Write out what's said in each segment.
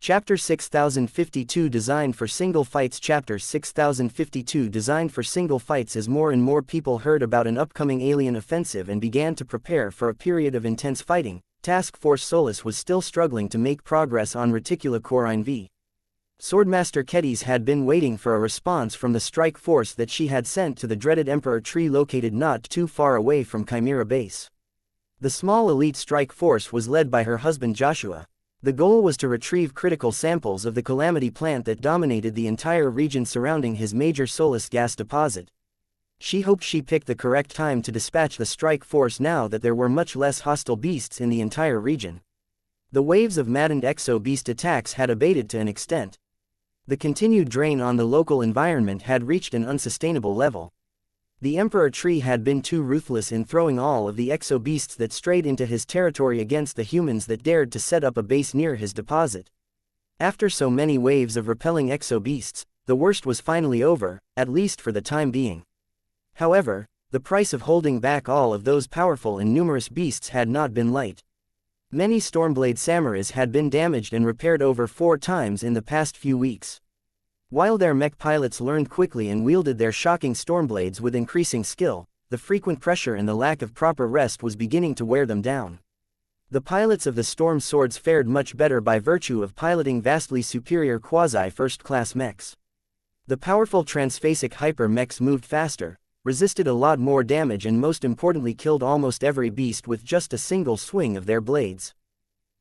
Chapter 6052 Designed for Single Fights. Chapter 6052 Designed for Single Fights. As more and more people heard about an upcoming alien offensive and began to prepare for a period of intense fighting, Task Force Solus was still struggling to make progress on Reticula Corine V. Swordmaster Kedis had been waiting for a response from the strike force that she had sent to the dreaded Emperor Tree located not too far away from Chimera Base. The small elite strike force was led by her husband Joshua. The goal was to retrieve critical samples of the calamity plant that dominated the entire region surrounding his major Solus gas deposit. She hoped she picked the correct time to dispatch the strike force now that there were much less hostile beasts in the entire region. The waves of maddened exo-beast attacks had abated to an extent. The continued drain on the local environment had reached an unsustainable level. The Emperor Tree had been too ruthless in throwing all of the exo-beasts that strayed into his territory against the humans that dared to set up a base near his deposit. After so many waves of repelling exo-beasts, the worst was finally over, at least for the time being. However, the price of holding back all of those powerful and numerous beasts had not been light. Many Stormblade Samurais had been damaged and repaired over 4 times in the past few weeks. While their mech pilots learned quickly and wielded their shocking Stormblades with increasing skill, the frequent pressure and the lack of proper rest was beginning to wear them down. The pilots of the Storm Swords fared much better by virtue of piloting vastly superior quasi-first-class mechs. The powerful transphasic hyper mechs moved faster, resisted a lot more damage and most importantly killed almost every beast with just a single swing of their blades.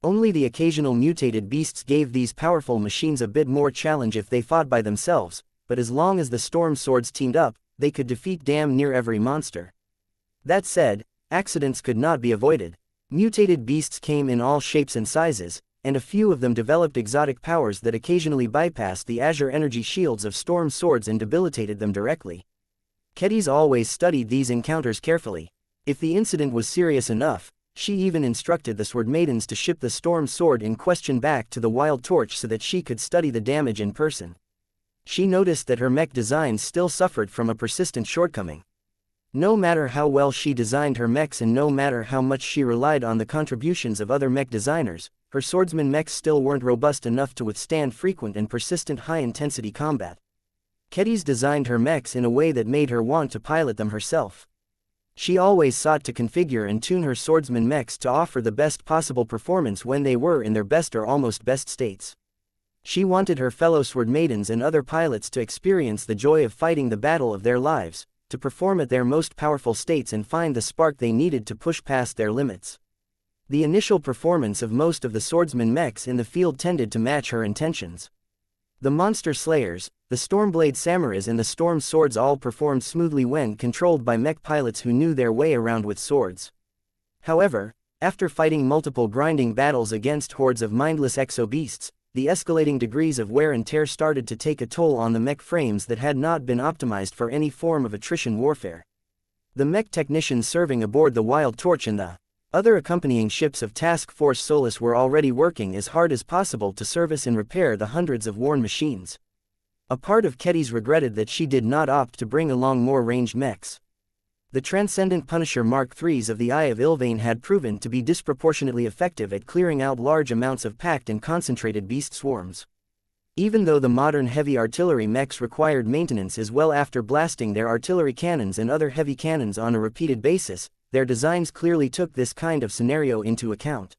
Only the occasional mutated beasts gave these powerful machines a bit more challenge if they fought by themselves, but as long as the Storm Swords teamed up, they could defeat damn near every monster. That said, accidents could not be avoided. Mutated beasts came in all shapes and sizes, and a few of them developed exotic powers that occasionally bypassed the azure energy shields of Storm Swords and debilitated them directly. Kedis always studied these encounters carefully. If the incident was serious enough, she even instructed the Sword Maidens to ship the Storm Sword in question back to the Wild Torch so that she could study the damage in person. She noticed that her mech designs still suffered from a persistent shortcoming. No matter how well she designed her mechs and no matter how much she relied on the contributions of other mech designers, her swordsman mechs still weren't robust enough to withstand frequent and persistent high-intensity combat. Kedis designed her mechs in a way that made her want to pilot them herself. She always sought to configure and tune her swordsman mechs to offer the best possible performance when they were in their best or almost best states. She wanted her fellow sword maidens and other pilots to experience the joy of fighting the battle of their lives, to perform at their most powerful states and find the spark they needed to push past their limits. The initial performance of most of the swordsman mechs in the field tended to match her intentions. The Monster Slayers, the Stormblade Samurais and the Storm Swords all performed smoothly when controlled by mech pilots who knew their way around with swords. However, after fighting multiple grinding battles against hordes of mindless exo-beasts, the escalating degrees of wear and tear started to take a toll on the mech frames that had not been optimized for any form of attrition warfare. The mech technicians serving aboard the Wild Torch and the other accompanying ships of Task Force Solus were already working as hard as possible to service and repair the hundreds of worn machines. A part of Kedis regretted that she did not opt to bring along more ranged mechs. The Transcendent Punisher Mark IIIs of the Eye of Ilvain had proven to be disproportionately effective at clearing out large amounts of packed and concentrated beast swarms. Even though the modern heavy artillery mechs required maintenance as well after blasting their artillery cannons and other heavy cannons on a repeated basis, their designs clearly took this kind of scenario into account.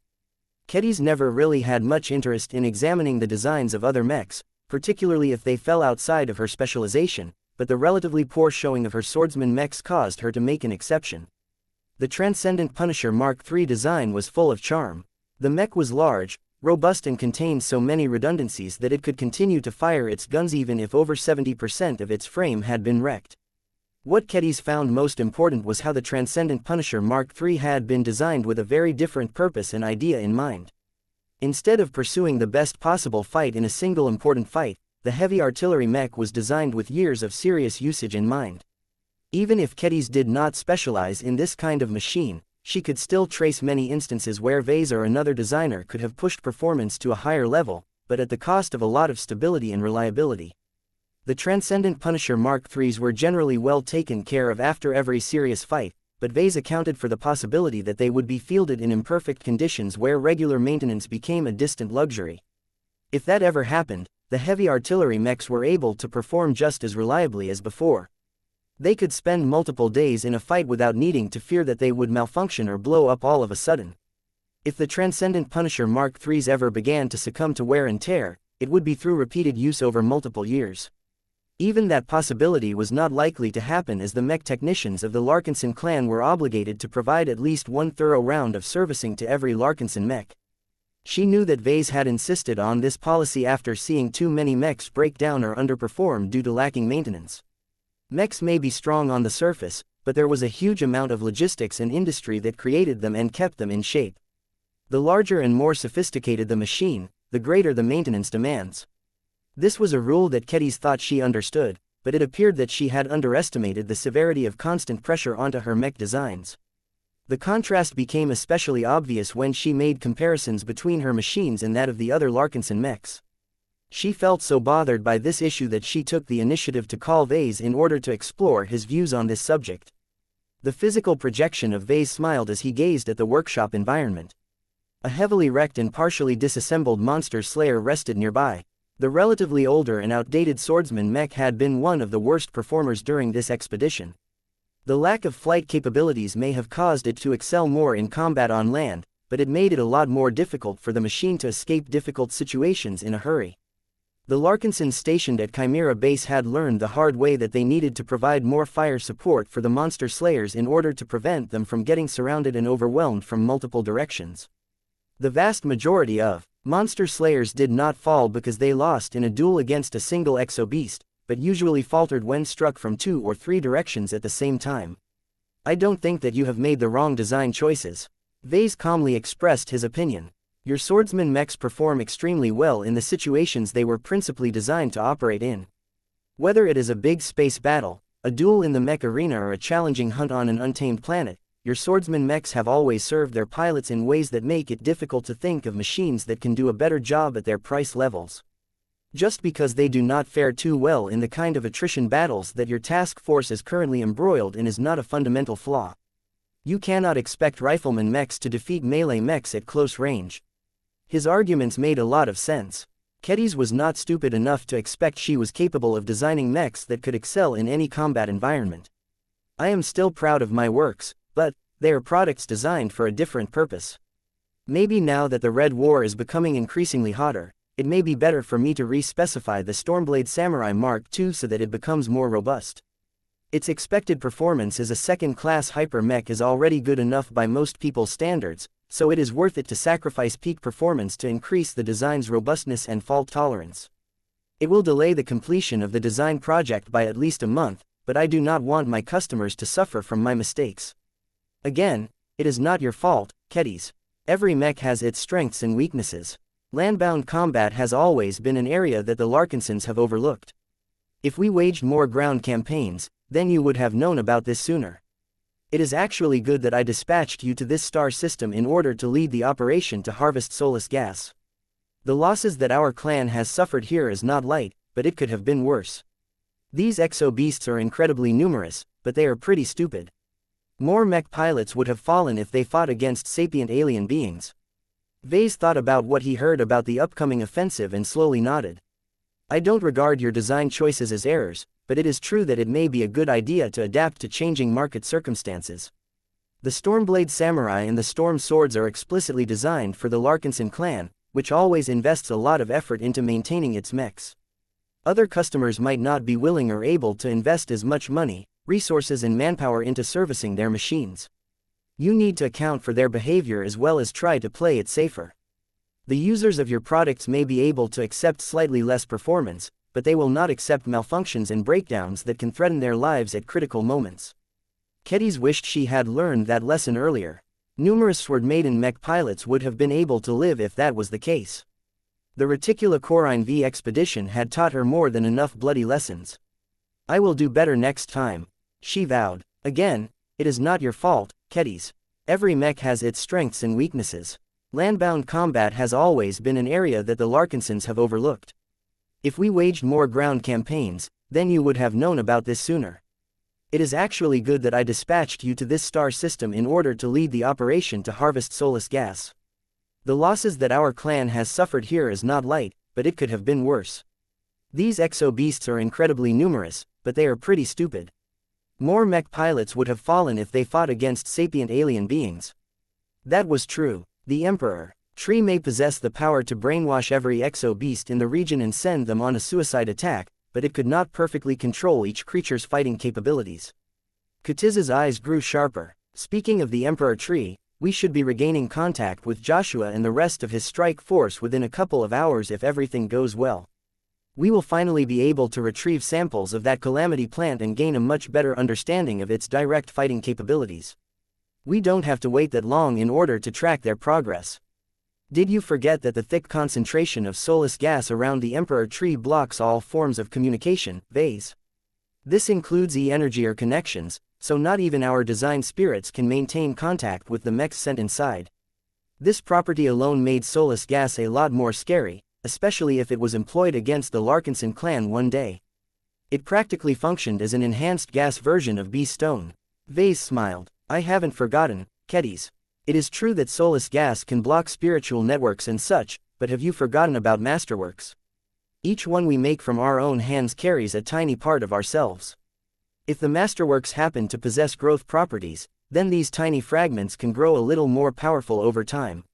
Kedis never really had much interest in examining the designs of other mechs, particularly if they fell outside of her specialization, but the relatively poor showing of her swordsman mechs caused her to make an exception. The Transcendent Punisher Mark III design was full of charm. The mech was large, robust and contained so many redundancies that it could continue to fire its guns even if over 70% of its frame had been wrecked. What Kedis found most important was how the Transcendent Punisher Mark III had been designed with a very different purpose and idea in mind. Instead of pursuing the best possible fight in a single important fight, the heavy artillery mech was designed with years of serious usage in mind. Even if Kedis did not specialize in this kind of machine, she could still trace many instances where Vase or another designer could have pushed performance to a higher level, but at the cost of a lot of stability and reliability. The Transcendent Punisher Mark IIIs were generally well taken care of after every serious fight, but Vase accounted for the possibility that they would be fielded in imperfect conditions where regular maintenance became a distant luxury. If that ever happened, the heavy artillery mechs were able to perform just as reliably as before. They could spend multiple days in a fight without needing to fear that they would malfunction or blow up all of a sudden. If the Transcendent Punisher Mark IIIs ever began to succumb to wear and tear, it would be through repeated use over multiple years. Even that possibility was not likely to happen, as the mech technicians of the Larkinson clan were obligated to provide at least one thorough round of servicing to every Larkinson mech. She knew that Vase had insisted on this policy after seeing too many mechs break down or underperform due to lacking maintenance. Mechs may be strong on the surface, but there was a huge amount of logistics and industry that created them and kept them in shape. The larger and more sophisticated the machine, the greater the maintenance demands. This was a rule that Kedis thought she understood, but it appeared that she had underestimated the severity of constant pressure onto her mech designs. The contrast became especially obvious when she made comparisons between her machines and that of the other Larkinson mechs. She felt so bothered by this issue that she took the initiative to call Vase in order to explore his views on this subject. The physical projection of Vase smiled as he gazed at the workshop environment. A heavily wrecked and partially disassembled monster slayer rested nearby. The relatively older and outdated swordsman Mech had been one of the worst performers during this expedition. The lack of flight capabilities may have caused it to excel more in combat on land, but it made it a lot more difficult for the machine to escape difficult situations in a hurry. The Larkinsons stationed at Chimera Base had learned the hard way that they needed to provide more fire support for the monster slayers in order to prevent them from getting surrounded and overwhelmed from multiple directions. The vast majority of monster slayers did not fall because they lost in a duel against a single exo-beast, but usually faltered when struck from 2 or 3 directions at the same time. I don't think that you have made the wrong design choices. Vase calmly expressed his opinion. Your swordsman mechs perform extremely well in the situations they were principally designed to operate in. Whether it is a big space battle, a duel in the mech arena, or a challenging hunt on an untamed planet, your swordsman mechs have always served their pilots in ways that make it difficult to think of machines that can do a better job at their price levels. Just because they do not fare too well in the kind of attrition battles that your task force is currently embroiled in is not a fundamental flaw. You cannot expect rifleman mechs to defeat melee mechs at close range. His arguments made a lot of sense. Kedis was not stupid enough to expect she was capable of designing mechs that could excel in any combat environment. I am still proud of my works, but they are products designed for a different purpose. Maybe now that the Red War is becoming increasingly hotter, it may be better for me to re-specify the Stormblade Samurai Mark II so that it becomes more robust. Its expected performance as a second-class hyper-mech is already good enough by most people's standards, so it is worth it to sacrifice peak performance to increase the design's robustness and fault tolerance. It will delay the completion of the design project by at least a month, but I do not want my customers to suffer from my mistakes. Again, it is not your fault, Kedis. Every mech has its strengths and weaknesses. Landbound combat has always been an area that the Larkinsons have overlooked. If we waged more ground campaigns, then you would have known about this sooner. It is actually good that I dispatched you to this star system in order to lead the operation to harvest Solus gas. The losses that our clan has suffered here is not light, but it could have been worse. These exo-beasts are incredibly numerous, but they are pretty stupid. More mech pilots would have fallen if they fought against sapient alien beings. Vase thought about what he heard about the upcoming offensive and slowly nodded. I don't regard your design choices as errors, but it is true that it may be a good idea to adapt to changing market circumstances. The Stormblade Samurai and the Storm Swords are explicitly designed for the Larkinson clan, which always invests a lot of effort into maintaining its mechs. Other customers might not be willing or able to invest as much money, resources and manpower into servicing their machines. You need to account for their behavior as well as try to play it safer. The users of your products may be able to accept slightly less performance, but they will not accept malfunctions and breakdowns that can threaten their lives at critical moments. Kedis wished she had learned that lesson earlier. Numerous Sword Maiden mech pilots would have been able to live if that was the case. The Reticula Corine V expedition had taught her more than enough bloody lessons. I will do better next time, she vowed. Again, it is not your fault, Kedis. Every mech has its strengths and weaknesses. Landbound combat has always been an area that the Larkinsons have overlooked. If we waged more ground campaigns, then you would have known about this sooner. It is actually good that I dispatched you to this star system in order to lead the operation to harvest Solus gas. The losses that our clan has suffered here is not light, but it could have been worse. These exo-beasts are incredibly numerous, but they are pretty stupid. More mech pilots would have fallen if they fought against sapient alien beings. That was true. The Emperor Tree may possess the power to brainwash every exo-beast in the region and send them on a suicide attack, but it could not perfectly control each creature's fighting capabilities. Katiz's eyes grew sharper. Speaking of the Emperor Tree, we should be regaining contact with Joshua and the rest of his strike force within a couple of hours if everything goes well. We will finally be able to retrieve samples of that calamity plant and gain a much better understanding of its direct fighting capabilities. We don't have to wait that long in order to track their progress. Did you forget that the thick concentration of soulless gas around the Emperor Tree blocks all forms of communication, Vase? This includes e-energy or connections, so not even our design spirits can maintain contact with the mechs sent inside. This property alone made soulless gas a lot more scary, especially if it was employed against the Larkinson clan one day. It practically functioned as an enhanced gas version of B-Stone. Vase smiled. I haven't forgotten, Kedis. It is true that soulless gas can block spiritual networks and such, but have you forgotten about masterworks? Each one we make from our own hands carries a tiny part of ourselves. If the masterworks happen to possess growth properties, then these tiny fragments can grow a little more powerful over time.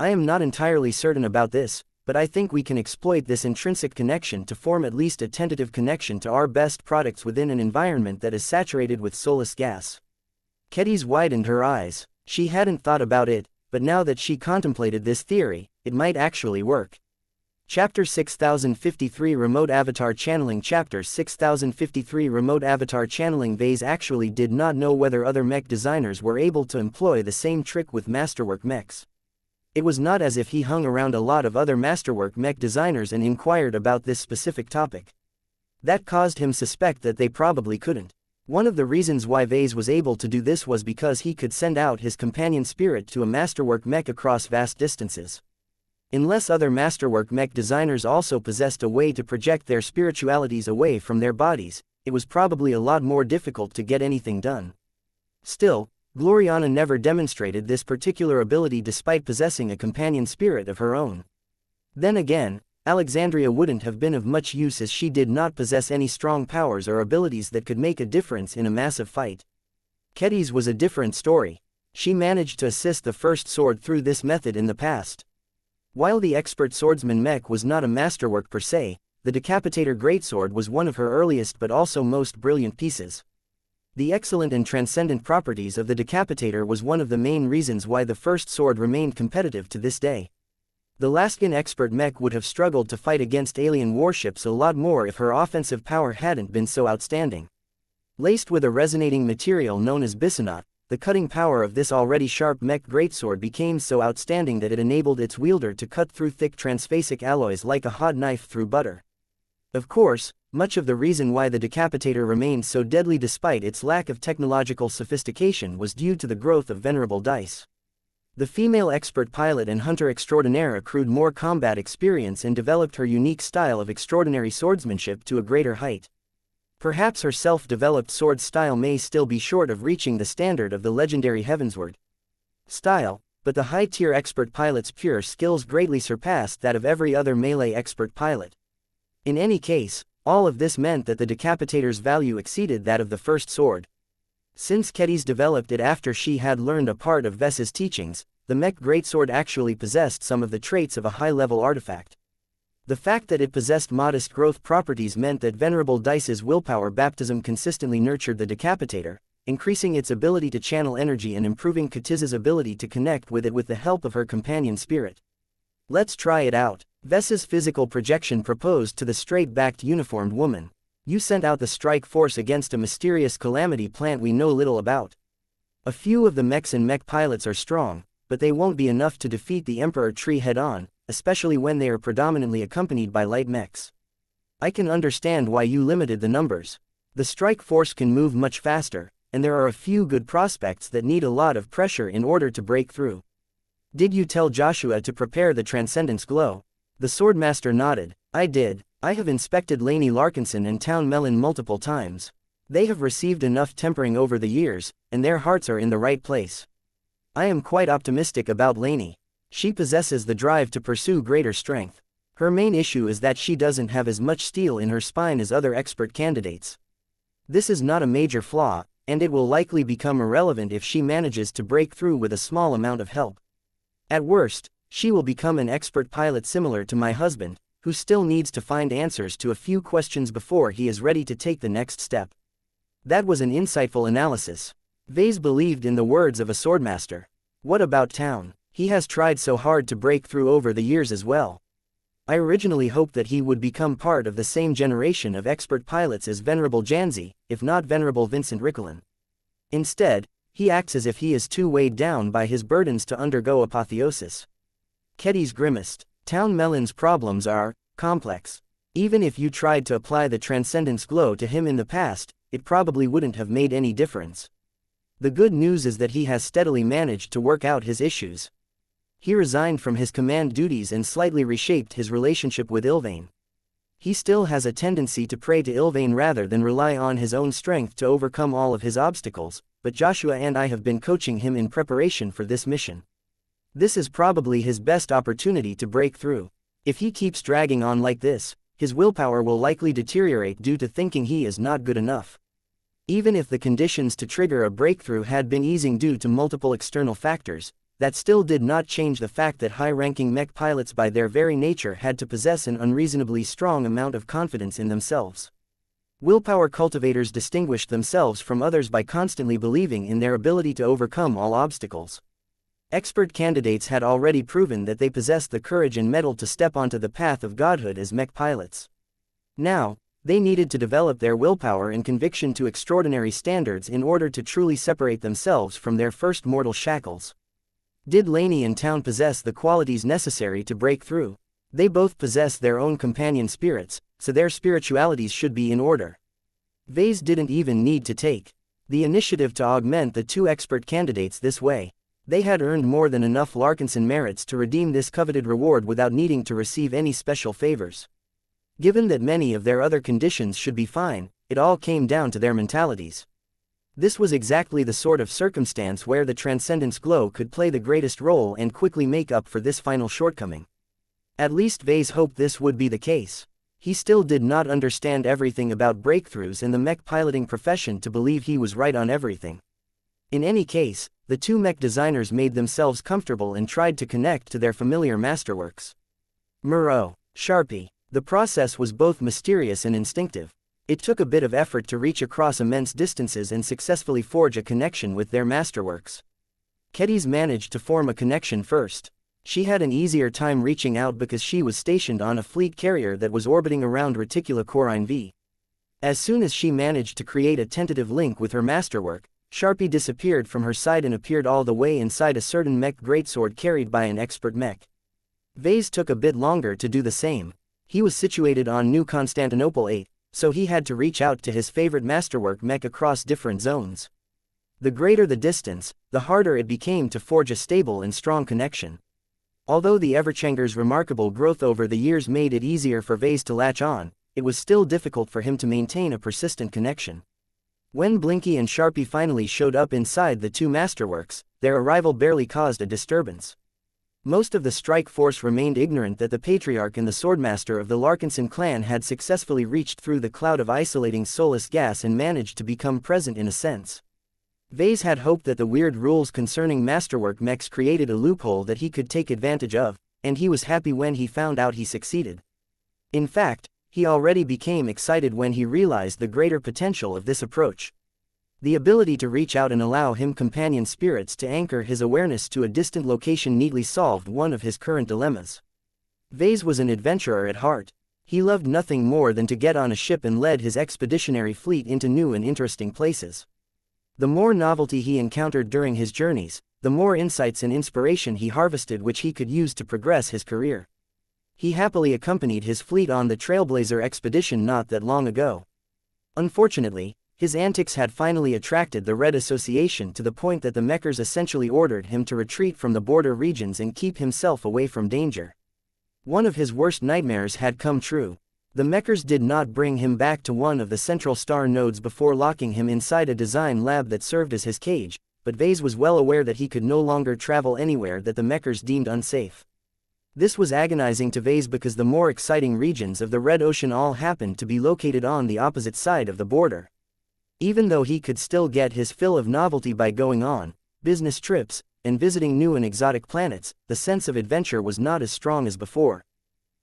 I am not entirely certain about this, but I think we can exploit this intrinsic connection to form at least a tentative connection to our best products within an environment that is saturated with soulless gas. Kedis widened her eyes. She hadn't thought about it, but now that she contemplated this theory, it might actually work. Chapter 6053 Remote Avatar Channeling Chapter 6053 Remote Avatar Channeling Vase actually did not know whether other mech designers were able to employ the same trick with masterwork mechs. It was not as if he hung around a lot of other masterwork mech designers and inquired about this specific topic. That caused him suspect that they probably couldn't. One of the reasons why Vase was able to do this was because he could send out his companion spirit to a masterwork mech across vast distances. Unless other masterwork mech designers also possessed a way to project their spiritualities away from their bodies, it was probably a lot more difficult to get anything done. Still, Gloriana never demonstrated this particular ability despite possessing a companion spirit of her own. Then again, Alexandria wouldn't have been of much use as she did not possess any strong powers or abilities that could make a difference in a massive fight. Kedis was a different story. She managed to assist the First Sword through this method in the past. While the expert swordsman Mech was not a masterwork per se, the Decapitator Greatsword was one of her earliest but also most brilliant pieces. The excellent and transcendent properties of the Decapitator was one of the main reasons why the First Sword remained competitive to this day. The Laskin expert Mech would have struggled to fight against alien warships a lot more if her offensive power hadn't been so outstanding. Laced with a resonating material known as bisonite, the cutting power of this already sharp Mech greatsword became so outstanding that it enabled its wielder to cut through thick transphasic alloys like a hot knife through butter. Of course, much of the reason why the Decapitator remained so deadly despite its lack of technological sophistication was due to the growth of venerable dice. The female expert pilot and hunter extraordinaire accrued more combat experience and developed her unique style of extraordinary swordsmanship to a greater height. Perhaps her self-developed sword style may still be short of reaching the standard of the legendary Heavensward style, but the high-tier expert pilot's pure skills greatly surpassed that of every other melee expert pilot. In any case, all of this meant that the Decapitator's value exceeded that of the First Sword. Since Kedis developed it after she had learned a part of Ves's teachings, the Mech Greatsword actually possessed some of the traits of a high-level artifact. The fact that it possessed modest growth properties meant that Venerable Dice's willpower baptism consistently nurtured the Decapitator, increasing its ability to channel energy and improving Katiz's ability to connect with it with the help of her companion spirit. Let's try it out. Ves's physical projection proposed to the straight-backed uniformed woman. You sent out the strike force against a mysterious calamity plant we know little about. A few of the mechs and mech pilots are strong, but they won't be enough to defeat the Emperor Tree head-on, especially when they are predominantly accompanied by light mechs. I can understand why you limited the numbers. The strike force can move much faster, and there are a few good prospects that need a lot of pressure in order to break through. Did you tell Joshua to prepare the Transcendence Glow? The Swordmaster nodded. I did. I have inspected Laney Larkinson and Town Melon multiple times. They have received enough tempering over the years, and their hearts are in the right place. I am quite optimistic about Laney. She possesses the drive to pursue greater strength. Her main issue is that she doesn't have as much steel in her spine as other expert candidates. This is not a major flaw, and it will likely become irrelevant if she manages to break through with a small amount of help. At worst, she will become an expert pilot similar to my husband, who still needs to find answers to a few questions before he is ready to take the next step. That was an insightful analysis. Vase believed in the words of a swordmaster. What about Town? He has tried so hard to break through over the years as well. I originally hoped that he would become part of the same generation of expert pilots as Venerable Janzi, if not Venerable Vincent Rickelin. Instead, he acts as if he is too weighed down by his burdens to undergo apotheosis. Keddy's grimaced. Town Melon's problems are complex. Even if you tried to apply the Transcendence Glow to him in the past, it probably wouldn't have made any difference. The good news is that he has steadily managed to work out his issues. He resigned from his command duties and slightly reshaped his relationship with Ilvain. He still has a tendency to pray to Ilvain rather than rely on his own strength to overcome all of his obstacles, but Joshua and I have been coaching him in preparation for this mission. This is probably his best opportunity to break through. If he keeps dragging on like this, his willpower will likely deteriorate due to thinking he is not good enough. Even if the conditions to trigger a breakthrough had been easing due to multiple external factors, that still did not change the fact that high-ranking mech pilots by their very nature had to possess an unreasonably strong amount of confidence in themselves. Willpower cultivators distinguished themselves from others by constantly believing in their ability to overcome all obstacles. Expert candidates had already proven that they possessed the courage and mettle to step onto the path of godhood as mech pilots. Now, they needed to develop their willpower and conviction to extraordinary standards in order to truly separate themselves from their first mortal shackles. Did Laney and Town possess the qualities necessary to break through? They both possess their own companion spirits, so their spiritualities should be in order. Vase didn't even need to take the initiative to augment the two expert candidates this way. They had earned more than enough Larkinson merits to redeem this coveted reward without needing to receive any special favors. Given that many of their other conditions should be fine, it all came down to their mentalities. This was exactly the sort of circumstance where the Transcendence Glow could play the greatest role and quickly make up for this final shortcoming. At least Vase hoped this would be the case. He still did not understand everything about breakthroughs and the mech piloting profession to believe he was right on everything. In any case, the two mech designers made themselves comfortable and tried to connect to their familiar masterworks. Moreau, Sharpie. The process was both mysterious and instinctive. It took a bit of effort to reach across immense distances and successfully forge a connection with their masterworks. Keddy's managed to form a connection first. She had an easier time reaching out because she was stationed on a fleet carrier that was orbiting around Reticula Corine V. As soon as she managed to create a tentative link with her masterwork, Sharpie disappeared from her side and appeared all the way inside a certain mech greatsword carried by an expert mech. Vase took a bit longer to do the same. He was situated on New Constantinople 8, so he had to reach out to his favorite masterwork mech across different zones. The greater the distance, the harder it became to forge a stable and strong connection. Although the Everchanger's remarkable growth over the years made it easier for Vase to latch on, it was still difficult for him to maintain a persistent connection. When Blinky and Sharpie finally showed up inside the two masterworks, their arrival barely caused a disturbance. Most of the strike force remained ignorant that the Patriarch and the Swordmaster of the Larkinson clan had successfully reached through the cloud of isolating soulless gas and managed to become present in a sense. Vase had hoped that the weird rules concerning masterwork mechs created a loophole that he could take advantage of, and he was happy when he found out he succeeded. In fact, he already became excited when he realized the greater potential of this approach. The ability to reach out and allow him companion spirits to anchor his awareness to a distant location neatly solved one of his current dilemmas. Vase was an adventurer at heart. He loved nothing more than to get on a ship and lead his expeditionary fleet into new and interesting places. The more novelty he encountered during his journeys, the more insights and inspiration he harvested which he could use to progress his career. He happily accompanied his fleet on the Trailblazer expedition not that long ago. Unfortunately, his antics had finally attracted the Red Association to the point that the Mechers essentially ordered him to retreat from the border regions and keep himself away from danger. One of his worst nightmares had come true. The Mechers did not bring him back to one of the central star nodes before locking him inside a design lab that served as his cage, but Vase was well aware that he could no longer travel anywhere that the Mechers deemed unsafe. This was agonizing to Vase because the more exciting regions of the Red Ocean all happened to be located on the opposite side of the border. Even though he could still get his fill of novelty by going on business trips and visiting new and exotic planets, the sense of adventure was not as strong as before.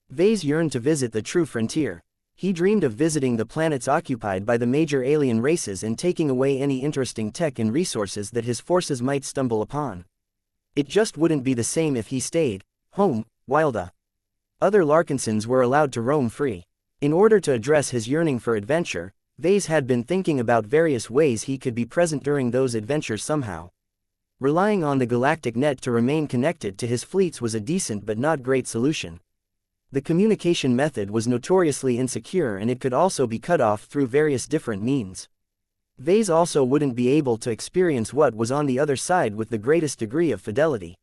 Vase yearned to visit the true frontier. He dreamed of visiting the planets occupied by the major alien races and taking away any interesting tech and resources that his forces might stumble upon. It just wouldn't be the same if he stayed home, while the other Larkinsons were allowed to roam free. In order to address his yearning for adventure, Vase had been thinking about various ways he could be present during those adventures somehow. Relying on the galactic net to remain connected to his fleets was a decent but not great solution. The communication method was notoriously insecure and it could also be cut off through various different means. Vase also wouldn't be able to experience what was on the other side with the greatest degree of fidelity.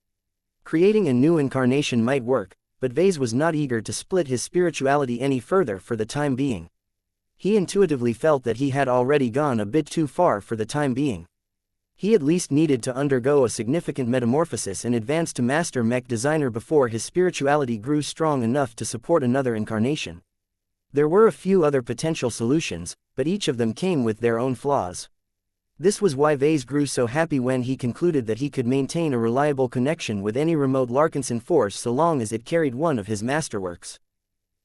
Creating a new incarnation might work, but Vase was not eager to split his spirituality any further for the time being. He intuitively felt that he had already gone a bit too far for the time being. He at least needed to undergo a significant metamorphosis and advance to Master Mech Designer before his spirituality grew strong enough to support another incarnation. There were a few other potential solutions, but each of them came with their own flaws. This was why Vase grew so happy when he concluded that he could maintain a reliable connection with any remote Larkinson force so long as it carried one of his masterworks.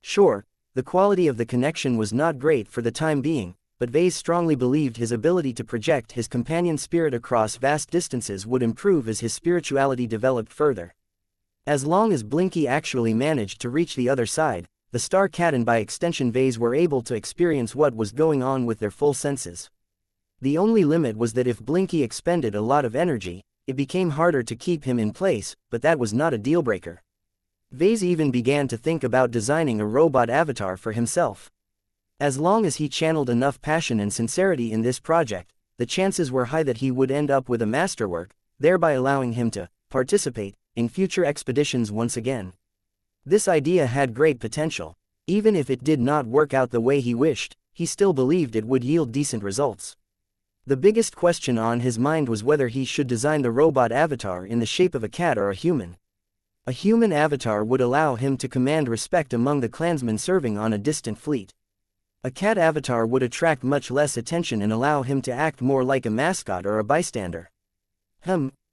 Sure, the quality of the connection was not great for the time being, but Vase strongly believed his ability to project his companion spirit across vast distances would improve as his spirituality developed further. As long as Blinky actually managed to reach the other side, the Star Cat and by extension Vase were able to experience what was going on with their full senses. The only limit was that if Blinky expended a lot of energy, it became harder to keep him in place, but that was not a deal-breaker. Vase even began to think about designing a robot avatar for himself. As long as he channeled enough passion and sincerity in this project, the chances were high that he would end up with a masterwork, thereby allowing him to participate in future expeditions once again. This idea had great potential. Even if it did not work out the way he wished, he still believed it would yield decent results. The biggest question on his mind was whether he should design the robot avatar in the shape of a cat or a human. A human avatar would allow him to command respect among the clansmen serving on a distant fleet. A cat avatar would attract much less attention and allow him to act more like a mascot or a bystander.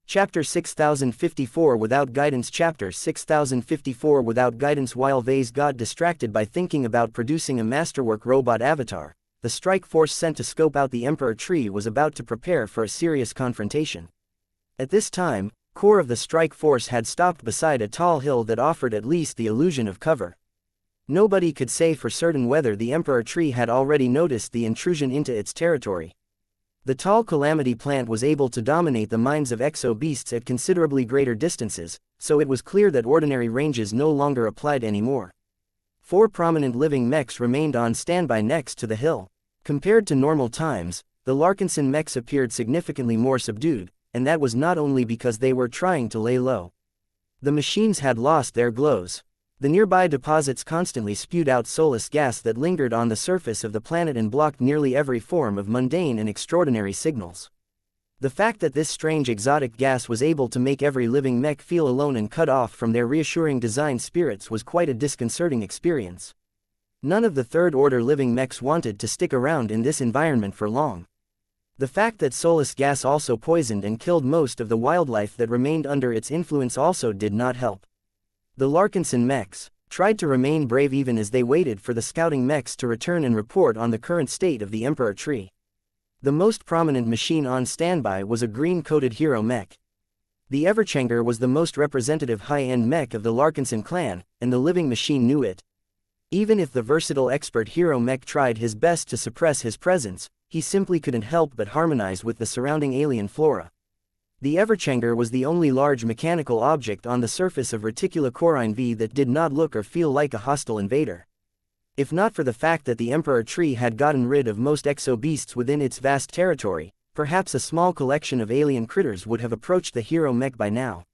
Chapter 6054 Without Guidance. Chapter 6054 Without Guidance. While Vase got distracted by thinking about producing a masterwork robot avatar, the strike force sent to scope out the Emperor Tree was about to prepare for a serious confrontation. At this time, core of the strike force had stopped beside a tall hill that offered at least the illusion of cover. Nobody could say for certain whether the Emperor Tree had already noticed the intrusion into its territory. The tall calamity plant was able to dominate the minds of exo-beasts at considerably greater distances, so it was clear that ordinary ranges no longer applied anymore. 4 prominent living mechs remained on standby next to the hill. Compared to normal times, the Larkinson mechs appeared significantly more subdued, and that was not only because they were trying to lay low. The machines had lost their glows. The nearby deposits constantly spewed out soulless gas that lingered on the surface of the planet and blocked nearly every form of mundane and extraordinary signals. The fact that this strange exotic gas was able to make every living mech feel alone and cut off from their reassuring design spirits was quite a disconcerting experience. None of the third-order living mechs wanted to stick around in this environment for long. The fact that soulless gas also poisoned and killed most of the wildlife that remained under its influence also did not help. The Larkinson mechs tried to remain brave even as they waited for the scouting mechs to return and report on the current state of the Emperor Tree. The most prominent machine on standby was a green-coated hero mech. The Everchanger was the most representative high-end mech of the Larkinson clan, and the living machine knew it. Even if the versatile expert hero mech tried his best to suppress his presence, he simply couldn't help but harmonize with the surrounding alien flora. The Everchanger was the only large mechanical object on the surface of Reticula Corine V that did not look or feel like a hostile invader. If not for the fact that the Emperor Tree had gotten rid of most exo-beasts within its vast territory, perhaps a small collection of alien critters would have approached the hero mech by now.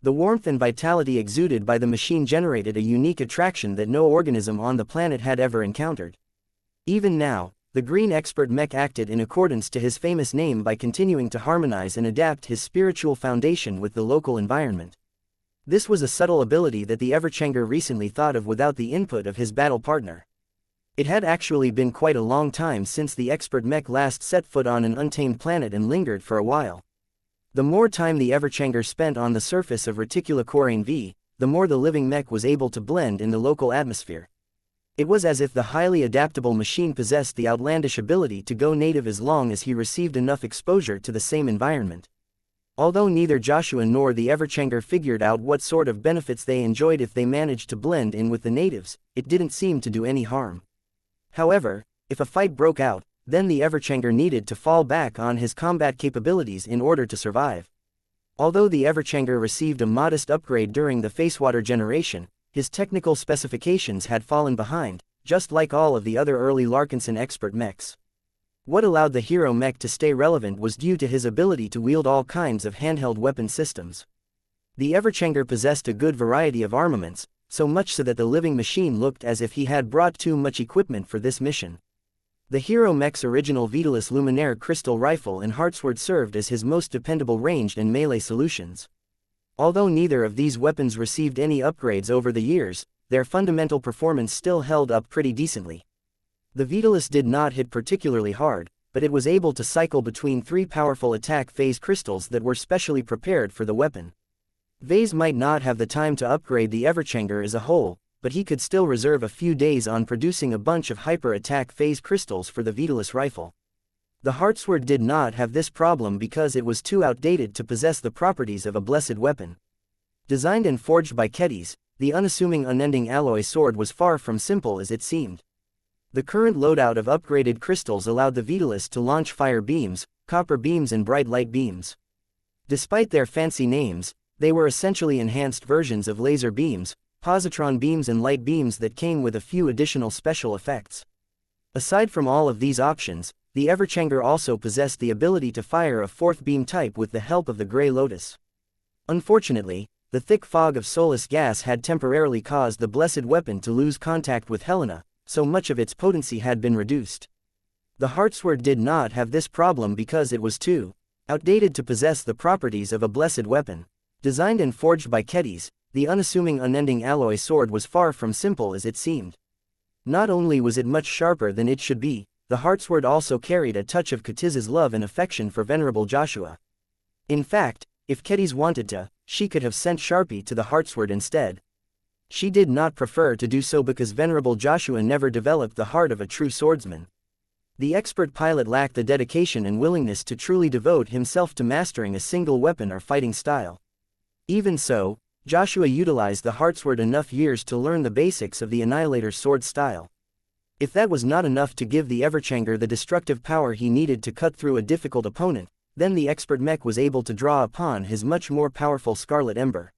The warmth and vitality exuded by the machine generated a unique attraction that no organism on the planet had ever encountered. Even now, the green expert mech acted in accordance to his famous name by continuing to harmonize and adapt his spiritual foundation with the local environment. This was a subtle ability that the Everchanger recently thought of without the input of his battle partner. It had actually been quite a long time since the expert Mech last set foot on an untamed planet and lingered for a while. The more time the Everchanger spent on the surface of Reticulacorain V, the more the living Mech was able to blend in the local atmosphere. It was as if the highly adaptable machine possessed the outlandish ability to go native as long as he received enough exposure to the same environment. Although neither Joshua nor the Everchanger figured out what sort of benefits they enjoyed if they managed to blend in with the natives, it didn't seem to do any harm. However, if a fight broke out, then the Everchanger needed to fall back on his combat capabilities in order to survive. Although the Everchanger received a modest upgrade during the Facewater generation, his technical specifications had fallen behind, just like all of the other early Larkinson expert mechs. What allowed the hero mech to stay relevant was due to his ability to wield all kinds of handheld weapon systems. The Everchanger possessed a good variety of armaments, so much so that the living machine looked as if he had brought too much equipment for this mission. The hero mech's original Vitalis Luminaire crystal rifle and Heartsword served as his most dependable ranged and melee solutions. Although neither of these weapons received any upgrades over the years, their fundamental performance still held up pretty decently. The Vitalis did not hit particularly hard, but it was able to cycle between three powerful attack phase crystals that were specially prepared for the weapon. Vase might not have the time to upgrade the Everchanger as a whole, but he could still reserve a few days on producing a bunch of hyper-attack phase crystals for the Vitalis rifle. The Heartsword did not have this problem because it was too outdated to possess the properties of a blessed weapon. Designed and forged by Kedis, the unassuming unending alloy sword was far from simple as it seemed. The current loadout of upgraded crystals allowed the Vitalis to launch fire beams, copper beams and bright light beams. Despite their fancy names, they were essentially enhanced versions of laser beams, positron beams and light beams that came with a few additional special effects. Aside from all of these options, the Everchanger also possessed the ability to fire a fourth beam type with the help of the Grey Lotus. Unfortunately, the thick fog of soulless gas had temporarily caused the blessed weapon to lose contact with Helena, so much of its potency had been reduced. The Heartsword did not have this problem because it was too outdated to possess the properties of a blessed weapon. Designed and forged by Kedis, the unassuming unending alloy sword was far from simple as it seemed. Not only was it much sharper than it should be, the Heartsword also carried a touch of Ketiz's love and affection for Venerable Joshua. In fact, if Kedis wanted to, she could have sent Sharpie to the Heartsword instead. She did not prefer to do so because Venerable Joshua never developed the heart of a true swordsman. The expert pilot lacked the dedication and willingness to truly devote himself to mastering a single weapon or fighting style. Even so, Joshua utilized the Heartsword enough years to learn the basics of the Annihilator's sword style. If that was not enough to give the Everchanger the destructive power he needed to cut through a difficult opponent, then the expert mech was able to draw upon his much more powerful Scarlet Ember.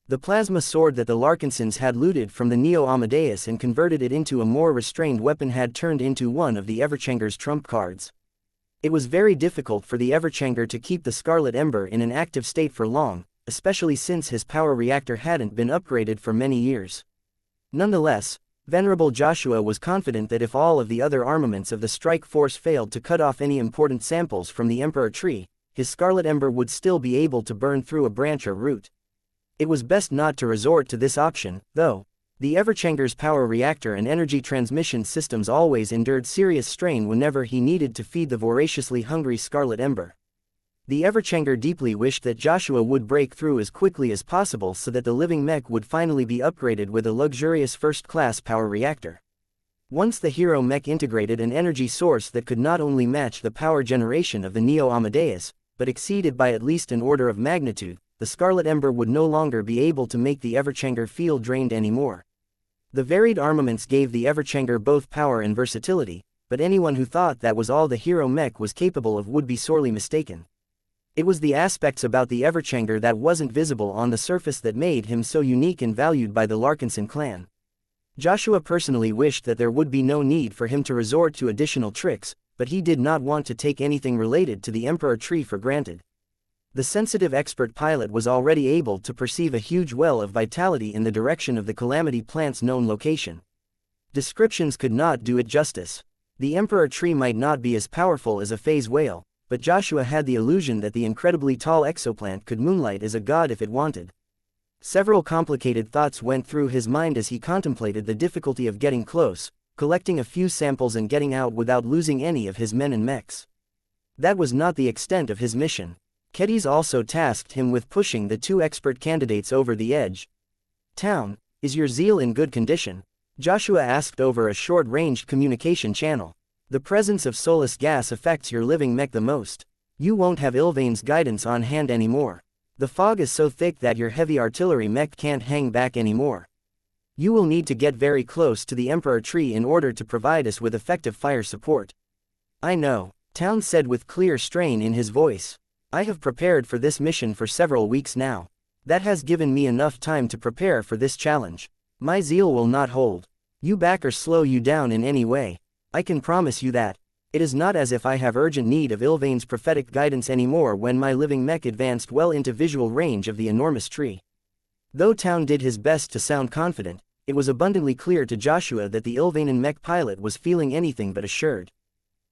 The plasma sword that the Larkinsons had looted from the Neo Amadeus and converted it into a more restrained weapon had turned into one of the Everchanger's trump cards. It was very difficult for the Everchanger to keep the Scarlet Ember in an active state for long, especially since his power reactor hadn't been upgraded for many years. Nonetheless, Venerable Joshua was confident that if all of the other armaments of the strike force failed to cut off any important samples from the Emperor tree, his Scarlet Ember would still be able to burn through a branch or root. It was best not to resort to this option, though. The Everchanger's power reactor and energy transmission systems always endured serious strain whenever he needed to feed the voraciously hungry Scarlet Ember. The Everchanger deeply wished that Joshua would break through as quickly as possible so that the living mech would finally be upgraded with a luxurious first-class power reactor. Once the hero mech integrated an energy source that could not only match the power generation of the Neo Amadeus, but exceeded by at least an order of magnitude, the Scarlet Ember would no longer be able to make the Everchanger feel drained anymore. The varied armaments gave the Everchanger both power and versatility, but anyone who thought that was all the hero mech was capable of would be sorely mistaken. It was the aspects about the Everchanger that wasn't visible on the surface that made him so unique and valued by the Larkinson clan. Joshua personally wished that there would be no need for him to resort to additional tricks, but he did not want to take anything related to the Emperor tree for granted. The sensitive expert pilot was already able to perceive a huge well of vitality in the direction of the Calamity plant's known location. Descriptions could not do it justice. The Emperor tree might not be as powerful as a phase whale, but Joshua had the illusion that the incredibly tall exoplant could moonlight as a god if it wanted. Several complicated thoughts went through his mind as he contemplated the difficulty of getting close, collecting a few samples and getting out without losing any of his men and mechs. That was not the extent of his mission. Kedis also tasked him with pushing the 2 expert candidates over the edge. "Town, is your zeal in good condition?" Joshua asked over a short-ranged communication channel. "The presence of soulless gas affects your living mech the most. You won't have Ilvain's guidance on hand anymore. The fog is so thick that your heavy artillery mech can't hang back anymore. You will need to get very close to the Emperor Tree in order to provide us with effective fire support." "I know," Town said with clear strain in his voice. "I have prepared for this mission for several weeks now. That has given me enough time to prepare for this challenge. My zeal will not hold you back or slow you down in any way. I can promise you that. It is not as if I have urgent need of Ilvain's prophetic guidance anymore when my living mech advanced well into visual range of the enormous tree." Though Town did his best to sound confident, it was abundantly clear to Joshua that the Ilvainan mech pilot was feeling anything but assured.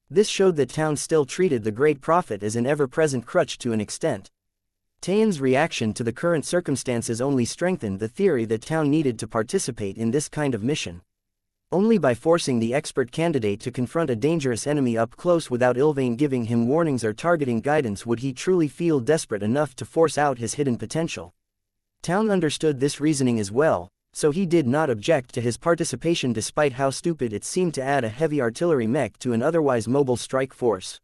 This showed that Town still treated the Great Prophet as an ever-present crutch to an extent. Tayan's reaction to the current circumstances only strengthened the theory that Town needed to participate in this kind of mission. Only by forcing the expert candidate to confront a dangerous enemy up close without Ilvain giving him warnings or targeting guidance would he truly feel desperate enough to force out his hidden potential. Town understood this reasoning as well, so he did not object to his participation despite how stupid it seemed to add a heavy artillery mech to an otherwise mobile strike force.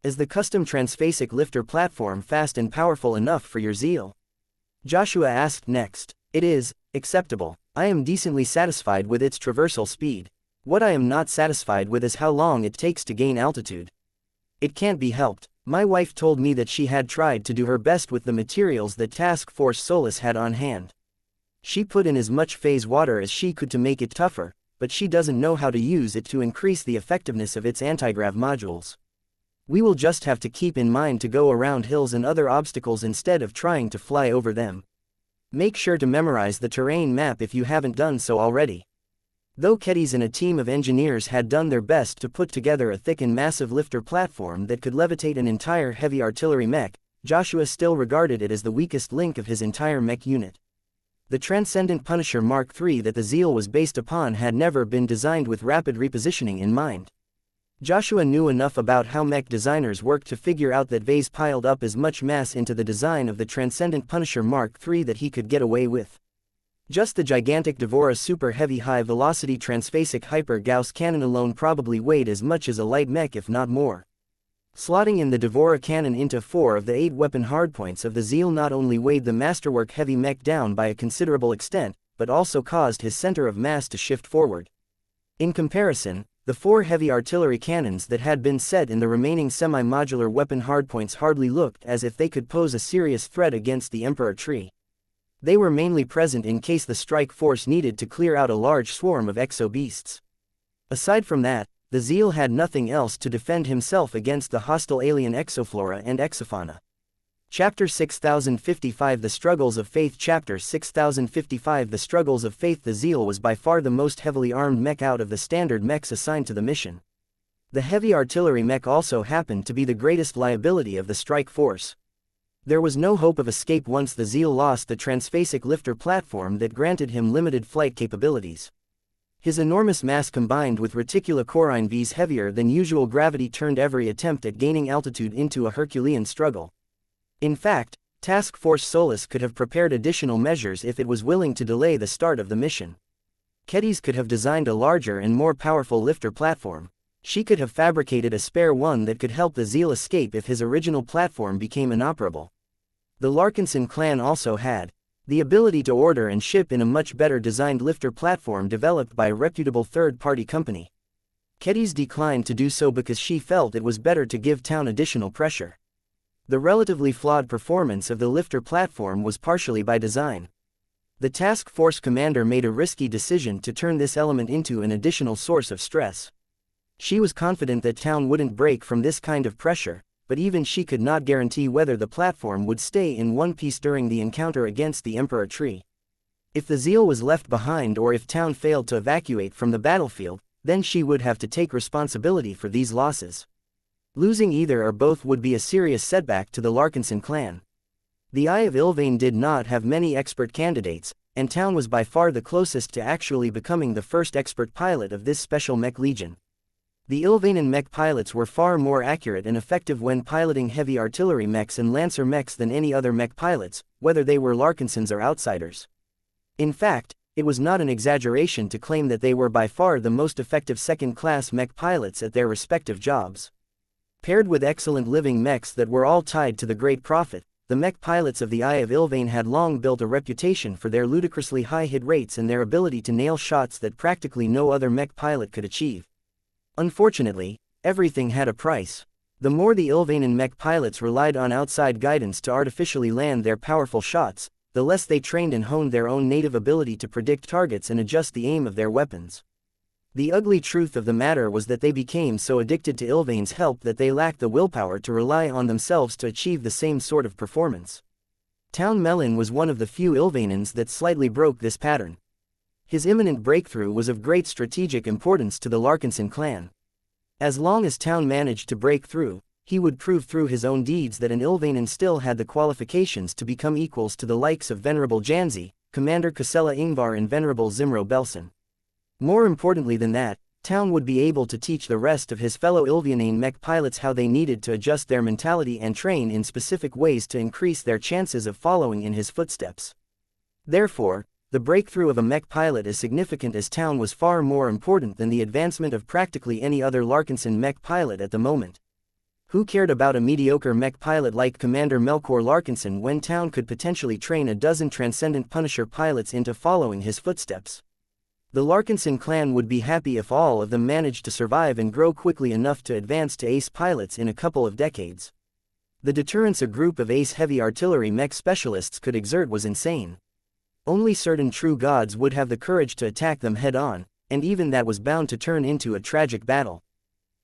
"Is the custom transphasic lifter platform fast and powerful enough for your zeal?" Joshua asked next. "It is acceptable. I am decently satisfied with its traversal speed. What I am not satisfied with is how long it takes to gain altitude. It can't be helped. My wife told me that she had tried to do her best with the materials that Task Force Solus had on hand. She put in as much phase water as she could to make it tougher, but she doesn't know how to use it to increase the effectiveness of its antigrav modules. We will just have to keep in mind to go around hills and other obstacles instead of trying to fly over them. Make sure to memorize the terrain map if you haven't done so already." Though Kedis and a team of engineers had done their best to put together a thick and massive lifter platform that could levitate an entire heavy artillery mech, Joshua still regarded it as the weakest link of his entire mech unit. The Transcendent Punisher Mark III that the Zeal was based upon had never been designed with rapid repositioning in mind. Joshua knew enough about how mech designers work to figure out that Vase piled up as much mass into the design of the Transcendent Punisher Mark III that he could get away with. Just the gigantic Devora Super Heavy High Velocity Transphasic Hyper Gauss cannon alone probably weighed as much as a light mech if not more. Slotting in the Devora cannon into 4 of the 8 weapon hardpoints of the Zeal not only weighed the Masterwork heavy mech down by a considerable extent, but also caused his center of mass to shift forward. In comparison, the 4 heavy artillery cannons that had been set in the remaining semi-modular weapon hardpoints hardly looked as if they could pose a serious threat against the Emperor Tree. They were mainly present in case the strike force needed to clear out a large swarm of exo-beasts. Aside from that, the Zeal had nothing else to defend himself against the hostile alien exoflora and exofauna. Chapter 6055 The Struggles of Faith Chapter 6055 The Struggles of Faith The Zeal was by far the most heavily armed mech out of the standard mechs assigned to the mission. The heavy artillery mech also happened to be the greatest liability of the strike force. There was no hope of escape once the Zeal lost the transphasic lifter platform that granted him limited flight capabilities. His enormous mass combined with Reticulocorine V's heavier than usual gravity turned every attempt at gaining altitude into a Herculean struggle. In fact, Task Force Solus could have prepared additional measures if it was willing to delay the start of the mission. Kedis could have designed a larger and more powerful lifter platform. She could have fabricated a spare one that could help the Zeal escape if his original platform became inoperable. The Larkinson clan also had the ability to order and ship in a much better designed lifter platform developed by a reputable third-party company. Kedis declined to do so because she felt it was better to give Town additional pressure. The relatively flawed performance of the lifter platform was partially by design. The task force commander made a risky decision to turn this element into an additional source of stress. She was confident that Town wouldn't break from this kind of pressure, but even she could not guarantee whether the platform would stay in one piece during the encounter against the Emperor Tree. If the Zeal was left behind or if Town failed to evacuate from the battlefield, then she would have to take responsibility for these losses. Losing either or both would be a serious setback to the Larkinson clan. The Eye of Ilvain did not have many expert candidates, and Town was by far the closest to actually becoming the first expert pilot of this special mech legion. The Ilvainin mech pilots were far more accurate and effective when piloting heavy artillery mechs and lancer mechs than any other mech pilots, whether they were Larkinsons or outsiders. In fact, it was not an exaggeration to claim that they were by far the most effective second-class mech pilots at their respective jobs. Paired with excellent living mechs that were all tied to the Great Prophet, the mech pilots of the Eye of Ilvain had long built a reputation for their ludicrously high hit rates and their ability to nail shots that practically no other mech pilot could achieve. Unfortunately, everything had a price. The more the Ilvainin mech pilots relied on outside guidance to artificially land their powerful shots, the less they trained and honed their own native ability to predict targets and adjust the aim of their weapons. The ugly truth of the matter was that they became so addicted to Ilvain's help that they lacked the willpower to rely on themselves to achieve the same sort of performance. Town Melon was one of the few Ilvainins that slightly broke this pattern. His imminent breakthrough was of great strategic importance to the Larkinson clan. As long as Town managed to break through, he would prove through his own deeds that an Ilvainin still had the qualifications to become equals to the likes of Venerable Janzi, Commander Casella Ingvar and Venerable Zimro Belson. More importantly than that, Town would be able to teach the rest of his fellow Ilvainin mech pilots how they needed to adjust their mentality and train in specific ways to increase their chances of following in his footsteps. Therefore, the breakthrough of a mech pilot as significant as Town was far more important than the advancement of practically any other Larkinson mech pilot at the moment. Who cared about a mediocre mech pilot like Commander Melkor Larkinson when Town could potentially train a dozen Transcendent Punisher pilots into following his footsteps? The Larkinson clan would be happy if all of them managed to survive and grow quickly enough to advance to ace pilots in a couple of decades. The deterrence a group of ace heavy artillery mech specialists could exert was insane. Only certain true gods would have the courage to attack them head-on, and even that was bound to turn into a tragic battle.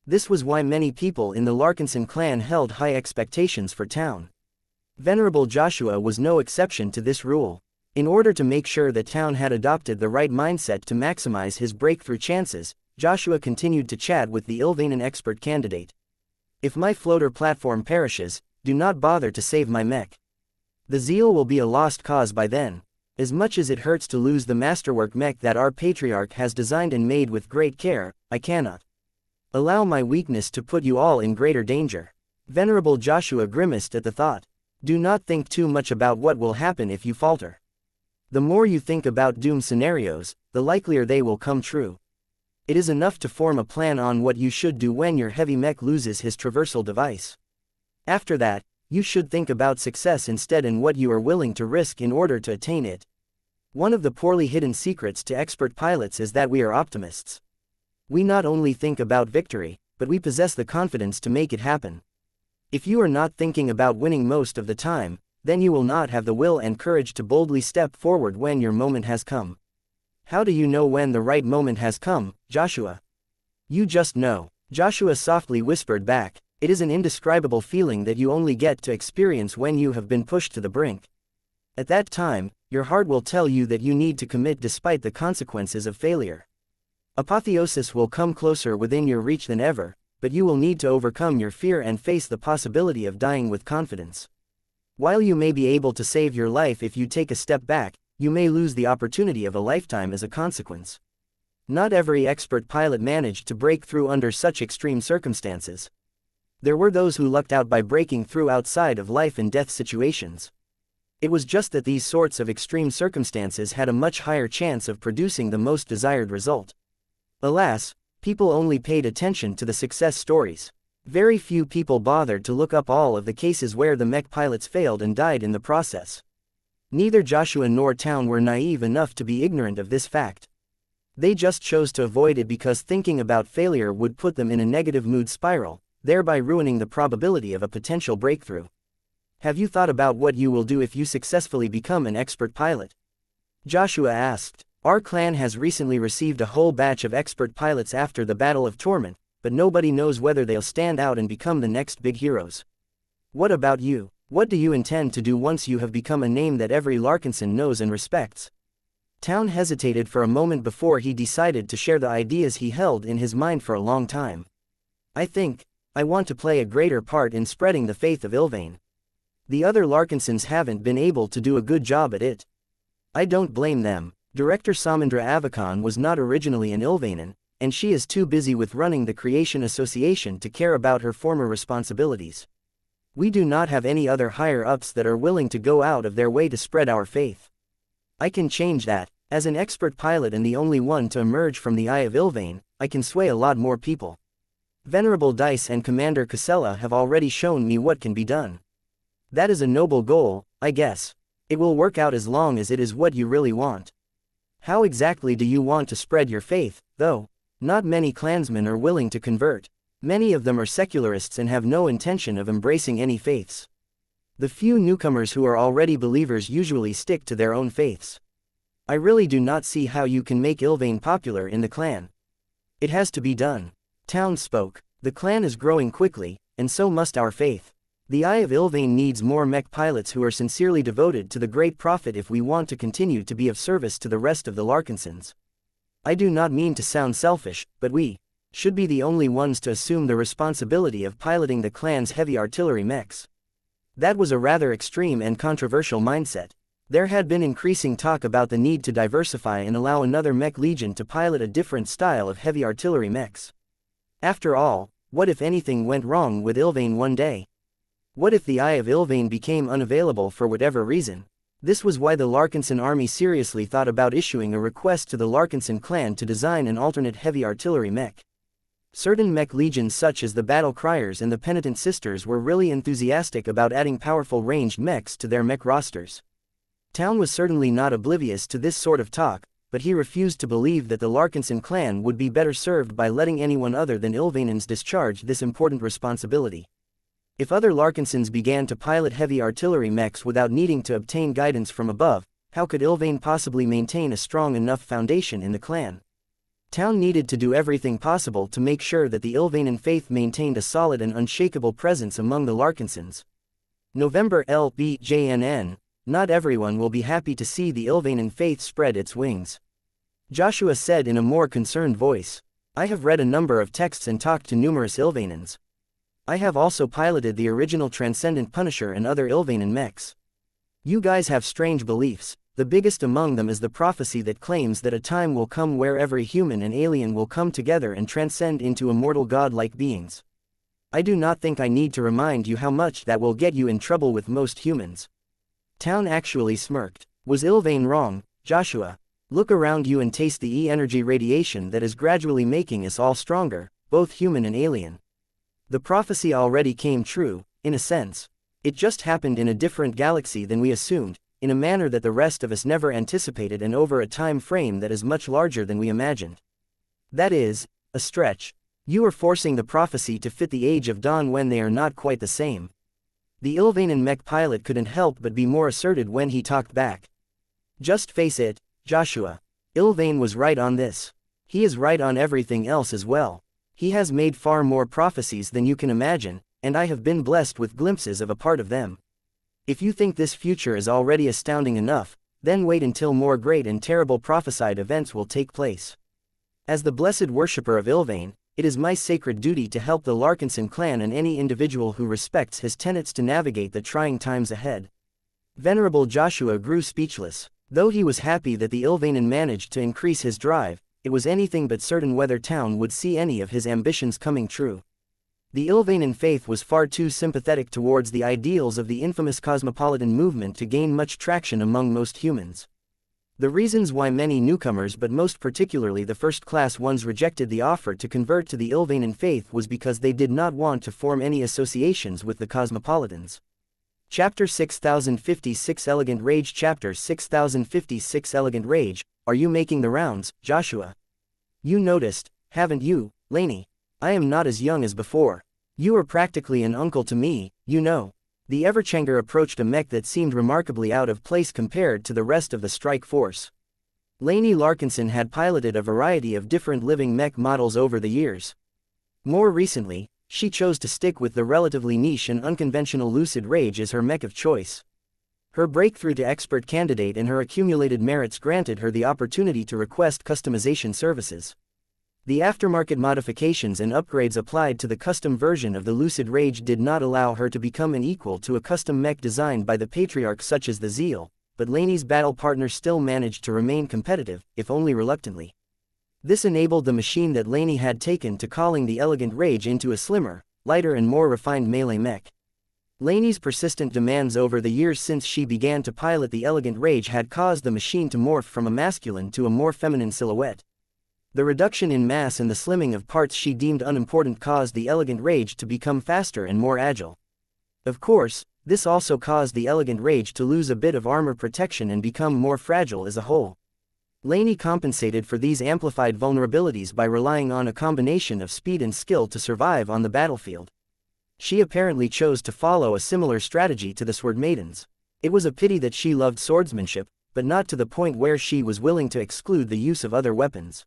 This was why many people in the Larkinson clan held high expectations for Town. Venerable Joshua was no exception to this rule. In order to make sure that Town had adopted the right mindset to maximize his breakthrough chances, Joshua continued to chat with the Ilvainin expert candidate. "If my floater platform perishes, do not bother to save my mech. The Zeal will be a lost cause by then. As much as it hurts to lose the masterwork mech that our patriarch has designed and made with great care, I cannot allow my weakness to put you all in greater danger." Venerable Joshua grimaced at the thought. "Do not think too much about what will happen if you falter. The more you think about doom scenarios, the likelier they will come true. It is enough to form a plan on what you should do when your heavy mech loses his traversal device. After that, you should think about success instead and what you are willing to risk in order to attain it. One of the poorly hidden secrets to expert pilots is that we are optimists. We not only think about victory, but we possess the confidence to make it happen. If you are not thinking about winning most of the time, then you will not have the will and courage to boldly step forward when your moment has come. How do you know when the right moment has come, Joshua? You just know." Joshua softly whispered back. "It is an indescribable feeling that you only get to experience when you have been pushed to the brink. At that time, your heart will tell you that you need to commit despite the consequences of failure. Apotheosis will come closer within your reach than ever, but you will need to overcome your fear and face the possibility of dying with confidence. While you may be able to save your life if you take a step back, you may lose the opportunity of a lifetime as a consequence." Not every expert pilot managed to break through under such extreme circumstances. There were those who lucked out by breaking through outside of life and death situations. It was just that these sorts of extreme circumstances had a much higher chance of producing the most desired result. Alas, people only paid attention to the success stories. Very few people bothered to look up all of the cases where the mech pilots failed and died in the process. Neither Joshua nor Town were naive enough to be ignorant of this fact. They just chose to avoid it because thinking about failure would put them in a negative mood spiral, thereby ruining the probability of a potential breakthrough. "Have you thought about what you will do if you successfully become an expert pilot?" Joshua asked. "Our clan has recently received a whole batch of expert pilots after the Battle of Torment, but nobody knows whether they'll stand out and become the next big heroes. What about you? What do you intend to do once you have become a name that every Larkinson knows and respects?" Town hesitated for a moment before he decided to share the ideas he held in his mind for a long time. "I think I want to play a greater part in spreading the faith of Ilvain." The other Larkinsons haven't been able to do a good job at it. I don't blame them. Director Samindra Avakan was not originally an Ilvanan, and she is too busy with running the Creation Association to care about her former responsibilities. We do not have any other higher-ups that are willing to go out of their way to spread our faith. I can change that. As an expert pilot and the only one to emerge from the Eye of Ilvain, I can sway a lot more people. Venerable Dice and Commander Casella have already shown me what can be done. That is a noble goal, I guess. It will work out as long as it is what you really want. How exactly do you want to spread your faith, though? Not many clansmen are willing to convert. Many of them are secularists and have no intention of embracing any faiths. The few newcomers who are already believers usually stick to their own faiths. I really do not see how you can make Ilvain popular in the clan. It has to be done. Town spoke. The clan is growing quickly, and so must our faith. The Eye of Ilvain needs more mech pilots who are sincerely devoted to the Great Prophet if we want to continue to be of service to the rest of the Larkinsons. I do not mean to sound selfish, but we should be the only ones to assume the responsibility of piloting the clan's heavy artillery mechs. That was a rather extreme and controversial mindset. There had been increasing talk about the need to diversify and allow another mech legion to pilot a different style of heavy artillery mechs. After all, what if anything went wrong with Ilvain one day? What if the Eye of Ilvain became unavailable for whatever reason? This was why the Larkinson army seriously thought about issuing a request to the Larkinson clan to design an alternate heavy artillery mech. Certain mech legions such as the Battle Criers and the Penitent Sisters were really enthusiastic about adding powerful ranged mechs to their mech rosters. Town was certainly not oblivious to this sort of talk, but he refused to believe that the Larkinson clan would be better served by letting anyone other than Ilvanans discharge this important responsibility. If other Larkinsons began to pilot heavy artillery mechs without needing to obtain guidance from above, how could Ilvain possibly maintain a strong enough foundation in the clan? Town needed to do everything possible to make sure that the Ilvanan faith maintained a solid and unshakable presence among the Larkinsons. November LBJNN. Not everyone will be happy to see the Ilvanan faith spread its wings. Joshua said in a more concerned voice. I have read a number of texts and talked to numerous Ilvanans. I have also piloted the original Transcendent Punisher and other Ilvanan mechs. You guys have strange beliefs. The biggest among them is the prophecy that claims that a time will come where every human and alien will come together and transcend into immortal god-like beings. I do not think I need to remind you how much that will get you in trouble with most humans. Town actually smirked. Was Ilvain wrong, Joshua? Look around you and taste the E-energy radiation that is gradually making us all stronger, both human and alien. The prophecy already came true, in a sense. It just happened in a different galaxy than we assumed, in a manner that the rest of us never anticipated and over a time frame that is much larger than we imagined. That is, a stretch. You are forcing the prophecy to fit the age of dawn when they are not quite the same. The Ilvanan mech pilot couldn't help but be more assertive when he talked back. Just face it, Joshua. Ilvain was right on this. He is right on everything else as well. He has made far more prophecies than you can imagine, and I have been blessed with glimpses of a part of them. If you think this future is already astounding enough, then wait until more great and terrible prophesied events will take place. As the blessed worshipper of Ilvain, it is my sacred duty to help the Larkinson clan and any individual who respects his tenets to navigate the trying times ahead. Venerable Joshua grew speechless. Though he was happy that the Ilvanan managed to increase his drive, it was anything but certain whether Town would see any of his ambitions coming true. The Ilvanan faith was far too sympathetic towards the ideals of the infamous cosmopolitan movement to gain much traction among most humans. The reasons why many newcomers, but most particularly the first-class ones, rejected the offer to convert to the Ilvanan faith was because they did not want to form any associations with the cosmopolitans. Chapter 6056 Elegant Rage. Chapter 6056 Elegant Rage. Are you making the rounds, Joshua? You noticed, haven't you, Laney? I am not as young as before. You are practically an uncle to me, you know. The Everchanger approached a mech that seemed remarkably out of place compared to the rest of the strike force. Laney Larkinson had piloted a variety of different living mech models over the years. More recently, she chose to stick with the relatively niche and unconventional Lucid Rage as her mech of choice. Her breakthrough to expert candidate and her accumulated merits granted her the opportunity to request customization services. The aftermarket modifications and upgrades applied to the custom version of the Lucid Rage did not allow her to become an equal to a custom mech designed by the patriarch such as the Zeal, but Laney's battle partner still managed to remain competitive, if only reluctantly. This enabled the machine that Laney had taken to calling the Elegant Rage into a slimmer, lighter and more refined melee mech. Laney's persistent demands over the years since she began to pilot the Elegant Rage had caused the machine to morph from a masculine to a more feminine silhouette. The reduction in mass and the slimming of parts she deemed unimportant caused the Elegant Rage to become faster and more agile. Of course, this also caused the Elegant Rage to lose a bit of armor protection and become more fragile as a whole. Laney compensated for these amplified vulnerabilities by relying on a combination of speed and skill to survive on the battlefield. She apparently chose to follow a similar strategy to the Sword Maidens. It was a pity that she loved swordsmanship, but not to the point where she was willing to exclude the use of other weapons.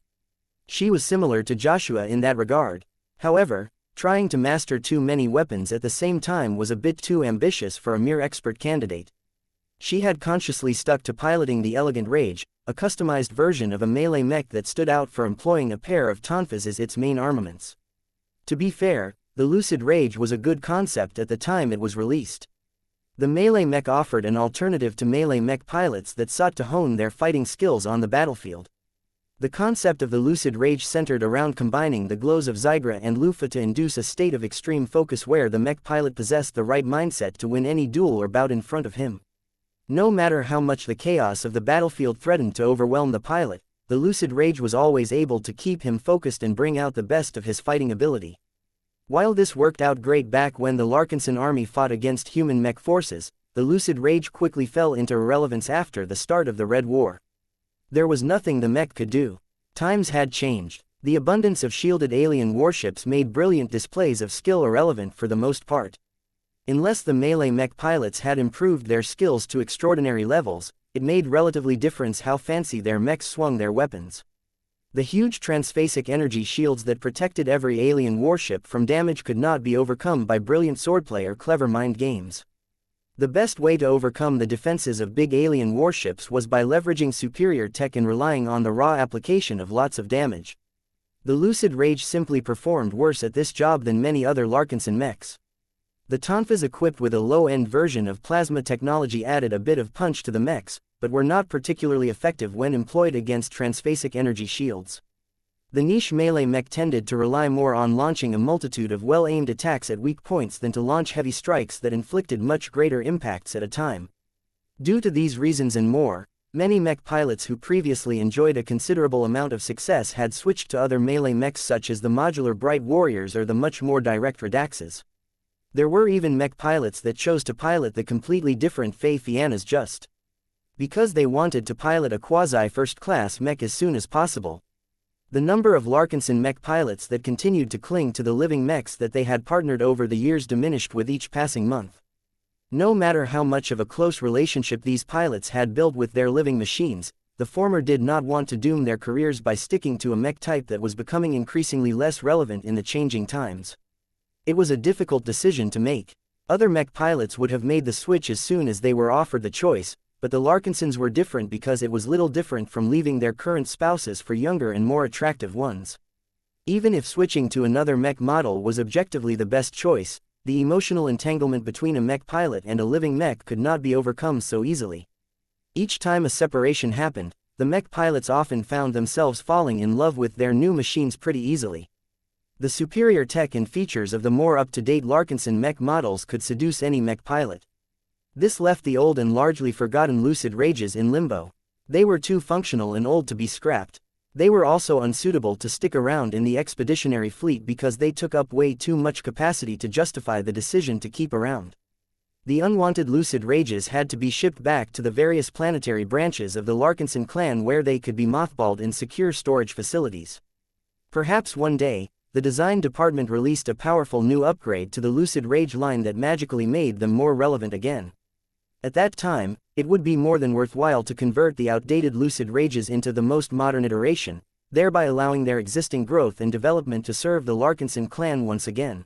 She was similar to Joshua in that regard. However, trying to master too many weapons at the same time was a bit too ambitious for a mere expert candidate. She had consciously stuck to piloting the Elegant Rage, a customized version of a melee mech that stood out for employing a pair of tonfas as its main armaments. To be fair, the Lucid Rage was a good concept at the time it was released. The melee mech offered an alternative to melee mech pilots that sought to hone their fighting skills on the battlefield. The concept of the Lucid Rage centered around combining the glows of Zygra and Lufa to induce a state of extreme focus where the mech pilot possessed the right mindset to win any duel or bout in front of him. No matter how much the chaos of the battlefield threatened to overwhelm the pilot, the Lucid Rage was always able to keep him focused and bring out the best of his fighting ability. While this worked out great back when the Larkinson army fought against human mech forces, the Lucid Rage quickly fell into irrelevance after the start of the Red War. There was nothing the mech could do. Times had changed. The abundance of shielded alien warships made brilliant displays of skill irrelevant for the most part. Unless the melee mech pilots had improved their skills to extraordinary levels, it made relatively difference how fancy their mechs swung their weapons. The huge transphasic energy shields that protected every alien warship from damage could not be overcome by brilliant swordplay or clever mind games. The best way to overcome the defenses of big alien warships was by leveraging superior tech and relying on the raw application of lots of damage. The Lucid Rage simply performed worse at this job than many other Larkinson mechs. The tonfas equipped with a low-end version of plasma technology added a bit of punch to the mechs, but were not particularly effective when employed against transphasic energy shields. The niche melee mech tended to rely more on launching a multitude of well-aimed attacks at weak points than to launch heavy strikes that inflicted much greater impacts at a time. Due to these reasons and more, many mech pilots who previously enjoyed a considerable amount of success had switched to other melee mechs such as the modular Bright Warriors or the much more direct Redaxes. There were even mech pilots that chose to pilot the completely different Fae Fiannas just because they wanted to pilot a quasi-first-class mech as soon as possible. The number of Larkinson mech pilots that continued to cling to the living mechs that they had partnered over the years diminished with each passing month. No matter how much of a close relationship these pilots had built with their living machines, the former did not want to doom their careers by sticking to a mech type that was becoming increasingly less relevant in the changing times. It was a difficult decision to make. Other mech pilots would have made the switch as soon as they were offered the choice, but the Larkinsons were different because it was little different from leaving their current spouses for younger and more attractive ones. Even if switching to another mech model was objectively the best choice, the emotional entanglement between a mech pilot and a living mech could not be overcome so easily. Each time a separation happened, the mech pilots often found themselves falling in love with their new machines pretty easily. The superior tech and features of the more up-to-date Larkinson mech models could seduce any mech pilot. This left the old and largely forgotten Lucid Rages in limbo. They were too functional and old to be scrapped. They were also unsuitable to stick around in the expeditionary fleet because they took up way too much capacity to justify the decision to keep around. The unwanted Lucid Rages had to be shipped back to the various planetary branches of the Larkinson clan where they could be mothballed in secure storage facilities. Perhaps one day, the design department released a powerful new upgrade to the Lucid Rage line that magically made them more relevant again. At that time, it would be more than worthwhile to convert the outdated Lucid Rages into the most modern iteration, thereby allowing their existing growth and development to serve the Larkinson clan once again.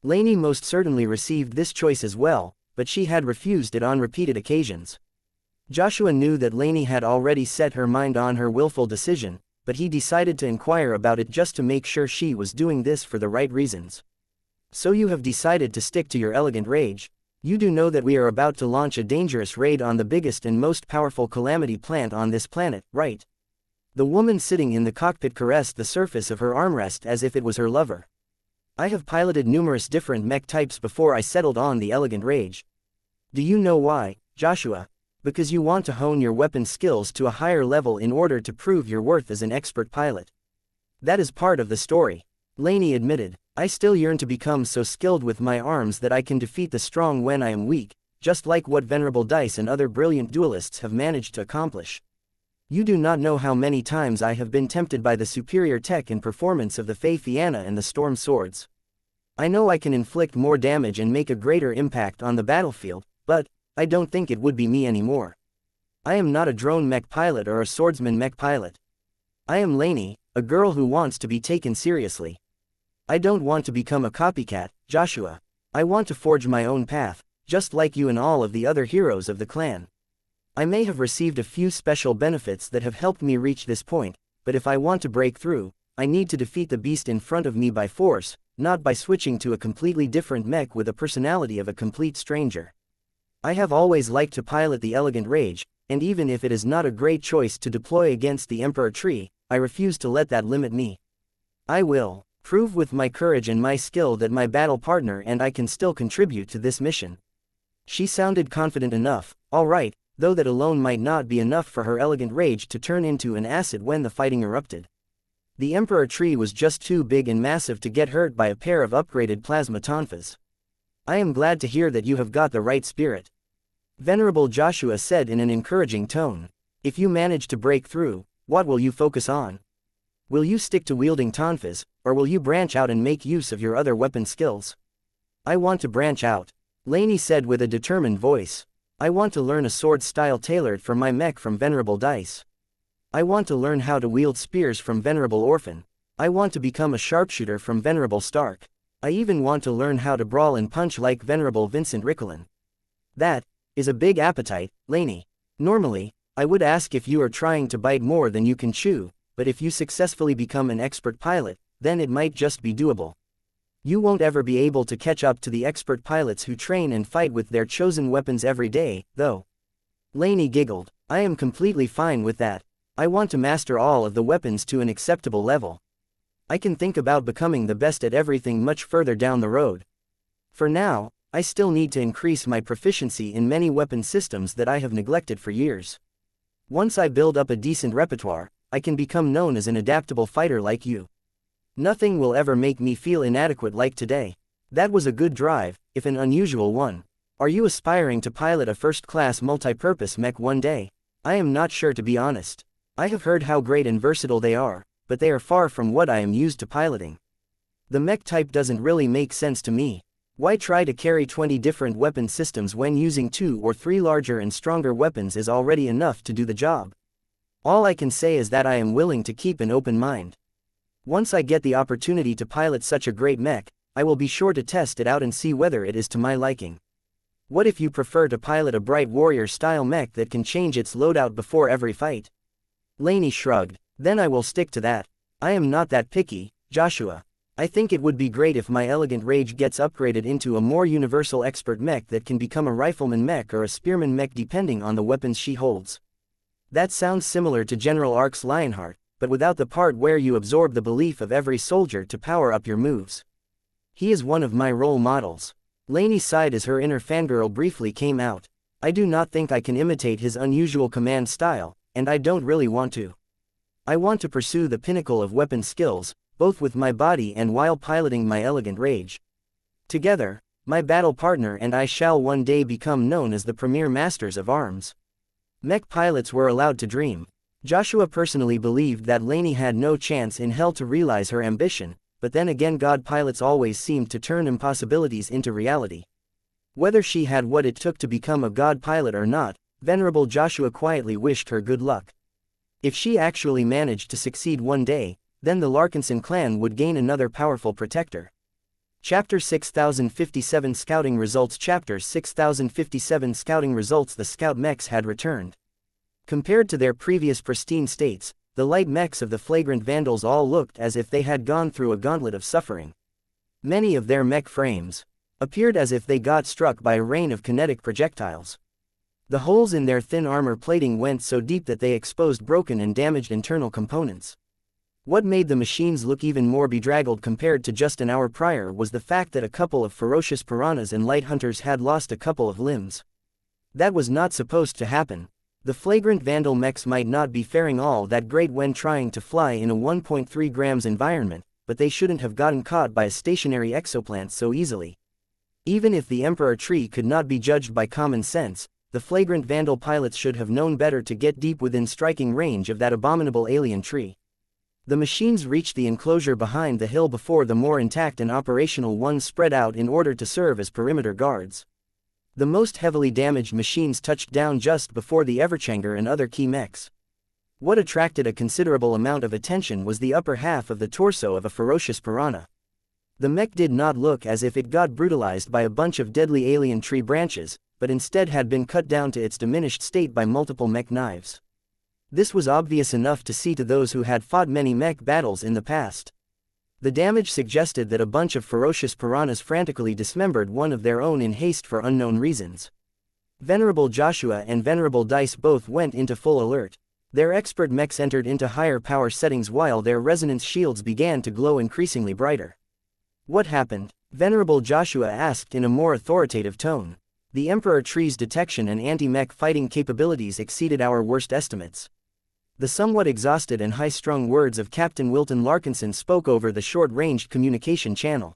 Laney most certainly received this choice as well, but she had refused it on repeated occasions. Joshua knew that Laney had already set her mind on her willful decision, but he decided to inquire about it just to make sure she was doing this for the right reasons. So you have decided to stick to your elegant rage. You do know that we are about to launch a dangerous raid on the biggest and most powerful calamity plant on this planet, right? The woman sitting in the cockpit caressed the surface of her armrest as if it was her lover. I have piloted numerous different mech types before I settled on the elegant rage. Do you know why, Joshua? Because you want to hone your weapon skills to a higher level in order to prove your worth as an expert pilot. That is part of the story, Lainey admitted. I still yearn to become so skilled with my arms that I can defeat the strong when I am weak, just like what Venerable Dice and other brilliant duelists have managed to accomplish. You do not know how many times I have been tempted by the superior tech and performance of the Fei Fianna and the Storm Swords. I know I can inflict more damage and make a greater impact on the battlefield, but I don't think it would be me anymore. I am not a drone mech pilot or a swordsman mech pilot. I am Lainey, a girl who wants to be taken seriously. I don't want to become a copycat, Joshua. I want to forge my own path, just like you and all of the other heroes of the clan. I may have received a few special benefits that have helped me reach this point, but if I want to break through, I need to defeat the beast in front of me by force, not by switching to a completely different mech with the personality of a complete stranger. I have always liked to pilot the elegant rage, and even if it is not a great choice to deploy against the Emperor Tree, I refuse to let that limit me. I will prove with my courage and my skill that my battle partner and I can still contribute to this mission. She sounded confident enough, all right, though that alone might not be enough for her elegant rage to turn into an acid when the fighting erupted. The Emperor Tree was just too big and massive to get hurt by a pair of upgraded plasma tonfas. I am glad to hear that you have got the right spirit, Venerable Joshua said in an encouraging tone. If you manage to break through, what will you focus on? Will you stick to wielding tonfas, or will you branch out and make use of your other weapon skills? I want to branch out, Lainey said with a determined voice. I want to learn a sword style tailored for my mech from Venerable Dice. I want to learn how to wield spears from Venerable Orphan. I want to become a sharpshooter from Venerable Stark. I even want to learn how to brawl and punch like Venerable Vincent Ricklin. That is a big appetite, Lainey. Normally, I would ask if you are trying to bite more than you can chew, but if you successfully become an expert pilot, then it might just be doable. You won't ever be able to catch up to the expert pilots who train and fight with their chosen weapons every day, though. Lainey giggled. I am completely fine with that. I want to master all of the weapons to an acceptable level. I can think about becoming the best at everything much further down the road. For now, I still need to increase my proficiency in many weapon systems that I have neglected for years. Once I build up a decent repertoire, I can become known as an adaptable fighter like you. Nothing will ever make me feel inadequate like today. That was a good drive, if an unusual one. Are you aspiring to pilot a first-class multi-purpose mech one day? I am not sure, to be honest. I have heard how great and versatile they are, but they are far from what I am used to piloting. The mech type doesn't really make sense to me. Why try to carry 20 different weapon systems when using 2 or 3 larger and stronger weapons is already enough to do the job? All I can say is that I am willing to keep an open mind. Once I get the opportunity to pilot such a great mech, I will be sure to test it out and see whether it is to my liking. What if you prefer to pilot a bright warrior-style mech that can change its loadout before every fight? Lainey shrugged. Then I will stick to that. I am not that picky, Joshua. I think it would be great if my elegant rage gets upgraded into a more universal expert mech that can become a rifleman mech or a spearman mech depending on the weapons she holds. That sounds similar to General Ark's Lionheart, but without the part where you absorb the belief of every soldier to power up your moves. He is one of my role models. Lainey sighed as her inner fangirl briefly came out. I do not think I can imitate his unusual command style, and I don't really want to. I want to pursue the pinnacle of weapon skills, both with my body and while piloting my elegant rage. Together, my battle partner and I shall one day become known as the premier masters of arms. Mech pilots were allowed to dream. Joshua personally believed that Lainey had no chance in hell to realize her ambition, but then again god pilots always seemed to turn impossibilities into reality. Whether she had what it took to become a god pilot or not, Venerable Joshua quietly wished her good luck. If she actually managed to succeed one day, then the Larkinson clan would gain another powerful protector. Chapter 6057 Scouting Results. Chapter 6057 Scouting Results. The scout mechs had returned. Compared to their previous pristine states, the light mechs of the flagrant vandals all looked as if they had gone through a gauntlet of suffering. Many of their mech frames appeared as if they got struck by a rain of kinetic projectiles. The holes in their thin armor plating went so deep that they exposed broken and damaged internal components. What made the machines look even more bedraggled compared to just an hour prior was the fact that a couple of ferocious piranhas and light hunters had lost a couple of limbs. That was not supposed to happen. The flagrant vandal mechs might not be faring all that great when trying to fly in a 1.3 grams environment, but they shouldn't have gotten caught by a stationary exoplant so easily. Even if the Emperor tree could not be judged by common sense, the flagrant vandal pilots should have known better to get deep within striking range of that abominable alien tree. The machines reached the enclosure behind the hill before the more intact and operational ones spread out in order to serve as perimeter guards. The most heavily damaged machines touched down just before the Everchanger and other key mechs. What attracted a considerable amount of attention was the upper half of the torso of a ferocious piranha. The mech did not look as if it got brutalized by a bunch of deadly alien tree branches, but instead had been cut down to its diminished state by multiple mech knives. This was obvious enough to see to those who had fought many mech battles in the past. The damage suggested that a bunch of ferocious piranhas frantically dismembered one of their own in haste for unknown reasons. Venerable Joshua and Venerable Dice both went into full alert. Their expert mechs entered into higher power settings while their resonance shields began to glow increasingly brighter. What happened? Venerable Joshua asked in a more authoritative tone. The Emperor tree's detection and anti-mech fighting capabilities exceeded our worst estimates. The somewhat exhausted and high-strung words of Captain Wilton Larkinson spoke over the short-ranged communication channel.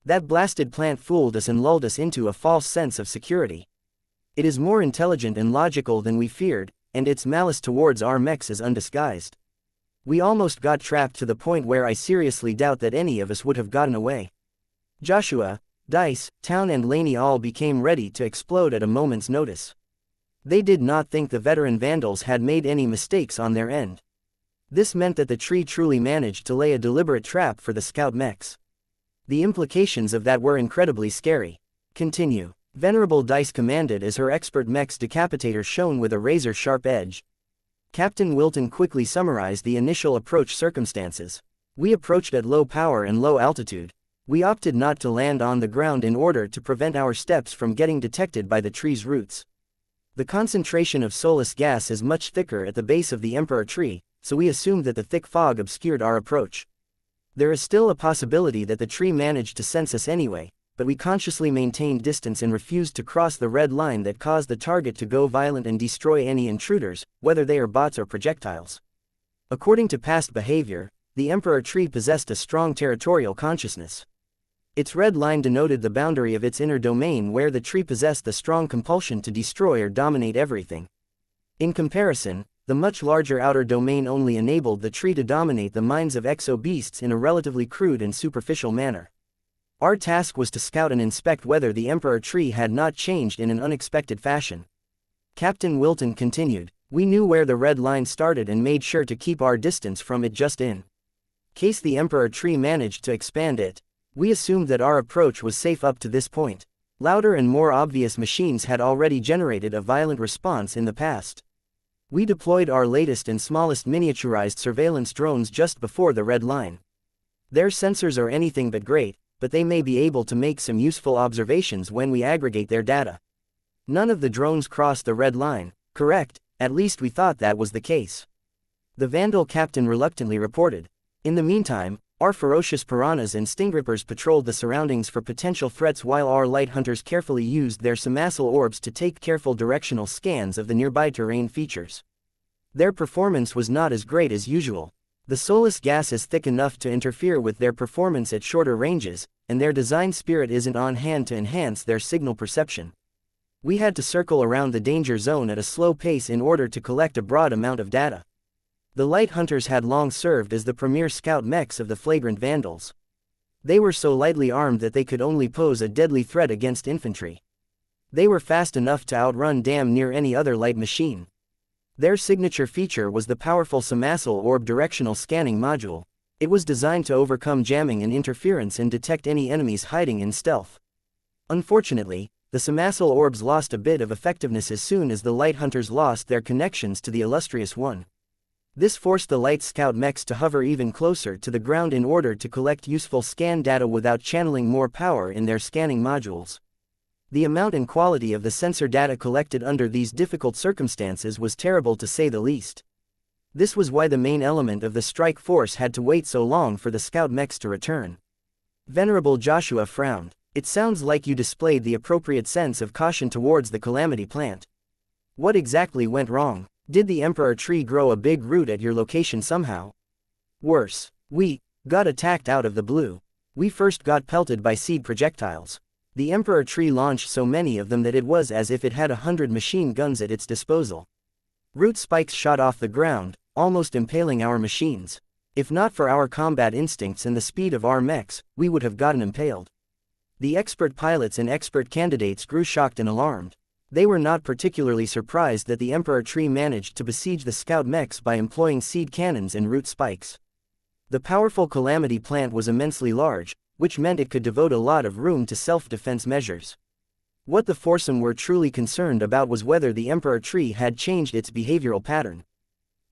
That blasted plant fooled us and lulled us into a false sense of security. It is more intelligent and logical than we feared, and its malice towards our mechs is undisguised. We almost got trapped to the point where I seriously doubt that any of us would have gotten away. Joshua, Dice, Town and Laney all became ready to explode at a moment's notice. They did not think the veteran vandals had made any mistakes on their end. This meant that the tree truly managed to lay a deliberate trap for the scout mechs. The implications of that were incredibly scary. Continue. Venerable Dice commanded as her expert mech's decapitator shone with a razor-sharp edge. Captain Wilton quickly summarized the initial approach circumstances. We approached at low power and low altitude. We opted not to land on the ground in order to prevent our steps from getting detected by the tree's roots. The concentration of soulless gas is much thicker at the base of the Emperor tree, so we assumed that the thick fog obscured our approach. There is still a possibility that the tree managed to sense us anyway, but we consciously maintained distance and refused to cross the red line that caused the target to go violent and destroy any intruders, whether they are bots or projectiles. According to past behavior, the Emperor tree possessed a strong territorial consciousness. Its red line denoted the boundary of its inner domain where the tree possessed the strong compulsion to destroy or dominate everything. In comparison, the much larger outer domain only enabled the tree to dominate the minds of exo-beasts in a relatively crude and superficial manner. Our task was to scout and inspect whether the Emperor tree had not changed in an unexpected fashion. Captain Wilton continued, we knew where the red line started and made sure to keep our distance from it just in case the Emperor tree managed to expand it. We assumed that our approach was safe up to this point. Louder and more obvious machines had already generated a violent response in the past. We deployed our latest and smallest miniaturized surveillance drones just before the red line. Their sensors are anything but great, but they may be able to make some useful observations when we aggregate their data. None of the drones crossed the red line, correct? At least we thought that was the case. The Vandal captain reluctantly reported. In the meantime, our ferocious piranhas and stinggrippers patrolled the surroundings for potential threats while our light hunters carefully used their Samasul orbs to take careful directional scans of the nearby terrain features. Their performance was not as great as usual. The soulless gas is thick enough to interfere with their performance at shorter ranges, and their design spirit isn't on hand to enhance their signal perception. We had to circle around the danger zone at a slow pace in order to collect a broad amount of data. The light hunters had long served as the premier scout mechs of the flagrant vandals. They were so lightly armed that they could only pose a deadly threat against infantry. They were fast enough to outrun damn near any other light machine. Their signature feature was the powerful Samasul orb directional scanning module. It was designed to overcome jamming and interference and detect any enemies hiding in stealth. Unfortunately, the Samasul orbs lost a bit of effectiveness as soon as the light hunters lost their connections to the illustrious one. This forced the light scout mechs to hover even closer to the ground in order to collect useful scan data without channeling more power in their scanning modules. The amount and quality of the sensor data collected under these difficult circumstances was terrible to say the least. This was why the main element of the strike force had to wait so long for the scout mechs to return. Venerable Joshua frowned. It sounds like you displayed the appropriate sense of caution towards the calamity plant. What exactly went wrong? Did the emperor tree grow a big root at your location somehow? Worse, we got attacked out of the blue. We first got pelted by seed projectiles. The emperor tree launched so many of them that it was as if it had 100 machine guns at its disposal. Root spikes shot off the ground, almost impaling our machines. If not for our combat instincts and the speed of our mechs, we would have gotten impaled. The expert pilots and expert candidates grew shocked and alarmed. They were not particularly surprised that the emperor tree managed to besiege the scout mechs by employing seed cannons and root spikes. The powerful calamity plant was immensely large, which meant it could devote a lot of room to self-defense measures. What the foursome were truly concerned about was whether the emperor tree had changed its behavioral pattern.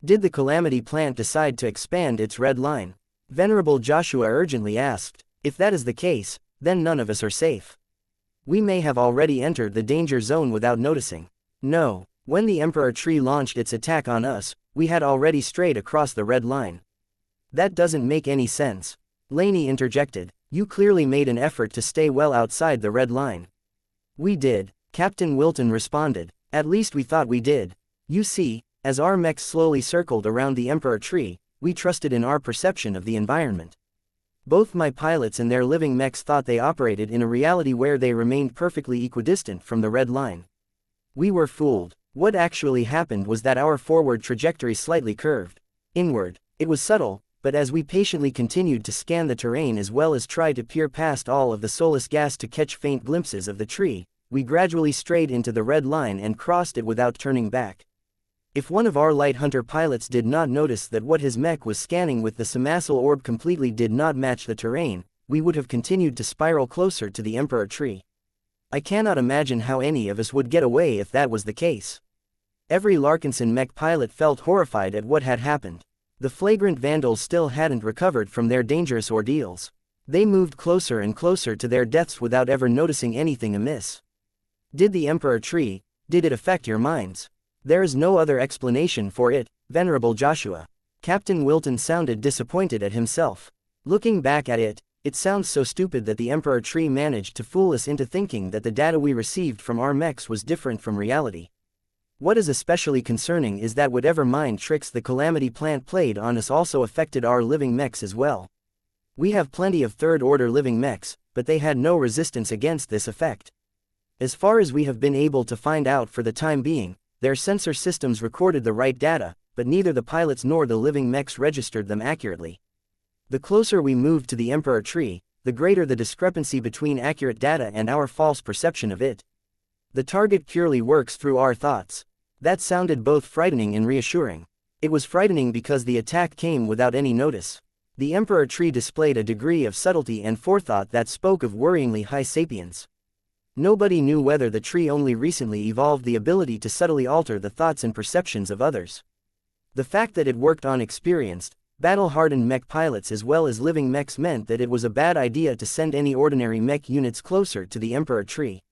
Did the calamity plant decide to expand its red line? Venerable Joshua urgently asked. If that is the case, then none of us are safe. We may have already entered the danger zone without noticing. No, when the emperor tree launched its attack on us, we had already strayed across the red line. That doesn't make any sense. Laney interjected. You clearly made an effort to stay well outside the red line. We did, Captain Wilton responded. At least we thought we did. You see, as our mechs slowly circled around the emperor tree, we trusted in our perception of the environment. Both my pilots and their living mechs thought they operated in a reality where they remained perfectly equidistant from the red line. We were fooled. What actually happened was that our forward trajectory slightly curved inward. It was subtle, but as we patiently continued to scan the terrain as well as try to peer past all of the soulless gas to catch faint glimpses of the tree, we gradually strayed into the red line and crossed it without turning back. If one of our light hunter pilots did not notice that what his mech was scanning with the Samasul orb completely did not match the terrain, we would have continued to spiral closer to the emperor tree. I cannot imagine how any of us would get away if that was the case. Every Larkinson mech pilot felt horrified at what had happened. The flagrant vandals still hadn't recovered from their dangerous ordeals. They moved closer and closer to their deaths without ever noticing anything amiss. Did the emperor tree, did it affect your minds? There is no other explanation for it, Venerable Joshua. Captain Wilton sounded disappointed at himself. Looking back at it, it sounds so stupid that the emperor tree managed to fool us into thinking that the data we received from our mechs was different from reality. What is especially concerning is that whatever mind tricks the calamity plant played on us also affected our living mechs as well. We have plenty of third-order living mechs, but they had no resistance against this effect. As far as we have been able to find out for the time being, their sensor systems recorded the right data, but neither the pilots nor the living mechs registered them accurately. The closer we moved to the emperor tree, the greater the discrepancy between accurate data and our false perception of it. The target purely works through our thoughts. That sounded both frightening and reassuring. It was frightening because the attack came without any notice. The emperor tree displayed a degree of subtlety and forethought that spoke of worryingly high sapience. Nobody knew whether the tree only recently evolved the ability to subtly alter the thoughts and perceptions of others. The fact that it worked on experienced, battle-hardened mech pilots as well as living mechs meant that it was a bad idea to send any ordinary mech units closer to the emperor tree.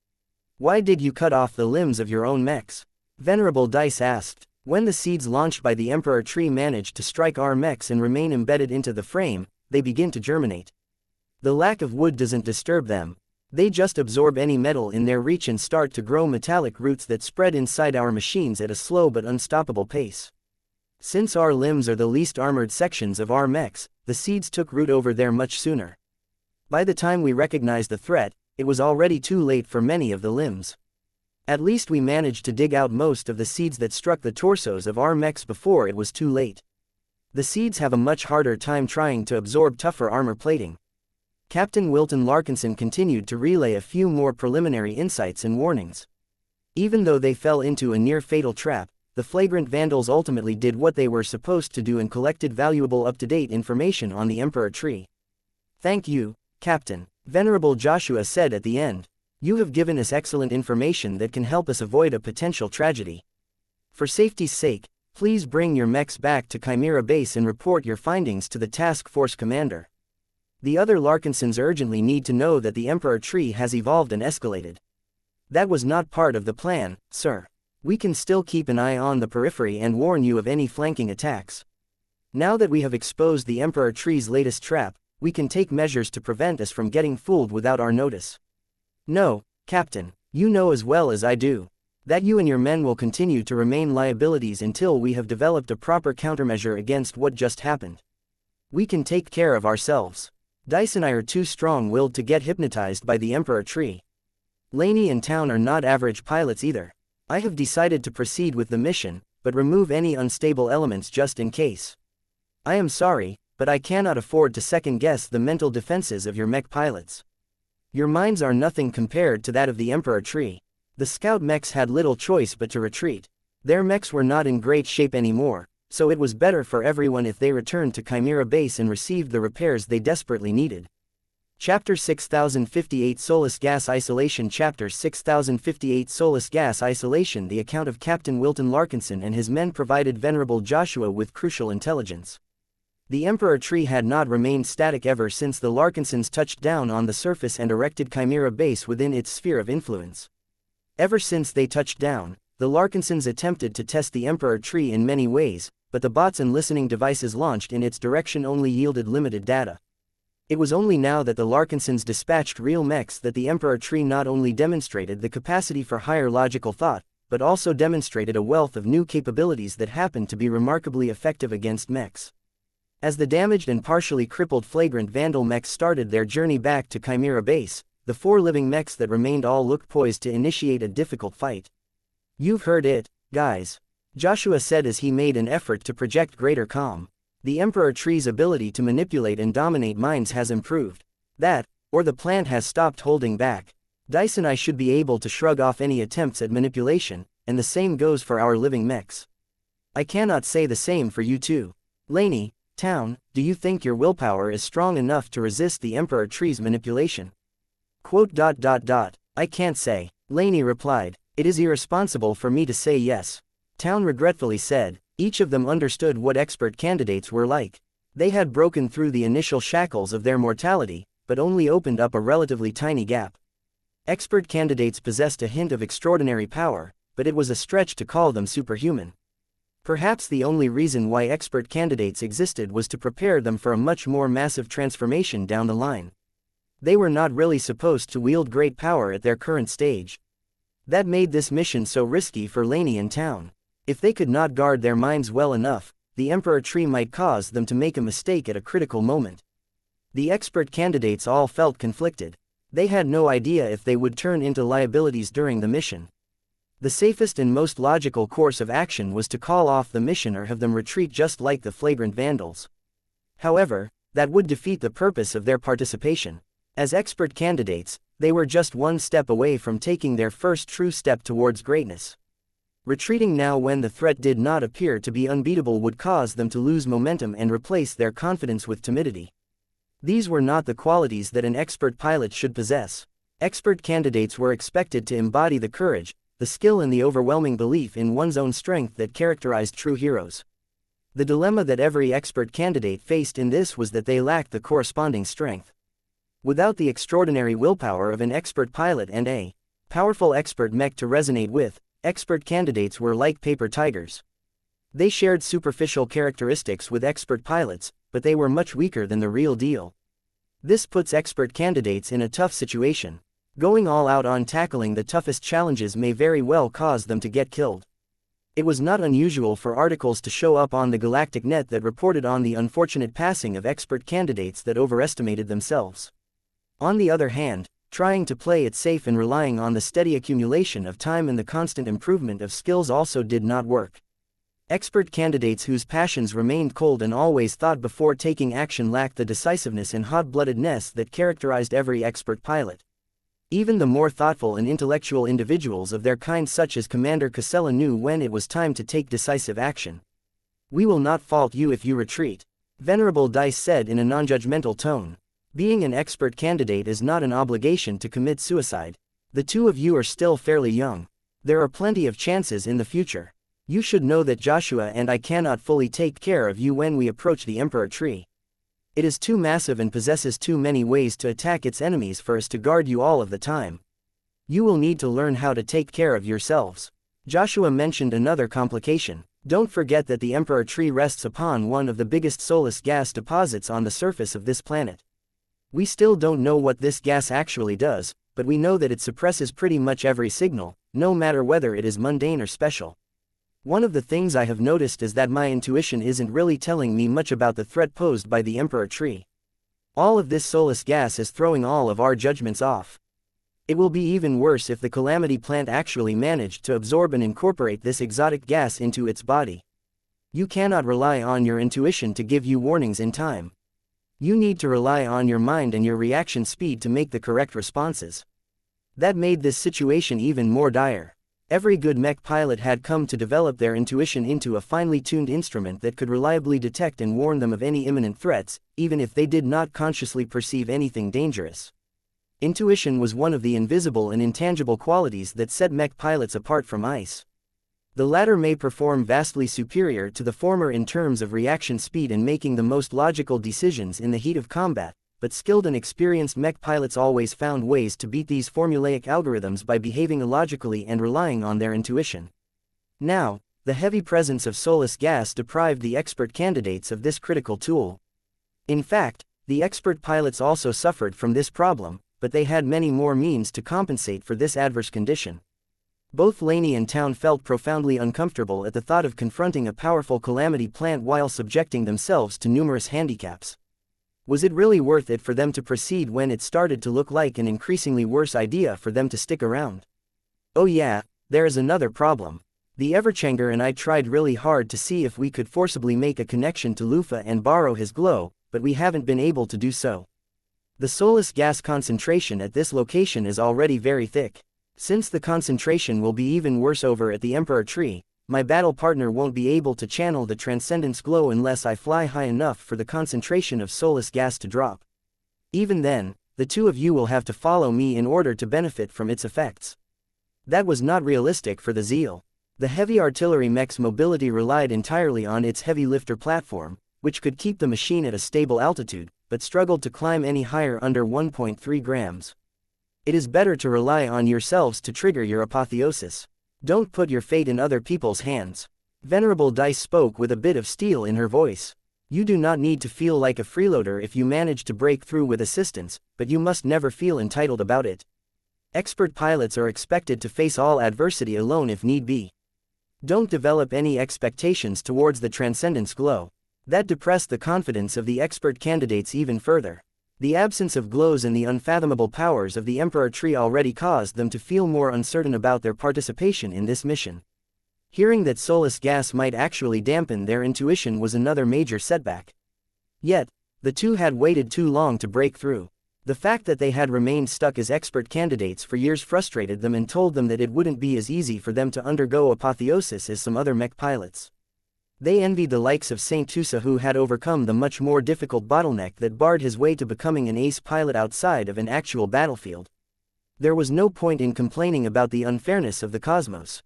Why did you cut off the limbs of your own mechs? Venerable Dice asked. When the seeds launched by the emperor tree managed to strike our mechs and remain embedded into the frame, they begin to germinate. The lack of wood doesn't disturb them. They just absorb any metal in their reach and start to grow metallic roots that spread inside our machines at a slow but unstoppable pace. Since our limbs are the least armored sections of our mechs, the seeds took root over there much sooner. By the time we recognized the threat, it was already too late for many of the limbs. At least we managed to dig out most of the seeds that struck the torsos of our mechs before it was too late. The seeds have a much harder time trying to absorb tougher armor plating. Captain Wilton Larkinson continued to relay a few more preliminary insights and warnings. Even though they fell into a near-fatal trap, the flagrant vandals ultimately did what they were supposed to do and collected valuable up-to-date information on the emperor tree. Thank you, Captain, Venerable Joshua said at the end. You have given us excellent information that can help us avoid a potential tragedy. For safety's sake, Please bring your mechs back to Chimera Base and report your findings to the task force commander. The other Larkinsons urgently need to know that the Emperor tree has evolved and escalated. That was not part of the plan, sir. We can still keep an eye on the periphery and warn you of any flanking attacks. Now that we have exposed the Emperor tree's latest trap, we can take measures to prevent us from getting fooled without our notice. No, Captain, you know as well as I do that you and your men will continue to remain liabilities until we have developed a proper countermeasure against what just happened. We can take care of ourselves. Dice and I are too strong-willed to get hypnotized by the Emperor tree. Laney and Town are not average pilots either. I have decided to proceed with the mission, but remove any unstable elements just in case. I am sorry, but I cannot afford to second-guess the mental defenses of your mech pilots. Your minds are nothing compared to that of the Emperor tree. The scout mechs had little choice but to retreat. Their mechs were not in great shape anymore, so it was better for everyone if they returned to Chimera Base and received the repairs they desperately needed. Chapter 6058 Soulless Gas Isolation Chapter 6058 Soulless Gas Isolation The account of Captain Wilton Larkinson and his men provided Venerable Joshua with crucial intelligence. The Emperor tree had not remained static ever since the Larkinsons touched down on the surface and erected Chimera Base within its sphere of influence. Ever since they touched down, the Larkinsons attempted to test the Emperor tree in many ways, but the bots and listening devices launched in its direction only yielded limited data. It was only now that the Larkinsons dispatched real mechs that the Emperor tree not only demonstrated the capacity for higher logical thought, but also demonstrated a wealth of new capabilities that happened to be remarkably effective against mechs. As the damaged and partially crippled Flagrant Vandal mechs started their journey back to Chimera Base, the 4 living mechs that remained all looked poised to initiate a difficult fight. "You've heard it, guys," Joshua said as he made an effort to project greater calm. The Emperor tree's ability to manipulate and dominate minds has improved. That, or the plant has stopped holding back. Dice and I should be able to shrug off any attempts at manipulation, and the same goes for our living mechs. I cannot say the same for you two. Laney, Town, do you think your willpower is strong enough to resist the Emperor tree's manipulation? I can't say, Laney replied. It is irresponsible for me to say yes. Town regretfully said. Each of them understood what expert candidates were like. They had broken through the initial shackles of their mortality, but only opened up a relatively tiny gap. Expert candidates possessed a hint of extraordinary power, but it was a stretch to call them superhuman. Perhaps the only reason why expert candidates existed was to prepare them for a much more massive transformation down the line. They were not really supposed to wield great power at their current stage. That made this mission so risky for Laney and Town. If they could not guard their minds well enough, the Emperor tree might cause them to make a mistake at a critical moment. The expert candidates all felt conflicted. They had no idea if they would turn into liabilities during the mission. The safest and most logical course of action was to call off the mission or have them retreat just like the Flagrant Vandals. However, that would defeat the purpose of their participation. As expert candidates, they were just one step away from taking their first true step towards greatness. Retreating now when the threat did not appear to be unbeatable would cause them to lose momentum and replace their confidence with timidity. These were not the qualities that an expert pilot should possess. Expert candidates were expected to embody the courage, the skill and the overwhelming belief in one's own strength that characterized true heroes. The dilemma that every expert candidate faced in this was that they lacked the corresponding strength. Without the extraordinary willpower of an expert pilot and a powerful expert mech to resonate with, expert candidates were like paper tigers. They shared superficial characteristics with expert pilots, but they were much weaker than the real deal. This puts expert candidates in a tough situation. Going all out on tackling the toughest challenges may very well cause them to get killed. It was not unusual for articles to show up on the galactic net that reported on the unfortunate passing of expert candidates that overestimated themselves. On the other hand, trying to play it safe and relying on the steady accumulation of time and the constant improvement of skills also did not work. Expert candidates whose passions remained cold and always thought before taking action lacked the decisiveness and hot-bloodedness that characterized every expert pilot. Even the more thoughtful and intellectual individuals of their kind such as Commander Casella knew when it was time to take decisive action. "We will not fault you if you retreat," Venerable Dice said in a non-judgmental tone. "Being an expert candidate is not an obligation to commit suicide. The two of you are still fairly young. There are plenty of chances in the future. You should know that Joshua and I cannot fully take care of you when we approach the Emperor Tree. It is too massive and possesses too many ways to attack its enemies for us to guard you all of the time. You will need to learn how to take care of yourselves. Joshua mentioned another complication. Don't forget that the Emperor Tree rests upon one of the biggest soulless gas deposits on the surface of this planet. We still don't know what this gas actually does, but we know that it suppresses pretty much every signal, no matter whether it is mundane or special. One of the things I have noticed is that my intuition isn't really telling me much about the threat posed by the Emperor Tree. All of this soulless gas is throwing all of our judgments off. It will be even worse if the Calamity plant actually managed to absorb and incorporate this exotic gas into its body. You cannot rely on your intuition to give you warnings in time. You need to rely on your mind and your reaction speed to make the correct responses. That made this situation even more dire. Every good mech pilot had come to develop their intuition into a finely tuned instrument that could reliably detect and warn them of any imminent threats, even if they did not consciously perceive anything dangerous. Intuition was one of the invisible and intangible qualities that set mech pilots apart from ice. The latter may perform vastly superior to the former in terms of reaction speed and making the most logical decisions in the heat of combat, but skilled and experienced mech pilots always found ways to beat these formulaic algorithms by behaving illogically and relying on their intuition. Now, the heavy presence of soulless gas deprived the expert candidates of this critical tool. In fact, the expert pilots also suffered from this problem, but they had many more means to compensate for this adverse condition. Both Laney and Town felt profoundly uncomfortable at the thought of confronting a powerful Calamity plant while subjecting themselves to numerous handicaps. Was it really worth it for them to proceed when it started to look like an increasingly worse idea for them to stick around? Oh yeah, there is another problem. The Everchanger and I tried really hard to see if we could forcibly make a connection to Lufa and borrow his glow, but we haven't been able to do so. The soulless gas concentration at this location is already very thick. Since the concentration will be even worse over at the Emperor Tree, my battle partner won't be able to channel the Transcendence glow unless I fly high enough for the concentration of soulless gas to drop. Even then, the two of you will have to follow me in order to benefit from its effects. That was not realistic for the Zeal. The heavy artillery mech's mobility relied entirely on its heavy lifter platform, which could keep the machine at a stable altitude, but struggled to climb any higher under 1.3 grams. It is better to rely on yourselves to trigger your apotheosis. Don't put your fate in other people's hands. Venerable Dice spoke with a bit of steel in her voice. You do not need to feel like a freeloader if you manage to break through with assistance, but you must never feel entitled about it. Expert pilots are expected to face all adversity alone if need be. Don't develop any expectations towards the Transcendence glow. That depressed the confidence of the expert candidates even further. The absence of glows and the unfathomable powers of the Emperor Tree already caused them to feel more uncertain about their participation in this mission. Hearing that soulless gas might actually dampen their intuition was another major setback. Yet, the two had waited too long to break through. The fact that they had remained stuck as expert candidates for years frustrated them and told them that it wouldn't be as easy for them to undergo apotheosis as some other mech pilots. They envied the likes of Saint Tusa, who had overcome the much more difficult bottleneck that barred his way to becoming an ace pilot outside of an actual battlefield. There was no point in complaining about the unfairness of the cosmos.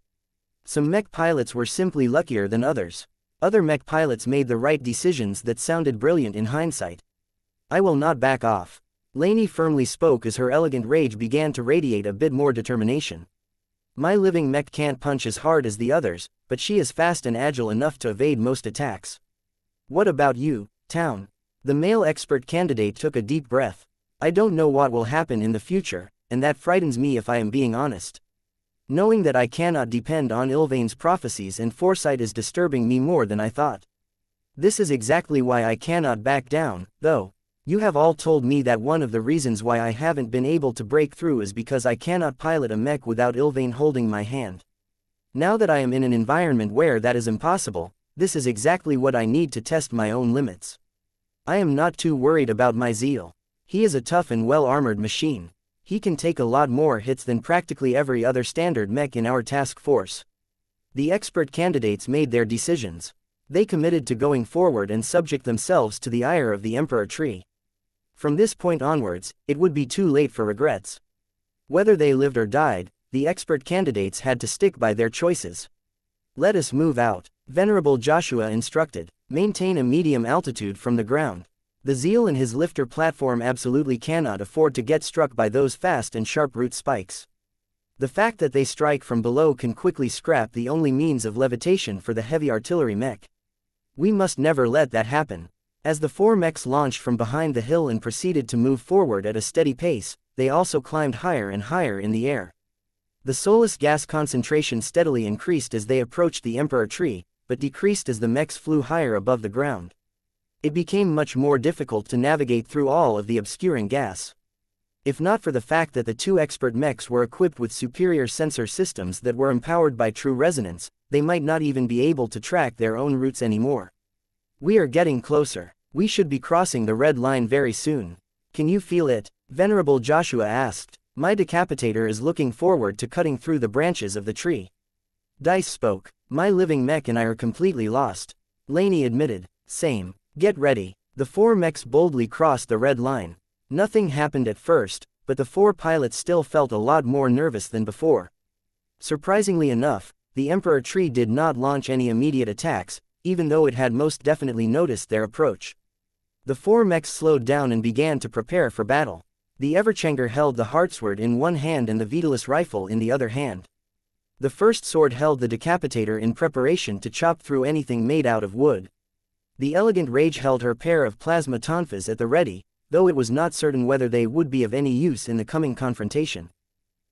Some mech pilots were simply luckier than others. Other mech pilots made the right decisions that sounded brilliant in hindsight. I will not back off. Laney firmly spoke as her elegant rage began to radiate a bit more determination. My living mech can't punch as hard as the others, but she is fast and agile enough to evade most attacks. What about you, Town? The male expert candidate took a deep breath. I don't know what will happen in the future, and that frightens me if I am being honest. Knowing that I cannot depend on Ilvain's prophecies and foresight is disturbing me more than I thought. This is exactly why I cannot back down, though. You have all told me that one of the reasons why I haven't been able to break through is because I cannot pilot a mech without Ilvain holding my hand. Now that I am in an environment where that is impossible, this is exactly what I need to test my own limits. I am not too worried about my Zeal. He is a tough and well-armored machine. He can take a lot more hits than practically every other standard mech in our task force. The expert candidates made their decisions. They committed to going forward and subject themselves to the ire of the Emperor Tree. From this point onwards, it would be too late for regrets. Whether they lived or died, the expert candidates had to stick by their choices. Let us move out, Venerable Joshua instructed. Maintain a medium altitude from the ground. The Zeal and his lifter platform absolutely cannot afford to get struck by those fast and sharp root spikes. The fact that they strike from below can quickly scrap the only means of levitation for the heavy artillery mech. We must never let that happen. As the 4 mechs launched from behind the hill and proceeded to move forward at a steady pace, they also climbed higher and higher in the air. The soulless gas concentration steadily increased as they approached the Emperor tree, but decreased as the mechs flew higher above the ground. It became much more difficult to navigate through all of the obscuring gas. If not for the fact that the 2 expert mechs were equipped with superior sensor systems that were empowered by true resonance, they might not even be able to track their own routes anymore. We are getting closer. We should be crossing the red line very soon. Can you feel it? Venerable Joshua asked. My decapitator is looking forward to cutting through the branches of the tree. Dice spoke. My living mech and I are completely lost. Laney admitted. Same. Get ready. The 4 mechs boldly crossed the red line. Nothing happened at first, but the 4 pilots still felt a lot more nervous than before. Surprisingly enough, the Emperor tree did not launch any immediate attacks, even though it had most definitely noticed their approach. The 4 mechs slowed down and began to prepare for battle. The Everchanger held the Heartsword in one hand and the Vitalis's rifle in the other hand. The first sword held the decapitator in preparation to chop through anything made out of wood. The Elegant Rage held her pair of plasma tonfas at the ready, though it was not certain whether they would be of any use in the coming confrontation.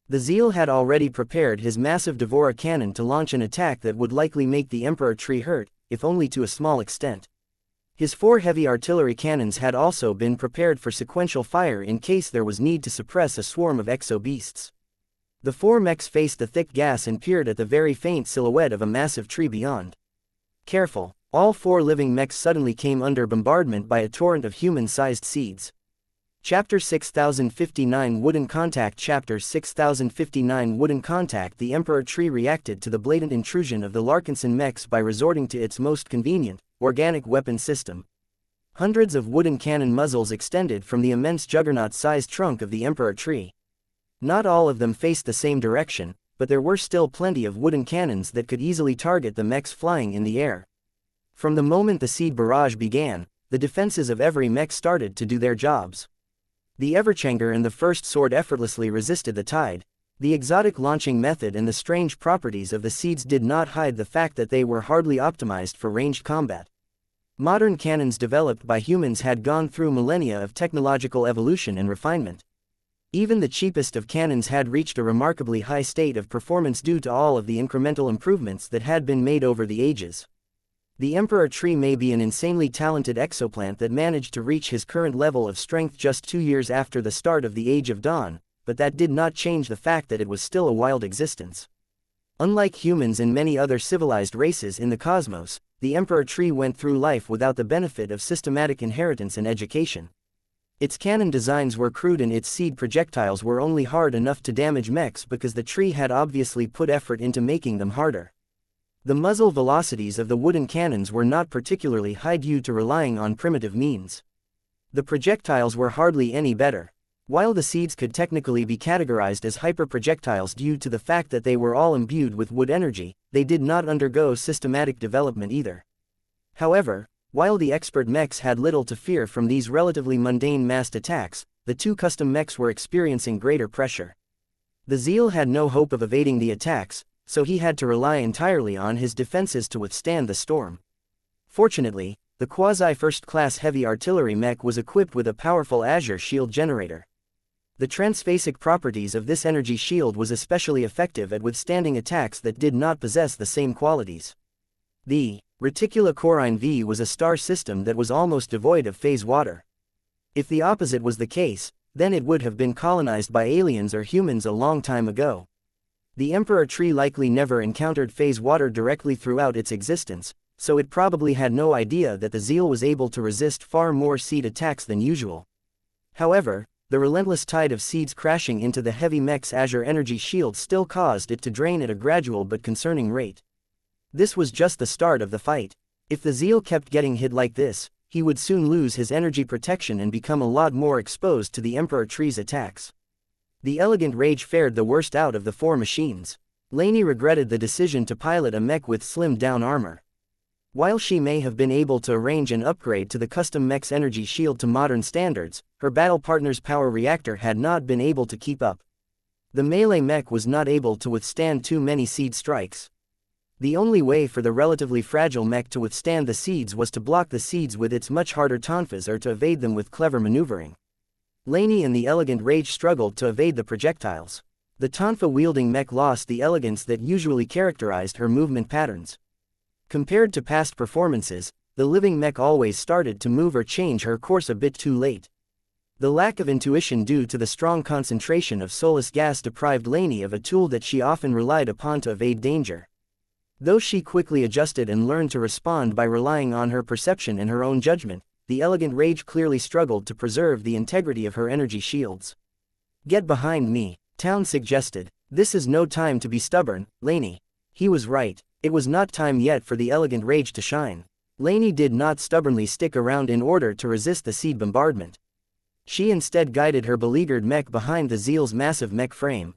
The Zeal had already prepared his massive Devora cannon to launch an attack that would likely make the Emperor tree hurt, if only to a small extent. His 4 heavy artillery cannons had also been prepared for sequential fire in case there was need to suppress a swarm of exo-beasts. The 4 mechs faced the thick gas and peered at the very faint silhouette of a massive tree beyond. Careful! All 4 living mechs suddenly came under bombardment by a torrent of human-sized seeds. Chapter 6059 Wooden Contact Chapter 6059 Wooden Contact The Emperor tree reacted to the blatant intrusion of the Larkinson mechs by resorting to its most convenient, organic weapon system. Hundreds of wooden cannon muzzles extended from the immense juggernaut-sized trunk of the Emperor tree. Not all of them faced the same direction, but there were still plenty of wooden cannons that could easily target the mechs flying in the air. From the moment the seed barrage began, the defenses of every mech started to do their jobs. The Everchanger and the first sword effortlessly resisted the tide. The exotic launching method and the strange properties of the seeds did not hide the fact that they were hardly optimized for ranged combat. Modern cannons developed by humans had gone through millennia of technological evolution and refinement. Even the cheapest of cannons had reached a remarkably high state of performance due to all of the incremental improvements that had been made over the ages. The Emperor tree may be an insanely talented exoplant that managed to reach his current level of strength just 2 years after the start of the Age of Dawn, but that did not change the fact that it was still a wild existence. Unlike humans and many other civilized races in the cosmos, the Emperor tree went through life without the benefit of systematic inheritance and education. Its cannon designs were crude and its seed projectiles were only hard enough to damage mechs because the tree had obviously put effort into making them harder. The muzzle velocities of the wooden cannons were not particularly high due to relying on primitive means. The projectiles were hardly any better. While the seeds could technically be categorized as hyper-projectiles due to the fact that they were all imbued with wood energy, they did not undergo systematic development either. However, while the expert mechs had little to fear from these relatively mundane massed attacks, the 2 custom mechs were experiencing greater pressure. The Zeal had no hope of evading the attacks, so he had to rely entirely on his defenses to withstand the storm. Fortunately, the quasi-first-class heavy artillery mech was equipped with a powerful Azure shield generator. The transphasic properties of this energy shield was especially effective at withstanding attacks that did not possess the same qualities. The Reticula-Corine V was a star system that was almost devoid of phase water. If the opposite was the case, then it would have been colonized by aliens or humans a long time ago. The Emperor tree likely never encountered phase water directly throughout its existence, so it probably had no idea that the Zeal was able to resist far more seed attacks than usual. However, the relentless tide of seeds crashing into the heavy mech's Azure energy shield still caused it to drain at a gradual but concerning rate. This was just the start of the fight. If the Zeal kept getting hit like this, he would soon lose his energy protection and become a lot more exposed to the Emperor tree's attacks. The Elegant Rage fared the worst out of the 4 machines. Lainey regretted the decision to pilot a mech with slimmed-down armor. While she may have been able to arrange an upgrade to the custom mech's energy shield to modern standards, her battle partner's power reactor had not been able to keep up. The melee mech was not able to withstand too many seed strikes. The only way for the relatively fragile mech to withstand the seeds was to block the seeds with its much harder tonfas or to evade them with clever maneuvering. Lainey and the elegant Rage struggled to evade the projectiles. The tonfa-wielding mech lost the elegance that usually characterized her movement patterns. Compared to past performances, the living mech always started to move or change her course a bit too late. The lack of intuition due to the strong concentration of soulless gas deprived Lainey of a tool that she often relied upon to evade danger. Though she quickly adjusted and learned to respond by relying on her perception and her own judgment, the elegant Rage clearly struggled to preserve the integrity of her energy shields. "Get behind me," Town suggested. "This is no time to be stubborn, Lainey." He was right. It was not time yet for the elegant Rage to shine. Lainey did not stubbornly stick around in order to resist the seed bombardment. She instead guided her beleaguered mech behind the Zeal's massive mech frame.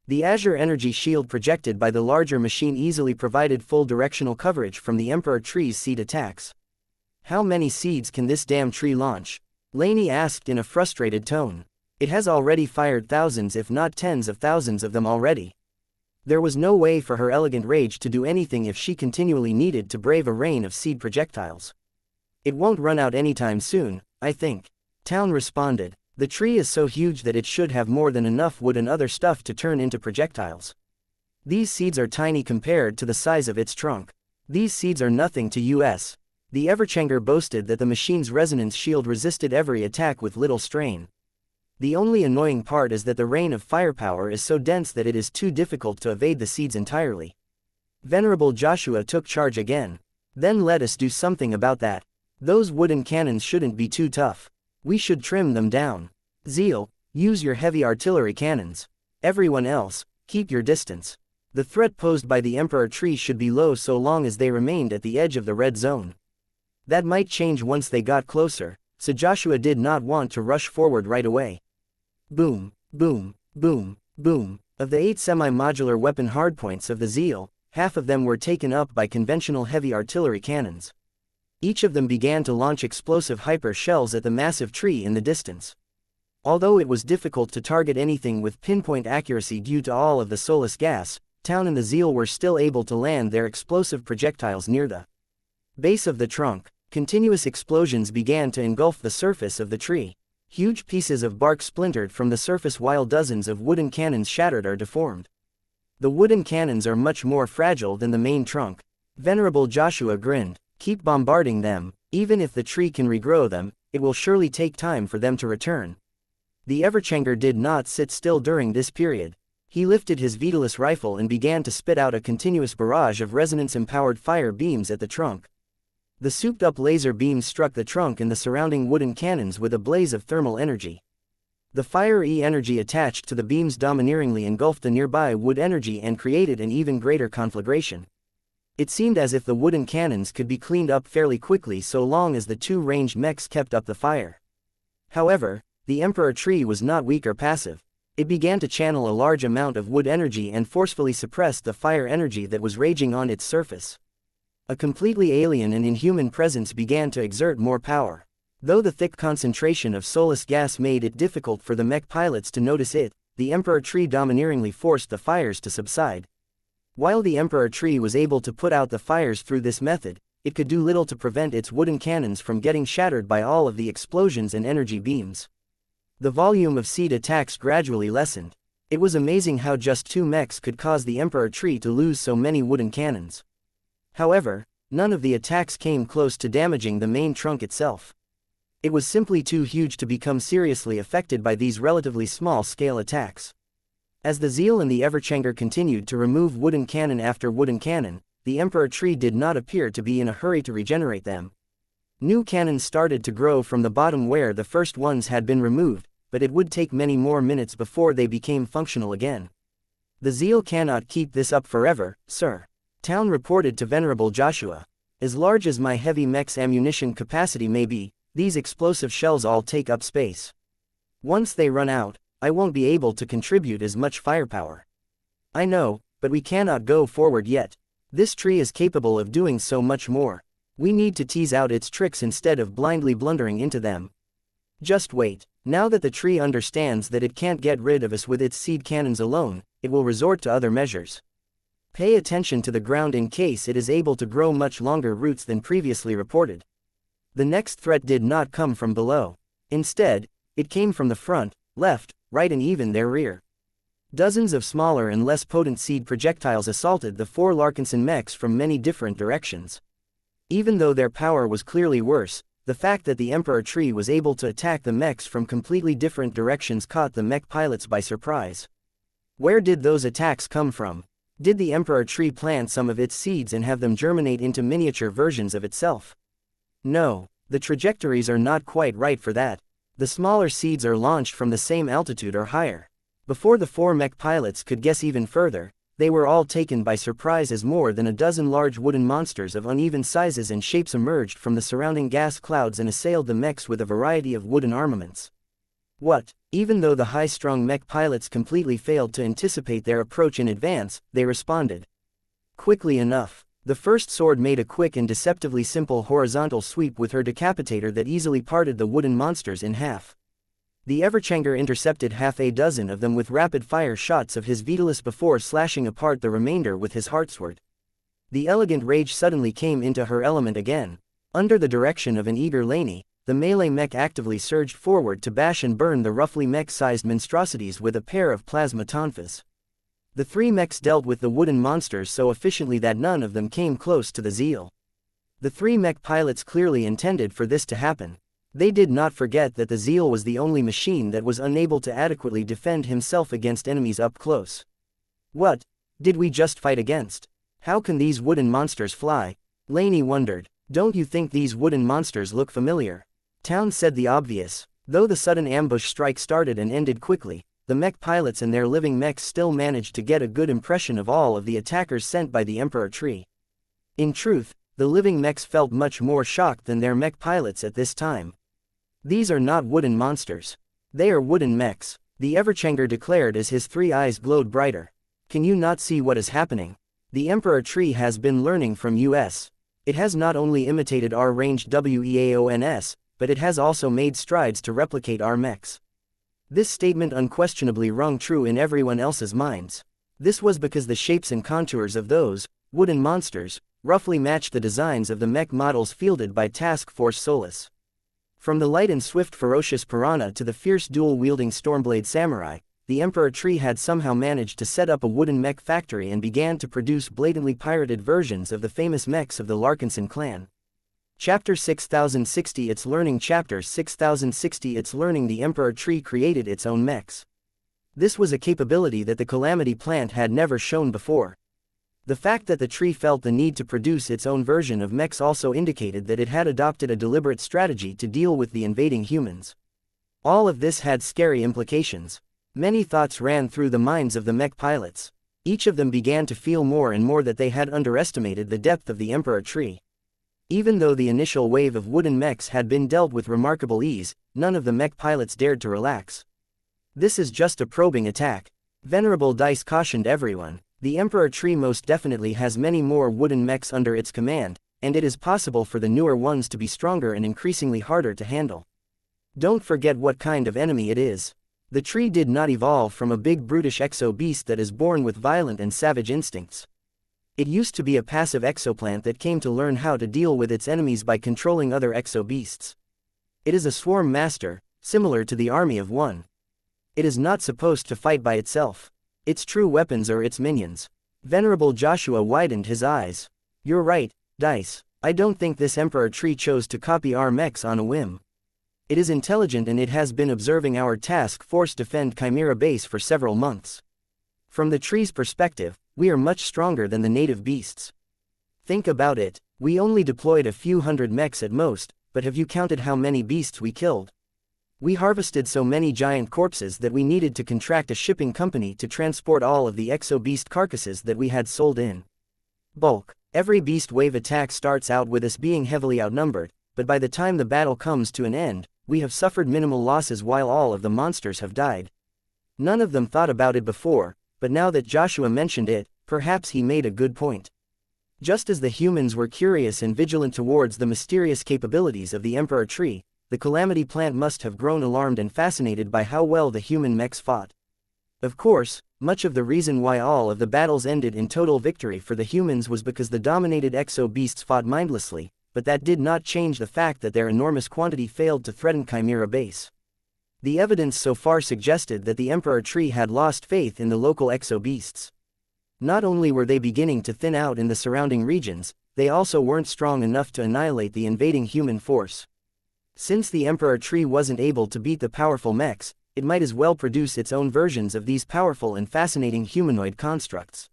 The Azure energy shield projected by the larger machine easily provided full directional coverage from the Emperor Tree's seed attacks. "How many seeds can this damn tree launch?" Lainey asked in a frustrated tone. "It has already fired thousands if not tens of thousands of them already." There was no way for her elegant Rage to do anything if she continually needed to brave a rain of seed projectiles. "It won't run out anytime soon, I think," Town responded. "The tree is so huge that it should have more than enough wood and other stuff to turn into projectiles. These seeds are tiny compared to the size of its trunk. These seeds are nothing to us." The Everchanger boasted that the machine's resonance shield resisted every attack with little strain. "The only annoying part is that the rain of firepower is so dense that it is too difficult to evade the seeds entirely." Venerable Joshua took charge again. "Then let us do something about that. Those wooden cannons shouldn't be too tough. We should trim them down. Zeal, use your heavy artillery cannons. Everyone else, keep your distance." The threat posed by the Emperor Tree should be low so long as they remained at the edge of the red zone. That might change once they got closer, so Joshua did not want to rush forward right away. Boom, boom, boom, boom. Of the 8 semi-modular weapon hardpoints of the Zeal, half of them were taken up by conventional heavy artillery cannons. Each of them began to launch explosive hyper shells at the massive tree in the distance. Although it was difficult to target anything with pinpoint accuracy due to all of the soulless gas, Town and the Zeal were still able to land their explosive projectiles near the base of the trunk. Continuous explosions began to engulf the surface of the tree. Huge pieces of bark splintered from the surface while dozens of wooden cannons shattered or deformed. The wooden cannons are much more fragile than the main trunk. Venerable Joshua grinned. "Keep bombarding them. Even if the tree can regrow them, it will surely take time for them to return." The Everchanger did not sit still during this period. He lifted his Vitulus rifle and began to spit out a continuous barrage of resonance-empowered fire beams at the trunk. The souped-up laser beams struck the trunk and the surrounding wooden cannons with a blaze of thermal energy. The fire-y energy attached to the beams domineeringly engulfed the nearby wood energy and created an even greater conflagration. It seemed as if the wooden cannons could be cleaned up fairly quickly so long as the two ranged mechs kept up the fire. However, the Emperor Tree was not weak or passive. It began to channel a large amount of wood energy and forcefully suppressed the fire energy that was raging on its surface. A completely alien and inhuman presence began to exert more power. Though the thick concentration of soulless gas made it difficult for the mech pilots to notice it, the Emperor Tree domineeringly forced the fires to subside. While the Emperor Tree was able to put out the fires through this method, it could do little to prevent its wooden cannons from getting shattered by all of the explosions and energy beams. The volume of seed attacks gradually lessened. It was amazing how just 2 mechs could cause the Emperor Tree to lose so many wooden cannons. However, none of the attacks came close to damaging the main trunk itself. It was simply too huge to become seriously affected by these relatively small-scale attacks. As the Zeal and the Everchanger continued to remove wooden cannon after wooden cannon, the Emperor Tree did not appear to be in a hurry to regenerate them. New cannons started to grow from the bottom where the first ones had been removed, but it would take many more minutes before they became functional again. "The Zeal cannot keep this up forever, sir," Town reported to Venerable Joshua. "As large as my heavy mech's ammunition capacity may be, these explosive shells all take up space. Once they run out, I won't be able to contribute as much firepower." "I know, but we cannot go forward yet. This tree is capable of doing so much more. We need to tease out its tricks instead of blindly blundering into them. Just wait. Now that the tree understands that it can't get rid of us with its seed cannons alone, it will resort to other measures. Pay attention to the ground in case it is able to grow much longer roots than previously reported. The next threat did not come from below. Instead, it came from the front, left, right and even their rear. Dozens of smaller and less potent seed projectiles assaulted the 4 Larkinson mechs from many different directions. Even though their power was clearly worse, the fact that the Emperor tree was able to attack the mechs from completely different directions caught the mech pilots by surprise. Where did those attacks come from? Did the Emperor tree plant some of its seeds and have them germinate into miniature versions of itself? No, the trajectories are not quite right for that. The smaller seeds are launched from the same altitude or higher. Before the 4 mech pilots could guess even further, they were all taken by surprise as more than a dozen large wooden monsters of uneven sizes and shapes emerged from the surrounding gas clouds and assailed the mechs with a variety of wooden armaments. What? Even though the high-strung mech pilots completely failed to anticipate their approach in advance, they responded quickly enough. The first sword made a quick and deceptively simple horizontal sweep with her decapitator that easily parted the wooden monsters in half. The Everchanger intercepted half a dozen of them with rapid-fire shots of his Vitalis before slashing apart the remainder with his Heartsword. The elegant Rage suddenly came into her element again. Under the direction of an eager Laney, the melee mech actively surged forward to bash and burn the roughly mech-sized monstrosities with a pair of plasma tonfas. The 3 mechs dealt with the wooden monsters so efficiently that none of them came close to the Zeal. The 3 mech pilots clearly intended for this to happen. They did not forget that the Zeal was the only machine that was unable to adequately defend himself against enemies up close. What did we just fight against? How can these wooden monsters fly? Laney wondered. Don't you think these wooden monsters look familiar? Town said the obvious. Though the sudden ambush strike started and ended quickly, the mech pilots and their living mechs still managed to get a good impression of all of the attackers sent by the Emperor tree. In truth, the living mechs felt much more shocked than their mech pilots at this time. These are not wooden monsters. They are wooden mechs, the Everchanger declared as his 3 eyes glowed brighter. Can you not see what is happening? The Emperor tree has been learning from us. It has not only imitated our ranged weapons, but it has also made strides to replicate our mechs. This statement unquestionably rung true in everyone else's minds. This was because the shapes and contours of those wooden monsters roughly matched the designs of the mech models fielded by Task Force Solus. From the light and swift ferocious piranha to the fierce dual-wielding Stormblade Samurai, the Emperor tree had somehow managed to set up a wooden mech factory and began to produce blatantly pirated versions of the famous mechs of the Larkinson clan. Chapter 6060 It's Learning Chapter 6060 It's Learning The Emperor tree created its own mechs. This was a capability that the Calamity plant had never shown before. The fact that the tree felt the need to produce its own version of mechs also indicated that it had adopted a deliberate strategy to deal with the invading humans. All of this had scary implications. Many thoughts ran through the minds of the mech pilots. Each of them began to feel more and more that they had underestimated the depth of the Emperor tree. Even though the initial wave of wooden mechs had been dealt with remarkable ease, none of the mech pilots dared to relax. This is just a probing attack. Venerable Dice cautioned everyone. The Emperor tree most definitely has many more wooden mechs under its command, and it is possible for the newer ones to be stronger and increasingly harder to handle. Don't forget what kind of enemy it is. The tree did not evolve from a big brutish exo-beast that is born with violent and savage instincts. It used to be a passive exoplant that came to learn how to deal with its enemies by controlling other exo-beasts. It is a swarm master, similar to the army of one. It is not supposed to fight by itself. Its true weapons are its minions. Venerable Joshua widened his eyes. You're right, Dice. I don't think this Emperor tree chose to copy our mechs on a whim. It is intelligent and it has been observing our task force defend Chimera Base for several months. From the tree's perspective, we are much stronger than the native beasts. Think about it. We only deployed a few hundred mechs at most, but have you counted how many beasts we killed? We harvested so many giant corpses that we needed to contract a shipping company to transport all of the exo-beast carcasses that we had sold in bulk. Every beast wave attack starts out with us being heavily outnumbered, but by the time the battle comes to an end, we have suffered minimal losses while all of the monsters have died. None of them thought about it before, but now that Joshua mentioned it, Perhaps he made a good point. Just as the humans were curious and vigilant towards the mysterious capabilities of the Emperor Tree, the Calamity Plant must have grown alarmed and fascinated by how well the human mechs fought. Of course, much of the reason why all of the battles ended in total victory for the humans was because the dominated exo-beasts fought mindlessly, but that did not change the fact that their enormous quantity failed to threaten Chimera Base. The evidence so far suggested that the Emperor Tree had lost faith in the local exo-beasts. Not only were they beginning to thin out in the surrounding regions, they also weren't strong enough to annihilate the invading human force. Since the Emperor Tree wasn't able to beat the powerful mechs, it might as well produce its own versions of these powerful and fascinating humanoid constructs.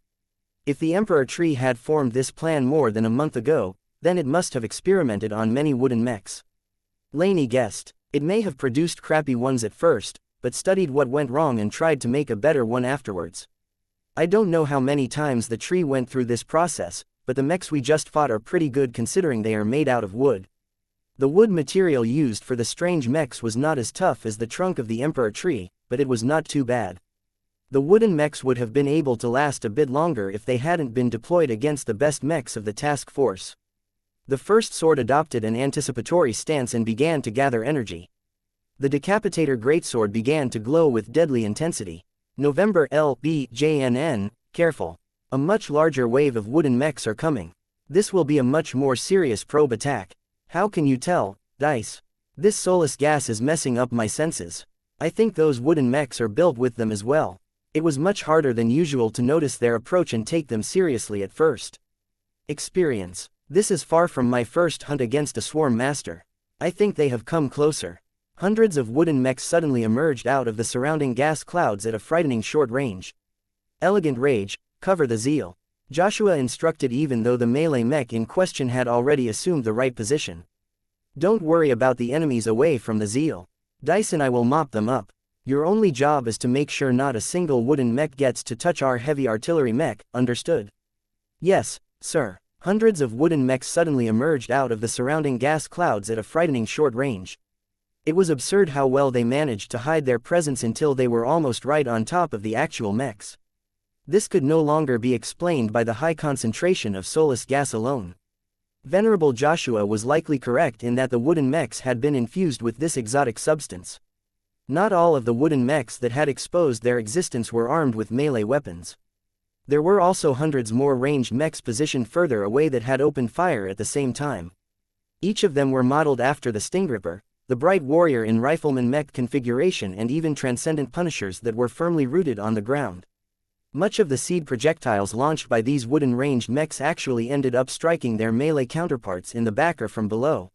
If the Emperor Tree had formed this plan more than a month ago, then it must have experimented on many wooden mechs. Laney guessed, it may have produced crappy ones at first, but studied what went wrong and tried to make a better one afterwards. I don't know how many times the tree went through this process, but the mechs we just fought are pretty good considering they are made out of wood. The wood material used for the strange mechs was not as tough as the trunk of the Emperor Tree, but it was not too bad. The wooden mechs would have been able to last a bit longer if they hadn't been deployed against the best mechs of the task force. The first sword adopted an anticipatory stance and began to gather energy. The Decapitator Greatsword began to glow with deadly intensity. November LBJNN, careful. A much larger wave of wooden mechs are coming. This will be a much more serious probe attack. How can you tell, Dice? This soulless gas is messing up my senses. I think those wooden mechs are built with them as well. It was much harder than usual to notice their approach and take them seriously at first. Experience. This is far from my first hunt against a swarm master. I think they have come closer. Hundreds of wooden mechs suddenly emerged out of the surrounding gas clouds at a frightening short range. Elegant Rage, cover the Zeal. Joshua instructed even though the melee mech in question had already assumed the right position. Don't worry about the enemies away from the Zeal. Dice and I will mop them up. Your only job is to make sure not a single wooden mech gets to touch our heavy artillery mech, understood? Yes, sir. Hundreds of wooden mechs suddenly emerged out of the surrounding gas clouds at a frightening short range. It was absurd how well they managed to hide their presence until they were almost right on top of the actual mechs. This could no longer be explained by the high concentration of soulless gas alone. Venerable Joshua was likely correct in that the wooden mechs had been infused with this exotic substance. Not all of the wooden mechs that had exposed their existence were armed with melee weapons. There were also hundreds more ranged mechs positioned further away that had opened fire at the same time. Each of them were modeled after the Stingripper, the bright warrior in rifleman mech configuration, and even transcendent punishers that were firmly rooted on the ground. Much of the seed projectiles launched by these wooden ranged mechs actually ended up striking their melee counterparts in the back or from below.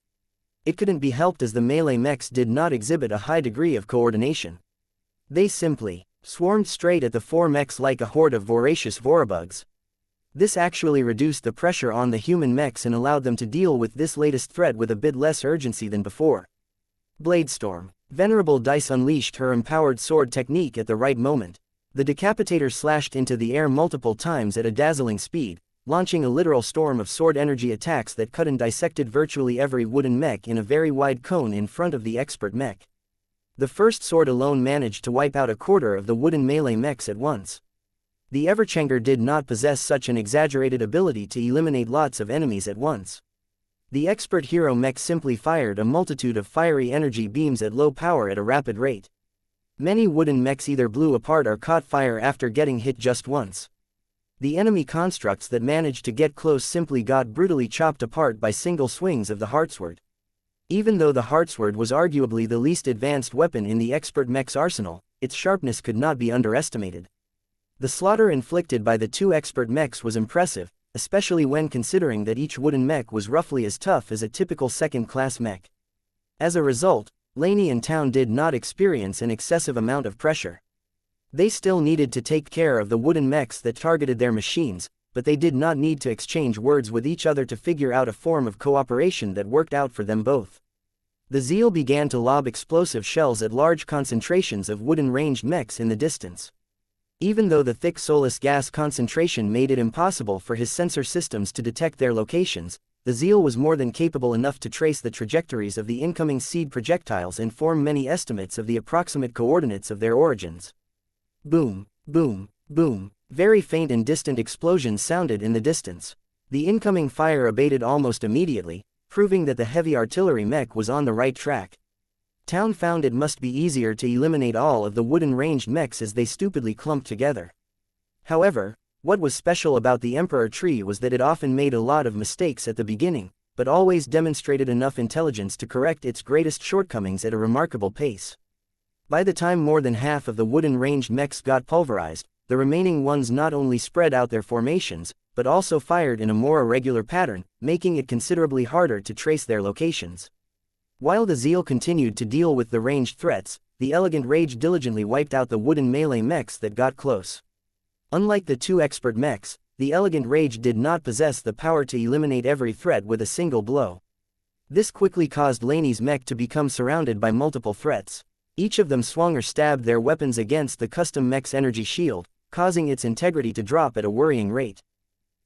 It couldn't be helped as the melee mechs did not exhibit a high degree of coordination. They simply swarmed straight at the four mechs like a horde of voracious vorabugs. This actually reduced the pressure on the human mechs and allowed them to deal with this latest threat with a bit less urgency than before. Bladestorm. Venerable Dice unleashed her empowered sword technique at the right moment. The Decapitator slashed into the air multiple times at a dazzling speed, launching a literal storm of sword energy attacks that cut and dissected virtually every wooden mech in a very wide cone in front of the expert mech. The first sword alone managed to wipe out a quarter of the wooden melee mechs at once. The Everchanger did not possess such an exaggerated ability to eliminate lots of enemies at once. The expert hero mech simply fired a multitude of fiery energy beams at low power at a rapid rate. Many wooden mechs either blew apart or caught fire after getting hit just once. The enemy constructs that managed to get close simply got brutally chopped apart by single swings of the Heartsword. Even though the Heartsword was arguably the least advanced weapon in the expert mech's arsenal, its sharpness could not be underestimated. The slaughter inflicted by the two expert mechs was impressive, especially when considering that each wooden mech was roughly as tough as a typical second-class mech. As a result, Laney and Town did not experience an excessive amount of pressure. They still needed to take care of the wooden mechs that targeted their machines, but they did not need to exchange words with each other to figure out a form of cooperation that worked out for them both. The Zeal began to lob explosive shells at large concentrations of wooden ranged mechs in the distance. Even though the thick soulless gas concentration made it impossible for his sensor systems to detect their locations, the Zeal was more than capable enough to trace the trajectories of the incoming seed projectiles and form many estimates of the approximate coordinates of their origins. Boom, boom, boom. Very faint and distant explosions sounded in the distance. The incoming fire abated almost immediately, proving that the heavy artillery mech was on the right track. Town found it must be easier to eliminate all of the wooden ranged mechs as they stupidly clumped together. However, what was special about the Emperor tree was that it often made a lot of mistakes at the beginning, but always demonstrated enough intelligence to correct its greatest shortcomings at a remarkable pace. By the time more than half of the wooden ranged mechs got pulverized, the remaining ones not only spread out their formations, but also fired in a more irregular pattern, making it considerably harder to trace their locations. While the Zeal continued to deal with the ranged threats, the Elegant Rage diligently wiped out the wooden melee mechs that got close. Unlike the two expert mechs, the Elegant Rage did not possess the power to eliminate every threat with a single blow. This quickly caused Laney's mech to become surrounded by multiple threats. Each of them swung or stabbed their weapons against the custom mech's energy shield, causing its integrity to drop at a worrying rate.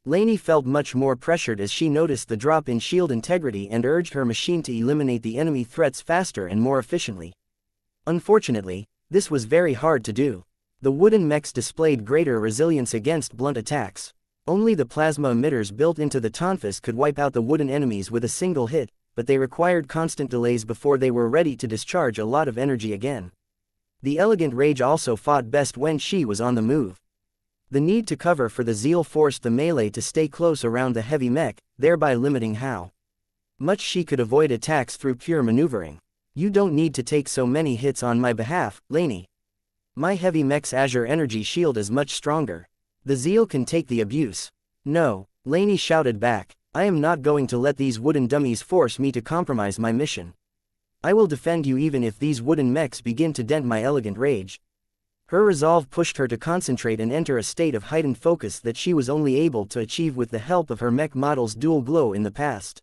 Laney felt much more pressured as she noticed the drop in shield integrity and urged her machine to eliminate the enemy threats faster and more efficiently. Unfortunately, this was very hard to do. The wooden mechs displayed greater resilience against blunt attacks. Only the plasma emitters built into the tonfas could wipe out the wooden enemies with a single hit, but they required constant delays before they were ready to discharge a lot of energy again. The Elegant Rage also fought best when she was on the move. The need to cover for the Zeal forced the melee to stay close around the heavy mech, thereby limiting how much she could avoid attacks through pure maneuvering. "You don't need to take so many hits on my behalf, Laney. My heavy mech's Azure energy shield is much stronger. The Zeal can take the abuse." "No," Laney shouted back. "I am not going to let these wooden dummies force me to compromise my mission. I will defend you even if these wooden mechs begin to dent my Elegant Rage." Her resolve pushed her to concentrate and enter a state of heightened focus that she was only able to achieve with the help of her mech model's dual glow in the past.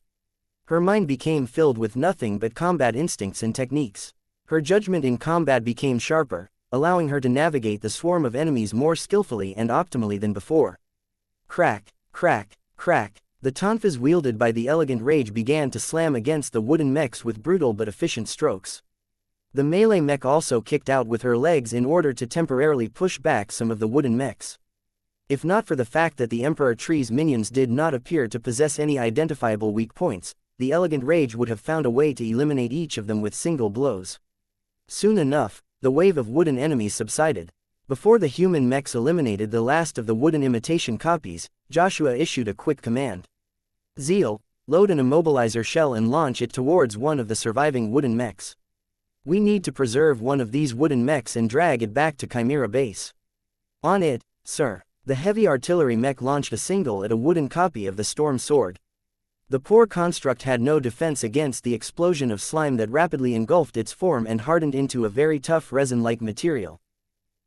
Her mind became filled with nothing but combat instincts and techniques. Her judgment in combat became sharper, allowing her to navigate the swarm of enemies more skillfully and optimally than before. Crack, crack, crack. The tonfas wielded by the Elegant Rage began to slam against the wooden mechs with brutal but efficient strokes. The melee mech also kicked out with her legs in order to temporarily push back some of the wooden mechs. If not for the fact that the Emperor Tree's minions did not appear to possess any identifiable weak points, the Elegant Rage would have found a way to eliminate each of them with single blows. Soon enough, the wave of wooden enemies subsided. Before the human mechs eliminated the last of the wooden imitation copies, Joshua issued a quick command. "Zeal, load an immobilizer shell and launch it towards one of the surviving wooden mechs. We need to preserve one of these wooden mechs and drag it back to Chimera Base." "On it, sir." The heavy artillery mech launched a single at a wooden copy of the Storm Sword. The poor construct had no defense against the explosion of slime that rapidly engulfed its form and hardened into a very tough resin-like material.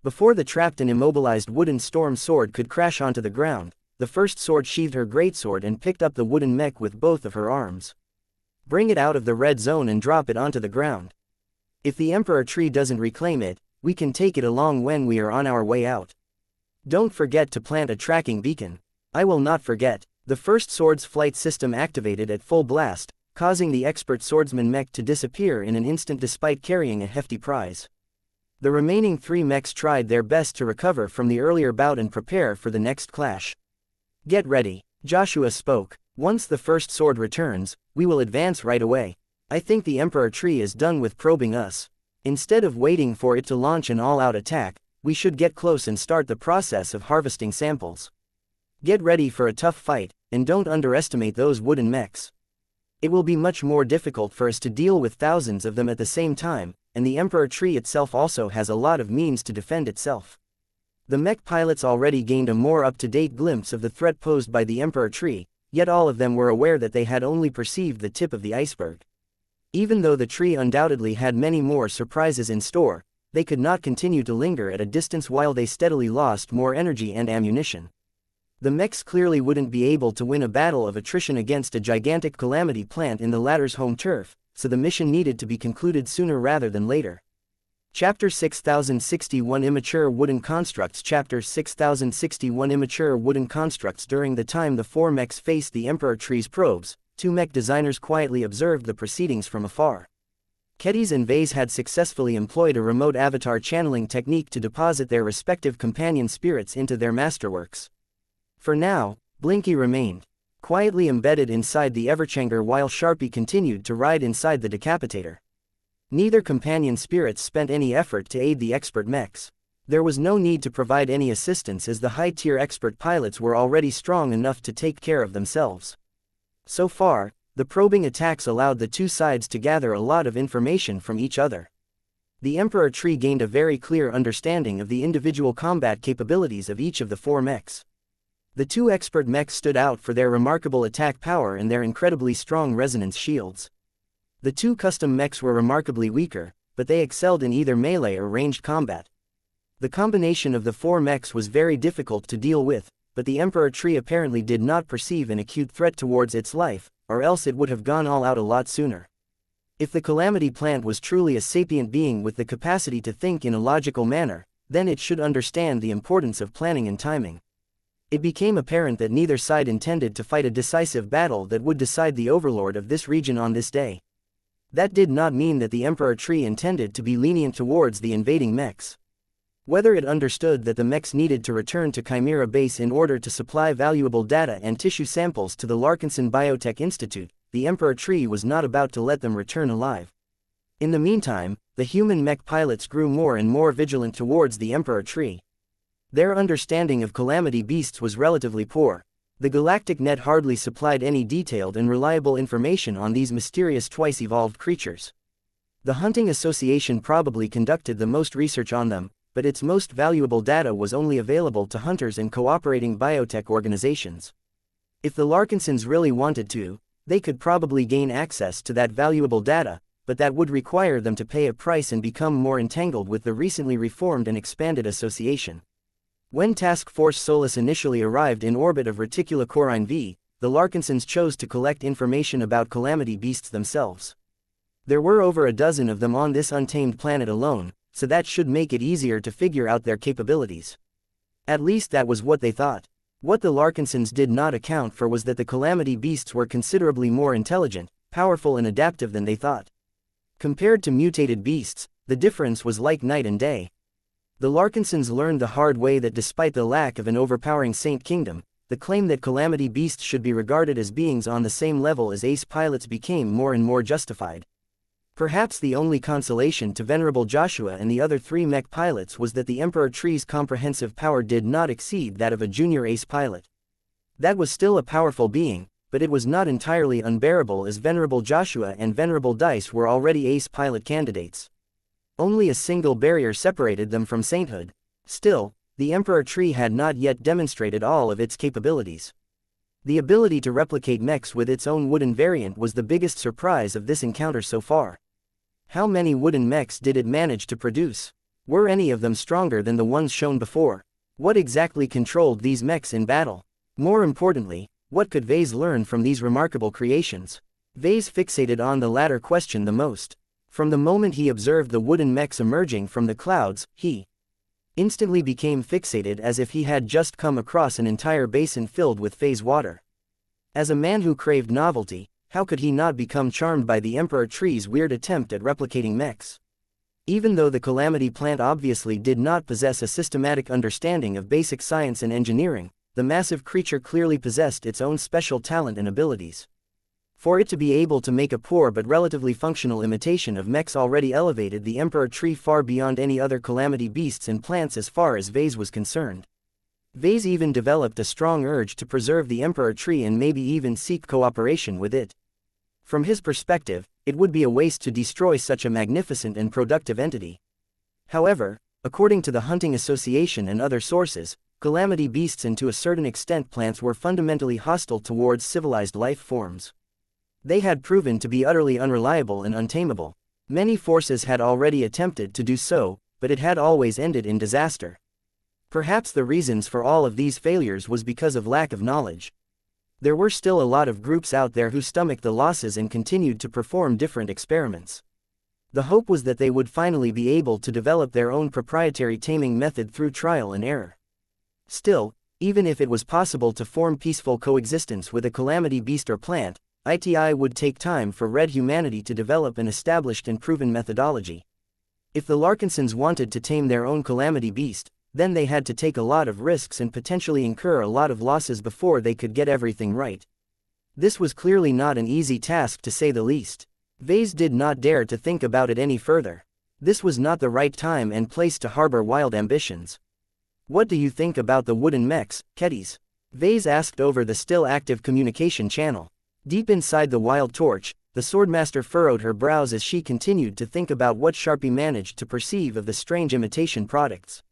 Before the trapped and immobilized wooden Storm Sword could crash onto the ground, the first sword sheathed her greatsword and picked up the wooden mech with both of her arms. "Bring it out of the red zone and drop it onto the ground. If the Emperor Tree doesn't reclaim it, we can take it along when we are on our way out. Don't forget to plant a tracking beacon." "I will not forget." The first sword's flight system activated at full blast, causing the expert swordsman mech to disappear in an instant despite carrying a hefty prize. The remaining three mechs tried their best to recover from the earlier bout and prepare for the next clash. "Get ready," Joshua spoke. "Once the first sword returns, we will advance right away. I think the Emperor Tree is done with probing us. Instead of waiting for it to launch an all-out attack, we should get close and start the process of harvesting samples. Get ready for a tough fight, and don't underestimate those wooden mechs. It will be much more difficult for us to deal with thousands of them at the same time, and the Emperor Tree itself also has a lot of means to defend itself." The mech pilots already gained a more up-to-date glimpse of the threat posed by the Emperor Tree, yet all of them were aware that they had only perceived the tip of the iceberg. Even though the tree undoubtedly had many more surprises in store, they could not continue to linger at a distance while they steadily lost more energy and ammunition. The mechs clearly wouldn't be able to win a battle of attrition against a gigantic calamity plant in the latter's home turf, so the mission needed to be concluded sooner rather than later. Chapter 6061 Immature Wooden Constructs Chapter 6061 Immature Wooden Constructs During the time the four mechs faced the Emperor Tree's probes, two mech designers quietly observed the proceedings from afar. Kedis and Vase had successfully employed a remote avatar channeling technique to deposit their respective companion spirits into their masterworks. For now, Blinky remained quietly embedded inside the Everchanger while Sharpie continued to ride inside the Decapitator. Neither companion spirits spent any effort to aid the expert mechs. There was no need to provide any assistance as the high-tier expert pilots were already strong enough to take care of themselves. So far, the probing attacks allowed the two sides to gather a lot of information from each other. The Emperor Tree gained a very clear understanding of the individual combat capabilities of each of the four mechs. The two expert mechs stood out for their remarkable attack power and their incredibly strong resonance shields. The two custom mechs were remarkably weaker, but they excelled in either melee or ranged combat. The combination of the four mechs was very difficult to deal with, but the Emperor Tree apparently did not perceive an acute threat towards its life, or else it would have gone all out a lot sooner. If the Calamity Plant was truly a sapient being with the capacity to think in a logical manner, then it should understand the importance of planning and timing. It became apparent that neither side intended to fight a decisive battle that would decide the overlord of this region on this day. That did not mean that the Emperor Tree intended to be lenient towards the invading mechs. Whether it understood that the mechs needed to return to Chimera Base in order to supply valuable data and tissue samples to the Larkinson Biotech Institute, the Emperor Tree was not about to let them return alive. In the meantime, the human mech pilots grew more and more vigilant towards the Emperor Tree. Their understanding of calamity beasts was relatively poor. The galactic net hardly supplied any detailed and reliable information on these mysterious twice-evolved creatures. The Hunting Association probably conducted the most research on them, but its most valuable data was only available to hunters and cooperating biotech organizations. If the Larkinsons really wanted to, they could probably gain access to that valuable data, but that would require them to pay a price and become more entangled with the recently reformed and expanded association. When Task Force Solus initially arrived in orbit of Reticula Corine V, the Larkinsons chose to collect information about calamity beasts themselves. There were over a dozen of them on this untamed planet alone, so that should make it easier to figure out their capabilities. At least that was what they thought. What the Larkinsons did not account for was that the calamity beasts were considerably more intelligent, powerful and adaptive than they thought. Compared to mutated beasts, the difference was like night and day. The Larkinsons learned the hard way that despite the lack of an overpowering Saint Kingdom, the claim that calamity beasts should be regarded as beings on the same level as ace pilots became more and more justified. Perhaps the only consolation to Venerable Joshua and the other three mech pilots was that the Emperor Tree's comprehensive power did not exceed that of a junior ace pilot. That was still a powerful being, but it was not entirely unbearable as Venerable Joshua and Venerable Dice were already ace pilot candidates. Only a single barrier separated them from sainthood. Still, the Emperor Tree had not yet demonstrated all of its capabilities. The ability to replicate mechs with its own wooden variant was the biggest surprise of this encounter so far. How many wooden mechs did it manage to produce? Were any of them stronger than the ones shown before? What exactly controlled these mechs in battle? More importantly, what could Vase learn from these remarkable creations? Vase fixated on the latter question the most. From the moment he observed the wooden mechs emerging from the clouds, he instantly became fixated as if he had just come across an entire basin filled with phase water. As a man who craved novelty, how could he not become charmed by the Emperor Tree's weird attempt at replicating mechs? Even though the Calamity Plant obviously did not possess a systematic understanding of basic science and engineering, the massive creature clearly possessed its own special talent and abilities. For it to be able to make a poor but relatively functional imitation of mechs already elevated the Emperor Tree far beyond any other calamity beasts and plants as far as Vase was concerned. Vase even developed a strong urge to preserve the Emperor Tree and maybe even seek cooperation with it. From his perspective, it would be a waste to destroy such a magnificent and productive entity. However, according to the Hunting Association and other sources, calamity beasts and to a certain extent plants were fundamentally hostile towards civilized life forms. They had proven to be utterly unreliable and untamable. Many forces had already attempted to do so, but it had always ended in disaster. Perhaps the reasons for all of these failures was because of lack of knowledge. There were still a lot of groups out there who stomached the losses and continued to perform different experiments. The hope was that they would finally be able to develop their own proprietary taming method through trial and error. Still, even if it was possible to form peaceful coexistence with a calamity beast or plant, it would take time for red humanity to develop an established and proven methodology. If the Larkinsons wanted to tame their own calamity beast, then they had to take a lot of risks and potentially incur a lot of losses before they could get everything right. This was clearly not an easy task to say the least. Vase did not dare to think about it any further. This was not the right time and place to harbor wild ambitions. What do you think about the wooden mechs, Kedis? Vase asked over the still active communication channel. Deep inside the wild torch, the swordmaster furrowed her brows as she continued to think about what Sharpie managed to perceive of the strange imitation products.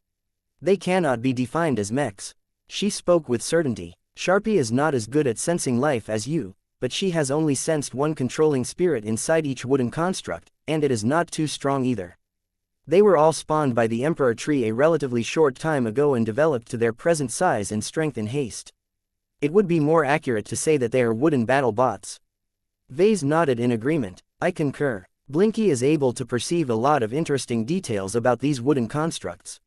They cannot be defined as mechs. She spoke with certainty. Sharpie is not as good at sensing life as you, but she has only sensed one controlling spirit inside each wooden construct, and it is not too strong either. They were all spawned by the Emperor Tree a relatively short time ago and developed to their present size and strength in haste. It would be more accurate to say that they are wooden battle bots. Vase nodded in agreement. I concur. Blinky is able to perceive a lot of interesting details about these wooden constructs.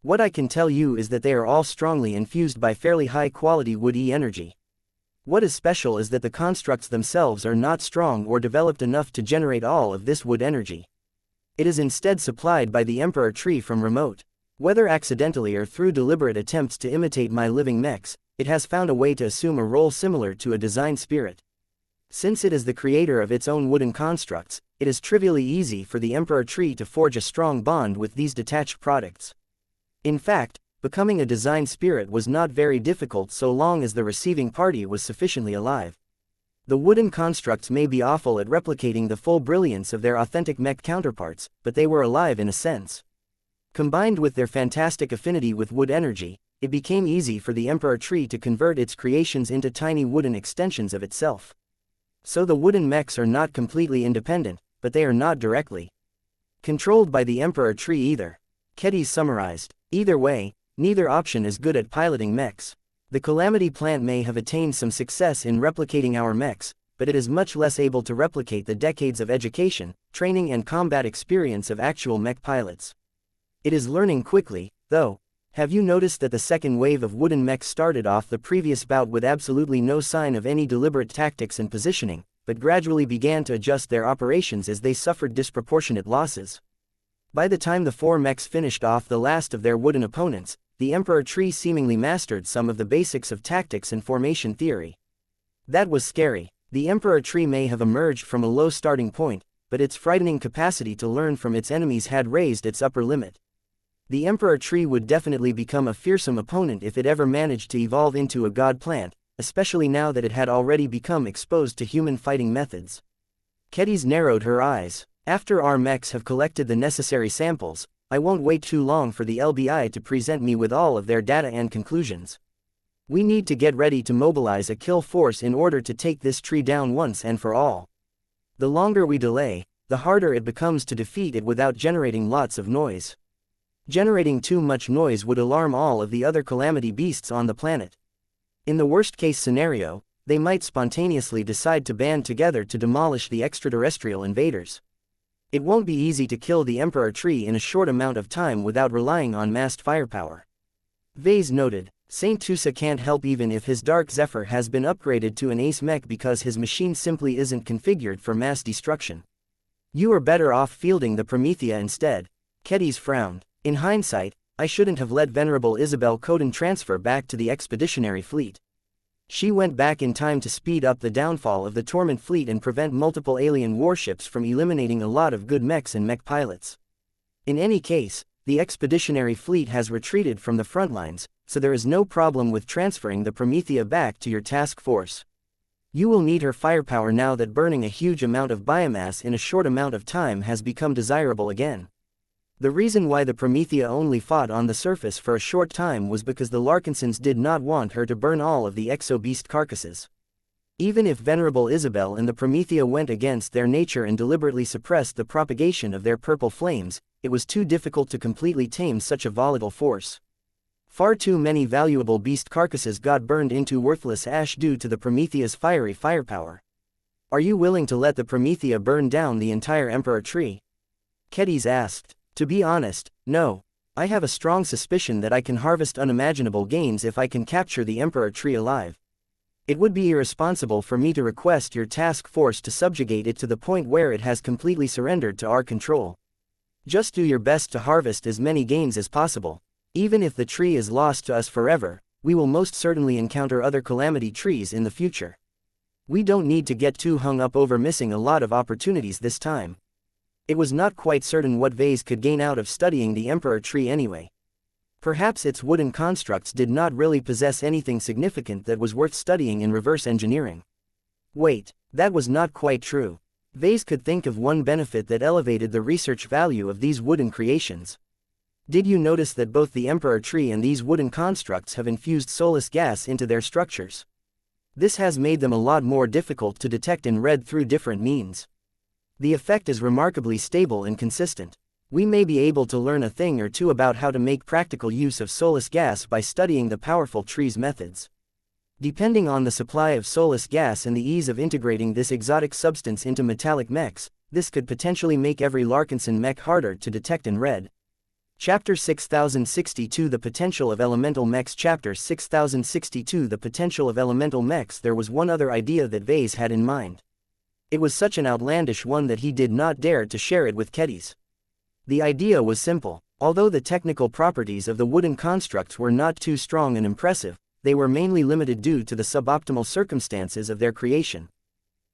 What I can tell you is that they are all strongly infused by fairly high-quality wood-y energy. What is special is that the constructs themselves are not strong or developed enough to generate all of this wood energy. It is instead supplied by the Emperor Tree from remote. Whether accidentally or through deliberate attempts to imitate my living mechs, it has found a way to assume a role similar to a design spirit. Since it is the creator of its own wooden constructs, it is trivially easy for the Emperor Tree to forge a strong bond with these detached products. In fact, becoming a design spirit was not very difficult so long as the receiving party was sufficiently alive. The wooden constructs may be awful at replicating the full brilliance of their authentic mech counterparts, but they were alive in a sense. Combined with their fantastic affinity with wood energy, it became easy for the Emperor Tree to convert its creations into tiny wooden extensions of itself. So the wooden mechs are not completely independent, but they are not directly controlled by the Emperor Tree either. Kedis summarized. Either way, neither option is good at piloting mechs. The Calamity plant may have attained some success in replicating our mechs, but it is much less able to replicate the decades of education, training and combat experience of actual mech pilots. It is learning quickly, though. Have you noticed that the second wave of wooden mechs started off the previous bout with absolutely no sign of any deliberate tactics and positioning, but gradually began to adjust their operations as they suffered disproportionate losses? By the time the four mechs finished off the last of their wooden opponents, the Emperor Tree seemingly mastered some of the basics of tactics and formation theory. That was scary. The Emperor Tree may have emerged from a low starting point, but its frightening capacity to learn from its enemies had raised its upper limit. The Emperor Tree would definitely become a fearsome opponent if it ever managed to evolve into a god plant, especially now that it had already become exposed to human fighting methods. Kedis narrowed her eyes. After our mechs have collected the necessary samples, I won't wait too long for the LBI to present me with all of their data and conclusions. We need to get ready to mobilize a kill force in order to take this tree down once and for all. The longer we delay, the harder it becomes to defeat it without generating lots of noise. Generating too much noise would alarm all of the other calamity beasts on the planet. In the worst-case scenario, they might spontaneously decide to band together to demolish the extraterrestrial invaders. It won't be easy to kill the Emperor Tree in a short amount of time without relying on massed firepower. Vase noted. Saint Tusa can't help even if his Dark Zephyr has been upgraded to an ace mech because his machine simply isn't configured for mass destruction. You are better off fielding the Promethea instead. Kedis frowned. In hindsight, I shouldn't have let Venerable Isabel Coden transfer back to the expeditionary fleet. She went back in time to speed up the downfall of the Torment fleet and prevent multiple alien warships from eliminating a lot of good mechs and mech pilots. In any case, the expeditionary fleet has retreated from the front lines, so there is no problem with transferring the Promethea back to your task force. You will need her firepower now that burning a huge amount of biomass in a short amount of time has become desirable again. The reason why the Promethea only fought on the surface for a short time was because the Larkinsons did not want her to burn all of the exo-beast carcasses. Even if Venerable Isabel and the Promethea went against their nature and deliberately suppressed the propagation of their purple flames, it was too difficult to completely tame such a volatile force. Far too many valuable beast carcasses got burned into worthless ash due to the Promethea's fiery firepower. Are you willing to let the Promethea burn down the entire Emperor Tree? Kedis asked. To be honest, no. I have a strong suspicion that I can harvest unimaginable gains if I can capture the Emperor Tree alive. It would be irresponsible for me to request your task force to subjugate it to the point where it has completely surrendered to our control. Just do your best to harvest as many gains as possible. Even if the tree is lost to us forever, we will most certainly encounter other calamity trees in the future. We don't need to get too hung up over missing a lot of opportunities this time. It was not quite certain what Vase could gain out of studying the emperor tree anyway. Perhaps its wooden constructs did not really possess anything significant that was worth studying in reverse engineering. Wait, that was not quite true. Vase could think of one benefit that elevated the research value of these wooden creations. Did you notice that both the emperor tree and these wooden constructs have infused soulless gas into their structures? This has made them a lot more difficult to detect and read through different means. The effect is remarkably stable and consistent. We may be able to learn a thing or two about how to make practical use of soulless gas by studying the powerful tree's methods. Depending on the supply of soulless gas and the ease of integrating this exotic substance into metallic mechs, this could potentially make every Larkinson mech harder to detect and read. Chapter 6062 The Potential of Elemental Mechs Chapter 6062 The Potential of Elemental Mechs There was one other idea that Vase had in mind. It was such an outlandish one that he did not dare to share it with Kedis. The idea was simple. Although the technical properties of the wooden constructs were not too strong and impressive, they were mainly limited due to the suboptimal circumstances of their creation.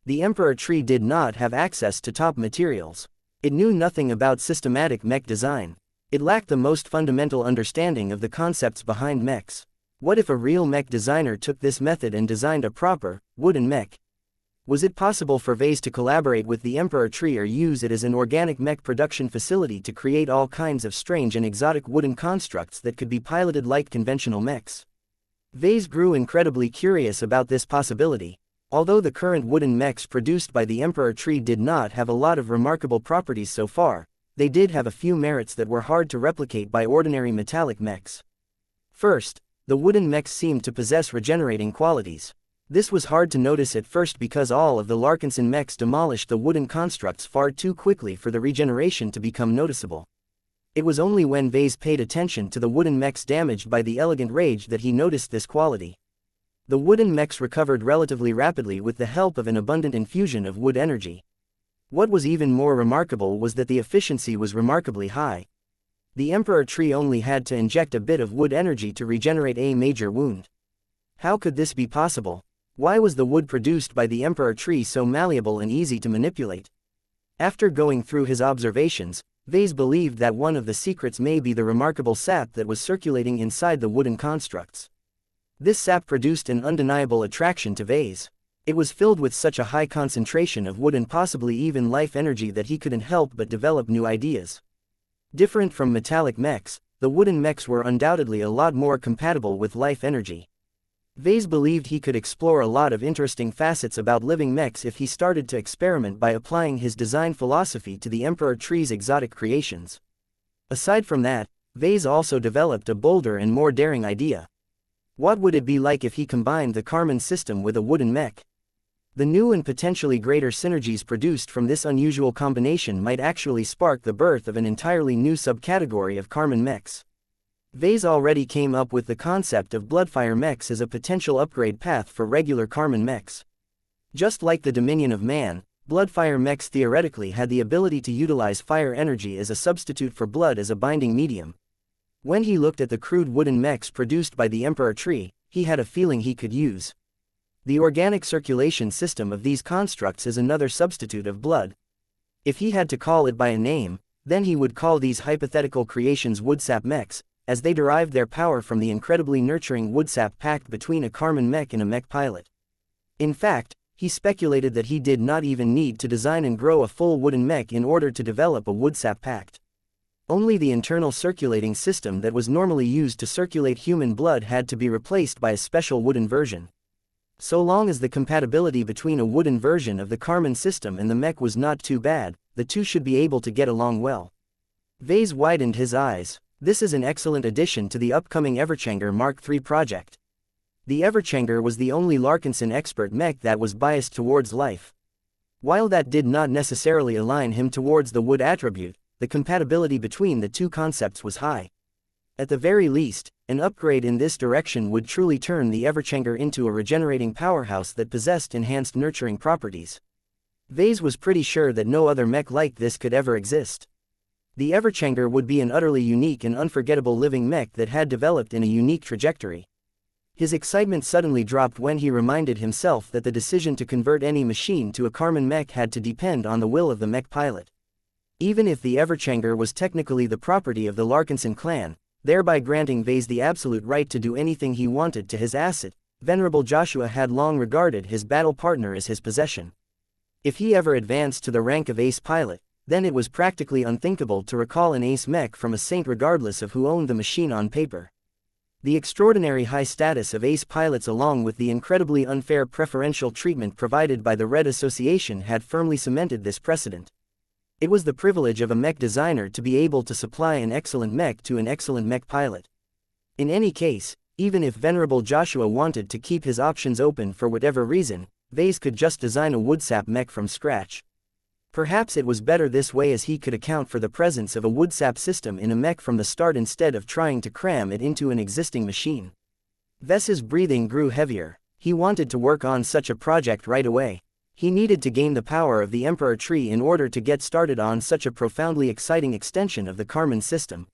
The emperor tree did not have access to top materials. It knew nothing about systematic mech design. It lacked the most fundamental understanding of the concepts behind mechs. What if a real mech designer took this method and designed a proper, wooden mech? Was it possible for Vase to collaborate with the emperor tree or use it as an organic mech production facility to create all kinds of strange and exotic wooden constructs that could be piloted like conventional mechs? Vase grew incredibly curious about this possibility. Although the current wooden mechs produced by the emperor tree did not have a lot of remarkable properties so far, they did have a few merits that were hard to replicate by ordinary metallic mechs. First, the wooden mechs seemed to possess regenerating qualities. This was hard to notice at first because all of the Larkinson mechs demolished the wooden constructs far too quickly for the regeneration to become noticeable. It was only when Vase paid attention to the wooden mechs damaged by the elegant rage that he noticed this quality. The wooden mechs recovered relatively rapidly with the help of an abundant infusion of wood energy. What was even more remarkable was that the efficiency was remarkably high. The emperor tree only had to inject a bit of wood energy to regenerate a major wound. How could this be possible? Why was the wood produced by the emperor tree so malleable and easy to manipulate? After going through his observations, Vase believed that one of the secrets may be the remarkable sap that was circulating inside the wooden constructs. This sap produced an undeniable attraction to Vase. It was filled with such a high concentration of wood and possibly even life energy that he couldn't help but develop new ideas. Different from metallic mechs, the wooden mechs were undoubtedly a lot more compatible with life energy. Vase believed he could explore a lot of interesting facets about living mechs if he started to experiment by applying his design philosophy to the emperor tree's exotic creations. Aside from that, Vase also developed a bolder and more daring idea. What would it be like if he combined the Karman system with a wooden mech? The new and potentially greater synergies produced from this unusual combination might actually spark the birth of an entirely new subcategory of Karman mechs. Vase already came up with the concept of Bloodfire mechs as a potential upgrade path for regular Karman mechs. Just like the Dominion of Man, Bloodfire mechs theoretically had the ability to utilize fire energy as a substitute for blood as a binding medium. When he looked at the crude wooden mechs produced by the Emperor Tree, he had a feeling he could use the organic circulation system of these constructs as another substitute of blood. If he had to call it by a name, then he would call these hypothetical creations Woodsap mechs, as they derived their power from the incredibly nurturing Woodsap pact between a Karman mech and a mech pilot. In fact, he speculated that he did not even need to design and grow a full wooden mech in order to develop a Woodsap pact. Only the internal circulating system that was normally used to circulate human blood had to be replaced by a special wooden version. So long as the compatibility between a wooden version of the Karman system and the mech was not too bad, the two should be able to get along well. Vase widened his eyes. This is an excellent addition to the upcoming Everchanger Mark III project. The Everchanger was the only Larkinson expert mech that was biased towards life. While that did not necessarily align him towards the wood attribute, the compatibility between the two concepts was high. At the very least, An upgrade in this direction would truly turn the Everchanger into a regenerating powerhouse that possessed enhanced nurturing properties. Vase was pretty sure that no other mech like this could ever exist. The Everchanger would be an utterly unique and unforgettable living mech that had developed in a unique trajectory. His excitement suddenly dropped when he reminded himself that the decision to convert any machine to a Karman mech had to depend on the will of the mech pilot. Even if the Everchanger was technically the property of the Larkinson clan, thereby granting Vase the absolute right to do anything he wanted to his asset, Venerable Joshua had long regarded his battle partner as his possession. If he ever advanced to the rank of ace pilot, then it was practically unthinkable to recall an ace mech from a saint regardless of who owned the machine on paper. The extraordinary high status of ace pilots along with the incredibly unfair preferential treatment provided by the Red Association had firmly cemented this precedent. It was the privilege of a mech designer to be able to supply an excellent mech to an excellent mech pilot. In any case, even if Venerable Joshua wanted to keep his options open for whatever reason, Vase could just design a woodsap mech from scratch. Perhaps it was better this way as he could account for the presence of a woodsap system in a mech from the start instead of trying to cram it into an existing machine. Ves's breathing grew heavier. He wanted to work on such a project right away. He needed to gain the power of the Emperor Tree in order to get started on such a profoundly exciting extension of the Karman system.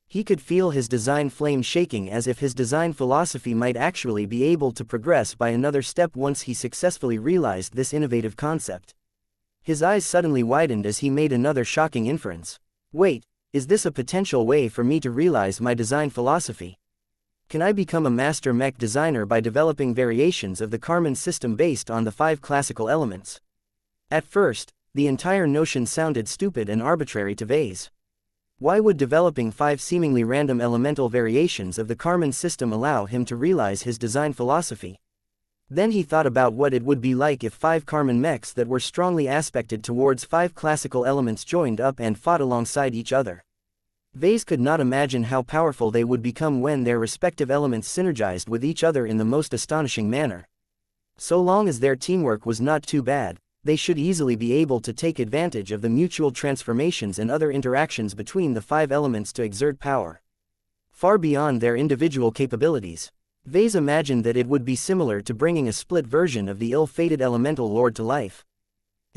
He could feel his design flame shaking as if his design philosophy might actually be able to progress by another step once he successfully realized this innovative concept. His eyes suddenly widened as he made another shocking inference. Wait, is this a potential way for me to realize my design philosophy? Can I become a master mech designer by developing variations of the Karman system based on the 5 classical elements? At first, the entire notion sounded stupid and arbitrary to Vase. Why would developing 5 seemingly random elemental variations of the Karman system allow him to realize his design philosophy? Then he thought about what it would be like if 5 Karman mechs that were strongly aspected towards 5 classical elements joined up and fought alongside each other. Vase could not imagine how powerful they would become when their respective elements synergized with each other in the most astonishing manner. So long as their teamwork was not too bad, they should easily be able to take advantage of the mutual transformations and other interactions between the 5 elements to exert power far beyond their individual capabilities. Vase imagined that it would be similar to bringing a split version of the ill-fated elemental lord to life.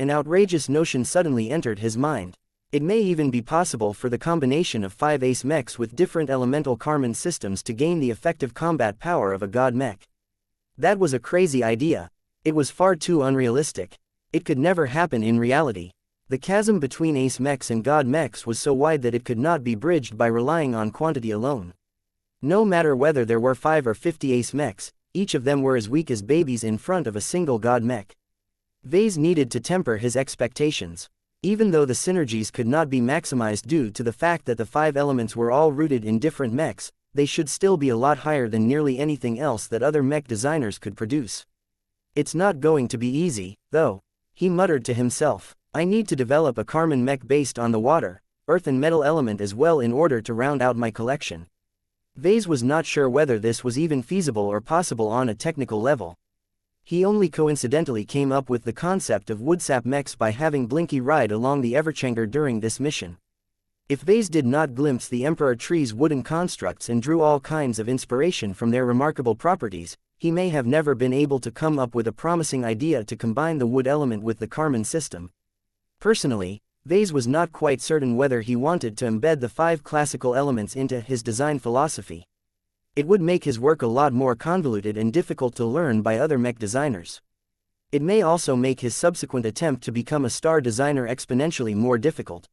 An outrageous notion suddenly entered his mind. It may even be possible for the combination of 5 ace mechs with different elemental Karman systems to gain the effective combat power of a god mech. That was a crazy idea. It was far too unrealistic. It could never happen in reality. The chasm between ace mechs and god mechs was so wide that it could not be bridged by relying on quantity alone. No matter whether there were 5 or 50 ace mechs, each of them were as weak as babies in front of a single god mech. Vase needed to temper his expectations. Even though the synergies could not be maximized due to the fact that the 5 elements were all rooted in different mechs, they should still be a lot higher than nearly anything else that other mech designers could produce. It's not going to be easy, though, he muttered to himself. I need to develop a Karman mech based on the water, earth and metal element as well in order to round out my collection. Vase was not sure whether this was even feasible or possible on a technical level. He only coincidentally came up with the concept of woodsap mechs by having Blinky ride along the Everchanger during this mission. If Vase did not glimpse the Emperor Tree's wooden constructs and drew all kinds of inspiration from their remarkable properties, he may have never been able to come up with a promising idea to combine the wood element with the Karman system. Personally, Vase was not quite certain whether he wanted to embed the 5 classical elements into his design philosophy. It would make his work a lot more convoluted and difficult to learn by other mech designers. It may also make his subsequent attempt to become a star designer exponentially more difficult.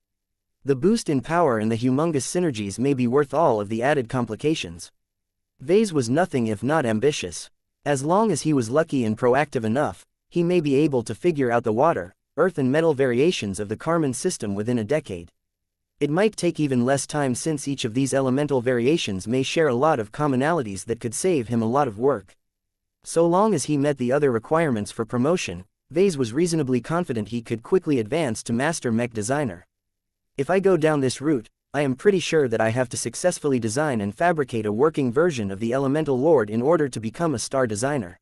The boost in power and the humongous synergies may be worth all of the added complications. Vase was nothing if not ambitious. As long as he was lucky and proactive enough, he may be able to figure out the water, earth and metal variations of the Karman system within a decade. It might take even less time since each of these elemental variations may share a lot of commonalities that could save him a lot of work. So long as he met the other requirements for promotion, Vase was reasonably confident he could quickly advance to master mech designer. If I go down this route, I am pretty sure that I have to successfully design and fabricate a working version of the elemental lord in order to become a star designer.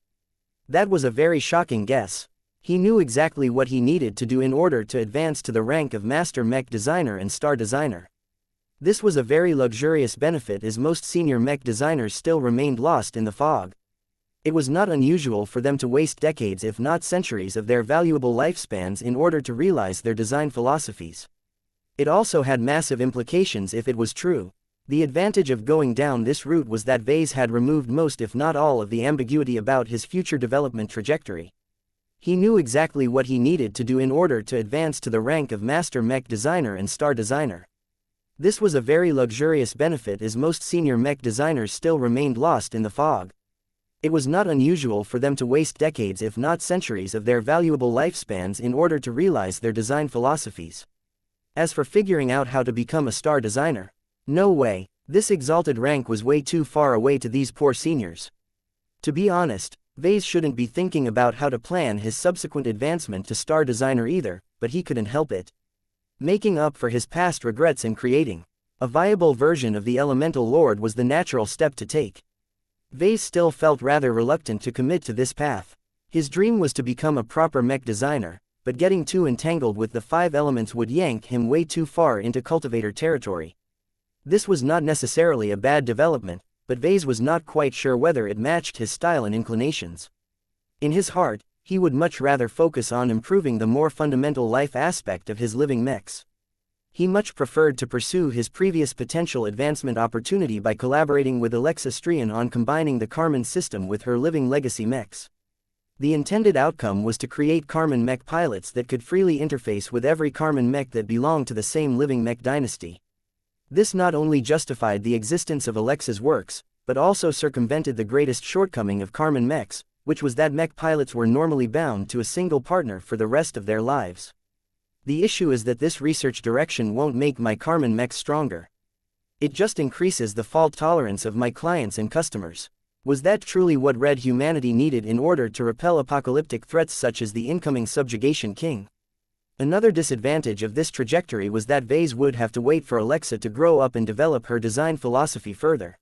That was a very shocking guess. He knew exactly what he needed to do in order to advance to the rank of master mech designer and star designer. This was a very luxurious benefit as most senior mech designers still remained lost in the fog. It was not unusual for them to waste decades if not centuries of their valuable lifespans in order to realize their design philosophies. It also had massive implications if it was true. The advantage of going down this route was that Vase had removed most if not all of the ambiguity about his future development trajectory. He knew exactly what he needed to do in order to advance to the rank of Master Mech Designer and Star Designer. This was a very luxurious benefit as most senior mech designers still remained lost in the fog. It was not unusual for them to waste decades if not centuries of their valuable lifespans in order to realize their design philosophies. As for figuring out how to become a star designer, no way, this exalted rank was way too far away to these poor seniors. To be honest, Vase shouldn't be thinking about how to plan his subsequent advancement to star designer either, but he couldn't help it. Making up for his past regrets and creating a viable version of the Elemental Lord was the natural step to take. Vase still felt rather reluctant to commit to this path. His dream was to become a proper mech designer, but getting too entangled with the 5 elements would yank him way too far into cultivator territory. This was not necessarily a bad development, but Vase was not quite sure whether it matched his style and inclinations. In his heart, he would much rather focus on improving the more fundamental life aspect of his living mechs. He much preferred to pursue his previous potential advancement opportunity by collaborating with Alexa Strian on combining the Carmen system with her living legacy mechs. The intended outcome was to create Carmen mech pilots that could freely interface with every Carmen mech that belonged to the same living mech dynasty. This not only justified the existence of Alexa's works, but also circumvented the greatest shortcoming of Carmen mechs, which was that mech pilots were normally bound to a single partner for the rest of their lives. The issue is that this research direction won't make my Carmen mechs stronger. It just increases the fault tolerance of my clients and customers. Was that truly what Red humanity needed in order to repel apocalyptic threats such as the incoming subjugation king? Another disadvantage of this trajectory was that Vase would have to wait for Alexa to grow up and develop her design philosophy further.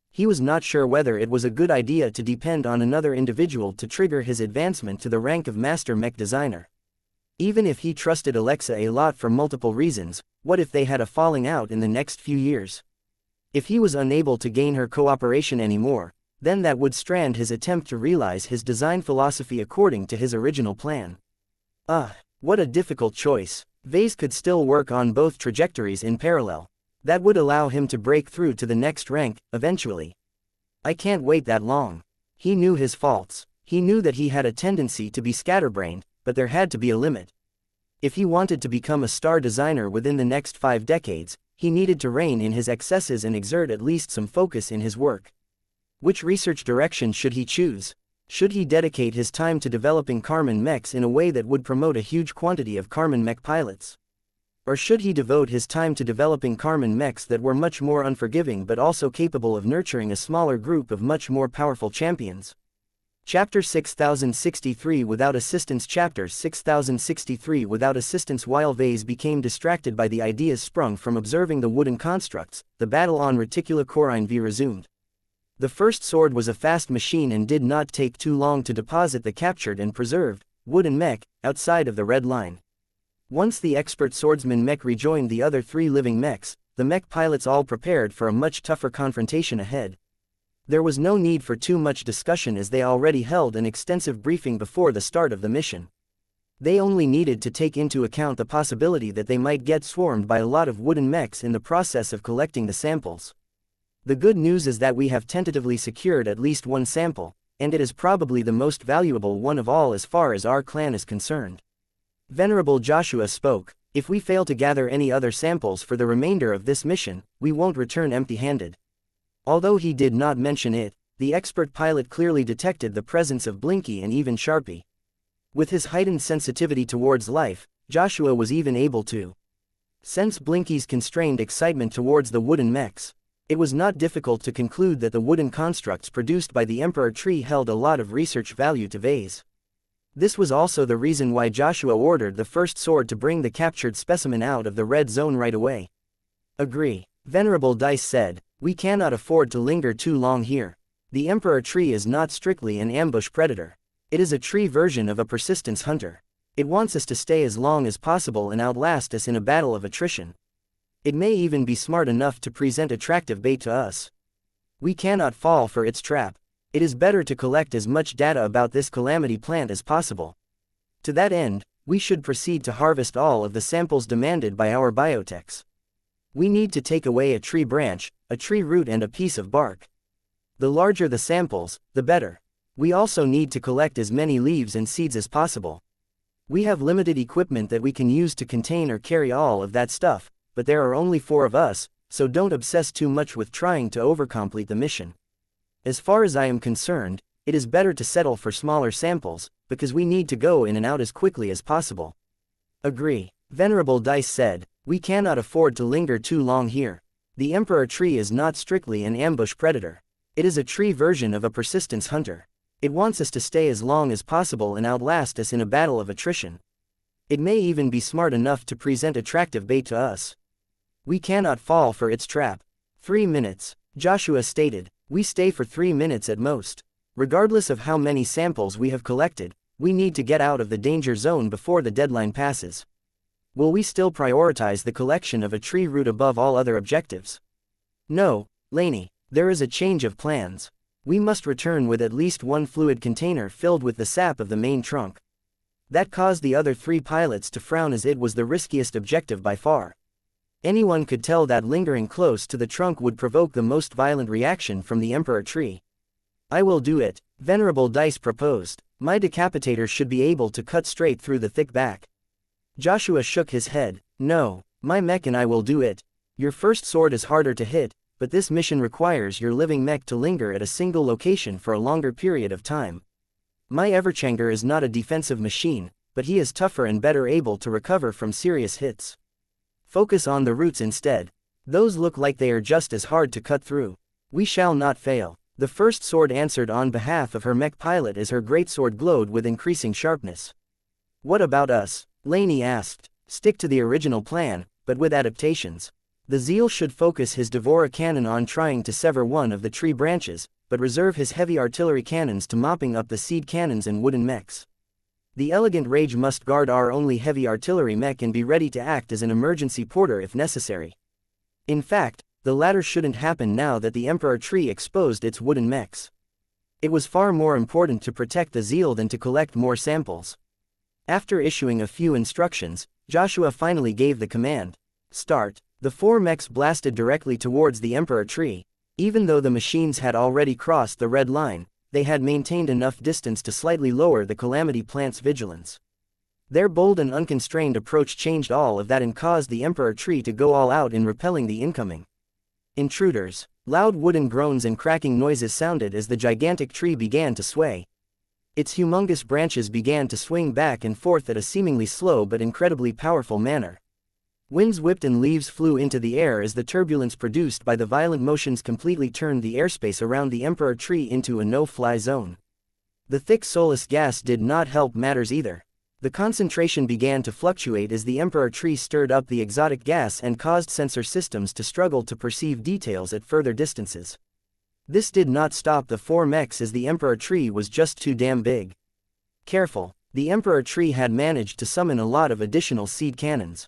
He was not sure whether it was a good idea to depend on another individual to trigger his advancement to the rank of Master Mech Designer. Even if he trusted Alexa a lot for multiple reasons, what if they had a falling out in the next few years? If he was unable to gain her cooperation anymore, then that would strand his attempt to realize his design philosophy according to his original plan. What a difficult choice. Vase could still work on both trajectories in parallel. That would allow him to break through to the next rank, eventually. I can't wait that long. He knew his faults. He knew that he had a tendency to be scatterbrained, but there had to be a limit. If he wanted to become a star designer within the next 5 decades, he needed to rein in his excesses and exert at least some focus in his work. Which research direction should he choose? Should he dedicate his time to developing Carmen mechs in a way that would promote a huge quantity of Carmen mech pilots? Or should he devote his time to developing Carmen mechs that were much more unforgiving but also capable of nurturing a smaller group of much more powerful champions? Chapter 6063 Without Assistance Chapter 6063 Without Assistance While Vase became distracted by the ideas sprung from observing the wooden constructs, the battle on Reticulocorine V resumed. The first sword was a fast machine and did not take too long to deposit the captured and preserved wooden mech outside of the red line. Once the expert swordsman Mech rejoined the other 3 living mechs, the mech pilots all prepared for a much tougher confrontation ahead. There was no need for too much discussion as they already held an extensive briefing before the start of the mission. They only needed to take into account the possibility that they might get swarmed by a lot of wooden mechs in the process of collecting the samples. The good news is that we have tentatively secured at least one sample, and it is probably the most valuable one of all as far as our clan is concerned. Venerable Joshua spoke. If we fail to gather any other samples for the remainder of this mission, we won't return empty-handed. Although he did not mention it, the expert pilot clearly detected the presence of Blinky and even Sharpie. With his heightened sensitivity towards life, Joshua was even able to sense Blinky's constrained excitement towards the wooden mechs. It was not difficult to conclude that the wooden constructs produced by the Emperor Tree held a lot of research value to Vase. This was also the reason why Joshua ordered the first sword to bring the captured specimen out of the red zone right away. Agree. Venerable Dice said, we cannot afford to linger too long here. The Emperor Tree is not strictly an ambush predator. It is a tree version of a persistence hunter. It wants us to stay as long as possible and outlast us in a battle of attrition. It may even be smart enough to present attractive bait to us. We cannot fall for its trap. It is better to collect as much data about this calamity plant as possible. To that end, we should proceed to harvest all of the samples demanded by our biotechs. We need to take away a tree branch, a tree root and a piece of bark. The larger the samples, the better. We also need to collect as many leaves and seeds as possible. We have limited equipment that we can use to contain or carry all of that stuff, but there are only 4 of us, so don't obsess too much with trying to overcomplete the mission. As far as I am concerned, it is better to settle for smaller samples, because we need to go in and out as quickly as possible. Agree. Venerable Dice said, we cannot afford to linger too long here. The emperor tree is not strictly an ambush predator. It is a tree version of a persistence hunter. It wants us to stay as long as possible and outlast us in a battle of attrition. It may even be smart enough to present attractive bait to us. We cannot fall for its trap. 3 minutes, Joshua stated. We stay for 3 minutes at most. Regardless of how many samples we have collected, we need to get out of the danger zone before the deadline passes. Will we still prioritize the collection of a tree root above all other objectives? No, Laney, there is a change of plans. We must return with at least 1 fluid container filled with the sap of the main trunk. That caused the other 3 pilots to frown, as it was the riskiest objective by far. Anyone could tell that lingering close to the trunk would provoke the most violent reaction from the emperor tree. I will do it, Venerable Dice proposed. My decapitator should be able to cut straight through the thick back. Joshua shook his head. No, my mech and I will do it. Your first sword is harder to hit, but this mission requires your living mech to linger at a single location for a longer period of time. My Everchanger is not a defensive machine, but he is tougher and better able to recover from serious hits. Focus on the roots instead. Those look like they are just as hard to cut through. We shall not fail. The first sword answered on behalf of her mech pilot as her greatsword glowed with increasing sharpness. What about us? Laney asked. Stick to the original plan, but with adaptations. The Zeal should focus his Devora cannon on trying to sever one of the tree branches, but reserve his heavy artillery cannons to mopping up the seed cannons and wooden mechs. The Elegant Rage must guard our only heavy artillery mech and be ready to act as an emergency porter if necessary. In fact, the latter shouldn't happen now that the Emperor tree exposed its wooden mechs. It was far more important to protect the Zeal than to collect more samples. After issuing a few instructions, Joshua finally gave the command. Start. The 4 mechs blasted directly towards the Emperor tree. Even though the machines had already crossed the red line, they had maintained enough distance to slightly lower the calamity plant's vigilance. Their bold and unconstrained approach changed all of that and caused the Emperor tree to go all out in repelling the incoming intruders. Loud wooden groans and cracking noises sounded as the gigantic tree began to sway. Its humongous branches began to swing back and forth at a seemingly slow but incredibly powerful manner. Winds whipped and leaves flew into the air as the turbulence produced by the violent motions completely turned the airspace around the Emperor tree into a no-fly zone. The thick soulless gas did not help matters either. The concentration began to fluctuate as the Emperor tree stirred up the exotic gas and caused sensor systems to struggle to perceive details at further distances. This did not stop the 4 mechs, as the Emperor tree was just too damn big. Careful, the Emperor tree had managed to summon a lot of additional seed cannons.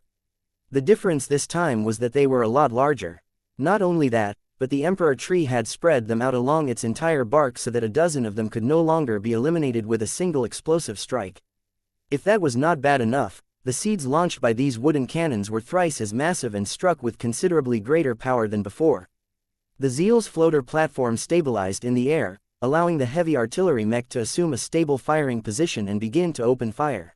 The difference this time was that they were a lot larger. Not only that, but the Emperor tree had spread them out along its entire bark so that a dozen of them could no longer be eliminated with a single explosive strike. If that was not bad enough, the seeds launched by these wooden cannons were thrice as massive and struck with considerably greater power than before. The Zeal's floater platform stabilized in the air, allowing the heavy artillery mech to assume a stable firing position and begin to open fire.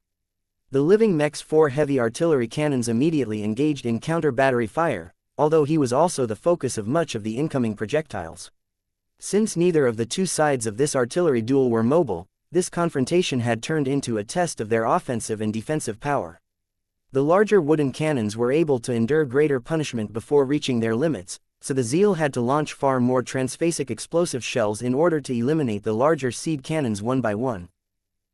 The living mech's 4 heavy artillery cannons immediately engaged in counter-battery fire, although he was also the focus of much of the incoming projectiles. Since neither of the 2 sides of this artillery duel were mobile, this confrontation had turned into a test of their offensive and defensive power. The larger wooden cannons were able to endure greater punishment before reaching their limits, so the Zeal had to launch far more transphasic explosive shells in order to eliminate the larger seed cannons one by one.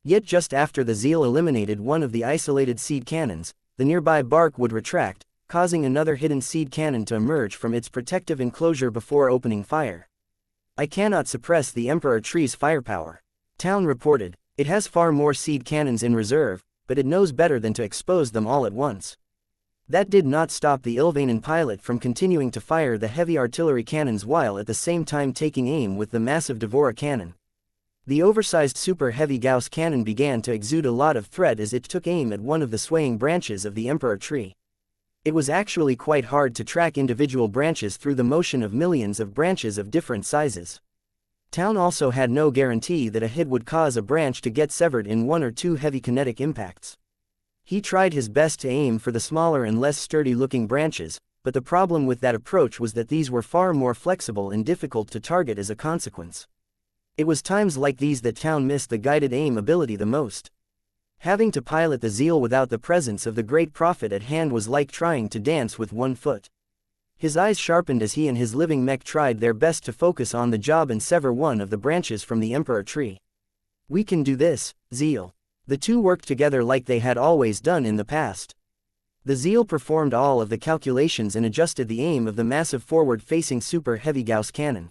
Yet just after the Zeal eliminated one of the isolated seed cannons, the nearby bark would retract, causing another hidden seed cannon to emerge from its protective enclosure before opening fire. I cannot suppress the Emperor tree's firepower. Town reported. It has far more seed cannons in reserve, but it knows better than to expose them all at once. That did not stop the Ilvanan pilot from continuing to fire the heavy artillery cannons while at the same time taking aim with the massive Devora cannon. The oversized super heavy Gauss cannon began to exude a lot of threat as it took aim at one of the swaying branches of the Emperor tree. It was actually quite hard to track individual branches through the motion of millions of branches of different sizes. Town also had no guarantee that a hit would cause a branch to get severed in one or two heavy kinetic impacts. He tried his best to aim for the smaller and less sturdy-looking branches, but the problem with that approach was that these were far more flexible and difficult to target as a consequence. It was times like these that Town missed the guided aim ability the most. Having to pilot the Zeal without the presence of the great prophet at hand was like trying to dance with one foot. His eyes sharpened as he and his living mech tried their best to focus on the job and sever one of the branches from the Emperor tree. "We can do this, Zeal." The two worked together like they had always done in the past. The Zeal performed all of the calculations and adjusted the aim of the massive forward-facing super heavy Gauss cannon.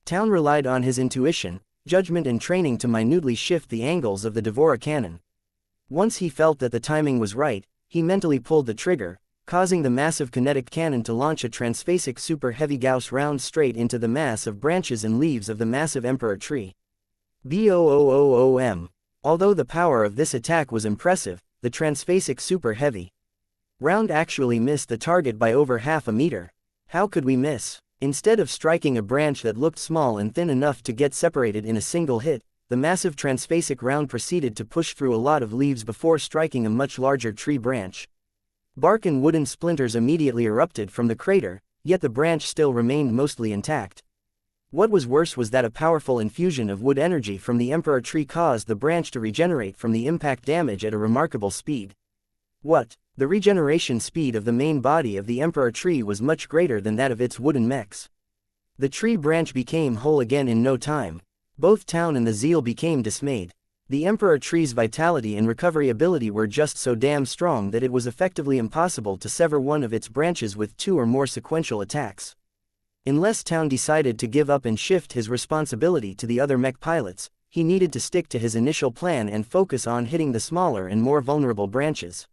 Town relied on his intuition, judgment and training to minutely shift the angles of the Devora cannon. Once he felt that the timing was right, he mentally pulled the trigger, causing the massive kinetic cannon to launch a transphasic super heavy Gauss round straight into the mass of branches and leaves of the massive Emperor tree. BOOOOM. Although the power of this attack was impressive, the transphasic super heavy round actually missed the target by over half a meter. How could we miss? Instead of striking a branch that looked small and thin enough to get separated in a single hit, the massive transphasic round proceeded to push through a lot of leaves before striking a much larger tree branch. Bark and wooden splinters immediately erupted from the crater, yet the branch still remained mostly intact. What was worse was that a powerful infusion of wood energy from the Emperor tree caused the branch to regenerate from the impact damage at a remarkable speed. The regeneration speed of the main body of the Emperor tree was much greater than that of its wooden mechs. The tree branch became whole again in no time. Both Town and the Zeal became dismayed. The Emperor tree's vitality and recovery ability were just so damn strong that it was effectively impossible to sever one of its branches with two or more sequential attacks. Unless Town decided to give up and shift his responsibility to the other mech pilots, he needed to stick to his initial plan and focus on hitting the smaller and more vulnerable branches.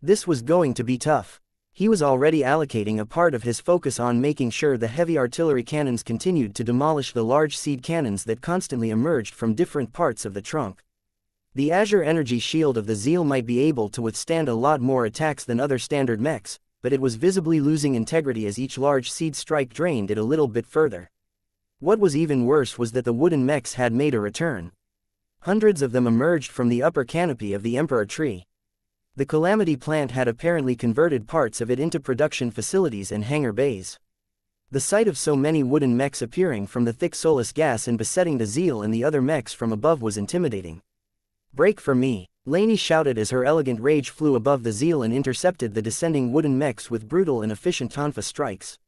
This was going to be tough. He was already allocating a part of his focus on making sure the heavy artillery cannons continued to demolish the large seed cannons that constantly emerged from different parts of the trunk. The Azure energy shield of the Zeal might be able to withstand a lot more attacks than other standard mechs, but it was visibly losing integrity as each large seed strike drained it a little bit further. What was even worse was that the wooden mechs had made a return. Hundreds of them emerged from the upper canopy of the Emperor tree. The Calamity plant had apparently converted parts of it into production facilities and hangar bays. The sight of so many wooden mechs appearing from the thick soulless gas and besetting the Zeal and the other mechs from above was intimidating. "Break for me," Lainey shouted as her elegant rage flew above the Zeal and intercepted the descending wooden mechs with brutal and efficient tonfa strikes.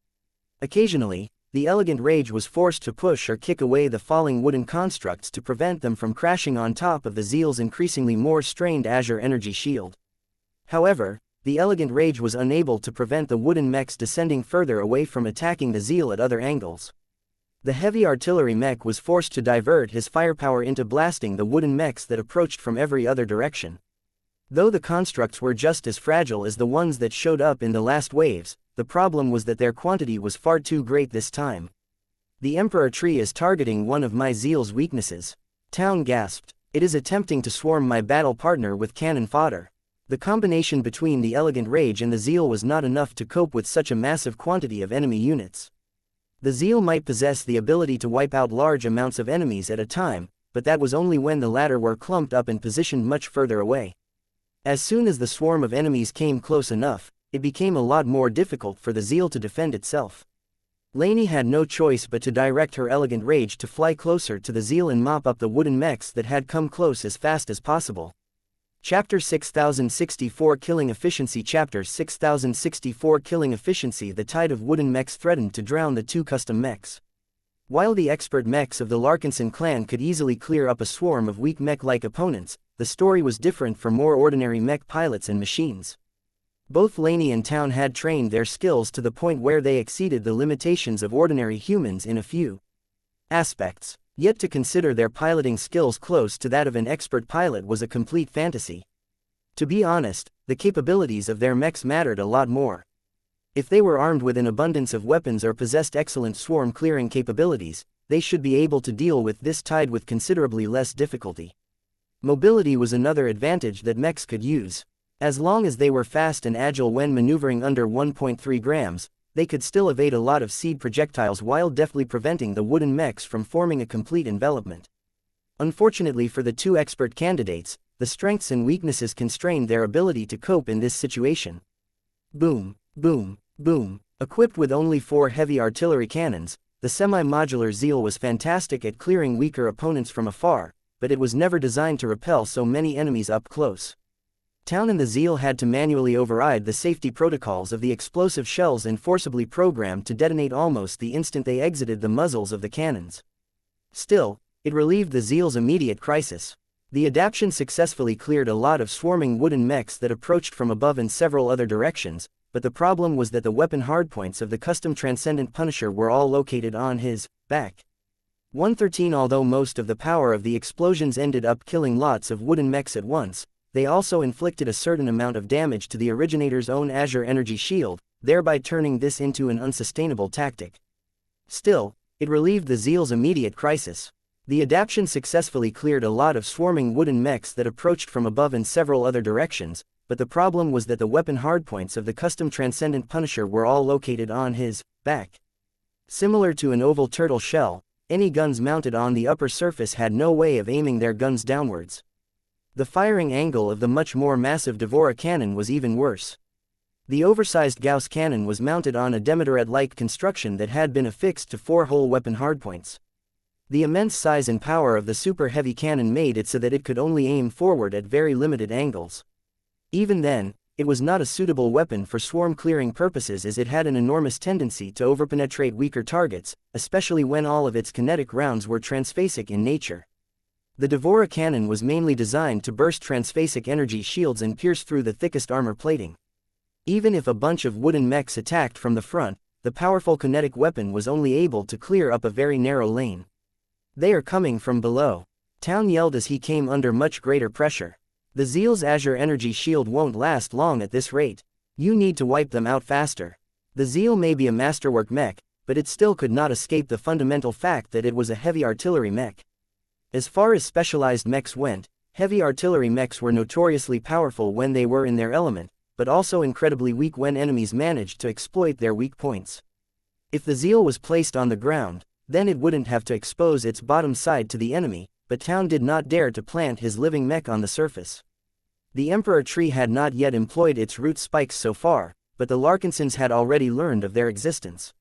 Occasionally, the elegant rage was forced to push or kick away the falling wooden constructs to prevent them from crashing on top of the Zeal's increasingly more strained Azure energy shield. However, the elegant rage was unable to prevent the wooden mechs descending further away from attacking the Zeal at other angles. The heavy artillery mech was forced to divert his firepower into blasting the wooden mechs that approached from every other direction. Though the constructs were just as fragile as the ones that showed up in the last waves, the problem was that their quantity was far too great this time. "The Emperor tree is targeting one of my Zeal's weaknesses," Town gasped. "It is attempting to swarm my battle partner with cannon fodder." The combination between the elegant rage and the Zeal was not enough to cope with such a massive quantity of enemy units. The Zeal might possess the ability to wipe out large amounts of enemies at a time, but that was only when the latter were clumped up and positioned much further away. As soon as the swarm of enemies came close enough, it became a lot more difficult for the Zeal to defend itself. Lainey had no choice but to direct her elegant rage to fly closer to the Zeal and mop up the wooden mechs that had come close as fast as possible. Chapter 6064 Killing Efficiency Chapter 6064 Killing Efficiency The tide of wooden mechs threatened to drown the two custom mechs. While the expert mechs of the Larkinson clan could easily clear up a swarm of weak mech-like opponents, the story was different for more ordinary mech pilots and machines. Both Lainey and Town had trained their skills to the point where they exceeded the limitations of ordinary humans in a few aspects. Yet to consider their piloting skills close to that of an expert pilot was a complete fantasy. To be honest, the capabilities of their mechs mattered a lot more. If they were armed with an abundance of weapons or possessed excellent swarm clearing capabilities, they should be able to deal with this tide with considerably less difficulty. Mobility was another advantage that mechs could use. As long as they were fast and agile when maneuvering under 1.3 grams, they could still evade a lot of seed projectiles while deftly preventing the wooden mechs from forming a complete envelopment. Unfortunately for the two expert candidates, the strengths and weaknesses constrained their ability to cope in this situation. Boom, boom, boom. Equipped with only 4 heavy artillery cannons, the semi-modular Zeal was fantastic at clearing weaker opponents from afar, but it was never designed to repel so many enemies up close. Town and the Zeal had to manually override the safety protocols of the explosive shells and forcibly programmed to detonate almost the instant they exited the muzzles of the cannons. Still, it relieved the Zeal's immediate crisis. The adaptation successfully cleared a lot of swarming wooden mechs that approached from above and several other directions, but the problem was that the weapon hardpoints of the custom Transcendent Punisher were all located on his back. 113. Although most of the power of the explosions ended up killing lots of wooden mechs at once, they also inflicted a certain amount of damage to the originator's own Azure Energy Shield, thereby turning this into an unsustainable tactic. Still, it relieved the Zeal's immediate crisis. The adaptation successfully cleared a lot of swarming wooden mechs that approached from above and several other directions, but the problem was that the weapon hardpoints of the custom Transcendent Punisher were all located on his back. Similar to an oval turtle shell, any guns mounted on the upper surface had no way of aiming their guns downwards. The firing angle of the much more massive Devora cannon was even worse. The oversized Gauss cannon was mounted on a Demeterat-like construction that had been affixed to 4-hole weapon hardpoints. The immense size and power of the super heavy cannon made it so that it could only aim forward at very limited angles. Even then, it was not a suitable weapon for swarm clearing purposes as it had an enormous tendency to overpenetrate weaker targets, especially when all of its kinetic rounds were transphasic in nature. The Devora cannon was mainly designed to burst transphasic energy shields and pierce through the thickest armor plating. Even if a bunch of wooden mechs attacked from the front, the powerful kinetic weapon was only able to clear up a very narrow lane. "They are coming from below," Town yelled as he came under much greater pressure. "The Zeal's Azure Energy Shield won't last long at this rate. You need to wipe them out faster." The Zeal may be a masterwork mech, but it still could not escape the fundamental fact that it was a heavy artillery mech. As far as specialized mechs went, heavy artillery mechs were notoriously powerful when they were in their element, but also incredibly weak when enemies managed to exploit their weak points. If the Zeal was placed on the ground, then it wouldn't have to expose its bottom side to the enemy, but Town did not dare to plant his living mech on the surface. The Emperor tree had not yet employed its root spikes so far, but the Larkinsons had already learned of their existence.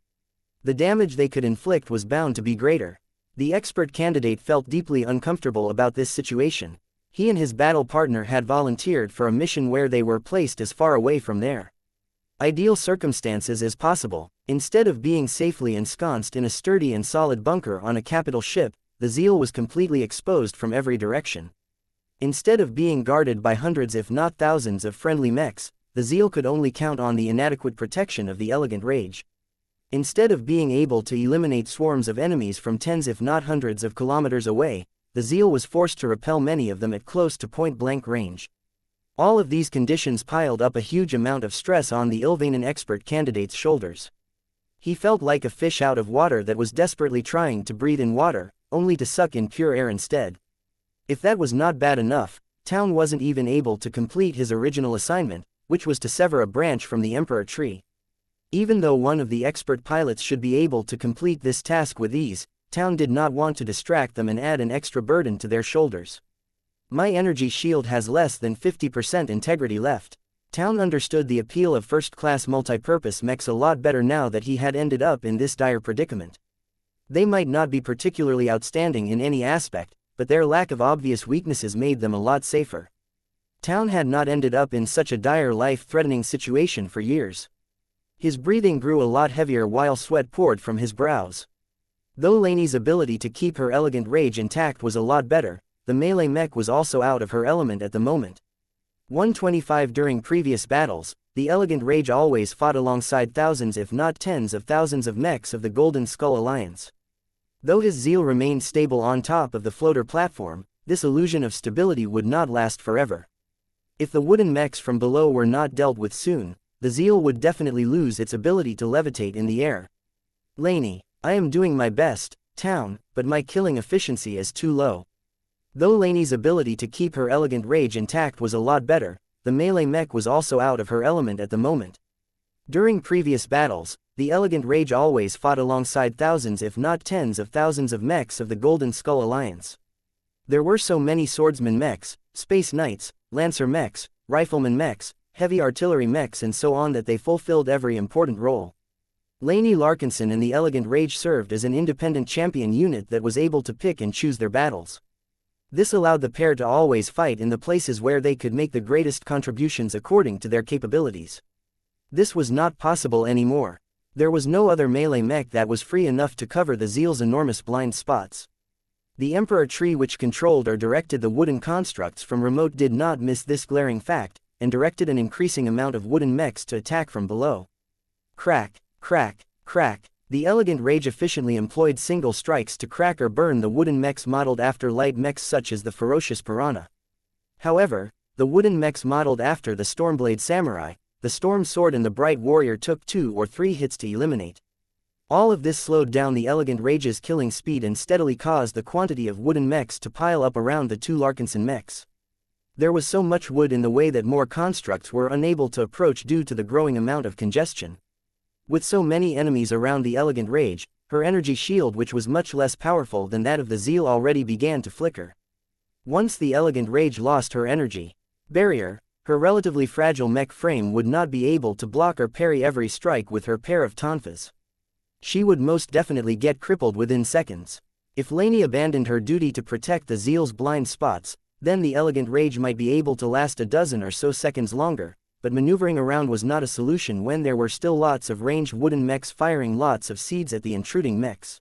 The damage they could inflict was bound to be greater. The expert candidate felt deeply uncomfortable about this situation. He and his battle partner had volunteered for a mission where they were placed as far away from their ideal circumstances as possible. Instead of being safely ensconced in a sturdy and solid bunker on a capital ship, the Zeal was completely exposed from every direction. Instead of being guarded by hundreds if not thousands of friendly mechs, the Zeal could only count on the inadequate protection of the Elegant Rage. Instead of being able to eliminate swarms of enemies from tens if not hundreds of kilometers away, the Zeal was forced to repel many of them at close to point-blank range. All of these conditions piled up a huge amount of stress on the Ilvanan expert candidate's shoulders. He felt like a fish out of water that was desperately trying to breathe in water, only to suck in pure air instead. If that was not bad enough, Town wasn't even able to complete his original assignment, which was to sever a branch from the Emperor tree. Even though one of the expert pilots should be able to complete this task with ease, Town did not want to distract them and add an extra burden to their shoulders. "My energy shield has less than 50% integrity left." Town understood the appeal of first-class multipurpose mechs a lot better now that he had ended up in this dire predicament. They might not be particularly outstanding in any aspect, but their lack of obvious weaknesses made them a lot safer. Town had not ended up in such a dire life-threatening situation for years. His breathing grew a lot heavier while sweat poured from his brows. Though Lainey's ability to keep her Elegant Rage intact was a lot better, the melee mech was also out of her element at the moment. 125 During previous battles, the Elegant Rage always fought alongside thousands if not tens of thousands of mechs of the Golden Skull Alliance. Though his Zeal remained stable on top of the floater platform, this illusion of stability would not last forever. If the wooden mechs from below were not dealt with soon, the Zeal would definitely lose its ability to levitate in the air. Lainey, I am doing my best, town, but my killing efficiency is too low. Though Lainey's ability to keep her elegant rage intact was a lot better, the melee mech was also out of her element at the moment. During previous battles, the elegant rage always fought alongside thousands if not tens of thousands of mechs of the Golden Skull Alliance. There were so many swordsman mechs, space knights, lancer mechs, rifleman mechs, heavy artillery mechs and so on that they fulfilled every important role. Lainey Larkinson and the Elegant Rage served as an independent champion unit that was able to pick and choose their battles. This allowed the pair to always fight in the places where they could make the greatest contributions according to their capabilities. This was not possible anymore. There was no other melee mech that was free enough to cover the Zeal's enormous blind spots. The Emperor tree which controlled or directed the wooden constructs from remote did not miss this glaring fact, and directed an increasing amount of wooden mechs to attack from below. Crack, crack, crack. The Elegant Rage efficiently employed single strikes to crack or burn the wooden mechs modeled after light mechs such as the Ferocious Piranha. However, the wooden mechs modeled after the Stormblade Samurai, the Storm Sword and the Bright Warrior took 2 or 3 hits to eliminate. All of this slowed down the Elegant Rage's killing speed and steadily caused the quantity of wooden mechs to pile up around the 2 Larkinson mechs. There was so much wood in the way that more constructs were unable to approach due to the growing amount of congestion. With so many enemies around the Elegant Rage, her energy shield, which was much less powerful than that of the Zeal, already began to flicker. Once the Elegant Rage lost her energy barrier, her relatively fragile mech frame would not be able to block or parry every strike with her pair of tonfas. She would most definitely get crippled within seconds. If Lainey abandoned her duty to protect the Zeal's blind spots, then the Elegant Rage might be able to last a dozen or so seconds longer, but maneuvering around was not a solution when there were still lots of ranged wooden mechs firing lots of seeds at the intruding mechs.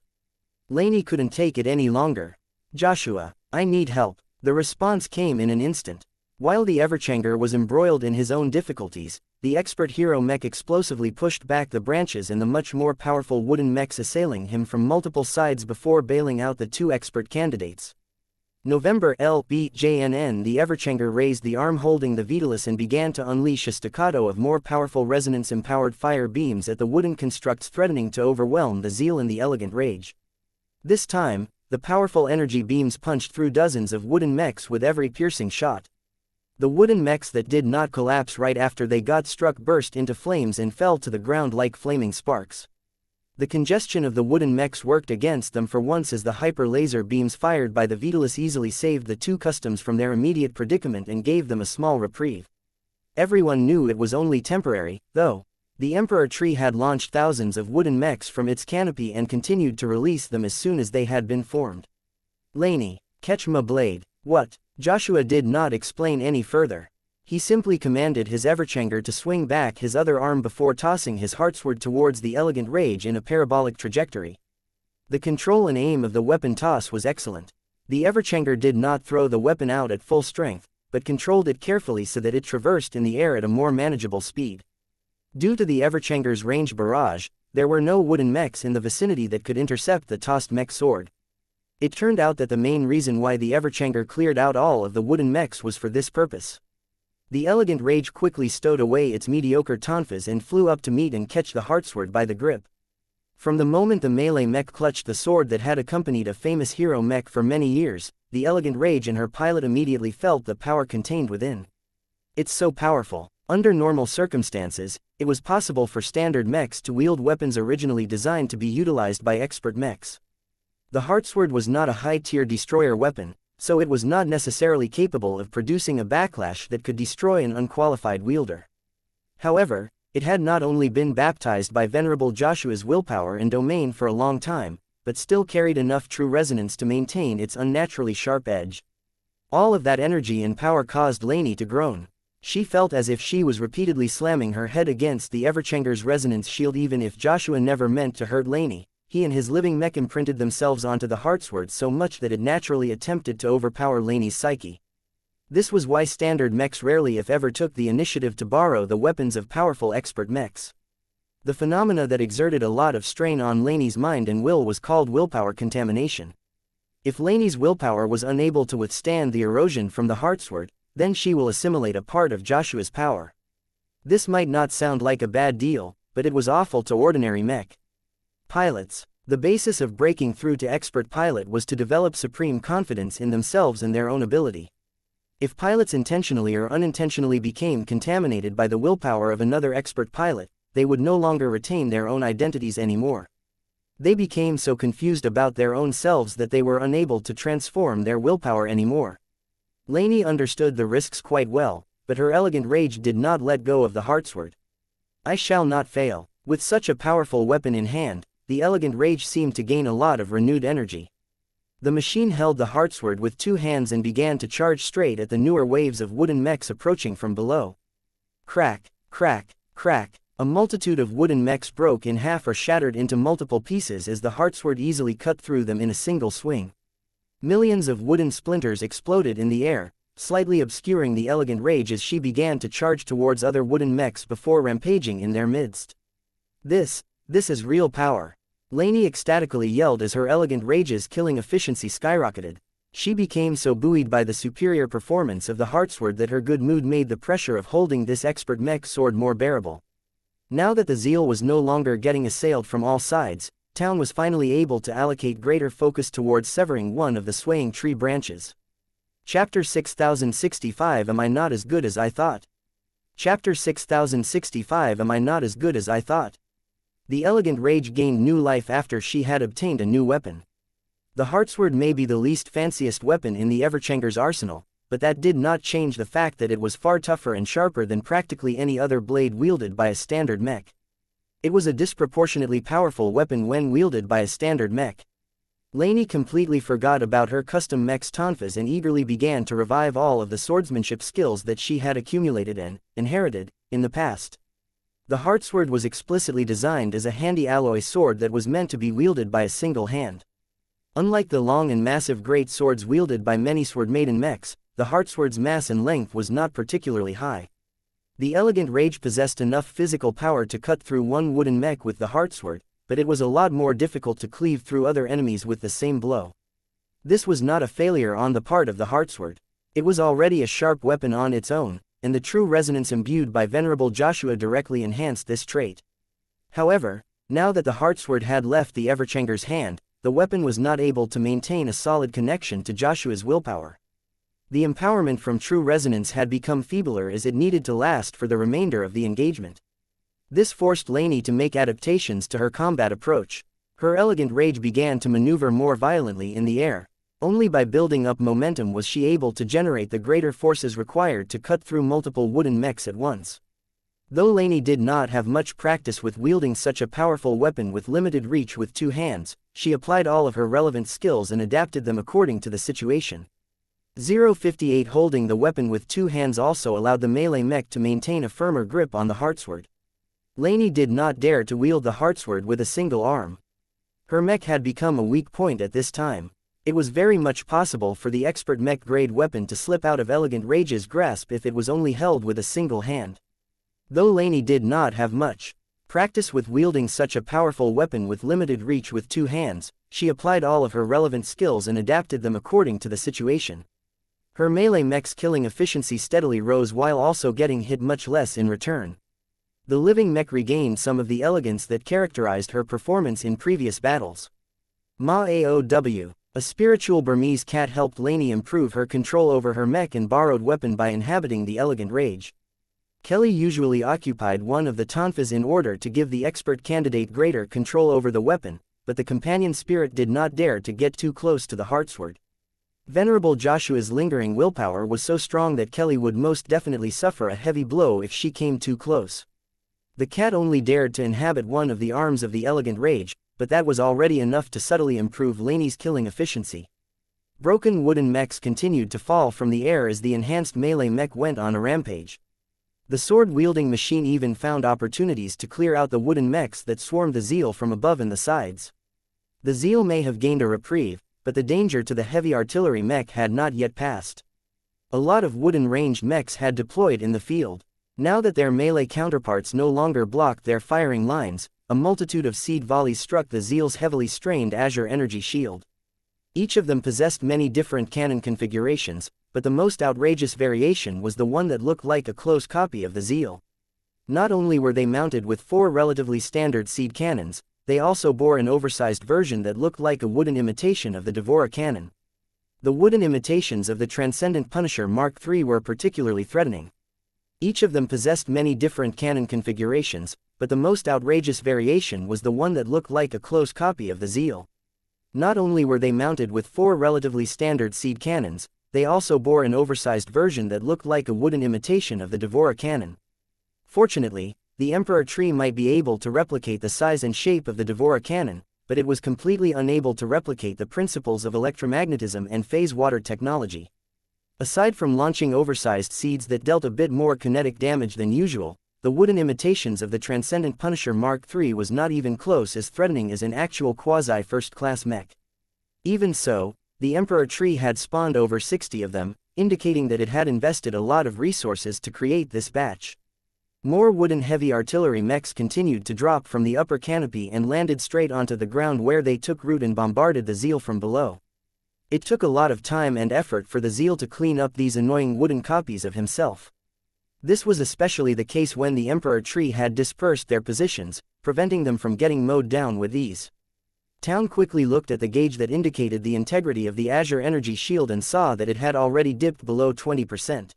Lainey couldn't take it any longer. Joshua, I need help. The response came in an instant. While the Everchanger was embroiled in his own difficulties, the expert hero mech explosively pushed back the branches and the much more powerful wooden mechs assailing him from multiple sides before bailing out the 2 expert candidates. November LBJNN. The Everchanger raised the arm holding the Vitalis and began to unleash a staccato of more powerful resonance-empowered fire beams at the wooden constructs, threatening to overwhelm the Zeal and the Elegant Rage. This time, the powerful energy beams punched through dozens of wooden mechs with every piercing shot. The wooden mechs that did not collapse right after they got struck burst into flames and fell to the ground like flaming sparks. The congestion of the wooden mechs worked against them for once, as the hyper-laser beams fired by the Vitalis easily saved the 2 customs from their immediate predicament and gave them a small reprieve. Everyone knew it was only temporary, though. The Emperor tree had launched thousands of wooden mechs from its canopy and continued to release them as soon as they had been formed. Lainey, catch my blade. What? Joshua did not explain any further. He simply commanded his Everchanger to swing back his other arm before tossing his heartsword towards the Elegant Rage in a parabolic trajectory. The control and aim of the weapon toss was excellent. The Everchanger did not throw the weapon out at full strength, but controlled it carefully so that it traversed in the air at a more manageable speed. Due to the Everchanger's range barrage, there were no wooden mechs in the vicinity that could intercept the tossed mech sword. It turned out that the main reason why the Everchanger cleared out all of the wooden mechs was for this purpose. The Elegant Rage quickly stowed away its mediocre tonfas and flew up to meet and catch the heartsword by the grip. From the moment the melee mech clutched the sword that had accompanied a famous hero mech for many years, the Elegant Rage and her pilot immediately felt the power contained within. It's so powerful. Under normal circumstances, it was possible for standard mechs to wield weapons originally designed to be utilized by expert mechs. The heartsword was not a high-tier destroyer weapon, so it was not necessarily capable of producing a backlash that could destroy an unqualified wielder. However, it had not only been baptized by Venerable Joshua's willpower and domain for a long time, but still carried enough true resonance to maintain its unnaturally sharp edge. All of that energy and power caused Lainey to groan. She felt as if she was repeatedly slamming her head against the Everchanger's resonance shield. Even if Joshua never meant to hurt Lainey, he and his living mech imprinted themselves onto the heartsword so much that it naturally attempted to overpower Lainey's psyche. This was why standard mechs rarely if ever took the initiative to borrow the weapons of powerful expert mechs. The phenomena that exerted a lot of strain on Lainey's mind and will was called willpower contamination. If Lainey's willpower was unable to withstand the erosion from the heartsword, Then she will assimilate a part of Joshua's power. This might not sound like a bad deal, but it was awful to ordinary mech pilots. The basis of breaking through to expert pilot was to develop supreme confidence in themselves and their own ability. If pilots intentionally or unintentionally became contaminated by the willpower of another expert pilot, they would no longer retain their own identities anymore. They became so confused about their own selves that they were unable to transform their willpower anymore. Lainey understood the risks quite well, but her elegant rage did not let go of the heartsword. I shall not fail. With such a powerful weapon in hand, the elegant rage seemed to gain a lot of renewed energy. The machine held the heartsword with two hands and began to charge straight at the newer waves of wooden mechs approaching from below. Crack, crack, crack. A multitude of wooden mechs broke in half or shattered into multiple pieces as the heartsword easily cut through them in a single swing. Millions of wooden splinters exploded in the air, slightly obscuring the elegant rage as she began to charge towards other wooden mechs before rampaging in their midst. This is real power. Lainey ecstatically yelled as her elegant rage's killing efficiency skyrocketed. She became so buoyed by the superior performance of the heartsword that her good mood made the pressure of holding this expert mech sword more bearable. Now that the zeal was no longer getting assailed from all sides, Town was finally able to allocate greater focus towards severing one of the swaying tree branches. Chapter 6065 Am I not as good as I thought? Chapter 6065 Am I not as good as I thought? The elegant rage gained new life after she had obtained a new weapon. The heartsword may be the least fanciest weapon in the Everchanger's arsenal, but that did not change the fact that it was far tougher and sharper than practically any other blade wielded by a standard mech. It was a disproportionately powerful weapon when wielded by a standard mech. Lainey completely forgot about her custom mech's tonfas and eagerly began to revive all of the swordsmanship skills that she had accumulated and inherited in the past. The heartsword was explicitly designed as a handy alloy sword that was meant to be wielded by a single hand. Unlike the long and massive great swords wielded by many sword-maiden mechs, the heartsword's mass and length was not particularly high. The elegant rage possessed enough physical power to cut through one wooden mech with the heartsword, but it was a lot more difficult to cleave through other enemies with the same blow. This was not a failure on the part of the heartsword. It was already a sharp weapon on its own, and the true resonance imbued by Venerable Joshua directly enhanced this trait. However, now that the heartsword had left the Everchanger's hand, the weapon was not able to maintain a solid connection to Joshua's willpower. The empowerment from true resonance had become feebler as it needed to last for the remainder of the engagement. This forced Lainey to make adaptations to her combat approach. Her elegant rage began to maneuver more violently in the air. Only by building up momentum was she able to generate the greater forces required to cut through multiple wooden mechs at once. Though Lainey did not have much practice with wielding such a powerful weapon with limited reach with two hands, she applied all of her relevant skills and adapted them according to the situation. 058 Holding the weapon with two hands also allowed the melee mech to maintain a firmer grip on the heartsword. Lainey did not dare to wield the heartsword with a single arm. Her mech had become a weak point at this time. It was very much possible for the expert mech-grade weapon to slip out of Elegant Rage's grasp if it was only held with a single hand. Though Lainey did not have much practice with wielding such a powerful weapon with limited reach with two hands, she applied all of her relevant skills and adapted them according to the situation. Her melee mech's killing efficiency steadily rose while also getting hit much less in return. The living mech regained some of the elegance that characterized her performance in previous battles. Ma Aow. A spiritual Burmese cat helped Lainey improve her control over her mech and borrowed weapon by inhabiting the elegant rage. Kelly usually occupied one of the tonfas in order to give the expert candidate greater control over the weapon, but the companion spirit did not dare to get too close to the heartsword. Venerable Joshua's lingering willpower was so strong that Kelly would most definitely suffer a heavy blow if she came too close. The cat only dared to inhabit one of the arms of the elegant rage, but that was already enough to subtly improve Lainey's killing efficiency. Broken wooden mechs continued to fall from the air as the enhanced melee mech went on a rampage. The sword-wielding machine even found opportunities to clear out the wooden mechs that swarmed the Zeal from above and the sides. The Zeal may have gained a reprieve, but the danger to the heavy artillery mech had not yet passed. A lot of wooden ranged mechs had deployed in the field. Now that their melee counterparts no longer blocked their firing lines, a multitude of seed volleys struck the Zeal's heavily strained Azure energy shield. Each of them possessed many different cannon configurations, but the most outrageous variation was the one that looked like a close copy of the Zeal. Not only were they mounted with 4 relatively standard seed cannons, they also bore an oversized version that looked like a wooden imitation of the Devora cannon. The wooden imitations of the Transcendent Punisher Mark III were particularly threatening. Each of them possessed many different cannon configurations, but the most outrageous variation was the one that looked like a close copy of the Zeal. Not only were they mounted with 4 relatively standard seed cannons, they also bore an oversized version that looked like a wooden imitation of the Devora cannon. Fortunately, the Emperor tree might be able to replicate the size and shape of the Devora cannon, but it was completely unable to replicate the principles of electromagnetism and phase water technology. Aside from launching oversized seeds that dealt a bit more kinetic damage than usual, the wooden imitations of the Transcendent Punisher Mark III was not even close as threatening as an actual quasi-first-class mech. Even so, the Emperor tree had spawned over 60 of them, indicating that it had invested a lot of resources to create this batch. More wooden heavy artillery mechs continued to drop from the upper canopy and landed straight onto the ground, where they took root and bombarded the Zeal from below. It took a lot of time and effort for the Zeal to clean up these annoying wooden copies of himself. This was especially the case when the Emperor tree had dispersed their positions, preventing them from getting mowed down with ease. Town quickly looked at the gauge that indicated the integrity of the Azure Energy Shield and saw that it had already dipped below 20%.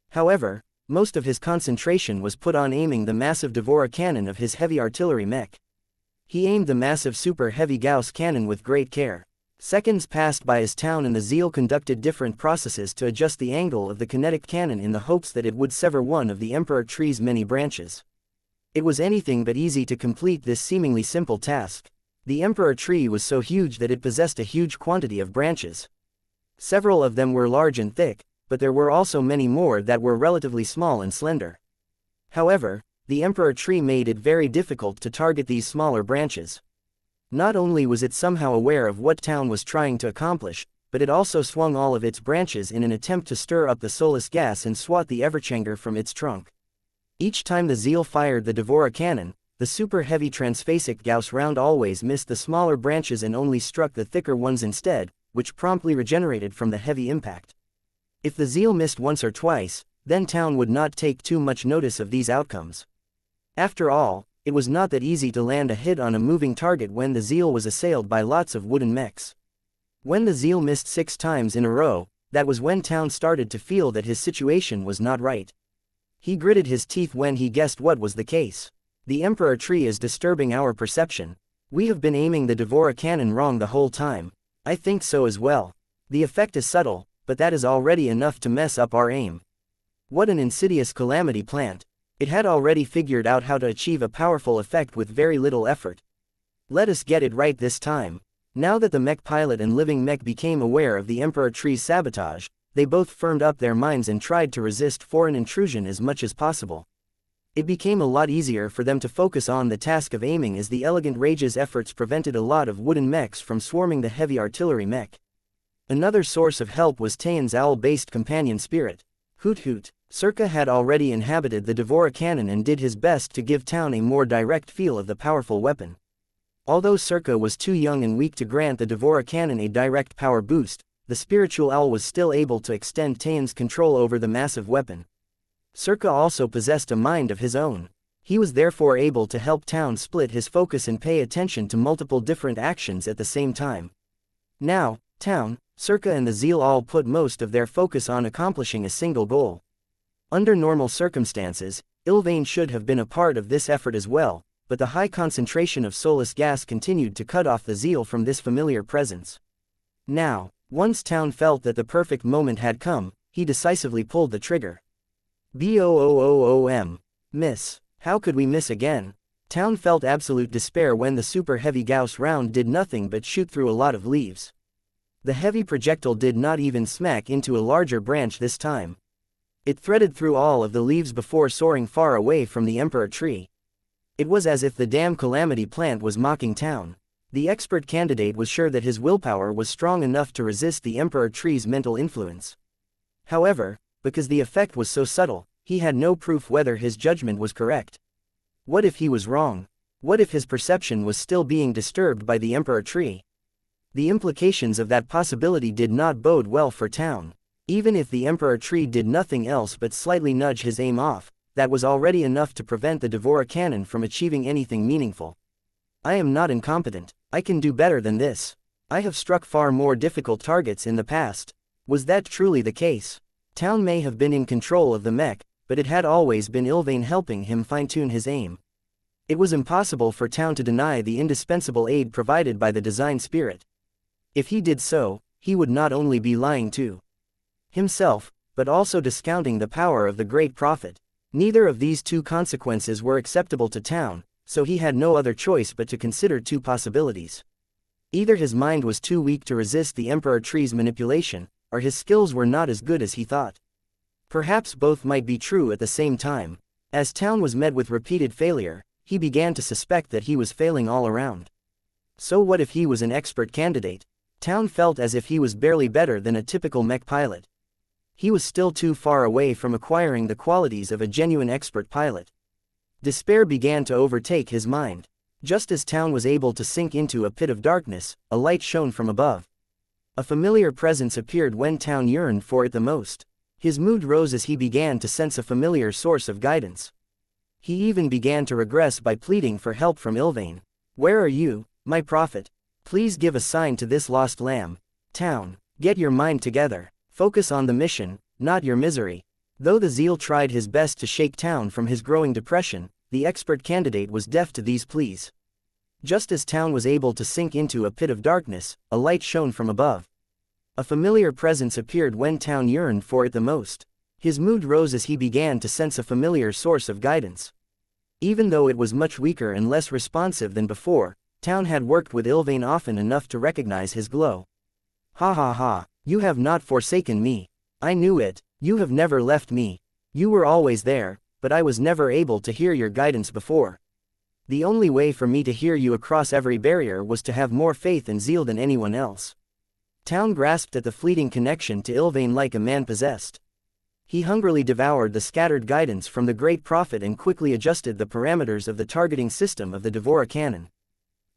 However, most of his concentration was put on aiming the massive Devora cannon of his heavy artillery mech. He aimed the massive super heavy Gauss cannon with great care. Seconds passed by as Town and the Zeal conducted different processes to adjust the angle of the kinetic cannon in the hopes that it would sever one of the Emperor tree's many branches. It was anything but easy to complete this seemingly simple task. The Emperor tree was so huge that it possessed a huge quantity of branches. Several of them were large and thick, but there were also many more that were relatively small and slender. However, the Emperor tree made it very difficult to target these smaller branches. Not only was it somehow aware of what Town was trying to accomplish, but it also swung all of its branches in an attempt to stir up the soulless gas and swat the Everchanger from its trunk. Each time the Zeal fired the Devora cannon, the super heavy transphasic Gauss round always missed the smaller branches and only struck the thicker ones instead, which promptly regenerated from the heavy impact. If the Zeal missed once or twice, then Town would not take too much notice of these outcomes. After all, it was not that easy to land a hit on a moving target when the Zeal was assailed by lots of wooden mechs. When the Zeal missed 6 times in a row, that was when Town started to feel that his situation was not right. He gritted his teeth when he guessed what was the case. The Emperor tree is disturbing our perception. We have been aiming the Devora cannon wrong the whole time. I think so as well. The effect is subtle, but that is already enough to mess up our aim. What an insidious calamity plant. It had already figured out how to achieve a powerful effect with very little effort. Let us get it right this time. Now that the mech pilot and living mech became aware of the Emperor tree's sabotage, they both firmed up their minds and tried to resist foreign intrusion as much as possible. It became a lot easier for them to focus on the task of aiming as the Elegant Rage's efforts prevented a lot of wooden mechs from swarming the heavy artillery mech. Another source of help was Tayan's owl-based companion spirit. Hoot Hoot. Circa had already inhabited the Devora cannon and did his best to give Town a more direct feel of the powerful weapon. Although Circa was too young and weak to grant the Devora cannon a direct power boost, the spiritual owl was still able to extend Tayan's control over the massive weapon. Circa also possessed a mind of his own. He was therefore able to help Town split his focus and pay attention to multiple different actions at the same time. Now, Town, Circa and the Zeal all put most of their focus on accomplishing a single goal. Under normal circumstances, Ilvain should have been a part of this effort as well, but the high concentration of soulless gas continued to cut off the Zeal from this familiar presence. Now, once Town felt that the perfect moment had come, he decisively pulled the trigger. Boom. Miss. How could we miss again? Town felt absolute despair when the super heavy Gauss round did nothing but shoot through a lot of leaves. The heavy projectile did not even smack into a larger branch this time. It threaded through all of the leaves before soaring far away from the Emperor tree. It was as if the damn calamity plant was mocking Town. The expert candidate was sure that his willpower was strong enough to resist the Emperor tree's mental influence. However, because the effect was so subtle, he had no proof whether his judgment was correct. What if he was wrong? What if his perception was still being disturbed by the Emperor tree? The implications of that possibility did not bode well for Town. Even if the Emperor Tree did nothing else but slightly nudge his aim off, that was already enough to prevent the Devourer cannon from achieving anything meaningful. I am not incompetent. I can do better than this. I have struck far more difficult targets in the past. Was that truly the case? Town may have been in control of the mech, but it had always been Ilvain helping him fine-tune his aim. It was impossible for Town to deny the indispensable aid provided by the design spirit. If he did so, he would not only be lying to himself, but also discounting the power of the great prophet. Neither of these two consequences were acceptable to Town, so he had no other choice but to consider two possibilities. Either his mind was too weak to resist the Emperor Tree's manipulation, or his skills were not as good as he thought. Perhaps both might be true at the same time. As Town was met with repeated failure, he began to suspect that he was failing all around. So what if he was an expert candidate? Town felt as if he was barely better than a typical mech pilot. He was still too far away from acquiring the qualities of a genuine expert pilot. Despair began to overtake his mind. Just as Town was able to sink into a pit of darkness, a light shone from above. A familiar presence appeared when Town yearned for it the most. His mood rose as he began to sense a familiar source of guidance. He even began to regress by pleading for help from Ilvain. "Where are you, my prophet? Please give a sign to this lost lamb." Town, get your mind together. Focus on the mission, not your misery. Though the Zeal tried his best to shake Town from his growing depression, the expert candidate was deaf to these pleas. Just as Town was able to sink into a pit of darkness, a light shone from above. A familiar presence appeared when Town yearned for it the most. His mood rose as he began to sense a familiar source of guidance. Even though it was much weaker and less responsive than before, Town had worked with Ilvain often enough to recognize his glow. "Ha ha ha, you have not forsaken me. I knew it, you have never left me. You were always there, but I was never able to hear your guidance before. The only way for me to hear you across every barrier was to have more faith and zeal than anyone else." Town grasped at the fleeting connection to Ilvain like a man possessed. He hungrily devoured the scattered guidance from the great prophet and quickly adjusted the parameters of the targeting system of the Devourer cannon.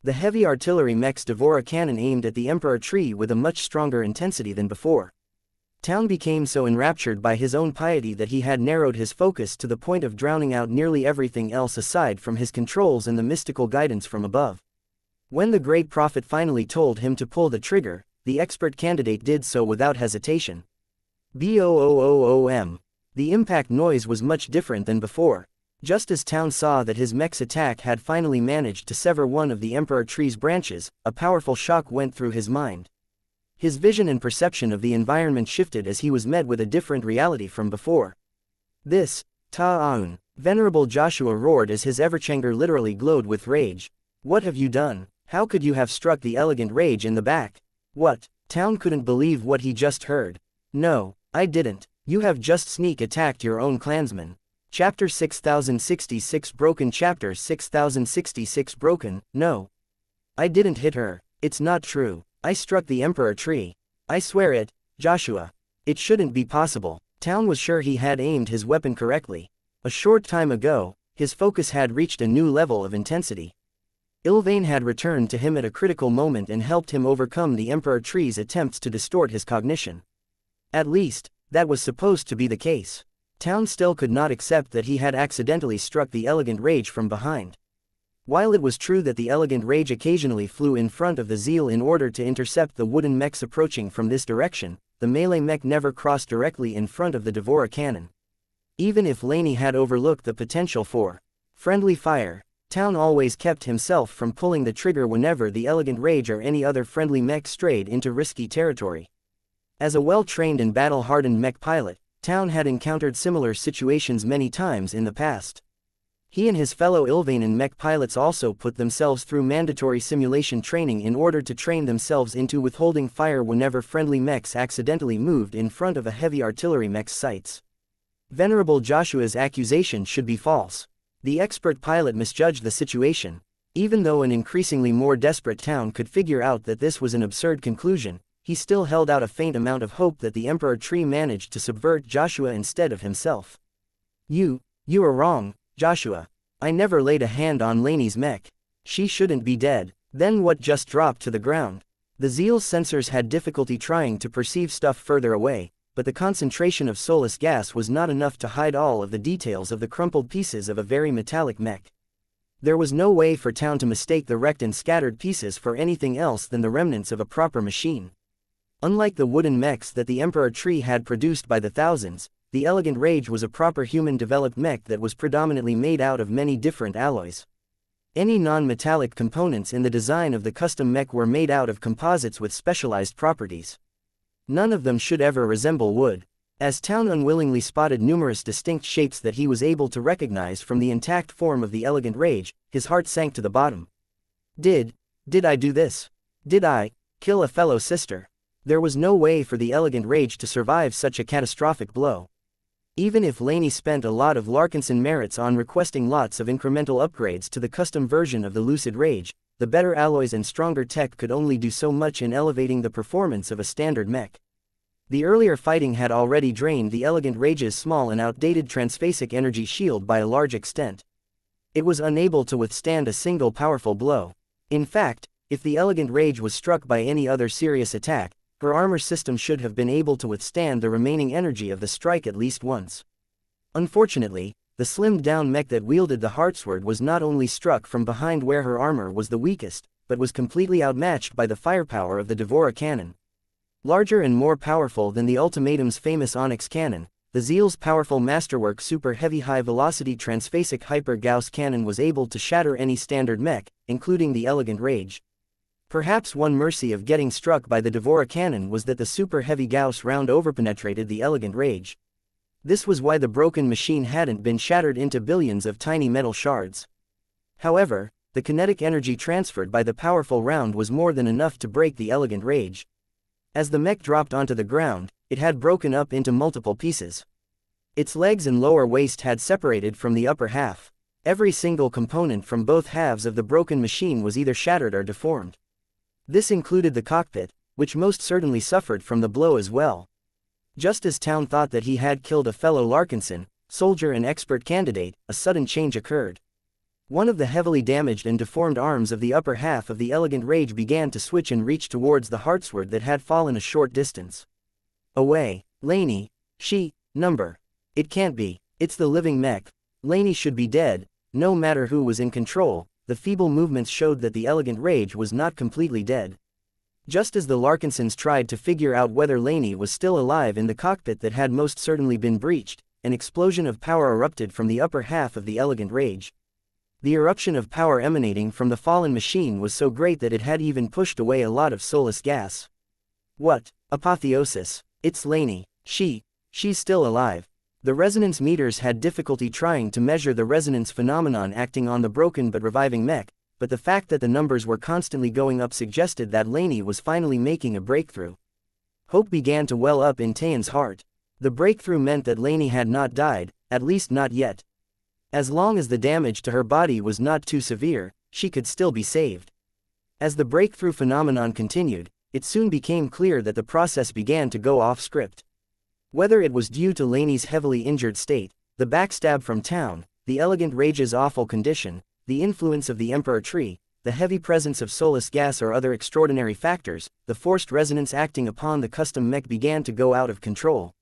The heavy artillery mech's Devourer cannon aimed at the Emperor Tree with a much stronger intensity than before. Town became so enraptured by his own piety that he had narrowed his focus to the point of drowning out nearly everything else aside from his controls and the mystical guidance from above. When the great prophet finally told him to pull the trigger, the expert candidate did so without hesitation. Boom! The impact noise was much different than before. Just as Town saw that his mech's attack had finally managed to sever one of the Emperor Tree's branches, a powerful shock went through his mind. His vision and perception of the environment shifted as he was met with a different reality from before. "This, Ta'aun!" Venerable Joshua roared as his Everchanger literally glowed with rage. "What have you done? How could you have struck the elegant rage in the back?" "What?" Town couldn't believe what he just heard. "No, I didn't. You have just sneak attacked your own clansmen." Chapter 6066 Broken. Chapter 6066 Broken. "No. I didn't hit her. It's not true. I struck the Emperor Tree. I swear it, Joshua. It shouldn't be possible." Town was sure he had aimed his weapon correctly. A short time ago, his focus had reached a new level of intensity. Ilvain had returned to him at a critical moment and helped him overcome the Emperor Tree's attempts to distort his cognition. At least, that was supposed to be the case. Town still could not accept that he had accidentally struck the elegant rage from behind. While it was true that the elegant rage occasionally flew in front of the Zeal in order to intercept the wooden mechs approaching from this direction, the melee mech never crossed directly in front of the Devourer cannon. Even if Laney had overlooked the potential for friendly fire, Town always kept himself from pulling the trigger whenever the elegant rage or any other friendly mech strayed into risky territory. As a well-trained and battle-hardened mech pilot, Town had encountered similar situations many times in the past. He and his fellow Ilvain mech pilots also put themselves through mandatory simulation training in order to train themselves into withholding fire whenever friendly mechs accidentally moved in front of a heavy artillery mech's sights. Venerable Joshua's accusation should be false. The expert pilot misjudged the situation. Even though an increasingly more desperate Town could figure out that this was an absurd conclusion, he still held out a faint amount of hope that the Emperor Tree managed to subvert Joshua instead of himself. You are wrong, Joshua. I never laid a hand on Laney's mech. She shouldn't be dead." Then what just dropped to the ground? The Zeal's sensors had difficulty trying to perceive stuff further away, but the concentration of soulless gas was not enough to hide all of the details of the crumpled pieces of a very metallic mech. There was no way for Town to mistake the wrecked and scattered pieces for anything else than the remnants of a proper machine. Unlike the wooden mechs that the Emperor Tree had produced by the thousands, the Elegant Rage was a proper human-developed mech that was predominantly made out of many different alloys. Any non-metallic components in the design of the custom mech were made out of composites with specialized properties. None of them should ever resemble wood. As Town unwillingly spotted numerous distinct shapes that he was able to recognize from the intact form of the Elegant Rage, his heart sank to the bottom. Did I do this? Did I kill a fellow sister? There was no way for the Elegant Rage to survive such a catastrophic blow. Even if Laney spent a lot of Larkinson merits on requesting lots of incremental upgrades to the custom version of the Lucid Rage, the better alloys and stronger tech could only do so much in elevating the performance of a standard mech. The earlier fighting had already drained the Elegant Rage's small and outdated transphasic energy shield by a large extent. It was unable to withstand a single powerful blow. In fact, if the Elegant Rage was struck by any other serious attack, her armor system should have been able to withstand the remaining energy of the strike at least once. Unfortunately, the slimmed-down mech that wielded the Heartsword was not only struck from behind where her armor was the weakest, but was completely outmatched by the firepower of the Devora cannon. Larger and more powerful than the Ultimatum's famous Onyx cannon, the Zeal's powerful masterwork super heavy high-velocity transphasic hyper-Gauss cannon was able to shatter any standard mech, including the Elegant Rage. Perhaps one mercy of getting struck by the Devora cannon was that the super heavy Gauss round overpenetrated the Elegant Rage. This was why the broken machine hadn't been shattered into billions of tiny metal shards. However, the kinetic energy transferred by the powerful round was more than enough to break the Elegant Rage. As the mech dropped onto the ground, it had broken up into multiple pieces. Its legs and lower waist had separated from the upper half. Every single component from both halves of the broken machine was either shattered or deformed. This included the cockpit, which most certainly suffered from the blow as well. Just as Town thought that he had killed a fellow Larkinson, soldier and expert candidate, a sudden change occurred. One of the heavily damaged and deformed arms of the upper half of the Elegant Rage began to switch and reach towards the Heartsword that had fallen a short distance. Away, Laney. Number. It can't be. It's the living mech. Laney should be dead. No matter who was in control, the feeble movements showed that the Elegant Rage was not completely dead. Just as the Larkinsons tried to figure out whether Laney was still alive in the cockpit that had most certainly been breached, an explosion of power erupted from the upper half of the Elegant Rage. The eruption of power emanating from the fallen machine was so great that it had even pushed away a lot of soulless gas. What? Apotheosis. It's Laney. She's still alive. The resonance meters had difficulty trying to measure the resonance phenomenon acting on the broken but reviving mech, but the fact that the numbers were constantly going up suggested that Laney was finally making a breakthrough. Hope began to well up in Tayan's heart. The breakthrough meant that Laney had not died, at least not yet. As long as the damage to her body was not too severe, she could still be saved. As the breakthrough phenomenon continued, it soon became clear that the process began to go off script. Whether it was due to Laney's heavily injured state, the backstab from Town, the Elegant Rage's awful condition, the influence of the Emperor Tree, the heavy presence of soulless gas or other extraordinary factors, the forced resonance acting upon the custom mech began to go out of control.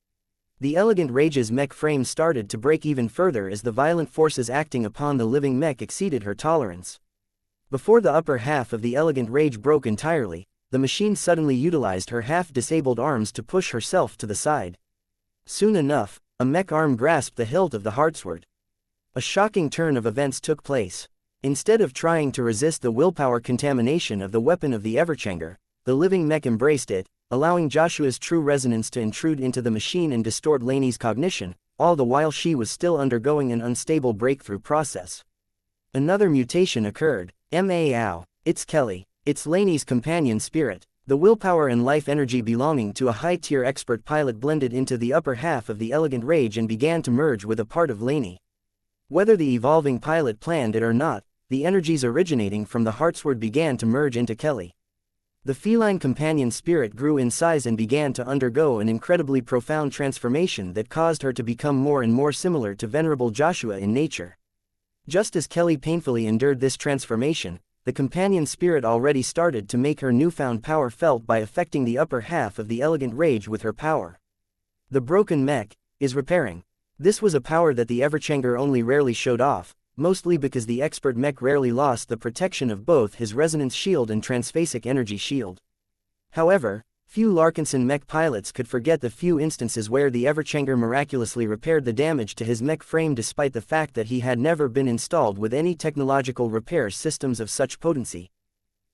The Elegant Rage's mech frame started to break even further as the violent forces acting upon the living mech exceeded her tolerance. Before the upper half of the Elegant Rage broke entirely, the machine suddenly utilized her half-disabled arms to push herself to the side. Soon enough, a mech arm grasped the hilt of the Heartsword. A shocking turn of events took place. Instead of trying to resist the willpower contamination of the weapon of the Everchanger, the living mech embraced it, allowing Joshua's true resonance to intrude into the machine and distort Laney's cognition, all the while she was still undergoing an unstable breakthrough process. Another mutation occurred. Ow. It's Kelly. It's Laney's companion spirit. The willpower and life energy belonging to a high-tier expert pilot blended into the upper half of the Elegant Rage and began to merge with a part of Laney. Whether the evolving pilot planned it or not, the energies originating from the Heartsword began to merge into Kelly. The feline companion spirit grew in size and began to undergo an incredibly profound transformation that caused her to become more and more similar to venerable Joshua in nature. Just as Kelly painfully endured this transformation, the companion spirit already started to make her newfound power felt by affecting the upper half of the elegant rage with her power. The broken mech is repairing. This was a power that the Everchanger only rarely showed off, mostly because the expert mech rarely lost the protection of both his resonance shield and transphasic energy shield. However, few Larkinson mech pilots could forget the few instances where the Everchanger miraculously repaired the damage to his mech frame despite the fact that he had never been installed with any technological repair systems of such potency.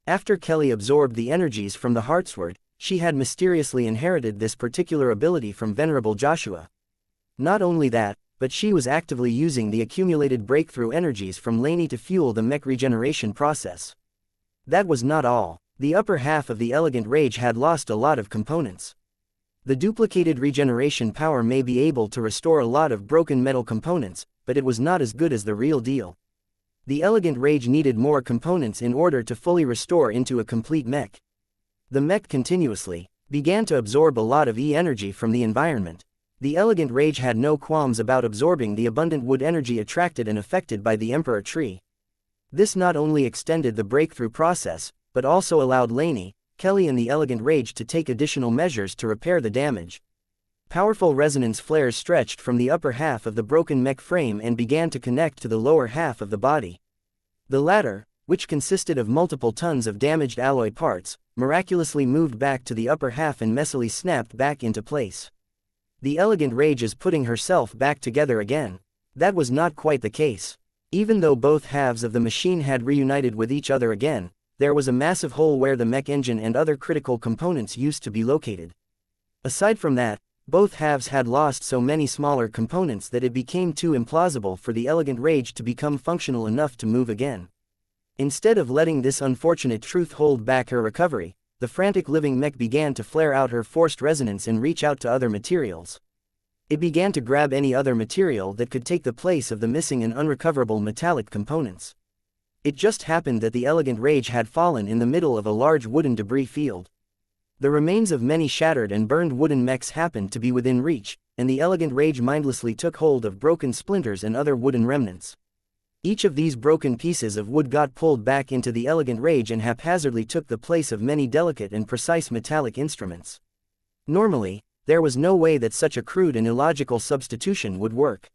After Kelly absorbed the energies from the Heartsword, she had mysteriously inherited this particular ability from Venerable Joshua. Not only that, but she was actively using the accumulated breakthrough energies from Laney to fuel the mech regeneration process. That was not all. The upper half of the Elegant Rage had lost a lot of components. The duplicated regeneration power may be able to restore a lot of broken metal components, but it was not as good as the real deal. The Elegant Rage needed more components in order to fully restore into a complete mech. The mech continuously began to absorb a lot of E-energy from the environment. The Elegant Rage had no qualms about absorbing the abundant wood energy attracted and affected by the Emperor Tree. This not only extended the breakthrough process, but also allowed Laney, Kelly and the Elegant Rage to take additional measures to repair the damage. Powerful resonance flares stretched from the upper half of the broken mech frame and began to connect to the lower half of the body. The latter, which consisted of multiple tons of damaged alloy parts, miraculously moved back to the upper half and messily snapped back into place. The Elegant Rage is putting herself back together again. That was not quite the case. Even though both halves of the machine had reunited with each other again, there was a massive hole where the mech engine and other critical components used to be located. Aside from that, both halves had lost so many smaller components that it became too implausible for the Elegant Rage to become functional enough to move again. Instead of letting this unfortunate truth hold back her recovery, the frantic living mech began to flare out her forced resonance and reach out to other materials. It began to grab any other material that could take the place of the missing and unrecoverable metallic components. It just happened that the Elegant Rage had fallen in the middle of a large wooden debris field. The remains of many shattered and burned wooden mechs happened to be within reach, and the Elegant Rage mindlessly took hold of broken splinters and other wooden remnants. Each of these broken pieces of wood got pulled back into the Elegant Rage and haphazardly took the place of many delicate and precise metallic instruments. Normally, there was no way that such a crude and illogical substitution would work.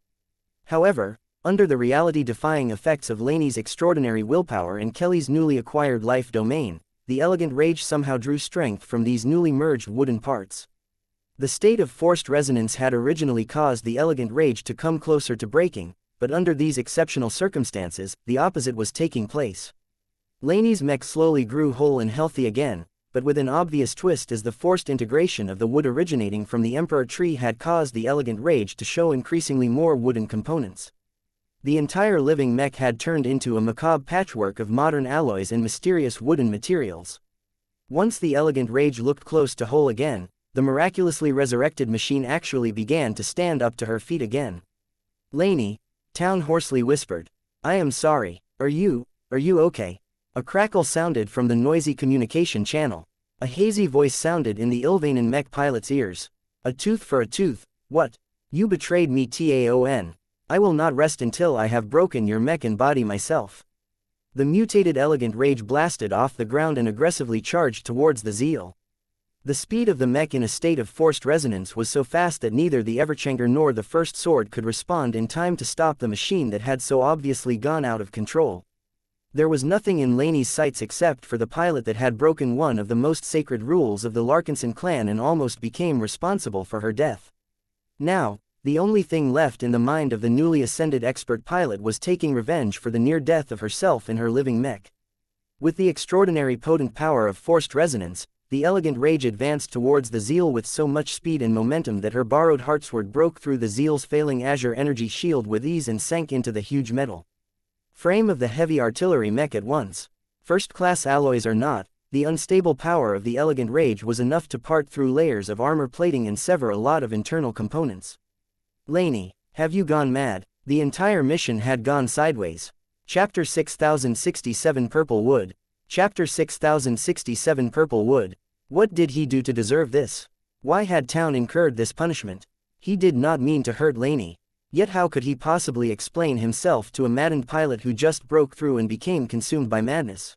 However, under the reality-defying effects of Laney's extraordinary willpower and Kelly's newly acquired life domain, the Elegant Rage somehow drew strength from these newly merged wooden parts. The state of forced resonance had originally caused the Elegant Rage to come closer to breaking, but under these exceptional circumstances, the opposite was taking place. Laney's mech slowly grew whole and healthy again, but with an obvious twist as the forced integration of the wood originating from the Emperor Tree had caused the Elegant Rage to show increasingly more wooden components. The entire living mech had turned into a macabre patchwork of modern alloys and mysterious wooden materials. Once the Elegant Rage looked close to whole again, the miraculously resurrected machine actually began to stand up to her feet again. "Laney," Town hoarsely whispered. "I am sorry. Are you okay?" A crackle sounded from the noisy communication channel. A hazy voice sounded in the Ilvanan mech pilot's ears. "A tooth for a tooth. What? You betrayed me, Taon. I will not rest until I have broken your mech and body myself." The mutated Elegant Rage blasted off the ground and aggressively charged towards the Zeal. The speed of the mech in a state of forced resonance was so fast that neither the Everchanger nor the First Sword could respond in time to stop the machine that had so obviously gone out of control. There was nothing in Laney's sights except for the pilot that had broken one of the most sacred rules of the Larkinson clan and almost became responsible for her death. Now, the only thing left in the mind of the newly ascended expert pilot was taking revenge for the near death of herself and her living mech. With the extraordinary potent power of forced resonance, the Elegant Rage advanced towards the Zeal with so much speed and momentum that her borrowed Heartsword broke through the Zeal's failing azure energy shield with ease and sank into the huge metal frame of the heavy artillery mech at once. First-class alloys or not, the unstable power of the Elegant Rage was enough to part through layers of armor plating and sever a lot of internal components. "Laney, have you gone mad?" The entire mission had gone sideways. Chapter 6067 Purple Wood. Chapter 6067 Purple Wood. What did he do to deserve this? Why had Town incurred this punishment? He did not mean to hurt Laney. Yet how could he possibly explain himself to a maddened pilot who just broke through and became consumed by madness?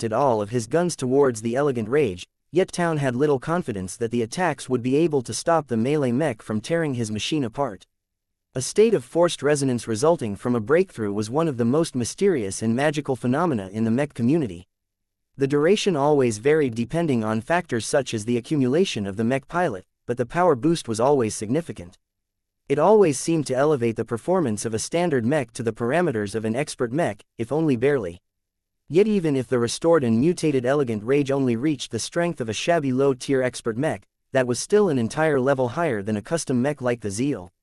pointed all of his guns towards the elegant rage, yet Town had little confidence that the attacks would be able to stop the melee mech from tearing his machine apart. A state of forced resonance resulting from a breakthrough was one of the most mysterious and magical phenomena in the mech community. The duration always varied depending on factors such as the accumulation of the mech pilot, but the power boost was always significant. It always seemed to elevate the performance of a standard mech to the parameters of an expert mech, if only barely. Yet even if the restored and mutated elegant rage only reached the strength of a shabby low-tier expert mech, that was still an entire level higher than a custom mech like the Zeal.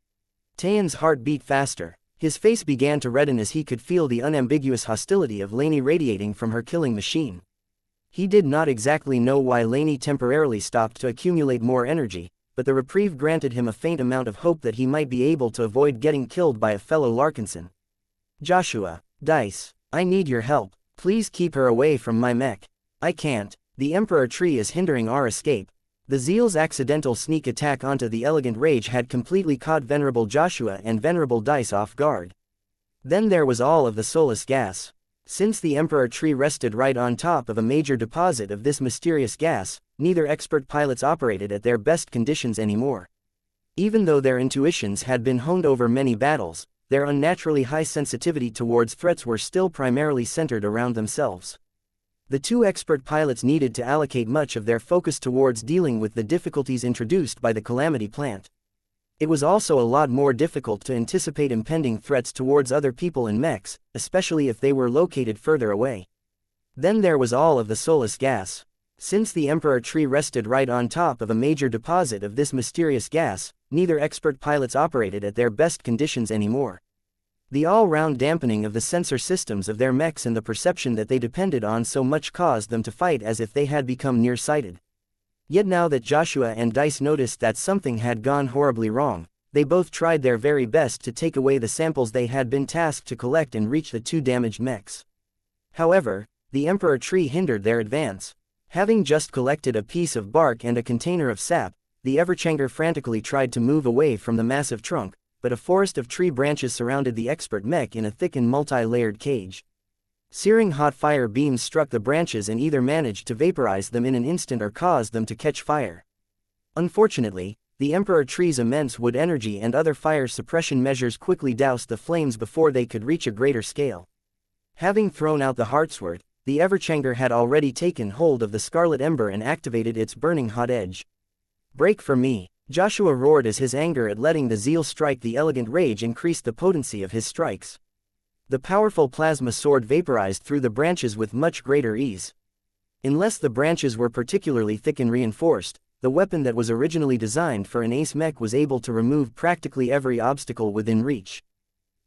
Taeyeon's heart beat faster. His face began to redden as he could feel the unambiguous hostility of Lainey radiating from her killing machine. He did not exactly know why Lainey temporarily stopped to accumulate more energy, but the reprieve granted him a faint amount of hope that he might be able to avoid getting killed by a fellow Larkinson. Joshua, Dice, I need your help. Please keep her away from my mech. I can't. The Emperor Tree is hindering our escape. The Zeal's accidental sneak attack onto the elegant rage had completely caught Venerable Joshua and Venerable Dice off guard. Then there was all of the soulless gas. Since the Emperor Tree rested right on top of a major deposit of this mysterious gas, neither expert pilots operated at their best conditions anymore. Even though their intuitions had been honed over many battles, their unnaturally high sensitivity towards threats were still primarily centered around themselves. The two expert pilots needed to allocate much of their focus towards dealing with the difficulties introduced by the Calamity Plant. It was also a lot more difficult to anticipate impending threats towards other people in mechs, especially if they were located further away. Then there was all of the soulless gas. Since the Emperor tree rested right on top of a major deposit of this mysterious gas, neither expert pilots operated at their best conditions anymore. The all-round dampening of the sensor systems of their mechs and the perception that they depended on so much caused them to fight as if they had become nearsighted. Yet now that Joshua and Dice noticed that something had gone horribly wrong, they both tried their very best to take away the samples they had been tasked to collect and reach the two damaged mechs. However, the Emperor tree hindered their advance. Having just collected a piece of bark and a container of sap, the Everchanger frantically tried to move away from the massive trunk, but a forest of tree branches surrounded the expert mech in a thick and multi-layered cage. Searing hot fire beams struck the branches and either managed to vaporize them in an instant or caused them to catch fire. Unfortunately, the Emperor tree's immense wood energy and other fire suppression measures quickly doused the flames before they could reach a greater scale. Having thrown out the hartswort, the Everchanger had already taken hold of the scarlet ember and activated its burning hot edge. "Break for me!" Joshua roared as his anger at letting the zeal strike the elegant rage increased the potency of his strikes. The powerful plasma sword vaporized through the branches with much greater ease. Unless the branches were particularly thick and reinforced, the weapon that was originally designed for an ace mech was able to remove practically every obstacle within reach.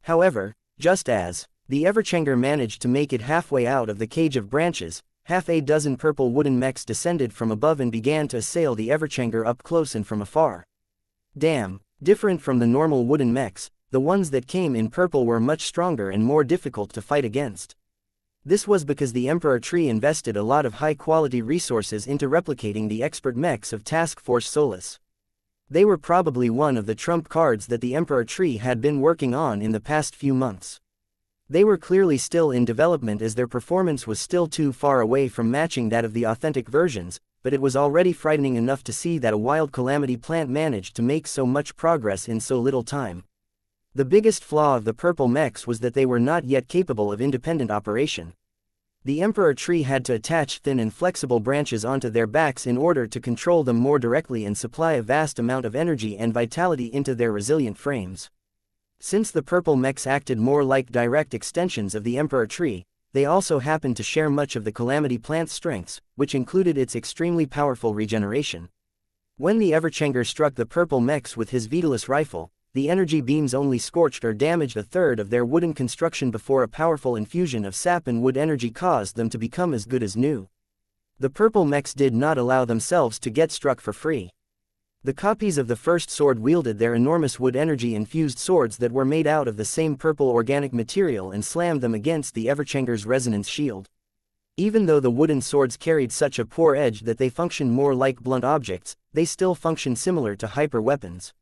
However, just as the Everchanger managed to make it halfway out of the cage of branches, half a dozen purple wooden mechs descended from above and began to assail the Everchanger up close and from afar. Damn, different from the normal wooden mechs, the ones that came in purple were much stronger and more difficult to fight against. This was because the Emperor tree invested a lot of high-quality resources into replicating the expert mechs of Task Force Solus. They were probably one of the trump cards that the Emperor tree had been working on in the past few months. They were clearly still in development as their performance was still too far away from matching that of the authentic versions, but it was already frightening enough to see that a wild calamity plant managed to make so much progress in so little time. The biggest flaw of the purple mechs was that they were not yet capable of independent operation. The Emperor tree had to attach thin and flexible branches onto their backs in order to control them more directly and supply a vast amount of energy and vitality into their resilient frames. Since the purple mechs acted more like direct extensions of the Emperor tree, they also happened to share much of the calamity plant's strengths, which included its extremely powerful regeneration. When the Everchanger struck the purple mechs with his Vitalis rifle, the energy beams only scorched or damaged a third of their wooden construction before a powerful infusion of sap and wood energy caused them to become as good as new. The purple mechs did not allow themselves to get struck for free. The copies of the first sword wielded their enormous wood energy-infused swords that were made out of the same purple organic material and slammed them against the Everchanger's resonance shield. Even though the wooden swords carried such a poor edge that they functioned more like blunt objects, they still functioned similar to hyper-weapons.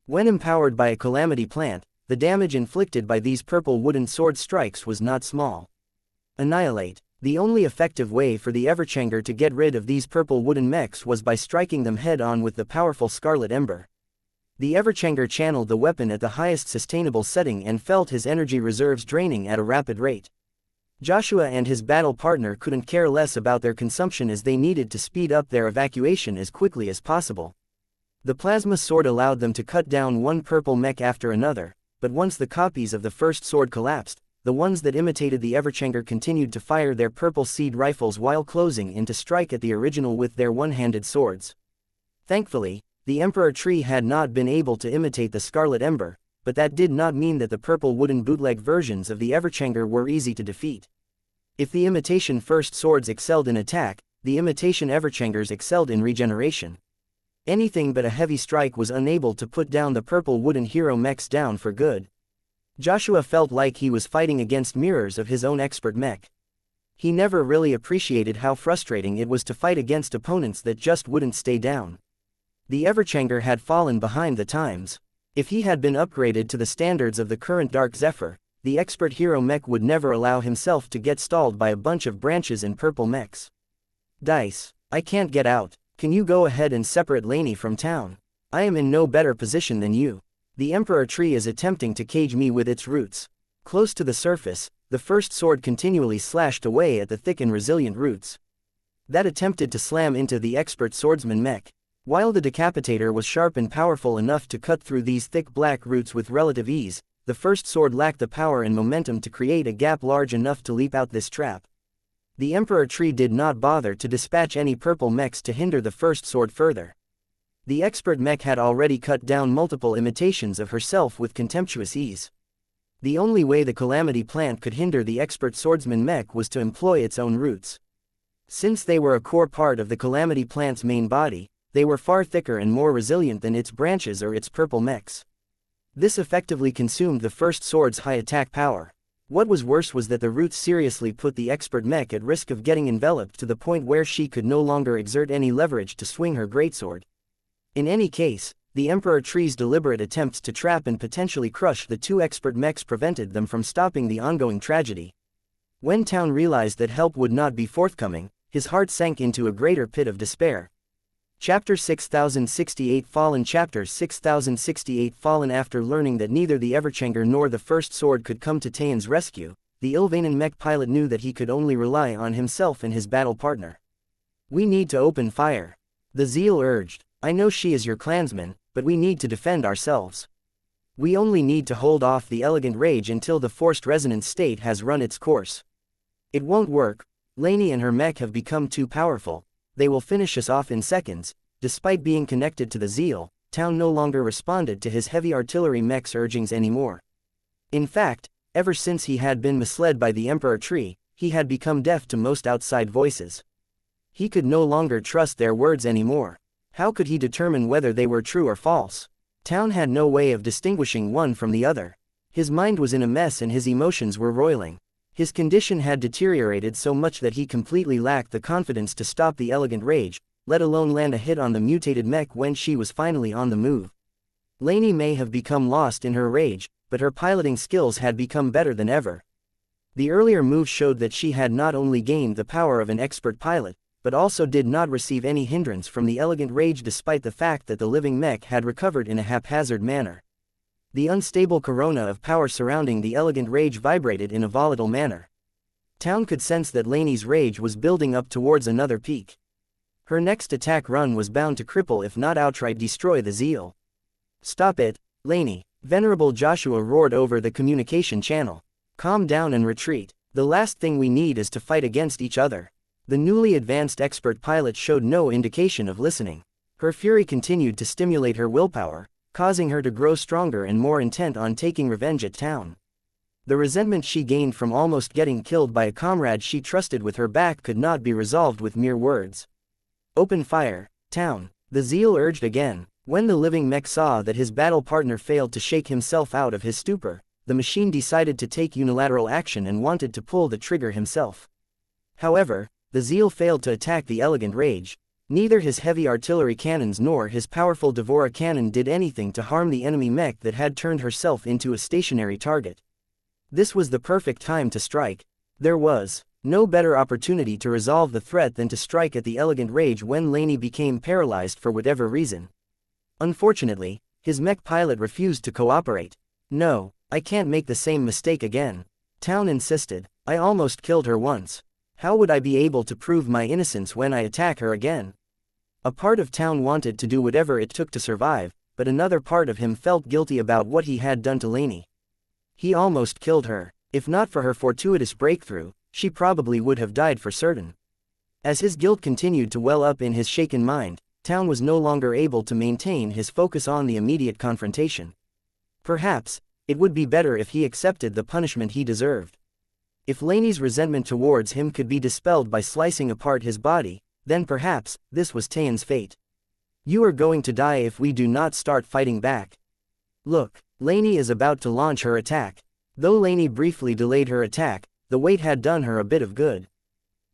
When empowered by a calamity plant, the damage inflicted by these purple wooden sword strikes was not small. Annihilate. The only effective way for the Everchanger to get rid of these purple wooden mechs was by striking them head-on with the powerful Scarlet Ember. The Everchanger channeled the weapon at the highest sustainable setting and felt his energy reserves draining at a rapid rate. Joshua and his battle partner couldn't care less about their consumption as they needed to speed up their evacuation as quickly as possible. The plasma sword allowed them to cut down one purple mech after another, but once the copies of the first sword collapsed, the ones that imitated the Everchanger continued to fire their purple seed rifles while closing in to strike at the original with their one-handed swords. Thankfully, the Emperor tree had not been able to imitate the Scarlet Ember, but that did not mean that the purple wooden bootleg versions of the Everchanger were easy to defeat. If the imitation first swords excelled in attack, the imitation Everchangers excelled in regeneration. Anything but a heavy strike was unable to put down the purple wooden hero mechs down for good. Joshua felt like he was fighting against mirrors of his own expert mech. He never really appreciated how frustrating it was to fight against opponents that just wouldn't stay down. The Everchanger had fallen behind the times. If he had been upgraded to the standards of the current Dark Zephyr, the expert hero mech would never allow himself to get stalled by a bunch of branches and purple mechs. Dice, I can't get out. Can you go ahead and separate Laney from town? I am in no better position than you. The Emperor tree is attempting to cage me with its roots. Close to the surface, the first sword continually slashed away at the thick and resilient roots. That attempted to slam into the expert swordsman mech. While the decapitator was sharp and powerful enough to cut through these thick black roots with relative ease, the first sword lacked the power and momentum to create a gap large enough to leap out this trap. The Emperor Tree did not bother to dispatch any purple mechs to hinder the first sword further. The expert mech had already cut down multiple imitations of herself with contemptuous ease. The only way the calamity plant could hinder the expert swordsman mech was to employ its own roots. Since they were a core part of the calamity plant's main body, they were far thicker and more resilient than its branches or its purple mechs. This effectively consumed the first sword's high attack power. What was worse was that the roots seriously put the expert mech at risk of getting enveloped to the point where she could no longer exert any leverage to swing her greatsword. In any case, the Emperor Tree's deliberate attempts to trap and potentially crush the two expert mechs prevented them from stopping the ongoing tragedy. When Town realized that help would not be forthcoming, his heart sank into a greater pit of despair. Chapter 6068 Fallen Chapter 6068 Fallen After learning that neither the Everchanger nor the First Sword could come to Taean's rescue, the Ilvanan mech pilot knew that he could only rely on himself and his battle partner. "We need to open fire," the Zeal urged. "I know she is your clansman, but we need to defend ourselves. We only need to hold off the elegant rage until the forced resonance state has run its course. It won't work. Lainey and her mech have become too powerful. They will finish us off in seconds." Despite being connected to the Zeal, Town no longer responded to his heavy artillery mech's urgings anymore. In fact, ever since he had been misled by the Emperor Tree, he had become deaf to most outside voices. He could no longer trust their words anymore. How could he determine whether they were true or false? Town had no way of distinguishing one from the other. His mind was in a mess and his emotions were roiling. His condition had deteriorated so much that he completely lacked the confidence to stop the elegant rage, let alone land a hit on the mutated mech when she was finally on the move. Lainey may have become lost in her rage, but her piloting skills had become better than ever. The earlier move showed that she had not only gained the power of an expert pilot, but also did not receive any hindrance from the elegant rage despite the fact that the living mech had recovered in a haphazard manner. The unstable corona of power surrounding the elegant rage vibrated in a volatile manner. Town could sense that Lainey's rage was building up towards another peak. Her next attack run was bound to cripple if not outright destroy the Zeal. "Stop it, Lainey," Venerable Joshua roared over the communication channel. "Calm down and retreat. The last thing we need is to fight against each other." The newly advanced expert pilot showed no indication of listening. Her fury continued to stimulate her willpower, causing her to grow stronger and more intent on taking revenge at Town. The resentment she gained from almost getting killed by a comrade she trusted with her back could not be resolved with mere words. "Open fire, Town," the Zeal urged again. When the living mech saw that his battle partner failed to shake himself out of his stupor, the machine decided to take unilateral action and wanted to pull the trigger himself. However, the Zeal failed to attack the elegant rage. Neither his heavy artillery cannons nor his powerful Devora cannon did anything to harm the enemy mech that had turned herself into a stationary target. This was the perfect time to strike. There was no better opportunity to resolve the threat than to strike at the elegant rage when Lainey became paralyzed for whatever reason. Unfortunately, his mech pilot refused to cooperate. "No, I can't make the same mistake again," Town insisted. "I almost killed her once. How would I be able to prove my innocence when I attack her again?" A part of Town wanted to do whatever it took to survive, but another part of him felt guilty about what he had done to Lainey. He almost killed her. If not for her fortuitous breakthrough, she probably would have died for certain. As his guilt continued to well up in his shaken mind, Town was no longer able to maintain his focus on the immediate confrontation. Perhaps, it would be better if he accepted the punishment he deserved. If Lainey's resentment towards him could be dispelled by slicing apart his body, then perhaps, this was Taean's fate. "You are going to die if we do not start fighting back. Look, Lainey is about to launch her attack." Though Lainey briefly delayed her attack, the wait had done her a bit of good.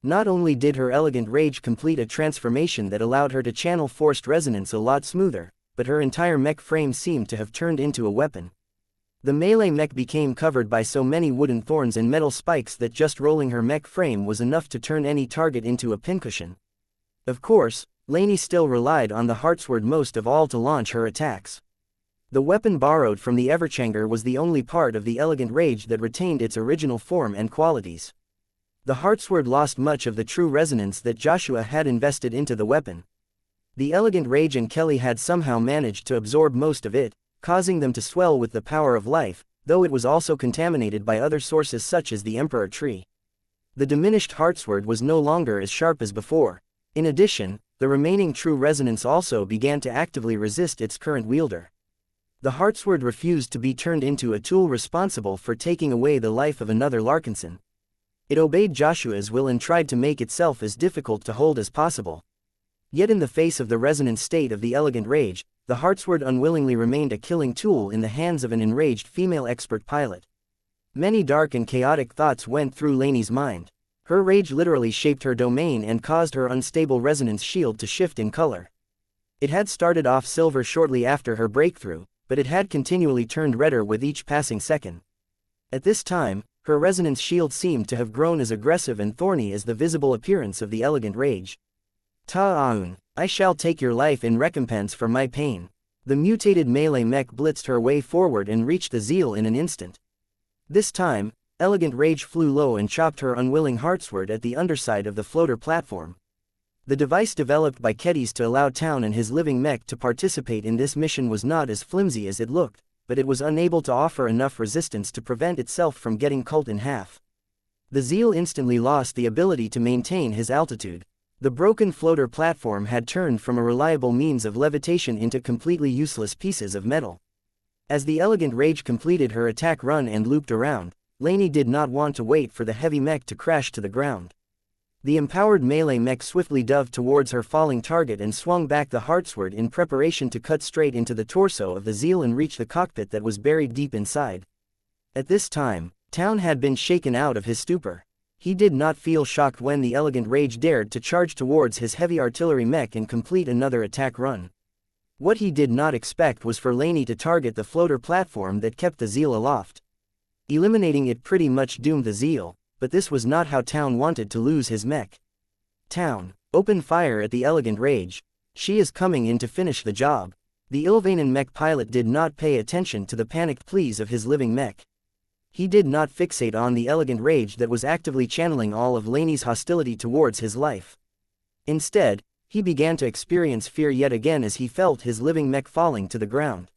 Not only did her elegant rage complete a transformation that allowed her to channel forced resonance a lot smoother, but her entire mech frame seemed to have turned into a weapon. The melee mech became covered by so many wooden thorns and metal spikes that just rolling her mech frame was enough to turn any target into a pincushion. Of course, Lainey still relied on the Heartsword most of all to launch her attacks. The weapon borrowed from the Everchanger was the only part of the elegant rage that retained its original form and qualities. The Heartsword lost much of the true resonance that Joshua had invested into the weapon. The elegant rage and Kelly had somehow managed to absorb most of it, causing them to swell with the power of life, though it was also contaminated by other sources such as the Emperor Tree. The diminished heartsword was no longer as sharp as before. In addition, the remaining true resonance also began to actively resist its current wielder. The heartsword refused to be turned into a tool responsible for taking away the life of another Larkinson. It obeyed Joshua's will and tried to make itself as difficult to hold as possible. Yet in the face of the resonant state of the elegant rage, the heartsword unwillingly remained a killing tool in the hands of an enraged female expert pilot. Many dark and chaotic thoughts went through Lainey's mind. Her rage literally shaped her domain and caused her unstable resonance shield to shift in color. It had started off silver shortly after her breakthrough, but it had continually turned redder with each passing second. At this time, her resonance shield seemed to have grown as aggressive and thorny as the visible appearance of the elegant rage. Ta'aun, I shall take your life in recompense for my pain. The mutated melee mech blitzed her way forward and reached the Zeal in an instant. This time, elegant rage flew low and chopped her unwilling heartsword at the underside of the floater platform. The device developed by Kedis to allow Town and his living mech to participate in this mission was not as flimsy as it looked, but it was unable to offer enough resistance to prevent itself from getting cut in half. The Zeal instantly lost the ability to maintain his altitude. The broken floater platform had turned from a reliable means of levitation into completely useless pieces of metal. As the elegant rage completed her attack run and looped around, Lainey did not want to wait for the heavy mech to crash to the ground. The empowered melee mech swiftly dove towards her falling target and swung back the heartsword in preparation to cut straight into the torso of the Zeal and reach the cockpit that was buried deep inside. At this time, Town had been shaken out of his stupor. He did not feel shocked when the elegant rage dared to charge towards his heavy artillery mech and complete another attack run. What he did not expect was for Lainey to target the floater platform that kept the Zeal aloft. Eliminating it pretty much doomed the Zeal, but this was not how Town wanted to lose his mech. Town, open fire at the elegant rage. She is coming in to finish the job. The Ilvanan mech pilot did not pay attention to the panicked pleas of his living mech. He did not fixate on the elegant rage that was actively channeling all of Lainey's hostility towards his life. Instead, he began to experience fear yet again as he felt his living mech falling to the ground.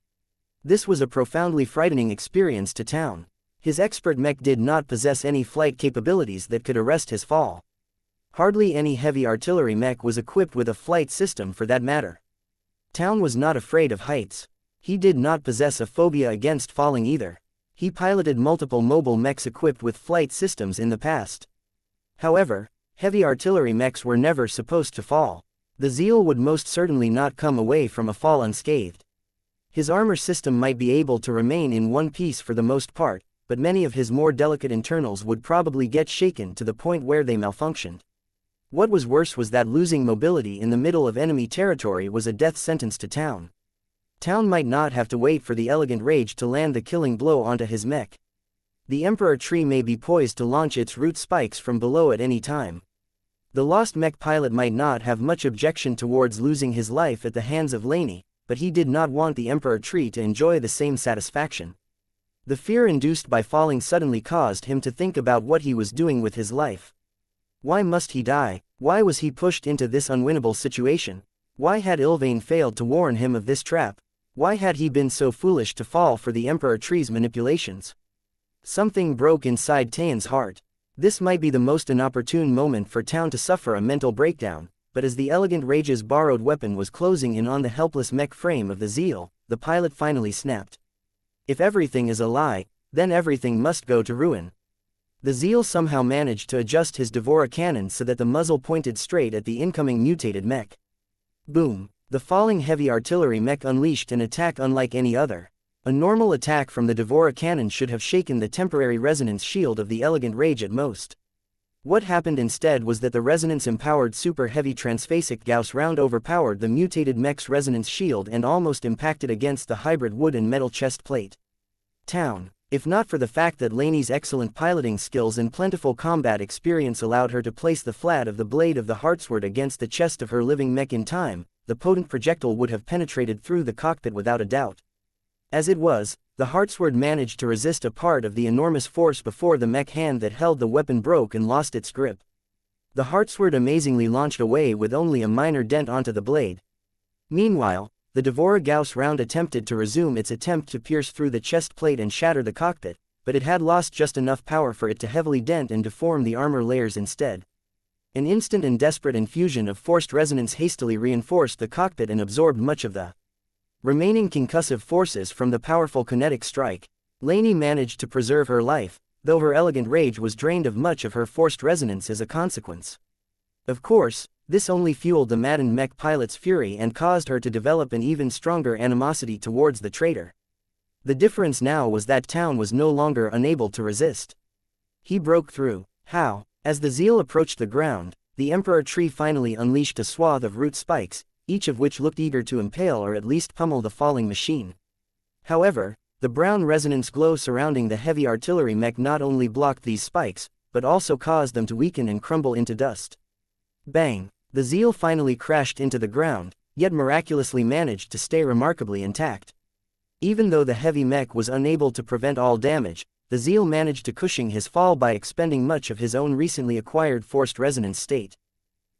This was a profoundly frightening experience to Town. His expert mech did not possess any flight capabilities that could arrest his fall. Hardly any heavy artillery mech was equipped with a flight system for that matter. Town was not afraid of heights. He did not possess a phobia against falling either. He piloted multiple mobile mechs equipped with flight systems in the past. However, heavy artillery mechs were never supposed to fall. The Zeal would most certainly not come away from a fall unscathed. His armor system might be able to remain in one piece for the most part, but many of his more delicate internals would probably get shaken to the point where they malfunctioned. What was worse was that losing mobility in the middle of enemy territory was a death sentence to Town. Town might not have to wait for the elegant rage to land the killing blow onto his mech. The Emperor tree may be poised to launch its root spikes from below at any time. The lost mech pilot might not have much objection towards losing his life at the hands of Lainey, but he did not want the Emperor tree to enjoy the same satisfaction. The fear induced by falling suddenly caused him to think about what he was doing with his life. Why must he die? Why was he pushed into this unwinnable situation? Why had Ilvain failed to warn him of this trap? Why had he been so foolish to fall for the Emperor tree's manipulations? Something broke inside Taean's heart. This might be the most inopportune moment for Town to suffer a mental breakdown, but as the elegant rage's borrowed weapon was closing in on the helpless mech frame of the Zeal, the pilot finally snapped. If everything is a lie, then everything must go to ruin. The Zeal somehow managed to adjust his Devora cannon so that the muzzle pointed straight at the incoming mutated mech. Boom! The falling heavy artillery mech unleashed an attack unlike any other. A normal attack from the Devora cannon should have shaken the temporary resonance shield of the elegant rage at most. What happened instead was that the resonance-empowered super-heavy transphasic Gauss round overpowered the mutated mech's resonance shield and almost impacted against the hybrid wood and metal chest plate. Town, if not for the fact that Lainey's excellent piloting skills and plentiful combat experience allowed her to place the flat of the blade of the heartsword against the chest of her living mech in time, the potent projectile would have penetrated through the cockpit without a doubt. As it was, the heartsword managed to resist a part of the enormous force before the mech hand that held the weapon broke and lost its grip. The heartsword amazingly launched away with only a minor dent onto the blade. Meanwhile, the Devora Gauss round attempted to resume its attempt to pierce through the chest plate and shatter the cockpit, but it had lost just enough power for it to heavily dent and deform the armor layers instead. An instant and desperate infusion of forced resonance hastily reinforced the cockpit and absorbed much of the remaining concussive forces from the powerful kinetic strike. Lainey managed to preserve her life, though her elegant rage was drained of much of her forced resonance as a consequence. Of course, this only fueled the maddened mech pilot's fury and caused her to develop an even stronger animosity towards the traitor. The difference now was that Town was no longer unable to resist. He broke through. How? As the Zeal approached the ground, the Emperor Tree finally unleashed a swath of root spikes, each of which looked eager to impale or at least pummel the falling machine. However, the brown resonance glow surrounding the heavy artillery mech not only blocked these spikes, but also caused them to weaken and crumble into dust. Bang! The Zeal finally crashed into the ground, yet miraculously managed to stay remarkably intact. Even though the heavy mech was unable to prevent all damage, the Zeal managed to cushion his fall by expending much of his own recently acquired forced resonance state.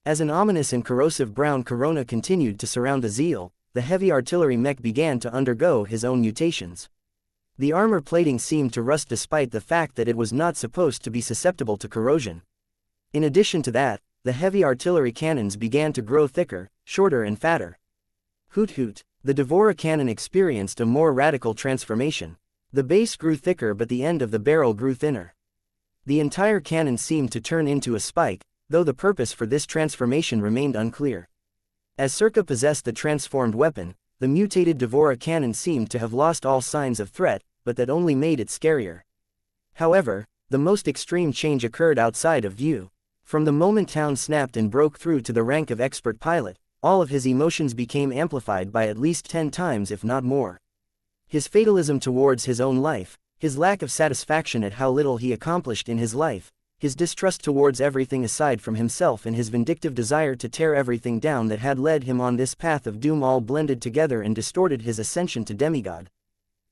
As an ominous and corrosive brown corona continued to surround the Zeal, the heavy artillery mech began to undergo his own mutations. The armor plating seemed to rust despite the fact that it was not supposed to be susceptible to corrosion. In addition to that, the heavy artillery cannons began to grow thicker, shorter and fatter. Hoot hoot, the Devora cannon experienced a more radical transformation. The base grew thicker but the end of the barrel grew thinner. The entire cannon seemed to turn into a spike, though the purpose for this transformation remained unclear. As Circa possessed the transformed weapon, the mutated Devora cannon seemed to have lost all signs of threat, but that only made it scarier. However, the most extreme change occurred outside of view. From the moment Town snapped and broke through to the rank of expert pilot, all of his emotions became amplified by at least 10 times if not more. His fatalism towards his own life, his lack of satisfaction at how little he accomplished in his life, his distrust towards everything aside from himself and his vindictive desire to tear everything down that had led him on this path of doom all blended together and distorted his ascension to demigod.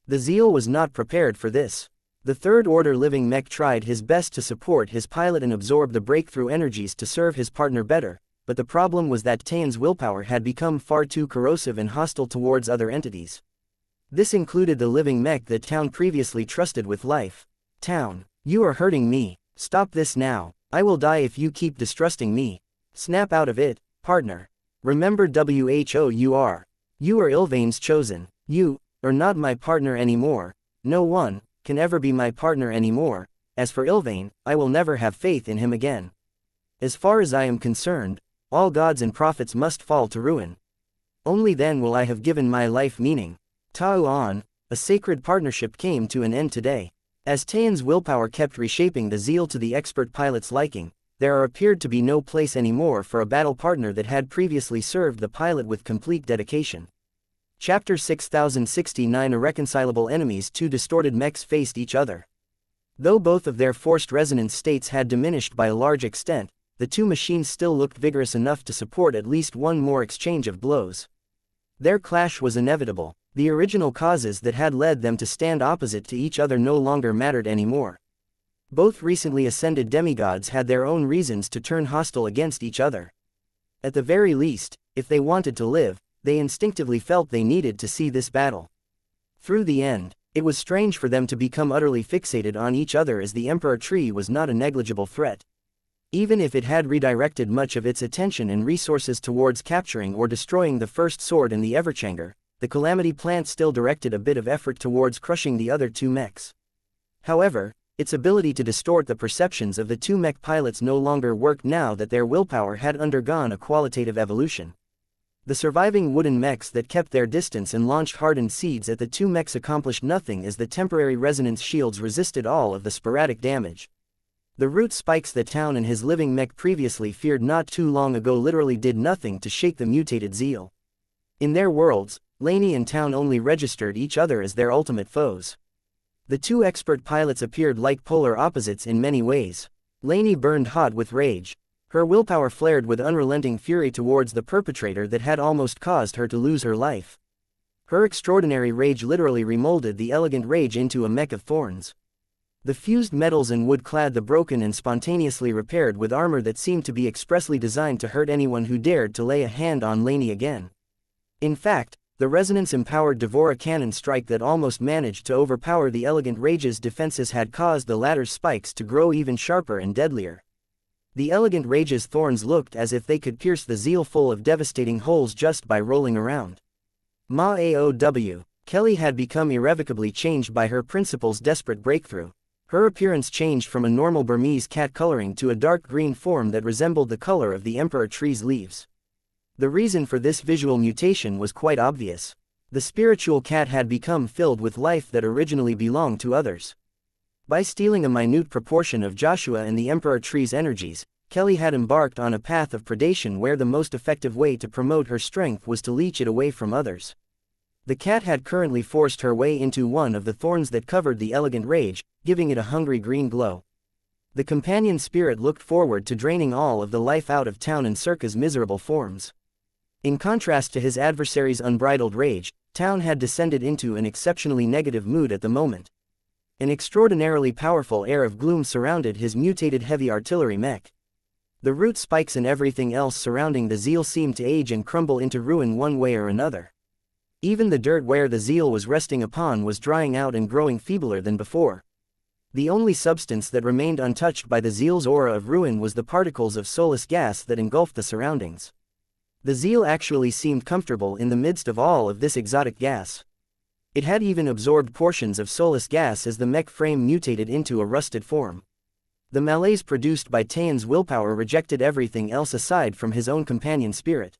The Zeal was not prepared for this. The third-order living mech tried his best to support his pilot and absorb the breakthrough energies to serve his partner better, but the problem was that Tain's willpower had become far too corrosive and hostile towards other entities. This included the living mech that Town previously trusted with life. Town, you are hurting me. Stop this now. I will die if you keep distrusting me. Snap out of it, partner. Remember who you are. You are Ilvain's chosen. You are not my partner anymore. No one can ever be my partner anymore. As for Ilvain, I will never have faith in him again. As far as I am concerned, all gods and prophets must fall to ruin. Only then will I have given my life meaning. Ta'uan, a sacred partnership came to an end today. As Tain's willpower kept reshaping the Zeal to the expert pilot's liking, there appeared to be no place anymore for a battle partner that had previously served the pilot with complete dedication. Chapter 6069 Irreconcilable enemies. Two distorted mechs faced each other. Though both of their forced resonance states had diminished by a large extent, the two machines still looked vigorous enough to support at least one more exchange of blows. Their clash was inevitable. The original causes that had led them to stand opposite to each other no longer mattered anymore. Both recently ascended demigods had their own reasons to turn hostile against each other. At the very least, if they wanted to live, they instinctively felt they needed to see this battle through the end. It was strange for them to become utterly fixated on each other, as the Emperor Tree was not a negligible threat. Even if it had redirected much of its attention and resources towards capturing or destroying the first sword and the Everchanger, the Calamity Plant still directed a bit of effort towards crushing the other two mechs. However, its ability to distort the perceptions of the two mech pilots no longer worked now that their willpower had undergone a qualitative evolution. The surviving wooden mechs that kept their distance and launched hardened seeds at the two mechs accomplished nothing, as the temporary resonance shields resisted all of the sporadic damage. The root spikes that Town and his living mech previously feared not too long ago literally did nothing to shake the mutated Zeal. In their worlds, Lainey and Town only registered each other as their ultimate foes. The two expert pilots appeared like polar opposites in many ways. Lainey burned hot with rage. Her willpower flared with unrelenting fury towards the perpetrator that had almost caused her to lose her life. Her extraordinary rage literally remolded the elegant rage into a mech of thorns. The fused metals and wood clad the broken and spontaneously repaired with armor that seemed to be expressly designed to hurt anyone who dared to lay a hand on Lainey again. In fact, The resonance-empowered Devora cannon strike that almost managed to overpower the elegant Rage's defenses had caused the latter's spikes to grow even sharper and deadlier. The elegant Rage's thorns looked as if they could pierce the zeal full of devastating holes just by rolling around. Ma Aow. Kelly had become irrevocably changed by her principal's desperate breakthrough. Her appearance changed from a normal Burmese cat coloring to a dark green form that resembled the color of the emperor tree's leaves. The reason for this visual mutation was quite obvious. The spiritual cat had become filled with life that originally belonged to others. By stealing a minute proportion of Joshua and the emperor tree's energies, Kelly had embarked on a path of predation where the most effective way to promote her strength was to leech it away from others. The cat had currently forced her way into one of the thorns that covered the elegant Rage, giving it a hungry green glow. The companion spirit looked forward to draining all of the life out of Town and Circa's miserable forms. In contrast to his adversary's unbridled rage, Town had descended into an exceptionally negative mood at the moment. An extraordinarily powerful air of gloom surrounded his mutated heavy artillery mech. The root spikes and everything else surrounding the zeal seemed to age and crumble into ruin one way or another. Even the dirt where the zeal was resting upon was drying out and growing feebler than before. The only substance that remained untouched by the zeal's aura of ruin was the particles of soulless gas that engulfed the surroundings. The zeal actually seemed comfortable in the midst of all of this exotic gas. It had even absorbed portions of soulless gas as the mech frame mutated into a rusted form. The malaise produced by Tayan's willpower rejected everything else aside from his own companion spirit.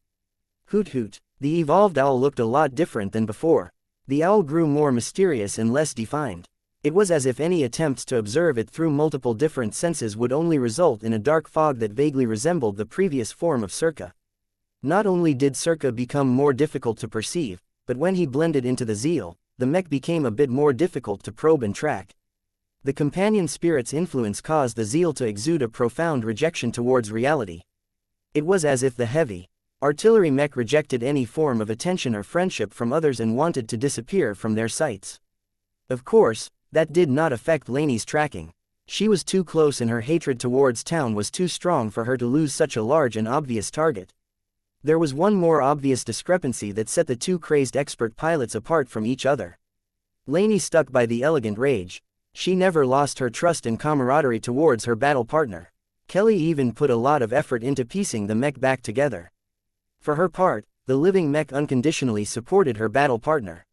Hoot hoot. The evolved owl looked a lot different than before. The owl grew more mysterious and less defined. It was as if any attempts to observe it through multiple different senses would only result in a dark fog that vaguely resembled the previous form of Circa. Not only did Circa become more difficult to perceive, but when he blended into the zeal, the mech became a bit more difficult to probe and track. The companion spirit's influence caused the zeal to exude a profound rejection towards reality. It was as if the heavy artillery mech rejected any form of attention or friendship from others and wanted to disappear from their sights. Of course, that did not affect Lainey's tracking. She was too close and her hatred towards Town was too strong for her to lose such a large and obvious target. There was one more obvious discrepancy that set the two crazed expert pilots apart from each other. Lainey stuck by the elegant Rage. She never lost her trust and camaraderie towards her battle partner. Kelly even put a lot of effort into piecing the mech back together. For her part, the living mech unconditionally supported her battle partner.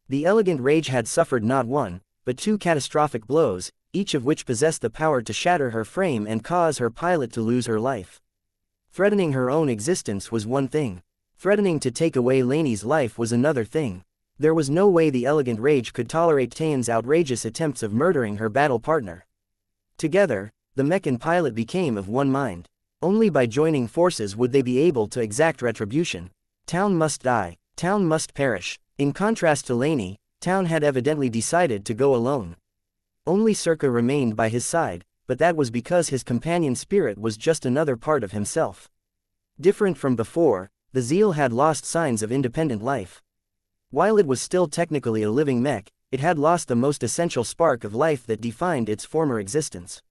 The elegant Rage had suffered not one, but two catastrophic blows, each of which possessed the power to shatter her frame and cause her pilot to lose her life. Threatening her own existence was one thing. Threatening to take away Lainey's life was another thing. There was no way the elegant Rage could tolerate Tayan's outrageous attempts of murdering her battle partner. Together, the mech and pilot became of one mind. Only by joining forces would they be able to exact retribution. Town must die. Town must perish. In contrast to Lainey, Town had evidently decided to go alone. Only Circa remained by his side, but that was because his companion spirit was just another part of himself. Different from before, the zeal had lost signs of independent life. While it was still technically a living mech, it had lost the most essential spark of life that defined its former existence.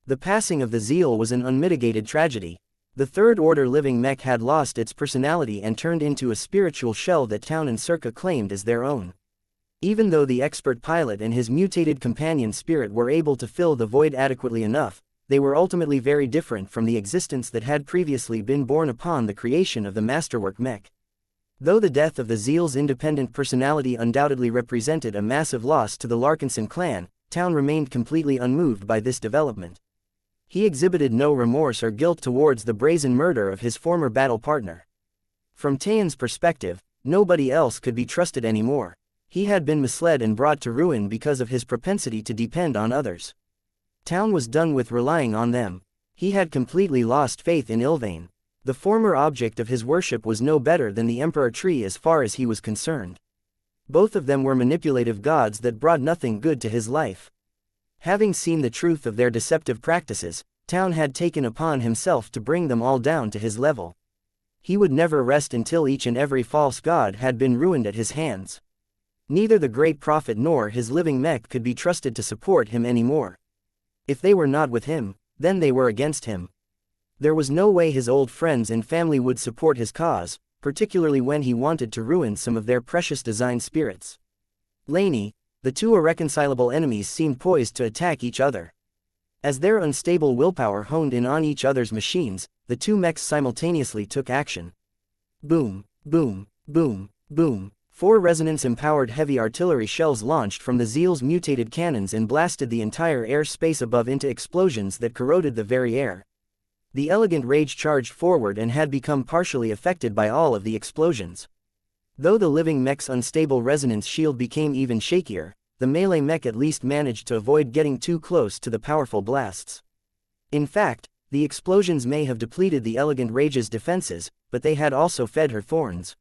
The passing of the zeal was an unmitigated tragedy. The third-order living mech had lost its personality and turned into a spiritual shell that Town and Circa claimed as their own. Even though the expert pilot and his mutated companion spirit were able to fill the void adequately enough, they were ultimately very different from the existence that had previously been born upon the creation of the masterwork mech. Though the death of the zeal's independent personality undoubtedly represented a massive loss to the Larkinson clan, Town remained completely unmoved by this development. He exhibited no remorse or guilt towards the brazen murder of his former battle partner. From Tayan's perspective, nobody else could be trusted anymore. He had been misled and brought to ruin because of his propensity to depend on others. Town was done with relying on them. He had completely lost faith in Ilvain. The former object of his worship was no better than the Emperor Tree as far as he was concerned. Both of them were manipulative gods that brought nothing good to his life. Having seen the truth of their deceptive practices, Town had taken upon himself to bring them all down to his level. He would never rest until each and every false god had been ruined at his hands. Neither the great prophet nor his living mech could be trusted to support him anymore. If they were not with him, then they were against him. There was no way his old friends and family would support his cause, particularly when he wanted to ruin some of their precious design spirits. Laney, the two irreconcilable enemies seemed poised to attack each other. As their unstable willpower honed in on each other's machines, the two mechs simultaneously took action. Boom, boom, boom, boom. 4 resonance-empowered heavy artillery shells launched from the Zeal's mutated cannons and blasted the entire air space above into explosions that corroded the very air. The elegant rage charged forward and had become partially affected by all of the explosions. Though the living mech's unstable resonance shield became even shakier, the melee mech at least managed to avoid getting too close to the powerful blasts. In fact, the explosions may have depleted the elegant rage's defenses, but they had also fed her thorns,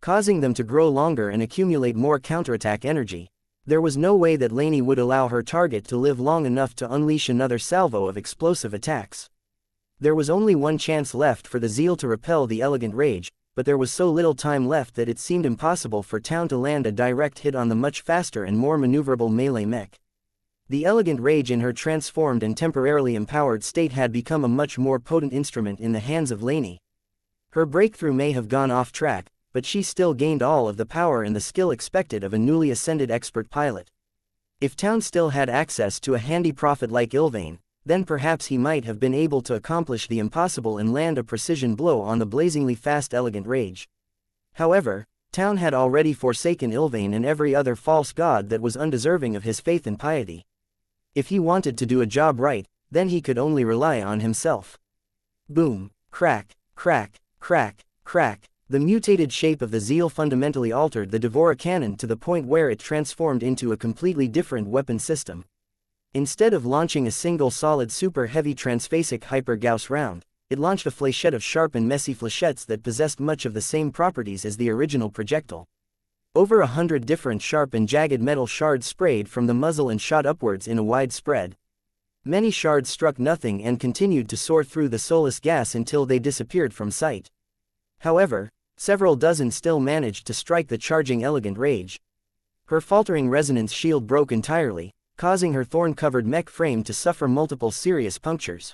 causing them to grow longer and accumulate more counterattack energy. There was no way that Laney would allow her target to live long enough to unleash another salvo of explosive attacks. There was only one chance left for the Zeal to repel the elegant rage, but there was so little time left that it seemed impossible for Town to land a direct hit on the much faster and more maneuverable melee mech. The elegant rage in her transformed and temporarily empowered state had become a much more potent instrument in the hands of Laney. Her breakthrough may have gone off track, but she still gained all of the power and the skill expected of a newly ascended expert pilot. If Town still had access to a handy prophet like Ilvain, then perhaps he might have been able to accomplish the impossible and land a precision blow on the blazingly fast elegant rage. However, Town had already forsaken Ilvain and every other false god that was undeserving of his faith and piety. If he wanted to do a job right, then he could only rely on himself. Boom, crack, crack, crack, crack. The mutated shape of the Zeal fundamentally altered the Devourer cannon to the point where it transformed into a completely different weapon system. Instead of launching a single solid super heavy transphasic hyper-Gauss round, it launched a flechette of sharp and messy flechettes that possessed much of the same properties as the original projectile. Over 100 different sharp and jagged metal shards sprayed from the muzzle and shot upwards in a wide spread. Many shards struck nothing and continued to soar through the soulless gas until they disappeared from sight. However, several dozen still managed to strike the charging elegant rage. Her faltering resonance shield broke entirely, causing her thorn-covered mech frame to suffer multiple serious punctures.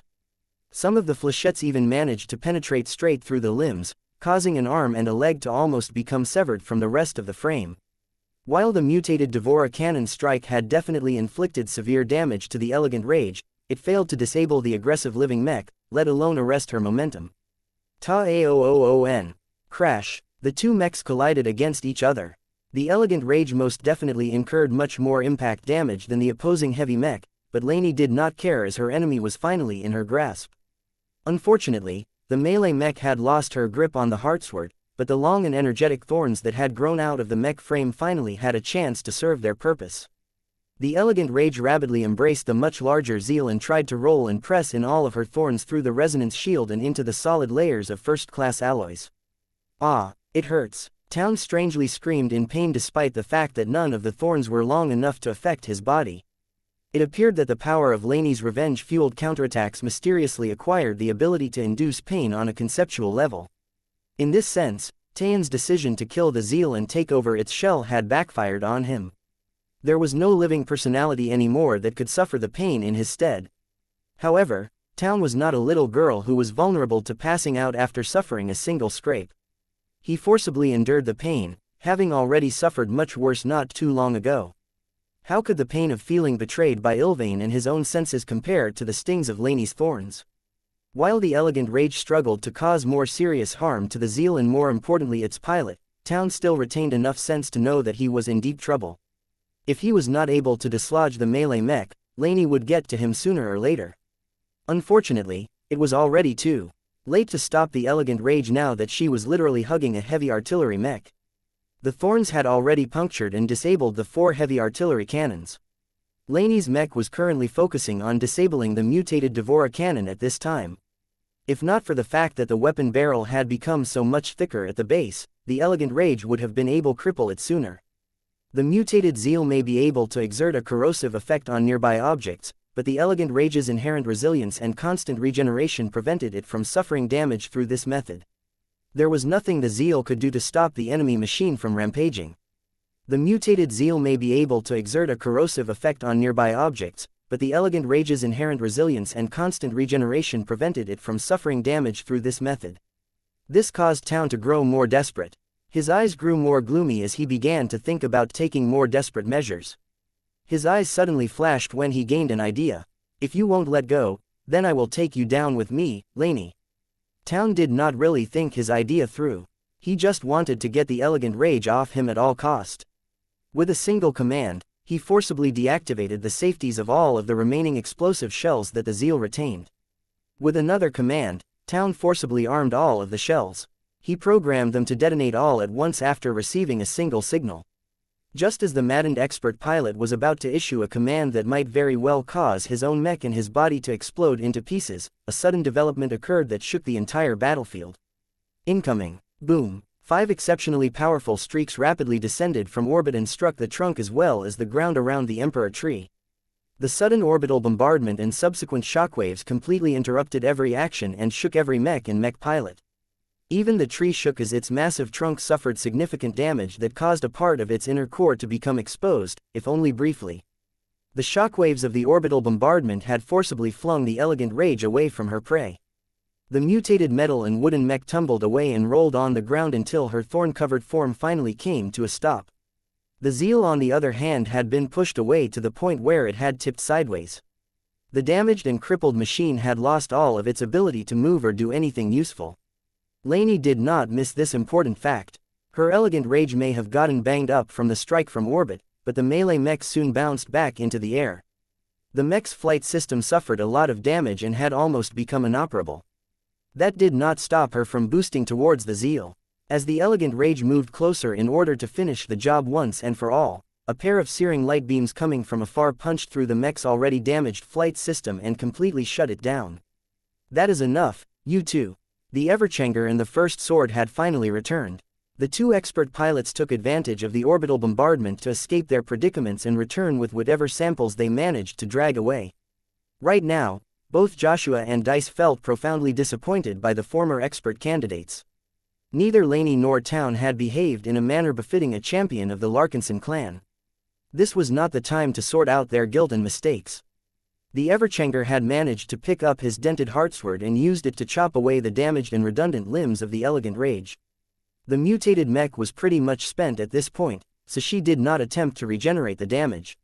Some of the flechettes even managed to penetrate straight through the limbs, causing an arm and a leg to almost become severed from the rest of the frame. While the mutated Devourer cannon strike had definitely inflicted severe damage to the elegant rage, it failed to disable the aggressive living mech, let alone arrest her momentum. Ta-aoon. Crash. The two mechs collided against each other. The elegant rage most definitely incurred much more impact damage than the opposing heavy mech, but Laney did not care as her enemy was finally in her grasp. Unfortunately, the melee mech had lost her grip on the heartsword, but the long and energetic thorns that had grown out of the mech frame finally had a chance to serve their purpose. The elegant rage rapidly embraced the much larger Zeal and tried to roll and press in all of her thorns through the resonance shield and into the solid layers of first-class alloys. Ah, it hurts. Town strangely screamed in pain despite the fact that none of the thorns were long enough to affect his body. It appeared that the power of Laney's revenge-fueled counterattacks mysteriously acquired the ability to induce pain on a conceptual level. In this sense, Taeyeon's decision to kill the Zeal and take over its shell had backfired on him. There was no living personality anymore that could suffer the pain in his stead. However, Town was not a little girl who was vulnerable to passing out after suffering a single scrape. He forcibly endured the pain, having already suffered much worse not too long ago. How could the pain of feeling betrayed by Ilvain and his own senses compare to the stings of Laney's thorns? While the elegant rage struggled to cause more serious harm to the Zeal and more importantly its pilot, Town still retained enough sense to know that he was in deep trouble. If he was not able to dislodge the melee mech, Laney would get to him sooner or later. Unfortunately, it was already too late to stop the elegant rage now that she was literally hugging a heavy artillery mech. The thorns had already punctured and disabled the 4 heavy artillery cannons. Laney's mech was currently focusing on disabling the mutated Devourer cannon at this time. If not for the fact that the weapon barrel had become so much thicker at the base, the elegant rage would have been able to cripple it sooner. The mutated Zeal may be able to exert a corrosive effect on nearby objects, but the elegant rage's inherent resilience and constant regeneration prevented it from suffering damage through this method. There was nothing the Zeal could do to stop the enemy machine from rampaging. The mutated Zeal may be able to exert a corrosive effect on nearby objects, but the elegant rage's inherent resilience and constant regeneration prevented it from suffering damage through this method. This caused Town to grow more desperate. His eyes grew more gloomy as he began to think about taking more desperate measures. His eyes suddenly flashed when he gained an idea. If you won't let go, then I will take you down with me, Laney. Town did not really think his idea through. He just wanted to get the elegant rage off him at all cost. With a single command, he forcibly deactivated the safeties of all of the remaining explosive shells that the Zeal retained. With another command, Town forcibly armed all of the shells. He programmed them to detonate all at once after receiving a single signal. Just as the maddened expert pilot was about to issue a command that might very well cause his own mech and his body to explode into pieces, a sudden development occurred that shook the entire battlefield. Incoming. Boom. 5 exceptionally powerful streaks rapidly descended from orbit and struck the trunk as well as the ground around the Emperor tree. The sudden orbital bombardment and subsequent shockwaves completely interrupted every action and shook every mech and mech pilot. Even the tree shook as its massive trunk suffered significant damage that caused a part of its inner core to become exposed, if only briefly. The shockwaves of the orbital bombardment had forcibly flung the elegant rage away from her prey. The mutated metal and wooden mech tumbled away and rolled on the ground until her thorn-covered form finally came to a stop. The Zeal on the other hand had been pushed away to the point where it had tipped sideways. The damaged and crippled machine had lost all of its ability to move or do anything useful. Laney did not miss this important fact. Her elegant rage may have gotten banged up from the strike from orbit, but the melee mech soon bounced back into the air. The mech's flight system suffered a lot of damage and had almost become inoperable. That did not stop her from boosting towards the Zeal. As the elegant rage moved closer in order to finish the job once and for all, a pair of searing light beams coming from afar punched through the mech's already damaged flight system and completely shut it down. That is enough, you two. The Everchanger and the First Sword had finally returned. The 2 expert pilots took advantage of the orbital bombardment to escape their predicaments and return with whatever samples they managed to drag away. Right now, both Joshua and Dice felt profoundly disappointed by the former expert candidates. Neither Laney nor Town had behaved in a manner befitting a champion of the Larkinson clan. This was not the time to sort out their guilt and mistakes. The Everchanger had managed to pick up his dented heartsword and used it to chop away the damaged and redundant limbs of the elegant rage. The mutated mech was pretty much spent at this point, so she did not attempt to regenerate the damage.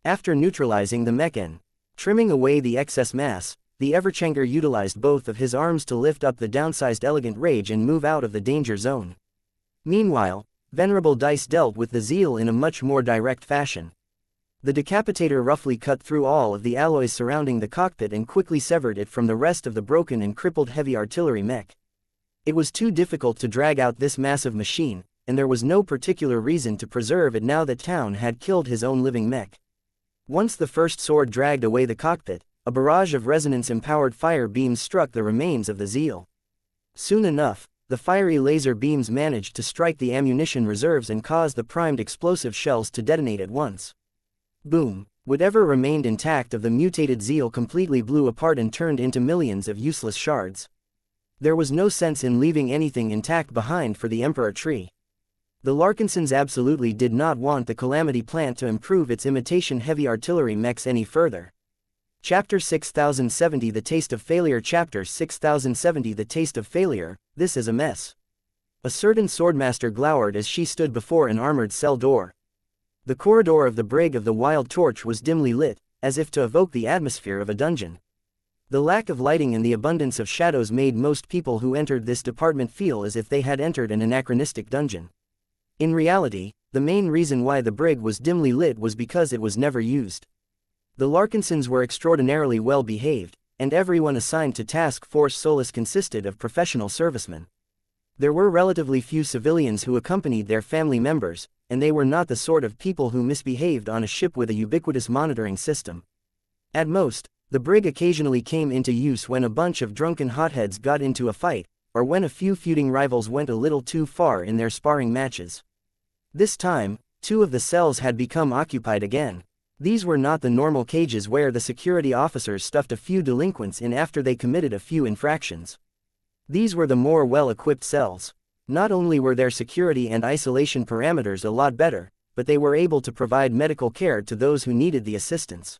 After neutralizing the mech and trimming away the excess mass, the Everchanger utilized both of his arms to lift up the downsized elegant rage and move out of the danger zone. Meanwhile, Venerable Dice dealt with the Zeal in a much more direct fashion. The decapitator roughly cut through all of the alloys surrounding the cockpit and quickly severed it from the rest of the broken and crippled heavy artillery mech. It was too difficult to drag out this massive machine, and there was no particular reason to preserve it now that Town had killed his own living mech. Once the First Sword dragged away the cockpit, a barrage of resonance-empowered fire beams struck the remains of the Zeal. Soon enough, the fiery laser beams managed to strike the ammunition reserves and cause the primed explosive shells to detonate at once. Boom! Whatever remained intact of the mutated Zeal completely blew apart and turned into millions of useless shards. There was no sense in leaving anything intact behind for the Emperor tree. The Larkinsons absolutely did not want the Calamity plant to improve its imitation heavy artillery mechs any further. Chapter 6070 The Taste of Failure Chapter 6070 The Taste of Failure, This is a Mess. A certain swordmaster glowered as she stood before an armored cell door. The corridor of the Brig of the Wild Torch was dimly lit, as if to evoke the atmosphere of a dungeon. The lack of lighting and the abundance of shadows made most people who entered this department feel as if they had entered an anachronistic dungeon. In reality, the main reason why the brig was dimly lit was because it was never used. The Larkinsons were extraordinarily well behaved, and everyone assigned to Task Force Solace consisted of professional servicemen. There were relatively few civilians who accompanied their family members, and they were not the sort of people who misbehaved on a ship with a ubiquitous monitoring system. At most, the brig occasionally came into use when a bunch of drunken hotheads got into a fight, or when a few feuding rivals went a little too far in their sparring matches. This time, 2 of the cells had become occupied again. These were not the normal cages where the security officers stuffed a few delinquents in after they committed a few infractions. These were the more well-equipped cells. Not only were their security and isolation parameters a lot better, but they were able to provide medical care to those who needed the assistance.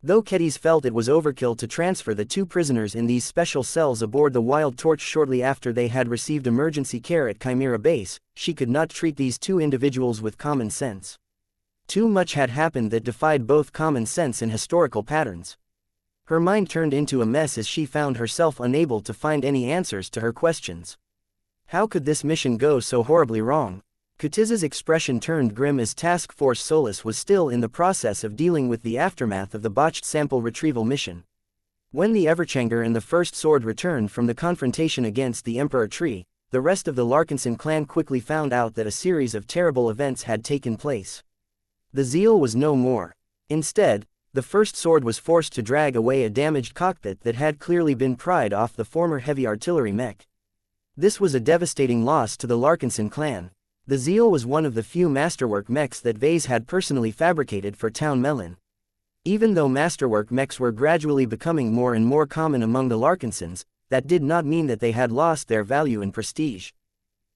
Though Kedis felt it was overkill to transfer the 2 prisoners in these special cells aboard the Wild Torch shortly after they had received emergency care at Chimera Base, she could not treat these 2 individuals with common sense. Too much had happened that defied both common sense and historical patterns. Her mind turned into a mess as she found herself unable to find any answers to her questions. How could this mission go so horribly wrong? Kutiz's expression turned grim as Task Force Solus was still in the process of dealing with the aftermath of the botched sample retrieval mission. When the Everchanger and the First Sword returned from the confrontation against the Emperor Tree, the rest of the Larkinson clan quickly found out that a series of terrible events had taken place. The Zeal was no more. Instead, the First Sword was forced to drag away a damaged cockpit that had clearly been pried off the former heavy artillery mech. This was a devastating loss to the Larkinson clan. The Zeal was one of the few masterwork mechs that Vase had personally fabricated for Town Melon. Even though masterwork mechs were gradually becoming more and more common among the Larkinsons, that did not mean that they had lost their value and prestige.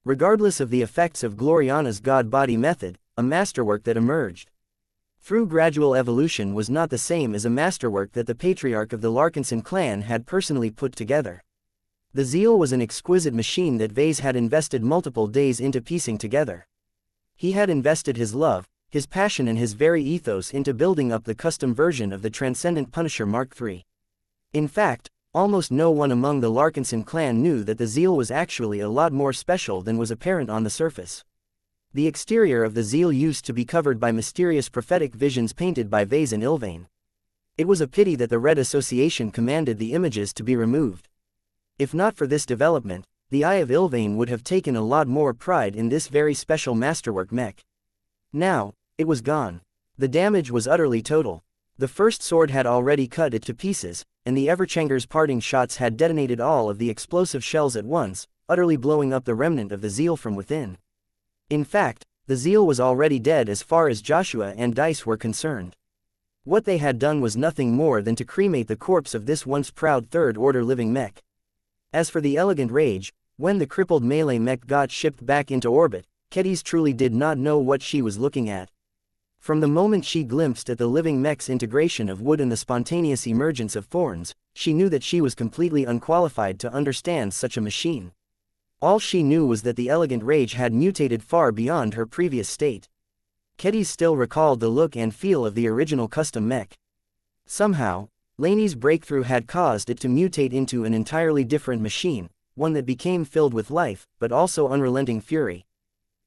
Regardless of the effects of Gloriana's God-body method, a masterwork that emerged through gradual evolution was not the same as a masterwork that the patriarch of the Larkinson clan had personally put together. The Zeal was an exquisite machine that Vase had invested multiple days into piecing together. He had invested his love, his passion and his very ethos into building up the custom version of the Transcendent Punisher Mark III. In fact, almost no one among the Larkinson clan knew that the Zeal was actually a lot more special than was apparent on the surface. The exterior of the Zeal used to be covered by mysterious prophetic visions painted by Vase and Ilvain. It was a pity that the Red Association commanded the images to be removed. If not for this development, the Eye of Ilvain would have taken a lot more pride in this very special masterwork mech. Now, it was gone. The damage was utterly total. The First Sword had already cut it to pieces, and the Everchanger's parting shots had detonated all of the explosive shells at once, utterly blowing up the remnant of the Zeal from within. In fact, the Zeal was already dead as far as Joshua and Dice were concerned. What they had done was nothing more than to cremate the corpse of this once proud third-order living mech. As for the Elegant Rage, when the crippled melee mech got shipped back into orbit, Kedis truly did not know what she was looking at. From the moment she glimpsed at the living mech's integration of wood and the spontaneous emergence of thorns, she knew that she was completely unqualified to understand such a machine. All she knew was that the Elegant Rage had mutated far beyond her previous state. Kedis still recalled the look and feel of the original custom mech. Somehow, Laney's breakthrough had caused it to mutate into an entirely different machine, one that became filled with life, but also unrelenting fury.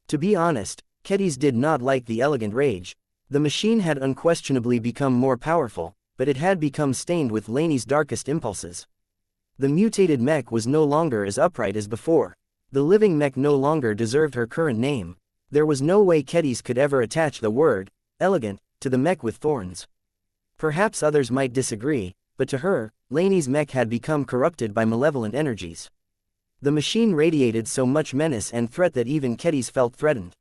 To be honest, Kedis did not like the Elegant Rage. The machine had unquestionably become more powerful, but it had become stained with Laney's darkest impulses. The mutated mech was no longer as upright as before. The living mech no longer deserved her current name. There was no way Kedis could ever attach the word, elegant, to the mech with thorns. Perhaps others might disagree, but to her, Laney's mech had become corrupted by malevolent energies. The machine radiated so much menace and threat that even Kedis felt threatened.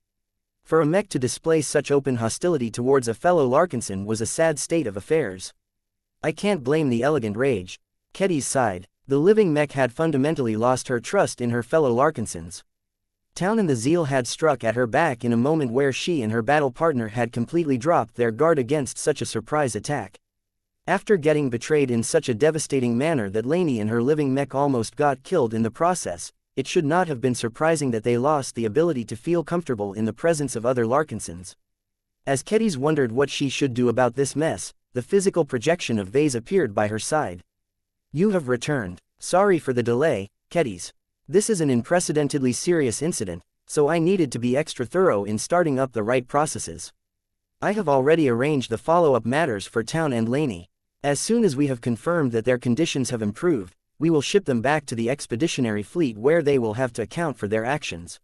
For a mech to display such open hostility towards a fellow Larkinson was a sad state of affairs. I can't blame the Elegant Rage. Kedis sighed. The living mech had fundamentally lost her trust in her fellow Larkinsons. Town and the Zeal had struck at her back in a moment where she and her battle partner had completely dropped their guard against such a surprise attack. After getting betrayed in such a devastating manner that Laney and her living mech almost got killed in the process, it should not have been surprising that they lost the ability to feel comfortable in the presence of other Larkinsons. As Kedis wondered what she should do about this mess, the physical projection of Vase appeared by her side. You have returned. Sorry for the delay, Kedis. This is an unprecedentedly serious incident, so I needed to be extra thorough in starting up the right processes. I have already arranged the follow-up matters for Town and Laney. As soon as we have confirmed that their conditions have improved, we will ship them back to the expeditionary fleet where they will have to account for their actions.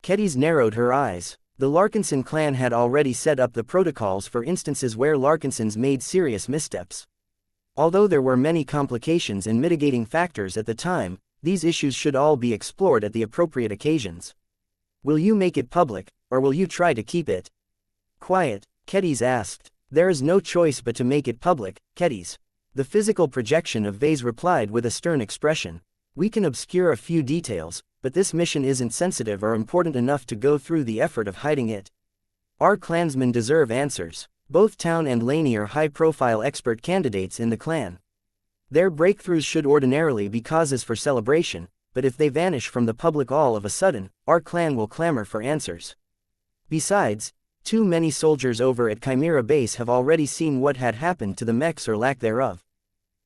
Kedis narrowed her eyes. The Larkinson clan had already set up the protocols for instances where Larkinsons made serious missteps. Although there were many complications and mitigating factors at the time, these issues should all be explored at the appropriate occasions. Will you make it public, or will you try to keep it quiet? Kedis asked. There is no choice but to make it public, Kedis. The physical projection of Vase replied with a stern expression. We can obscure a few details, but this mission isn't sensitive or important enough to go through the effort of hiding it. Our clansmen deserve answers. Both Town and Laney are high-profile expert candidates in the clan. Their breakthroughs should ordinarily be causes for celebration, but if they vanish from the public all of a sudden, our clan will clamor for answers. Besides, too many soldiers over at Chimera Base have already seen what had happened to the mechs or lack thereof.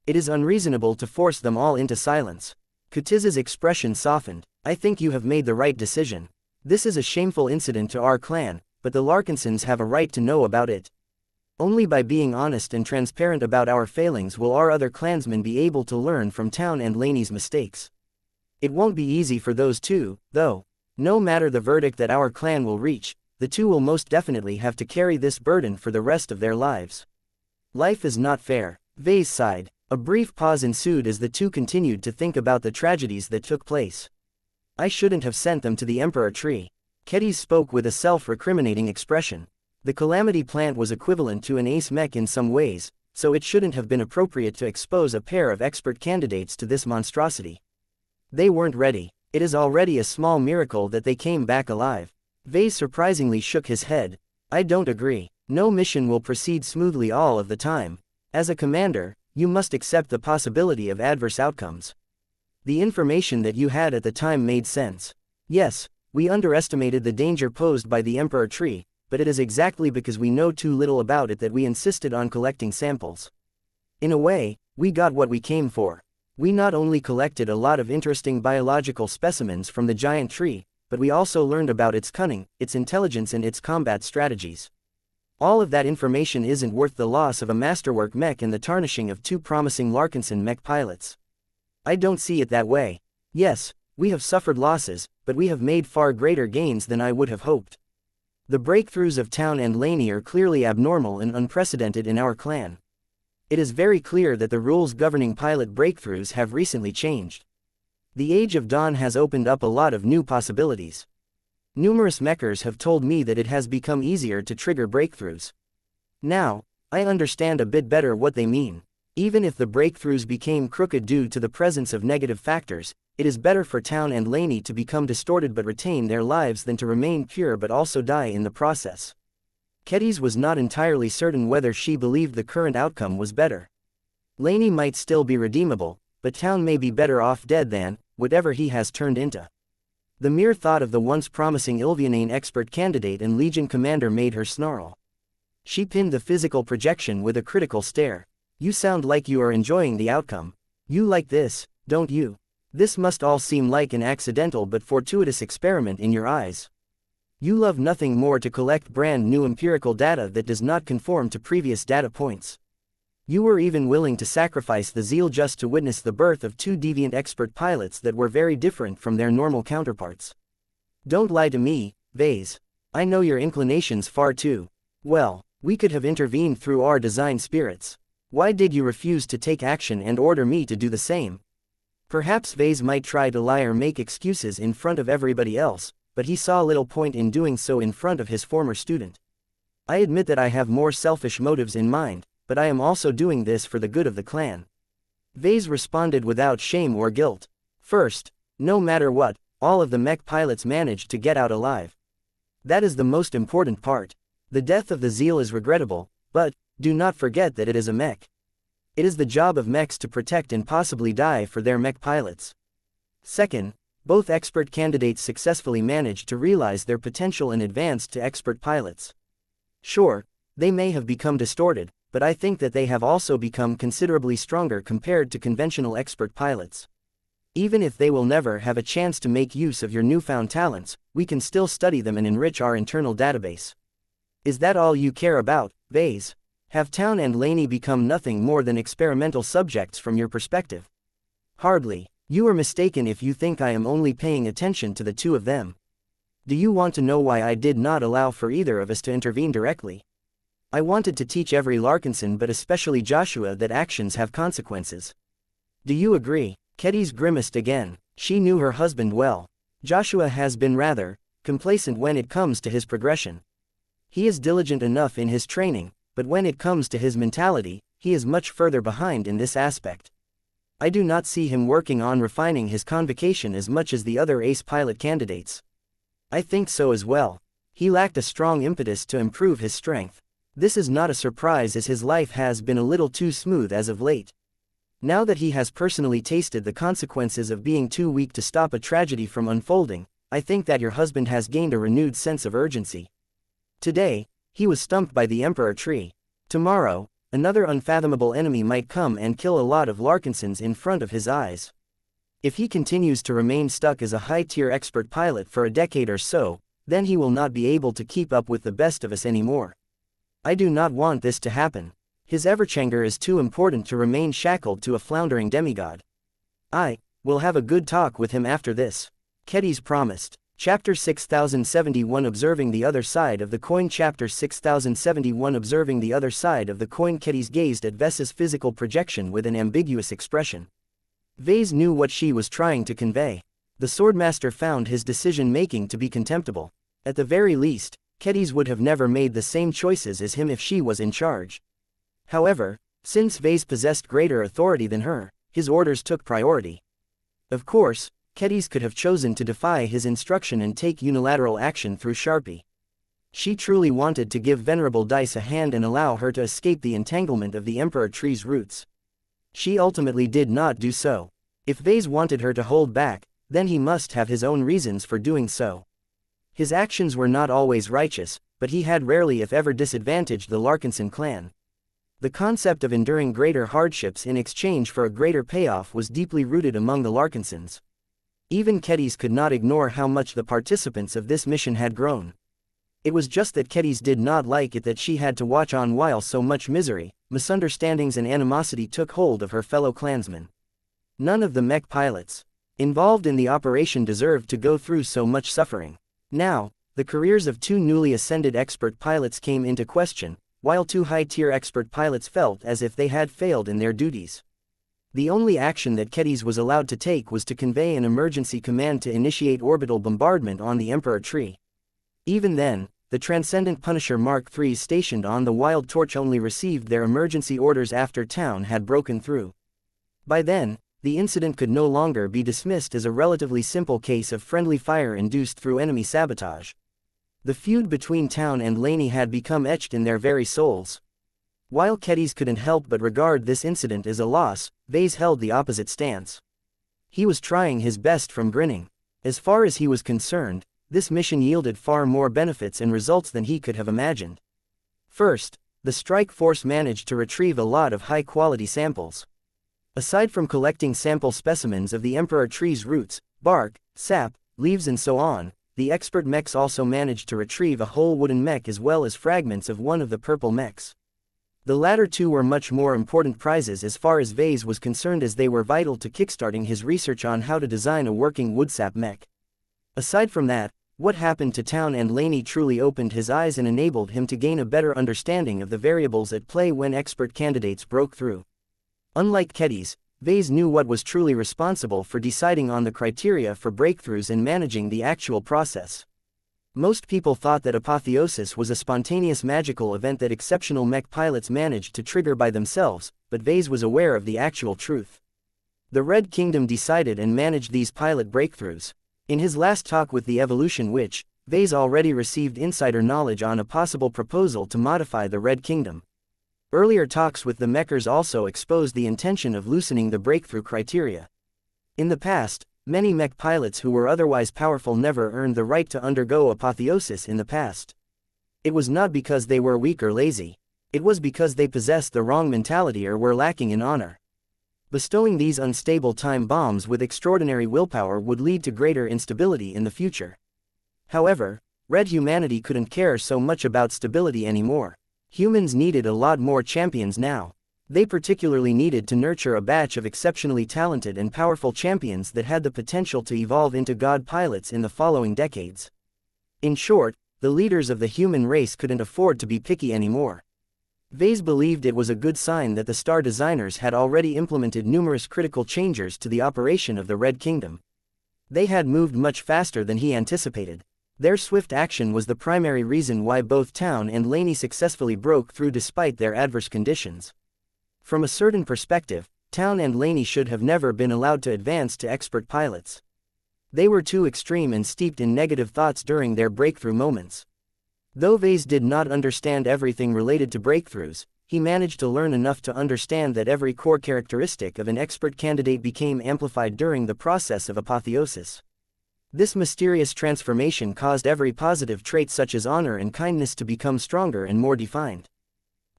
It is unreasonable to force them all into silence. Kutiz's expression softened. I think you have made the right decision. This is a shameful incident to our clan, but the Larkinsons have a right to know about it. Only by being honest and transparent about our failings will our other clansmen be able to learn from Town and Laney's mistakes. It won't be easy for those two, though. No matter the verdict that our clan will reach, the two will most definitely have to carry this burden for the rest of their lives. Life is not fair. Vase sighed. A brief pause ensued as the two continued to think about the tragedies that took place. I shouldn't have sent them to the Emperor Tree. Ketiz spoke with a self-recriminating expression. The Calamity plant was equivalent to an ace mech in some ways, so it shouldn't have been appropriate to expose a pair of expert candidates to this monstrosity. They weren't ready. It is already a small miracle that they came back alive. Vase surprisingly shook his head. I don't agree. No mission will proceed smoothly all of the time. As a commander, you must accept the possibility of adverse outcomes. The information that you had at the time made sense. Yes, we underestimated the danger posed by the Emperor Tree, but it is exactly because we know too little about it that we insisted on collecting samples. In a way, we got what we came for. We not only collected a lot of interesting biological specimens from the giant tree, but we also learned about its cunning, its intelligence and its combat strategies. All of that information isn't worth the loss of a masterwork mech and the tarnishing of two promising Larkinson mech pilots. I don't see it that way. Yes, we have suffered losses, but we have made far greater gains than I would have hoped. The breakthroughs of Town and Laney are clearly abnormal and unprecedented in our clan. It is very clear that the rules governing pilot breakthroughs have recently changed. The Age of Dawn has opened up a lot of new possibilities. Numerous mechers have told me that it has become easier to trigger breakthroughs. Now, I understand a bit better what they mean. Even if the breakthroughs became crooked due to the presence of negative factors, it is better for Town and Laney to become distorted but retain their lives than to remain pure but also die in the process. Ketiz was not entirely certain whether she believed the current outcome was better. Laney might still be redeemable, but Town may be better off dead than whatever he has turned into. The mere thought of the once promising Ilvianane expert candidate and Legion commander made her snarl. She pinned the physical projection with a critical stare. You sound like you are enjoying the outcome. You like this, don't you? This must all seem like an accidental but fortuitous experiment in your eyes. You love nothing more to collect brand new empirical data that does not conform to previous data points. You were even willing to sacrifice the zeal just to witness the birth of two deviant expert pilots that were very different from their normal counterparts. Don't lie to me, Vase. I know your inclinations far too well. We could have intervened through our design spirits. Why did you refuse to take action and order me to do the same? Perhaps Vase might try to lie or make excuses in front of everybody else, but he saw little point in doing so in front of his former student. I admit that I have more selfish motives in mind, but I am also doing this for the good of the clan. Vase responded without shame or guilt. First, no matter what, all of the mech pilots managed to get out alive. That is the most important part. The death of the Zeal is regrettable, but do not forget that it is a mech. It is the job of mechs to protect and possibly die for their mech pilots. Second, both expert candidates successfully managed to realize their potential and advance to expert pilots. Sure, they may have become distorted, but I think that they have also become considerably stronger compared to conventional expert pilots. Even if they will never have a chance to make use of your newfound talents, we can still study them and enrich our internal database. Is that all you care about, Vase? Have Town and Laney become nothing more than experimental subjects from your perspective? Hardly. You are mistaken if you think I am only paying attention to the two of them. Do you want to know why I did not allow for either of us to intervene directly? I wanted to teach every Larkinson but especially Joshua that actions have consequences. Do you agree? Ketiz grimaced again. She knew her husband well. Joshua has been rather complacent when it comes to his progression. He is diligent enough in his training, but when it comes to his mentality, he is much further behind in this aspect. I do not see him working on refining his convocation as much as the other ace pilot candidates. I think so as well. He lacked a strong impetus to improve his strength. This is not a surprise as his life has been a little too smooth as of late. Now that he has personally tasted the consequences of being too weak to stop a tragedy from unfolding, I think that your husband has gained a renewed sense of urgency. Today, he was stumped by the Emperor Tree. Tomorrow, another unfathomable enemy might come and kill a lot of Larkinsons in front of his eyes. If he continues to remain stuck as a high-tier expert pilot for a decade or so, then he will not be able to keep up with the best of us anymore. I do not want this to happen. His Everchanger is too important to remain shackled to a floundering demigod. I will have a good talk with him after this. Kedis promised. Chapter 6071 Observing the Other Side of the Coin. Chapter 6071 Observing the Other Side of the Coin. Kedis gazed at Vessa's physical projection with an ambiguous expression. Vase knew what she was trying to convey. The Swordmaster found his decision-making to be contemptible. At the very least, Kedis would have never made the same choices as him if she was in charge. However, since Vase possessed greater authority than her, his orders took priority. Of course, Kedis could have chosen to defy his instruction and take unilateral action through Sharpie. She truly wanted to give Venerable Dice a hand and allow her to escape the entanglement of the Emperor Tree's roots. She ultimately did not do so. If Vase wanted her to hold back, then he must have his own reasons for doing so. His actions were not always righteous, but he had rarely if ever disadvantaged the Larkinson clan. The concept of enduring greater hardships in exchange for a greater payoff was deeply rooted among the Larkinsons. Even Kedis could not ignore how much the participants of this mission had grown. It was just that Kedis did not like it that she had to watch on while so much misery, misunderstandings and animosity took hold of her fellow clansmen. None of the Mech pilots involved in the operation deserved to go through so much suffering. Now, the careers of two newly ascended expert pilots came into question, while two high-tier expert pilots felt as if they had failed in their duties. The only action that Kedis was allowed to take was to convey an emergency command to initiate orbital bombardment on the Emperor Tree. Even then, the Transcendent Punisher Mark IIIs stationed on the Wild Torch only received their emergency orders after town had broken through. By then, the incident could no longer be dismissed as a relatively simple case of friendly fire induced through enemy sabotage. The feud between Town and Laney had become etched in their very souls. While Kedis couldn't help but regard this incident as a loss, Vase held the opposite stance. He was trying his best from grinning. As far as he was concerned, this mission yielded far more benefits and results than he could have imagined. First, the strike force managed to retrieve a lot of high-quality samples. Aside from collecting sample specimens of the Emperor Tree's roots, bark, sap, leaves and so on, the expert mechs also managed to retrieve a whole wooden mech as well as fragments of one of the purple mechs. The latter two were much more important prizes as far as Vase was concerned as they were vital to kickstarting his research on how to design a working woodsap mech. Aside from that, what happened to Town and Laney truly opened his eyes and enabled him to gain a better understanding of the variables at play when expert candidates broke through. Unlike Kedis, Vase knew what was truly responsible for deciding on the criteria for breakthroughs and managing the actual process. Most people thought that apotheosis was a spontaneous magical event that exceptional mech pilots managed to trigger by themselves, but Vase was aware of the actual truth. The Red Kingdom decided and managed these pilot breakthroughs. In his last talk with the Evolution Witch, Vase already received insider knowledge on a possible proposal to modify the Red Kingdom. Earlier talks with the Mechers also exposed the intention of loosening the breakthrough criteria. In the past, many mech pilots who were otherwise powerful never earned the right to undergo apotheosis in the past. It was not because they were weak or lazy. It was because they possessed the wrong mentality or were lacking in honor. Bestowing these unstable time bombs with extraordinary willpower would lead to greater instability in the future. However, Red humanity couldn't care so much about stability anymore. Humans needed a lot more champions now. They particularly needed to nurture a batch of exceptionally talented and powerful champions that had the potential to evolve into god pilots in the following decades. In short, the leaders of the human race couldn't afford to be picky anymore. Vase believed it was a good sign that the star designers had already implemented numerous critical changes to the operation of the Red Kingdom. They had moved much faster than he anticipated. Their swift action was the primary reason why both Town and Laney successfully broke through despite their adverse conditions. From a certain perspective, Town and Laney should have never been allowed to advance to expert pilots. They were too extreme and steeped in negative thoughts during their breakthrough moments. Though Vase did not understand everything related to breakthroughs, he managed to learn enough to understand that every core characteristic of an expert candidate became amplified during the process of apotheosis. This mysterious transformation caused every positive trait such as honor and kindness to become stronger and more defined.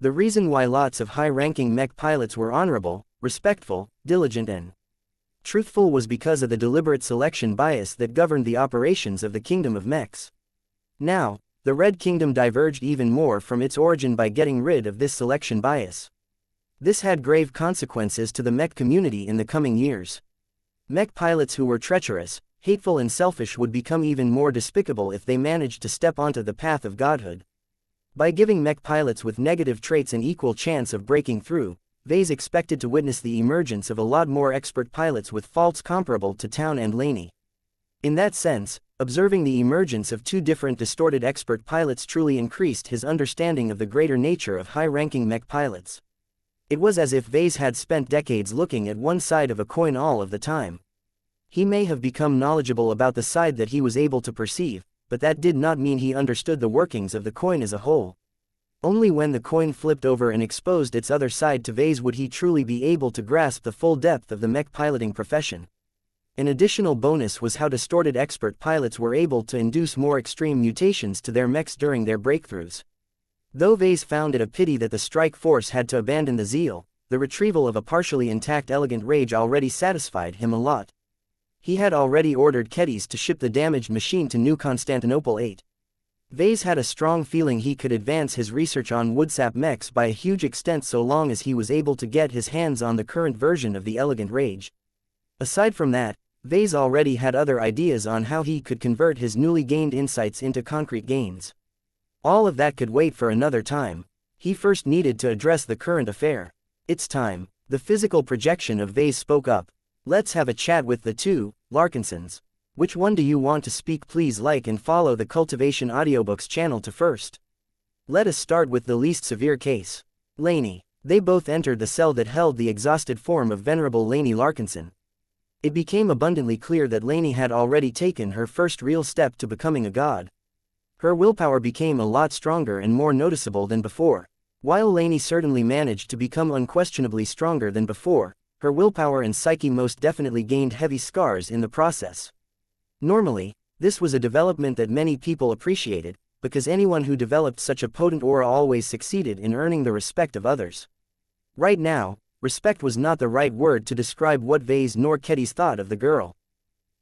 The reason why lots of high-ranking mech pilots were honorable, respectful, diligent and truthful was because of the deliberate selection bias that governed the operations of the Kingdom of Mechs. Now, the Red Kingdom diverged even more from its origin by getting rid of this selection bias. This had grave consequences to the mech community in the coming years. Mech pilots who were treacherous, hateful and selfish would become even more despicable if they managed to step onto the path of godhood. By giving mech pilots with negative traits an equal chance of breaking through, Vase expected to witness the emergence of a lot more expert pilots with faults comparable to Town and Laney. In that sense, observing the emergence of two different distorted expert pilots truly increased his understanding of the greater nature of high-ranking mech pilots. It was as if Vase had spent decades looking at one side of a coin all of the time. He may have become knowledgeable about the side that he was able to perceive, but that did not mean he understood the workings of the coin as a whole. Only when the coin flipped over and exposed its other side to Vase would he truly be able to grasp the full depth of the mech piloting profession. An additional bonus was how distorted expert pilots were able to induce more extreme mutations to their mechs during their breakthroughs. Though Vase found it a pity that the strike force had to abandon the Zeal, the retrieval of a partially intact Elegant Rage already satisfied him a lot. He had already ordered Kedis to ship the damaged machine to New Constantinople 8. Vase had a strong feeling he could advance his research on Woodsap mechs by a huge extent so long as he was able to get his hands on the current version of the Elegant Rage. Aside from that, Vase already had other ideas on how he could convert his newly gained insights into concrete gains. All of that could wait for another time. He first needed to address the current affair. It's time. The physical projection of Vase spoke up. Let's have a chat with the two Larkinsons. Which one do you want to speak? Please like and follow the Cultivation Audiobooks channel to first. Let us start with the least severe case. Laney. They both entered the cell that held the exhausted form of Venerable Laney Larkinson. It became abundantly clear that Laney had already taken her first real step to becoming a god. Her willpower became a lot stronger and more noticeable than before. While Laney certainly managed to become unquestionably stronger than before, her willpower and psyche most definitely gained heavy scars in the process. Normally, this was a development that many people appreciated, because anyone who developed such a potent aura always succeeded in earning the respect of others. Right now, respect was not the right word to describe what Vase nor Kedis thought of the girl.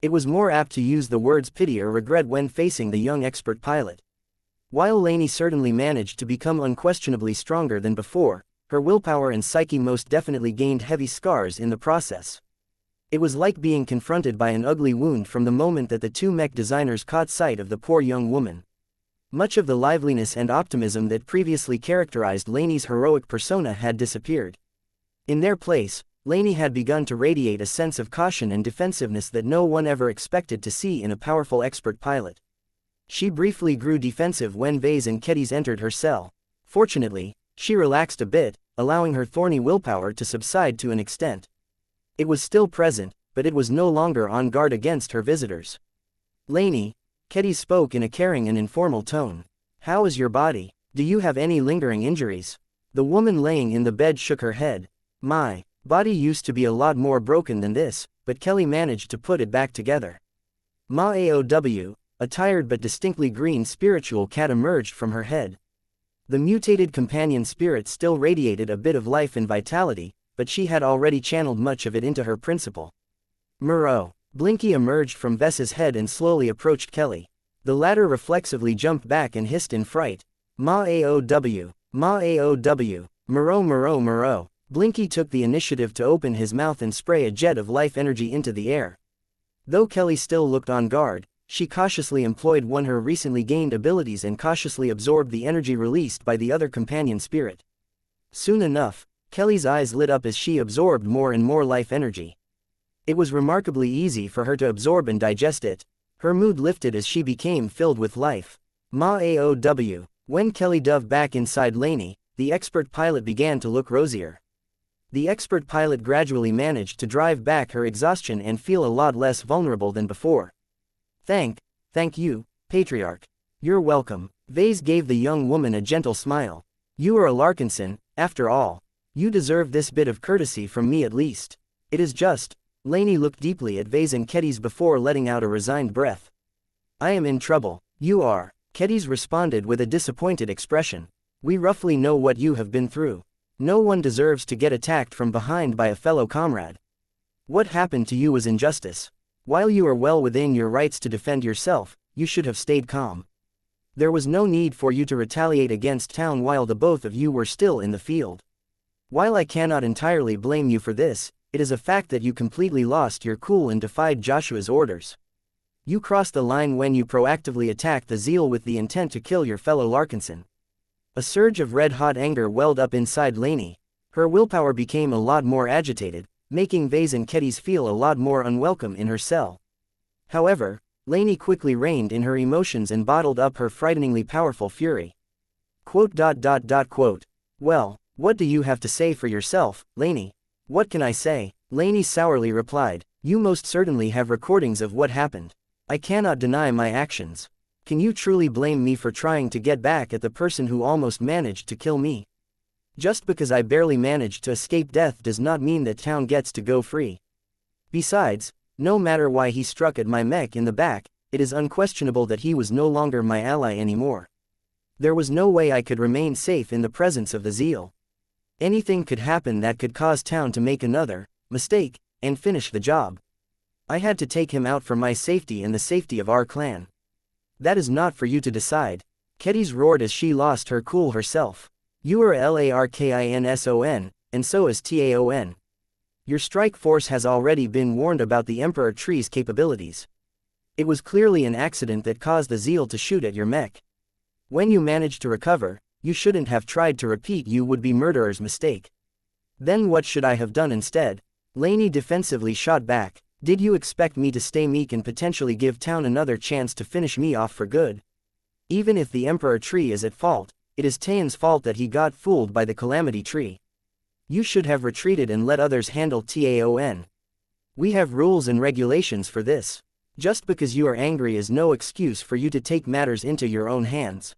It was more apt to use the words pity or regret when facing the young expert pilot. While Laney certainly managed to become unquestionably stronger than before, her willpower and psyche most definitely gained heavy scars in the process. It was like being confronted by an ugly wound from the moment that the two mech designers caught sight of the poor young woman. Much of the liveliness and optimism that previously characterized Laney's heroic persona had disappeared. In their place, Laney had begun to radiate a sense of caution and defensiveness that no one ever expected to see in a powerful expert pilot. She briefly grew defensive when Vase and Kedis entered her cell. Fortunately, she relaxed a bit, allowing her thorny willpower to subside to an extent. It was still present, but it was no longer on guard against her visitors. Laney, Kedis spoke in a caring and informal tone. How is your body? Do you have any lingering injuries? The woman laying in the bed shook her head. My body used to be a lot more broken than this, but Kelly managed to put it back together. Ma-aow, a tired but distinctly green spiritual cat emerged from her head. The mutated companion spirit still radiated a bit of life and vitality, but she had already channeled much of it into her principal. Muro. Blinky emerged from Vess's head and slowly approached Kelly. The latter reflexively jumped back and hissed in fright. Ma-aow, Ma-aow, Muro. Blinky took the initiative to open his mouth and spray a jet of life energy into the air. Though Kelly still looked on guard, she cautiously employed one of her recently gained abilities and cautiously absorbed the energy released by the other companion spirit. Soon enough, Kelly's eyes lit up as she absorbed more and more life energy. It was remarkably easy for her to absorb and digest it. Her mood lifted as she became filled with life. Ma-aow. When Kelly dove back inside Laney, the expert pilot began to look rosier. The expert pilot gradually managed to drive back her exhaustion and feel a lot less vulnerable than before. Thank you, Patriarch. You're welcome. Vase gave the young woman a gentle smile. You are a Larkinson, after all. You deserve this bit of courtesy from me at least. It is just. Lainey looked deeply at Vase and Kedis before letting out a resigned breath. I am in trouble. You are. Kedis responded with a disappointed expression. We roughly know what you have been through. No one deserves to get attacked from behind by a fellow comrade. What happened to you was injustice. While you are well within your rights to defend yourself, you should have stayed calm. There was no need for you to retaliate against town while the both of you were still in the field. While I cannot entirely blame you for this, it is a fact that you completely lost your cool and defied Joshua's orders. You crossed the line when you proactively attacked the Zeal with the intent to kill your fellow Larkinson. A surge of red-hot anger welled up inside Lainey. Her willpower became a lot more agitated, making Vase and Kedis feel a lot more unwelcome in her cell. However, Lainey quickly reined in her emotions and bottled up her frighteningly powerful fury. Quote. Well, what do you have to say for yourself, Lainey? What can I say? Lainey sourly replied. You most certainly have recordings of what happened. I cannot deny my actions. Can you truly blame me for trying to get back at the person who almost managed to kill me? Just because I barely managed to escape death does not mean that town gets to go free. Besides, no matter why he struck at my mech in the back, it is unquestionable that he was no longer my ally anymore. There was no way I could remain safe in the presence of the Zeal. Anything could happen that could cause town to make another mistake and finish the job. I had to take him out for my safety and the safety of our clan. That is not for you to decide. Kedis roared as she lost her cool herself. You are Larkinson, and so is Taon. Your strike force has already been warned about the Emperor Tree's capabilities. It was clearly an accident that caused the Zeal to shoot at your mech. When you managed to recover, you shouldn't have tried to repeat you would-be murderer's mistake. Then what should I have done instead? Lainey defensively shot back. Did you expect me to stay meek and potentially give town another chance to finish me off for good? Even if the Emperor Tree is at fault, it is Taon's fault that he got fooled by the Calamity Tree. You should have retreated and let others handle Taon. We have rules and regulations for this. Just because you are angry is no excuse for you to take matters into your own hands.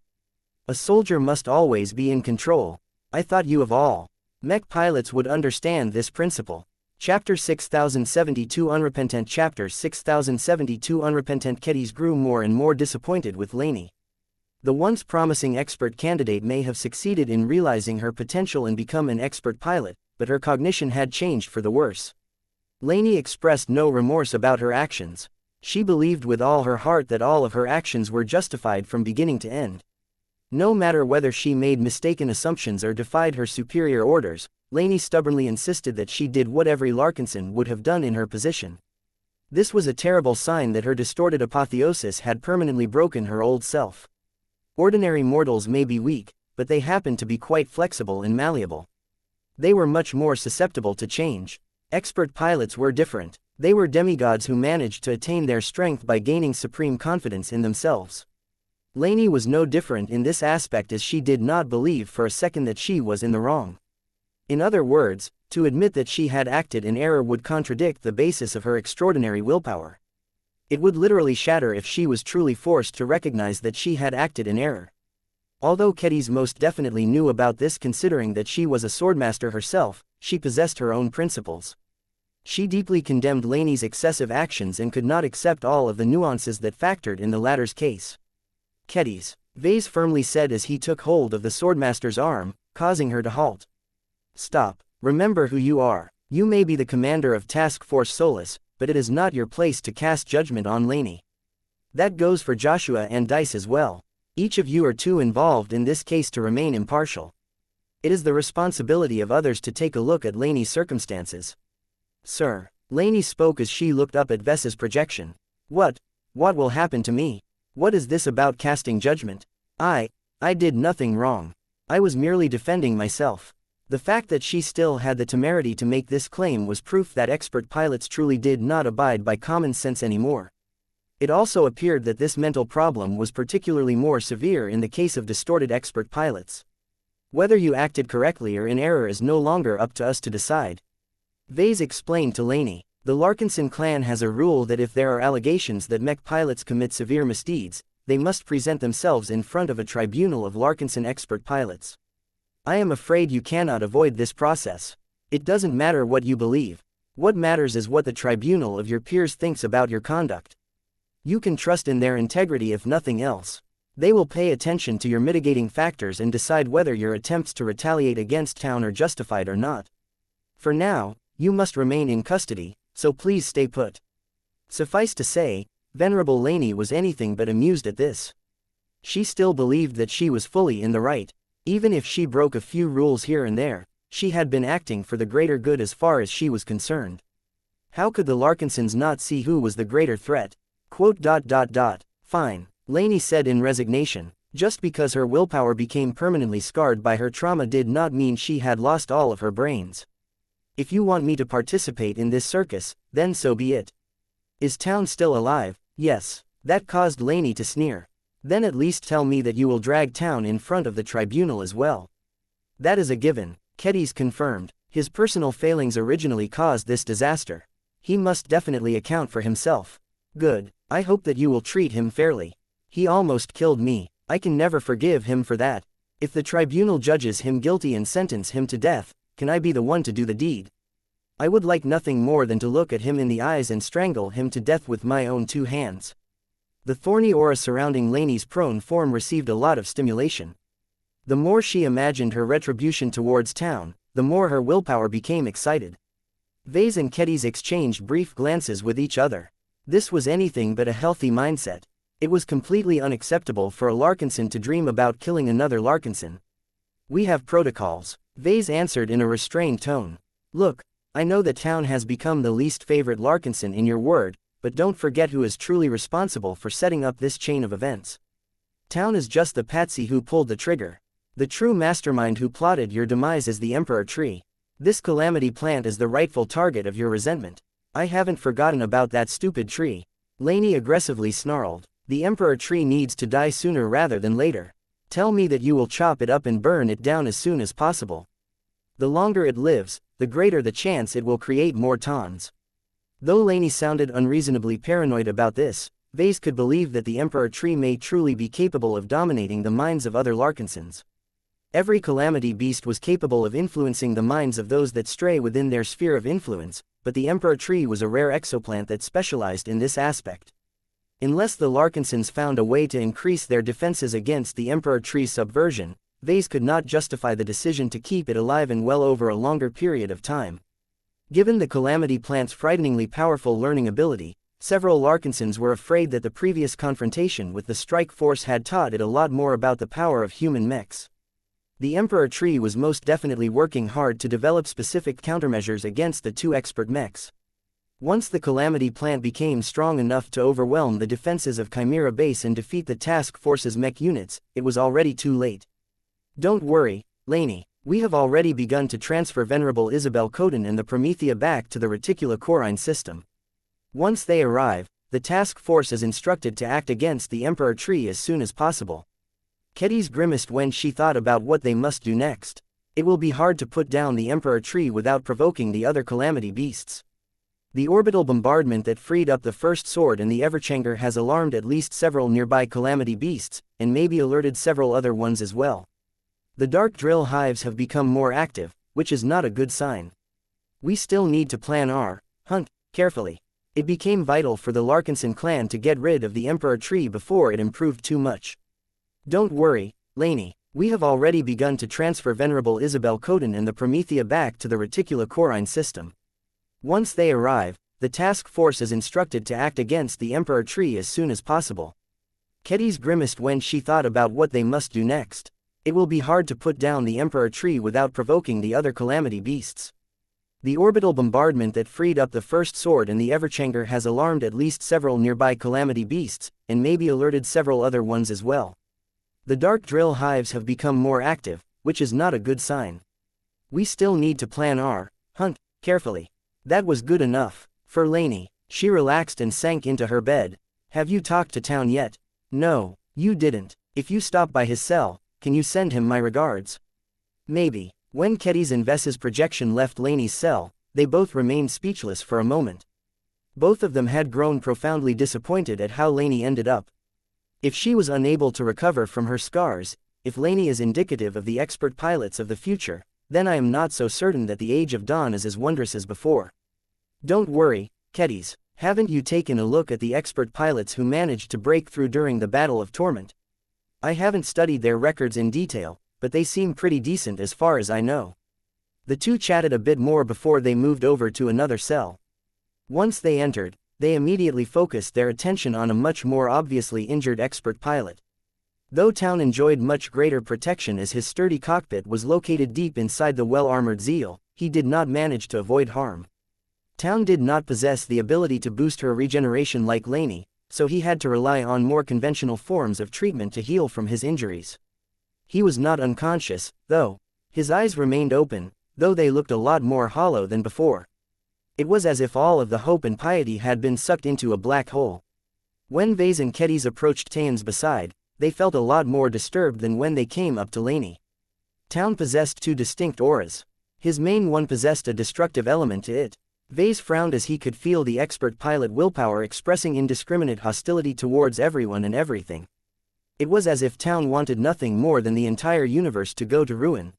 A soldier must always be in control. I thought you of all mech pilots would understand this principle. Chapter 6072 Unrepentant Chapter 6072 Unrepentant Kedis grew more and more disappointed with Lainey. The once promising expert candidate may have succeeded in realizing her potential and become an expert pilot, but her cognition had changed for the worse. Lainey expressed no remorse about her actions. She believed with all her heart that all of her actions were justified from beginning to end. No matter whether she made mistaken assumptions or defied her superior orders, Lainey stubbornly insisted that she did what every Larkinson would have done in her position. This was a terrible sign that her distorted apotheosis had permanently broken her old self. Ordinary mortals may be weak, but they happen to be quite flexible and malleable. They were much more susceptible to change. Expert pilots were different. They were demigods who managed to attain their strength by gaining supreme confidence in themselves. Lainey was no different in this aspect, as she did not believe for a second that she was in the wrong. In other words, to admit that she had acted in error would contradict the basis of her extraordinary willpower. It would literally shatter if she was truly forced to recognize that she had acted in error. Although Kedis most definitely knew about this, considering that she was a swordmaster herself, she possessed her own principles. She deeply condemned Lainey's excessive actions and could not accept all of the nuances that factored in the latter's case. Kedis, Vase firmly said as he took hold of the swordmaster's arm, causing her to halt. Stop. Remember who you are. You may be the commander of Task Force Solus, but it is not your place to cast judgment on Lainey. That goes for Joshua and Dice as well. Each of you are too involved in this case to remain impartial. It is the responsibility of others to take a look at Lainey's circumstances. Sir. Lainey spoke as she looked up at Vess's projection. What will happen to me? What is this about casting judgment? I did nothing wrong. I was merely defending myself. The fact that she still had the temerity to make this claim was proof that expert pilots truly did not abide by common sense anymore. It also appeared that this mental problem was particularly more severe in the case of distorted expert pilots. Whether you acted correctly or in error is no longer up to us to decide. Vase explained to Lainey. The Larkinson clan has a rule that if there are allegations that mech pilots commit severe misdeeds, they must present themselves in front of a tribunal of Larkinson expert pilots. I am afraid you cannot avoid this process. It doesn't matter what you believe. What matters is what the tribunal of your peers thinks about your conduct. You can trust in their integrity if nothing else. They will pay attention to your mitigating factors and decide whether your attempts to retaliate against town are justified or not. For now, you must remain in custody, so please stay put. Suffice to say, Venerable Laney was anything but amused at this. She still believed that she was fully in the right. Even if she broke a few rules here and there, she had been acting for the greater good as far as she was concerned. How could the Larkinsons not see who was the greater threat? Fine, Laney said in resignation. Just because her willpower became permanently scarred by her trauma did not mean she had lost all of her brains. If you want me to participate in this circus, then so be it. Is town still alive? Yes. That caused Laney to sneer. Then at least tell me that you will drag town in front of the tribunal as well. That is a given, Kedis confirmed. His personal failings originally caused this disaster. He must definitely account for himself. Good. I hope that you will treat him fairly. He almost killed me. I can never forgive him for that. If the tribunal judges him guilty and sentence him to death, can I be the one to do the deed? I would like nothing more than to look at him in the eyes and strangle him to death with my own 2 hands. The thorny aura surrounding Laney's prone form received a lot of stimulation. The more she imagined her retribution towards town, the more her willpower became excited. Vase and Kedis exchanged brief glances with each other. This was anything but a healthy mindset. It was completely unacceptable for a Larkinson to dream about killing another Larkinson. We have protocols, Vase answered in a restrained tone. Look, I know that town has become the least favorite Larkinson in your word, but don't forget who is truly responsible for setting up this chain of events. Town is just the patsy who pulled the trigger. The true mastermind who plotted your demise is the Emperor Tree. This calamity plant is the rightful target of your resentment. I haven't forgotten about that stupid tree. Laney aggressively snarled. The Emperor Tree needs to die sooner rather than later. Tell me that you will chop it up and burn it down as soon as possible. The longer it lives, the greater the chance it will create more tons. Though Laney sounded unreasonably paranoid about this, Vase could believe that the Emperor Tree may truly be capable of dominating the minds of other Larkinsons. Every calamity beast was capable of influencing the minds of those that stray within their sphere of influence, but the Emperor Tree was a rare exoplant that specialized in this aspect. Unless the Larkinsons found a way to increase their defenses against the Emperor Tree's subversion, Vase could not justify the decision to keep it alive and well over a longer period of time. Given the calamity plant's frighteningly powerful learning ability, several Larkinsons were afraid that the previous confrontation with the strike force had taught it a lot more about the power of human mechs. The Emperor Tree was most definitely working hard to develop specific countermeasures against the 2 expert mechs. Once the calamity plant became strong enough to overwhelm the defenses of Chimera Base and defeat the task force's mech units, it was already too late. Don't worry, Laney. We have already begun to transfer Venerable Isabel Coden and the Promethea back to the reticulocorine system. Once they arrive, the task force is instructed to act against the Emperor Tree as soon as possible. Kedis grimaced when she thought about what they must do next. It will be hard to put down the Emperor Tree without provoking the other calamity beasts. The orbital bombardment that freed up the first sword and the Everchanger has alarmed at least several nearby calamity beasts, and maybe alerted several other ones as well. The dark drill hives have become more active, which is not a good sign. We still need to plan our hunt carefully. It became vital for the Larkinson clan to get rid of the Emperor Tree before it improved too much. Don't worry, Laney. We have already begun to transfer Venerable Isabel Coden and the Promethea back to the reticulocorine system. Once they arrive, the task force is instructed to act against the Emperor Tree as soon as possible. Kedis grimaced when she thought about what they must do next. It will be hard to put down the Emperor Tree without provoking the other calamity beasts. The orbital bombardment that freed up the first sword and the Everchanger has alarmed at least several nearby calamity beasts, and maybe alerted several other ones as well. The dark drill hives have become more active, which is not a good sign. We still need to plan our hunt carefully. That was good enough for Laney. She relaxed and sank into her bed. Have you talked to town yet? No, you didn't. If you stop by his cell, can you send him my regards? Maybe. When Kedis and Vess's projection left Laney's cell, they both remained speechless for a moment. Both of them had grown profoundly disappointed at how Laney ended up. If she was unable to recover from her scars, if Laney is indicative of the expert pilots of the future, then I am not so certain that the Age of Dawn is as wondrous as before. Don't worry, Kedis, haven't you taken a look at the expert pilots who managed to break through during the Battle of Torment? I haven't studied their records in detail, but they seem pretty decent as far as I know. The two chatted a bit more before they moved over to another cell. Once they entered, they immediately focused their attention on a much more obviously injured expert pilot. Though Town enjoyed much greater protection as his sturdy cockpit was located deep inside the well-armored Zeal, he did not manage to avoid harm. Town did not possess the ability to boost her regeneration like Laney, so he had to rely on more conventional forms of treatment to heal from his injuries. He was not unconscious, though. His eyes remained open, though they looked a lot more hollow than before. It was as if all of the hope and piety had been sucked into a black hole. When Vase and Kedis approached Tayan's beside, they felt a lot more disturbed than when they came up to Laney. Town possessed two distinct auras. His main one possessed a destructive element to it. Vase frowned as he could feel the expert pilot willpower expressing indiscriminate hostility towards everyone and everything. It was as if Town wanted nothing more than the entire universe to go to ruin.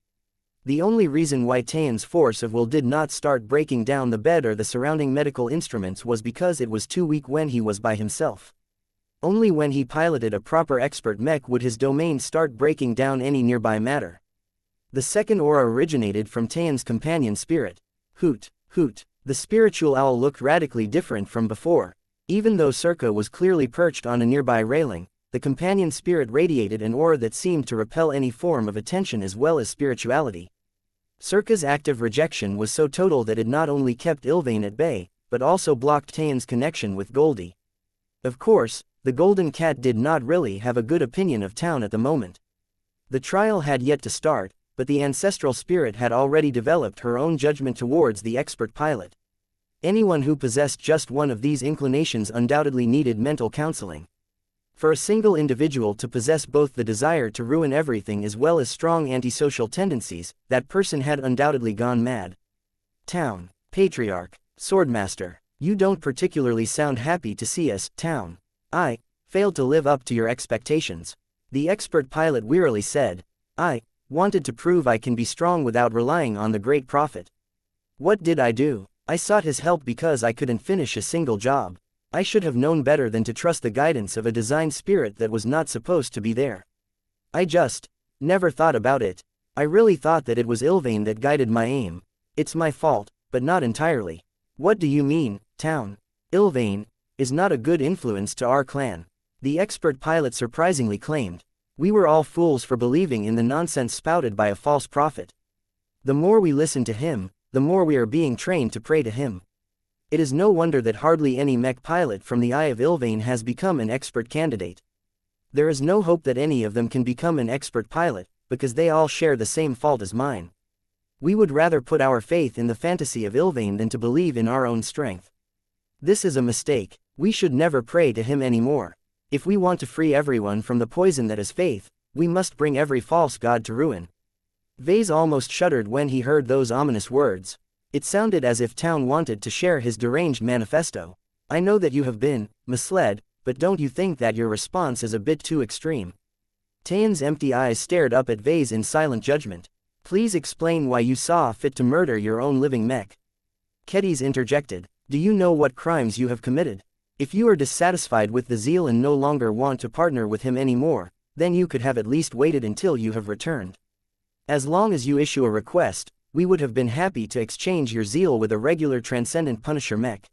The only reason why Tayan's force of will did not start breaking down the bed or the surrounding medical instruments was because it was too weak when he was by himself. Only when he piloted a proper expert mech would his domain start breaking down any nearby matter. The second aura originated from Tayan's companion spirit. Hoot, hoot. The spiritual owl looked radically different from before. Even though Circa was clearly perched on a nearby railing, the companion spirit radiated an aura that seemed to repel any form of attention as well as spirituality. Circa's active rejection was so total that it not only kept Ilvain at bay, but also blocked Tayan's connection with Goldie. Of course, the Golden Cat did not really have a good opinion of Town at the moment. The trial had yet to start, but the ancestral spirit had already developed her own judgment towards the expert pilot. Anyone who possessed just one of these inclinations undoubtedly needed mental counseling. For a single individual to possess both the desire to ruin everything as well as strong antisocial tendencies, that person had undoubtedly gone mad. Town, Patriarch, Swordmaster, you don't particularly sound happy to see us, Town. I failed to live up to your expectations. The expert pilot wearily said. I wanted to prove I can be strong without relying on the great prophet. What did I do? I sought his help because I couldn't finish a single job. I should have known better than to trust the guidance of a design spirit that was not supposed to be there. I just never thought about it. I really thought that it was Ilvain that guided my aim. It's my fault, but not entirely. What do you mean, Town? Ilvain is not a good influence to our clan. The expert pilot surprisingly claimed. We were all fools for believing in the nonsense spouted by a false prophet. The more we listen to him, the more we are being trained to pray to him. It is no wonder that hardly any mech pilot from the Eye of Ilvain has become an expert candidate. There is no hope that any of them can become an expert pilot, because they all share the same fault as mine. We would rather put our faith in the fantasy of Ilvain than to believe in our own strength. This is a mistake. We should never pray to him anymore. If we want to free everyone from the poison that is faith, we must bring every false god to ruin. Vase almost shuddered when he heard those ominous words. It sounded as if Town wanted to share his deranged manifesto. I know that you have been misled, but don't you think that your response is a bit too extreme? Tayan's empty eyes stared up at Vase in silent judgment. Please explain why you saw fit to murder your own living mech. Kedis interjected. Do you know what crimes you have committed? If you are dissatisfied with the Zeal and no longer want to partner with him anymore, then you could have at least waited until you have returned. As long as you issue a request, we would have been happy to exchange your Zeal with a regular Transcendent Punisher mech.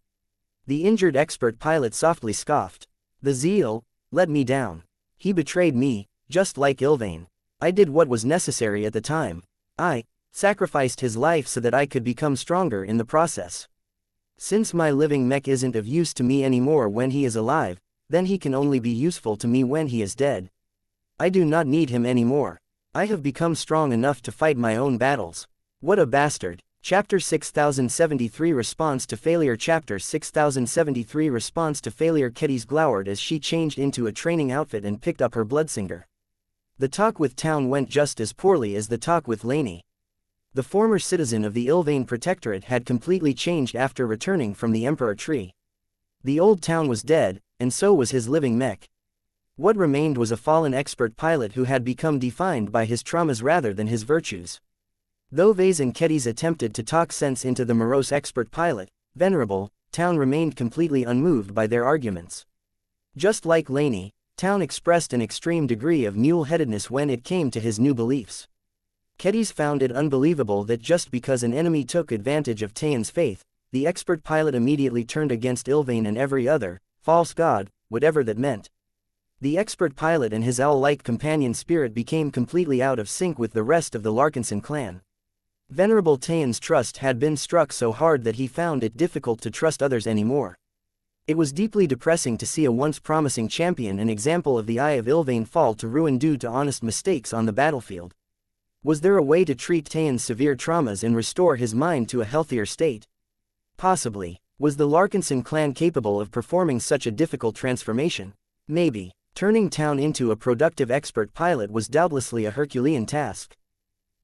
The injured expert pilot softly scoffed. The Zeal let me down. He betrayed me, just like Ilvain. I did what was necessary at the time. I sacrificed his life so that I could become stronger in the process. Since my living mech isn't of use to me anymore when he is alive, then he can only be useful to me when he is dead. I do not need him anymore. I have become strong enough to fight my own battles. What a bastard. Chapter 6073 Response to Failure. Chapter 6073 Response to Failure. Kedis glowered as she changed into a training outfit and picked up her bloodsinger. The talk with Town went just as poorly as the talk with Laney. The former citizen of the Ilvain Protectorate had completely changed after returning from the Emperor Tree. The old Town was dead, and so was his living mech. What remained was a fallen expert pilot who had become defined by his traumas rather than his virtues. Though Vase and Kedis attempted to talk sense into the morose expert pilot, Venerable, Town remained completely unmoved by their arguments. Just like Laney, Town expressed an extreme degree of mule-headedness when it came to his new beliefs. Kedis found it unbelievable that just because an enemy took advantage of Tayan's faith, the expert pilot immediately turned against Ilvain and every other false god, whatever that meant. The expert pilot and his owl-like companion spirit became completely out of sync with the rest of the Larkinson clan. Venerable Tayan's trust had been struck so hard that he found it difficult to trust others anymore. It was deeply depressing to see a once promising champion, an example of the Eye of Ilvain, fall to ruin due to honest mistakes on the battlefield. Was there a way to treat Tayan's severe traumas and restore his mind to a healthier state? Possibly. Was the Larkinson clan capable of performing such a difficult transformation? Maybe. Turning Town into a productive expert pilot was doubtlessly a Herculean task.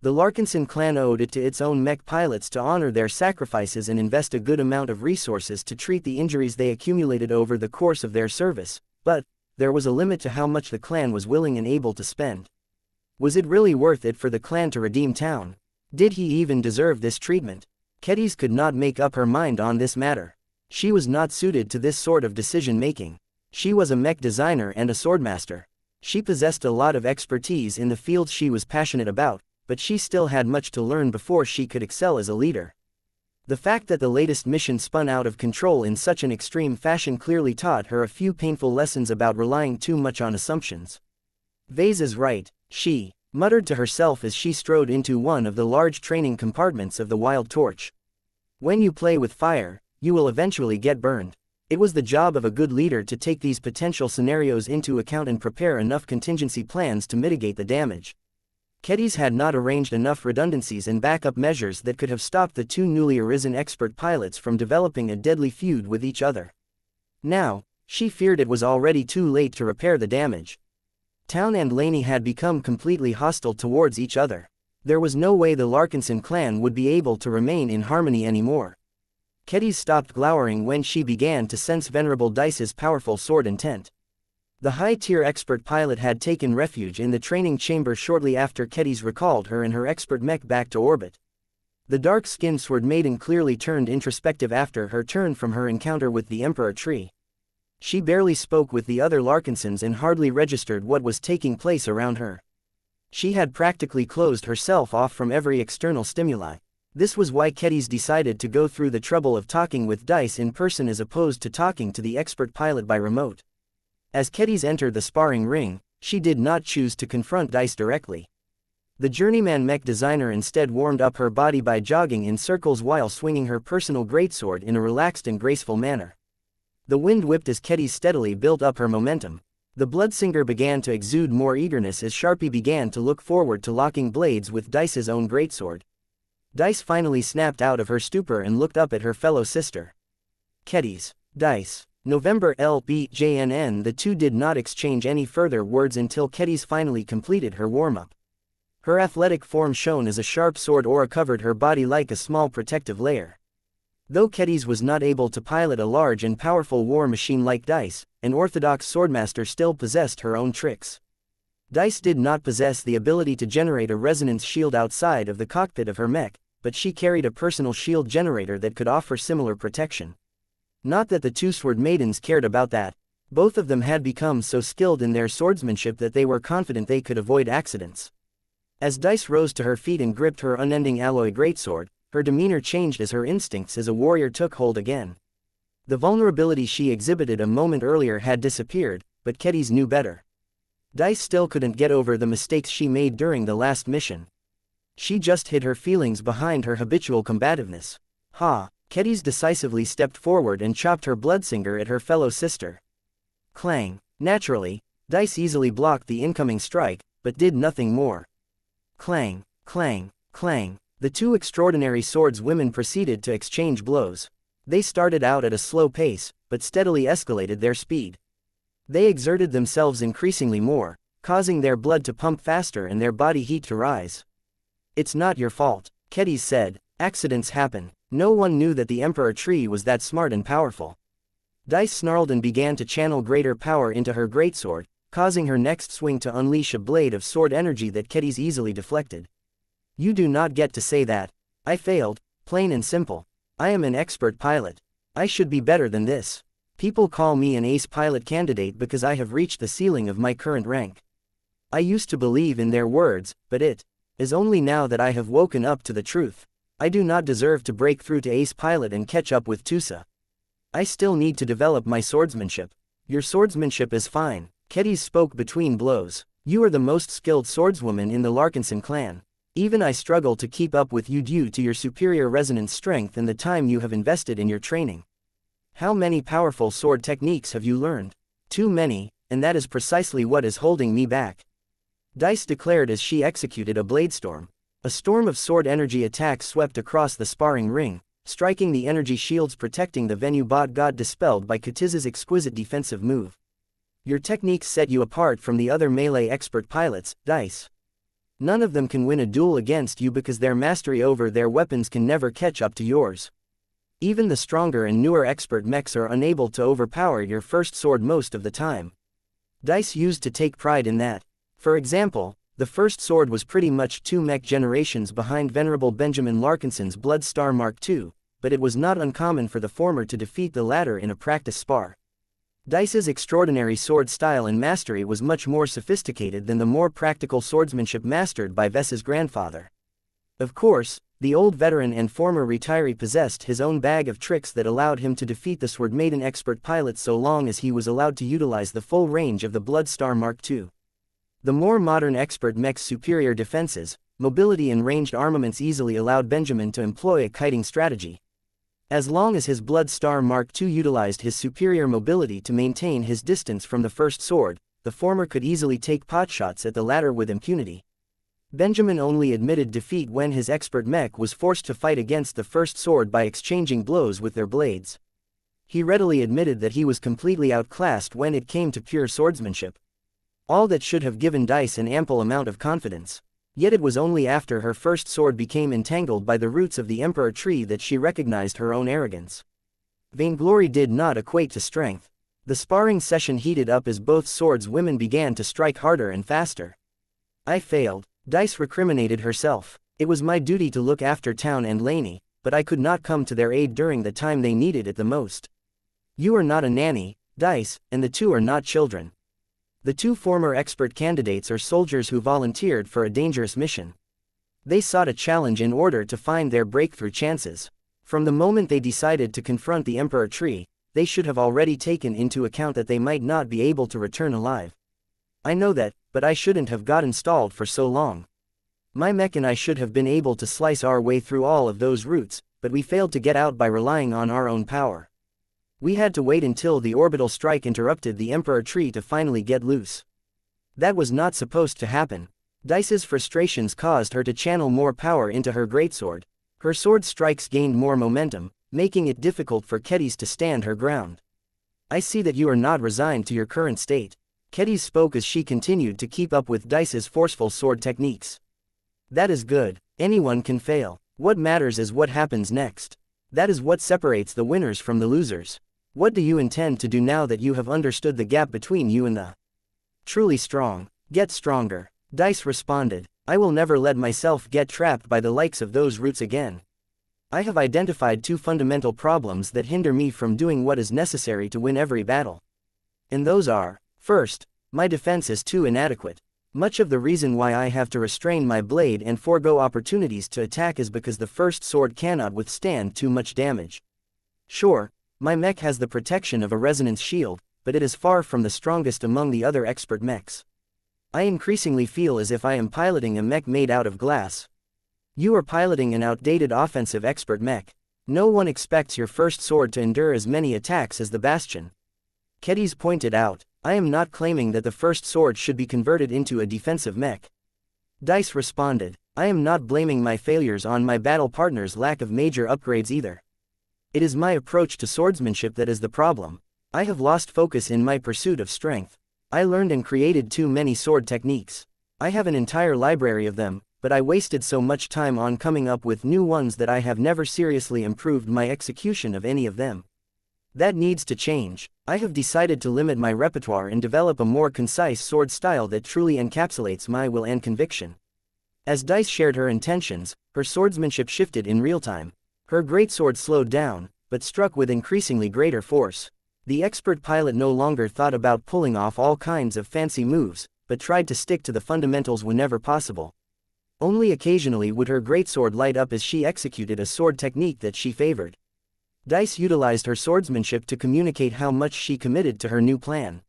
The Larkinson clan owed it to its own mech pilots to honor their sacrifices and invest a good amount of resources to treat the injuries they accumulated over the course of their service, but there was a limit to how much the clan was willing and able to spend. Was it really worth it for the clan to redeem Town? Did he even deserve this treatment? Kedis could not make up her mind on this matter. She was not suited to this sort of decision-making. She was a mech designer and a swordmaster. She possessed a lot of expertise in the fields she was passionate about, but she still had much to learn before she could excel as a leader. The fact that the latest mission spun out of control in such an extreme fashion clearly taught her a few painful lessons about relying too much on assumptions. Vase is right, she muttered to herself as she strode into one of the large training compartments of the Wild Torch. When you play with fire, you will eventually get burned. It was the job of a good leader to take these potential scenarios into account and prepare enough contingency plans to mitigate the damage. Kedis had not arranged enough redundancies and backup measures that could have stopped the two newly arisen expert pilots from developing a deadly feud with each other. Now, she feared it was already too late to repair the damage. Town and Laney had become completely hostile towards each other. There was no way the Larkinson clan would be able to remain in harmony anymore. Kedis stopped glowering when she began to sense Venerable Dice's powerful sword intent. The high-tier expert pilot had taken refuge in the training chamber shortly after Kedis recalled her and her expert mech back to orbit. The dark-skinned sword maiden clearly turned introspective after her turn from her encounter with the Emperor Tree. She barely spoke with the other Larkinsons and hardly registered what was taking place around her. She had practically closed herself off from every external stimuli. This was why Kedis decided to go through the trouble of talking with Dice in person as opposed to talking to the expert pilot by remote. As Kedis entered the sparring ring, she did not choose to confront Dice directly. The journeyman mech designer instead warmed up her body by jogging in circles while swinging her personal greatsword in a relaxed and graceful manner. The wind whipped as Kedis steadily built up her momentum. The Bloodsinger began to exude more eagerness as Sharpie began to look forward to locking blades with Dice's own greatsword. Dice finally snapped out of her stupor and looked up at her fellow sister. Kedis. Dice. November LBJNN. The two did not exchange any further words until Kedis finally completed her warm-up. Her athletic form shone as a sharp sword aura covered her body like a small protective layer. Though Kedis was not able to pilot a large and powerful war machine like Dice, an orthodox swordmaster still possessed her own tricks. Dice did not possess the ability to generate a resonance shield outside of the cockpit of her mech, but she carried a personal shield generator that could offer similar protection. Not that the two sword maidens cared about that. Both of them had become so skilled in their swordsmanship that they were confident they could avoid accidents. As Dice rose to her feet and gripped her unending alloy greatsword, her demeanor changed as her instincts as a warrior took hold again. The vulnerability she exhibited a moment earlier had disappeared, but Kedis knew better. Dice still couldn't get over the mistakes she made during the last mission. She just hid her feelings behind her habitual combativeness. Ha! Kedis decisively stepped forward and chopped her Bloodsinger at her fellow sister. Clang! Naturally, Dice easily blocked the incoming strike, but did nothing more. Clang! Clang! Clang! The two extraordinary swordswomen proceeded to exchange blows. They started out at a slow pace, but steadily escalated their speed. They exerted themselves increasingly more, causing their blood to pump faster and their body heat to rise. It's not your fault, Kedis said. Accidents happen. No one knew that the Emperor Tree was that smart and powerful. Dice snarled and began to channel greater power into her greatsword, causing her next swing to unleash a blade of sword energy that Kedis easily deflected. You do not get to say that. I failed, plain and simple. I am an expert pilot. I should be better than this. People call me an ace pilot candidate because I have reached the ceiling of my current rank. I used to believe in their words, but it is only now that I have woken up to the truth. I do not deserve to break through to ace pilot and catch up with Tusa. I still need to develop my swordsmanship. Your swordsmanship is fine, Kedis spoke between blows. You are the most skilled swordswoman in the Larkinson clan. Even I struggle to keep up with you due to your superior resonance strength and the time you have invested in your training. How many powerful sword techniques have you learned? Too many, and that is precisely what is holding me back. Dice declared as she executed a blade storm. A storm of sword energy attacks swept across the sparring ring, striking the energy shields protecting the venue but got dispelled by Kedis's exquisite defensive move. Your techniques set you apart from the other melee expert pilots, Dice. None of them can win a duel against you because their mastery over their weapons can never catch up to yours. Even the stronger and newer expert mechs are unable to overpower your first sword most of the time. Dice used to take pride in that. For example, the first sword was pretty much 2 mech generations behind Venerable Benjamin Larkinson's Blood Star Mark II, but it was not uncommon for the former to defeat the latter in a practice spar. Dice's extraordinary sword style and mastery was much more sophisticated than the more practical swordsmanship mastered by Vess's grandfather. Of course, the old veteran and former retiree possessed his own bag of tricks that allowed him to defeat the Sword Maiden expert pilot so long as he was allowed to utilize the full range of the Blood Star Mark II. The more modern expert mech's superior defenses, mobility and ranged armaments easily allowed Benjamin to employ a kiting strategy. As long as his Blood Star Mark II utilized his superior mobility to maintain his distance from the first sword, the former could easily take potshots at the latter with impunity. Benjamin only admitted defeat when his expert mech was forced to fight against the first sword by exchanging blows with their blades. He readily admitted that he was completely outclassed when it came to pure swordsmanship. All that should have given Dice an ample amount of confidence. Yet it was only after her first sword became entangled by the roots of the Emperor tree that she recognized her own arrogance. Vainglory did not equate to strength. The sparring session heated up as both swordswomen began to strike harder and faster. I failed. Dice recriminated herself. It was my duty to look after Town and Laney, but I could not come to their aid during the time they needed it the most. You are not a nanny, Dice, and the two are not children. The two former expert candidates are soldiers who volunteered for a dangerous mission. They sought a challenge in order to find their breakthrough chances. From the moment they decided to confront the Emperor tree, they should have already taken into account that they might not be able to return alive. I know that, but I shouldn't have gotten stalled for so long. My mech and I should have been able to slice our way through all of those roots, but we failed to get out by relying on our own power. We had to wait until the orbital strike interrupted the Emperor tree to finally get loose. That was not supposed to happen. Dice's frustrations caused her to channel more power into her greatsword. Her sword strikes gained more momentum, making it difficult for Kedis to stand her ground. I see that you are not resigned to your current state. Kedis spoke as she continued to keep up with Dice's forceful sword techniques. That is good. Anyone can fail. What matters is what happens next. That is what separates the winners from the losers. What do you intend to do now that you have understood the gap between you and the truly strong? Get stronger. Dice responded. I will never let myself get trapped by the likes of those roots again. I have identified two fundamental problems that hinder me from doing what is necessary to win every battle. And those are, first, my defense is too inadequate. Much of the reason why I have to restrain my blade and forego opportunities to attack is because the first sword cannot withstand too much damage. Sure, my mech has the protection of a resonance shield, but it is far from the strongest among the other expert mechs. I increasingly feel as if I am piloting a mech made out of glass. You are piloting an outdated offensive expert mech. No one expects your first sword to endure as many attacks as the Bastion. Kedis pointed out, I am not claiming that the first sword should be converted into a defensive mech. Dice responded, I am not blaming my failures on my battle partner's lack of major upgrades either. It is my approach to swordsmanship that is the problem. I have lost focus in my pursuit of strength. I learned and created too many sword techniques. I have an entire library of them, but I wasted so much time on coming up with new ones that I have never seriously improved my execution of any of them. That needs to change. I have decided to limit my repertoire and develop a more concise sword style that truly encapsulates my will and conviction. As Dice shared her intentions, her swordsmanship shifted in real time. Her greatsword slowed down, but struck with increasingly greater force. The expert pilot no longer thought about pulling off all kinds of fancy moves, but tried to stick to the fundamentals whenever possible. Only occasionally would her greatsword light up as she executed a sword technique that she favored. Dice utilized her swordsmanship to communicate how much she committed to her new plan.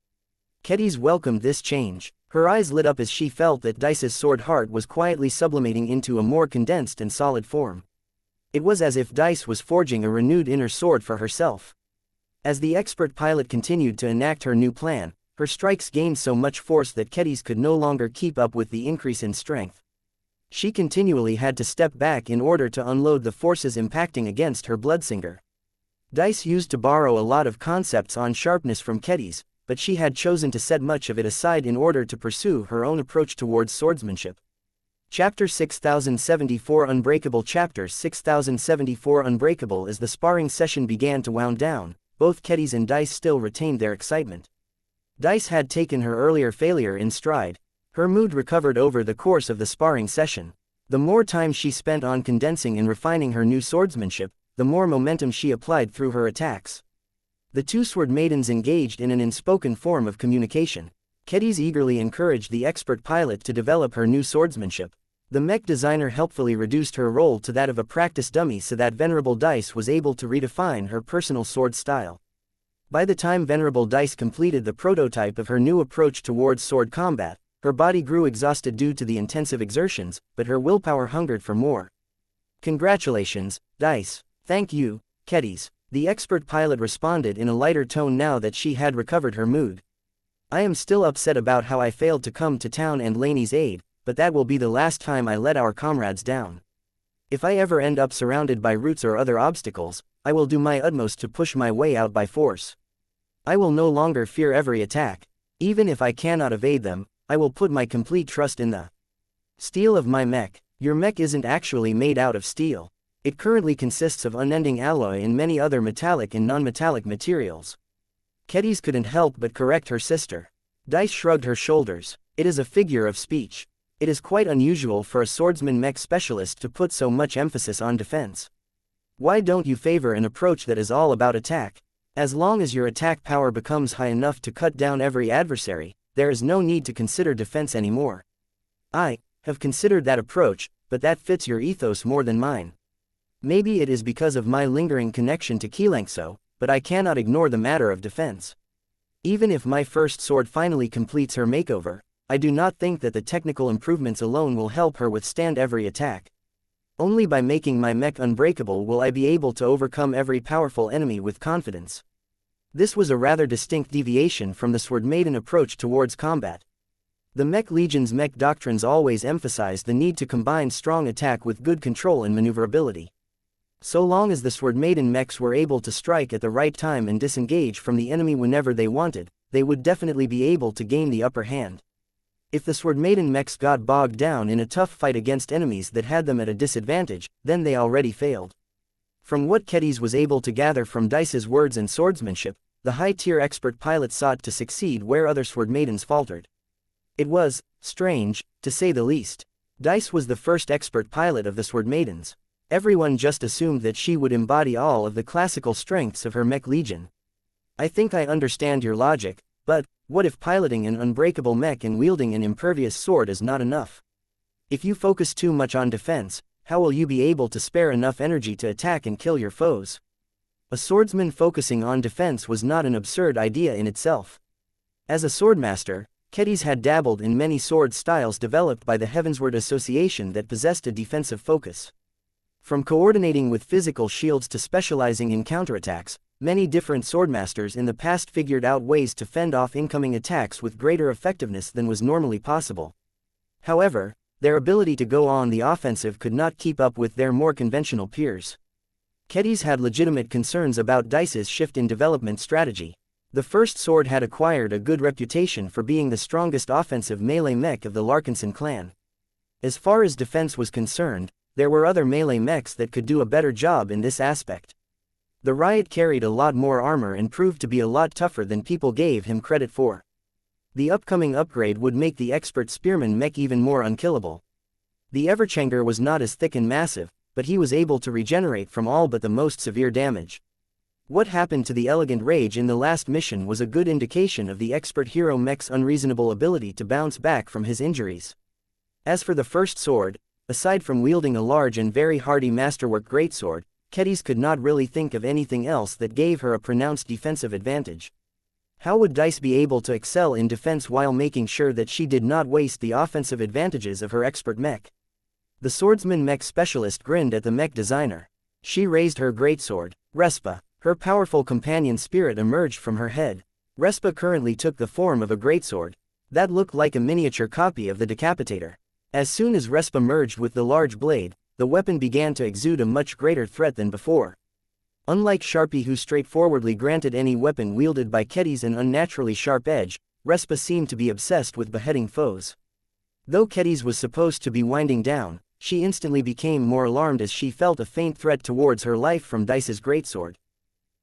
Kedis welcomed this change. Her eyes lit up as she felt that Dice's sword heart was quietly sublimating into a more condensed and solid form. It was as if Dice was forging a renewed inner sword for herself. As the expert pilot continued to enact her new plan, her strikes gained so much force that Kedis could no longer keep up with the increase in strength. She continually had to step back in order to unload the forces impacting against her bloodsinger. Dice used to borrow a lot of concepts on sharpness from Kedis, but she had chosen to set much of it aside in order to pursue her own approach towards swordsmanship. Chapter 6074 Unbreakable Chapter 6074 Unbreakable. As the sparring session began to wound down, both Kedis and Dice still retained their excitement. Dice had taken her earlier failure in stride. Her mood recovered over the course of the sparring session. The more time she spent on condensing and refining her new swordsmanship, the more momentum she applied through her attacks. The two sword maidens engaged in an unspoken form of communication. Kedis eagerly encouraged the expert pilot to develop her new swordsmanship. The mech designer helpfully reduced her role to that of a practice dummy so that Venerable Dice was able to redefine her personal sword style. By the time Venerable Dice completed the prototype of her new approach towards sword combat, her body grew exhausted due to the intensive exertions, but her willpower hungered for more. Congratulations, Dice. Thank you, Kedis. The expert pilot responded in a lighter tone now that she had recovered her mood. I am still upset about how I failed to come to town and Laney's aid, but that will be the last time I let our comrades down. If I ever end up surrounded by roots or other obstacles, I will do my utmost to push my way out by force. I will no longer fear every attack. Even if I cannot evade them, I will put my complete trust in the steel of my mech. Your mech isn't actually made out of steel. It currently consists of unending alloy and many other metallic and non-metallic materials. Kedis couldn't help but correct her sister. Dice shrugged her shoulders. It is a figure of speech. It is quite unusual for a swordsman mech specialist to put so much emphasis on defense. Why don't you favor an approach that is all about attack? As long as your attack power becomes high enough to cut down every adversary, there is no need to consider defense anymore. I have considered that approach, but that fits your ethos more than mine. Maybe it is because of my lingering connection to xianxia, but I cannot ignore the matter of defense. Even if my first sword finally completes her makeover, I do not think that the technical improvements alone will help her withstand every attack. Only by making my mech unbreakable will I be able to overcome every powerful enemy with confidence. This was a rather distinct deviation from the sword maiden approach towards combat. The Mech Legion's mech doctrines always emphasized the need to combine strong attack with good control and maneuverability. So long as the sword maiden mechs were able to strike at the right time and disengage from the enemy whenever they wanted, they would definitely be able to gain the upper hand. If the sword maiden mechs got bogged down in a tough fight against enemies that had them at a disadvantage, then they already failed. From what Kedis was able to gather from Dice's words and swordsmanship, the high-tier expert pilot sought to succeed where other sword maidens faltered. It was strange, to say the least. Dice was the first expert pilot of the sword maidens. Everyone just assumed that she would embody all of the classical strengths of her Mech Legion. I think I understand your logic, but what if piloting an unbreakable mech and wielding an impervious sword is not enough? If you focus too much on defense, how will you be able to spare enough energy to attack and kill your foes? A swordsman focusing on defense was not an absurd idea in itself. As a swordmaster, Kedis had dabbled in many sword styles developed by the Heavensward Association that possessed a defensive focus. From coordinating with physical shields to specializing in counterattacks, many different swordmasters in the past figured out ways to fend off incoming attacks with greater effectiveness than was normally possible. However, their ability to go on the offensive could not keep up with their more conventional peers. Kedis had legitimate concerns about Dice's shift in development strategy. The first sword had acquired a good reputation for being the strongest offensive melee mech of the Larkinson clan. As far as defense was concerned, there were other melee mechs that could do a better job in this aspect. The riot carried a lot more armor and proved to be a lot tougher than people gave him credit for. The upcoming upgrade would make the expert spearman mech even more unkillable. The Everchanger was not as thick and massive, but he was able to regenerate from all but the most severe damage. What happened to the Elegant Rage in the last mission was a good indication of the expert hero mech's unreasonable ability to bounce back from his injuries. As for the first sword, aside from wielding a large and very hardy masterwork greatsword, Kedis could not really think of anything else that gave her a pronounced defensive advantage. How would Dice be able to excel in defense while making sure that she did not waste the offensive advantages of her expert mech? The swordsman mech specialist grinned at the mech designer. She raised her greatsword. Respa. Her powerful companion spirit emerged from her head. Respa currently took the form of a greatsword. That looked like a miniature copy of the Decapitator. As soon as Respa merged with the large blade, the weapon began to exude a much greater threat than before. Unlike Sharpie, who straightforwardly granted any weapon wielded by Kedis an unnaturally sharp edge, Respa seemed to be obsessed with beheading foes. Though Kedis was supposed to be winding down, she instantly became more alarmed as she felt a faint threat towards her life from Dice's greatsword.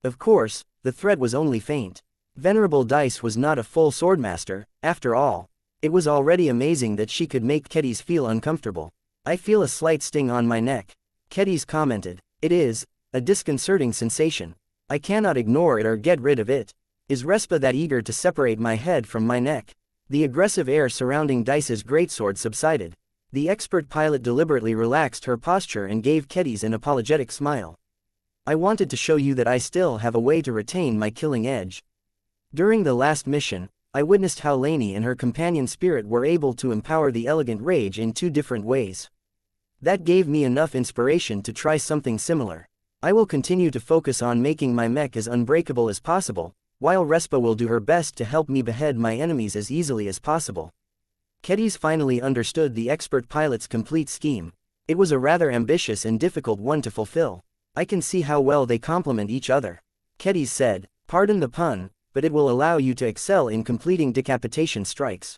Of course, the threat was only faint. Venerable Dice was not a full swordmaster, after all. It was already amazing that she could make Kedis feel uncomfortable. I feel a slight sting on my neck. Kedis commented. It is a disconcerting sensation. I cannot ignore it or get rid of it. Is Respa that eager to separate my head from my neck? The aggressive air surrounding Dice's greatsword subsided. The expert pilot deliberately relaxed her posture and gave Kedis an apologetic smile. I wanted to show you that I still have a way to retain my killing edge. During the last mission, I witnessed how Lainey and her companion spirit were able to empower the Elegant Rage in 2 different ways. That gave me enough inspiration to try something similar. I will continue to focus on making my mech as unbreakable as possible, while Respa will do her best to help me behead my enemies as easily as possible. Kedis finally understood the expert pilot's complete scheme. It was a rather ambitious and difficult one to fulfill. I can see how well they complement each other. Kedis said, pardon the pun, but it will allow you to excel in completing decapitation strikes.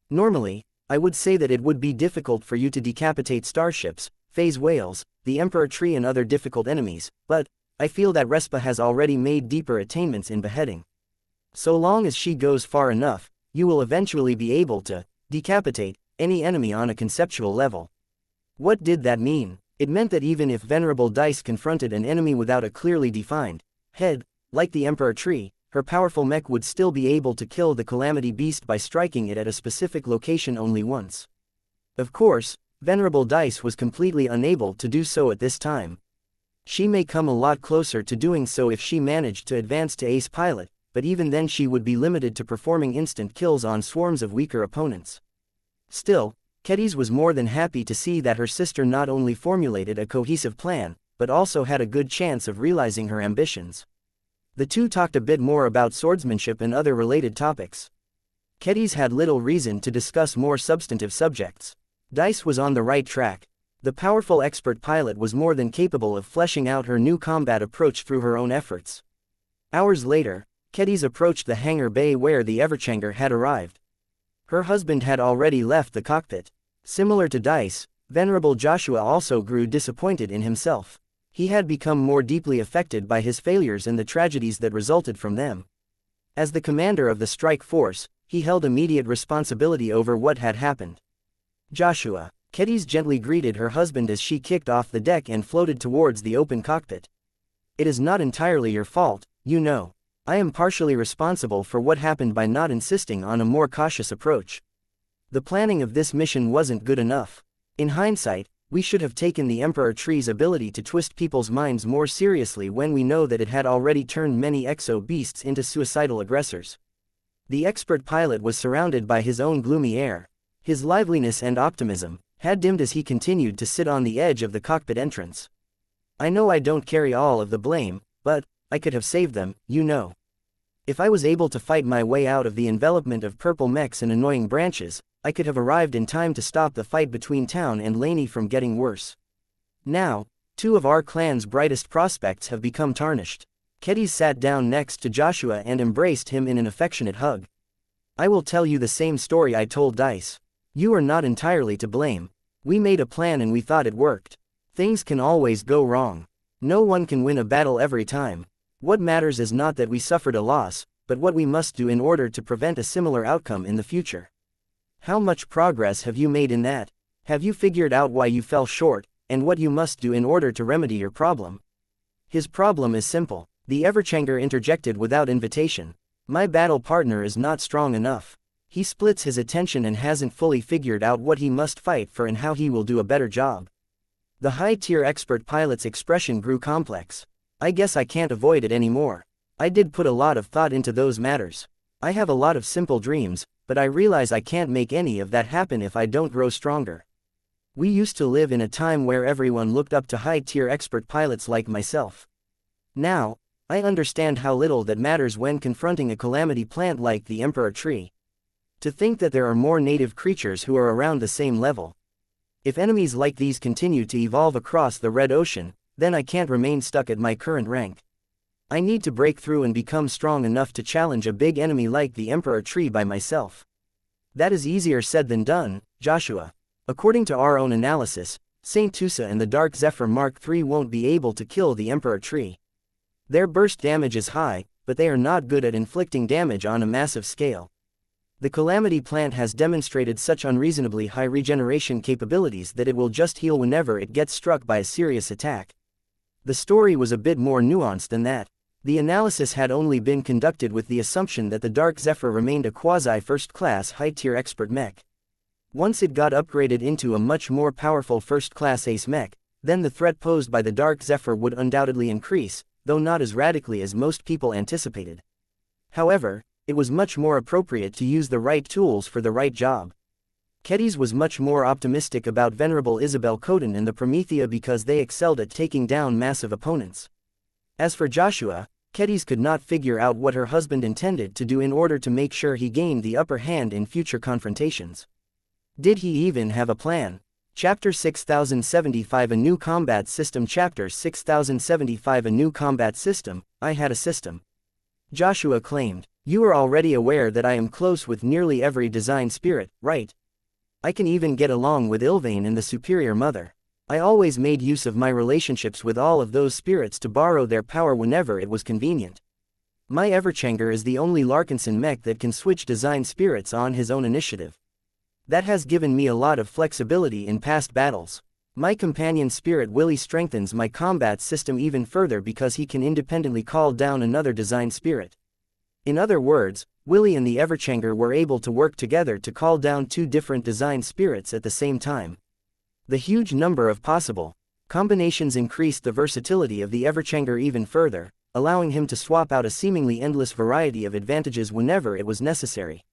Normally, I would say that it would be difficult for you to decapitate starships, phase whales, the Emperor Tree and other difficult enemies, but I feel that Respa has already made deeper attainments in beheading. So long as she goes far enough, you will eventually be able to decapitate any enemy on a conceptual level. What did that mean? It meant that even if Venerable Dice confronted an enemy without a clearly defined head, like the Emperor Tree, her powerful mech would still be able to kill the Calamity Beast by striking it at a specific location only once. Of course, Venerable Dice was completely unable to do so at this time. She may come a lot closer to doing so if she managed to advance to Ace Pilot, but even then she would be limited to performing instant kills on swarms of weaker opponents. Still, Kedis was more than happy to see that her sister not only formulated a cohesive plan, but also had a good chance of realizing her ambitions. The two talked a bit more about swordsmanship and other related topics. Kedis had little reason to discuss more substantive subjects. Dice was on the right track. The powerful expert pilot was more than capable of fleshing out her new combat approach through her own efforts. Hours later, Kedis approached the hangar bay where the Everchanger had arrived. Her husband had already left the cockpit. Similar to Dice, Venerable Joshua also grew disappointed in himself. He had become more deeply affected by his failures and the tragedies that resulted from them. As the commander of the strike force, he held immediate responsibility over what had happened. Joshua. Kedis gently greeted her husband as she kicked off the deck and floated towards the open cockpit. It is not entirely your fault, you know. I am partially responsible for what happened by not insisting on a more cautious approach. The planning of this mission wasn't good enough. In hindsight, we should have taken the Emperor Tree's ability to twist people's minds more seriously when we know that it had already turned many exo-beasts into suicidal aggressors. The expert pilot was surrounded by his own gloomy air. His liveliness and optimism had dimmed as he continued to sit on the edge of the cockpit entrance. I know I don't carry all of the blame, but I could have saved them, you know. If I was able to fight my way out of the envelopment of purple mechs and annoying branches, I could have arrived in time to stop the fight between Town and Lainey from getting worse. Now, 2 of our clan's brightest prospects have become tarnished. Kedis sat down next to Joshua and embraced him in an affectionate hug. I will tell you the same story I told Dice. You are not entirely to blame. We made a plan and we thought it worked. Things can always go wrong. No one can win a battle every time. What matters is not that we suffered a loss, but what we must do in order to prevent a similar outcome in the future. How much progress have you made in that? Have you figured out why you fell short, and what you must do in order to remedy your problem? His problem is simple, the Everchanger interjected without invitation. My battle partner is not strong enough. He splits his attention and hasn't fully figured out what he must fight for and how he will do a better job. The high-tier expert pilot's expression grew complex. I guess I can't avoid it anymore. I did put a lot of thought into those matters. I have a lot of simple dreams, but I realize I can't make any of that happen if I don't grow stronger. We used to live in a time where everyone looked up to high-tier expert pilots like myself. Now, I understand how little that matters when confronting a calamity plant like the Emperor Tree. To think that there are more native creatures who are around the same level. If enemies like these continue to evolve across the Red Ocean, then I can't remain stuck at my current rank. I need to break through and become strong enough to challenge a big enemy like the Emperor Tree by myself. That is easier said than done, Joshua. According to our own analysis, Saint Tusa and the Dark Zephyr Mark III won't be able to kill the Emperor Tree. Their burst damage is high, but they are not good at inflicting damage on a massive scale. The Calamity Plant has demonstrated such unreasonably high regeneration capabilities that it will just heal whenever it gets struck by a serious attack. The story was a bit more nuanced than that. The analysis had only been conducted with the assumption that the Dark Zephyr remained a quasi-first-class high-tier expert mech. Once it got upgraded into a much more powerful first-class ace mech, then the threat posed by the Dark Zephyr would undoubtedly increase, though not as radically as most people anticipated. However, it was much more appropriate to use the right tools for the right job. Kedis was much more optimistic about Venerable Isabel Coden and the Promethea because they excelled at taking down massive opponents. As for Joshua, Kedis could not figure out what her husband intended to do in order to make sure he gained the upper hand in future confrontations. Did he even have a plan? Chapter 6075 A New Combat System Chapter 6075 A New Combat System, I had a system. Joshua claimed. You are already aware that I am close with nearly every design spirit, right? I can even get along with Ilvain and the Superior Mother. I always made use of my relationships with all of those spirits to borrow their power whenever it was convenient. My Everchanger is the only Larkinson mech that can switch design spirits on his own initiative. That has given me a lot of flexibility in past battles. My companion spirit Willy strengthens my combat system even further because he can independently call down another design spirit. In other words, Willy and the Everchanger were able to work together to call down two different design spirits at the same time. The huge number of possible combinations increased the versatility of the Everchanger even further, allowing him to swap out a seemingly endless variety of advantages whenever it was necessary.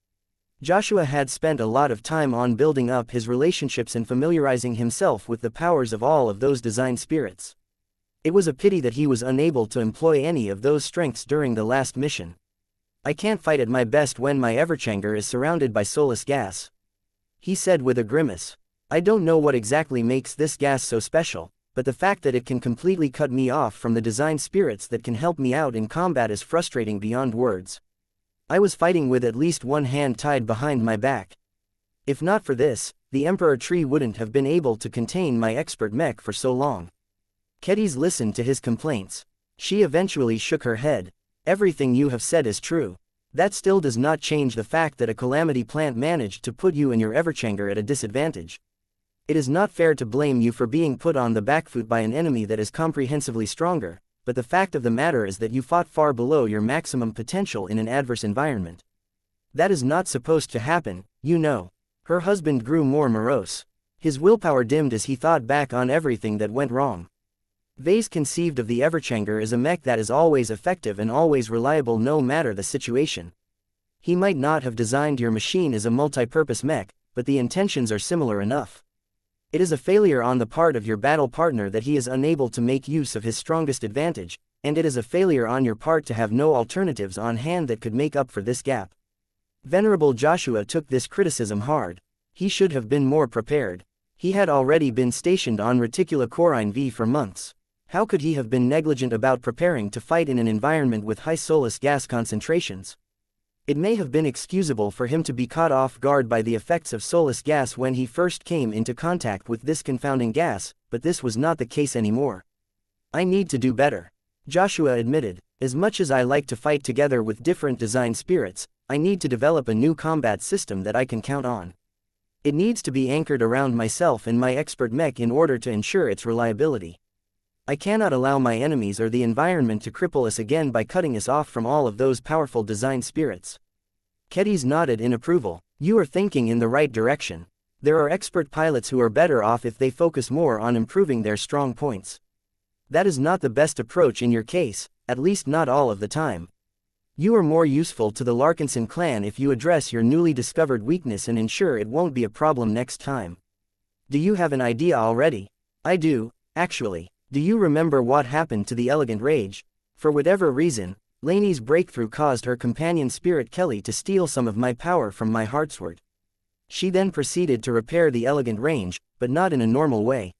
Joshua had spent a lot of time on building up his relationships and familiarizing himself with the powers of all of those design spirits. It was a pity that he was unable to employ any of those strengths during the last mission. I can't fight at my best when my Everchanger is surrounded by soulless gas, he said with a grimace. I don't know what exactly makes this gas so special, but the fact that it can completely cut me off from the design spirits that can help me out in combat is frustrating beyond words. I was fighting with at least one hand tied behind my back. If not for this, the Emperor Tree wouldn't have been able to contain my expert mech for so long. Kedis listened to his complaints. She eventually shook her head. Everything you have said is true. That still does not change the fact that a calamity plant managed to put you and your Everchanger at a disadvantage. It is not fair to blame you for being put on the back foot by an enemy that is comprehensively stronger, but the fact of the matter is that you fought far below your maximum potential in an adverse environment. That is not supposed to happen, you know. Her husband grew more morose. His willpower dimmed as he thought back on everything that went wrong. Vase conceived of the Everchanger as a mech that is always effective and always reliable no matter the situation. He might not have designed your machine as a multi-purpose mech, but the intentions are similar enough. It is a failure on the part of your battle partner that he is unable to make use of his strongest advantage, and it is a failure on your part to have no alternatives on hand that could make up for this gap. Venerable Joshua took this criticism hard. He should have been more prepared. He had already been stationed on Reticula Corine V for months. How could he have been negligent about preparing to fight in an environment with high soulless gas concentrations? It may have been excusable for him to be caught off guard by the effects of soulless gas when he first came into contact with this confounding gas, but this was not the case anymore. I need to do better. Joshua admitted, as much as I like to fight together with different design spirits, I need to develop a new combat system that I can count on. It needs to be anchored around myself and my expert mech in order to ensure its reliability. I cannot allow my enemies or the environment to cripple us again by cutting us off from all of those powerful design spirits. Kedis nodded in approval. You are thinking in the right direction. There are expert pilots who are better off if they focus more on improving their strong points. That is not the best approach in your case, at least not all of the time. You are more useful to the Larkinson clan if you address your newly discovered weakness and ensure it won't be a problem next time. Do you have an idea already? I do, actually. Do you remember what happened to the Elegant Rage? For whatever reason, Lainey's breakthrough caused her companion spirit Kelly to steal some of my power from my heartsword. She then proceeded to repair the Elegant Range, but not in a normal way.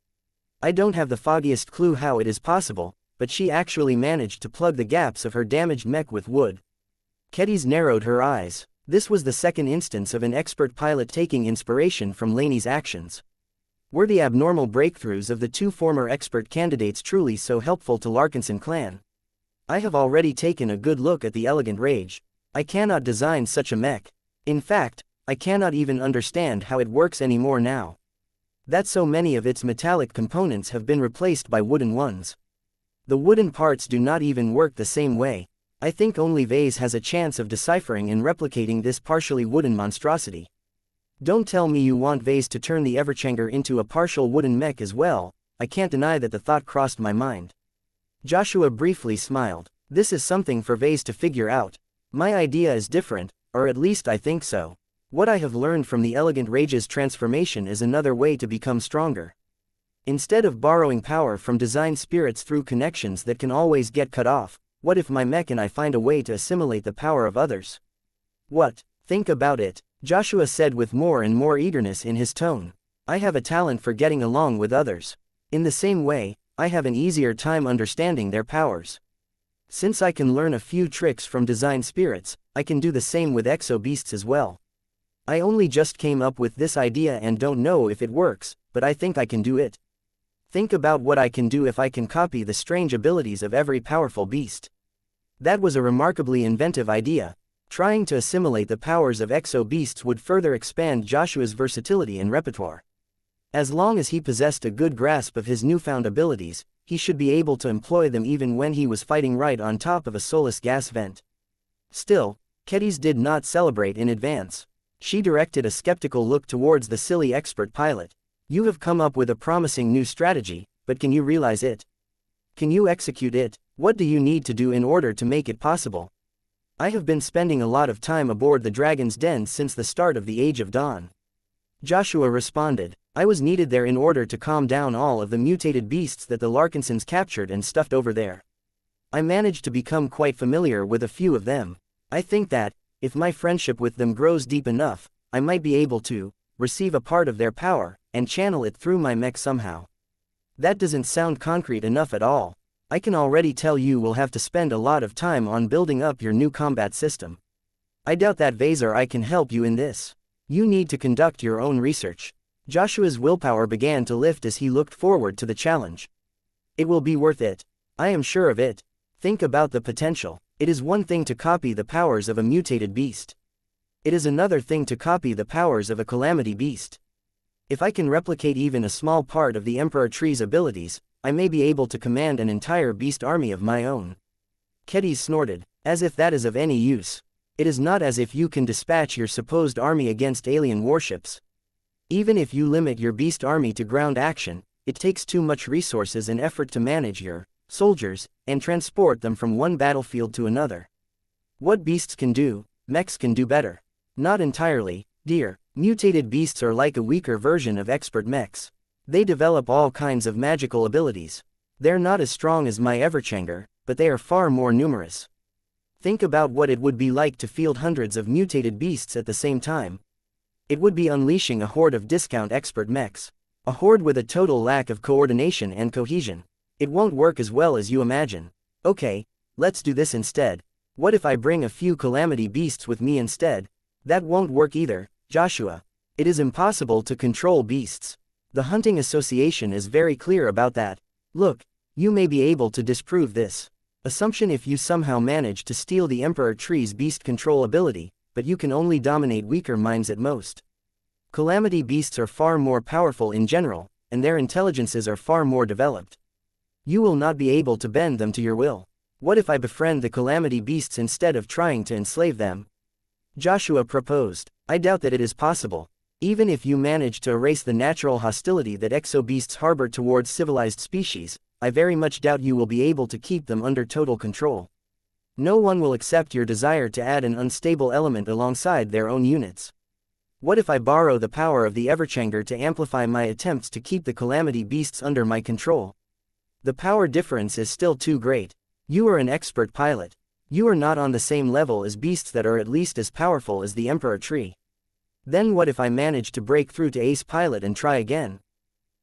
I don't have the foggiest clue how it is possible, but she actually managed to plug the gaps of her damaged mech with wood. Kedis narrowed her eyes. This was the second instance of an expert pilot taking inspiration from Lainey's actions. Were the abnormal breakthroughs of the two former expert candidates truly so helpful to Larkinson clan? I have already taken a good look at the Elegant Rage. I cannot design such a mech. In fact, I cannot even understand how it works anymore now. That so many of its metallic components have been replaced by wooden ones. The wooden parts do not even work the same way. I think only Vase has a chance of deciphering and replicating this partially wooden monstrosity. Don't tell me you want Vase to turn the Everchanger into a partial wooden mech as well. I can't deny that the thought crossed my mind. Joshua briefly smiled. This is something for Vase to figure out. My idea is different, or at least I think so. What I have learned from the Elegant Rage's transformation is another way to become stronger. Instead of borrowing power from design spirits through connections that can always get cut off, what if my mech and I find a way to assimilate the power of others? What? Think about it, Joshua said with more and more eagerness in his tone. I have a talent for getting along with others. In the same way, I have an easier time understanding their powers. Since I can learn a few tricks from design spirits, I can do the same with exo beasts as well. I only just came up with this idea and don't know if it works, but I think I can do it. Think about what I can do if I can copy the strange abilities of every powerful beast. That was a remarkably inventive idea. Trying to assimilate the powers of exo beasts would further expand Joshua's versatility and repertoire. As long as he possessed a good grasp of his newfound abilities, he should be able to employ them even when he was fighting right on top of a soulless gas vent. Still, Kedis did not celebrate in advance. She directed a skeptical look towards the silly expert pilot. You have come up with a promising new strategy, but can you realize it? Can you execute it? What do you need to do in order to make it possible? I have been spending a lot of time aboard the Dragon's Den since the start of the Age of Dawn. Joshua responded. I was needed there in order to calm down all of the mutated beasts that the Larkinsons captured and stuffed over there. I managed to become quite familiar with a few of them. I think that, if my friendship with them grows deep enough, I might be able to receive a part of their power and channel it through my mech somehow. That doesn't sound concrete enough at all. I can already tell you will have to spend a lot of time on building up your new combat system. I doubt that Vase or I can help you in this. You need to conduct your own research. Joshua's willpower began to lift as he looked forward to the challenge. It will be worth it. I am sure of it. Think about the potential. It is one thing to copy the powers of a mutated beast. It is another thing to copy the powers of a calamity beast. If I can replicate even a small part of the Emperor Tree's abilities, I may be able to command an entire beast army of my own. Kedis snorted. As if that is of any use. It is not as if you can dispatch your supposed army against alien warships. Even if you limit your beast army to ground action, it takes too much resources and effort to manage your soldiers and transport them from one battlefield to another. What beasts can do, mechs can do better. Not entirely, dear. Mutated beasts are like a weaker version of expert mechs. They develop all kinds of magical abilities. They're not as strong as my Everchanger, but they are far more numerous. Think about what it would be like to field hundreds of mutated beasts at the same time. It would be unleashing a horde of discount expert mechs. A horde with a total lack of coordination and cohesion. It won't work as well as you imagine. Okay, let's do this instead. What if I bring a few calamity beasts with me instead? That won't work either, Joshua. It is impossible to control beasts. The Hunting Association is very clear about that. Look, You may be able to disprove this assumption if you somehow manage to steal the Emperor Tree's beast control ability, but you can only dominate weaker minds at most. Calamity beasts are far more powerful in general, and their intelligences are far more developed. You will not be able to bend them to your will. What if I befriend the calamity beasts instead of trying to enslave them? Joshua proposed. I doubt that it is possible. Even if you manage to erase the natural hostility that exo-beasts harbor towards civilized species, I very much doubt you will be able to keep them under total control. No one will accept your desire to add an unstable element alongside their own units. What if I borrow the power of the Everchanger to amplify my attempts to keep the calamity beasts under my control? The power difference is still too great. You are an expert pilot. You are not on the same level as beasts that are at least as powerful as the Emperor Tree. Then what if I manage to break through to Ace Pilot and try again?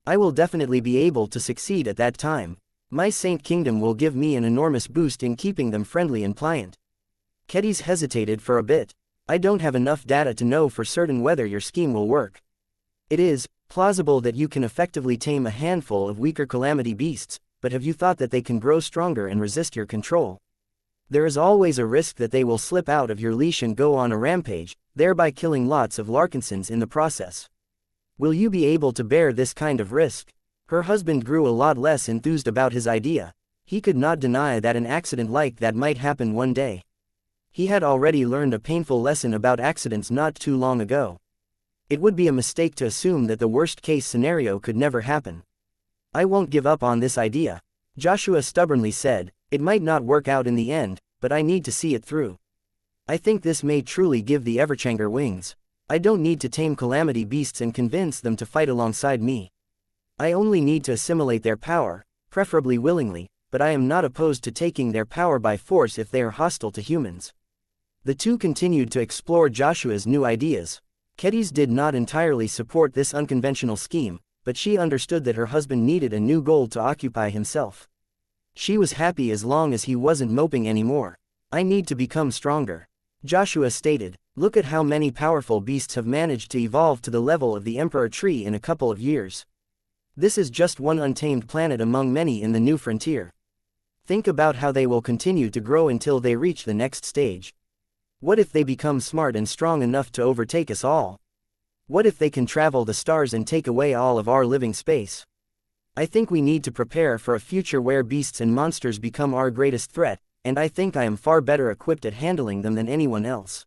I will definitely be able to succeed at that time. My Saint Kingdom will give me an enormous boost in keeping them friendly and pliant. Kedis hesitated for a bit. I don't have enough data to know for certain whether your scheme will work. It is plausible that you can effectively tame a handful of weaker calamity beasts, but have you thought that they can grow stronger and resist your control? There is always a risk that they will slip out of your leash and go on a rampage, thereby killing lots of Larkinsons in the process. Will you be able to bear this kind of risk? Her husband grew a lot less enthused about his idea. He could not deny that an accident like that might happen one day. He had already learned a painful lesson about accidents not too long ago. It would be a mistake to assume that the worst-case scenario could never happen. I won't give up on this idea, Joshua stubbornly said. It might not work out in the end, but I need to see it through. I think this may truly give the Everchanger wings. I don't need to tame calamity beasts and convince them to fight alongside me. I only need to assimilate their power, preferably willingly, but I am not opposed to taking their power by force if they are hostile to humans. The two continued to explore Joshua's new ideas. Kedis did not entirely support this unconventional scheme, but she understood that her husband needed a new goal to occupy himself. She was happy as long as he wasn't moping anymore. I need to become stronger, Joshua stated. Look at how many powerful beasts have managed to evolve to the level of the Emperor Tree in a couple of years. This is just one untamed planet among many in the new frontier. Think about how they will continue to grow until they reach the next stage. What if they become smart and strong enough to overtake us all? What if they can travel the stars and take away all of our living space? I think we need to prepare for a future where beasts and monsters become our greatest threat, and I think I am far better equipped at handling them than anyone else.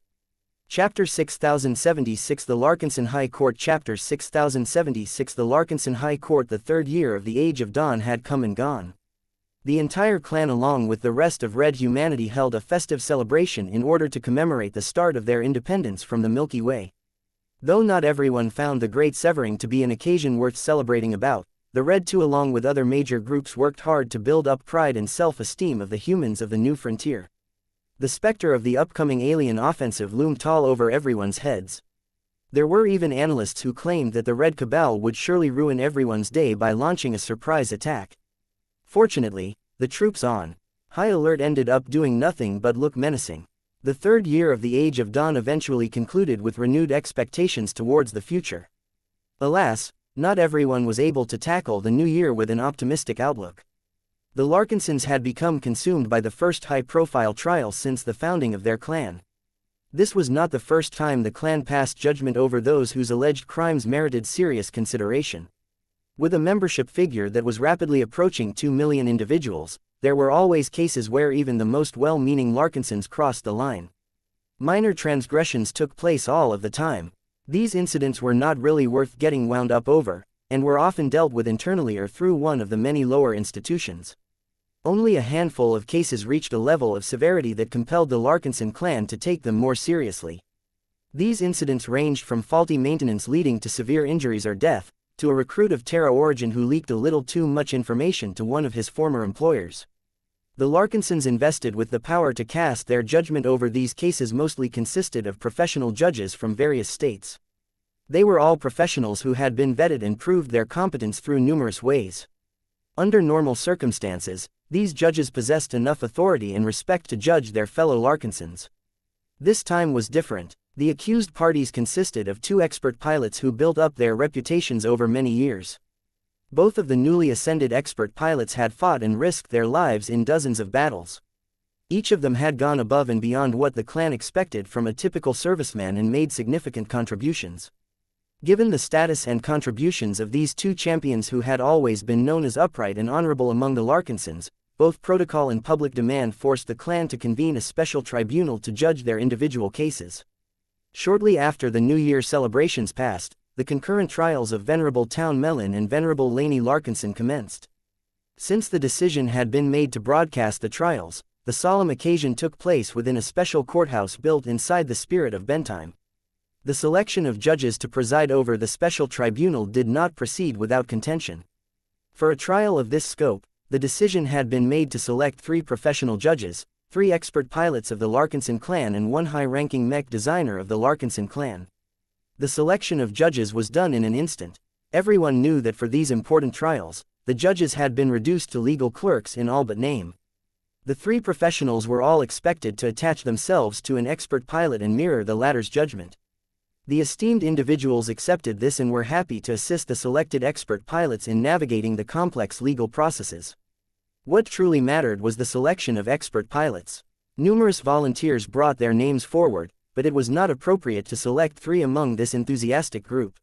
Chapter 6076 The Larkinson High Court Chapter 6076 The Larkinson High Court The third year of the Age of Dawn had come and gone. The entire clan along with the rest of Red humanity held a festive celebration in order to commemorate the start of their independence from the Milky Way. Though not everyone found the Great Severing to be an occasion worth celebrating about, the Red Two along with other major groups worked hard to build up pride and self-esteem of the humans of the new frontier. The specter of the upcoming alien offensive loomed tall over everyone's heads. There were even analysts who claimed that the Red Cabal would surely ruin everyone's day by launching a surprise attack. Fortunately, the troops on high alert ended up doing nothing but look menacing. The third year of the Age of Dawn eventually concluded with renewed expectations towards the future. Alas, not everyone was able to tackle the new year with an optimistic outlook. The Larkinsons had become consumed by the first high-profile trial since the founding of their clan. This was not the first time the clan passed judgment over those whose alleged crimes merited serious consideration. With a membership figure that was rapidly approaching 2 million individuals, there were always cases where even the most well-meaning Larkinsons crossed the line. Minor transgressions took place all of the time. These incidents were not really worth getting wound up over, and were often dealt with internally or through one of the many lower institutions. Only a handful of cases reached a level of severity that compelled the Larkinson clan to take them more seriously. These incidents ranged from faulty maintenance leading to severe injuries or death, to a recruit of Terra origin who leaked a little too much information to one of his former employers. The Larkinsons invested with the power to cast their judgment over these cases mostly consisted of professional judges from various states. They were all professionals who had been vetted and proved their competence through numerous ways. Under normal circumstances, these judges possessed enough authority and respect to judge their fellow Larkinsons. This time was different. The accused parties consisted of two expert pilots who built up their reputations over many years. Both of the newly ascended expert pilots had fought and risked their lives in dozens of battles. Each of them had gone above and beyond what the clan expected from a typical serviceman and made significant contributions. Given the status and contributions of these two champions who had always been known as upright and honorable among the Larkinsons, both protocol and public demand forced the clan to convene a special tribunal to judge their individual cases. Shortly after the New Year celebrations passed, the concurrent trials of Venerable Town Melon and Venerable Laney Larkinson commenced. Since the decision had been made to broadcast the trials, the solemn occasion took place within a special courthouse built inside the spirit of Bentheim. The selection of judges to preside over the special tribunal did not proceed without contention. For a trial of this scope, the decision had been made to select 3 professional judges, 3 expert pilots of the Larkinson clan and 1 high-ranking mech designer of the Larkinson clan. The selection of judges was done in an instant. Everyone knew that for these important trials, the judges had been reduced to legal clerks in all but name. The 3 professionals were all expected to attach themselves to an expert pilot and mirror the latter's judgment. The esteemed individuals accepted this and were happy to assist the selected expert pilots in navigating the complex legal processes. What truly mattered was the selection of expert pilots. Numerous volunteers brought their names forward, but it was not appropriate to select 3 among this enthusiastic group.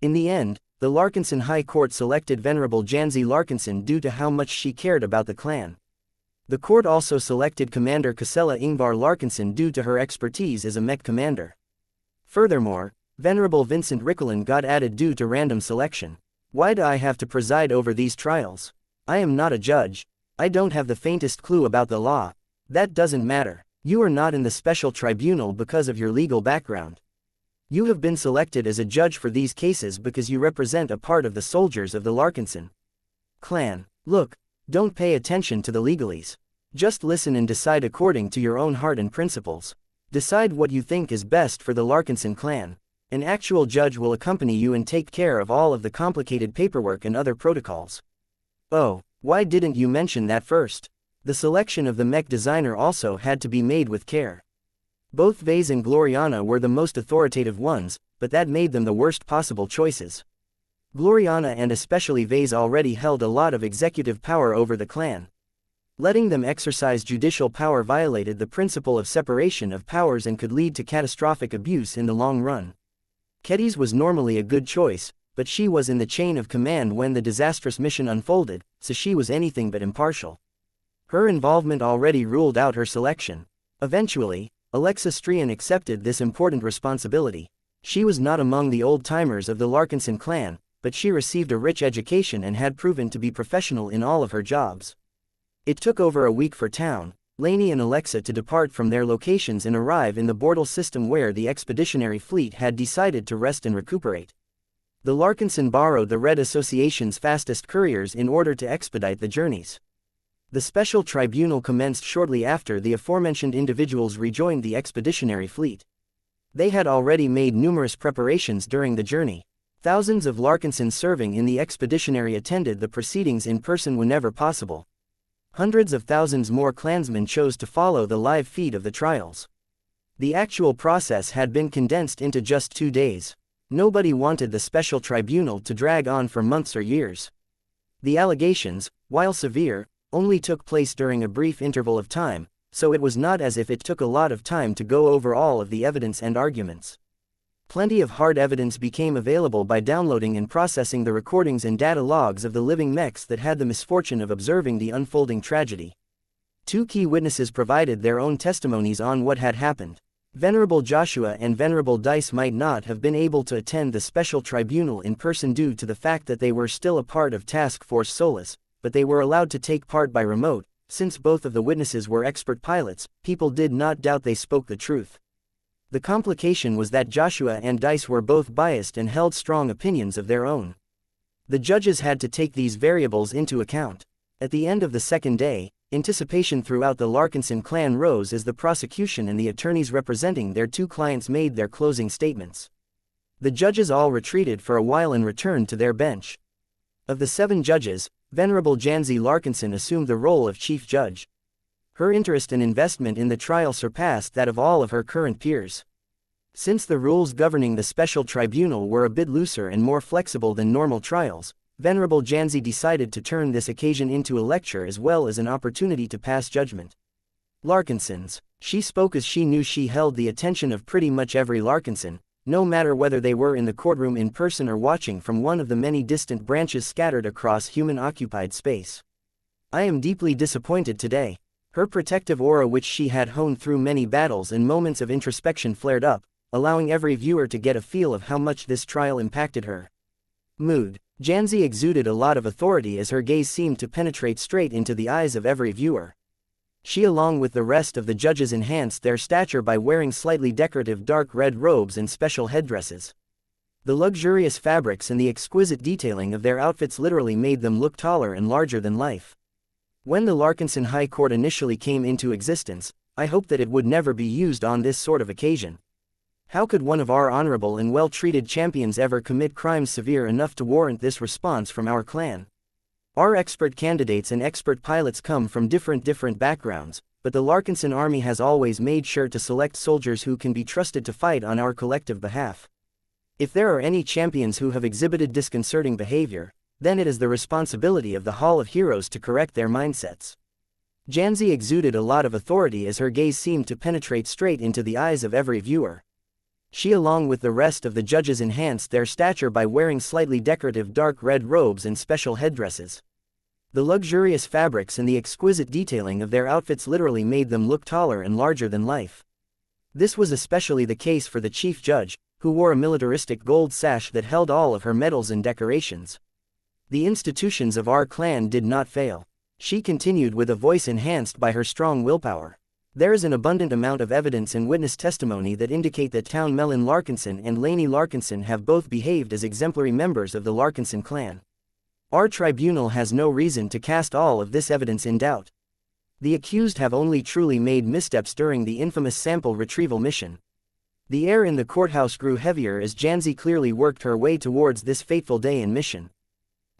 In the end, the Larkinson High Court selected Venerable Janzi Larkinson due to how much she cared about the clan. The court also selected Commander Casella Ingvar Larkinson due to her expertise as a mech commander. Furthermore, Venerable Vincent Rickelin got added due to random selection. Why do I have to preside over these trials? I am not a judge. I don't have the faintest clue about the law. That doesn't matter. You are not in the special tribunal because of your legal background. You have been selected as a judge for these cases because you represent a part of the soldiers of the Larkinson clan. Look, don't pay attention to the legalese. Just listen and decide according to your own heart and principles. Decide what you think is best for the Larkinson clan. An actual judge will accompany you and take care of all of the complicated paperwork and other protocols. Oh, why didn't you mention that first? The selection of the mech designer also had to be made with care. Both Vase and Gloriana were the most authoritative ones, but that made them the worst possible choices. Gloriana and especially Vase already held a lot of executive power over the clan. Letting them exercise judicial power violated the principle of separation of powers and could lead to catastrophic abuse in the long run. Kedis was normally a good choice, but she was in the chain of command when the disastrous mission unfolded, so she was anything but impartial. Her involvement already ruled out her selection. Eventually, Alexa Strian accepted this important responsibility. She was not among the old-timers of the Larkinson clan, but she received a rich education and had proven to be professional in all of her jobs. It took over a week for Town, Laney and Alexa to depart from their locations and arrive in the Bortle system where the expeditionary fleet had decided to rest and recuperate. The Larkinson borrowed the Red Association's fastest couriers in order to expedite the journeys. The special tribunal commenced shortly after the aforementioned individuals rejoined the expeditionary fleet. They had already made numerous preparations during the journey. Thousands of Larkinsons serving in the expeditionary attended the proceedings in person whenever possible. Hundreds of thousands more clansmen chose to follow the live feed of the trials. The actual process had been condensed into just 2 days. Nobody wanted the special tribunal to drag on for months or years. The allegations, while severe, only took place during a brief interval of time, so it was not as if it took a lot of time to go over all of the evidence and arguments. Plenty of hard evidence became available by downloading and processing the recordings and data logs of the living mechs that had the misfortune of observing the unfolding tragedy. 2 key witnesses provided their own testimonies on what had happened. Venerable Joshua and Venerable Dice might not have been able to attend the special tribunal in person due to the fact that they were still a part of Task Force Solus, but they were allowed to take part by remote. Since both of the witnesses were expert pilots, people did not doubt they spoke the truth. The complication was that Joshua and Dice were both biased and held strong opinions of their own. The judges had to take these variables into account. At the end of the second day, anticipation throughout the Larkinson clan rose as the prosecution and the attorneys representing their 2 clients made their closing statements. The judges all retreated for a while and returned to their bench. Of the 7 judges, Venerable Janzi Larkinson assumed the role of chief judge. Her interest and investment in the trial surpassed that of all of her current peers. Since the rules governing the special tribunal were a bit looser and more flexible than normal trials, Venerable Xianxia decided to turn this occasion into a lecture as well as an opportunity to pass judgment. Larkinsons. She spoke as she knew she held the attention of pretty much every Larkinson, no matter whether they were in the courtroom in person or watching from one of the many distant branches scattered across human-occupied space. I am deeply disappointed today. Her protective aura, which she had honed through many battles and moments of introspection, flared up, allowing every viewer to get a feel of how much this trial impacted her mood. Xianxia exuded a lot of authority as her gaze seemed to penetrate straight into the eyes of every viewer. She, along with the rest of the judges, enhanced their stature by wearing slightly decorative dark red robes and special headdresses. The luxurious fabrics and the exquisite detailing of their outfits literally made them look taller and larger than life. When the Larkinson High Court initially came into existence, I hoped that it would never be used on this sort of occasion. How could one of our honorable and well-treated champions ever commit crimes severe enough to warrant this response from our clan? Our expert candidates and expert pilots come from different backgrounds, but the Larkinson army has always made sure to select soldiers who can be trusted to fight on our collective behalf. If there are any champions who have exhibited disconcerting behavior, then it is the responsibility of the Hall of Heroes to correct their mindsets. Xianxia exuded a lot of authority as her gaze seemed to penetrate straight into the eyes of every viewer. She, along with the rest of the judges, enhanced their stature by wearing slightly decorative dark red robes and special headdresses. The luxurious fabrics and the exquisite detailing of their outfits literally made them look taller and larger than life. This was especially the case for the chief judge, who wore a militaristic gold sash that held all of her medals and decorations. The institutions of our clan did not fail. She continued with a voice enhanced by her strong willpower. There is an abundant amount of evidence and witness testimony that indicate that Town Melon Larkinson and Lainey Larkinson have both behaved as exemplary members of the Larkinson clan. Our tribunal has no reason to cast all of this evidence in doubt. The accused have only truly made missteps during the infamous sample retrieval mission. The air in the courthouse grew heavier as Xianxia clearly worked her way towards this fateful day in mission.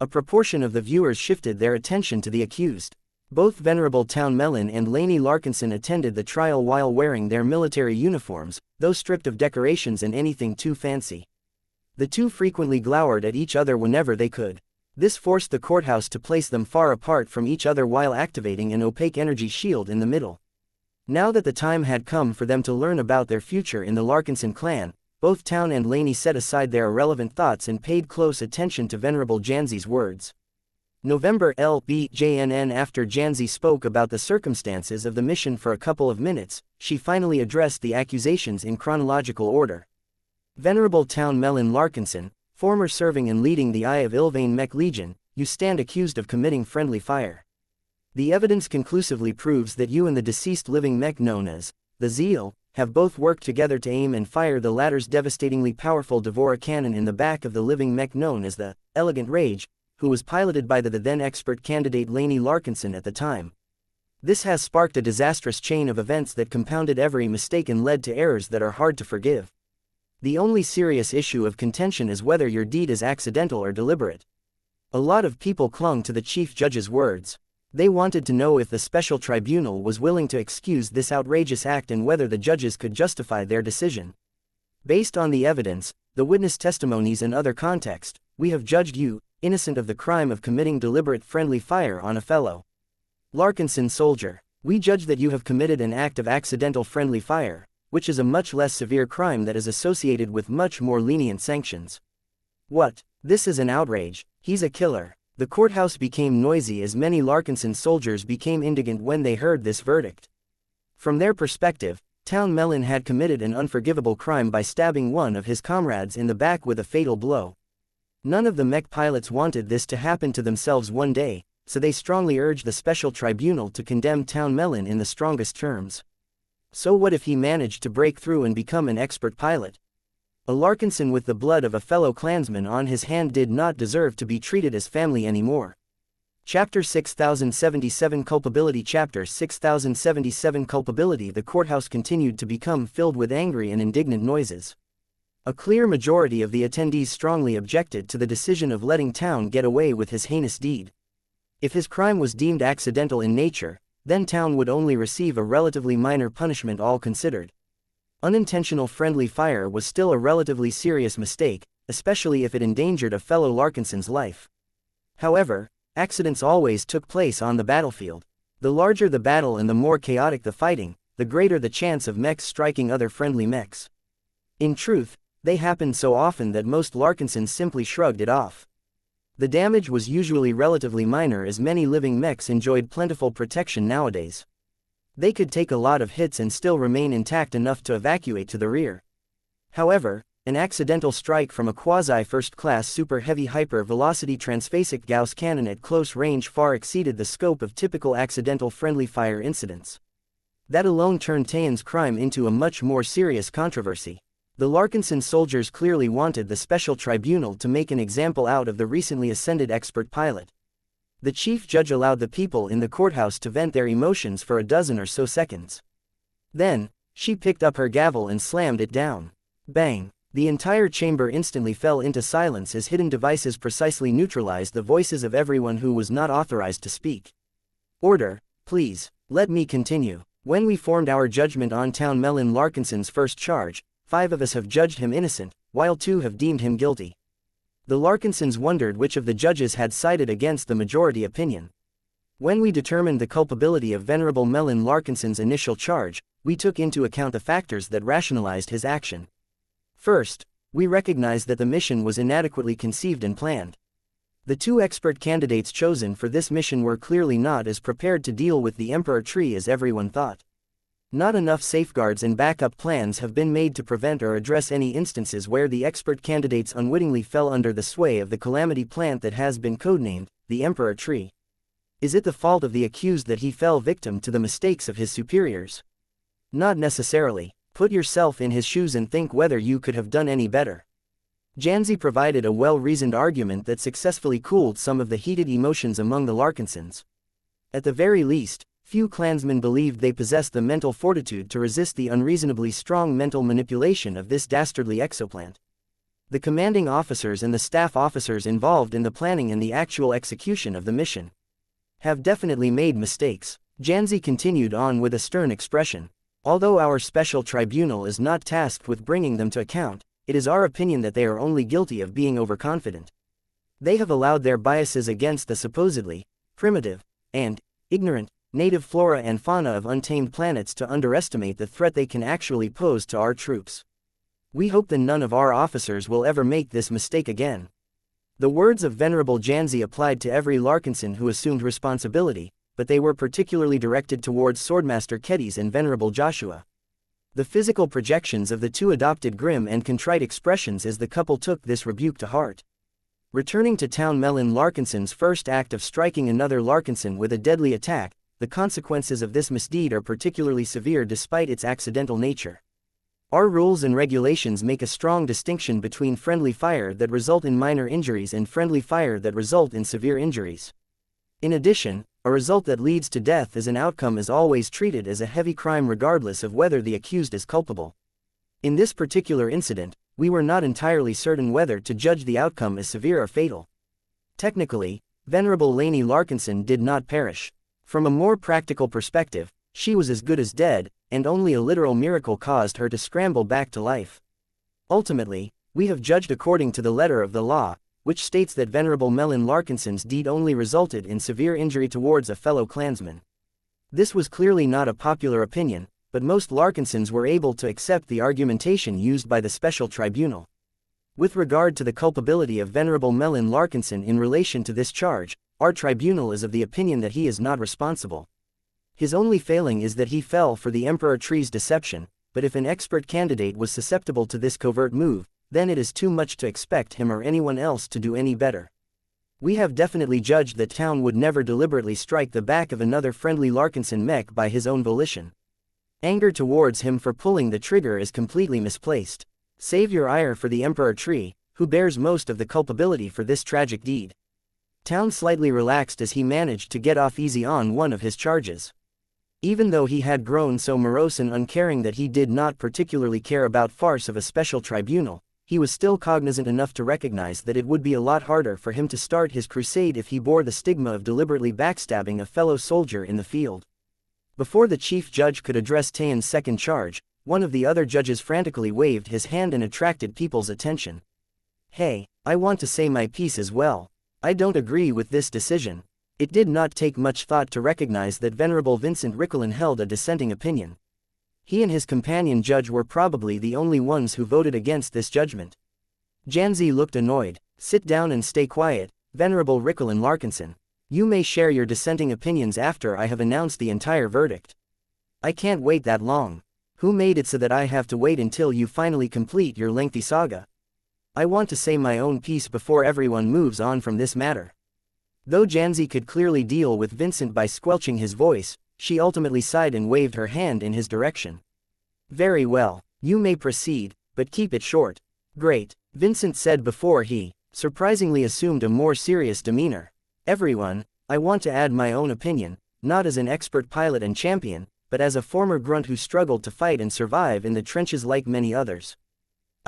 A proportion of the viewers shifted their attention to the accused. Both Venerable Town Melon and Lainey Larkinson attended the trial while wearing their military uniforms, though stripped of decorations and anything too fancy. The two frequently glowered at each other whenever they could. This forced the courthouse to place them far apart from each other while activating an opaque energy shield in the middle. Now that the time had come for them to learn about their future in the Larkinson clan, both Town and Lainey set aside their irrelevant thoughts and paid close attention to Venerable Xianxia's words. November LBJNN. After Xianxia spoke about the circumstances of the mission for a couple of minutes, she finally addressed the accusations in chronological order. Venerable Town Melon Larkinson, former serving and leading the Eye of Ilvain Mech Legion, you stand accused of committing friendly fire. The evidence conclusively proves that you and the deceased living mech known as the Zeal have both worked together to aim and fire the latter's devastatingly powerful Devora cannon in the back of the living mech known as the Elegant Rage, who was piloted by the then expert candidate Lainey Larkinson at the time. This has sparked a disastrous chain of events that compounded every mistake and led to errors that are hard to forgive. The only serious issue of contention is whether your deed is accidental or deliberate. A lot of people clung to the chief judge's words. They wanted to know if the special tribunal was willing to excuse this outrageous act and whether the judges could justify their decision. Based on the evidence, the witness testimonies and other context, we have judged you innocent of the crime of committing deliberate friendly fire on a fellow Larkinson soldier. We judge that you have committed an act of accidental friendly fire, which is a much less severe crime that is associated with much more lenient sanctions. What? This is an outrage. He's a killer. The courthouse became noisy as many Larkinson soldiers became indignant when they heard this verdict. From their perspective, Town Melon had committed an unforgivable crime by stabbing one of his comrades in the back with a fatal blow. None of the mech pilots wanted this to happen to themselves one day, so they strongly urged the special tribunal to condemn Town Melon in the strongest terms. So what if he managed to break through and become an expert pilot? A Larkinson with the blood of a fellow clansman on his hand did not deserve to be treated as family anymore. Chapter 6077 Culpability. Chapter 6077 Culpability. The courthouse continued to become filled with angry and indignant noises. A clear majority of the attendees strongly objected to the decision of letting Town get away with his heinous deed. If his crime was deemed accidental in nature, then Town would only receive a relatively minor punishment, all considered. Unintentional friendly fire was still a relatively serious mistake, especially if it endangered a fellow Larkinson's life. However, accidents always took place on the battlefield. The larger the battle and the more chaotic the fighting, the greater the chance of mechs striking other friendly mechs. In truth, they happened so often that most Larkinsons simply shrugged it off. The damage was usually relatively minor as many living mechs enjoyed plentiful protection nowadays. They could take a lot of hits and still remain intact enough to evacuate to the rear. However, an accidental strike from a quasi-first-class super-heavy hyper-velocity transphasic Gauss cannon at close range far exceeded the scope of typical accidental friendly fire incidents. That alone turned Taean's crime into a much more serious controversy. The Larkinson soldiers clearly wanted the special tribunal to make an example out of the recently ascended expert pilot. The chief judge allowed the people in the courthouse to vent their emotions for a dozen or so seconds. Then, she picked up her gavel and slammed it down. Bang! The entire chamber instantly fell into silence as hidden devices precisely neutralized the voices of everyone who was not authorized to speak. Order, please, let me continue. When we formed our judgment on Town Melon Larkinson's first charge, 5 of us have judged him innocent, while 2 have deemed him guilty. The Larkinsons wondered which of the judges had sided against the majority opinion. When we determined the culpability of Venerable Melon Larkinson's initial charge, we took into account the factors that rationalized his action. First, we recognized that the mission was inadequately conceived and planned. The 2 expert candidates chosen for this mission were clearly not as prepared to deal with the Emperor Tree as everyone thought. Not enough safeguards and backup plans have been made to prevent or address any instances where the expert candidates unwittingly fell under the sway of the calamity plant that has been codenamed the Emperor Tree. Is it the fault of the accused that he fell victim to the mistakes of his superiors? Not necessarily. Put yourself in his shoes and think whether you could have done any better. Janzi provided a well-reasoned argument that successfully cooled some of the heated emotions among the Larkinsons. At the very least, few clansmen believed they possessed the mental fortitude to resist the unreasonably strong mental manipulation of this dastardly exoplant. The commanding officers and the staff officers involved in the planning and the actual execution of the mission have definitely made mistakes. Janzi continued on with a stern expression. Although our special tribunal is not tasked with bringing them to account, it is our opinion that they are only guilty of being overconfident. They have allowed their biases against the supposedly primitive and ignorant native flora and fauna of untamed planets to underestimate the threat they can actually pose to our troops. We hope that none of our officers will ever make this mistake again. The words of Venerable Janzi applied to every Larkinson who assumed responsibility, but they were particularly directed towards Swordmaster Kedis and Venerable Joshua. The physical projections of the 2 adopted grim and contrite expressions as the couple took this rebuke to heart. Returning to Town Melon Larkinson's first act of striking another Larkinson with a deadly attack, the consequences of this misdeed are particularly severe despite its accidental nature. Our rules and regulations make a strong distinction between friendly fire that result in minor injuries and friendly fire that result in severe injuries. In addition, a result that leads to death as an outcome is always treated as a heavy crime regardless of whether the accused is culpable. In this particular incident, we were not entirely certain whether to judge the outcome as severe or fatal. Technically, Venerable Lainey Larkinson did not perish. From a more practical perspective, she was as good as dead, and only a literal miracle caused her to scramble back to life. Ultimately, we have judged according to the letter of the law, which states that Venerable Melon Larkinson's deed only resulted in severe injury towards a fellow clansman. This was clearly not a popular opinion, but most Larkinsons were able to accept the argumentation used by the special tribunal. With regard to the culpability of Venerable Melon Larkinson in relation to this charge, our tribunal is of the opinion that he is not responsible. His only failing is that he fell for the Emperor Tree's deception, but if an expert candidate was susceptible to this covert move, then it is too much to expect him or anyone else to do any better. We have definitely judged that Town would never deliberately strike the back of another friendly Larkinson mech by his own volition. Anger towards him for pulling the trigger is completely misplaced. Save your ire for the Emperor Tree, who bears most of the culpability for this tragic deed. Town slightly relaxed as he managed to get off easy on one of his charges. Even though he had grown so morose and uncaring that he did not particularly care about farce of a special tribunal, he was still cognizant enough to recognize that it would be a lot harder for him to start his crusade if he bore the stigma of deliberately backstabbing a fellow soldier in the field. Before the chief judge could address Taean's second charge, one of the other judges frantically waved his hand and attracted people's attention. "Hey, I want to say my piece as well. I don't agree with this decision. It did not take much thought to recognize that Venerable Vincent Ricklin held a dissenting opinion. He and his companion judge were probably the only ones who voted against this judgment. Xianxia looked annoyed. Sit down and stay quiet, Venerable Ricklin Larkinson. You may share your dissenting opinions after I have announced the entire verdict. I can't wait that long. Who made it so that I have to wait until you finally complete your lengthy saga? I want to say my own piece before everyone moves on from this matter. Though Xianxia could clearly deal with Vincent by squelching his voice, she ultimately sighed and waved her hand in his direction. Very well, you may proceed, but keep it short. Great, Vincent said before he, surprisingly assumed a more serious demeanor. Everyone, I want to add my own opinion, not as an expert pilot and champion, but as a former grunt who struggled to fight and survive in the trenches like many others.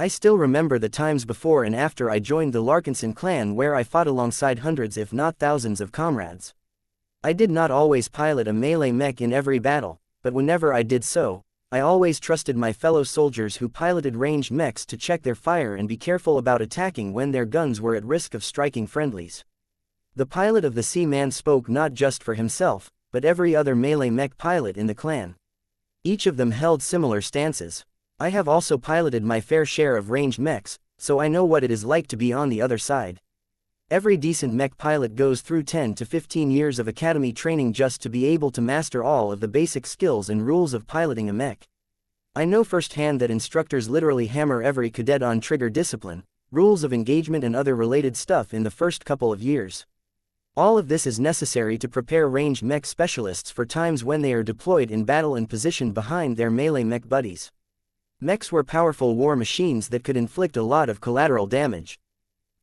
I still remember the times before and after I joined the Larkinson clan where I fought alongside hundreds if not thousands of comrades. I did not always pilot a melee mech in every battle, but whenever I did so, I always trusted my fellow soldiers who piloted ranged mechs to check their fire and be careful about attacking when their guns were at risk of striking friendlies. The pilot of the Sea-Man spoke not just for himself, but every other melee mech pilot in the clan. Each of them held similar stances. I have also piloted my fair share of ranged mechs, so I know what it is like to be on the other side. Every decent mech pilot goes through 10 to 15 years of academy training just to be able to master all of the basic skills and rules of piloting a mech. I know firsthand that instructors literally hammer every cadet on trigger discipline, rules of engagement and other related stuff in the first couple of years. All of this is necessary to prepare ranged mech specialists for times when they are deployed in battle and positioned behind their melee mech buddies. Mechs were powerful war machines that could inflict a lot of collateral damage.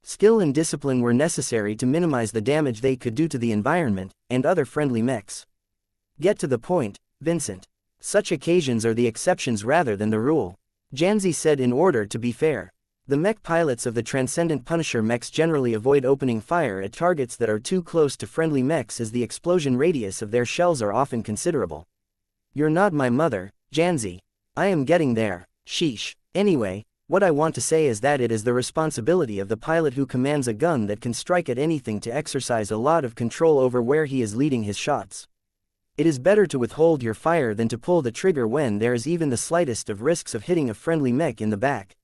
Skill and discipline were necessary to minimize the damage they could do to the environment and other friendly mechs. Get to the point, Vincent. Such occasions are the exceptions rather than the rule. Xianxia said in order to be fair. The mech pilots of the Transcendent Punisher mechs generally avoid opening fire at targets that are too close to friendly mechs as the explosion radius of their shells are often considerable. You're not my mother, Xianxia. I am getting there, sheesh. Anyway, what I want to say is that it is the responsibility of the pilot who commands a gun that can strike at anything to exercise a lot of control over where he is leading his shots. It is better to withhold your fire than to pull the trigger when there is even the slightest of risks of hitting a friendly mech in the back.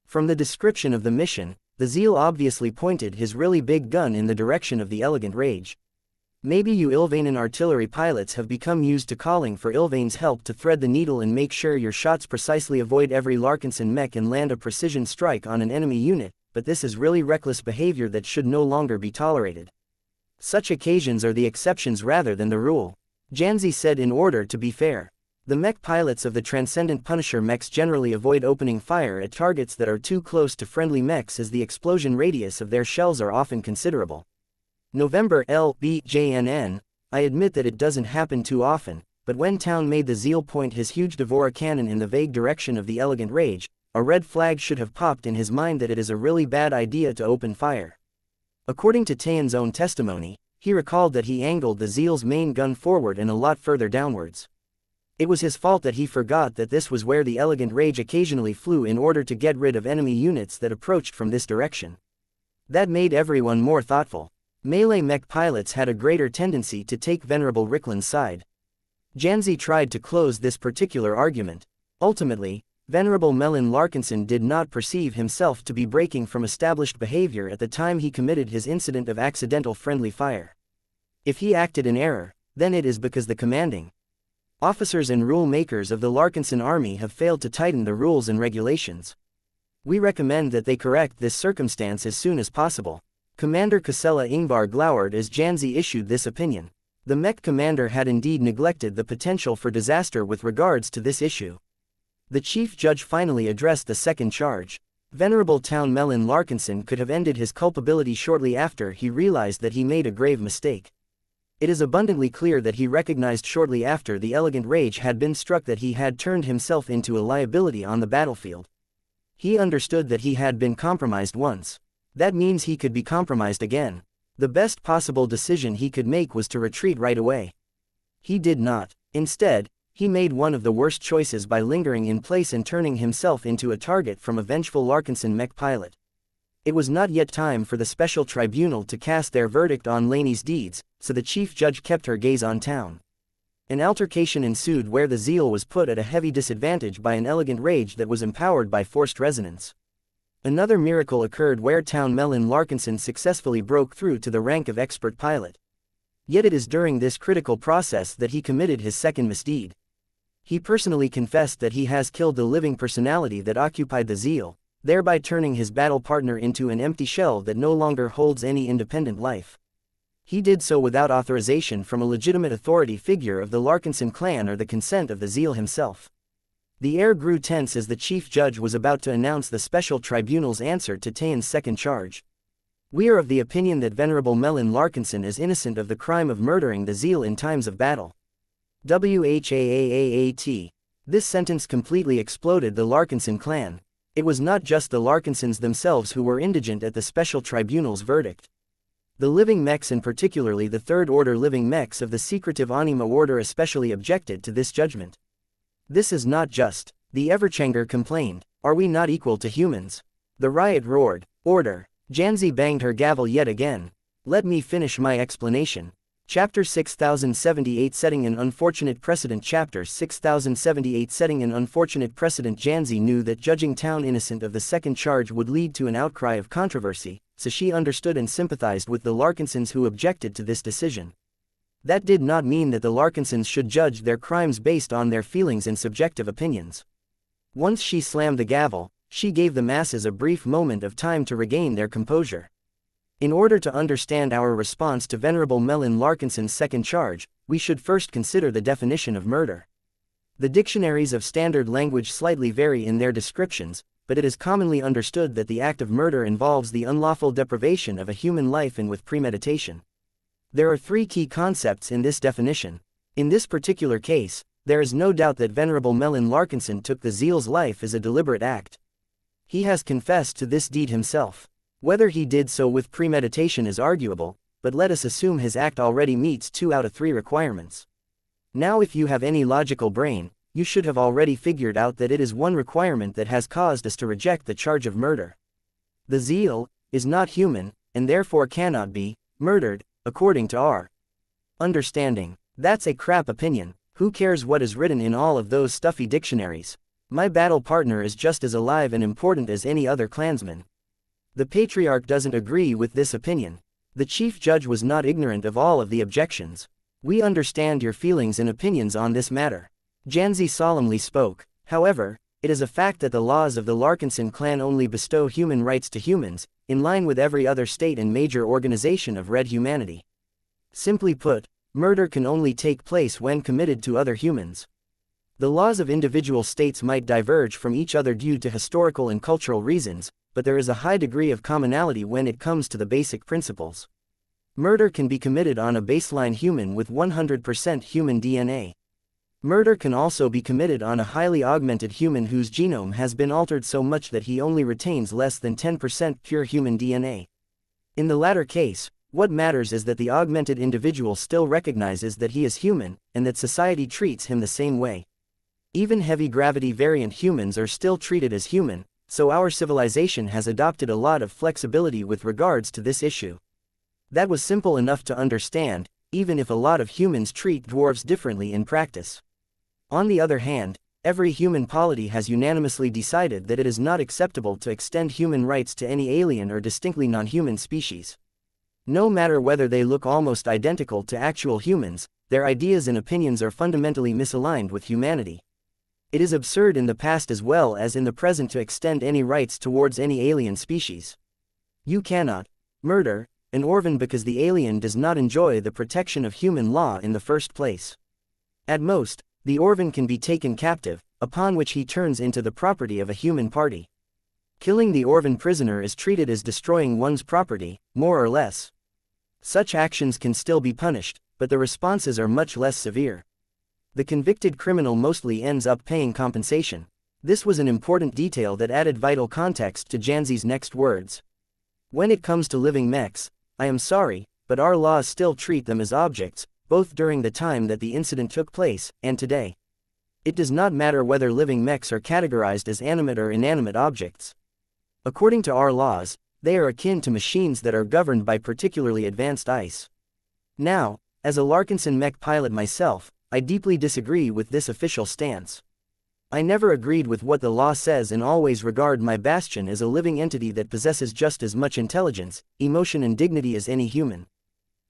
From the description of the mission, the Zeal obviously pointed his really big gun in the direction of the Elegant Rage. Maybe you Ilvanan artillery pilots have become used to calling for Ilvain's help to thread the needle and make sure your shots precisely avoid every Larkinson mech and land a precision strike on an enemy unit, but this is really reckless behavior that should no longer be tolerated. Such occasions are the exceptions rather than the rule. Xianxia said in order to be fair. The mech pilots of the Transcendent Punisher mechs generally avoid opening fire at targets that are too close to friendly mechs as the explosion radius of their shells are often considerable. November LBJNN, I admit that it doesn't happen too often, but when Town made the Zeal point his huge Devora cannon in the vague direction of the Elegant Rage, a red flag should have popped in his mind that it is a really bad idea to open fire. According to Tayan's own testimony, he recalled that he angled the Zeal's main gun forward and a lot further downwards. It was his fault that he forgot that this was where the Elegant Rage occasionally flew in order to get rid of enemy units that approached from this direction. That made everyone more thoughtful. Melee mech pilots had a greater tendency to take Venerable Ricklin's side. Xianxia tried to close this particular argument. Ultimately, Venerable Melon Larkinson did not perceive himself to be breaking from established behavior at the time he committed his incident of accidental friendly fire. If he acted in error, then it is because the commanding officers and rule makers of the Larkinson army have failed to tighten the rules and regulations. We recommend that they correct this circumstance as soon as possible. Commander Casella Ingvar glowered as Xianxia issued this opinion. The mech commander had indeed neglected the potential for disaster with regards to this issue. The chief judge finally addressed the second charge. Venerable Town Melon Larkinson could have ended his culpability shortly after he realized that he made a grave mistake. It is abundantly clear that he recognized shortly after the Elegant Rage had been struck that he had turned himself into a liability on the battlefield. He understood that he had been compromised once. That means he could be compromised again. The best possible decision he could make was to retreat right away. He did not. Instead, he made one of the worst choices by lingering in place and turning himself into a target from a vengeful Larkinson mech pilot. It was not yet time for the special tribunal to cast their verdict on Laney's deeds, so the chief judge kept her gaze on town. An altercation ensued where the zeal was put at a heavy disadvantage by an elegant rage that was empowered by forced resonance. Another miracle occurred where Town Melon Larkinson successfully broke through to the rank of expert pilot. Yet it is during this critical process that he committed his second misdeed. He personally confessed that he has killed the living personality that occupied the zeal, thereby turning his battle partner into an empty shell that no longer holds any independent life. He did so without authorization from a legitimate authority figure of the Larkinson clan or the consent of the zeal himself. The air grew tense as the chief judge was about to announce the special tribunal's answer to Tayan's second charge. We are of the opinion that Venerable Melon Larkinson is innocent of the crime of murdering the zeal in times of battle. WHAAAAT. This sentence completely exploded the Larkinson clan. It was not just the Larkinsons themselves who were indigent at the special tribunal's verdict. The living mechs, and particularly the third-order living mechs of the secretive Anima order, especially objected to this judgment. This is not just. The Everchanger complained. Are we not equal to humans? The riot roared. Order. Janzi banged her gavel yet again. Let me finish my explanation. Chapter 6078 Setting an Unfortunate Precedent. Chapter 6078 Setting an Unfortunate Precedent. Janzi knew that judging Town innocent of the second charge would lead to an outcry of controversy, so she understood and sympathized with the Larkinsons who objected to this decision. That did not mean that the Larkinsons should judge their crimes based on their feelings and subjective opinions. Once she slammed the gavel, she gave the masses a brief moment of time to regain their composure. In order to understand our response to Venerable Melon Larkinson's second charge, we should first consider the definition of murder. The dictionaries of standard language slightly vary in their descriptions, but it is commonly understood that the act of murder involves the unlawful deprivation of a human life and with premeditation. There are three key concepts in this definition. In this particular case, there is no doubt that Venerable Melon Larkinson took the zeal's life as a deliberate act. He has confessed to this deed himself. Whether he did so with premeditation is arguable, but let us assume his act already meets 2 out of 3 requirements. Now, if you have any logical brain, you should have already figured out that it is one requirement that has caused us to reject the charge of murder. The zeal is not human, and therefore cannot be murdered, according to our understanding. That's a crap opinion. Who cares what is written in all of those stuffy dictionaries? My battle partner is just as alive and important as any other clansman. The patriarch doesn't agree with this opinion. The chief judge was not ignorant of all of the objections. We understand your feelings and opinions on this matter. Janzi solemnly spoke. However, it is a fact that the laws of the Larkinson clan only bestow human rights to humans, in line with every other state and major organization of red humanity. Simply put, murder can only take place when committed to other humans. The laws of individual states might diverge from each other due to historical and cultural reasons, but there is a high degree of commonality when it comes to the basic principles. Murder can be committed on a baseline human with 100% human DNA. Murder can also be committed on a highly augmented human whose genome has been altered so much that he only retains less than 10% pure human DNA. In the latter case, what matters is that the augmented individual still recognizes that he is human, and that society treats him the same way. Even heavy gravity variant humans are still treated as human, so our civilization has adopted a lot of flexibility with regards to this issue. That was simple enough to understand, even if a lot of humans treat dwarves differently in practice. On the other hand, every human polity has unanimously decided that it is not acceptable to extend human rights to any alien or distinctly non-human species. No matter whether they look almost identical to actual humans, their ideas and opinions are fundamentally misaligned with humanity. It is absurd in the past as well as in the present to extend any rights towards any alien species. You cannot murder an orphan because the alien does not enjoy the protection of human law in the first place. At most, the orphan can be taken captive, upon which he turns into the property of a human party. Killing the orphan prisoner is treated as destroying one's property, more or less. Such actions can still be punished, but the responses are much less severe. The convicted criminal mostly ends up paying compensation. This was an important detail that added vital context to Janzi's next words. When it comes to living mechs, I am sorry, but our laws still treat them as objects, both during the time that the incident took place, and today. It does not matter whether living mechs are categorized as animate or inanimate objects. According to our laws, They are akin to machines that are governed by particularly advanced ice. Now, as a Larkinson Mech pilot myself, I deeply disagree with this official stance. I never agreed with what the law says and always regard my Bastion as a living entity that possesses just as much intelligence, emotion and dignity as any human.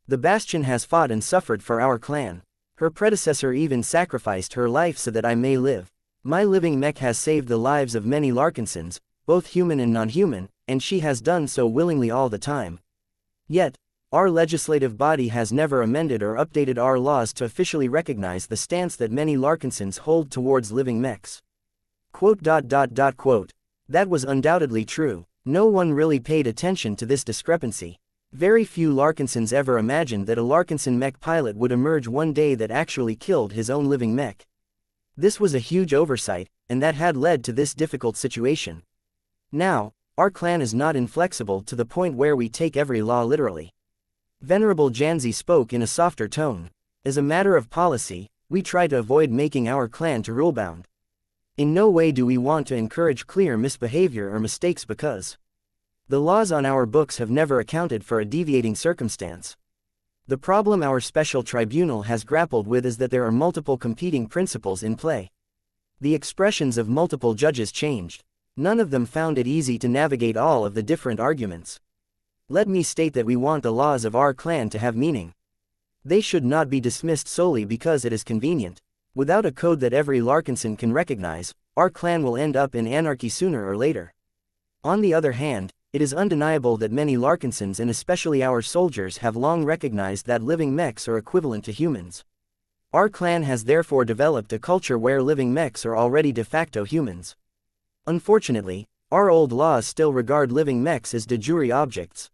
The Bastion has fought and suffered for our clan. Her predecessor even sacrificed her life so that I may live. My living Mech has saved the lives of many Larkinsons, both human and non-human, and she has done so willingly all the time. Yet, our legislative body has never amended or updated our laws to officially recognize the stance that many Larkinsons hold towards living mechs. Quote. That was undoubtedly true. No one really paid attention to this discrepancy. Very few Larkinsons ever imagined that a Larkinson Mech pilot would emerge one day that actually killed his own living mech. This was a huge oversight, and that had led to this difficult situation. Now, our clan is not inflexible to the point where we take every law literally. Venerable Janzi spoke in a softer tone. As a matter of policy, we try to avoid making our clan to rule-bound. In no way do we want to encourage clear misbehavior or mistakes because the laws on our books have never accounted for a deviating circumstance. The problem our special tribunal has grappled with is that there are multiple competing principles in play. The expressions of multiple judges changed. None of them found it easy to navigate all of the different arguments. Let me state that we want the laws of our clan to have meaning. They should not be dismissed solely because it is convenient. Without a code that every Larkinson can recognize, our clan will end up in anarchy sooner or later. On the other hand, it is undeniable that many Larkinsons and especially our soldiers have long recognized that living mechs are equivalent to humans. Our clan has therefore developed a culture where living mechs are already de facto humans. Unfortunately, our old laws still regard living mechs as de jure objects.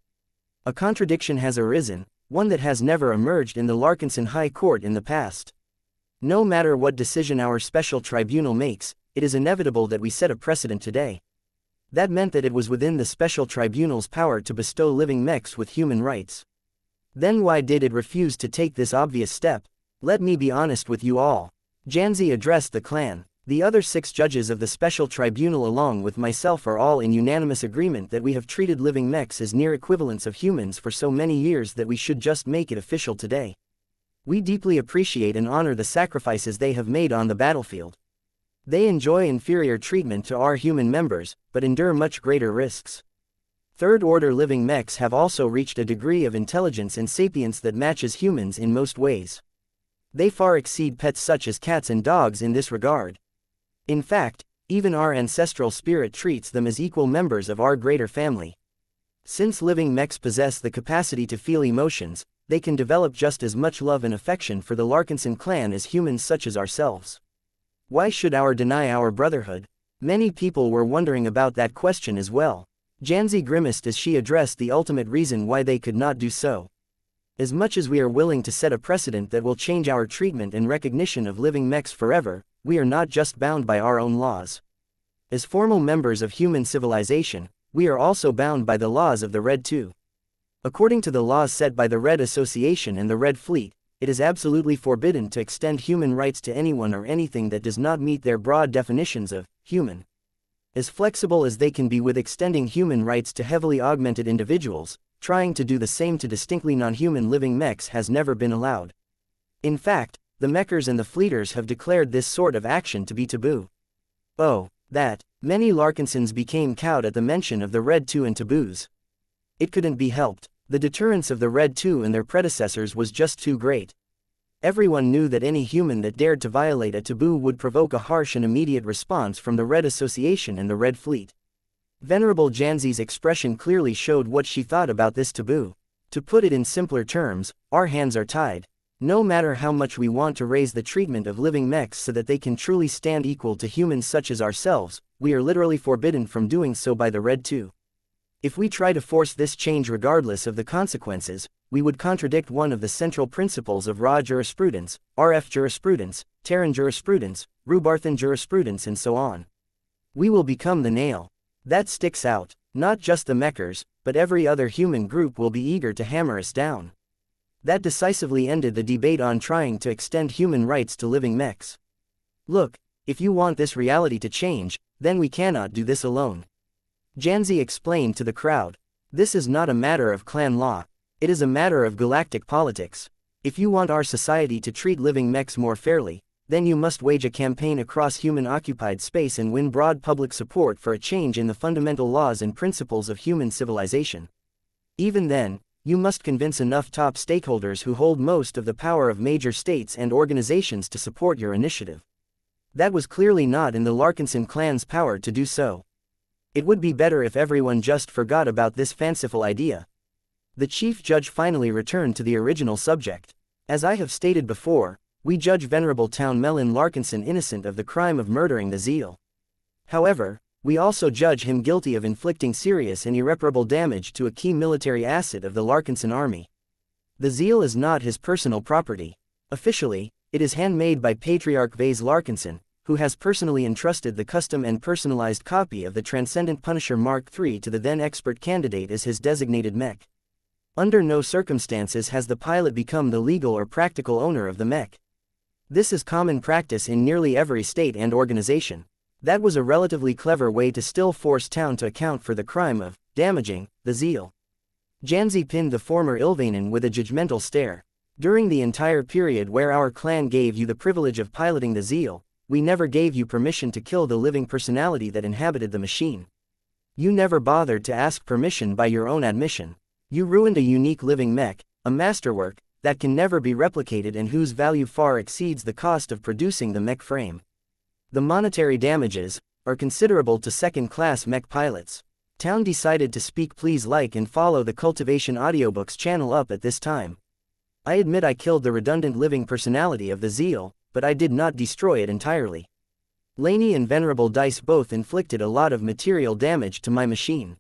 A contradiction has arisen, one that has never emerged in the Larkinson High Court in the past. No matter what decision our special tribunal makes, it is inevitable that we set a precedent today. That meant that it was within the special tribunal's power to bestow living mechs with human rights. Then why did it refuse to take this obvious step? Let me be honest with you all. Janzi addressed the clan. The other 6 judges of the special tribunal along with myself are all in unanimous agreement that we have treated living mechs as near equivalents of humans for so many years that we should just make it official today. We deeply appreciate and honor the sacrifices they have made on the battlefield. They enjoy inferior treatment to our human members, but endure much greater risks. Third-order living mechs have also reached a degree of intelligence and sapience that matches humans in most ways. They far exceed pets such as cats and dogs in this regard. In fact, even our ancestral spirit treats them as equal members of our greater family. Since living mechs possess the capacity to feel emotions, they can develop just as much love and affection for the Larkinson clan as humans such as ourselves. Why should our deny our brotherhood? Many people were wondering about that question as well. Janzi grimaced as she addressed the ultimate reason why they could not do so. As much as we are willing to set a precedent that will change our treatment and recognition of living mechs forever, we are not just bound by our own laws. As formal members of human civilization, we are also bound by the laws of the Red Two. According to the laws set by the Red Association and the Red Fleet, it is absolutely forbidden to extend human rights to anyone or anything that does not meet their broad definitions of human. As flexible as they can be with extending human rights to heavily augmented individuals, trying to do the same to distinctly non-human living mechs has never been allowed. In fact, the Mechers and the Fleeters have declared this sort of action to be taboo. Oh, that. Many Larkinsons became cowed at the mention of the Red Two and taboos. It couldn't be helped. The deterrence of the Red Two and their predecessors was just too great. Everyone knew that any human that dared to violate a taboo would provoke a harsh and immediate response from the Red Association and the Red Fleet. Venerable Janzi's expression clearly showed what she thought about this taboo. To put it in simpler terms, our hands are tied. No matter how much we want to raise the treatment of living mechs so that they can truly stand equal to humans such as ourselves, we are literally forbidden from doing so by the Red Two. If we try to force this change regardless of the consequences, we would contradict one of the central principles of Ra jurisprudence, RF jurisprudence, Terran jurisprudence, Rubarthan jurisprudence and so on. We will become the nail that sticks out. Not just the Mechers, but every other human group will be eager to hammer us down. That decisively ended the debate on trying to extend human rights to living mechs. Look, if you want this reality to change, then we cannot do this alone. Janzi explained to the crowd. This is not a matter of clan law. It is a matter of galactic politics. If you want our society to treat living mechs more fairly, then you must wage a campaign across human-occupied space and win broad public support for a change in the fundamental laws and principles of human civilization. Even then, you must convince enough top stakeholders who hold most of the power of major states and organizations to support your initiative. That was clearly not in the Larkinson clan's power to do so. It would be better if everyone just forgot about this fanciful idea. The chief judge finally returned to the original subject. As I have stated before, we judge Venerable Town Melon Larkinson innocent of the crime of murdering the Zeal. However, we also judge him guilty of inflicting serious and irreparable damage to a key military asset of the Larkinson army. The Zeal is not his personal property. Officially, it is handmade by Patriarch Vase Larkinson, who has personally entrusted the custom and personalized copy of the Transcendent Punisher Mark III to the then expert candidate as his designated mech. Under no circumstances has the pilot become the legal or practical owner of the mech. This is common practice in nearly every state and organization. That was a relatively clever way to still force Town to account for the crime of damaging the Zeal. Janzi pinned the former Ilvanen with a judgmental stare. During the entire period where our clan gave you the privilege of piloting the Zeal, we never gave you permission to kill the living personality that inhabited the machine. You never bothered to ask permission by your own admission. You ruined a unique living mech, a masterwork, that can never be replicated and whose value far exceeds the cost of producing the mech frame. The monetary damages are considerable to second-class mech pilots. Town decided to speak. Please like and follow the Cultivation Audiobooks channel up at this time. I admit I killed the redundant living personality of the Zeal, but I did not destroy it entirely. Laney and Venerable Dice both inflicted a lot of material damage to my machine.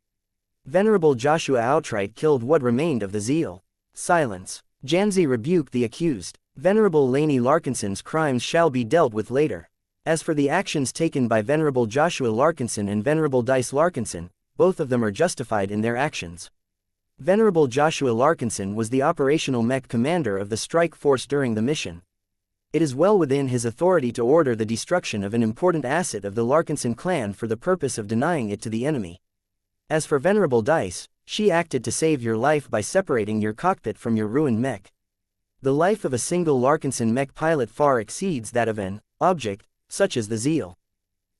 Venerable Joshua outright killed what remained of the Zeal. Silence. Janzi rebuked the accused. Venerable Laney Larkinson's crimes shall be dealt with later. As for the actions taken by Venerable Joshua Larkinson and Venerable Dice Larkinson, both of them are justified in their actions. Venerable Joshua Larkinson was the operational mech commander of the strike force during the mission. It is well within his authority to order the destruction of an important asset of the Larkinson clan for the purpose of denying it to the enemy. As for Venerable Dice, she acted to save your life by separating your cockpit from your ruined mech. The life of a single Larkinson mech pilot far exceeds that of an object, such as the Zeal.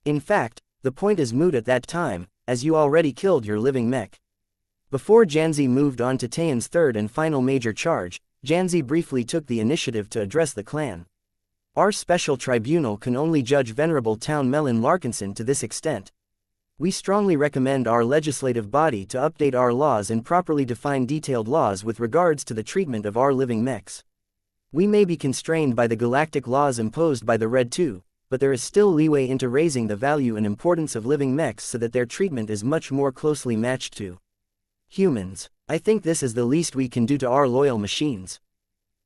In fact, the point is moot at that time, as you already killed your living mech. Before Janzi moved on to Tayan's third and final major charge, Janzi briefly took the initiative to address the clan. Our special tribunal can only judge Venerable Town Melon Larkinson to this extent. We strongly recommend our legislative body to update our laws and properly define detailed laws with regards to the treatment of our living mechs. We may be constrained by the galactic laws imposed by the Red 2, but there is still leeway into raising the value and importance of living mechs so that their treatment is much more closely matched to humans. I think this is the least we can do to our loyal machines.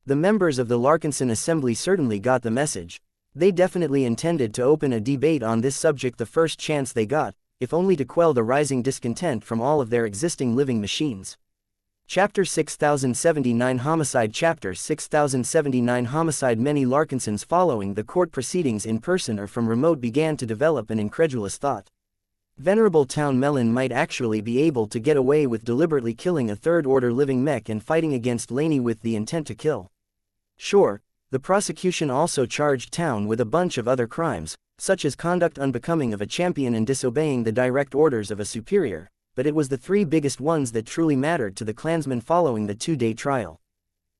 The members of the Larkinson Assembly certainly got the message. They definitely intended to open a debate on this subject the first chance they got, if only to quell the rising discontent from all of their existing living machines. Chapter 6079 Homicide. Chapter 6079 Homicide. Many Larkinsons following the court proceedings in person or from remote began to develop an incredulous thought. Venerable Town Melon might actually be able to get away with deliberately killing a third-order living mech and fighting against Laney with the intent to kill. Sure, the prosecution also charged Town with a bunch of other crimes, such as conduct unbecoming of a champion and disobeying the direct orders of a superior, but it was the three biggest ones that truly mattered to the clansmen following the two-day trial.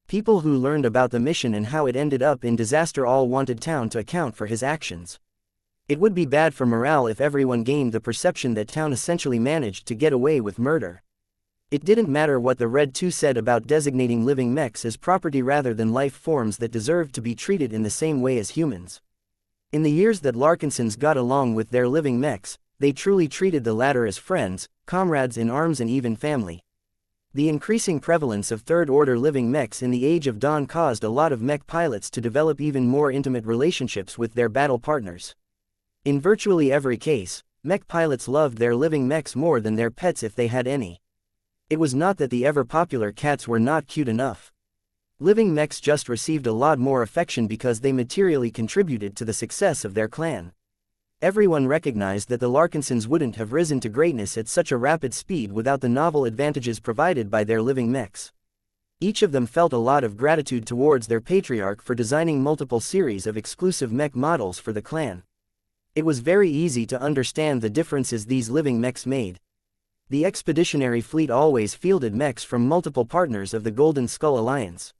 People who learned about the mission and how it ended up in disaster all wanted Town to account for his actions. It would be bad for morale if everyone gained the perception that Town essentially managed to get away with murder. It didn't matter what the Red 2 said about designating living mechs as property rather than life forms that deserved to be treated in the same way as humans. In the years that Larkinsons got along with their living mechs, they truly treated the latter as friends, comrades in arms and even family. The increasing prevalence of third-order living mechs in the Age of Dawn caused a lot of mech pilots to develop even more intimate relationships with their battle partners. In virtually every case, mech pilots loved their living mechs more than their pets if they had any. It was not that the ever-popular cats were not cute enough. Living mechs just received a lot more affection because they materially contributed to the success of their clan. Everyone recognized that the Larkinsons wouldn't have risen to greatness at such a rapid speed without the novel advantages provided by their living mechs. Each of them felt a lot of gratitude towards their patriarch for designing multiple series of exclusive mech models for the clan. It was very easy to understand the differences these living mechs made. The expeditionary fleet always fielded mechs from multiple partners of the Golden Skull Alliance.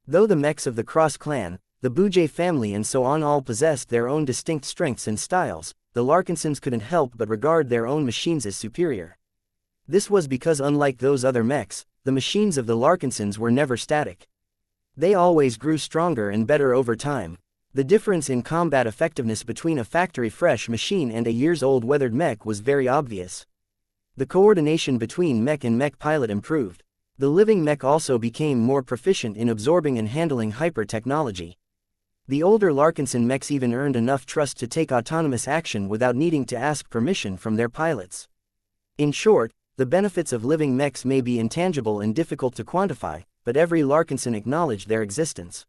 Though the mechs of the Cross clan, the Bujay family and so on all possessed their own distinct strengths and styles, the Larkinsons couldn't help but regard their own machines as superior. This was because unlike those other mechs, the machines of the Larkinsons were never static. They always grew stronger and better over time. The difference in combat effectiveness between a factory-fresh machine and a years-old weathered mech was very obvious. The coordination between mech and mech pilot improved. The living mech also became more proficient in absorbing and handling hyper-technology. The older Larkinson mechs even earned enough trust to take autonomous action without needing to ask permission from their pilots. In short, the benefits of living mechs may be intangible and difficult to quantify, but every Larkinson acknowledged their existence.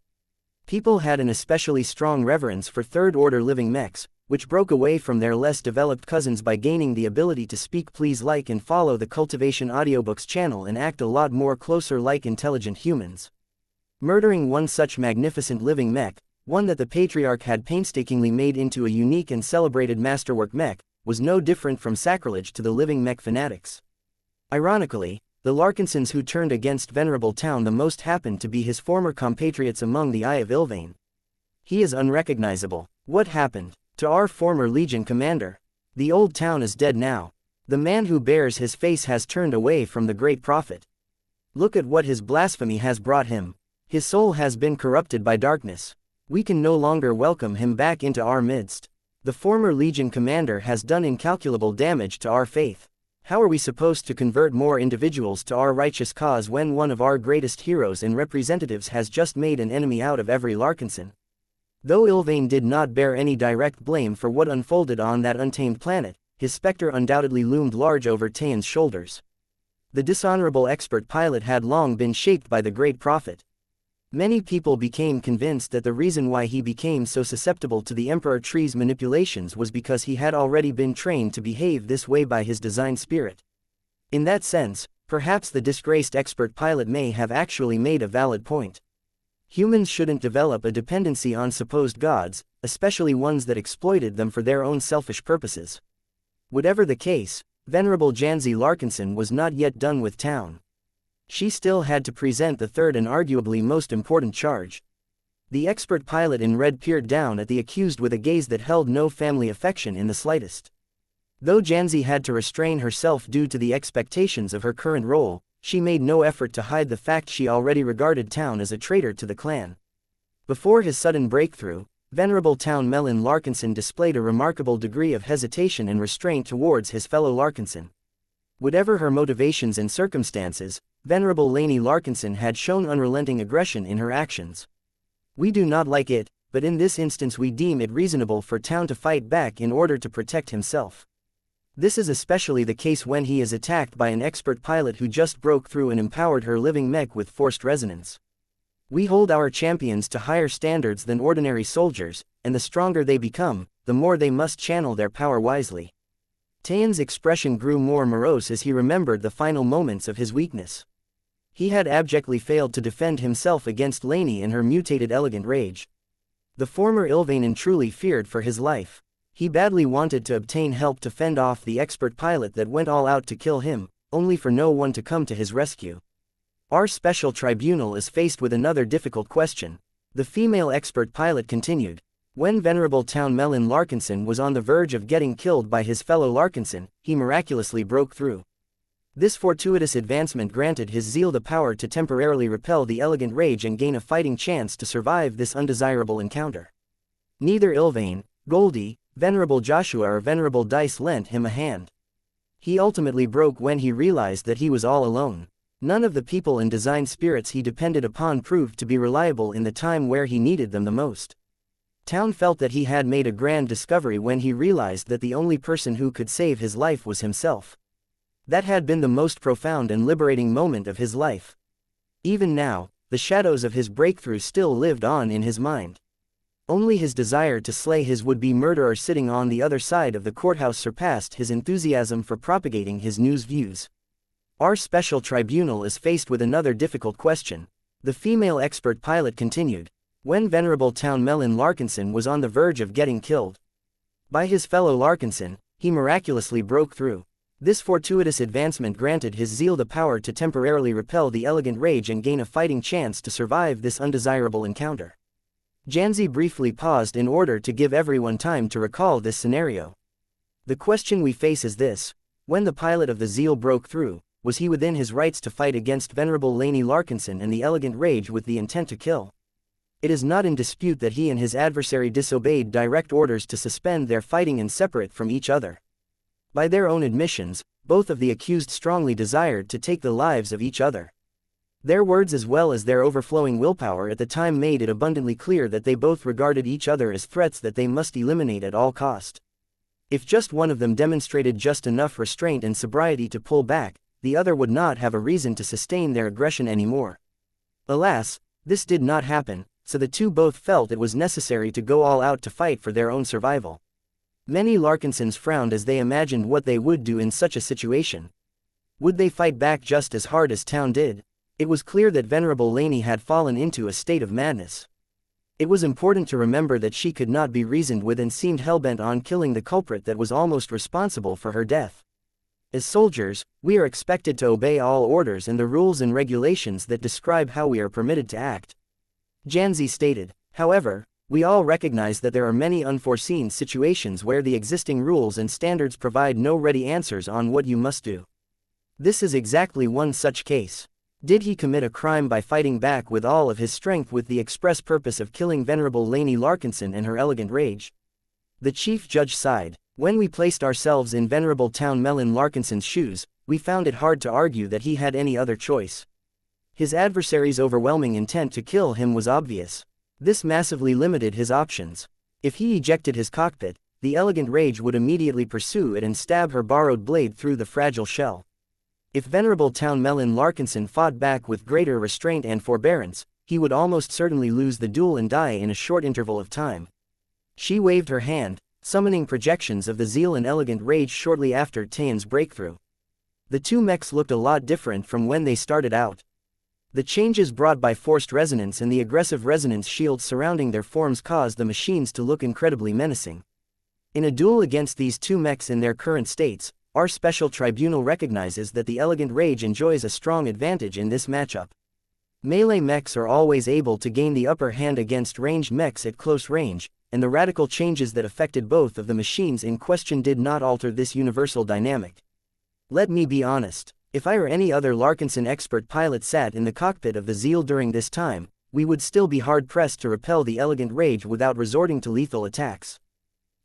People had an especially strong reverence for third-order living mechs, which broke away from their less developed cousins by gaining the ability to speak, please, like and follow the Cultivation Audiobooks channel and act a lot more closer like intelligent humans. Murdering one such magnificent living mech, one that the Patriarch had painstakingly made into a unique and celebrated masterwork mech, was no different from sacrilege to the living mech fanatics. Ironically, the Larkinsons who turned against Venerable Town the most happened to be his former compatriots among the Eye of Ilvain. He is unrecognizable. What happened to our former Legion commander? The old town is dead now. The man who bears his face has turned away from the great prophet. Look at what his blasphemy has brought him. His soul has been corrupted by darkness. We can no longer welcome him back into our midst. The former Legion commander has done incalculable damage to our faith. How are we supposed to convert more individuals to our righteous cause when one of our greatest heroes and representatives has just made an enemy out of every Larkinson? Though Ilvain did not bear any direct blame for what unfolded on that untamed planet, his specter undoubtedly loomed large over Tayan's shoulders. The dishonorable expert pilot had long been shaped by the great prophet. Many people became convinced that the reason why he became so susceptible to the Emperor Tree's manipulations was because he had already been trained to behave this way by his design spirit. In that sense, perhaps the disgraced expert pilot may have actually made a valid point. Humans shouldn't develop a dependency on supposed gods, especially ones that exploited them for their own selfish purposes. Whatever the case, Venerable Janzi Larkinson was not yet done with town. She still had to present the third and arguably most important charge. The expert pilot in red peered down at the accused with a gaze that held no family affection in the slightest. Though Janzi had to restrain herself due to the expectations of her current role, she made no effort to hide the fact she already regarded Town as a traitor to the clan. Before his sudden breakthrough, Venerable Town Melon Larkinson displayed a remarkable degree of hesitation and restraint towards his fellow Larkinson. Whatever her motivations and circumstances, Venerable Lainey Larkinson had shown unrelenting aggression in her actions. We do not like it, but in this instance we deem it reasonable for Town to fight back in order to protect himself. This is especially the case when he is attacked by an expert pilot who just broke through and empowered her living mech with forced resonance. We hold our champions to higher standards than ordinary soldiers, and the stronger they become, the more they must channel their power wisely. Tayan's expression grew more morose as he remembered the final moments of his weakness. He had abjectly failed to defend himself against Lainey in her mutated elegant rage. The former Ilvain truly feared for his life. He badly wanted to obtain help to fend off the expert pilot that went all out to kill him, only for no one to come to his rescue. Our special tribunal is faced with another difficult question. The female expert pilot continued. When Venerable Town Melon Larkinson was on the verge of getting killed by his fellow Larkinson, he miraculously broke through. This fortuitous advancement granted his zeal the power to temporarily repel the elegant rage and gain a fighting chance to survive this undesirable encounter. Neither Ilvain, Goldie, Venerable Joshua or Venerable Dice lent him a hand. He ultimately broke when he realized that he was all alone. None of the people and design spirits he depended upon proved to be reliable in the time where he needed them the most. Town felt that he had made a grand discovery when he realized that the only person who could save his life was himself. That had been the most profound and liberating moment of his life. Even now, the shadows of his breakthrough still lived on in his mind. Only his desire to slay his would-be murderer sitting on the other side of the courthouse surpassed his enthusiasm for propagating his news views. Our special tribunal is faced with another difficult question. The female expert pilot continued, when Venerable Town Melon Larkinson was on the verge of getting killed by his fellow Larkinson, he miraculously broke through. This fortuitous advancement granted his zeal the power to temporarily repel the elegant rage and gain a fighting chance to survive this undesirable encounter. Janzi briefly paused in order to give everyone time to recall this scenario. The question we face is this: when the pilot of the Zeal broke through, was he within his rights to fight against Venerable Laney Larkinson and the elegant rage with the intent to kill? It is not in dispute that he and his adversary disobeyed direct orders to suspend their fighting and separate from each other. By their own admissions, both of the accused strongly desired to take the lives of each other. Their words as well as their overflowing willpower at the time made it abundantly clear that they both regarded each other as threats that they must eliminate at all cost. If just one of them demonstrated just enough restraint and sobriety to pull back, the other would not have a reason to sustain their aggression anymore. Alas, this did not happen, so the two both felt it was necessary to go all out to fight for their own survival. Many Larkinsons frowned as they imagined what they would do in such a situation. Would they fight back just as hard as Town did? It was clear that Venerable Laney had fallen into a state of madness. It was important to remember that she could not be reasoned with and seemed hellbent on killing the culprit that was almost responsible for her death. As soldiers, we are expected to obey all orders and the rules and regulations that describe how we are permitted to act. Janzi stated. However, we all recognize that there are many unforeseen situations where the existing rules and standards provide no ready answers on what you must do. This is exactly one such case. Did he commit a crime by fighting back with all of his strength with the express purpose of killing Venerable Laney Larkinson and her elegant rage? The chief judge sighed. When we placed ourselves in Venerable Town Melon Larkinson's shoes, we found it hard to argue that he had any other choice. His adversary's overwhelming intent to kill him was obvious. This massively limited his options. If he ejected his cockpit, the elegant rage would immediately pursue it and stab her borrowed blade through the fragile shell. If Venerable Town Melon Larkinson fought back with greater restraint and forbearance, he would almost certainly lose the duel and die in a short interval of time. She waved her hand, summoning projections of the zeal and elegant rage shortly after Tayan's breakthrough. The two mechs looked a lot different from when they started out. The changes brought by forced resonance and the aggressive resonance shields surrounding their forms caused the machines to look incredibly menacing. In a duel against these two mechs in their current states, our special tribunal recognizes that the elegant rage enjoys a strong advantage in this matchup. Melee mechs are always able to gain the upper hand against ranged mechs at close range, and the radical changes that affected both of the machines in question did not alter this universal dynamic. Let me be honest, if I or any other Larkinson expert pilot sat in the cockpit of the Zeal during this time, we would still be hard-pressed to repel the elegant rage without resorting to lethal attacks.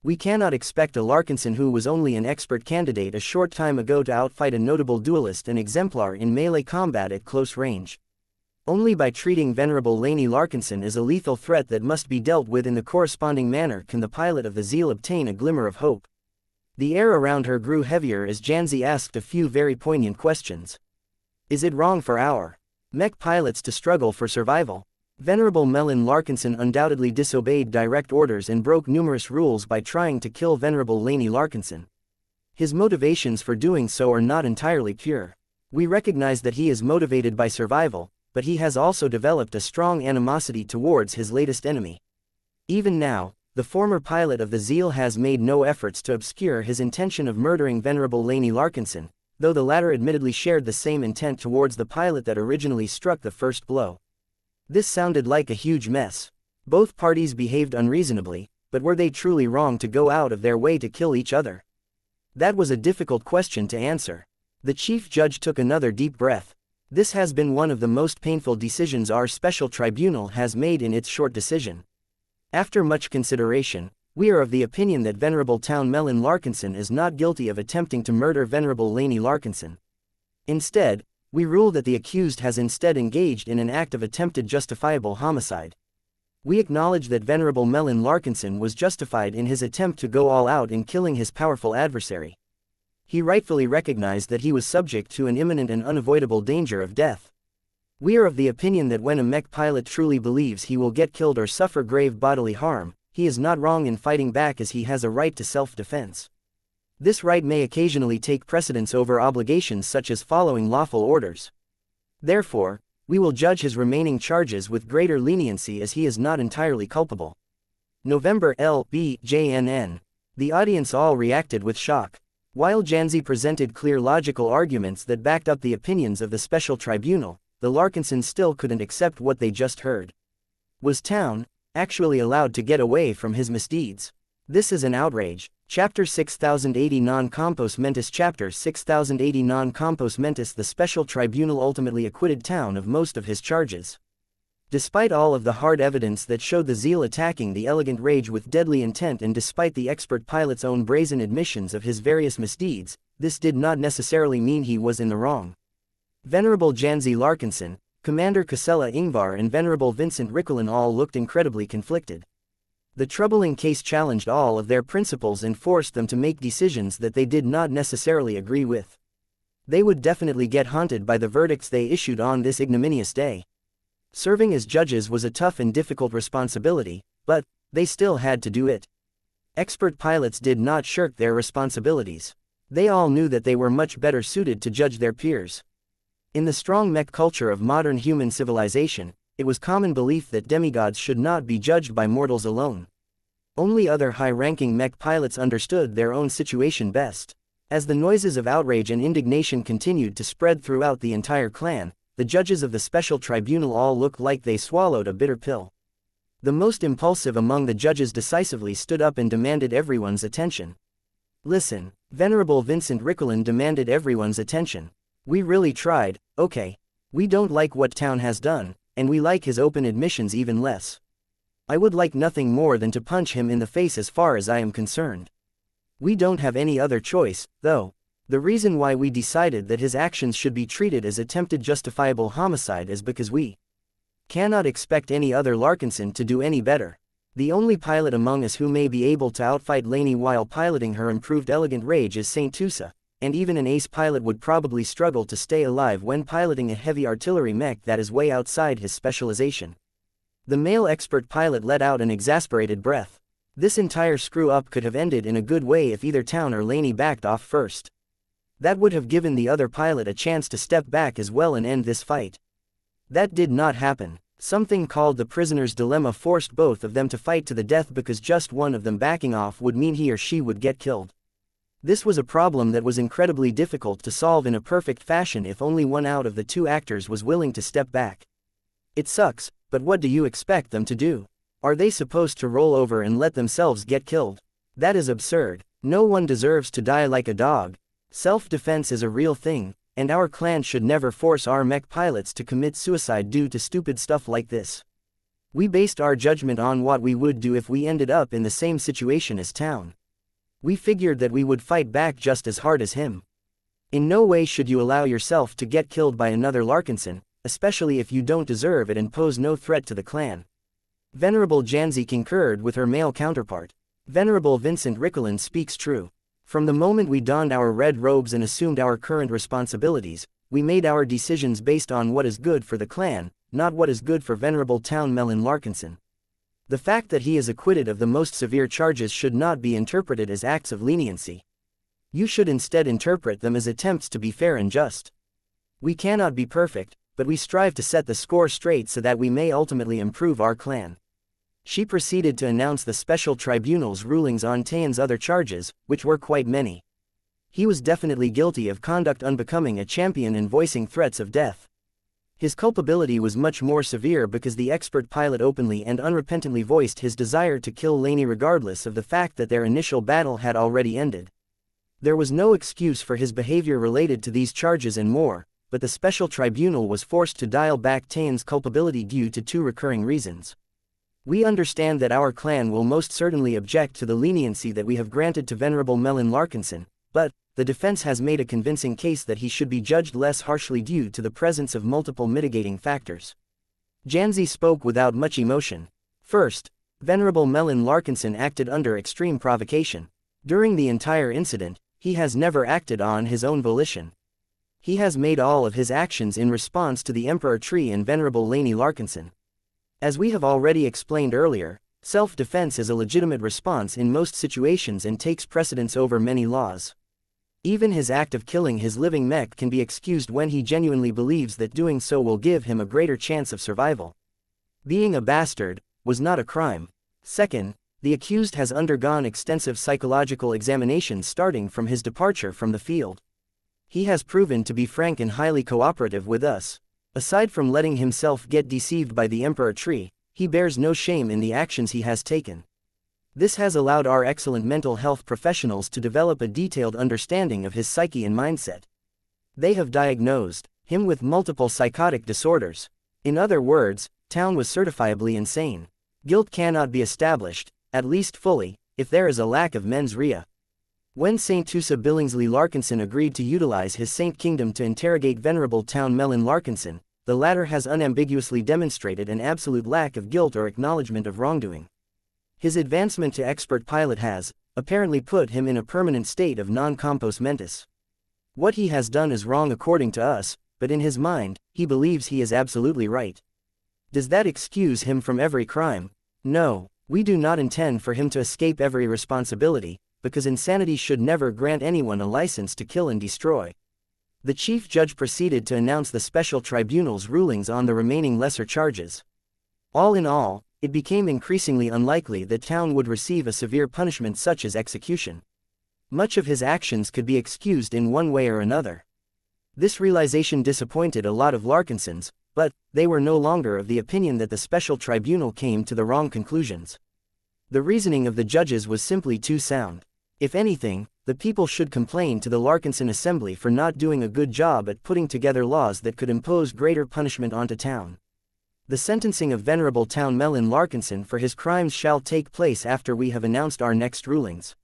We cannot expect a Larkinson who was only an expert candidate a short time ago to outfight a notable duelist and exemplar in melee combat at close range. Only by treating Venerable Laney Larkinson as a lethal threat that must be dealt with in the corresponding manner can the pilot of the Zeal obtain a glimmer of hope. The air around her grew heavier as Janzi asked a few very poignant questions. Is it wrong for our mech pilots to struggle for survival? Venerable Melon Larkinson undoubtedly disobeyed direct orders and broke numerous rules by trying to kill Venerable Laney Larkinson. His motivations for doing so are not entirely pure. We recognize that he is motivated by survival, but he has also developed a strong animosity towards his latest enemy. Even now, the former pilot of the Zeal has made no efforts to obscure his intention of murdering Venerable Laney Larkinson, though the latter admittedly shared the same intent towards the pilot that originally struck the first blow. This sounded like a huge mess. Both parties behaved unreasonably, but were they truly wrong to go out of their way to kill each other? That was a difficult question to answer. The chief judge took another deep breath. This has been one of the most painful decisions our special tribunal has made in its short decision. After much consideration, we are of the opinion that Venerable Town Melon Larkinson is not guilty of attempting to murder Venerable Laney Larkinson. Instead, we rule that the accused has instead engaged in an act of attempted justifiable homicide. We acknowledge that Venerable Melon Larkinson was justified in his attempt to go all out in killing his powerful adversary. He rightfully recognized that he was subject to an imminent and unavoidable danger of death. We are of the opinion that when a mech pilot truly believes he will get killed or suffer grave bodily harm, he is not wrong in fighting back as he has a right to self-defense. This right may occasionally take precedence over obligations such as following lawful orders. Therefore, we will judge his remaining charges with greater leniency as he is not entirely culpable. November LBJNN. The audience all reacted with shock. While Janzi presented clear logical arguments that backed up the opinions of the special tribunal, the Larkinsons still couldn't accept what they just heard. Was Town actually allowed to get away from his misdeeds? This is an outrage. Chapter 6080 Non Compos Mentis. Chapter 6080 Non Compos Mentis. The special tribunal ultimately acquitted Town of most of his charges. Despite all of the hard evidence that showed the Zeal attacking the Elegant Rage with deadly intent, and despite the expert pilot's own brazen admissions of his various misdeeds, this did not necessarily mean he was in the wrong. Venerable Janzi Larkinson, Commander Casella Ingvar and Venerable Vincent Ricklin all looked incredibly conflicted. The troubling case challenged all of their principles and forced them to make decisions that they did not necessarily agree with. They would definitely get haunted by the verdicts they issued on this ignominious day. Serving as judges was a tough and difficult responsibility, but they still had to do it. Expert pilots did not shirk their responsibilities. They all knew that they were much better suited to judge their peers. In the strong mech culture of modern human civilization, it was common belief that demigods should not be judged by mortals alone. Only other high-ranking mech pilots understood their own situation best. As the noises of outrage and indignation continued to spread throughout the entire clan, the judges of the special tribunal all looked like they swallowed a bitter pill. The most impulsive among the judges decisively stood up and demanded everyone's attention. Listen, Venerable Vincent Ricklin demanded everyone's attention. We really tried, okay. We don't like what Town has done, and we like his open admissions even less. I would like nothing more than to punch him in the face as far as I am concerned. We don't have any other choice, though. The reason why we decided that his actions should be treated as attempted justifiable homicide is because we cannot expect any other Larkinson to do any better. The only pilot among us who may be able to outfight Laney while piloting her improved Elegant Rage is Saint Tusa, and even an ace pilot would probably struggle to stay alive when piloting a heavy artillery mech that is way outside his specialization. The male expert pilot let out an exasperated breath. This entire screw-up could have ended in a good way if either Town or Laney backed off first. That would have given the other pilot a chance to step back as well and end this fight. That did not happen. Something called the prisoner's dilemma forced both of them to fight to the death because just one of them backing off would mean he or she would get killed. This was a problem that was incredibly difficult to solve in a perfect fashion if only one out of the two actors was willing to step back. It sucks, but what do you expect them to do? Are they supposed to roll over and let themselves get killed? That is absurd. No one deserves to die like a dog. Self-defense is a real thing, and our clan should never force our mech pilots to commit suicide due to stupid stuff like this. We based our judgment on what we would do if we ended up in the same situation as Town. We figured that we would fight back just as hard as him. In no way should you allow yourself to get killed by another Larkinson, especially if you don't deserve it and pose no threat to the clan. Venerable Janzi concurred with her male counterpart. Venerable Vincent Ricklin speaks true. From the moment we donned our red robes and assumed our current responsibilities, we made our decisions based on what is good for the clan, not what is good for Venerable Town Melon Larkinson. The fact that he is acquitted of the most severe charges should not be interpreted as acts of leniency. You should instead interpret them as attempts to be fair and just. We cannot be perfect, but we strive to set the score straight so that we may ultimately improve our clan. She proceeded to announce the special tribunal's rulings on Tayan's other charges, which were quite many. He was definitely guilty of conduct unbecoming a champion and voicing threats of death. His culpability was much more severe because the expert pilot openly and unrepentantly voiced his desire to kill Laney regardless of the fact that their initial battle had already ended. There was no excuse for his behavior related to these charges and more, but the special tribunal was forced to dial back Tayan's culpability due to two recurring reasons. We understand that our clan will most certainly object to the leniency that we have granted to Venerable Melon Larkinson, but the defense has made a convincing case that he should be judged less harshly due to the presence of multiple mitigating factors. Janzi spoke without much emotion. First, Venerable Melon Larkinson acted under extreme provocation. During the entire incident, he has never acted on his own volition. He has made all of his actions in response to the Emperor Tree and Venerable Laney Larkinson. As we have already explained earlier, self-defense is a legitimate response in most situations and takes precedence over many laws. Even his act of killing his living mech can be excused when he genuinely believes that doing so will give him a greater chance of survival. Being a bastard was not a crime. Second, the accused has undergone extensive psychological examinations starting from his departure from the field. He has proven to be frank and highly cooperative with us. Aside from letting himself get deceived by the Emperor Tree, he bears no shame in the actions he has taken. This has allowed our excellent mental health professionals to develop a detailed understanding of his psyche and mindset. They have diagnosed him with multiple psychotic disorders. In other words, Town was certifiably insane. Guilt cannot be established, at least fully, if there is a lack of mens rea. When Saint Tusa Billingsley Larkinson agreed to utilize his Saint Kingdom to interrogate Venerable Town Melon Larkinson, the latter has unambiguously demonstrated an absolute lack of guilt or acknowledgement of wrongdoing. His advancement to expert pilot has, apparently, put him in a permanent state of non-compos mentis. What he has done is wrong according to us, but in his mind, he believes he is absolutely right. Does that excuse him from every crime? No, we do not intend for him to escape every responsibility, because insanity should never grant anyone a license to kill and destroy. The Chief Judge proceeded to announce the special tribunal's rulings on the remaining lesser charges. All in all, it became increasingly unlikely that Town would receive a severe punishment such as execution. Much of his actions could be excused in one way or another. This realization disappointed a lot of Larkinsons, but they were no longer of the opinion that the special tribunal came to the wrong conclusions. The reasoning of the judges was simply too sound. If anything, the people should complain to the Larkinson Assembly for not doing a good job at putting together laws that could impose greater punishment onto Town. The sentencing of Venerable Town Melon Larkinson for his crimes shall take place after we have announced our next rulings.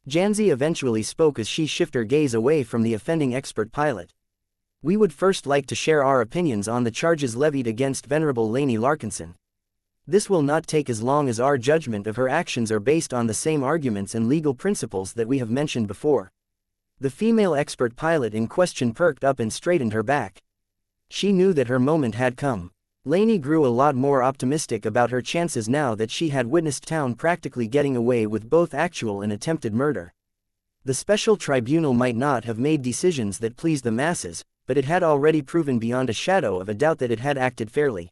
Xianxia eventually spoke as she shifted her gaze away from the offending expert pilot. We would first like to share our opinions on the charges levied against Venerable Laney Larkinson. This will not take as long as our judgment of her actions are based on the same arguments and legal principles that we have mentioned before. The female expert pilot in question perked up and straightened her back. She knew that her moment had come. Laney grew a lot more optimistic about her chances now that she had witnessed Town practically getting away with both actual and attempted murder. The special tribunal might not have made decisions that pleased the masses, but it had already proven beyond a shadow of a doubt that it had acted fairly.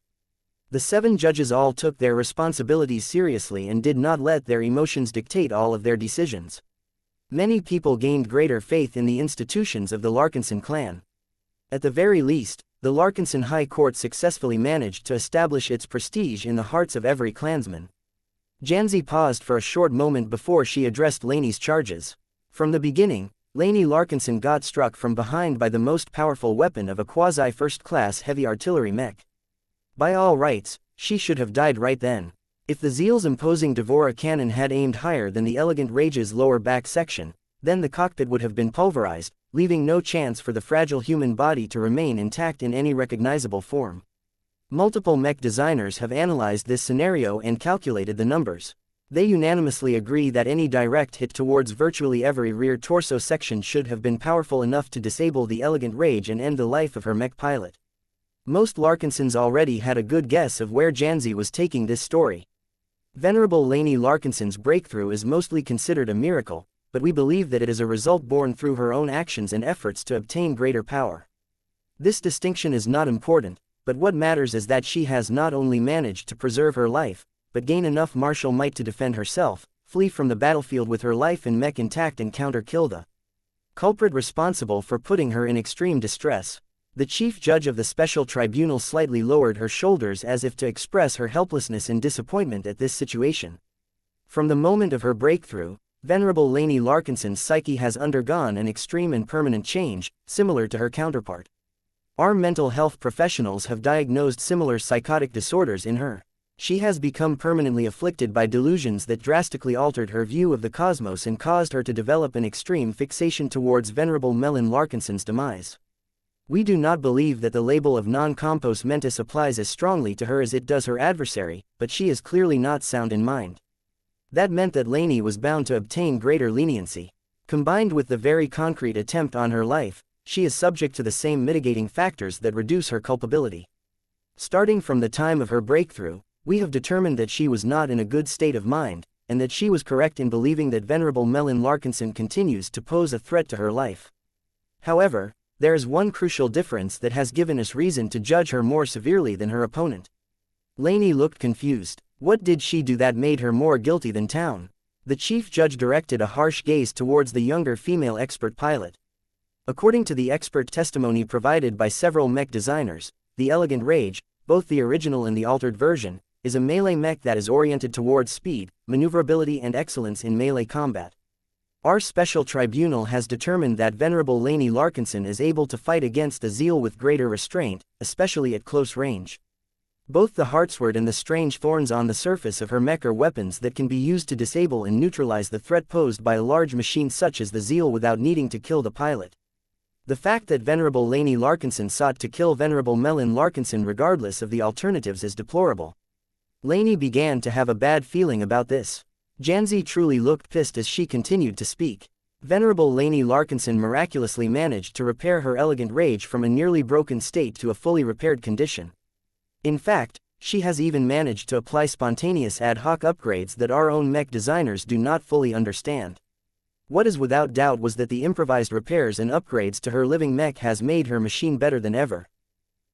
The 7 judges all took their responsibilities seriously and did not let their emotions dictate all of their decisions. Many people gained greater faith in the institutions of the Larkinson clan. At the very least, the Larkinson High Court successfully managed to establish its prestige in the hearts of every clansman. Xianxia paused for a short moment before she addressed Laney's charges. From the beginning, Laney Larkinson got struck from behind by the most powerful weapon of a quasi-first-class heavy artillery mech. By all rights, she should have died right then. If the Zeal's imposing Devora cannon had aimed higher than the Elegant Rage's lower back section, then the cockpit would have been pulverized, leaving no chance for the fragile human body to remain intact in any recognizable form. Multiple mech designers have analyzed this scenario and calculated the numbers. They unanimously agree that any direct hit towards virtually every rear torso section should have been powerful enough to disable the Elegant Rage and end the life of her mech pilot. Most Larkinsons already had a good guess of where Xianxia was taking this story. Venerable Laney Larkinson's breakthrough is mostly considered a miracle, but we believe that it is a result born through her own actions and efforts to obtain greater power. This distinction is not important, but what matters is that she has not only managed to preserve her life, but gain enough martial might to defend herself, flee from the battlefield with her life and mech intact and counter-kill the culprit responsible for putting her in extreme distress. The chief judge of the special tribunal slightly lowered her shoulders as if to express her helplessness and disappointment at this situation. From the moment of her breakthrough, Venerable Laney Larkinson's psyche has undergone an extreme and permanent change, similar to her counterpart. Our mental health professionals have diagnosed similar psychotic disorders in her. She has become permanently afflicted by delusions that drastically altered her view of the cosmos and caused her to develop an extreme fixation towards Venerable Melon Larkinson's demise. We do not believe that the label of non-compos mentis applies as strongly to her as it does her adversary, but she is clearly not sound in mind. That meant that Laney was bound to obtain greater leniency. Combined with the very concrete attempt on her life, she is subject to the same mitigating factors that reduce her culpability. Starting from the time of her breakthrough, we have determined that she was not in a good state of mind, and that she was correct in believing that Venerable Melon Larkinson continues to pose a threat to her life. However, there is one crucial difference that has given us reason to judge her more severely than her opponent. Lainey looked confused. What did she do that made her more guilty than Town? The chief judge directed a harsh gaze towards the younger female expert pilot. According to the expert testimony provided by several mech designers, the Elegant Rage, both the original and the altered version, is a melee mech that is oriented towards speed, maneuverability and excellence in melee combat. Our special tribunal has determined that Venerable Lainey Larkinson is able to fight against the Zeal with greater restraint, especially at close range. Both the Heartsword and the strange thorns on the surface of her mech are weapons that can be used to disable and neutralize the threat posed by a large machine such as the Zeal without needing to kill the pilot. The fact that Venerable Lainey Larkinson sought to kill Venerable Melon Larkinson regardless of the alternatives is deplorable. Lainey began to have a bad feeling about this. Xianxia truly looked pissed as she continued to speak. Venerable Lainey Larkinson miraculously managed to repair her Elegant Rage from a nearly broken state to a fully repaired condition. In fact, she has even managed to apply spontaneous ad hoc upgrades that our own mech designers do not fully understand. What is without doubt was that the improvised repairs and upgrades to her living mech has made her machine better than ever.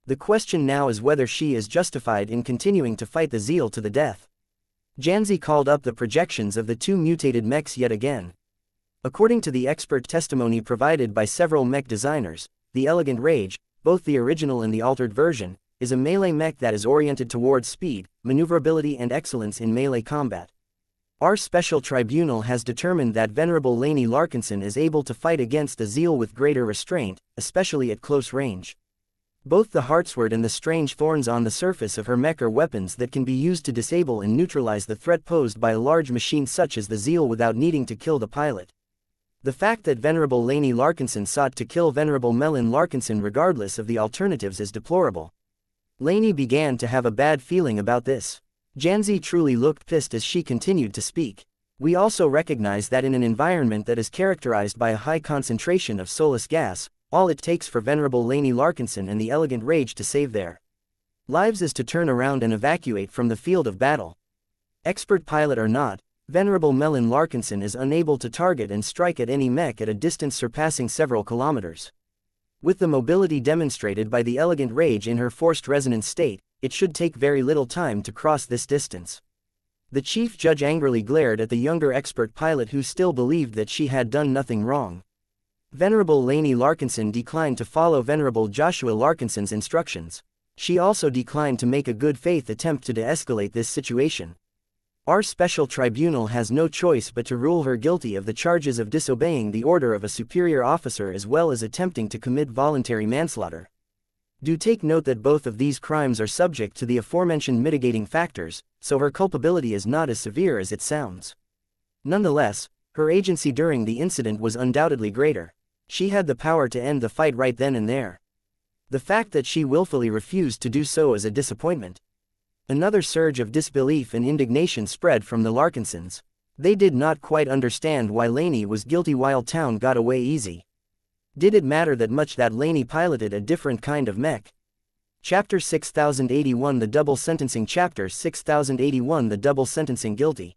The question now is whether she is justified in continuing to fight the Zeal to the death. Xianxia called up the projections of the two mutated mechs yet again. According to the expert testimony provided by several mech designers, the Elegant Rage, both the original and the altered version, is a melee mech that is oriented towards speed, maneuverability and excellence in melee combat. Our special tribunal has determined that Venerable Lainey Larkinson is able to fight against the Zeal with greater restraint, especially at close range. Both the Heartsword and the strange thorns on the surface of her mech are weapons that can be used to disable and neutralize the threat posed by a large machine such as the Zeal without needing to kill the pilot. The fact that Venerable Lainey Larkinson sought to kill Venerable Melon Larkinson regardless of the alternatives is deplorable. Lainey began to have a bad feeling about this. Xianxia truly looked pissed as she continued to speak. We also recognize that in an environment that is characterized by a high concentration of soulless gas, all it takes for Venerable Lainey Larkinson and the Elegant Rage to save their lives is to turn around and evacuate from the field of battle. Expert pilot or not, Venerable Melon Larkinson is unable to target and strike at any mech at a distance surpassing several kilometers. With the mobility demonstrated by the Elegant Rage in her forced resonance state, it should take very little time to cross this distance. The chief judge angrily glared at the younger expert pilot who still believed that she had done nothing wrong. Venerable Lainey Larkinson declined to follow Venerable Joshua Larkinson's instructions. She also declined to make a good faith attempt to de-escalate this situation. Our special tribunal has no choice but to rule her guilty of the charges of disobeying the order of a superior officer as well as attempting to commit voluntary manslaughter. Do take note that both of these crimes are subject to the aforementioned mitigating factors, so her culpability is not as severe as it sounds. Nonetheless, her agency during the incident was undoubtedly greater. She had the power to end the fight right then and there. The fact that she willfully refused to do so is a disappointment. Another surge of disbelief and indignation spread from the Larkinsons. They did not quite understand why Lainey was guilty while Town got away easy. Did it matter that much that Lainey piloted a different kind of mech? Chapter 6081 The Double Sentencing Chapter 6081 The Double Sentencing Guilty.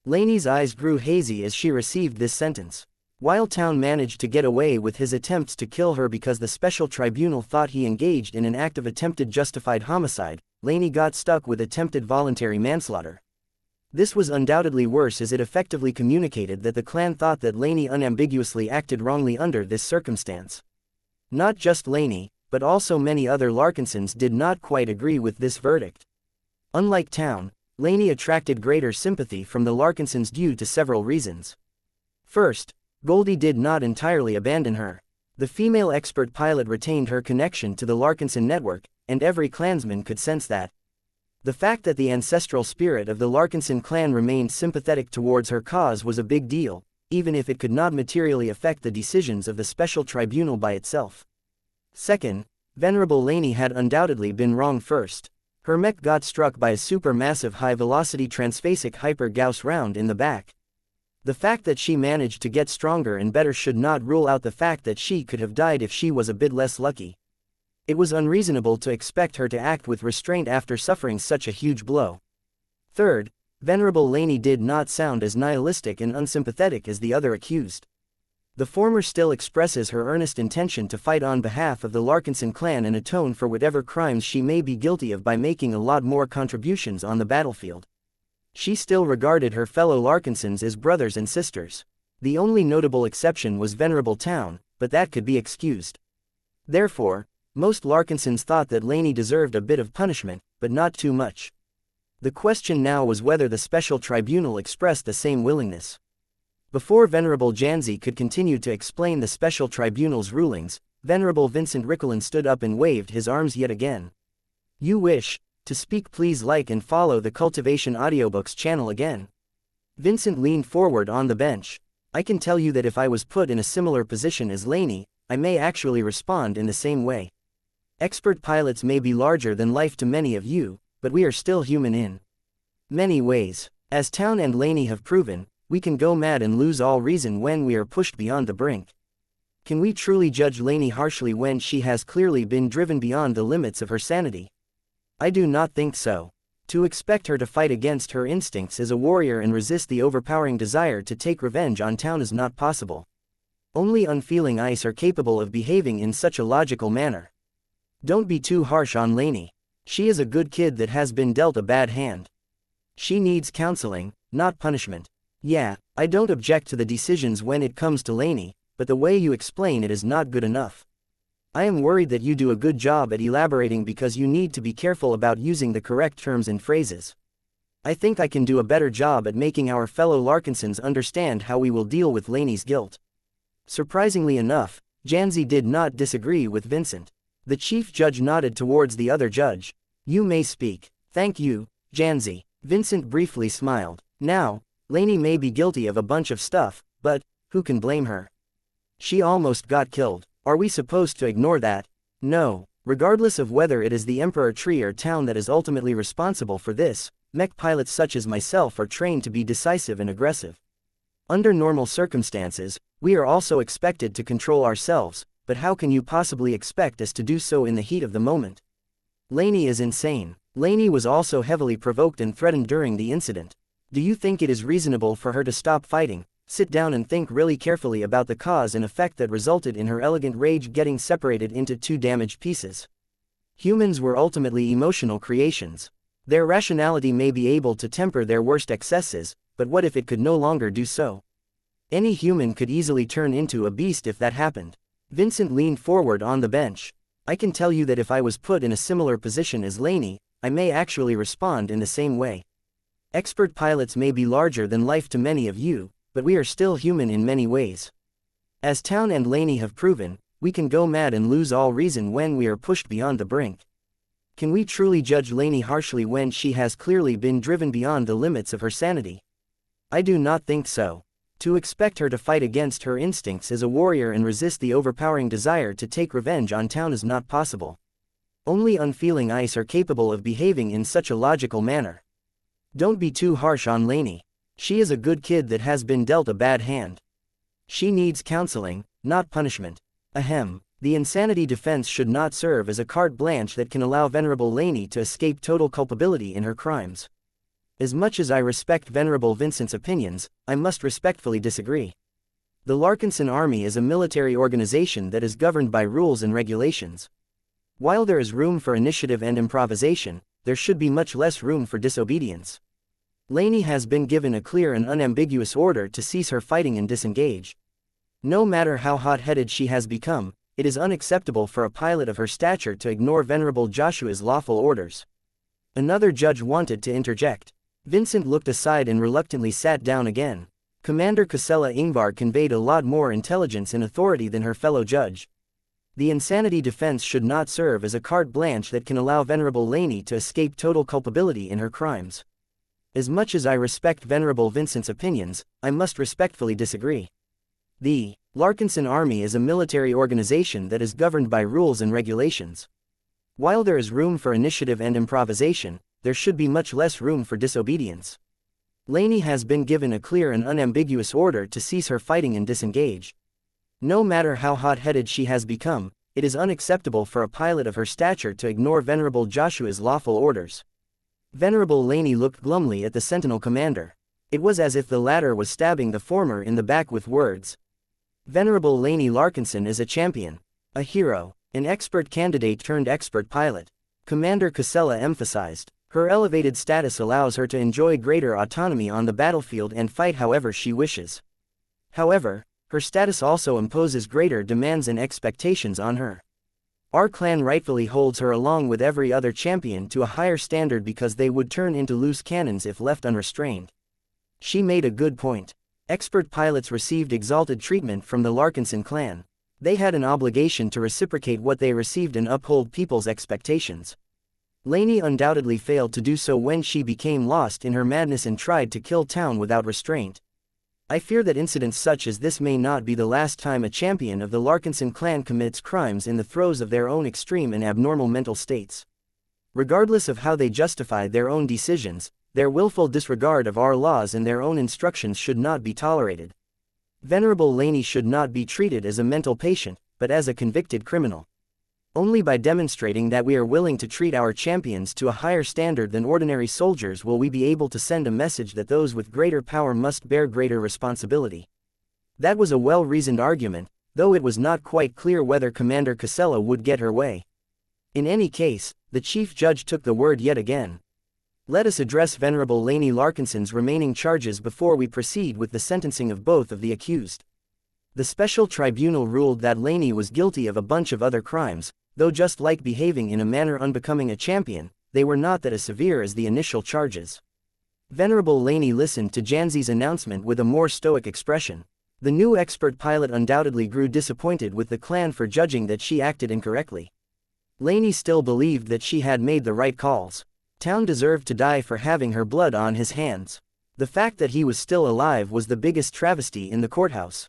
Lainey's eyes grew hazy as she received this sentence. While Town managed to get away with his attempts to kill her because the special tribunal thought he engaged in an act of attempted justified homicide, Lainey got stuck with attempted voluntary manslaughter. This was undoubtedly worse as it effectively communicated that the clan thought that Lainey unambiguously acted wrongly under this circumstance. Not just Lainey, but also many other Larkinsons did not quite agree with this verdict. Unlike Town, Lainey attracted greater sympathy from the Larkinsons due to several reasons. First, Goldie did not entirely abandon her. The female expert pilot retained her connection to the Larkinson network, and every clansman could sense that. The fact that the ancestral spirit of the Larkinson clan remained sympathetic towards her cause was a big deal, even if it could not materially affect the decisions of the special tribunal by itself. Second, Venerable Lainey had undoubtedly been wrong first. Her mech got struck by a supermassive high-velocity transphasic hyper-Gauss round in the back. The fact that she managed to get stronger and better should not rule out the fact that she could have died if she was a bit less lucky. It was unreasonable to expect her to act with restraint after suffering such a huge blow. Third, Venerable Laney did not sound as nihilistic and unsympathetic as the other accused. The former still expresses her earnest intention to fight on behalf of the Larkinson clan and atone for whatever crimes she may be guilty of by making a lot more contributions on the battlefield. She still regarded her fellow Larkinsons as brothers and sisters. The only notable exception was Venerable Town, but that could be excused. Therefore, most Larkinsons thought that Laney deserved a bit of punishment, but not too much. The question now was whether the special tribunal expressed the same willingness. Before Venerable Janzi could continue to explain the special tribunal's rulings, Venerable Vincent Ricklin stood up and waved his arms yet again. "You wish to speak? Please like and follow the Cultivation Audiobooks channel again." Vincent leaned forward on the bench. "I can tell you that if I was put in a similar position as Laney, I may actually respond in the same way. Expert pilots may be larger than life to many of you, but we are still human in many ways. As Town and Laney have proven, we can go mad and lose all reason when we are pushed beyond the brink. Can we truly judge Laney harshly when she has clearly been driven beyond the limits of her sanity? I do not think so. To expect her to fight against her instincts as a warrior and resist the overpowering desire to take revenge on Town is not possible. Only unfeeling ice are capable of behaving in such a logical manner. Don't be too harsh on Laney. She is a good kid that has been dealt a bad hand. She needs counseling, not punishment. Yeah, I don't object to the decisions when it comes to Laney, but the way you explain it is not good enough. I am worried that you do a good job at elaborating because you need to be careful about using the correct terms and phrases. I think I can do a better job at making our fellow Larkinsons understand how we will deal with Laney's guilt." Surprisingly enough, Janzi did not disagree with Vincent. The chief judge nodded towards the other judge. "You may speak." "Thank you, Janzi." Vincent briefly smiled. "Now, Laney may be guilty of a bunch of stuff, but who can blame her? She almost got killed. Are we supposed to ignore that? No. Regardless of whether it is the Emperor Tree or Town that is ultimately responsible for this, mech pilots such as myself are trained to be decisive and aggressive. Under normal circumstances, we are also expected to control ourselves, but how can you possibly expect us to do so in the heat of the moment? Laney is insane." Laney was also heavily provoked and threatened during the incident. Do you think it is reasonable for her to stop fighting, sit down and think really carefully about the cause and effect that resulted in her elegant rage getting separated into two damaged pieces? Humans were ultimately emotional creations. Their rationality may be able to temper their worst excesses, but what if it could no longer do so? Any human could easily turn into a beast if that happened. Vincent leaned forward on the bench. "I can tell you that if I was put in a similar position as Laney, I may actually respond in the same way. Expert pilots may be larger than life to many of you, but we are still human in many ways. As Town and Laney have proven, we can go mad and lose all reason when we are pushed beyond the brink. Can we truly judge Laney harshly when she has clearly been driven beyond the limits of her sanity? I do not think so. To expect her to fight against her instincts as a warrior and resist the overpowering desire to take revenge on Town is not possible. Only unfeeling ice are capable of behaving in such a logical manner. Don't be too harsh on Laney. She is a good kid that has been dealt a bad hand. She needs counseling, not punishment. Ahem. The insanity defense should not serve as a carte blanche that can allow Venerable Laney to escape total culpability in her crimes. As much as I respect Venerable Vincent's opinions, I must respectfully disagree. The Larkinson Army is a military organization that is governed by rules and regulations. While there is room for initiative and improvisation, there should be much less room for disobedience. Laney has been given a clear and unambiguous order to cease her fighting and disengage. No matter how hot-headed she has become, it is unacceptable for a pilot of her stature to ignore Venerable Joshua's lawful orders. Another judge wanted to interject. Vincent looked aside and reluctantly sat down again. Commander Casella Ingvar conveyed a lot more intelligence and authority than her fellow judge. The insanity defense should not serve as a carte blanche that can allow Venerable Laney to escape total culpability in her crimes. As much as I respect Venerable Vincent's opinions, I must respectfully disagree. The Larkinson Army is a military organization that is governed by rules and regulations. While there is room for initiative and improvisation, there should be much less room for disobedience. Lainey has been given a clear and unambiguous order to cease her fighting and disengage. No matter how hot-headed she has become, it is unacceptable for a pilot of her stature to ignore Venerable Joshua's lawful orders. Venerable Lainey looked glumly at the Sentinel commander. It was as if the latter was stabbing the former in the back with words. Venerable Lainey Larkinson is a champion, a hero, an expert candidate turned expert pilot. Commander Casella emphasized. Her elevated status allows her to enjoy greater autonomy on the battlefield and fight however she wishes. However, her status also imposes greater demands and expectations on her. Our clan rightfully holds her along with every other champion to a higher standard because they would turn into loose cannons if left unrestrained. She made a good point. Expert pilots received exalted treatment from the Larkinson clan. They had an obligation to reciprocate what they received and uphold people's expectations. Lainey undoubtedly failed to do so when she became lost in her madness and tried to kill Town without restraint. I fear that incidents such as this may not be the last time a champion of the Larkinson clan commits crimes in the throes of their own extreme and abnormal mental states. Regardless of how they justify their own decisions, their willful disregard of our laws and their own instructions should not be tolerated. Venerable Lainey should not be treated as a mental patient, but as a convicted criminal. Only by demonstrating that we are willing to treat our champions to a higher standard than ordinary soldiers will we be able to send a message that those with greater power must bear greater responsibility. That was a well-reasoned argument, though it was not quite clear whether Commander Casella would get her way. In any case, the Chief Judge took the word yet again. Let us address Venerable Lainey Larkinson's remaining charges before we proceed with the sentencing of both of the accused. The special tribunal ruled that Lainey was guilty of a bunch of other crimes, though just like behaving in a manner unbecoming a champion, they were not that as severe as the initial charges. Venerable Lainey listened to Janzi's announcement with a more stoic expression. The new expert pilot undoubtedly grew disappointed with the clan for judging that she acted incorrectly. Lainey still believed that she had made the right calls. Town deserved to die for having her blood on his hands. The fact that he was still alive was the biggest travesty in the courthouse.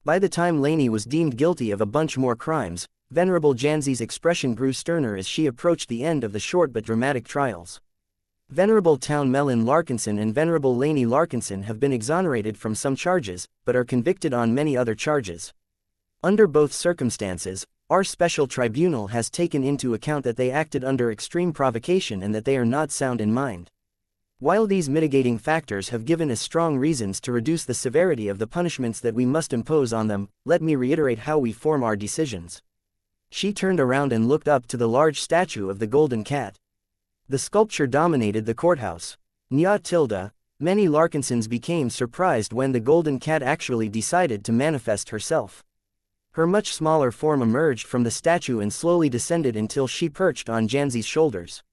By the time Lainey was deemed guilty of a bunch more crimes, Venerable Janzi's expression grew sterner as she approached the end of the short but dramatic trials. Venerable Town Melon Larkinson and Venerable Lainey Larkinson have been exonerated from some charges, but are convicted on many other charges. Under both circumstances, our special tribunal has taken into account that they acted under extreme provocation and that they are not sound in mind. While these mitigating factors have given us strong reasons to reduce the severity of the punishments that we must impose on them, let me reiterate how we form our decisions. She turned around and looked up to the large statue of the golden cat. The sculpture dominated the courthouse. Many Larkinsons became surprised when the golden cat actually decided to manifest herself. Her much smaller form emerged from the statue and slowly descended until she perched on Janzi's shoulders.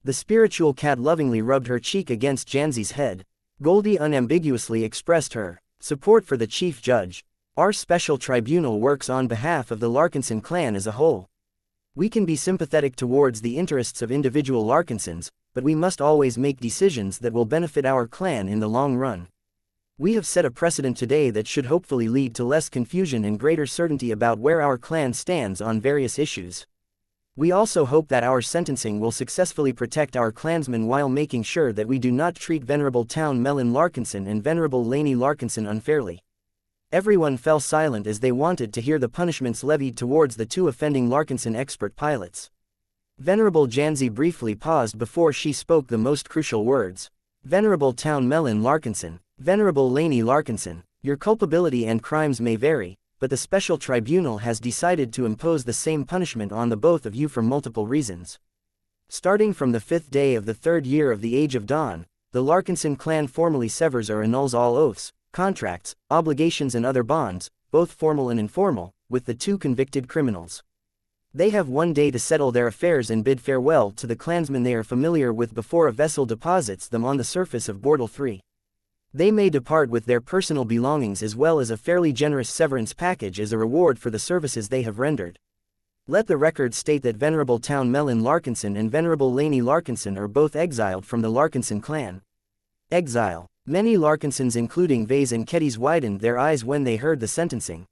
The spiritual cat lovingly rubbed her cheek against Janzi's head. Goldie unambiguously expressed her support for the Chief Judge. Our special tribunal works on behalf of the Larkinson clan as a whole. We can be sympathetic towards the interests of individual Larkinsons, but we must always make decisions that will benefit our clan in the long run. We have set a precedent today that should hopefully lead to less confusion and greater certainty about where our clan stands on various issues. We also hope that our sentencing will successfully protect our clansmen while making sure that we do not treat Venerable Town Melon Larkinson and Venerable Lainey Larkinson unfairly. Everyone fell silent as they wanted to hear the punishments levied towards the two offending Larkinson expert pilots. Venerable Janzi briefly paused before she spoke the most crucial words. Venerable Town Melon Larkinson, Venerable Lainey Larkinson, your culpability and crimes may vary, but the special tribunal has decided to impose the same punishment on the both of you for multiple reasons. Starting from the 5th day of the 3rd year of the Age of Dawn, the Larkinson clan formally severs or annuls all oaths, contracts, obligations and other bonds, both formal and informal, with the two convicted criminals. They have 1 day to settle their affairs and bid farewell to the clansmen they are familiar with before a vessel deposits them on the surface of Bortle 3. They may depart with their personal belongings as well as a fairly generous severance package as a reward for the services they have rendered. Let the record state that Venerable Town Melon Larkinson and Venerable Lainey Larkinson are both exiled from the Larkinson clan. Exile. Many Larkinsons including Vase and Keddies widened their eyes when they heard the sentencing.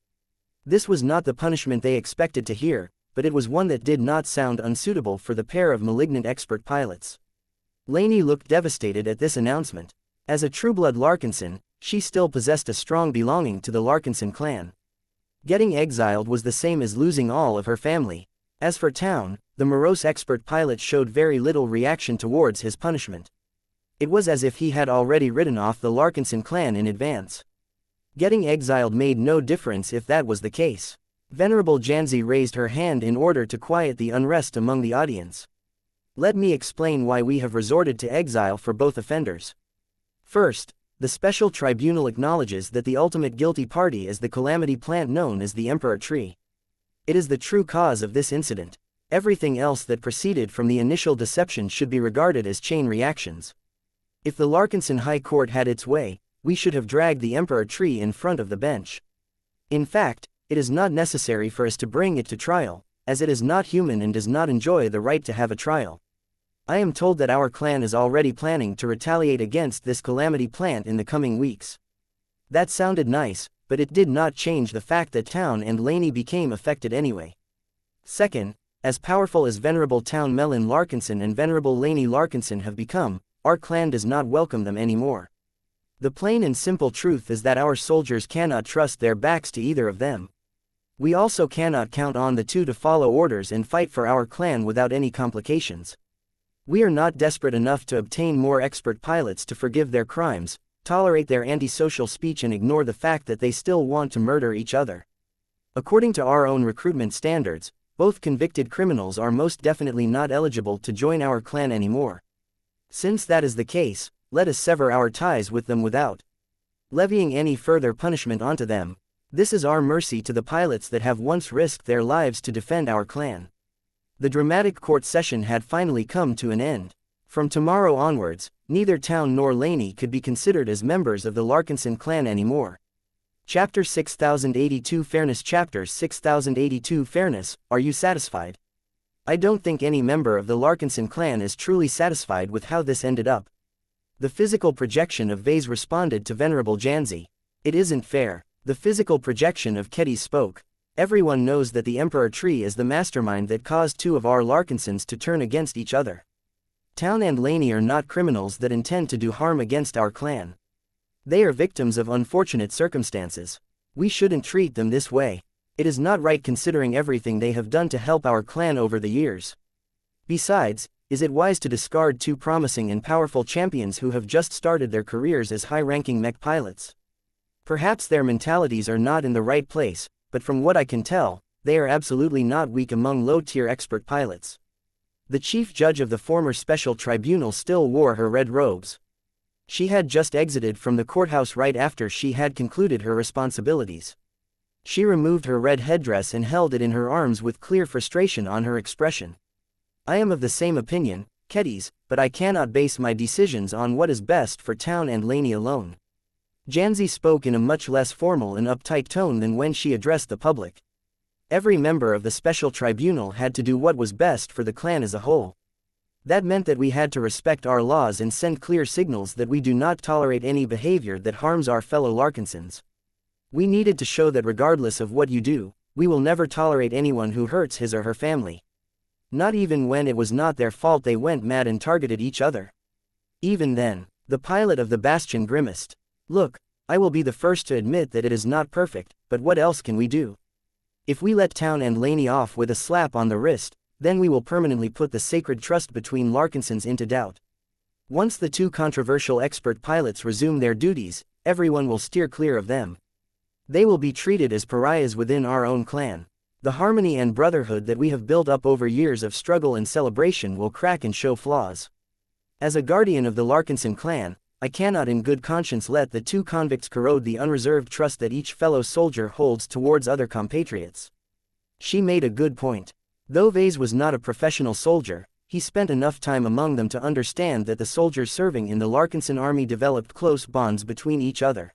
This was not the punishment they expected to hear, but it was one that did not sound unsuitable for the pair of malignant expert pilots. Lainey looked devastated at this announcement. As a trueblood Larkinson, she still possessed a strong belonging to the Larkinson clan. Getting exiled was the same as losing all of her family. As for Town, the morose expert pilot showed very little reaction towards his punishment. It was as if he had already written off the Larkinson clan in advance. Getting exiled made no difference if that was the case. Venerable Janzi raised her hand in order to quiet the unrest among the audience. Let me explain why we have resorted to exile for both offenders. First, the special tribunal acknowledges that the ultimate guilty party is the calamity plant known as the Emperor Tree. It is the true cause of this incident. Everything else that proceeded from the initial deception should be regarded as chain reactions. If the Larkinson High Court had its way, we should have dragged the Emperor Tree in front of the bench. In fact, it is not necessary for us to bring it to trial, as it is not human and does not enjoy the right to have a trial. I am told that our clan is already planning to retaliate against this calamity plant in the coming weeks. That sounded nice, but it did not change the fact that Town and Laney became affected anyway. Second, as powerful as Venerable Town Melon Larkinson and Venerable Laney Larkinson have become, our clan does not welcome them anymore. The plain and simple truth is that our soldiers cannot trust their backs to either of them. We also cannot count on the two to follow orders and fight for our clan without any complications. We are not desperate enough to obtain more expert pilots to forgive their crimes, tolerate their antisocial speech and ignore the fact that they still want to murder each other. According to our own recruitment standards, both convicted criminals are most definitely not eligible to join our clan anymore. Since that is the case, let us sever our ties with them without levying any further punishment onto them. This is our mercy to the pilots that have once risked their lives to defend our clan. The dramatic court session had finally come to an end. From tomorrow onwards, neither Town nor Laney could be considered as members of the Larkinson clan anymore. Chapter 6082 Fairness. Chapter 6082 Fairness. Are you satisfied? I don't think any member of the Larkinson clan is truly satisfied with how this ended up. The physical projection of Vase responded to Venerable Janzi. It isn't fair. The physical projection of Keddy spoke. Everyone knows that the Emperor Tree is the mastermind that caused two of our Larkinsons to turn against each other. Town and Laney are not criminals that intend to do harm against our clan. They are victims of unfortunate circumstances. We shouldn't treat them this way. It is not right considering everything they have done to help our clan over the years. Besides, is it wise to discard two promising and powerful champions who have just started their careers as high-ranking mech pilots? Perhaps their mentalities are not in the right place, but from what I can tell, they are absolutely not weak among low-tier expert pilots. The chief judge of the former special tribunal still wore her red robes. She had just exited from the courthouse right after she had concluded her responsibilities. She removed her red headdress and held it in her arms with clear frustration on her expression. I am of the same opinion, Keddies, but I cannot base my decisions on what is best for Town and Laney alone. Janzi spoke in a much less formal and uptight tone than when she addressed the public. Every member of the special tribunal had to do what was best for the clan as a whole. That meant that we had to respect our laws and send clear signals that we do not tolerate any behavior that harms our fellow Larkinsons. We needed to show that regardless of what you do, we will never tolerate anyone who hurts his or her family. Not even when it was not their fault they went mad and targeted each other. Even then, the pilot of the Bastion grimaced. Look, I will be the first to admit that it is not perfect, but what else can we do? If we let Town and Laney off with a slap on the wrist, then we will permanently put the sacred trust between Larkinsons into doubt. Once the two controversial expert pilots resume their duties, everyone will steer clear of them. They will be treated as pariahs within our own clan. The harmony and brotherhood that we have built up over years of struggle and celebration will crack and show flaws. As a guardian of the Larkinson clan, I cannot in good conscience let the two convicts corrode the unreserved trust that each fellow soldier holds towards other compatriots. She made a good point. Though Vase was not a professional soldier, he spent enough time among them to understand that the soldiers serving in the Larkinson army developed close bonds between each other.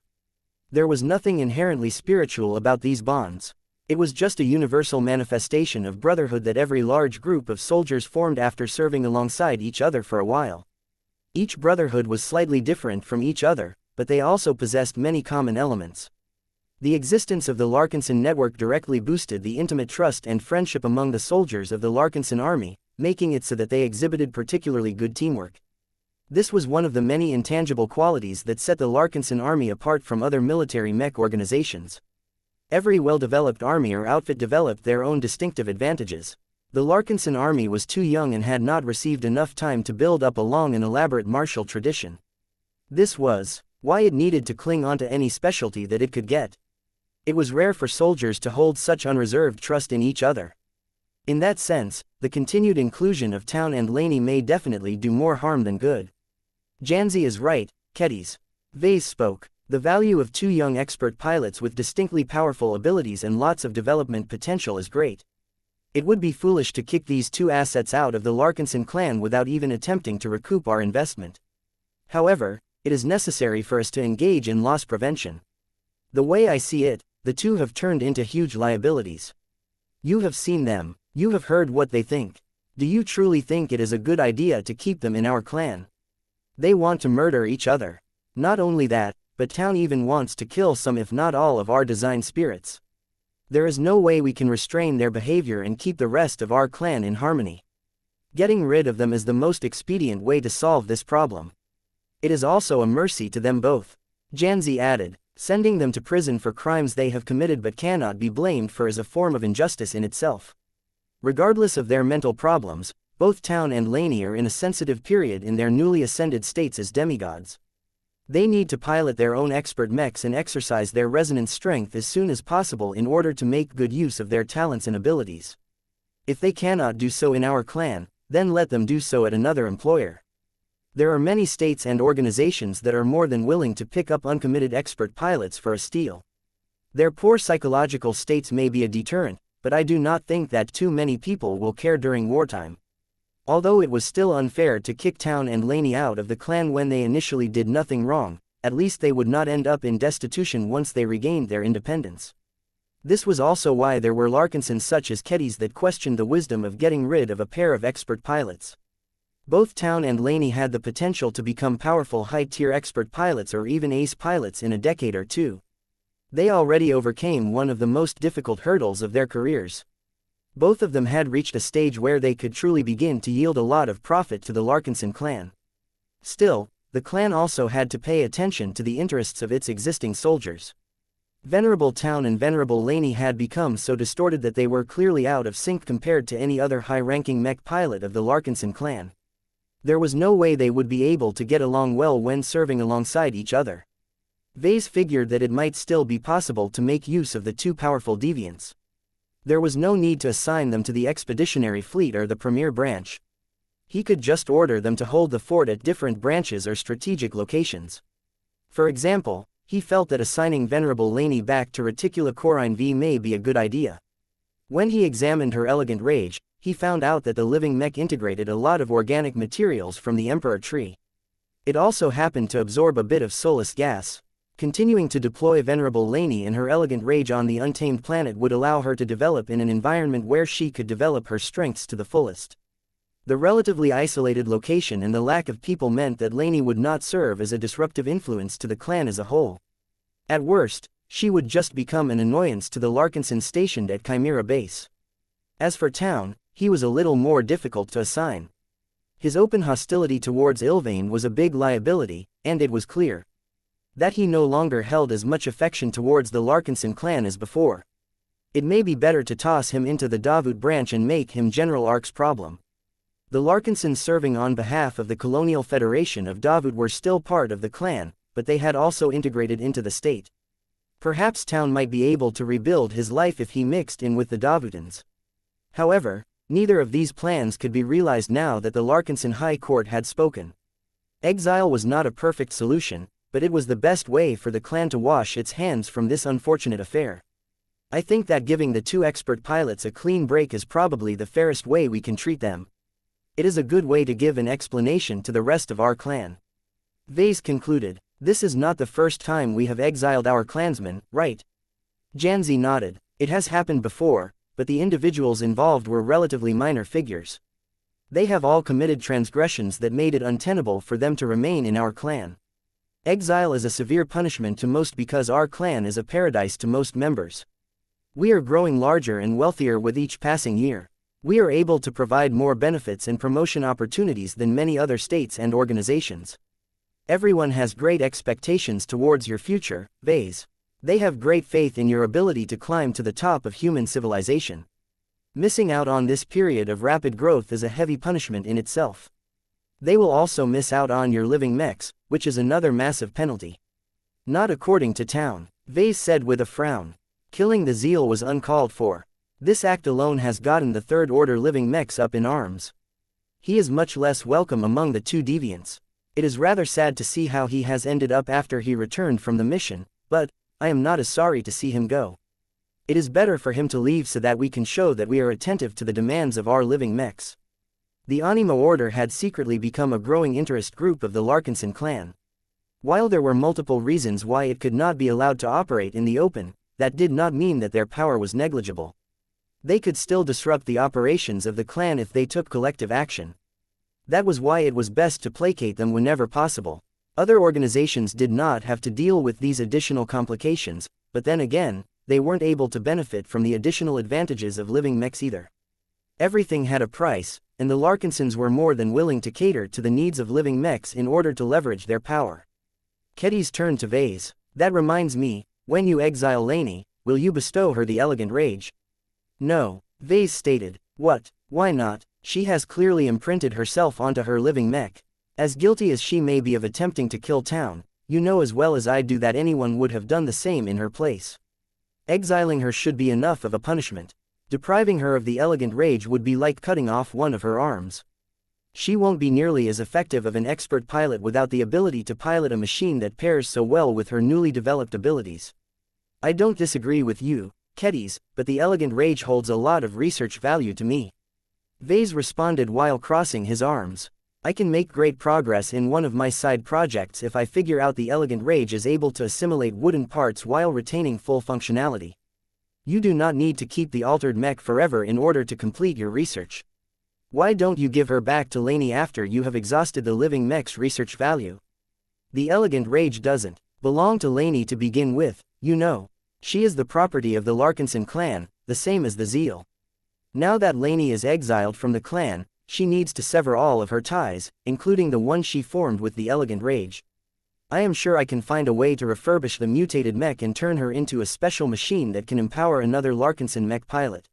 There was nothing inherently spiritual about these bonds. It was just a universal manifestation of brotherhood that every large group of soldiers formed after serving alongside each other for a while. Each brotherhood was slightly different from each other, but they also possessed many common elements. The existence of the Larkinson network directly boosted the intimate trust and friendship among the soldiers of the Larkinson army, making it so that they exhibited particularly good teamwork. This was one of the many intangible qualities that set the Larkinson Army apart from other military mech organizations. Every well-developed army or outfit developed their own distinctive advantages. The Larkinson Army was too young and had not received enough time to build up a long and elaborate martial tradition. This was why it needed to cling onto any specialty that it could get. It was rare for soldiers to hold such unreserved trust in each other. In that sense, the continued inclusion of Town and Laney may definitely do more harm than good. Janzi is right, Keddies. Vase spoke. The value of two young expert pilots with distinctly powerful abilities and lots of development potential is great. It would be foolish to kick these two assets out of the Larkinson clan without even attempting to recoup our investment. However, it is necessary for us to engage in loss prevention. The way I see it, the two have turned into huge liabilities. You have seen them, you have heard what they think. Do you truly think it is a good idea to keep them in our clan? They want to murder each other. Not only that, but Town even wants to kill some if not all of our design spirits. There is no way we can restrain their behavior and keep the rest of our clan in harmony. Getting rid of them is the most expedient way to solve this problem. It is also a mercy to them both. Janzi added, sending them to prison for crimes they have committed but cannot be blamed for is a form of injustice in itself. Regardless of their mental problems, both Town and Laney are in a sensitive period in their newly ascended states as demigods. They need to pilot their own expert mechs and exercise their resonance strength as soon as possible in order to make good use of their talents and abilities. If they cannot do so in our clan, then let them do so at another employer. There are many states and organizations that are more than willing to pick up uncommitted expert pilots for a steal. Their poor psychological states may be a deterrent, but I do not think that too many people will care during wartime. Although it was still unfair to kick Town and Laney out of the clan when they initially did nothing wrong, at least they would not end up in destitution once they regained their independence. This was also why there were Larkinsons such as Keddies that questioned the wisdom of getting rid of a pair of expert pilots. Both Town and Laney had the potential to become powerful high-tier expert pilots or even ace pilots in a decade or two. They already overcame one of the most difficult hurdles of their careers. Both of them had reached a stage where they could truly begin to yield a lot of profit to the Larkinson clan. Still, the clan also had to pay attention to the interests of its existing soldiers. Venerable Town and Venerable Laney had become so distorted that they were clearly out of sync compared to any other high-ranking mech pilot of the Larkinson clan. There was no way they would be able to get along well when serving alongside each other. Vase figured that it might still be possible to make use of the two powerful deviants. There was no need to assign them to the Expeditionary Fleet or the Premier Branch. He could just order them to hold the fort at different branches or strategic locations. For example, he felt that assigning Venerable Laney back to Reticula Corine V may be a good idea. When he examined her elegant rage, he found out that the living mech integrated a lot of organic materials from the Emperor tree. It also happened to absorb a bit of soulless gas. Continuing to deploy Venerable Laney in her elegant rage on the untamed planet would allow her to develop in an environment where she could develop her strengths to the fullest. The relatively isolated location and the lack of people meant that Laney would not serve as a disruptive influence to the clan as a whole. At worst, she would just become an annoyance to the Larkinson stationed at Chimera Base. As for Town, he was a little more difficult to assign. His open hostility towards Ilvain was a big liability, and it was clear that he no longer held as much affection towards the Larkinson clan as before. It may be better to toss him into the Davut branch and make him General Ark's problem. The Larkinsons serving on behalf of the Colonial Federation of Davut were still part of the clan, but they had also integrated into the state. Perhaps Town might be able to rebuild his life if he mixed in with the Davutans. However, neither of these plans could be realized now that the Larkinson High Court had spoken. Exile was not a perfect solution, but it was the best way for the clan to wash its hands from this unfortunate affair. I think that giving the two expert pilots a clean break is probably the fairest way we can treat them. It is a good way to give an explanation to the rest of our clan. Vase concluded, this is not the first time we have exiled our clansmen, right? Janzi nodded. It has happened before, but the individuals involved were relatively minor figures. They have all committed transgressions that made it untenable for them to remain in our clan. Exile is a severe punishment to most because our clan is a paradise to most members. We are growing larger and wealthier with each passing year. We are able to provide more benefits and promotion opportunities than many other states and organizations. Everyone has great expectations towards your future, Vase. They have great faith in your ability to climb to the top of human civilization. Missing out on this period of rapid growth is a heavy punishment in itself. They will also miss out on your living mechs, which is another massive penalty. Not according to town, Vase said with a frown. Killing the Zeal was uncalled for. This act alone has gotten the third-order living mechs up in arms. He is much less welcome among the two deviants. It is rather sad to see how he has ended up after he returned from the mission, but I am not as sorry to see him go. It is better for him to leave so that we can show that we are attentive to the demands of our living mechs. The Anima Order had secretly become a growing interest group of the Larkinson clan. While there were multiple reasons why it could not be allowed to operate in the open, that did not mean that their power was negligible. They could still disrupt the operations of the clan if they took collective action. That was why it was best to placate them whenever possible. Other organizations did not have to deal with these additional complications, but then again, they weren't able to benefit from the additional advantages of living mechs either. Everything had a price, and the Larkinsons were more than willing to cater to the needs of living mechs in order to leverage their power. Keddy's turned to Vase. That reminds me, when you exile Lainey, will you bestow her the elegant rage? No, Vase stated. What? Why not? She has clearly imprinted herself onto her living mech. As guilty as she may be of attempting to kill Town, you know as well as I do that anyone would have done the same in her place. Exiling her should be enough of a punishment. Depriving her of the elegant rage would be like cutting off one of her arms. She won't be nearly as effective of an expert pilot without the ability to pilot a machine that pairs so well with her newly developed abilities. I don't disagree with you, Keddies, but the elegant rage holds a lot of research value to me. Vase responded while crossing his arms. I can make great progress in one of my side projects if I figure out the elegant rage is able to assimilate wooden parts while retaining full functionality. You do not need to keep the altered mech forever in order to complete your research. Why don't you give her back to Lainey after you have exhausted the living mech's research value? The elegant rage doesn't belong to Lainey to begin with, you know. She is the property of the Larkinson clan, the same as the Zeal. Now that Lainey is exiled from the clan, she needs to sever all of her ties, including the one she formed with the elegant rage. I am sure I can find a way to refurbish the mutated mech and turn her into a special machine that can empower another Larkinson mech pilot.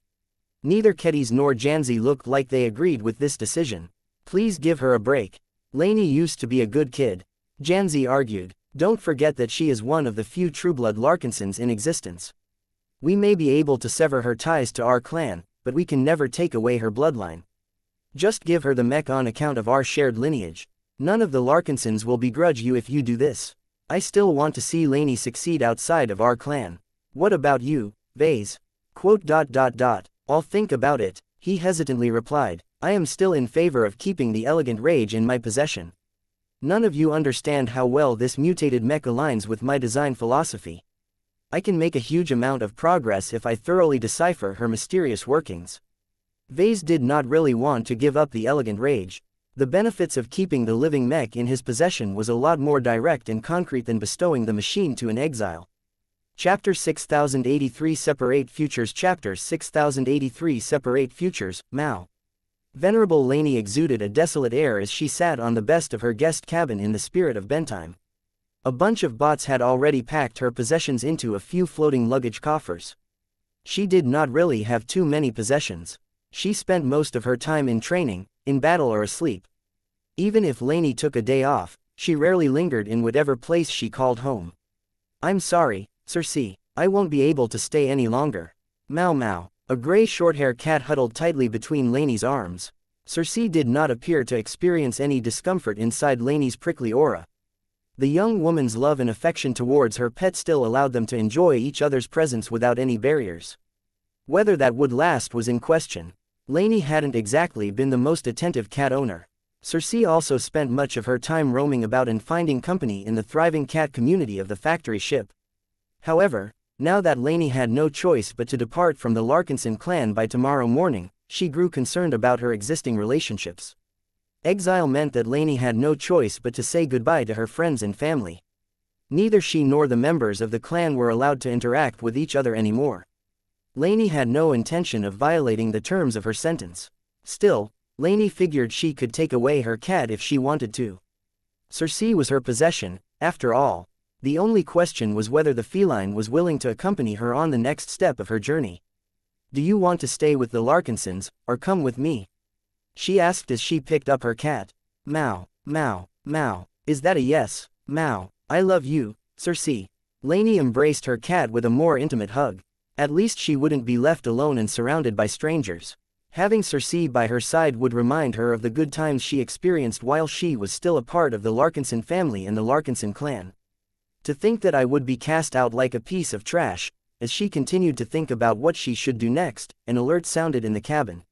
Neither Keddies nor Janzi looked like they agreed with this decision. Please give her a break. Lainey used to be a good kid, Janzi argued. Don't forget that she is one of the few trueblood Larkinsons in existence. We may be able to sever her ties to our clan, but we can never take away her bloodline. Just give her the mech on account of our shared lineage. None of the Larkinsons will begrudge you if you do this. I still want to see Lainey succeed outside of our clan. What about you, Vase? I'll think about it, he hesitantly replied. I am still in favor of keeping the elegant rage in my possession. None of you understand how well this mutated mech aligns with my design philosophy. I can make a huge amount of progress if I thoroughly decipher her mysterious workings. Vase did not really want to give up the elegant rage. The benefits of keeping the living mech in his possession was a lot more direct and concrete than bestowing the machine to an exile. Chapter 6083 Separate Futures Chapter 6083 Separate Futures, Mao. Venerable Lainey exuded a desolate air as she sat on the best of her guest cabin in the spirit of bedtime. A bunch of bots had already packed her possessions into a few floating luggage coffers. She did not really have too many possessions. She spent most of her time in training, in battle or asleep. Even if Lainey took a day off, she rarely lingered in whatever place she called home. I'm sorry, Circe, I won't be able to stay any longer. Mau Mau, a gray short-hair cat huddled tightly between Lainey's arms. Circe did not appear to experience any discomfort inside Lainey's prickly aura. The young woman's love and affection towards her pet still allowed them to enjoy each other's presence without any barriers. Whether that would last was in question. Lainey hadn't exactly been the most attentive cat owner. Circe also spent much of her time roaming about and finding company in the thriving cat community of the factory ship. However, now that Lainey had no choice but to depart from the Larkinson clan by tomorrow morning, she grew concerned about her existing relationships. Exile meant that Lainey had no choice but to say goodbye to her friends and family. Neither she nor the members of the clan were allowed to interact with each other anymore. Lainey had no intention of violating the terms of her sentence. Still, Lainey figured she could take away her cat if she wanted to. Circe was her possession, after all. The only question was whether the feline was willing to accompany her on the next step of her journey. "Do you want to stay with the Larkinsons, or come with me?" she asked as she picked up her cat. "Meow, meow, meow. Is that a yes? Meow. I love you, Circe." Lainey embraced her cat with a more intimate hug. At least she wouldn't be left alone and surrounded by strangers. Having Circe by her side would remind her of the good times she experienced while she was still a part of the Larkinson family and the Larkinson clan. To think that I would be cast out like a piece of trash. As she continued to think about what she should do next, an alert sounded in the cabin.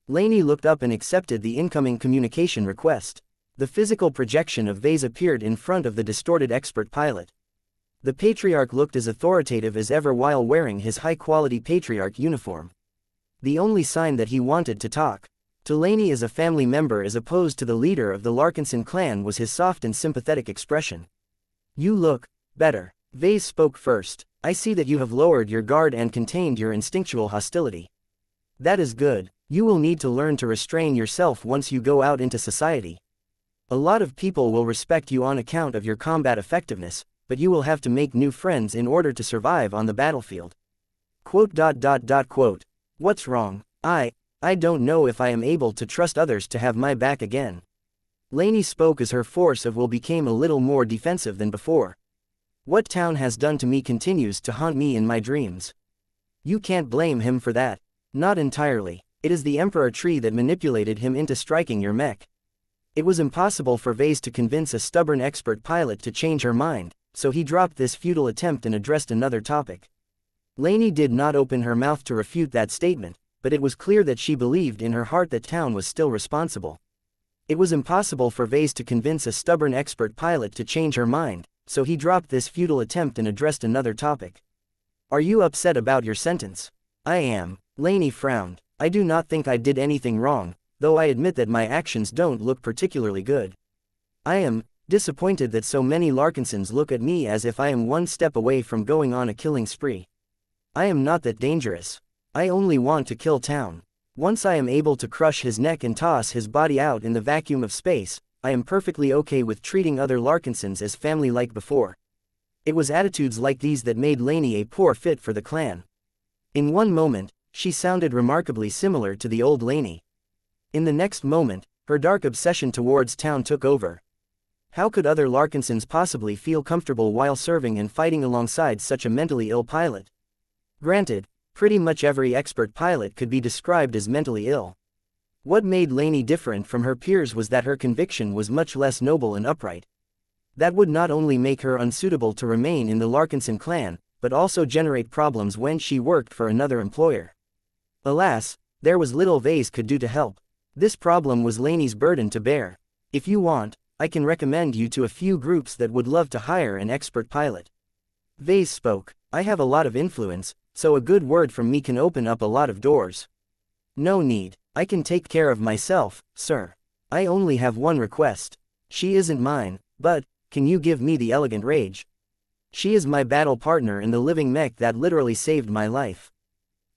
Lainey looked up and accepted the incoming communication request. The physical projection of Vase appeared in front of the distorted expert pilot. The patriarch looked as authoritative as ever while wearing his high-quality patriarch uniform. The only sign that he wanted to talk to Lainey as a family member as opposed to the leader of the Larkinson clan was his soft and sympathetic expression. "You look better." Vase spoke first. "I see that you have lowered your guard and contained your instinctual hostility. That is good. You will need to learn to restrain yourself once you go out into society. A lot of people will respect you on account of your combat effectiveness, but you will have to make new friends in order to survive on the battlefield." Quote. "What's wrong? I don't know if I am able to trust others to have my back again." Lainey spoke as her force of will became a little more defensive than before. "What Town has done to me continues to haunt me in my dreams. You can't blame him for that." "Not entirely. It is the Emperor tree that manipulated him into striking your mech." It was impossible for Vase to convince a stubborn expert pilot to change her mind, so he dropped this futile attempt and addressed another topic. Lainey did not open her mouth to refute that statement, but it was clear that she believed in her heart that Town was still responsible. It was impossible for Vase to convince a stubborn expert pilot to change her mind, so he dropped this futile attempt and addressed another topic. "Are you upset about your sentence?" "I am." Lainey frowned. "I do not think I did anything wrong, though I admit that my actions don't look particularly good. I am disappointed that so many Larkinsons look at me as if I am one step away from going on a killing spree. I am not that dangerous. I only want to kill Town. Once I am able to crush his neck and toss his body out in the vacuum of space, I am perfectly okay with treating other Larkinsons as family like before." It was attitudes like these that made Lainey a poor fit for the clan. In one moment, she sounded remarkably similar to the old Lainey. In the next moment, her dark obsession towards Town took over. How could other Larkinsons possibly feel comfortable while serving and fighting alongside such a mentally ill pilot? Granted, pretty much every expert pilot could be described as mentally ill. What made Lainey different from her peers was that her conviction was much less noble and upright. That would not only make her unsuitable to remain in the Larkinson clan, but also generate problems when she worked for another employer. Alas, there was little Vase could do to help. This problem was Lainey's burden to bear. "If you want, I can recommend you to a few groups that would love to hire an expert pilot." Vase spoke. "I have a lot of influence, so a good word from me can open up a lot of doors." "No need. I can take care of myself, sir. I only have one request. She isn't mine, but can you give me the elegant rage? She is my battle partner in the living mech that literally saved my life.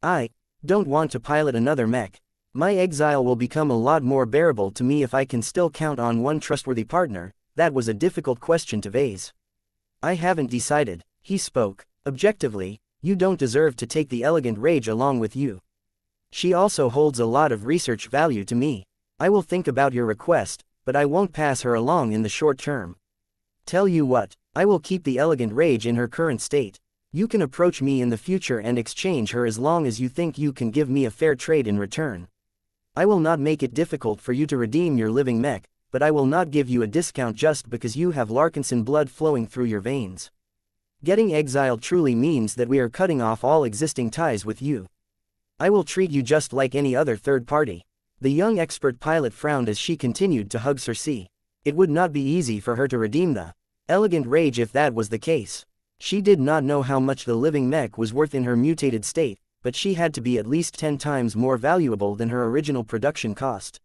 I don't want to pilot another mech. My exile will become a lot more bearable to me if I can still count on one trustworthy partner." That was a difficult question to Vase. "I haven't decided," he spoke. "Objectively, you don't deserve to take the elegant rage along with you. She also holds a lot of research value to me. I will think about your request, but I won't pass her along in the short term. Tell you what, I will keep the elegant rage in her current state. You can approach me in the future and exchange her as long as you think you can give me a fair trade in return. I will not make it difficult for you to redeem your living mech, but I will not give you a discount just because you have Larkinson blood flowing through your veins. Getting exiled truly means that we are cutting off all existing ties with you. I will treat you just like any other third party." The young expert pilot frowned as she continued to hug Circe. It would not be easy for her to redeem the elegant rage if that was the case. She did not know how much the living mech was worth in her mutated state, but she had to be at least 10 times more valuable than her original production cost.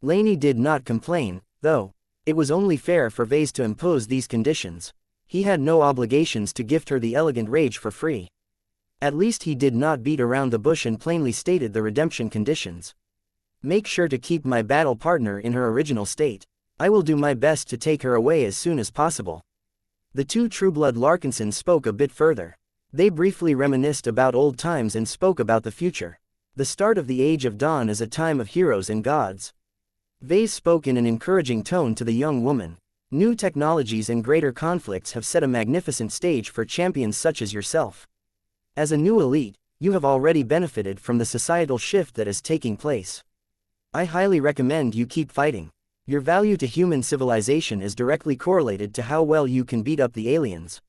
Lainey did not complain, though. It was only fair for Vase to impose these conditions. He had no obligations to gift her the elegant rage for free. At least he did not beat around the bush and plainly stated the redemption conditions. Make sure to keep my battle partner in her original state. I will do my best to take her away as soon as possible. The two Trueblood Larkinsons spoke a bit further. They briefly reminisced about old times and spoke about the future. The start of the Age of Dawn is a time of heroes and gods. Vase spoke in an encouraging tone to the young woman. New technologies and greater conflicts have set a magnificent stage for champions such as yourself. As a new elite, you have already benefited from the societal shift that is taking place. I highly recommend you keep fighting. Your value to human civilization is directly correlated to how well you can beat up the aliens.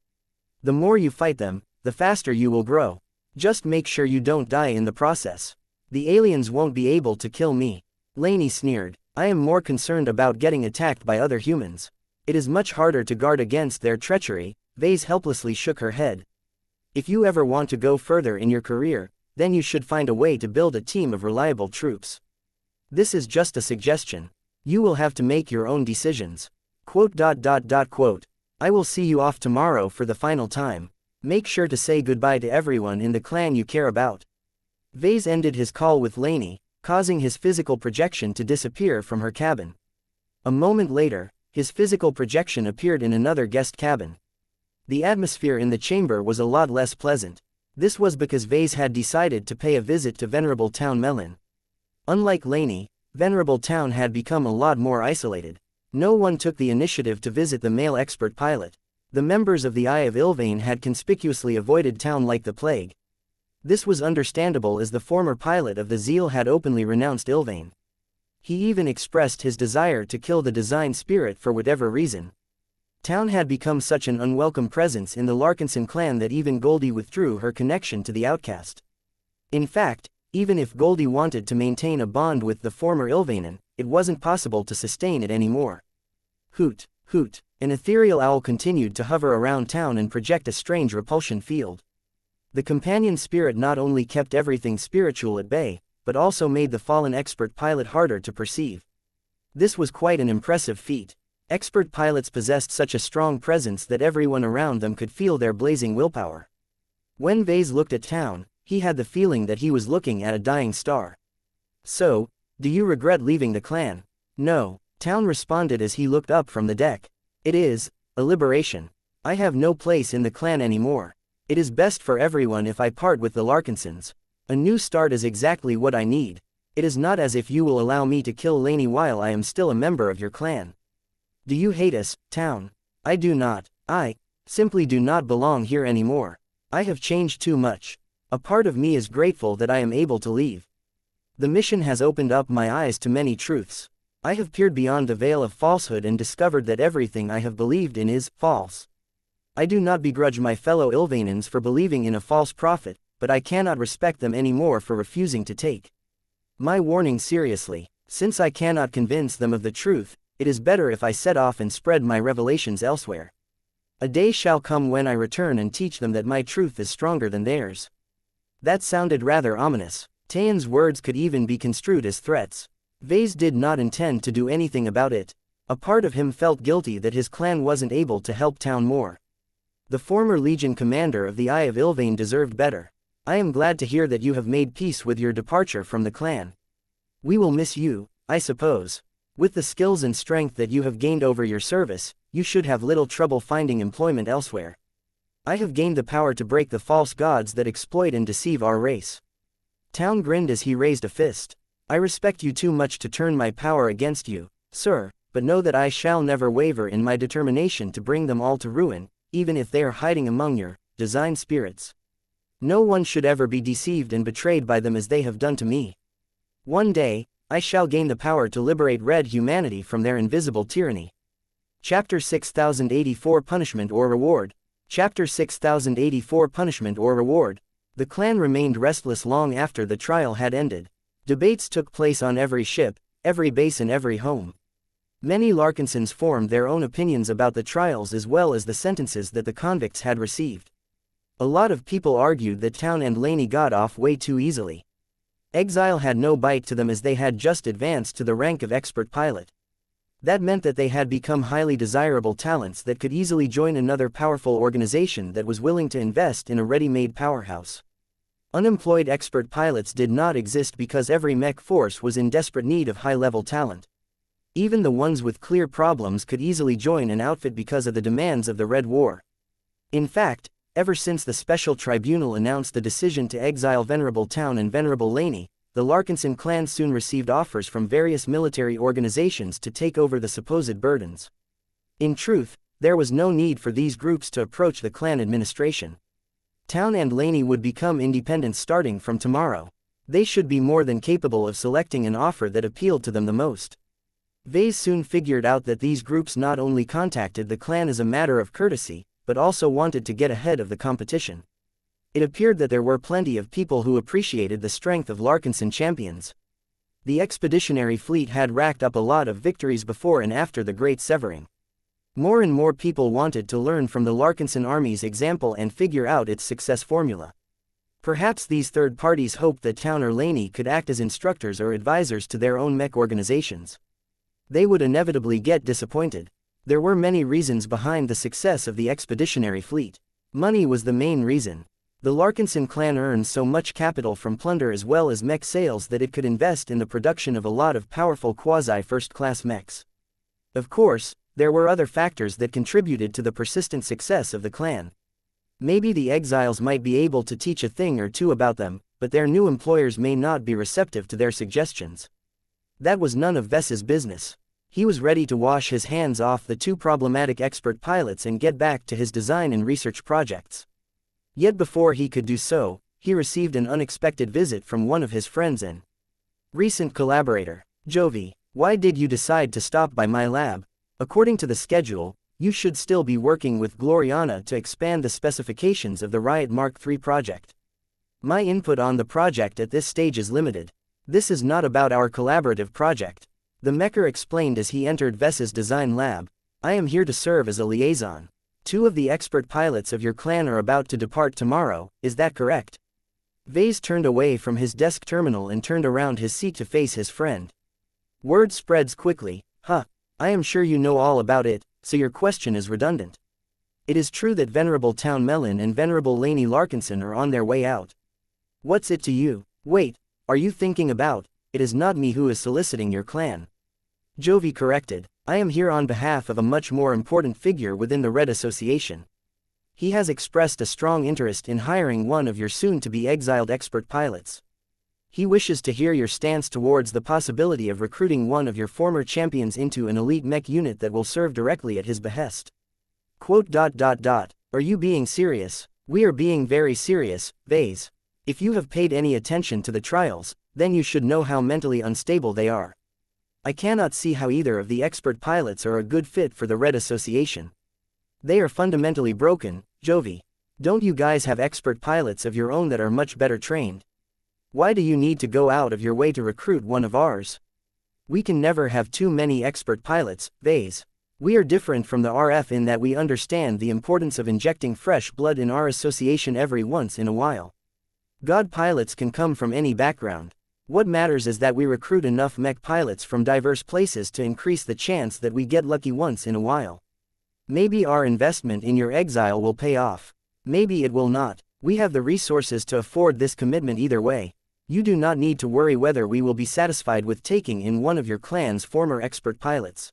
The more you fight them, the faster you will grow. Just make sure you don't die in the process. The aliens won't be able to kill me. Lainey sneered. I am more concerned about getting attacked by other humans. It is much harder to guard against their treachery. Vase helplessly shook her head. If you ever want to go further in your career, then you should find a way to build a team of reliable troops. This is just a suggestion. You will have to make your own decisions. Quote. I will see you off tomorrow for the final time. Make sure to say goodbye to everyone in the clan you care about. Vase ended his call with Lainey, causing his physical projection to disappear from her cabin. A moment later, his physical projection appeared in another guest cabin. The atmosphere in the chamber was a lot less pleasant. This was because Vase had decided to pay a visit to Venerable Town Melon. Unlike Lainey, Venerable Town had become a lot more isolated. No one took the initiative to visit the male expert pilot. The members of the Eye of Ilvain had conspicuously avoided town like the plague. This was understandable as the former pilot of the Zeal had openly renounced Ilvain. He even expressed his desire to kill the design spirit for whatever reason. Town had become such an unwelcome presence in the Larkinson clan that even Goldie withdrew her connection to the outcast. In fact, even if Goldie wanted to maintain a bond with the former Ilvainen, it wasn't possible to sustain it anymore. Hoot, hoot, an ethereal owl continued to hover around town and project a strange repulsion field. The companion spirit not only kept everything spiritual at bay, but also made the fallen expert pilot harder to perceive. This was quite an impressive feat. Expert pilots possessed such a strong presence that everyone around them could feel their blazing willpower. When Vase looked at town, he had the feeling that he was looking at a dying star. So, do you regret leaving the clan? No, Town responded as he looked up from the deck. It is a liberation. I have no place in the clan anymore. It is best for everyone if I part with the Larkinsons. A new start is exactly what I need. It is not as if you will allow me to kill Lainey while I am still a member of your clan. Do you hate us, Town? I do not. I simply do not belong here anymore. I have changed too much. A part of me is grateful that I am able to leave. The mission has opened up my eyes to many truths. I have peered beyond the veil of falsehood and discovered that everything I have believed in is false. I do not begrudge my fellow Ilvainans for believing in a false prophet, but I cannot respect them anymore for refusing to take my warning seriously. Since I cannot convince them of the truth, it is better if I set off and spread my revelations elsewhere. A day shall come when I return and teach them that my truth is stronger than theirs. That sounded rather ominous. Taeyeon's words could even be construed as threats. Vase did not intend to do anything about it. A part of him felt guilty that his clan wasn't able to help Town more. The former Legion commander of the Eye of Ilvain deserved better. I am glad to hear that you have made peace with your departure from the clan. We will miss you, I suppose. With the skills and strength that you have gained over your service, you should have little trouble finding employment elsewhere. I have gained the power to break the false gods that exploit and deceive our race. Town grinned as he raised a fist. I respect you too much to turn my power against you, sir, but know that I shall never waver in my determination to bring them all to ruin, even if they are hiding among your design spirits. No one should ever be deceived and betrayed by them as they have done to me. One day, I shall gain the power to liberate red humanity from their invisible tyranny. Chapter 6084 Punishment or Reward. Chapter 6084 Punishment or Reward. The clan remained restless long after the trial had ended. Debates took place on every ship, every base and every home. Many Larkinsons formed their own opinions about the trials as well as the sentences that the convicts had received. A lot of people argued that Town and Lainey got off way too easily. Exile had no bite to them as they had just advanced to the rank of expert pilot. That meant that they had become highly desirable talents that could easily join another powerful organization that was willing to invest in a ready-made powerhouse. Unemployed expert pilots did not exist because every mech force was in desperate need of high-level talent. Even the ones with clear problems could easily join an outfit because of the demands of the Red War. In fact, ever since the Special Tribunal announced the decision to exile Venerable Town and Venerable Laney, the Larkinson clan soon received offers from various military organizations to take over the supposed burdens. In truth, there was no need for these groups to approach the clan administration. Town and Laney would become independent starting from tomorrow. They should be more than capable of selecting an offer that appealed to them the most. Vase soon figured out that these groups not only contacted the clan as a matter of courtesy, but also wanted to get ahead of the competition. It appeared that there were plenty of people who appreciated the strength of Larkinson champions. The expeditionary fleet had racked up a lot of victories before and after the Great Severing. More and more people wanted to learn from the Larkinson army's example and figure out its success formula. Perhaps these third parties hoped that Town or Laney could act as instructors or advisors to their own mech organizations. They would inevitably get disappointed. There were many reasons behind the success of the expeditionary fleet. Money was the main reason. The Larkinson clan earned so much capital from plunder as well as mech sales that it could invest in the production of a lot of powerful quasi-first-class mechs. Of course, there were other factors that contributed to the persistent success of the clan. Maybe the exiles might be able to teach a thing or two about them, but their new employers may not be receptive to their suggestions. That was none of Ves's business. He was ready to wash his hands off the two problematic expert pilots and get back to his design and research projects. Yet before he could do so, he received an unexpected visit from one of his friends and recent collaborator. Jovi, why did you decide to stop by my lab? According to the schedule, you should still be working with Gloriana to expand the specifications of the Riot Mark III project. My input on the project at this stage is limited. This is not about our collaborative project. The Mecher explained as he entered Ves's design lab. I am here to serve as a liaison. Two of the expert pilots of your clan are about to depart tomorrow, is that correct? Vase turned away from his desk terminal and turned around his seat to face his friend. Word spreads quickly. I am sure you know all about it, so your question is redundant. It is true that Venerable Town Melon and Venerable Laney Larkinson are on their way out. What's it to you? Wait, are you thinking about, it is not me who is soliciting your clan. Jovi corrected, I am here on behalf of a much more important figure within the Red Association. He has expressed a strong interest in hiring one of your soon-to-be exiled expert pilots. He wishes to hear your stance towards the possibility of recruiting one of your former champions into an elite mech unit that will serve directly at his behest. Are you being serious? We are being very serious, Vase. If you have paid any attention to the trials, then you should know how mentally unstable they are. I cannot see how either of the expert pilots are a good fit for the Red Association. They are fundamentally broken. Jovi, don't you guys have expert pilots of your own that are much better trained? Why do you need to go out of your way to recruit one of ours? We can never have too many expert pilots, Vase. We are different from the RF in that we understand the importance of injecting fresh blood in our association every once in a while. God pilots can come from any background. What matters is that we recruit enough mech pilots from diverse places to increase the chance that we get lucky once in a while. Maybe our investment in your exile will pay off. Maybe it will not. We have the resources to afford this commitment either way. You do not need to worry whether we will be satisfied with taking in one of your clan's former expert pilots.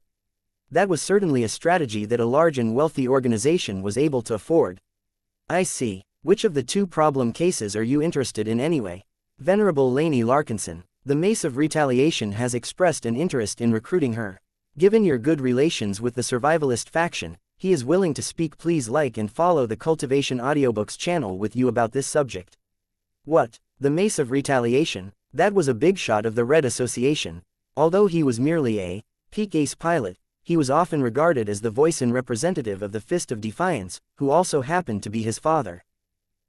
That was certainly a strategy that a large and wealthy organization was able to afford. I see. Which of the two problem cases are you interested in anyway? Venerable Laney Larkinson, the Mace of Retaliation has expressed an interest in recruiting her. Given your good relations with the survivalist faction, he is willing to speak. Please like and follow the Cultivation Audiobooks channel with you about this subject. What? The Mace of Retaliation? That was a big shot of the Red Association. Although he was merely a peak ace pilot, he was often regarded as the voice and representative of the Fist of Defiance, who also happened to be his father.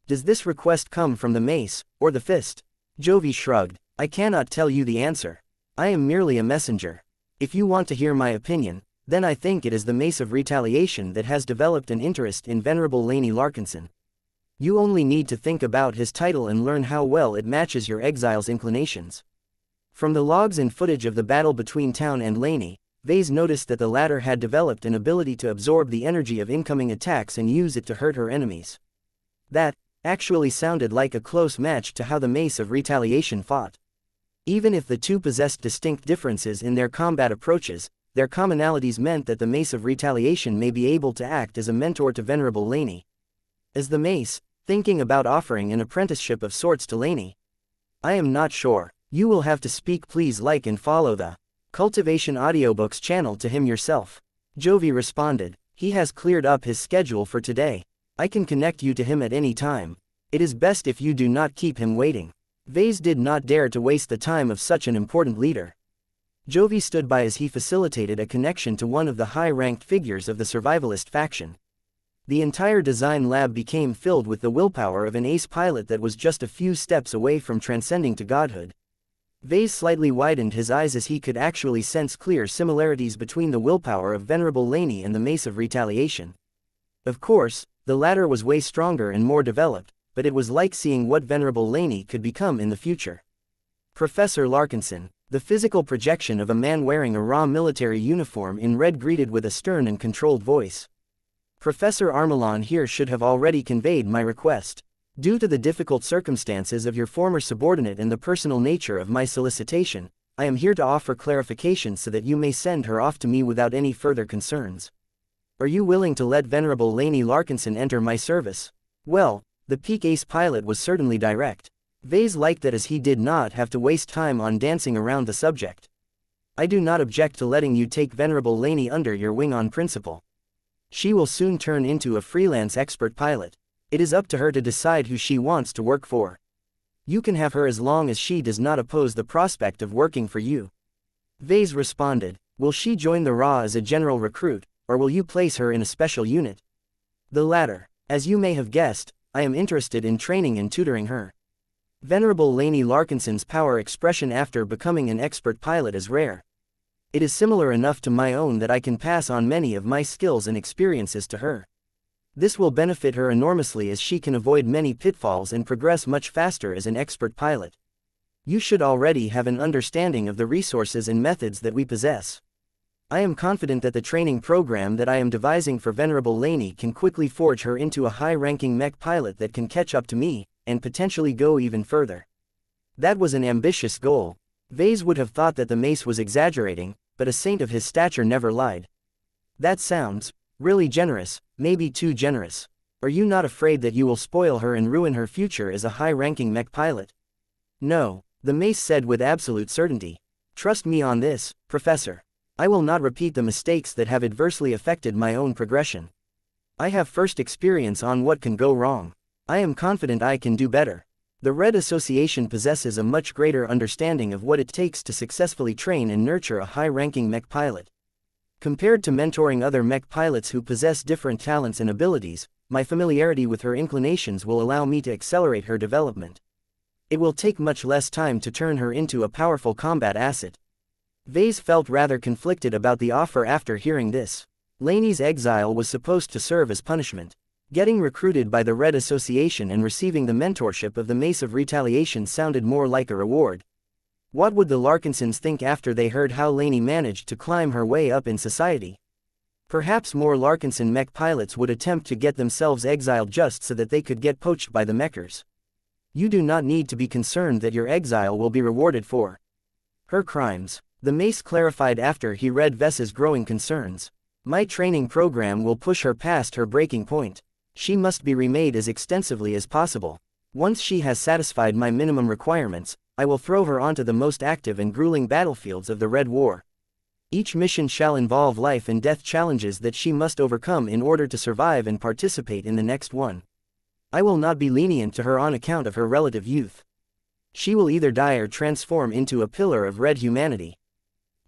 Does this request come from the Mace, or the Fist? Jovi shrugged. I cannot tell you the answer. I am merely a messenger. If you want to hear my opinion, then I think it is the Mace of Retaliation that has developed an interest in Venerable Laney Larkinson. You only need to think about his title and learn how well it matches your exile's inclinations. From the logs and footage of the battle between Town and Laney, Vase noticed that the latter had developed an ability to absorb the energy of incoming attacks and use it to hurt her enemies. That actually sounded like a close match to how the Mace of Retaliation fought. Even if the two possessed distinct differences in their combat approaches, their commonalities meant that the Mace of Retaliation may be able to act as a mentor to Venerable Laney. As the Mace, thinking about offering an apprenticeship of sorts to Laney. I am not sure. You will have to speak. Please like and follow the Cultivation Audiobooks channel to him yourself. Jovi responded. He has cleared up his schedule for today. I can connect you to him at any time. It is best if you do not keep him waiting. Vase did not dare to waste the time of such an important leader. Jovi stood by as he facilitated a connection to one of the high-ranked figures of the survivalist faction. The entire design lab became filled with the willpower of an ace pilot that was just a few steps away from transcending to godhood. Vase slightly widened his eyes as he could actually sense clear similarities between the willpower of Venerable Laney and the Mace of Retaliation. Of course, the latter was way stronger and more developed, but it was like seeing what Venerable Laney could become in the future. Professor Larkinson, the physical projection of a man wearing a raw military uniform in red greeted with a stern and controlled voice. Professor Armelon here should have already conveyed my request. Due to the difficult circumstances of your former subordinate and the personal nature of my solicitation, I am here to offer clarification so that you may send her off to me without any further concerns. Are you willing to let Venerable Laney Larkinson enter my service? Well, the peak ace pilot was certainly direct. Vase liked that as he did not have to waste time on dancing around the subject. I do not object to letting you take Venerable Laney under your wing on principle. She will soon turn into a freelance expert pilot. It is up to her to decide who she wants to work for. You can have her as long as she does not oppose the prospect of working for you. Vase responded. Will she join the RA as a general recruit, or will you place her in a special unit? The latter. As you may have guessed, I am interested in training and tutoring her. Venerable Laney Larkinson's power expression after becoming an expert pilot is rare. It is similar enough to my own that I can pass on many of my skills and experiences to her. This will benefit her enormously as she can avoid many pitfalls and progress much faster as an expert pilot. You should already have an understanding of the resources and methods that we possess. I am confident that the training program that I am devising for Venerable Laney can quickly forge her into a high-ranking mech pilot that can catch up to me, and potentially go even further. That was an ambitious goal. Vase would have thought that the Mace was exaggerating, but a saint of his stature never lied. That sounds really generous, maybe too generous. Are you not afraid that you will spoil her and ruin her future as a high-ranking mech pilot? No, the Mace said with absolute certainty. Trust me on this, Professor. I will not repeat the mistakes that have adversely affected my own progression. I have first experience on what can go wrong. I am confident I can do better. The Red Association possesses a much greater understanding of what it takes to successfully train and nurture a high-ranking mech pilot. Compared to mentoring other mech pilots who possess different talents and abilities, my familiarity with her inclinations will allow me to accelerate her development. It will take much less time to turn her into a powerful combat asset. Vase felt rather conflicted about the offer after hearing this. Laney's exile was supposed to serve as punishment. Getting recruited by the Red Association and receiving the mentorship of the Mace of Retaliation sounded more like a reward. What would the Larkinsons think after they heard how Laney managed to climb her way up in society? Perhaps more Larkinson mech pilots would attempt to get themselves exiled just so that they could get poached by the mechers. You do not need to be concerned that your exile will be rewarded for her crimes. The Mace clarified after he read Vess's growing concerns. My training program will push her past her breaking point. She must be remade as extensively as possible. Once she has satisfied my minimum requirements, I will throw her onto the most active and grueling battlefields of the Red War. Each mission shall involve life and death challenges that she must overcome in order to survive and participate in the next one. I will not be lenient to her on account of her relative youth. She will either die or transform into a pillar of red humanity.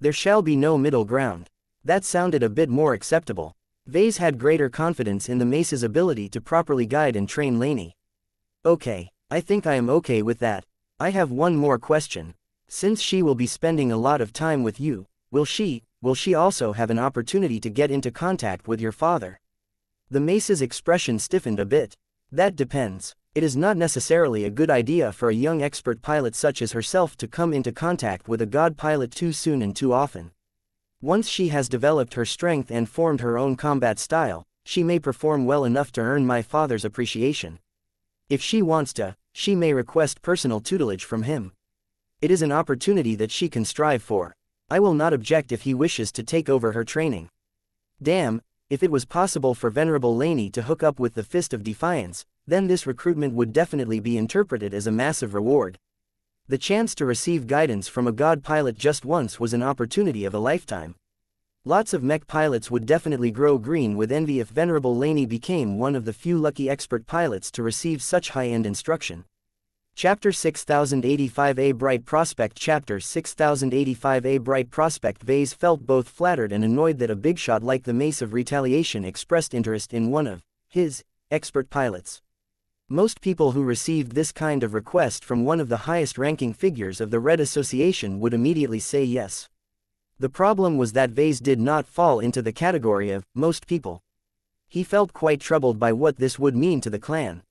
There shall be no middle ground. That sounded a bit more acceptable. Vase had greater confidence in the Mace's ability to properly guide and train Laney. Okay, I think I am okay with that. I have one more question. Since she will be spending a lot of time with you, will she also have an opportunity to get into contact with your father? The Mace's expression stiffened a bit. That depends. It is not necessarily a good idea for a young expert pilot such as herself to come into contact with a god pilot too soon and too often. Once she has developed her strength and formed her own combat style, she may perform well enough to earn my father's appreciation. If she wants to, she may request personal tutelage from him. It is an opportunity that she can strive for. I will not object if he wishes to take over her training. Damn, if it was possible for Venerable Laney to hook up with the Fist of Defiance, then this recruitment would definitely be interpreted as a massive reward. The chance to receive guidance from a god pilot just once was an opportunity of a lifetime. Lots of mech pilots would definitely grow green with envy if Venerable Laney became one of the few lucky expert pilots to receive such high-end instruction. Chapter 6085A Bright Prospect. Chapter 6085A Bright Prospect. Vase felt both flattered and annoyed that a big shot like the Mace of Retaliation expressed interest in one of his expert pilots. Most people who received this kind of request from one of the highest-ranking figures of the Red Association would immediately say yes. The problem was that Vase did not fall into the category of most people. He felt quite troubled by what this would mean to the clan.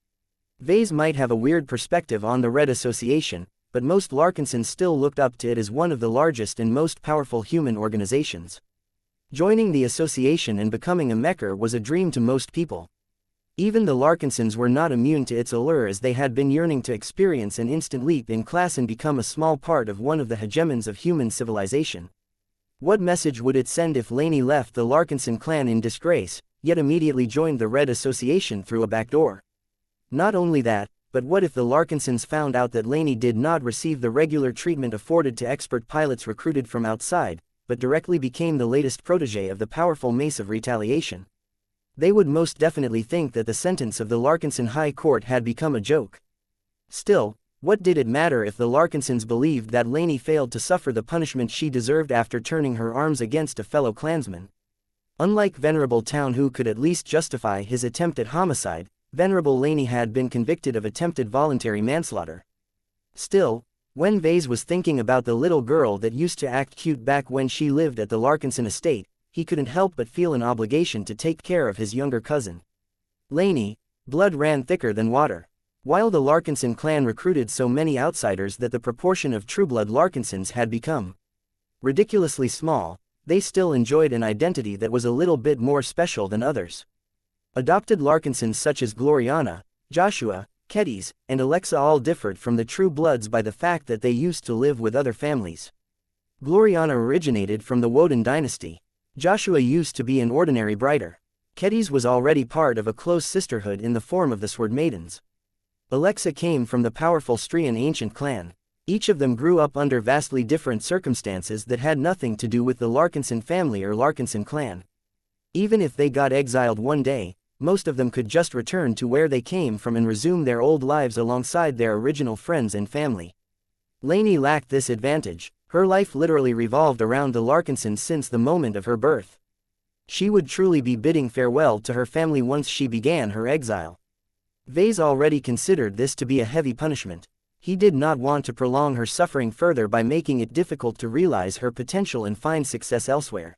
Vase might have a weird perspective on the Red Association, but most Larkinsons still looked up to it as one of the largest and most powerful human organizations. Joining the association and becoming a Mecher was a dream to most people. Even the Larkinsons were not immune to its allure, as they had been yearning to experience an instant leap in class and become a small part of one of the hegemons of human civilization. What message would it send if Laney left the Larkinson clan in disgrace, yet immediately joined the Red Association through a back door? Not only that, but what if the Larkinsons found out that Laney did not receive the regular treatment afforded to expert pilots recruited from outside, but directly became the latest protege of the powerful Mace of Retaliation? They would most definitely think that the sentence of the Larkinson High Court had become a joke. Still, what did it matter if the Larkinsons believed that Laney failed to suffer the punishment she deserved after turning her arms against a fellow clansman? Unlike Venerable Town, who could at least justify his attempt at homicide, Venerable Laney had been convicted of attempted voluntary manslaughter. Still, when Vase was thinking about the little girl that used to act cute back when she lived at the Larkinson estate, he couldn't help but feel an obligation to take care of his younger cousin. Laney, blood ran thicker than water. While the Larkinson clan recruited so many outsiders that the proportion of trueblood Larkinsons had become ridiculously small, they still enjoyed an identity that was a little bit more special than others. Adopted Larkinsons such as Gloriana, Joshua, Keddies, and Alexa all differed from the true bloods by the fact that they used to live with other families. Gloriana originated from the Woden dynasty. Joshua used to be an ordinary brighter. Keddies was already part of a close sisterhood in the form of the Sword Maidens. Alexa came from the powerful Strian ancient clan. Each of them grew up under vastly different circumstances that had nothing to do with the Larkinson family or Larkinson clan. Even if they got exiled one day, most of them could just return to where they came from and resume their old lives alongside their original friends and family. Laney lacked this advantage. Her life literally revolved around the Larkinsons since the moment of her birth. She would truly be bidding farewell to her family once she began her exile. Vase already considered this to be a heavy punishment. He did not want to prolong her suffering further by making it difficult to realize her potential and find success elsewhere.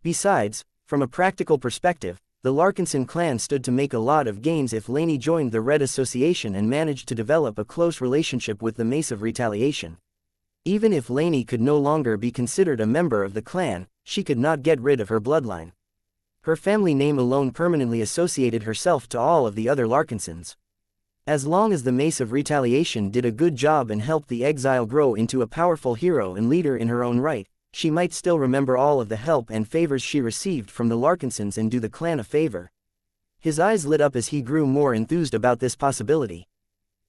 Besides, from a practical perspective, the Larkinson clan stood to make a lot of gains if Laney joined the Red Association and managed to develop a close relationship with the Mace of Retaliation. Even if Laney could no longer be considered a member of the clan, she could not get rid of her bloodline. Her family name alone permanently associated herself to all of the other Larkinsons. As long as the Mace of Retaliation did a good job and helped the exile grow into a powerful hero and leader in her own right, she might still remember all of the help and favors she received from the Larkinsons and do the clan a favor. His eyes lit up as he grew more enthused about this possibility.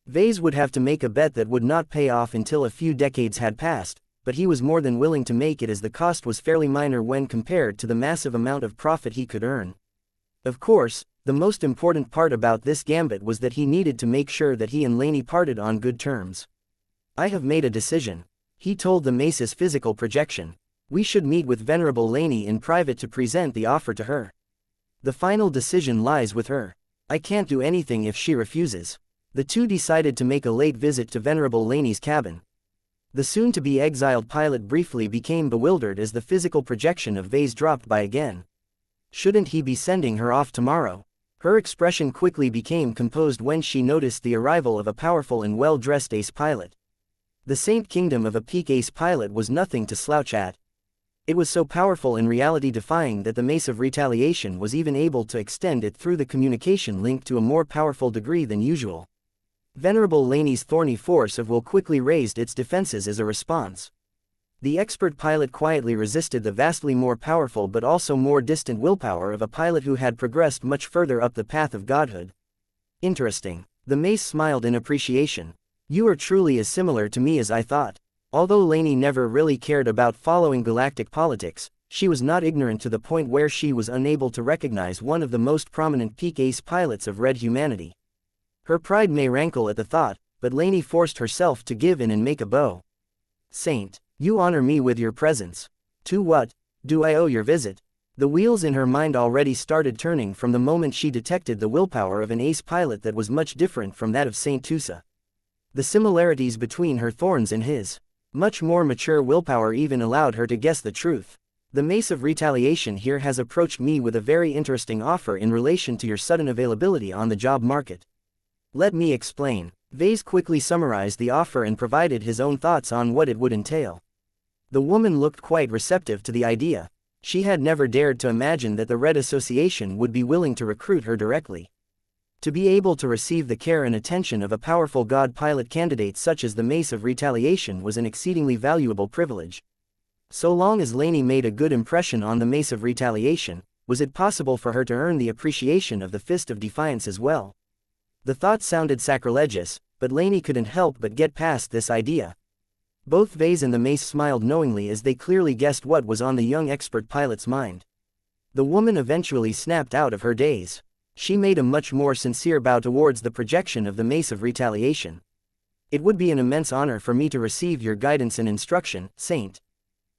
Vase would have to make a bet that would not pay off until a few decades had passed, but he was more than willing to make it as the cost was fairly minor when compared to the massive amount of profit he could earn. Of course, the most important part about this gambit was that he needed to make sure that he and Laney parted on good terms. "I have made a decision," he told the Mace's physical projection. "We should meet with Venerable Laney in private to present the offer to her. The final decision lies with her. I can't do anything if she refuses." The two decided to make a late visit to Venerable Laney's cabin. The soon-to-be exiled pilot briefly became bewildered as the physical projection of Vase dropped by again. Shouldn't he be sending her off tomorrow? Her expression quickly became composed when she noticed the arrival of a powerful and well-dressed ace pilot. The Saint Kingdom of a peak ace pilot was nothing to slouch at. It was so powerful and reality-defying that the Mace of Retaliation was even able to extend it through the communication link to a more powerful degree than usual. Venerable Laney's thorny force of will quickly raised its defenses as a response. The expert pilot quietly resisted the vastly more powerful but also more distant willpower of a pilot who had progressed much further up the path of godhood. Interesting. The mace smiled in appreciation. You are truly as similar to me as I thought. Although Laney never really cared about following galactic politics, she was not ignorant to the point where she was unable to recognize one of the most prominent peak ace pilots of red humanity. Her pride may rankle at the thought, but Laney forced herself to give in and make a bow. Saint, you honor me with your presence. To what do I owe your visit? The wheels in her mind already started turning from the moment she detected the willpower of an ace pilot that was much different from that of Saint Tusa. The similarities between her thorns and his much more mature willpower even allowed her to guess the truth. The Mace of Retaliation here has approached me with a very interesting offer in relation to your sudden availability on the job market. Let me explain. Vase quickly summarized the offer and provided his own thoughts on what it would entail. The woman looked quite receptive to the idea. She had never dared to imagine that the Red Association would be willing to recruit her directly. To be able to receive the care and attention of a powerful god pilot candidate such as the Mace of Retaliation was an exceedingly valuable privilege. So long as Laney made a good impression on the Mace of Retaliation, was it possible for her to earn the appreciation of the Fist of Defiance as well? The thought sounded sacrilegious, but Laney couldn't help but get past this idea. Both Vase and the Mace smiled knowingly as they clearly guessed what was on the young expert pilot's mind. The woman eventually snapped out of her daze. She made a much more sincere bow towards the projection of the Mace of Retaliation. It would be an immense honor for me to receive your guidance and instruction, Saint.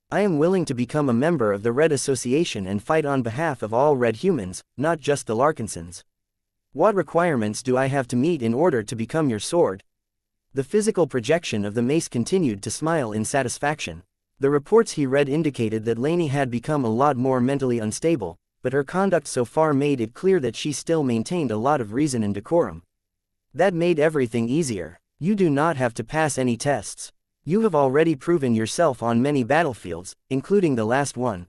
I am willing to become a member of the Red Association and fight on behalf of all Red humans, not just the Larkinsons. What requirements do I have to meet in order to become your sword? The physical projection of the mace continued to smile in satisfaction. The reports he read indicated that Laney had become a lot more mentally unstable, but her conduct so far made it clear that she still maintained a lot of reason and decorum. That made everything easier. You do not have to pass any tests. You have already proven yourself on many battlefields, including the last one.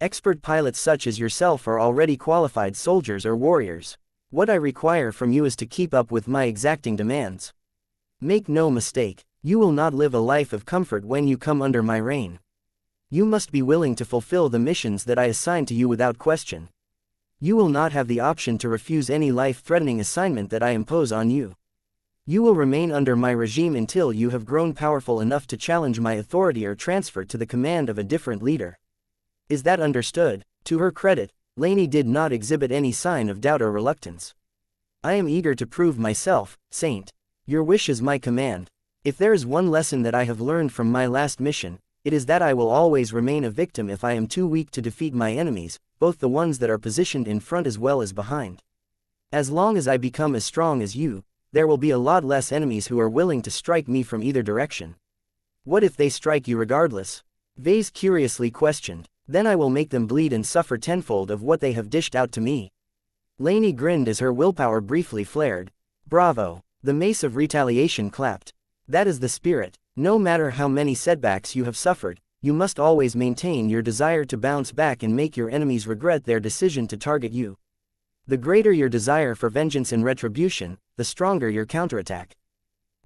Expert pilots such as yourself are already qualified soldiers or warriors. What I require from you is to keep up with my exacting demands. Make no mistake, you will not live a life of comfort when you come under my reign. You must be willing to fulfill the missions that I assign to you without question. You will not have the option to refuse any life-threatening assignment that I impose on you. You will remain under my regime until you have grown powerful enough to challenge my authority or transfer to the command of a different leader. Is that understood? To her credit, Laney did not exhibit any sign of doubt or reluctance. I am eager to prove myself, Saint. Your wish is my command. If there is one lesson that I have learned from my last mission, it is that I will always remain a victim if I am too weak to defeat my enemies, both the ones that are positioned in front as well as behind. As long as I become as strong as you, there will be a lot less enemies who are willing to strike me from either direction. What if they strike you regardless? Vase curiously questioned. Then I will make them bleed and suffer tenfold of what they have dished out to me. Laney grinned as her willpower briefly flared. Bravo! The Mace of Retaliation clapped. That is the spirit. No matter how many setbacks you have suffered, you must always maintain your desire to bounce back and make your enemies regret their decision to target you. The greater your desire for vengeance and retribution, the stronger your counterattack.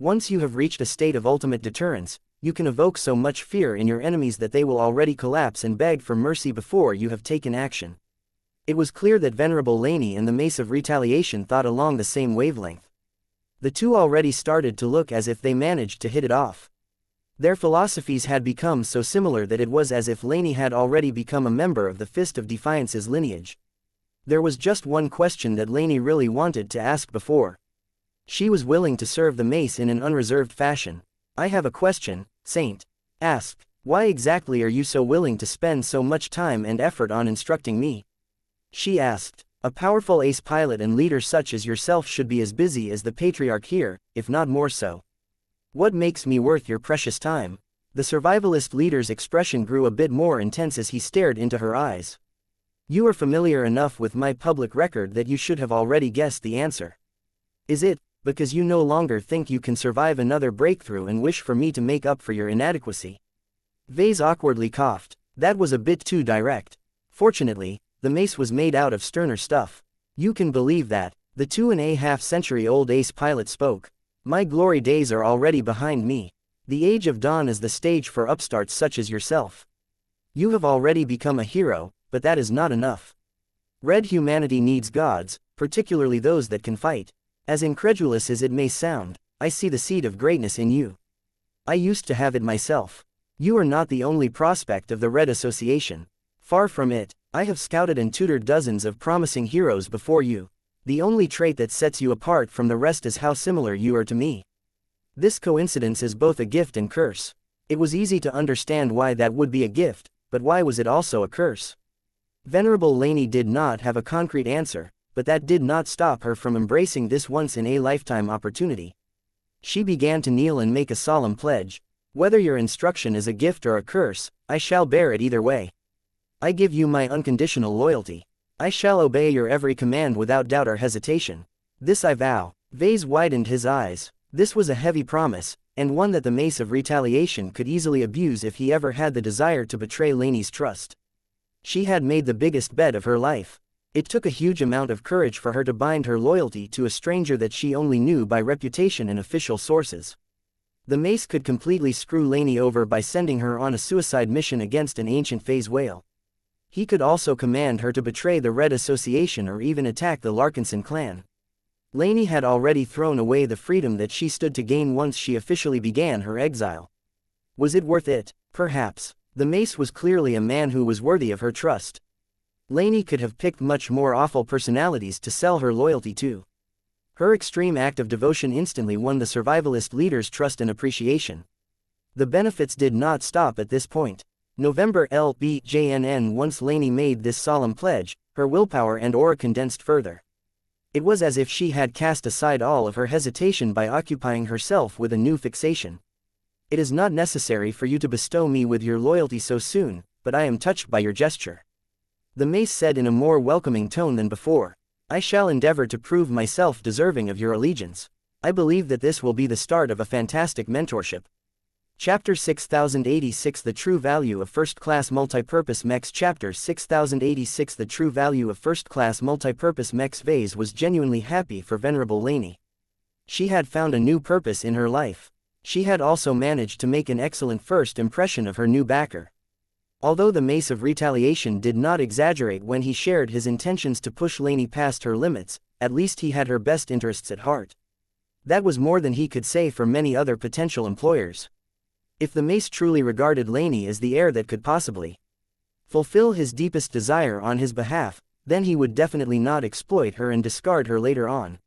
Once you have reached a state of ultimate deterrence, you can evoke so much fear in your enemies that they will already collapse and beg for mercy before you have taken action. It was clear that Venerable Laney and the Mace of Retaliation thought along the same wavelength. The two already started to look as if they managed to hit it off. Their philosophies had become so similar that it was as if Laney had already become a member of the Fist of Defiance's lineage. There was just one question that Laney really wanted to ask before. She was willing to serve the mace in an unreserved fashion. I have a question, Saint. Asked. Why exactly are you so willing to spend so much time and effort on instructing me? She asked. A powerful ace pilot and leader such as yourself should be as busy as the patriarch here, if not more so. What makes me worth your precious time? The survivalist leader's expression grew a bit more intense as he stared into her eyes. You are familiar enough with my public record that you should have already guessed the answer. Is it because you no longer think you can survive another breakthrough and wish for me to make up for your inadequacy? Vase awkwardly coughed. That was a bit too direct. Fortunately, the mace was made out of sterner stuff. You can believe that. The 2.5-century-old ace pilot spoke. My glory days are already behind me. The age of dawn is the stage for upstarts such as yourself. You have already become a hero, but that is not enough. Red humanity needs gods, particularly those that can fight. As incredulous as it may sound, I see the seed of greatness in you. I used to have it myself. You are not the only prospect of the Red Association. Far from it, I have scouted and tutored dozens of promising heroes before you. The only trait that sets you apart from the rest is how similar you are to me. This coincidence is both a gift and curse. It was easy to understand why that would be a gift, but why was it also a curse? Venerable Laney did not have a concrete answer, but that did not stop her from embracing this once-in-a-lifetime opportunity. She began to kneel and make a solemn pledge. Whether your instruction is a gift or a curse, I shall bear it either way. I give you my unconditional loyalty. I shall obey your every command without doubt or hesitation. This I vow. Vase widened his eyes. This was a heavy promise, and one that the Mace of Retaliation could easily abuse if he ever had the desire to betray Laney's trust. She had made the biggest bet of her life. It took a huge amount of courage for her to bind her loyalty to a stranger that she only knew by reputation and official sources. The Mace could completely screw Laney over by sending her on a suicide mission against an ancient phase whale. He could also command her to betray the Red Association or even attack the Larkinson clan. Laney had already thrown away the freedom that she stood to gain once she officially began her exile. Was it worth it? Perhaps. The Mace was clearly a man who was worthy of her trust. Laney could have picked much more awful personalities to sell her loyalty to. Her extreme act of devotion instantly won the survivalist leader's trust and appreciation. The benefits did not stop at this point. November LBJNN. Once Laney made this solemn pledge, her willpower and aura condensed further. It was as if she had cast aside all of her hesitation by occupying herself with a new fixation. It is not necessary for you to bestow me with your loyalty so soon, but I am touched by your gesture. The Mace said in a more welcoming tone than before. I shall endeavor to prove myself deserving of your allegiance. I believe that this will be the start of a fantastic mentorship. Chapter 6086. The True Value of First-Class Multipurpose Mechs. Chapter 6086. The True Value of First-Class Multipurpose Mechs. Vase was genuinely happy for Venerable Laney. She had found a new purpose in her life. She had also managed to make an excellent first impression of her new backer. Although the Mace of Retaliation did not exaggerate when he shared his intentions to push Laney past her limits, at least he had her best interests at heart. That was more than he could say for many other potential employers. If the Mace truly regarded Laney as the heir that could possibly fulfill his deepest desire on his behalf, then he would definitely not exploit her and discard her later on.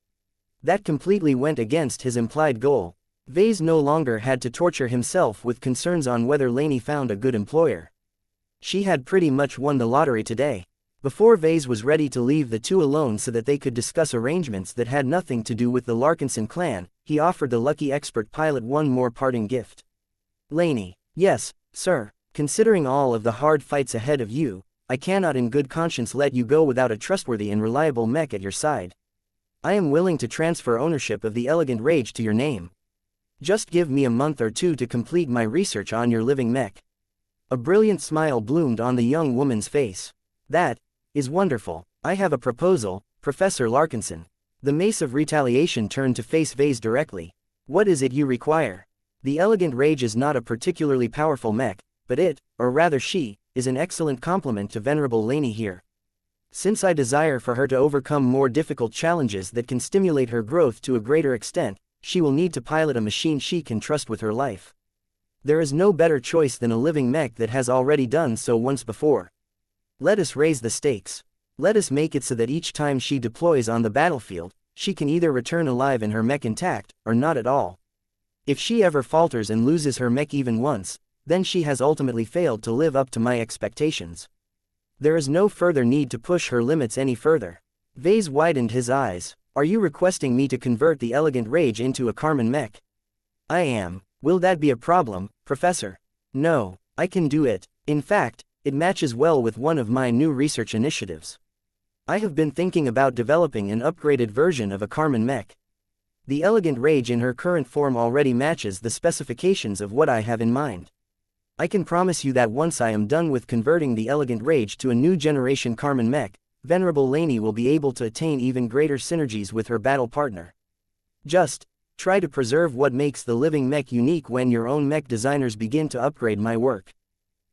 That completely went against his implied goal. Vase no longer had to torture himself with concerns on whether Laney found a good employer. She had pretty much won the lottery today. Before Vase was ready to leave the two alone so that they could discuss arrangements that had nothing to do with the Larkinson clan, he offered the lucky expert pilot one more parting gift. Laney. Yes, sir. Considering all of the hard fights ahead of you, I cannot in good conscience let you go without a trustworthy and reliable mech at your side. I am willing to transfer ownership of the Elegant Rage to your name. Just give me a month or two to complete my research on your living mech. A brilliant smile bloomed on the young woman's face. That is wonderful. I have a proposal, Professor Larkinson. The Mace of Retaliation turned to face Vase directly. What is it you require? The Elegant Rage is not a particularly powerful mech, but it, or rather she, is an excellent complement to Venerable Laney here. Since I desire for her to overcome more difficult challenges that can stimulate her growth to a greater extent, she will need to pilot a machine she can trust with her life. There is no better choice than a living mech that has already done so once before. Let us raise the stakes. Let us make it so that each time she deploys on the battlefield, she can either return alive and her mech intact, or not at all. If she ever falters and loses her mech even once, then she has ultimately failed to live up to my expectations. There is no further need to push her limits any further. Vase widened his eyes. Are you requesting me to convert the Elegant Rage into a Carmen mech? I am. Will that be a problem, Professor? No, I can do it. In fact, it matches well with one of my new research initiatives. I have been thinking about developing an upgraded version of a Carmen mech. The Elegant Rage in her current form already matches the specifications of what I have in mind. I can promise you that once I am done with converting the Elegant Rage to a new generation Carmen mech, Venerable Laney will be able to attain even greater synergies with her battle partner. Just Try to preserve what makes the living mech unique when your own mech designers begin to upgrade my work.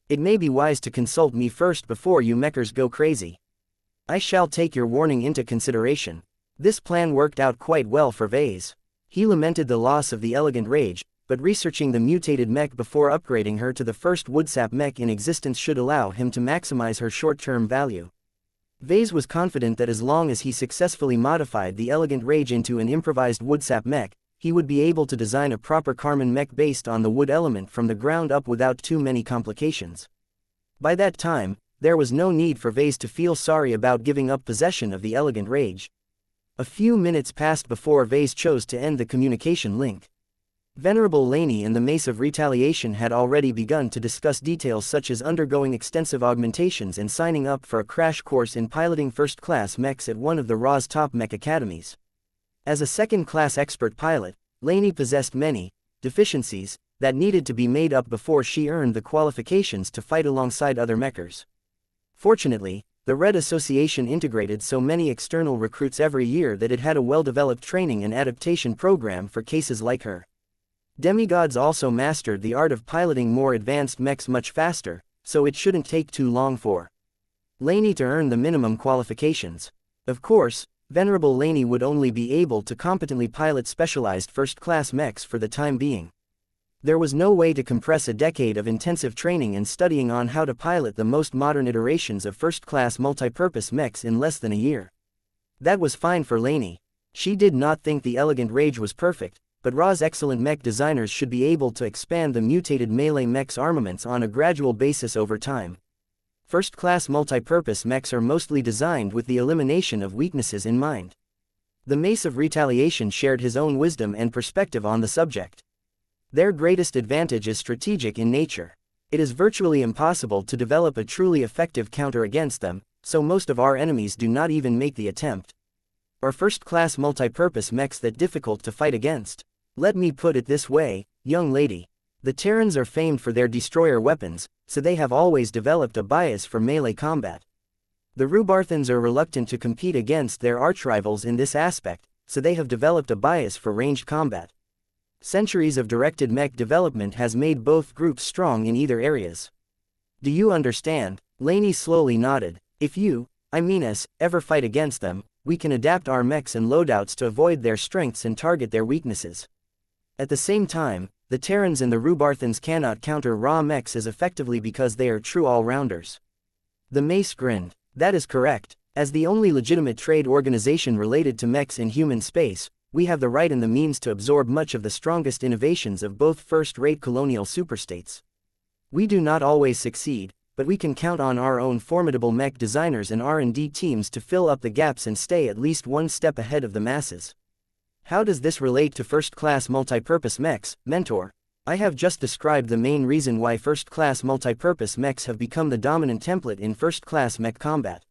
It may be wise to consult me first before you mechers go crazy. I shall take your warning into consideration. This plan worked out quite well for Vase. He lamented the loss of the elegant rage, but researching the mutated mech before upgrading her to the first woodsap mech in existence should allow him to maximize her short-term value. Vase was confident that as long as he successfully modified the elegant rage into an improvised woodsap mech, he would be able to design a proper Carmen mech based on the wood element from the ground up without too many complications. By that time, there was no need for Vase to feel sorry about giving up possession of the elegant rage. A few minutes passed before Vase chose to end the communication link. Venerable Laney and the Mace of Retaliation had already begun to discuss details such as undergoing extensive augmentations and signing up for a crash course in piloting first-class mechs at one of the Ra's top mech academies. As a second-class expert pilot, Laney possessed many deficiencies that needed to be made up before she earned the qualifications to fight alongside other mechers. Fortunately, the Red Association integrated so many external recruits every year that it had a well-developed training and adaptation program for cases like her. Demigods also mastered the art of piloting more advanced mechs much faster, so it shouldn't take too long for Laney to earn the minimum qualifications. Of course, Venerable Laney would only be able to competently pilot specialized first-class mechs for the time being. There was no way to compress a decade of intensive training and studying on how to pilot the most modern iterations of first-class multipurpose mechs in less than a year. That was fine for Laney. She did not think the elegant rage was perfect, but Ra's excellent mech designers should be able to expand the mutated melee mech's armaments on a gradual basis over time. First-class multipurpose mechs are mostly designed with the elimination of weaknesses in mind. The Mace of Retaliation shared his own wisdom and perspective on the subject. Their greatest advantage is strategic in nature. It is virtually impossible to develop a truly effective counter against them, so most of our enemies do not even make the attempt. Are first-class multipurpose mechs that difficult to fight against? Let me put it this way, young lady. The Terrans are famed for their destroyer weapons, so they have always developed a bias for melee combat. The Rubarthans are reluctant to compete against their archrivals in this aspect, so they have developed a bias for ranged combat. Centuries of directed mech development has made both groups strong in either areas. Do you understand? Laney slowly nodded. If you, ever fight against them, we can adapt our mechs and loadouts to avoid their strengths and target their weaknesses. At the same time, the Terrans and the Rubarthans cannot counter Ra mechs as effectively because they are true all-rounders. The Mace grinned. That is correct. As the only legitimate trade organization related to mechs in human space, we have the right and the means to absorb much of the strongest innovations of both first-rate colonial superstates. We do not always succeed, but we can count on our own formidable mech designers and R&D teams to fill up the gaps and stay at least one step ahead of the masses. How does this relate to first-class multipurpose mechs, Mentor? I have just described the main reason why first-class multipurpose mechs have become the dominant template in first-class mech combat.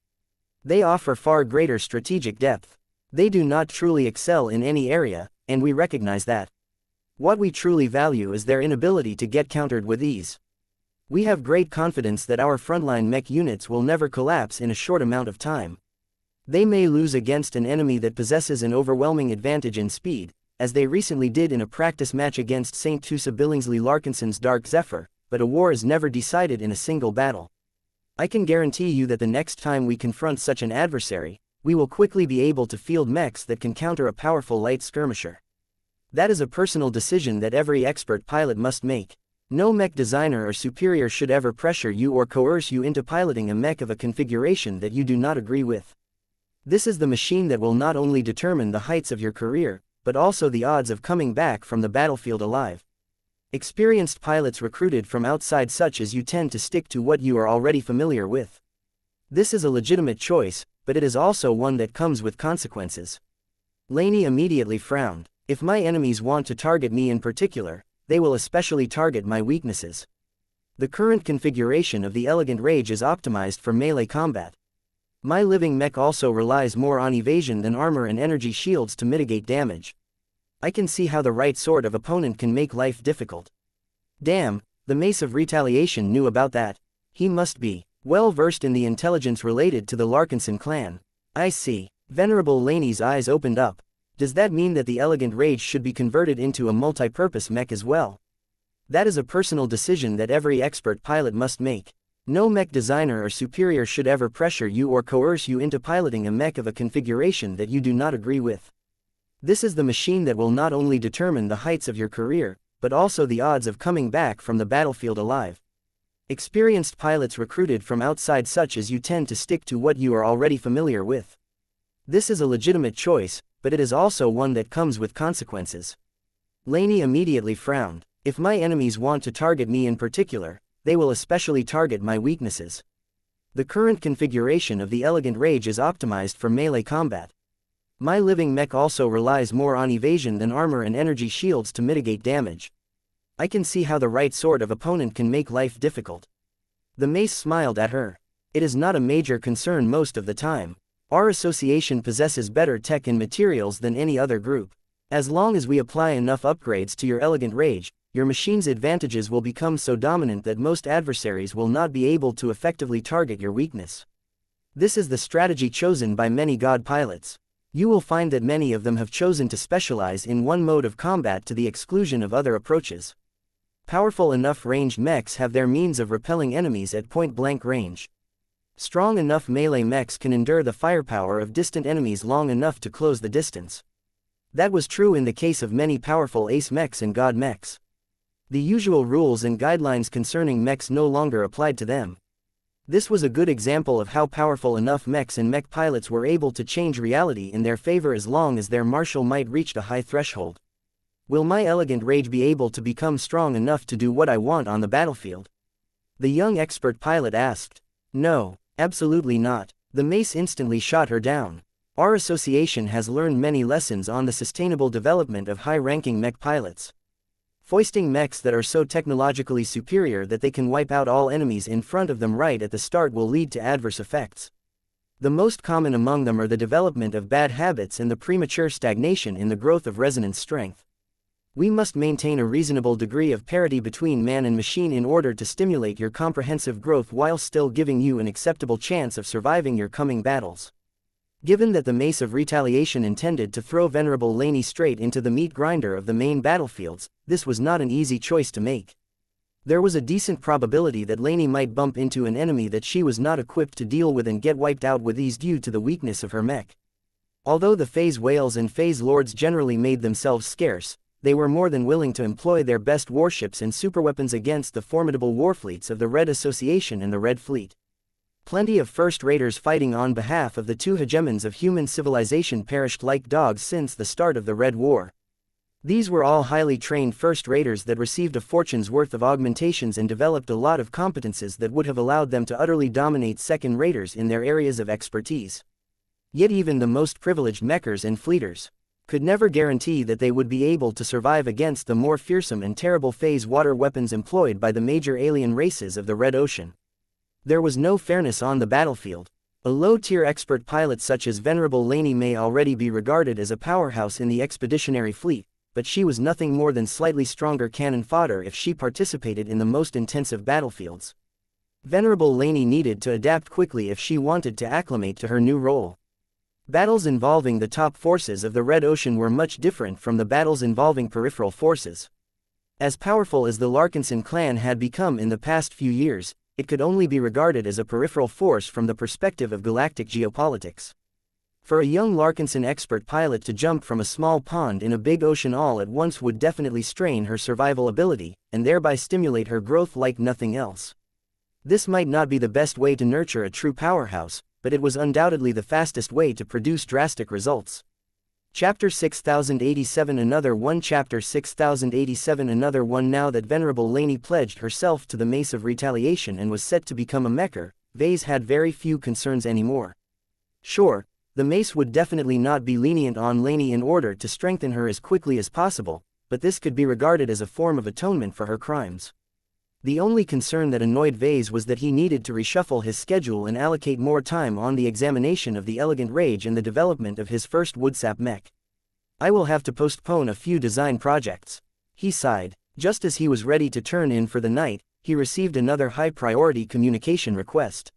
They offer far greater strategic depth. They do not truly excel in any area, and we recognize that. What we truly value is their inability to get countered with ease. We have great confidence that our frontline mech units will never collapse in a short amount of time. They may lose against an enemy that possesses an overwhelming advantage in speed, as they recently did in a practice match against St. Tusa Billingsley Larkinson's Dark Zephyr, but a war is never decided in a single battle. I can guarantee you that the next time we confront such an adversary, we will quickly be able to field mechs that can counter a powerful light skirmisher. That is a personal decision that every expert pilot must make. No mech designer or superior should ever pressure you or coerce you into piloting a mech of a configuration that you do not agree with. This is the machine that will not only determine the heights of your career, but also the odds of coming back from the battlefield alive. Experienced pilots recruited from outside such as you tend to stick to what you are already familiar with. This is a legitimate choice, but it is also one that comes with consequences. Laney immediately frowned. If my enemies want to target me in particular, they will especially target my weaknesses. The current configuration of the Elegant Rage is optimized for melee combat. My living mech also relies more on evasion than armor and energy shields to mitigate damage. I can see how the right sort of opponent can make life difficult. Damn, the Mace of Retaliation knew about that. He must be well versed in the intelligence related to the Larkinson clan. I see. Venerable Laney's eyes opened up. Does that mean that the elegant rage should be converted into a multi-purpose mech as well? That is a personal decision that every expert pilot must make. No mech designer or superior should ever pressure you or coerce you into piloting a mech of a configuration that you do not agree with. This is the machine that will not only determine the heights of your career, but also the odds of coming back from the battlefield alive. Experienced pilots recruited from outside such as you tend to stick to what you are already familiar with. This is a legitimate choice, but it is also one that comes with consequences. Laney immediately frowned. If my enemies want to target me in particular, they will especially target my weaknesses. The current configuration of the elegant rage is optimized for melee combat. My living mech also relies more on evasion than armor and energy shields to mitigate damage. I can see how the right sort of opponent can make life difficult. The mace smiled at her. It is not a major concern most of the time. Our association possesses better tech and materials than any other group. As long as we apply enough upgrades to your elegant rage, your machine's advantages will become so dominant that most adversaries will not be able to effectively target your weakness. This is the strategy chosen by many god pilots. You will find that many of them have chosen to specialize in one mode of combat to the exclusion of other approaches. Powerful enough ranged mechs have their means of repelling enemies at point-blank range. Strong enough melee mechs can endure the firepower of distant enemies long enough to close the distance. That was true in the case of many powerful ace mechs and god mechs. The usual rules and guidelines concerning mechs no longer applied to them. This was a good example of how powerful enough mechs and mech pilots were able to change reality in their favor as long as their martial might reached a high threshold. Will my elegant rage be able to become strong enough to do what I want on the battlefield? The young expert pilot asked. No. Absolutely not. The mace instantly shot her down. Our association has learned many lessons on the sustainable development of high-ranking mech pilots. Foisting mechs that are so technologically superior that they can wipe out all enemies in front of them right at the start will lead to adverse effects. The most common among them are the development of bad habits and the premature stagnation in the growth of resonance strength. We must maintain a reasonable degree of parity between man and machine in order to stimulate your comprehensive growth while still giving you an acceptable chance of surviving your coming battles. Given that the Mace of Retaliation intended to throw Venerable Laney straight into the meat grinder of the main battlefields, this was not an easy choice to make. There was a decent probability that Laney might bump into an enemy that she was not equipped to deal with and get wiped out with ease due to the weakness of her mech. Although the phase whales and phase lords generally made themselves scarce, they were more than willing to employ their best warships and superweapons against the formidable warfleets of the Red Association and the Red Fleet. Plenty of first-raters fighting on behalf of the two hegemons of human civilization perished like dogs since the start of the Red War. These were all highly trained first-raters that received a fortune's worth of augmentations and developed a lot of competences that would have allowed them to utterly dominate second-raters in their areas of expertise. Yet even the most privileged mechers and fleeters could never guarantee that they would be able to survive against the more fearsome and terrible phase water weapons employed by the major alien races of the Red Ocean. There was no fairness on the battlefield. A low-tier expert pilot such as Venerable Laney may already be regarded as a powerhouse in the expeditionary fleet, but she was nothing more than slightly stronger cannon fodder if she participated in the most intensive battlefields. Venerable Laney needed to adapt quickly if she wanted to acclimate to her new role. Battles involving the top forces of the Red Ocean were much different from the battles involving peripheral forces. As powerful as the Larkinson clan had become in the past few years, it could only be regarded as a peripheral force from the perspective of galactic geopolitics. For a young Larkinson expert pilot to jump from a small pond in a big ocean all at once would definitely strain her survival ability, and thereby stimulate her growth like nothing else. This might not be the best way to nurture a true powerhouse, but it was undoubtedly the fastest way to produce drastic results. Chapter 6087 Another one Chapter 6087 Another one Now that Venerable Laney pledged herself to the Mace of Retaliation and was set to become a mecher, Vase had very few concerns anymore. Sure, the Mace would definitely not be lenient on Laney in order to strengthen her as quickly as possible, but this could be regarded as a form of atonement for her crimes. The only concern that annoyed Vase was that he needed to reshuffle his schedule and allocate more time on the examination of the Elegant Rage and the development of his first Woodsap mech. I will have to postpone a few design projects. He sighed. Just as he was ready to turn in for the night, he received another high-priority communication request.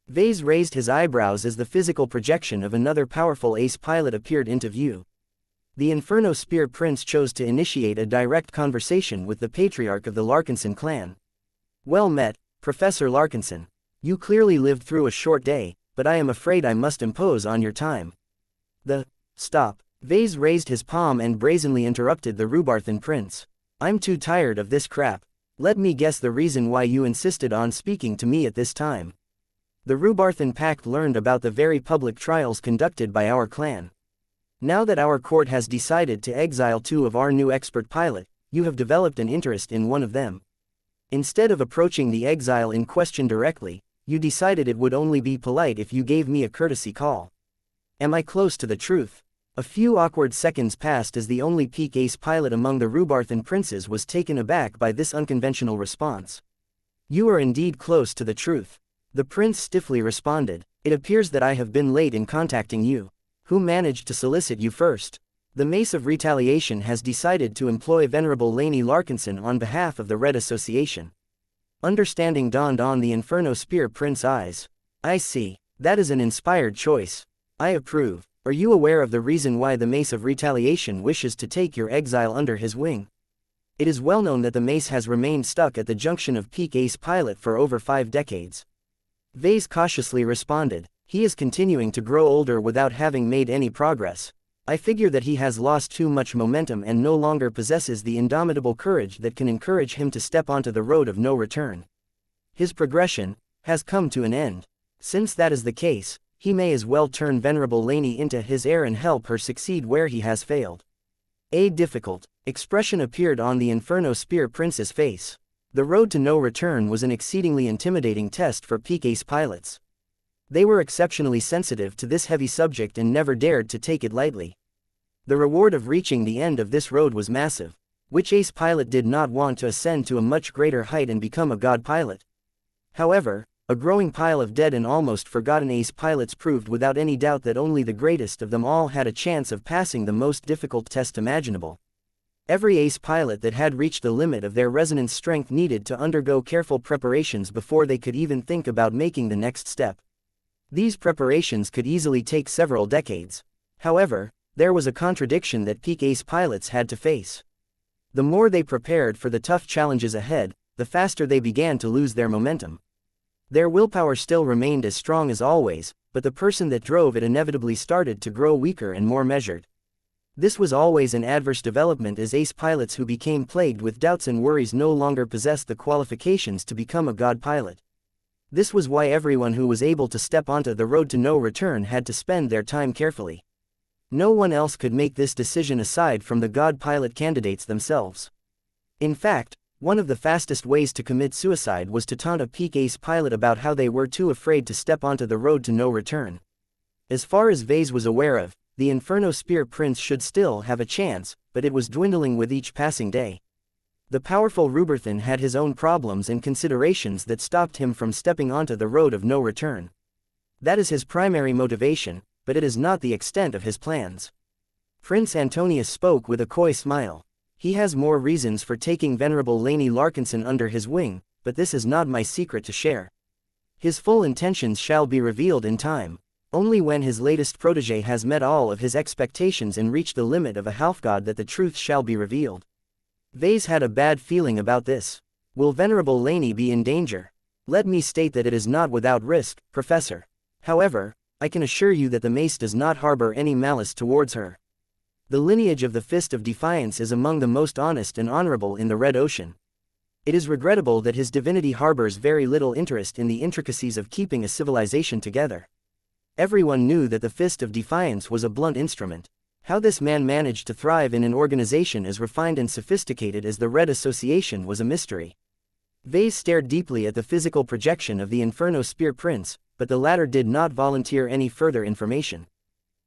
Vase raised his eyebrows as the physical projection of another powerful ace pilot appeared into view. The Inferno Spear Prince chose to initiate a direct conversation with the patriarch of the Larkinson clan. Well met, Professor Larkinson. You clearly lived through a short day, but I am afraid I must impose on your time. Stop. Vase raised his palm and brazenly interrupted the Rubarthan prince. I'm too tired of this crap. Let me guess the reason why you insisted on speaking to me at this time. The Rubarthan Pact learned about the very public trials conducted by our clan. Now that our court has decided to exile 2 of our new expert pilot, you have developed an interest in one of them. Instead of approaching the exile in question directly, you decided it would only be polite if you gave me a courtesy call. Am I close to the truth? A few awkward seconds passed as the only peak ace pilot among the Rubarthan princes was taken aback by this unconventional response. You are indeed close to the truth. The prince stiffly responded. It appears that I have been late in contacting you. Who managed to solicit you first? The Mace of Retaliation has decided to employ Venerable Laney Larkinson on behalf of the Red Association. Understanding dawned on the Inferno Spear Prince's eyes. I see. That is an inspired choice. I approve. Are you aware of the reason why the Mace of Retaliation wishes to take your exile under his wing? It is well known that the Mace has remained stuck at the junction of Peak Ace Pilot for over 5 decades. Vase cautiously responded. He is continuing to grow older without having made any progress. I figure that he has lost too much momentum and no longer possesses the indomitable courage that can encourage him to step onto the road of no return. His progression has come to an end. Since that is the case, he may as well turn Venerable Laney into his heir and help her succeed where he has failed. A difficult expression appeared on the Inferno Spear Prince's face. The road to no return was an exceedingly intimidating test for Peak Ace pilots. They were exceptionally sensitive to this heavy subject and never dared to take it lightly. The reward of reaching the end of this road was massive. Which ace pilot did not want to ascend to a much greater height and become a god pilot? However, a growing pile of dead and almost forgotten ace pilots proved without any doubt that only the greatest of them all had a chance of passing the most difficult test imaginable. Every ace pilot that had reached the limit of their resonance strength needed to undergo careful preparations before they could even think about making the next step. These preparations could easily take several decades. However, there was a contradiction that peak ace pilots had to face. The more they prepared for the tough challenges ahead, the faster they began to lose their momentum. Their willpower still remained as strong as always, but the person that drove it inevitably started to grow weaker and more measured. This was always an adverse development, as ace pilots who became plagued with doubts and worries no longer possessed the qualifications to become a god pilot. This was why everyone who was able to step onto the road to no return had to spend their time carefully. No one else could make this decision aside from the god pilot candidates themselves. In fact, one of the fastest ways to commit suicide was to taunt a peak ace pilot about how they were too afraid to step onto the road to no return. As far as Vase was aware of, the Inferno Spear Prince should still have a chance, but it was dwindling with each passing day. The powerful Rubarthan had his own problems and considerations that stopped him from stepping onto the road of no return. That is his primary motivation, but it is not the extent of his plans. Prince Antonius spoke with a coy smile. He has more reasons for taking Venerable Laney Larkinson under his wing, but this is not my secret to share. His full intentions shall be revealed in time. Only when his latest protege has met all of his expectations and reached the limit of a half-god that the truth shall be revealed. Vase had a bad feeling about this. Will Venerable Laney be in danger? Let me state that it is not without risk, Professor. However, I can assure you that the Mace does not harbor any malice towards her. The lineage of the Fist of Defiance is among the most honest and honorable in the Red Ocean. It is regrettable that his divinity harbors very little interest in the intricacies of keeping a civilization together. Everyone knew that the Fist of Defiance was a blunt instrument. How this man managed to thrive in an organization as refined and sophisticated as the Red Association was a mystery. Vase stared deeply at the physical projection of the Inferno Spear Prince, but the latter did not volunteer any further information.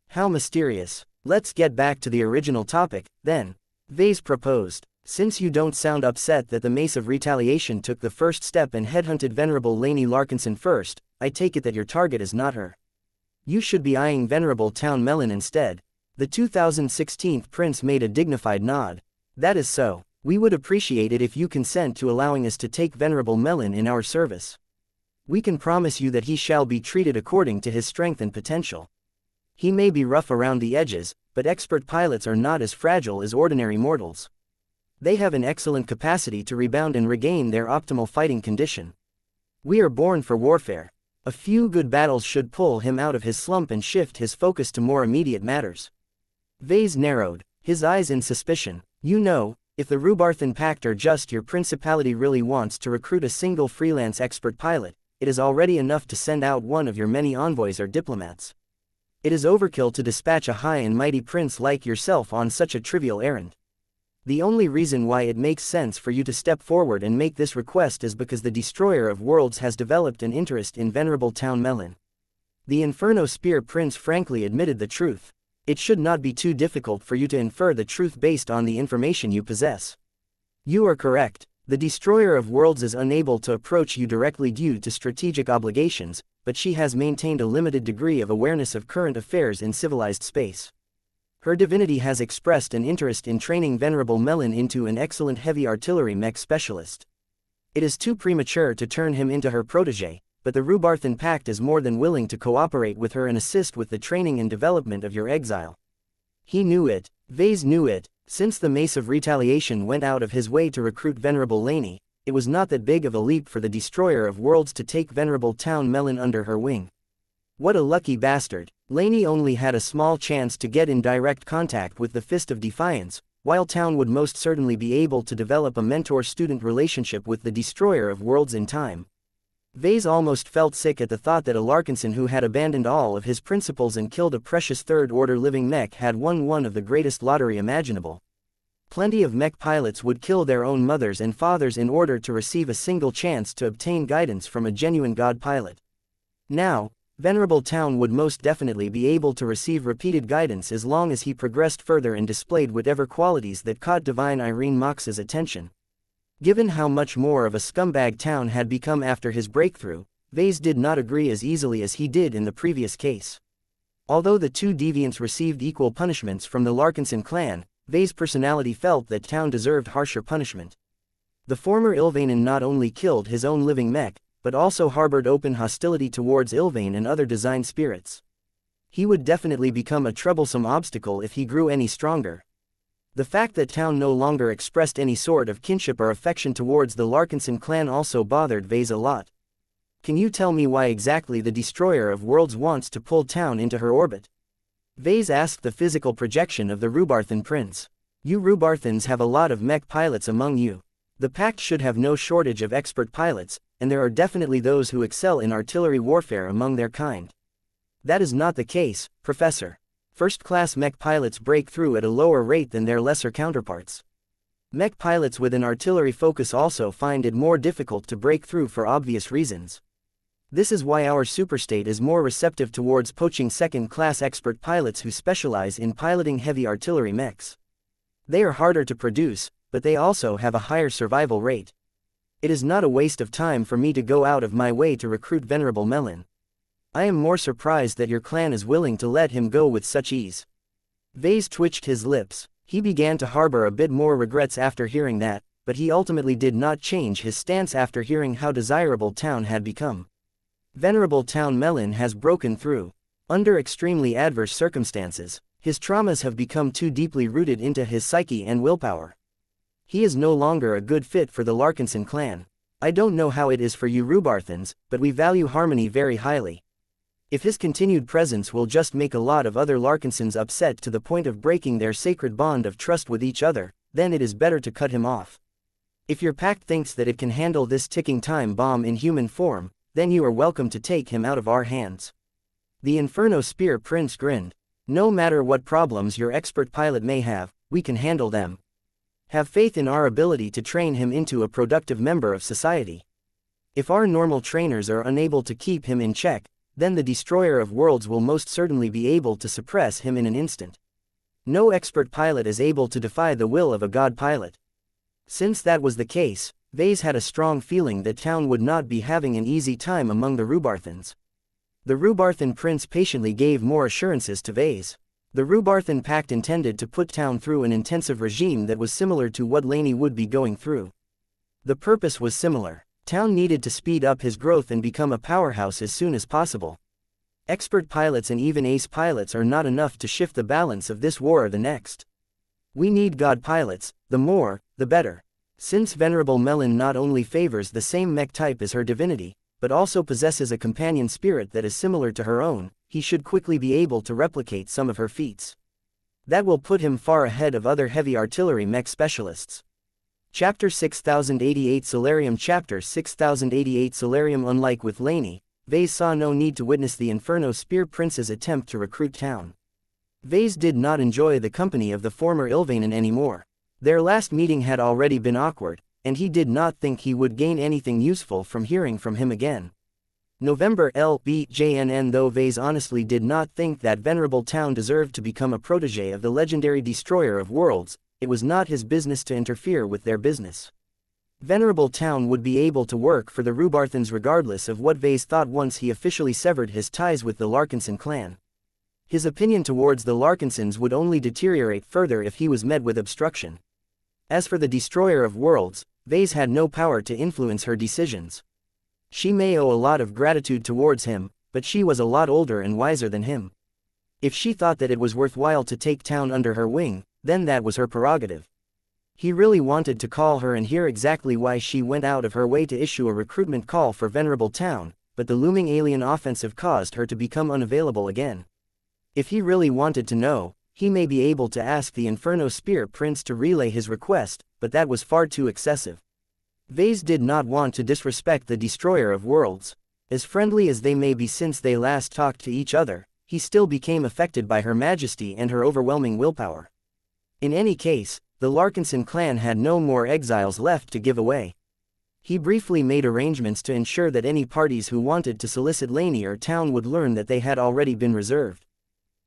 How mysterious. Let's get back to the original topic, then. Vase proposed. Since you don't sound upset that the Mace of Retaliation took the first step and headhunted Venerable Laney Larkinson first, I take it that your target is not her. You should be eyeing Venerable Town Melon instead. The 2016 Prince made a dignified nod. That is so. We would appreciate it if you consent to allowing us to take Venerable Melon in our service. We can promise you that he shall be treated according to his strength and potential. He may be rough around the edges, but expert pilots are not as fragile as ordinary mortals. They have an excellent capacity to rebound and regain their optimal fighting condition. We are born for warfare. A few good battles should pull him out of his slump and shift his focus to more immediate matters. Vase narrowed, his eyes in suspicion. You know, if the Rubarthan Pact or just your principality really wants to recruit a single freelance expert pilot, it is already enough to send out one of your many envoys or diplomats. It is overkill to dispatch a high and mighty prince like yourself on such a trivial errand. The only reason why it makes sense for you to step forward and make this request is because the Destroyer of Worlds has developed an interest in Venerable Town Melon. The Inferno Spear Prince frankly admitted the truth. It should not be too difficult for you to infer the truth based on the information you possess. You are correct. The Destroyer of Worlds is unable to approach you directly due to strategic obligations, but she has maintained a limited degree of awareness of current affairs in civilized space. Her divinity has expressed an interest in training Venerable Melon into an excellent heavy artillery mech specialist. It is too premature to turn him into her protege, but the Rubarthan Pact is more than willing to cooperate with her and assist with the training and development of your exile. He knew it. Vase knew it. Since the Mace of Retaliation went out of his way to recruit Venerable Laney, it was not that big of a leap for the Destroyer of Worlds to take Venerable Town Melon under her wing. What a lucky bastard. Laney only had a small chance to get in direct contact with the Fist of Defiance, while Town would most certainly be able to develop a mentor-student relationship with the Destroyer of Worlds in time. Vase almost felt sick at the thought that a Larkinson who had abandoned all of his principles and killed a precious third-order living mech had won one of the greatest lottery imaginable. Plenty of mech pilots would kill their own mothers and fathers in order to receive a single chance to obtain guidance from a genuine god pilot. Now, Venerable Town would most definitely be able to receive repeated guidance as long as he progressed further and displayed whatever qualities that caught Divine Irene Mox's attention. Given how much more of a scumbag Town had become after his breakthrough, Vase did not agree as easily as he did in the previous case. Although the two deviants received equal punishments from the Larkinson clan, Vase's personality felt that Town deserved harsher punishment. The former Ilvanen not only killed his own living mech, but also harbored open hostility towards Ilvain and other design spirits. He would definitely become a troublesome obstacle if he grew any stronger. The fact that Town no longer expressed any sort of kinship or affection towards the Larkinson clan also bothered Vase a lot. Can you tell me why exactly the Destroyer of Worlds wants to pull Town into her orbit? Vase asked the physical projection of the Rubarthan prince. You Rubarthans have a lot of mech pilots among you. The Pact should have no shortage of expert pilots, and there are definitely those who excel in artillery warfare among their kind. That is not the case, Professor. First-class mech pilots break through at a lower rate than their lesser counterparts. Mech pilots with an artillery focus also find it more difficult to break through for obvious reasons. This is why our superstate is more receptive towards poaching second-class expert pilots who specialize in piloting heavy artillery mechs. They are harder to produce, but they also have a higher survival rate. It is not a waste of time for me to go out of my way to recruit Venerable Melon. I am more surprised that your clan is willing to let him go with such ease. Vase twitched his lips. He began to harbor a bit more regrets after hearing that, but he ultimately did not change his stance after hearing how desirable Town had become. Venerable Town Melon has broken through. Under extremely adverse circumstances, his traumas have become too deeply rooted into his psyche and willpower. He is no longer a good fit for the Larkinson clan. I don't know how it is for you Rubarthans, but we value harmony very highly. If his continued presence will just make a lot of other Larkinsons upset to the point of breaking their sacred bond of trust with each other, then it is better to cut him off. If your pact thinks that it can handle this ticking time bomb in human form, then you are welcome to take him out of our hands. The Inferno Spear Prince grinned. No matter what problems your expert pilot may have, we can handle them. Have faith in our ability to train him into a productive member of society. If our normal trainers are unable to keep him in check, then the Destroyer of Worlds will most certainly be able to suppress him in an instant. No expert pilot is able to defy the will of a god pilot. Since that was the case, Vase had a strong feeling that Town would not be having an easy time among the Rubarthans. The Rubarthan prince patiently gave more assurances to Vase. The Rubarthan Pact intended to put Town through an intensive regime that was similar to what Laney would be going through. The purpose was similar. Town needed to speed up his growth and become a powerhouse as soon as possible. Expert pilots and even ace pilots are not enough to shift the balance of this war or the next. We need god pilots, the more, the better. Since Venerable Melon not only favors the same mech type as her divinity, but also possesses a companion spirit that is similar to her own, he should quickly be able to replicate some of her feats. That will put him far ahead of other heavy artillery mech specialists. Chapter 6088 Solarium Chapter 6088 Solarium Unlike with Laney, Vase saw no need to witness the Inferno Spear Prince's attempt to recruit Town. Vase did not enjoy the company of the former Ilvanen anymore. Their last meeting had already been awkward, and he did not think he would gain anything useful from hearing from him again. November LBJNN. Though Vase honestly did not think that Venerable Town deserved to become a protege of the legendary Destroyer of Worlds, it was not his business to interfere with their business. Venerable Town would be able to work for the Rubarthans regardless of what Vase thought once he officially severed his ties with the Larkinson clan. His opinion towards the Larkinsons would only deteriorate further if he was met with obstruction. As for the Destroyer of Worlds, Vase had no power to influence her decisions. She may owe a lot of gratitude towards him, but she was a lot older and wiser than him. If she thought that it was worthwhile to take Town under her wing, then that was her prerogative. He really wanted to call her and hear exactly why she went out of her way to issue a recruitment call for Venerable Town, but the looming alien offensive caused her to become unavailable again. If he really wanted to know, he may be able to ask the Inferno Spear Prince to relay his request, but that was far too excessive. Vase did not want to disrespect the Destroyer of Worlds. As friendly as they may be since they last talked to each other, he still became affected by her majesty and her overwhelming willpower. In any case, the Larkinson clan had no more exiles left to give away. He briefly made arrangements to ensure that any parties who wanted to solicit Laney or Town would learn that they had already been reserved.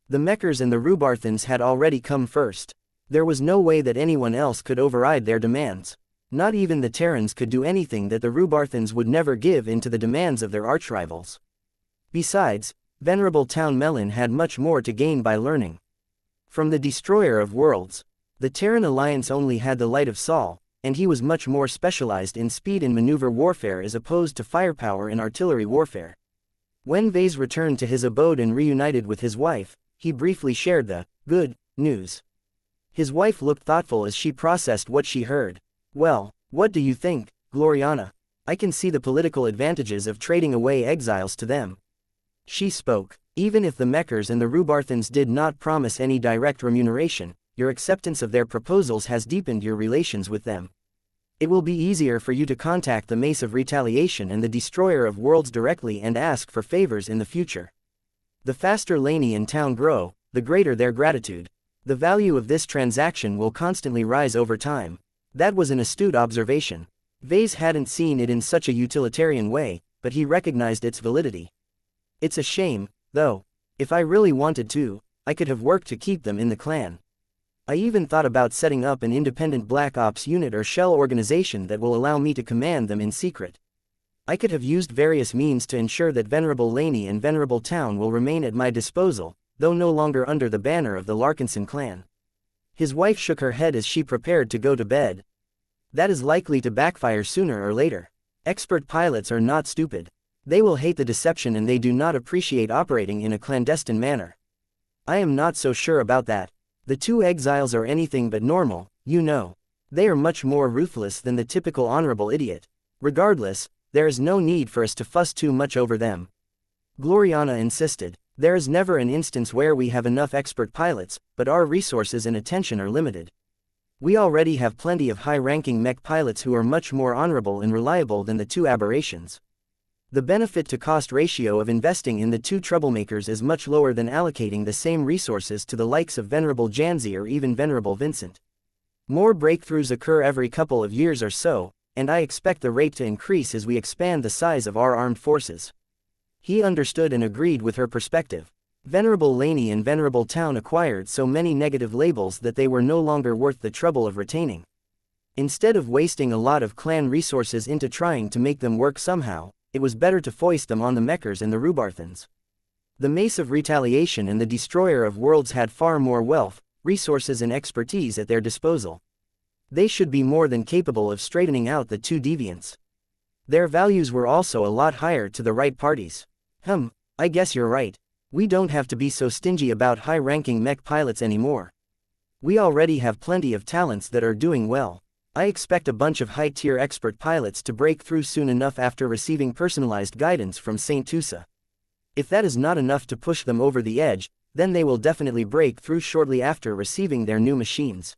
The Mechers and the Rubarthans had already come first. There was no way that anyone else could override their demands. Not even the Terrans could do anything that the Rubarthans would never give in to the demands of their archrivals. Besides, Venerable Town Melon had much more to gain by learning from the Destroyer of Worlds. The Terran Alliance only had the Light of Sol, and he was much more specialized in speed and maneuver warfare as opposed to firepower in artillery warfare. When Vase returned to his abode and reunited with his wife, he briefly shared the good news. His wife looked thoughtful as she processed what she heard. Well, what do you think, Gloriana? I can see the political advantages of trading away exiles to them. She spoke. Even if the Mechers and the Rubarthans did not promise any direct remuneration, your acceptance of their proposals has deepened your relations with them. It will be easier for you to contact the Mace of Retaliation and the Destroyer of Worlds directly and ask for favors in the future. The faster Laney and Town grow, the greater their gratitude. The value of this transaction will constantly rise over time. That was an astute observation. Vase hadn't seen it in such a utilitarian way, but he recognized its validity. It's a shame, though. If I really wanted to, I could have worked to keep them in the clan. I even thought about setting up an independent Black Ops unit or shell organization that will allow me to command them in secret. I could have used various means to ensure that Venerable Laney and Venerable Town will remain at my disposal, though no longer under the banner of the Larkinson clan. His wife shook her head as she prepared to go to bed. That is likely to backfire sooner or later. Expert pilots are not stupid. They will hate the deception and they do not appreciate operating in a clandestine manner. I am not so sure about that. The two exiles are anything but normal, you know. They are much more ruthless than the typical honorable idiot. Regardless, there is no need for us to fuss too much over them. Gloriana insisted. There is never an instance where we have enough expert pilots, but our resources and attention are limited. We already have plenty of high-ranking mech pilots who are much more honorable and reliable than the two aberrations. The benefit-to-cost ratio of investing in the two troublemakers is much lower than allocating the same resources to the likes of Venerable Janzi or even Venerable Vincent. More breakthroughs occur every couple of years or so, and I expect the rate to increase as we expand the size of our armed forces. He understood and agreed with her perspective. Venerable Laney and Venerable Town acquired so many negative labels that they were no longer worth the trouble of retaining. Instead of wasting a lot of clan resources into trying to make them work somehow, it was better to foist them on the Mechers and the Rubarthans. The Mace of Retaliation and the Destroyer of Worlds had far more wealth, resources and expertise at their disposal. They should be more than capable of straightening out the two deviants. Their values were also a lot higher to the right parties. I guess you're right. We don't have to be so stingy about high-ranking mech pilots anymore. We already have plenty of talents that are doing well. I expect a bunch of high-tier expert pilots to break through soon enough after receiving personalized guidance from Saint Tusa. If that is not enough to push them over the edge, then they will definitely break through shortly after receiving their new machines.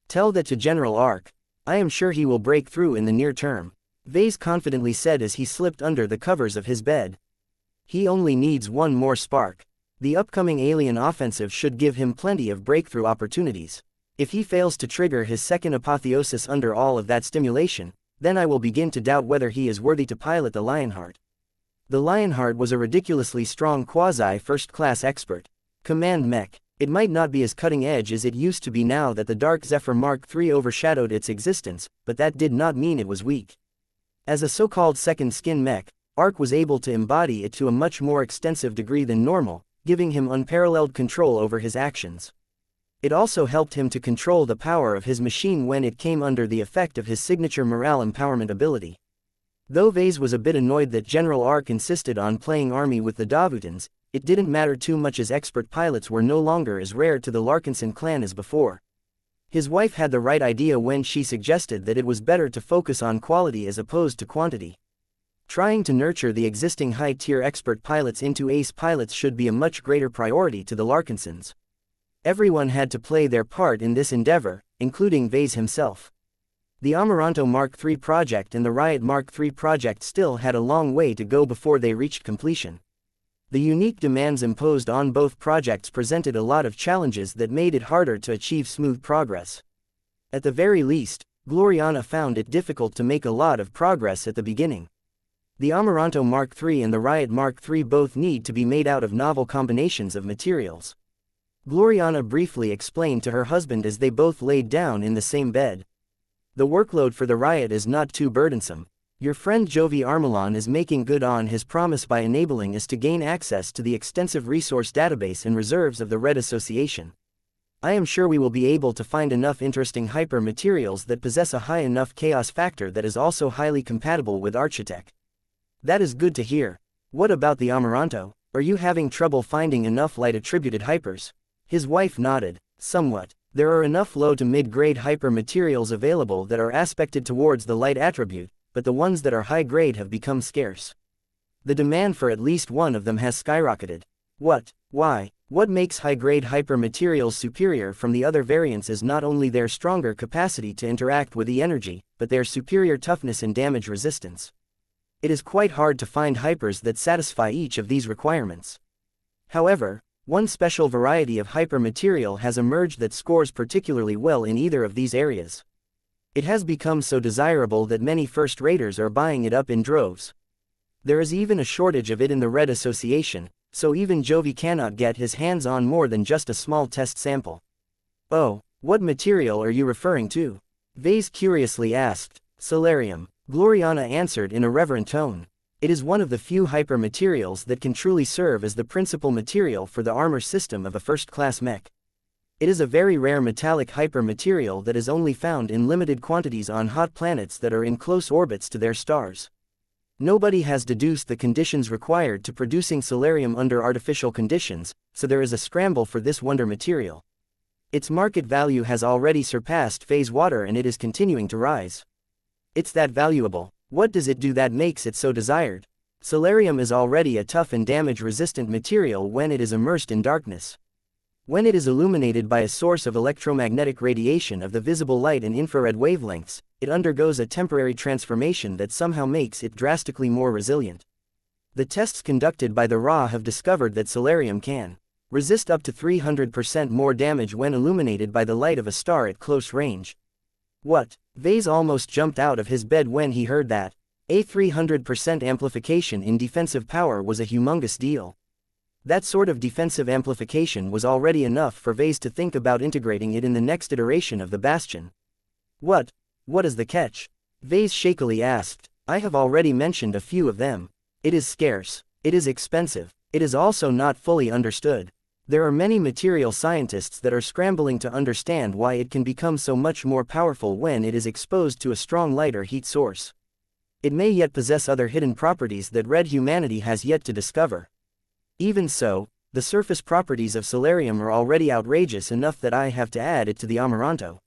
Tell that to General Ark. I am sure he will break through in the near term, Vase confidently said as he slipped under the covers of his bed. He only needs one more spark. The upcoming alien offensive should give him plenty of breakthrough opportunities. If he fails to trigger his second apotheosis under all of that stimulation, then I will begin to doubt whether he is worthy to pilot the Lionheart. The Lionheart was a ridiculously strong quasi-first-class expert command mech. It might not be as cutting-edge as it used to be now that the Dark Zephyr Mark III overshadowed its existence, but that did not mean it was weak. As a so-called second skin mech, Ark was able to embody it to a much more extensive degree than normal, giving him unparalleled control over his actions. It also helped him to control the power of his machine when it came under the effect of his signature morale empowerment ability. Though Vase was a bit annoyed that General Ark insisted on playing army with the Davutans, it didn't matter too much as expert pilots were no longer as rare to the Larkinson clan as before. His wife had the right idea when she suggested that it was better to focus on quality as opposed to quantity. Trying to nurture the existing high-tier expert pilots into ace pilots should be a much greater priority to the Larkinsons. Everyone had to play their part in this endeavor, including Vase himself. The Amaranto Mark III project and the Riot Mark III project still had a long way to go before they reached completion. The unique demands imposed on both projects presented a lot of challenges that made it harder to achieve smooth progress. At the very least, Gloriana found it difficult to make a lot of progress at the beginning. The Amaranto Mark III and the Riot Mark III both need to be made out of novel combinations of materials. Gloriana briefly explained to her husband as they both laid down in the same bed. The workload for the Riot is not too burdensome. Your friend Jovi Armelon is making good on his promise by enabling us to gain access to the extensive resource database and reserves of the Red Association. I am sure we will be able to find enough interesting hyper materials that possess a high enough chaos factor that is also highly compatible with Architect. That is good to hear. What about the Amaranto? Are you having trouble finding enough light-attributed hypers? His wife nodded. Somewhat. There are enough low to mid-grade hyper materials available that are aspected towards the light attribute, but the ones that are high-grade have become scarce. The demand for at least one of them has skyrocketed. What? Why? What makes high-grade hyper materials superior from the other variants is not only their stronger capacity to interact with the energy, but their superior toughness and damage resistance. It is quite hard to find hypers that satisfy each of these requirements. However, one special variety of hyper material has emerged that scores particularly well in either of these areas. It has become so desirable that many first-raters are buying it up in droves. There is even a shortage of it in the Red Association, so even Jovi cannot get his hands on more than just a small test sample. Oh, what material are you referring to? Vase curiously asked. Solarium. Gloriana answered in a reverent tone. It is one of the few hyper materials that can truly serve as the principal material for the armor system of a first-class mech. It is a very rare metallic hyper material that is only found in limited quantities on hot planets that are in close orbits to their stars. Nobody has deduced the conditions required to producing solarium under artificial conditions, so there is a scramble for this wonder material. Its market value has already surpassed phase water and it is continuing to rise. It's that valuable. What does it do that makes it so desired? Solarium is already a tough and damage-resistant material when it is immersed in darkness. When it is illuminated by a source of electromagnetic radiation of the visible light and infrared wavelengths, it undergoes a temporary transformation that somehow makes it drastically more resilient. The tests conducted by the RA have discovered that solarium can resist up to 300% more damage when illuminated by the light of a star at close range. What? Vase almost jumped out of his bed when he heard that. A 300% amplification in defensive power was a humongous deal. That sort of defensive amplification was already enough for Vase to think about integrating it in the next iteration of the Bastion. What is the catch? Vase shakily asked. I have already mentioned a few of them. It is scarce. It is expensive. It is also not fully understood. There are many material scientists that are scrambling to understand why it can become so much more powerful when it is exposed to a strong light or heat source. It may yet possess other hidden properties that red humanity has yet to discover. Even so, The surface properties of Solarium are already outrageous enough that I have to add it to the Amaranto.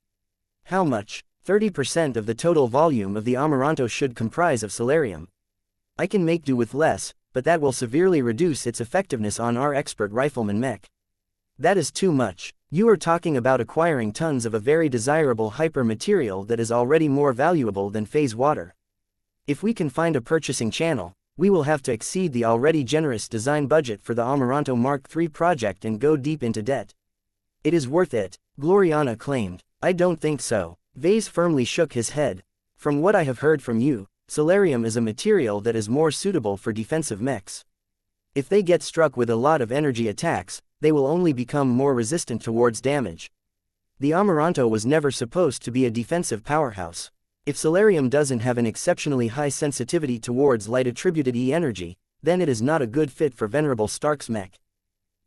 How much? 30% of the total volume of the Amaranto should comprise of Solarium. I can make do with less, but that will severely reduce its effectiveness on our expert rifleman Mech. That is too much. You are talking about acquiring tons of a very desirable hyper material that is already more valuable than phase water. If we can find a purchasing channel, we will have to exceed the already generous design budget for the Amaranto Mark III project and go deep into debt. It is worth it, Gloriana claimed. I don't think so. Vase firmly shook his head. From what I have heard from you, Solarium is a material that is more suitable for defensive mechs. If they get struck with a lot of energy attacks, they will only become more resistant towards damage. The Amaranto was never supposed to be a defensive powerhouse. If Solarium doesn't have an exceptionally high sensitivity towards light attributed E-energy, then it is not a good fit for Venerable Stark's mech.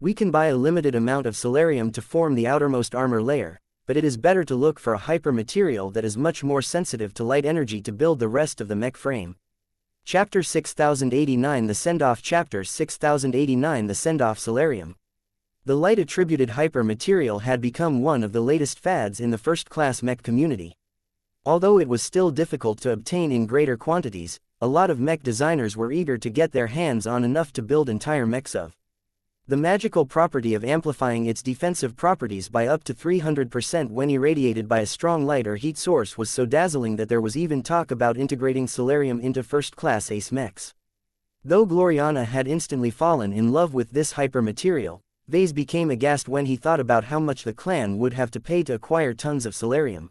We can buy a limited amount of Solarium to form the outermost armor layer, but it is better to look for a hyper material that is much more sensitive to light energy to build the rest of the mech frame. Chapter 6089 The Send-Off Chapter 6089 The Send-Off Solarium. The light attributed hyper material had become one of the latest fads in the first-class mech community. Although it was still difficult to obtain in greater quantities, a lot of mech designers were eager to get their hands on enough to build entire mechs of. The magical property of amplifying its defensive properties by up to 300% when irradiated by a strong light or heat source was so dazzling that there was even talk about integrating Solarium into first-class ace mechs. Though Gloriana had instantly fallen in love with this hyper material, Vase became aghast when he thought about how much the clan would have to pay to acquire tons of Solarium.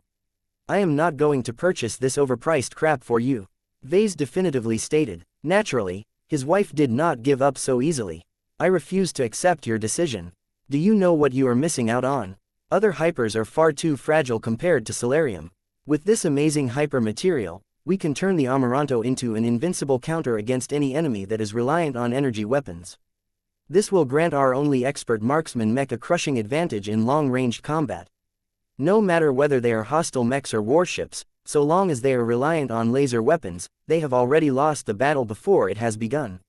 I am not going to purchase this overpriced crap for you, Vase definitively stated. Naturally, his wife did not give up so easily. I refuse to accept your decision. Do you know what you are missing out on? Other hypers are far too fragile compared to Solarium. With this amazing hyper material, we can turn the Amaranto into an invincible counter against any enemy that is reliant on energy weapons. This will grant our only expert marksman mech a crushing advantage in long-range combat. No matter whether they are hostile mechs or warships, so long as they are reliant on laser weapons, they have already lost the battle before it has begun.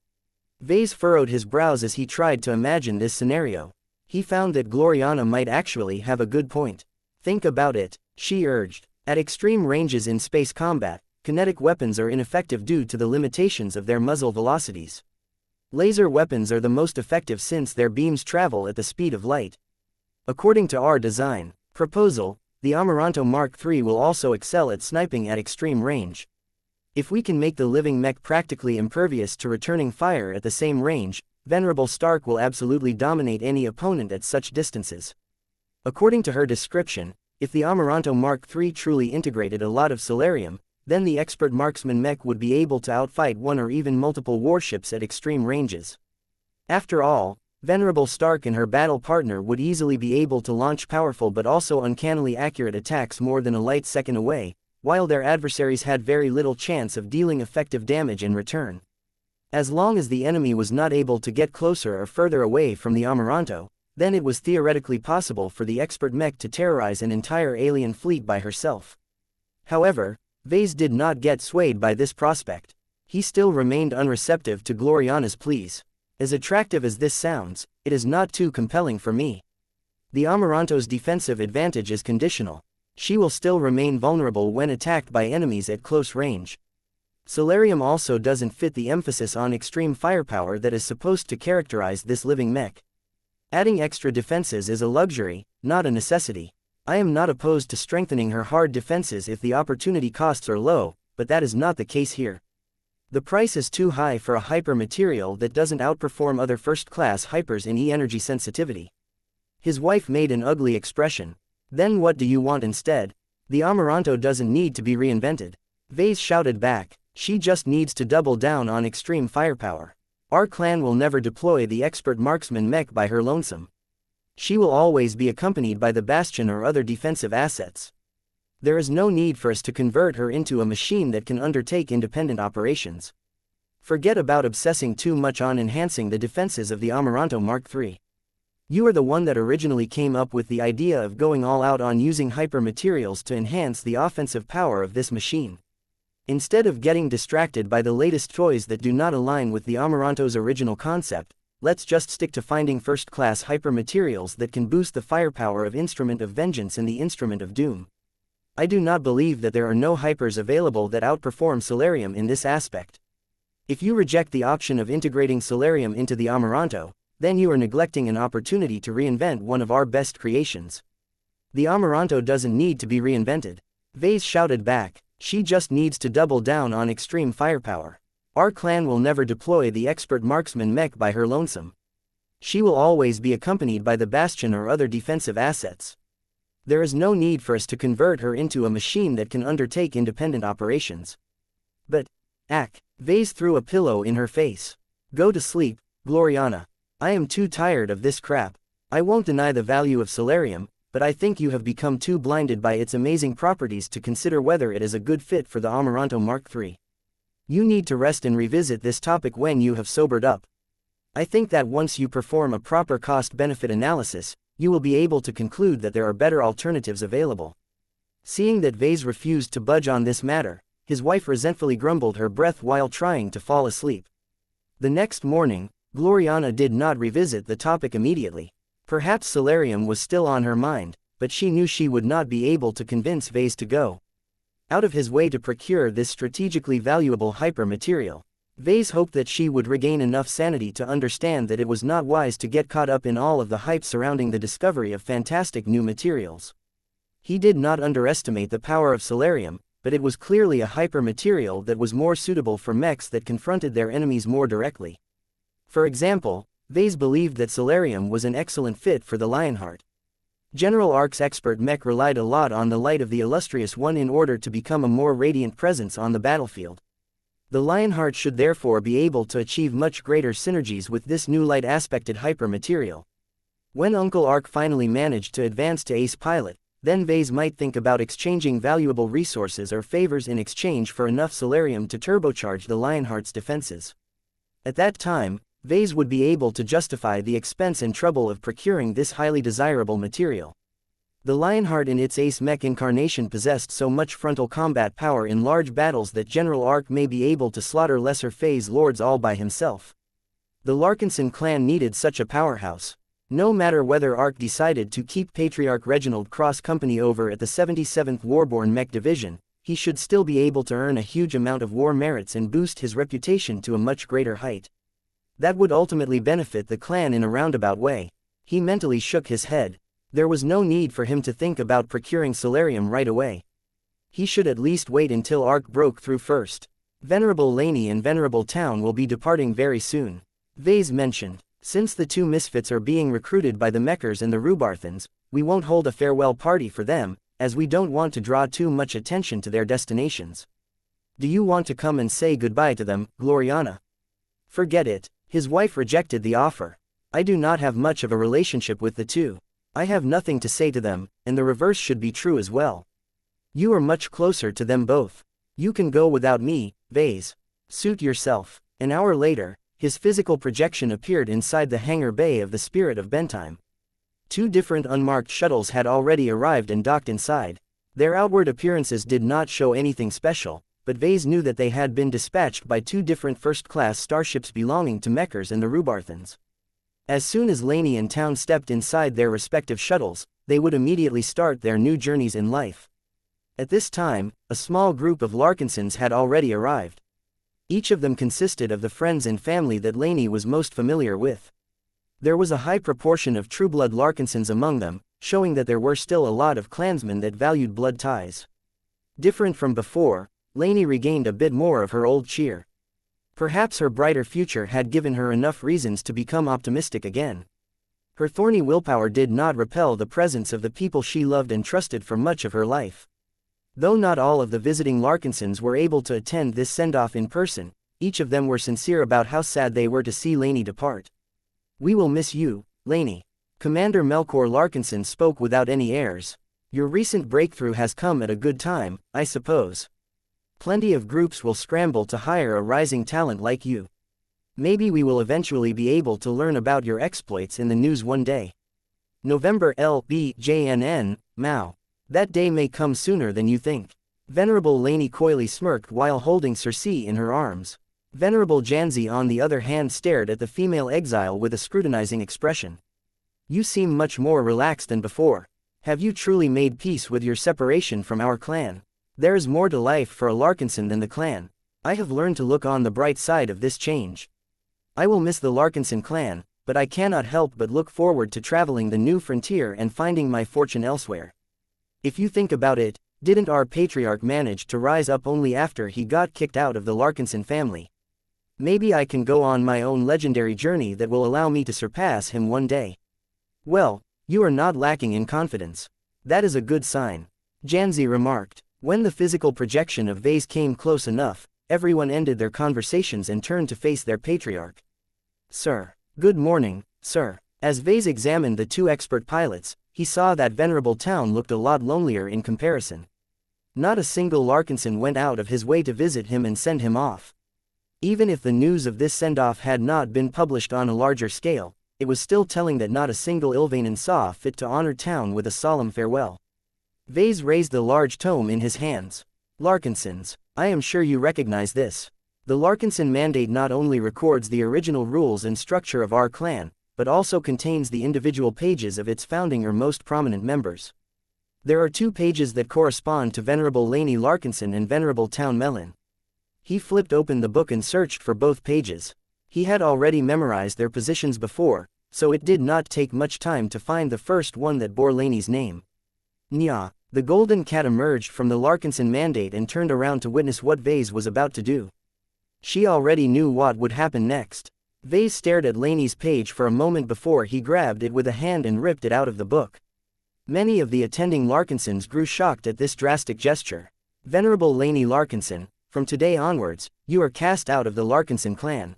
Vase furrowed his brows as he tried to imagine this scenario. He found that Gloriana might actually have a good point. Think about it, she urged. At extreme ranges in space combat, kinetic weapons are ineffective due to the limitations of their muzzle velocities. Laser weapons are the most effective since their beams travel at the speed of light. According to our design proposal, the Amaranto Mark III will also excel at sniping at extreme range. If we can make the living mech practically impervious to returning fire at the same range, Venerable Stark will absolutely dominate any opponent at such distances. According to her description, if the Amaranto Mark III truly integrated a lot of Solarium, then the expert marksman mech would be able to outfight one or even multiple warships at extreme ranges. After all, Venerable Stark and her battle partner would easily be able to launch powerful but also uncannily accurate attacks more than a light second away, while their adversaries had very little chance of dealing effective damage in return. As long as the enemy was not able to get closer or further away from the Amaranto, then it was theoretically possible for the expert mech to terrorize an entire alien fleet by herself. However, Vase did not get swayed by this prospect. He still remained unreceptive to Gloriana's pleas. As attractive as this sounds, it is not too compelling for me. The Amaranto's defensive advantage is conditional. She will still remain vulnerable when attacked by enemies at close range. Solarium also doesn't fit the emphasis on extreme firepower that is supposed to characterize this living mech. Adding extra defenses is a luxury, not a necessity. I am not opposed to strengthening her hard defenses if the opportunity costs are low, but that is not the case here. The price is too high for a hyper material that doesn't outperform other first-class hypers in E-energy sensitivity. His wife made an ugly expression. Then what do you want instead? The Amaranto doesn't need to be reinvented. Vase shouted back. She just needs to double down on extreme firepower. Our clan will never deploy the expert marksman mech by her lonesome. She will always be accompanied by the bastion or other defensive assets. There is no need for us to convert her into a machine that can undertake independent operations. Forget about obsessing too much on enhancing the defenses of the Amaranto Mark III. You are the one that originally came up with the idea of going all out on using hyper materials to enhance the offensive power of this machine. Instead of getting distracted by the latest toys that do not align with the Amaranto's original concept, let's just stick to finding first-class hyper-materials that can boost the firepower of Instrument of Vengeance and the Instrument of Doom. I do not believe that there are no hypers available that outperform Solarium in this aspect. If you reject the option of integrating Solarium into the Amaranto, then you are neglecting an opportunity to reinvent one of our best creations. The Amaranto doesn't need to be reinvented. Vase shouted back, she just needs to double down on extreme firepower. Our clan will never deploy the expert marksman Mech by her lonesome. She will always be accompanied by the Bastion or other defensive assets. There is no need for us to convert her into a machine that can undertake independent operations. But, Vase threw a pillow in her face. Go to sleep, Gloriana. I am too tired of this crap. I won't deny the value of Solarium, but I think you have become too blinded by its amazing properties to consider whether it is a good fit for the Amaranto Mark III. You need to rest and revisit this topic when you have sobered up. I think that once you perform a proper cost-benefit analysis, you will be able to conclude that there are better alternatives available. Seeing that Vase refused to budge on this matter, his wife resentfully grumbled her breath while trying to fall asleep. The next morning, Gloriana did not revisit the topic immediately. Perhaps Solarium was still on her mind, but she knew she would not be able to convince Vase to go out of his way to procure this strategically valuable hyper-material. Vase hoped that she would regain enough sanity to understand that it was not wise to get caught up in all of the hype surrounding the discovery of fantastic new materials. He did not underestimate the power of Solarium, but it was clearly a hyper-material that was more suitable for mechs that confronted their enemies more directly. For example, Vase believed that Solarium was an excellent fit for the Lionheart. General Ark's expert mech relied a lot on the light of the Illustrious One in order to become a more radiant presence on the battlefield. The Lionheart should therefore be able to achieve much greater synergies with this new light-aspected hyper-material. When Uncle Ark finally managed to advance to Ace Pilot, then Vase might think about exchanging valuable resources or favors in exchange for enough Solarium to turbocharge the Lionheart's defenses. At that time, Vase would be able to justify the expense and trouble of procuring this highly desirable material. The Lionheart in its Ace Mech incarnation possessed so much frontal combat power in large battles that General Ark may be able to slaughter lesser phase lords all by himself. The Larkinson clan needed such a powerhouse. No matter whether Ark decided to keep Patriarch Reginald Cross company over at the 77th Warborn Mech Division, he should still be able to earn a huge amount of war merits and boost his reputation to a much greater height. That would ultimately benefit the clan in a roundabout way. He mentally shook his head. There was no need for him to think about procuring Solarium right away. He should at least wait until Ark broke through first. Venerable Laney and Venerable Town will be departing very soon. Vase mentioned, since the two misfits are being recruited by the Mechers and the Rubarthans, we won't hold a farewell party for them, as we don't want to draw too much attention to their destinations. Do you want to come and say goodbye to them, Gloriana? Forget it. His wife rejected the offer. I do not have much of a relationship with the two. I have nothing to say to them, and the reverse should be true as well. You are much closer to them both. You can go without me, Vase. Suit yourself. An hour later, his physical projection appeared inside the hangar bay of the Spirit of Bentime. Two different unmarked shuttles had already arrived and docked inside. Their outward appearances did not show anything special, but Vase knew that they had been dispatched by two different first-class starships belonging to Mechers and the Rubarthans. As soon as Laney and Town stepped inside their respective shuttles, they would immediately start their new journeys in life. At this time, a small group of Larkinsons had already arrived. Each of them consisted of the friends and family that Laney was most familiar with. There was a high proportion of true-blood Larkinsons among them, showing that there were still a lot of clansmen that valued blood ties. Different from before, Laney regained a bit more of her old cheer. Perhaps her brighter future had given her enough reasons to become optimistic again. Her thorny willpower did not repel the presence of the people she loved and trusted for much of her life. Though not all of the visiting Larkinsons were able to attend this send-off in person, each of them were sincere about how sad they were to see Laney depart. We will miss you, Laney. Commander Melkor Larkinson spoke without any airs. Your recent breakthrough has come at a good time, I suppose. Plenty of groups will scramble to hire a rising talent like you. Maybe we will eventually be able to learn about your exploits in the news one day. November LBJNN, Mao. That day may come sooner than you think. Venerable Laney coyly smirked while holding Circe in her arms. Venerable Xianxia on the other hand stared at the female exile with a scrutinizing expression. You seem much more relaxed than before. Have you truly made peace with your separation from our clan? There is more to life for a Larkinson than the clan. I have learned to look on the bright side of this change. I will miss the Larkinson clan, but I cannot help but look forward to traveling the new frontier and finding my fortune elsewhere. If you think about it, didn't our patriarch manage to rise up only after he got kicked out of the Larkinson family? Maybe I can go on my own legendary journey that will allow me to surpass him one day. Well, you are not lacking in confidence. That is a good sign, Xianxia remarked. When the physical projection of vase came close enough, everyone ended their conversations and turned to face their patriarch. Sir. Good morning, sir. As vase examined the two expert pilots, he saw that venerable town looked a lot lonelier in comparison. Not a single Larkinson went out of his way to visit him and send him off. Even if the news of this send-off had not been published on a larger scale, it was still telling that not a single Ilvanan saw fit to honor town with a solemn farewell. Vase raised the large tome in his hands. Larkinsons, I am sure you recognize this. The Larkinson Mandate not only records the original rules and structure of our clan, but also contains the individual pages of its founding or most prominent members. There are 2 pages that correspond to Venerable Laney Larkinson and Venerable Town Melon. He flipped open the book and searched for both pages. He had already memorized their positions before, so it did not take much time to find the first one that bore Laney's name. Nya, the golden cat emerged from the Larkinson Mandate and turned around to witness what Vase was about to do. She already knew what would happen next. Vase stared at Laney's page for a moment before he grabbed it with a hand and ripped it out of the book. Many of the attending Larkinsons grew shocked at this drastic gesture. Venerable Laney Larkinson, from today onwards, you are cast out of the Larkinson clan.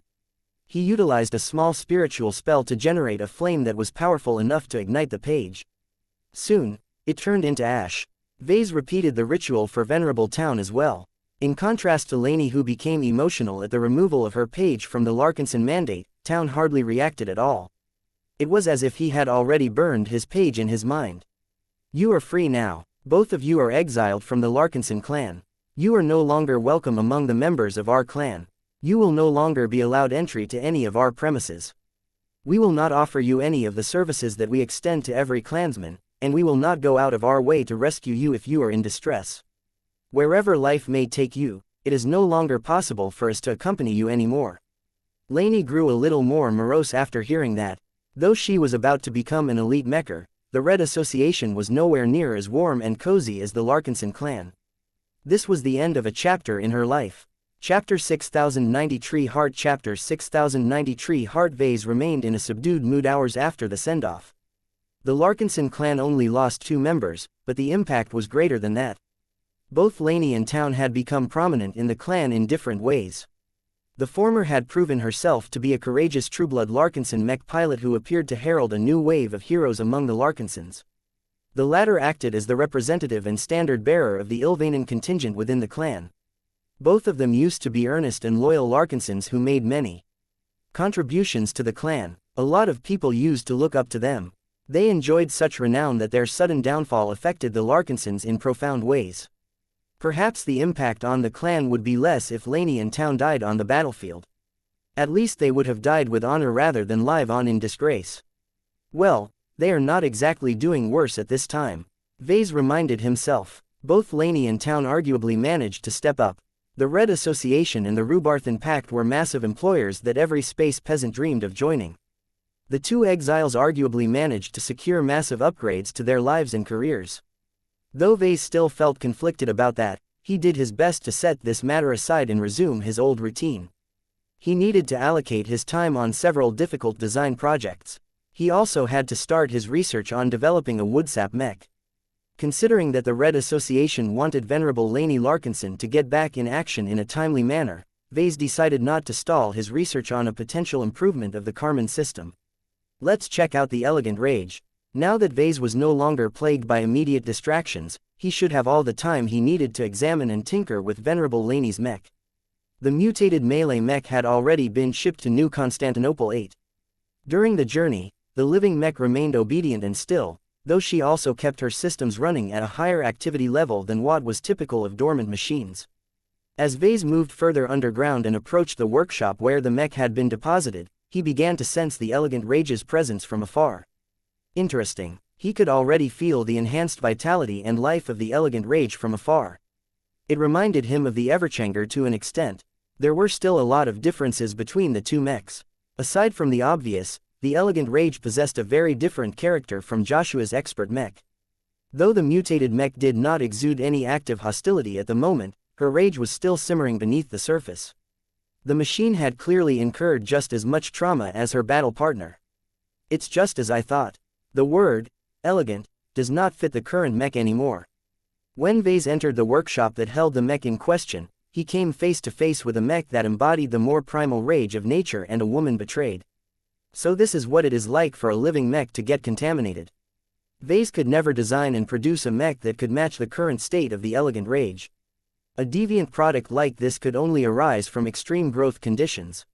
He utilized a small spiritual spell to generate a flame that was powerful enough to ignite the page. Soon, it turned into ash. Vase repeated the ritual for Venerable Town as well. In contrast to Laney, who became emotional at the removal of her page from the Larkinson Mandate, Town hardly reacted at all. It was as if he had already burned his page in his mind. You are free now. Both of you are exiled from the Larkinson clan. You are no longer welcome among the members of our clan. You will no longer be allowed entry to any of our premises. We will not offer you any of the services that we extend to every clansman, and we will not go out of our way to rescue you if you are in distress. Wherever life may take you, it is no longer possible for us to accompany you anymore. Laney grew a little more morose after hearing that. Though she was about to become an elite mecher, the Red Association was nowhere near as warm and cozy as the Larkinson clan. This was the end of a chapter in her life. Chapter 6093 Heart. Chapter 6093 Heart. Vase remained in a subdued mood hours after the send-off. The Larkinson clan only lost 2 members, but the impact was greater than that. Both Laney and Town had become prominent in the clan in different ways. The former had proven herself to be a courageous trueblood Larkinson mech pilot who appeared to herald a new wave of heroes among the Larkinsons. The latter acted as the representative and standard-bearer of the Ilvanan contingent within the clan. Both of them used to be earnest and loyal Larkinsons who made many contributions to the clan. A lot of people used to look up to them. They enjoyed such renown that their sudden downfall affected the Larkinsons in profound ways. Perhaps the impact on the clan would be less if Laney and Town died on the battlefield. At least they would have died with honor rather than live on in disgrace. Well, they are not exactly doing worse at this time, Vase reminded himself. Both Laney and Town arguably managed to step up. The Red Association and the Rubarthan Pact were massive employers that every space peasant dreamed of joining. The 2 exiles arguably managed to secure massive upgrades to their lives and careers. Though Vase still felt conflicted about that, he did his best to set this matter aside and resume his old routine. He needed to allocate his time on several difficult design projects. He also had to start his research on developing a woodsap mech. Considering that the Red Association wanted Venerable Laney Larkinson to get back in action in a timely manner, Vase decided not to stall his research on a potential improvement of the Karman system. Let's check out the Elegant Rage. Now that Vase was no longer plagued by immediate distractions, he should have all the time he needed to examine and tinker with Venerable Laney's mech. The mutated melee mech had already been shipped to New Constantinople 8. During the journey, the living mech remained obedient and still, though she also kept her systems running at a higher activity level than what was typical of dormant machines. As Vase moved further underground and approached the workshop where the mech had been deposited, he began to sense the elegant rage's presence from afar. Interesting. He could already feel the enhanced vitality and life of the elegant rage from afar. It reminded him of the Everchanger to an extent. There were still a lot of differences between the two mechs. Aside from the obvious, the elegant rage possessed a very different character from Joshua's expert mech. Though the mutated mech did not exude any active hostility at the moment, her rage was still simmering beneath the surface. The machine had clearly incurred just as much trauma as her battle partner. It's just as I thought. The word, elegant, does not fit the current mech anymore. When Vase entered the workshop that held the mech in question, he came face to face with a mech that embodied the more primal rage of nature and a woman betrayed. So this is what it is like for a living mech to get contaminated. Vase could never design and produce a mech that could match the current state of the elegant rage. A deviant product like this could only arise from extreme growth conditions.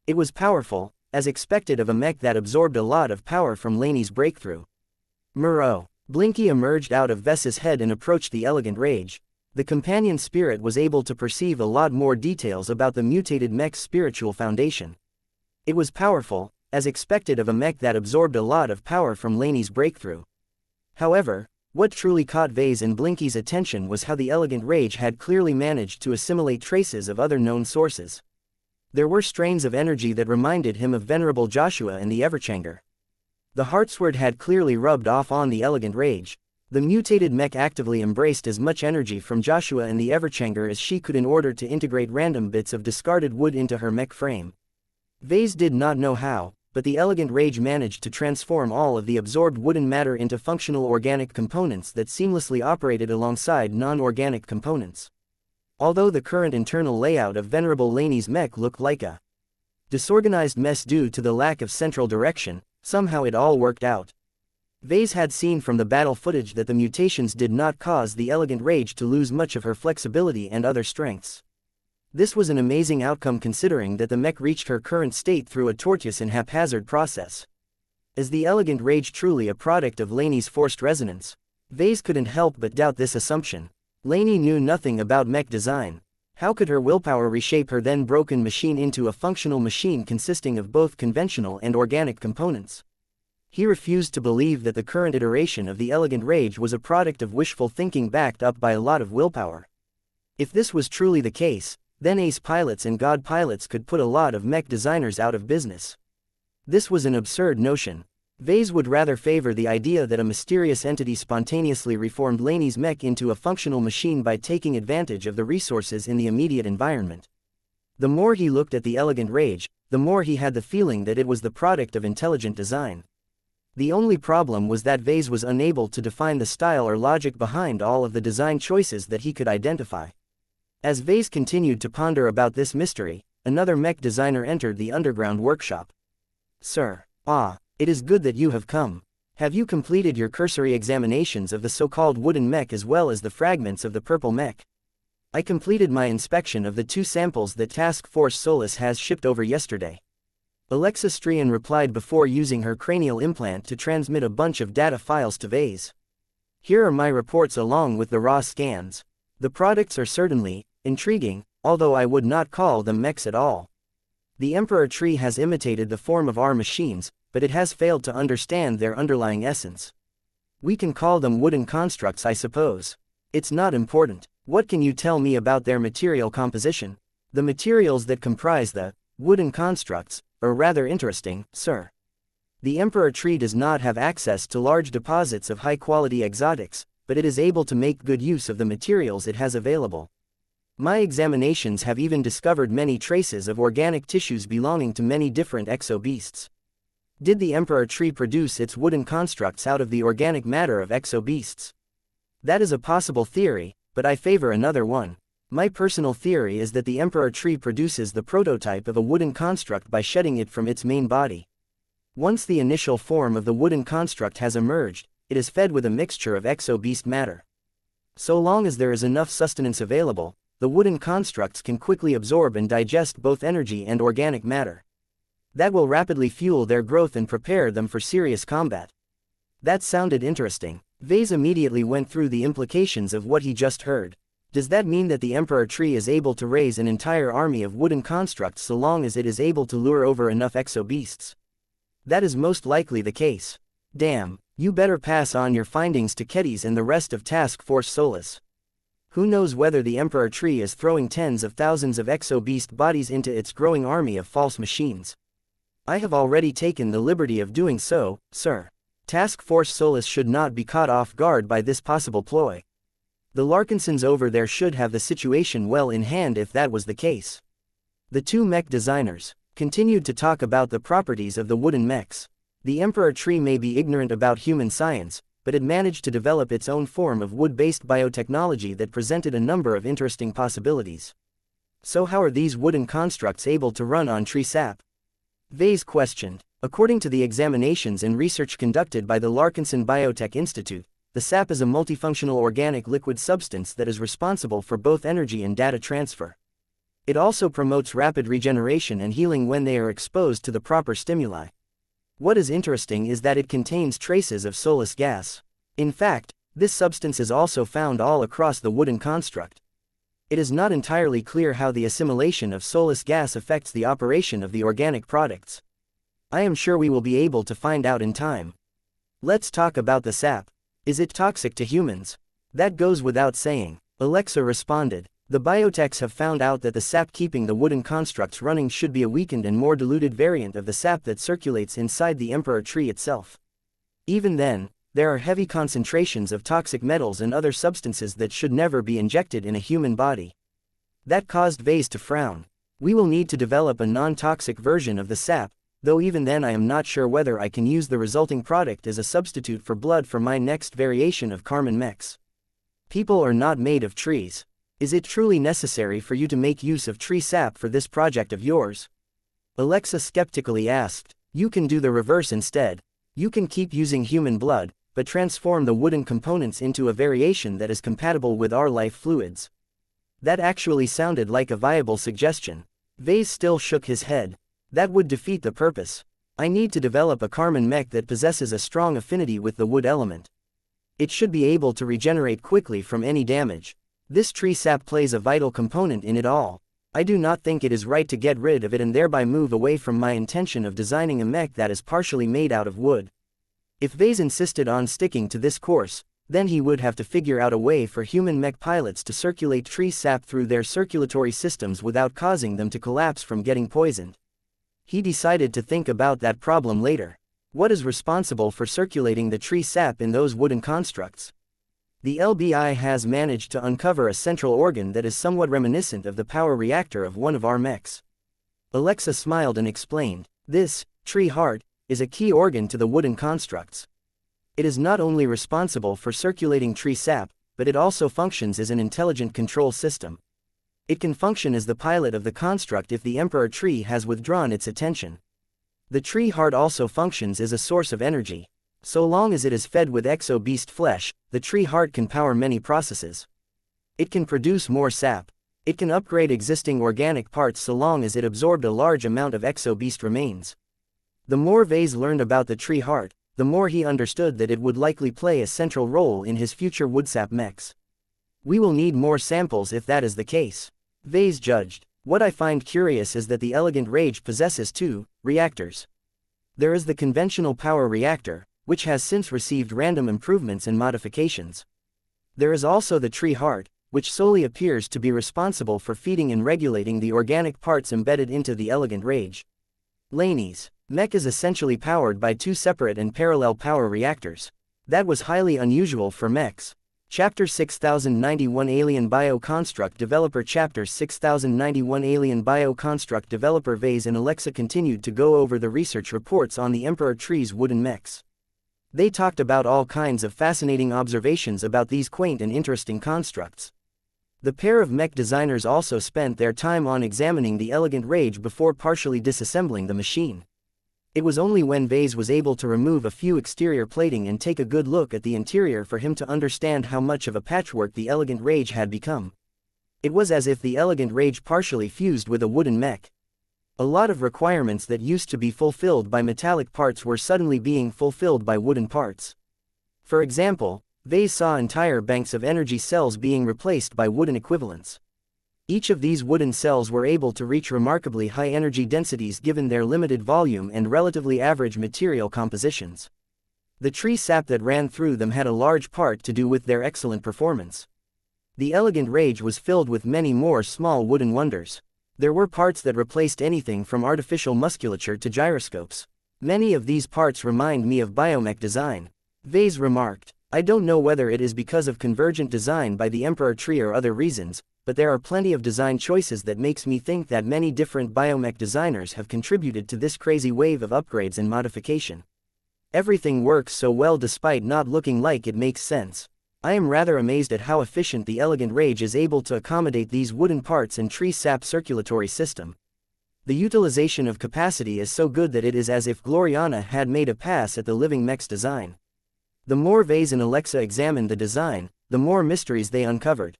It was powerful, as expected of a mech that absorbed a lot of power from Laney's breakthrough. Muro. Blinky emerged out of Vess's head and approached the elegant rage. The companion spirit was able to perceive a lot more details about the mutated mech's spiritual foundation. It was powerful, as expected of a mech that absorbed a lot of power from Laney's breakthrough. However, what truly caught Vase and Blinky's attention was how the elegant rage had clearly managed to assimilate traces of other known sources. There were strains of energy that reminded him of Venerable Joshua and the Everchanger. The Heartsword had clearly rubbed off on the elegant rage. The mutated mech actively embraced as much energy from Joshua and the Everchanger as she could in order to integrate random bits of discarded wood into her mech frame. Vase did not know how, but the elegant rage managed to transform all of the absorbed wooden matter into functional organic components that seamlessly operated alongside non-organic components. Although the current internal layout of Venerable Laney's mech looked like a disorganized mess due to the lack of central direction, somehow it all worked out. Vase had seen from the battle footage that the mutations did not cause the elegant rage to lose much of her flexibility and other strengths. This was an amazing outcome considering that the mech reached her current state through a tortuous and haphazard process. Is the elegant rage truly a product of Laney's forced resonance? Vase couldn't help but doubt this assumption. Laney knew nothing about mech design. How could her willpower reshape her then broken machine into a functional machine consisting of both conventional and organic components? He refused to believe that the current iteration of the elegant rage was a product of wishful thinking backed up by a lot of willpower. If this was truly the case, then ace pilots and god pilots could put a lot of mech designers out of business. This was an absurd notion. Vase would rather favor the idea that a mysterious entity spontaneously reformed Laney's mech into a functional machine by taking advantage of the resources in the immediate environment. The more he looked at the elegant rage, the more he had the feeling that it was the product of intelligent design. The only problem was that Vase was unable to define the style or logic behind all of the design choices that he could identify. As Vase continued to ponder about this mystery, another mech designer entered the underground workshop. Sir. It is good that you have come. Have you completed your cursory examinations of the so-called wooden mech as well as the fragments of the purple mech? I completed my inspection of the 2 samples that Task Force Solus has shipped over yesterday. Alexa Strian replied before using her cranial implant to transmit a bunch of data files to Vase. Here are my reports along with the raw scans. The products are certainly intriguing, although I would not call them mechs at all. The Emperor tree has imitated the form of our machines, but it has failed to understand their underlying essence. We can call them wooden constructs, I suppose. It's not important. What can you tell me about their material composition? The materials that comprise the wooden constructs are rather interesting, sir. The Emperor tree does not have access to large deposits of high-quality exotics, but it is able to make good use of the materials it has available. My examinations have even discovered many traces of organic tissues belonging to many different exo-beasts. Did the Emperor tree produce its wooden constructs out of the organic matter of exo-beasts? That is a possible theory, but I favor another one. My personal theory is that the Emperor tree produces the prototype of a wooden construct by shedding it from its main body. Once the initial form of the wooden construct has emerged, it is fed with a mixture of exo-beast matter. So long as there is enough sustenance available, the wooden constructs can quickly absorb and digest both energy and organic matter. That will rapidly fuel their growth and prepare them for serious combat. That sounded interesting. Vase immediately went through the implications of what he just heard. Does that mean that the Emperor Tree is able to raise an entire army of wooden constructs so long as it is able to lure over enough exo-beasts? That is most likely the case. Damn, you better pass on your findings to Kedis and the rest of Task Force Solus. Who knows whether the Emperor Tree is throwing tens of thousands of exo-beast bodies into its growing army of false machines. I have already taken the liberty of doing so, sir. Task Force Solus should not be caught off guard by this possible ploy. The Larkinsons over there should have the situation well in hand if that was the case. The two mech designers continued to talk about the properties of the wooden mechs. The Emperor Tree may be ignorant about human science, but it managed to develop its own form of wood-based biotechnology that presented a number of interesting possibilities. So how are these wooden constructs able to run on tree sap? Vase questioned. According to the examinations and research conducted by the Larkinson Biotech Institute, the sap is a multifunctional organic liquid substance that is responsible for both energy and data transfer. It also promotes rapid regeneration and healing when they are exposed to the proper stimuli. What is interesting is that it contains traces of solus gas. In fact, this substance is also found all across the wooden construct. It is not entirely clear how the assimilation of solus gas affects the operation of the organic products. I am sure we will be able to find out in time. Let's talk about the sap. Is it toxic to humans? That goes without saying, Alexa responded. The biotechs have found out that the sap keeping the wooden constructs running should be a weakened and more diluted variant of the sap that circulates inside the Emperor Tree itself. Even then, there are heavy concentrations of toxic metals and other substances that should never be injected in a human body. That caused Vase to frown. We will need to develop a non-toxic version of the sap, though even then I am not sure whether I can use the resulting product as a substitute for blood for my next variation of Carmen mechs. People are not made of trees. Is it truly necessary for you to make use of tree sap for this project of yours? Alexa skeptically asked. You can do the reverse instead. You can keep using human blood, but transform the wooden components into a variation that is compatible with our life fluids. That actually sounded like a viable suggestion. Vase still shook his head. That would defeat the purpose. I need to develop a Carmen mech that possesses a strong affinity with the wood element. It should be able to regenerate quickly from any damage. This tree sap plays a vital component in it all. I do not think it is right to get rid of it and thereby move away from my intention of designing a mech that is partially made out of wood. If Vase insisted on sticking to this course, then he would have to figure out a way for human mech pilots to circulate tree sap through their circulatory systems without causing them to collapse from getting poisoned. He decided to think about that problem later. What is responsible for circulating the tree sap in those wooden constructs? The LBI has managed to uncover a central organ that is somewhat reminiscent of the power reactor of one of our mechs. Alexa smiled and explained. This, tree heart, is a key organ to the wooden constructs. It is not only responsible for circulating tree sap, but it also functions as an intelligent control system. It can function as the pilot of the construct if the Emperor Tree has withdrawn its attention. The tree heart also functions as a source of energy. So long as it is fed with exo-beast flesh, the tree heart can power many processes. It can produce more sap. It can upgrade existing organic parts so long as it absorbed a large amount of exo-beast remains. The more Vase learned about the tree heart, the more he understood that it would likely play a central role in his future woodsap mechs. We will need more samples if that is the case. Vase judged. What I find curious is that the Elegant Rage possesses two reactors. There is the conventional power reactor, which has since received random improvements and modifications. There is also the tree heart, which solely appears to be responsible for feeding and regulating the organic parts embedded into the Elegant Rage. Laney's mech is essentially powered by two separate and parallel power reactors. That was highly unusual for mechs. Chapter 6091 Alien Bioconstruct Developer Chapter 6091 Alien Bioconstruct Developer Vase and Alexa continued to go over the research reports on the Emperor Tree's wooden mechs. They talked about all kinds of fascinating observations about these quaint and interesting constructs. The pair of mech designers also spent their time on examining the Elegant Rage before partially disassembling the machine. It was only when Vase was able to remove a few exterior plating and take a good look at the interior for him to understand how much of a patchwork the Elegant Rage had become. It was as if the Elegant Rage partially fused with a wooden mech. A lot of requirements that used to be fulfilled by metallic parts were suddenly being fulfilled by wooden parts. For example, Vase saw entire banks of energy cells being replaced by wooden equivalents. Each of these wooden cells were able to reach remarkably high energy densities given their limited volume and relatively average material compositions. The tree sap that ran through them had a large part to do with their excellent performance. The elegant rage was filled with many more small wooden wonders. There were parts that replaced anything from artificial musculature to gyroscopes. Many of these parts remind me of biomech design. Vase remarked. I don't know whether it is because of convergent design by the Emperor tree or other reasons, but there are plenty of design choices that makes me think that many different biomech designers have contributed to this crazy wave of upgrades and modification. Everything works so well despite not looking like it makes sense. I am rather amazed at how efficient the elegant rage is able to accommodate these wooden parts and tree sap circulatory system. The utilization of capacity is so good that it is as if Gloriana had made a pass at the living mech's design. The more Vase and Alexa examined the design, the more mysteries they uncovered.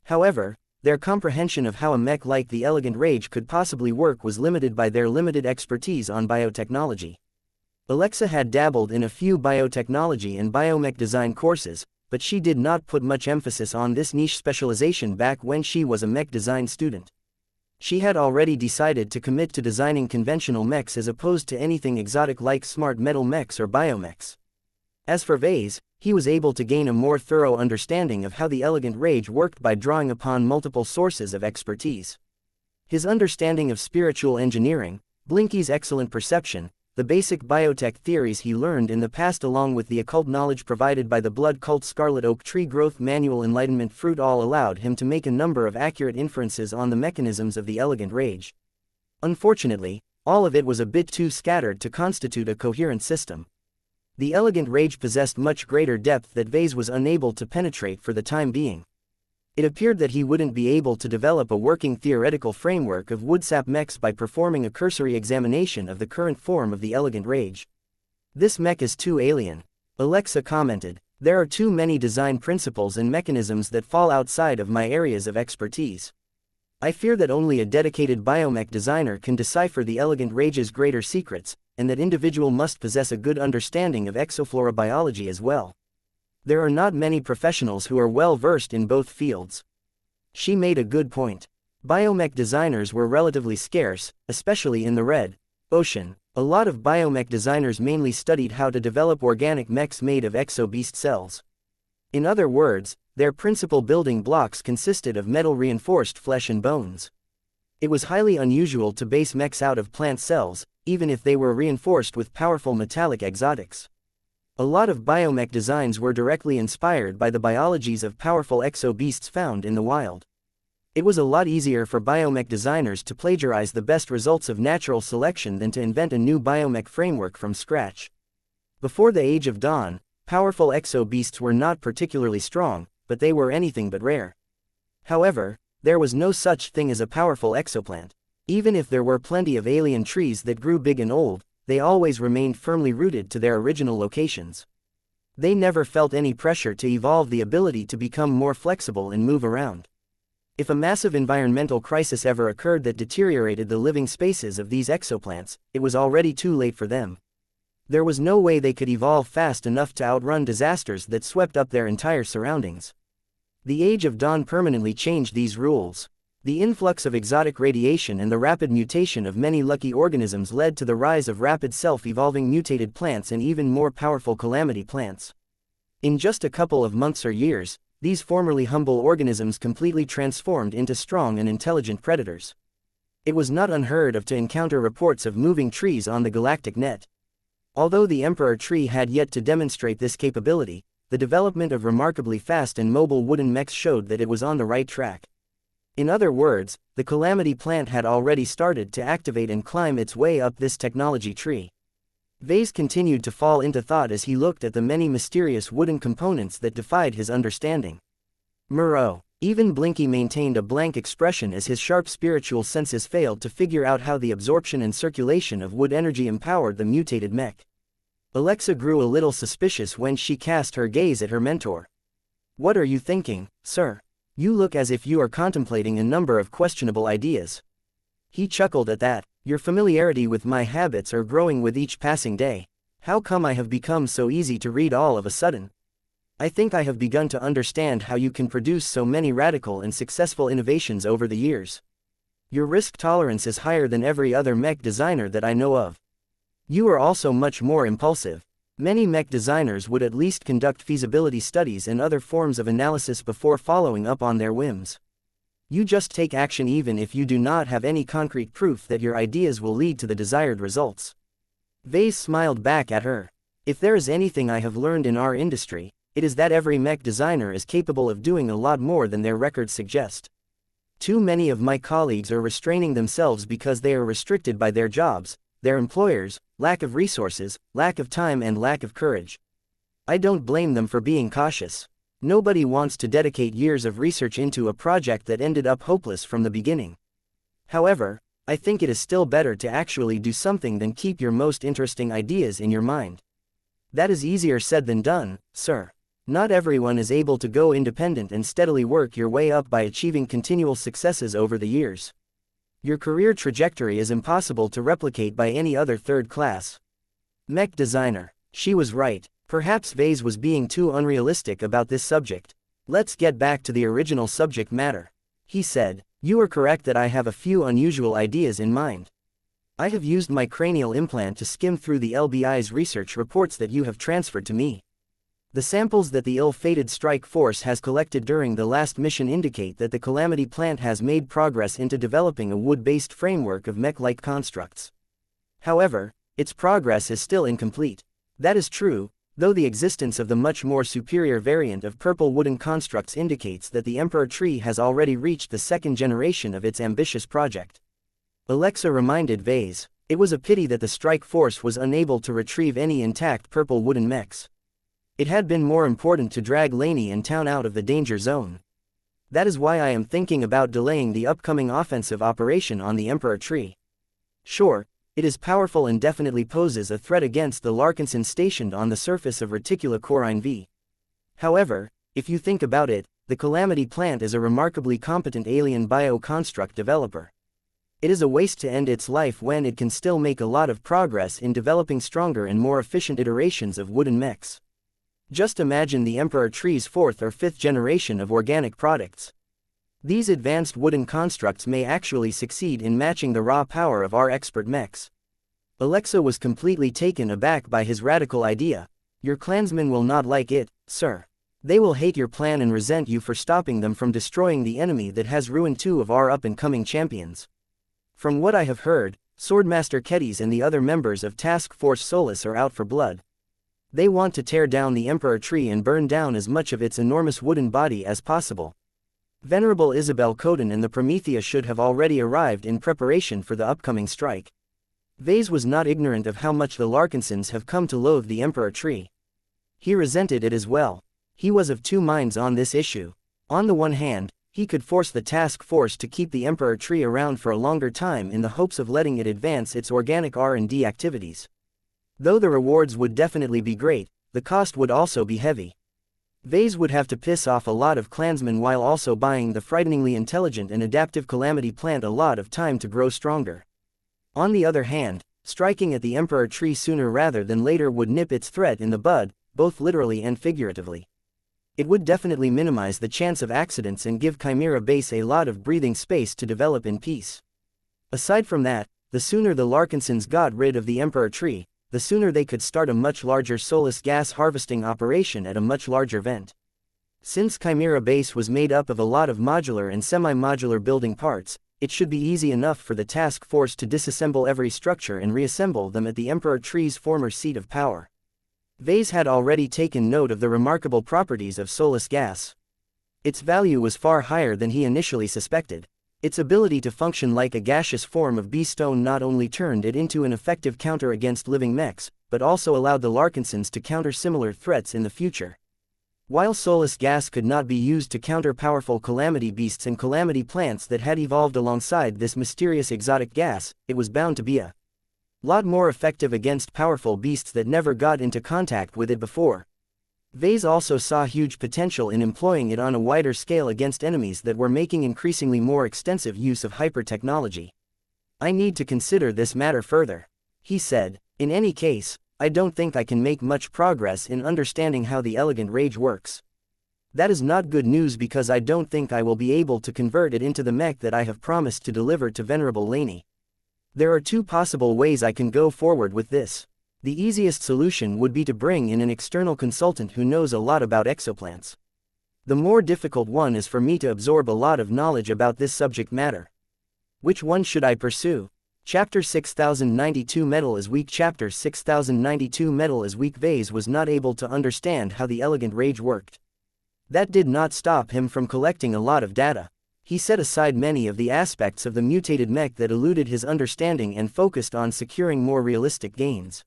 However, their comprehension of how a mech like the elegant rage could possibly work was limited by their limited expertise on biotechnology. Alexa had dabbled in a few biotechnology and biomech design courses, but she did not put much emphasis on this niche specialization back when she was a mech design student. She had already decided to commit to designing conventional mechs as opposed to anything exotic like smart metal mechs or biomechs. As for Vase, he was able to gain a more thorough understanding of how the elegant rage worked by drawing upon multiple sources of expertise. His understanding of spiritual engineering, Blinky's excellent perception, the basic biotech theories he learned in the past along with the occult knowledge provided by the blood cult Scarlet Oak Tree Growth Manual Enlightenment Fruit all allowed him to make a number of accurate inferences on the mechanisms of the elegant rage. Unfortunately, all of it was a bit too scattered to constitute a coherent system. The elegant rage possessed much greater depth that Vase was unable to penetrate for the time being. It appeared that he wouldn't be able to develop a working theoretical framework of woodsap mechs by performing a cursory examination of the current form of the elegant rage. This mech is too alien. Alexa commented. There are too many design principles and mechanisms that fall outside of my areas of expertise. I fear that only a dedicated biomech designer can decipher the elegant rage's greater secrets, and that individual must possess a good understanding of exoflora biology as well. There are not many professionals who are well versed in both fields. She made a good point. Biomech designers were relatively scarce, especially in the Red Ocean. A lot of biomech designers mainly studied how to develop organic mechs made of exobeast cells. In other words, their principal building blocks consisted of metal-reinforced flesh and bones. It was highly unusual to base mechs out of plant cells, even if they were reinforced with powerful metallic exotics. A lot of biomech designs were directly inspired by the biologies of powerful exobeasts found in the wild. It was a lot easier for biomech designers to plagiarize the best results of natural selection than to invent a new biomech framework from scratch. Before the Age of Dawn, powerful exobeasts were not particularly strong, but they were anything but rare. However, there was no such thing as a powerful exoplant. Even if there were plenty of alien trees that grew big and old, they always remained firmly rooted to their original locations. They never felt any pressure to evolve the ability to become more flexible and move around. If a massive environmental crisis ever occurred that deteriorated the living spaces of these exoplants, it was already too late for them. There was no way they could evolve fast enough to outrun disasters that swept up their entire surroundings. The Age of Dawn permanently changed these rules. The influx of exotic radiation and the rapid mutation of many lucky organisms led to the rise of rapid self-evolving mutated plants and even more powerful calamity plants. In just a couple of months or years, these formerly humble organisms completely transformed into strong and intelligent predators. It was not unheard of to encounter reports of moving trees on the galactic net. Although the Emperor tree had yet to demonstrate this capability, the development of remarkably fast and mobile wooden mechs showed that it was on the right track. In other words, the calamity plant had already started to activate and climb its way up this technology tree. Vase continued to fall into thought as he looked at the many mysterious wooden components that defied his understanding. Moreau. Even Blinky maintained a blank expression as his sharp spiritual senses failed to figure out how the absorption and circulation of wood energy empowered the mutated mech. Alexa grew a little suspicious when she cast her gaze at her mentor. What are you thinking, sir? You look as if you are contemplating a number of questionable ideas. He chuckled at that. Your familiarity with my habits are growing with each passing day. How come I have become so easy to read all of a sudden? I think I have begun to understand how you can produce so many radical and successful innovations over the years. Your risk tolerance is higher than every other mech designer that I know of. You are also much more impulsive. Many mech designers would at least conduct feasibility studies and other forms of analysis before following up on their whims. You just take action even if you do not have any concrete proof that your ideas will lead to the desired results. Vase smiled back at her. If there is anything I have learned in our industry, it is that every mech designer is capable of doing a lot more than their records suggest. Too many of my colleagues are restraining themselves because they are restricted by their jobs, their employers, lack of resources, lack of time and lack of courage. I don't blame them for being cautious. Nobody wants to dedicate years of research into a project that ended up hopeless from the beginning. However, I think it is still better to actually do something than keep your most interesting ideas in your mind. That is easier said than done, sir. Not everyone is able to go independent and steadily work your way up by achieving continual successes over the years. Your career trajectory is impossible to replicate by any other third class mech designer. She was right. Perhaps Vase was being too unrealistic about this subject. Let's get back to the original subject matter. He said, you are correct that I have a few unusual ideas in mind. I have used my cranial implant to skim through the LBI's research reports that you have transferred to me. The samples that the ill-fated strike force has collected during the last mission indicate that the Calamity plant has made progress into developing a wood-based framework of mech-like constructs. However, its progress is still incomplete. That is true, though the existence of the much more superior variant of purple wooden constructs indicates that the Emperor tree has already reached the second generation of its ambitious project. Alexa reminded Vase, it was a pity that the strike force was unable to retrieve any intact purple wooden mechs. It had been more important to drag Laney and town out of the danger zone. That is why I am thinking about delaying the upcoming offensive operation on the Emperor tree. Sure, it is powerful and definitely poses a threat against the Larkinsons stationed on the surface of Reticula Corine V. However, if you think about it, the Calamity plant is a remarkably competent alien bio-construct developer. It is a waste to end its life when it can still make a lot of progress in developing stronger and more efficient iterations of wooden mechs. Just imagine the Emperor tree's fourth or fifth generation of organic products. These advanced wooden constructs may actually succeed in matching the raw power of our expert mechs. Alexa was completely taken aback by his radical idea. Your clansmen will not like it, sir. They will hate your plan and resent you for stopping them from destroying the enemy that has ruined two of our up-and-coming champions. From what I have heard, Swordmaster Kedis and the other members of Task Force Solus are out for blood. They want to tear down the Emperor tree and burn down as much of its enormous wooden body as possible. Venerable Isabel Coden and the Promethea should have already arrived in preparation for the upcoming strike. Vase was not ignorant of how much the Larkinsons have come to loathe the Emperor tree. He resented it as well. He was of two minds on this issue. On the one hand, he could force the task force to keep the Emperor tree around for a longer time in the hopes of letting it advance its organic R&D activities. Though the rewards would definitely be great, the cost would also be heavy. Vase would have to piss off a lot of clansmen while also buying the frighteningly intelligent and adaptive Calamity plant a lot of time to grow stronger. On the other hand, striking at the Emperor tree sooner rather than later would nip its threat in the bud, both literally and figuratively. It would definitely minimize the chance of accidents and give Chimera Base a lot of breathing space to develop in peace. Aside from that, the sooner the Larkinsons got rid of the Emperor tree, the sooner they could start a much larger Solus gas harvesting operation at a much larger vent. Since Chimera Base was made up of a lot of modular and semi-modular building parts, it should be easy enough for the task force to disassemble every structure and reassemble them at the Emperor tree's former seat of power. Vase had already taken note of the remarkable properties of Solus gas. Its value was far higher than he initially suspected. Its ability to function like a gaseous form of B-stone not only turned it into an effective counter against living mechs, but also allowed the Larkinsons to counter similar threats in the future. While Solus gas could not be used to counter powerful Calamity beasts and Calamity plants that had evolved alongside this mysterious exotic gas, it was bound to be a lot more effective against powerful beasts that never got into contact with it before. Vase also saw huge potential in employing it on a wider scale against enemies that were making increasingly more extensive use of hyper-technology. I need to consider this matter further, he said. In any case, I don't think I can make much progress in understanding how the elegant rage works. That is not good news because I don't think I will be able to convert it into the mech that I have promised to deliver to Venerable Laney. There are two possible ways I can go forward with this. The easiest solution would be to bring in an external consultant who knows a lot about exoplants. The more difficult one is for me to absorb a lot of knowledge about this subject matter. Which one should I pursue? Chapter 6092 Metal is weak. Chapter 6092 Metal is weak. Vase was not able to understand how the elegant rage worked. That did not stop him from collecting a lot of data. He set aside many of the aspects of the mutated mech that eluded his understanding and focused on securing more realistic gains.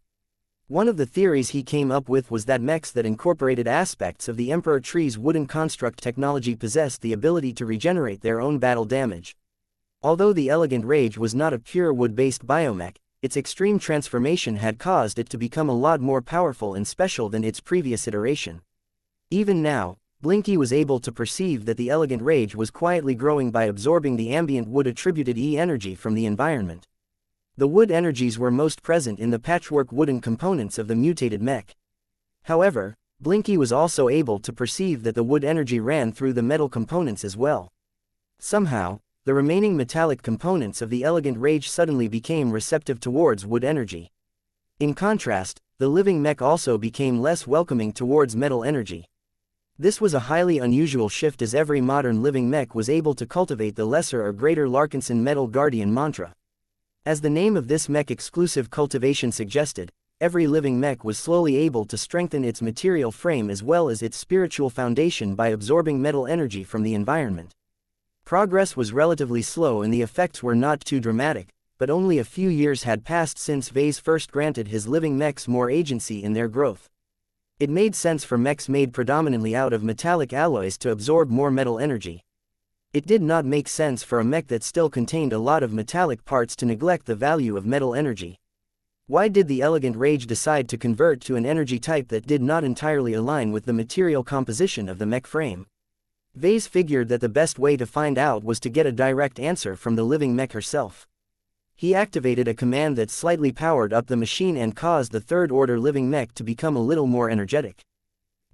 One of the theories he came up with was that mechs that incorporated aspects of the Emperor Tree's wooden construct technology possessed the ability to regenerate their own battle damage. Although the elegant rage was not a pure wood-based biomech, its extreme transformation had caused it to become a lot more powerful and special than its previous iteration. Even now, Blinky was able to perceive that the elegant rage was quietly growing by absorbing the ambient wood-attributed energy from the environment. The wood energies were most present in the patchwork wooden components of the mutated mech. However, Blinky was also able to perceive that the wood energy ran through the metal components as well. Somehow, the remaining metallic components of the elegant rage suddenly became receptive towards wood energy. In contrast, the living mech also became less welcoming towards metal energy. This was a highly unusual shift as every modern living mech was able to cultivate the lesser or greater Larkinson Metal Guardian mantra. As the name of this mech exclusive cultivation suggested, every living mech was slowly able to strengthen its material frame as well as its spiritual foundation by absorbing metal energy from the environment. Progress was relatively slow and the effects were not too dramatic, but only a few years had passed since Vase first granted his living mechs more agency in their growth. It made sense for mechs made predominantly out of metallic alloys to absorb more metal energy. It did not make sense for a mech that still contained a lot of metallic parts to neglect the value of metal energy. Why did the elegant rage decide to convert to an energy type that did not entirely align with the material composition of the mech frame? Vase figured that the best way to find out was to get a direct answer from the living mech herself. He activated a command that slightly powered up the machine and caused the third-order living mech to become a little more energetic.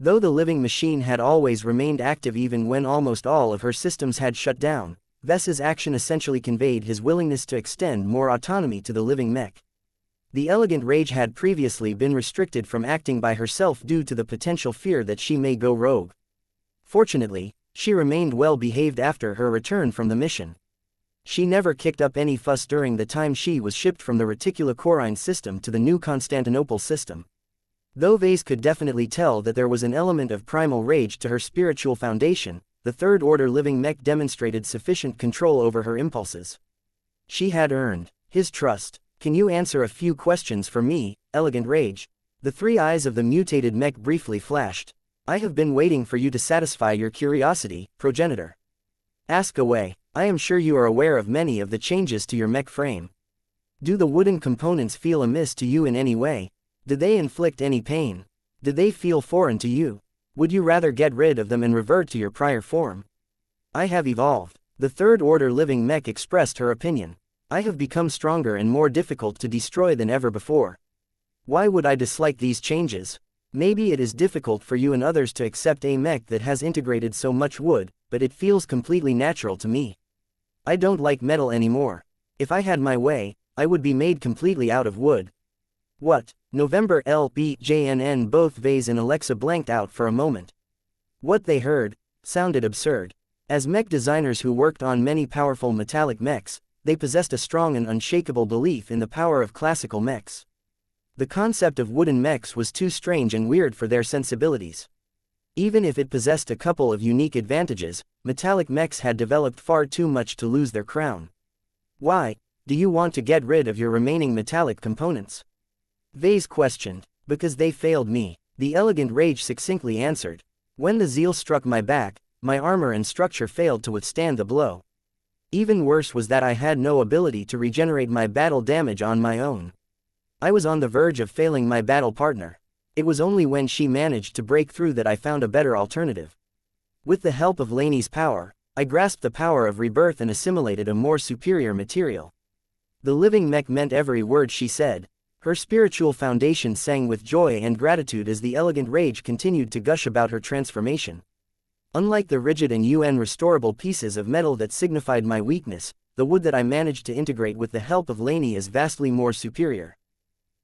Though the living machine had always remained active even when almost all of her systems had shut down, Vase's action essentially conveyed his willingness to extend more autonomy to the living mech. The elegant rage had previously been restricted from acting by herself due to the potential fear that she may go rogue. Fortunately, she remained well behaved after her return from the mission. She never kicked up any fuss during the time she was shipped from the reticulocorine system to the new Constantinople system. Though Vase could definitely tell that there was an element of primal rage to her spiritual foundation, the third-order living mech demonstrated sufficient control over her impulses. She had earned his trust. "Can you answer a few questions for me, elegant rage?" The three eyes of the mutated mech briefly flashed. "I have been waiting for you to satisfy your curiosity, progenitor. Ask away. I am sure you are aware of many of the changes to your mech frame. Do the wooden components feel amiss to you in any way? Did they inflict any pain? Did they feel foreign to you? Would you rather get rid of them and revert to your prior form?" "I have evolved." The third-order living mech expressed her opinion. "I have become stronger and more difficult to destroy than ever before. Why would I dislike these changes? Maybe it is difficult for you and others to accept a mech that has integrated so much wood, but it feels completely natural to me. I don't like metal anymore. If I had my way, I would be made completely out of wood." "What?" November LBJNN. Both Vase and Alexa blanked out for a moment. What they heard sounded absurd. As mech designers who worked on many powerful metallic mechs, they possessed a strong and unshakable belief in the power of classical mechs. The concept of wooden mechs was too strange and weird for their sensibilities. Even if it possessed a couple of unique advantages, metallic mechs had developed far too much to lose their crown. "Why do you want to get rid of your remaining metallic components?" Vase questioned. "Because they failed me," the elegant rage succinctly answered. "When the zeal struck my back, my armor and structure failed to withstand the blow. Even worse was that I had no ability to regenerate my battle damage on my own. I was on the verge of failing my battle partner. It was only when she managed to break through that I found a better alternative. With the help of Laney's power, I grasped the power of rebirth and assimilated a more superior material." The living mech meant every word she said. Her spiritual foundation sang with joy and gratitude as the elegant rage continued to gush about her transformation. Unlike the rigid and unrestorable pieces of metal that signified my weakness, the wood that I managed to integrate with the help of Lainey is vastly more superior.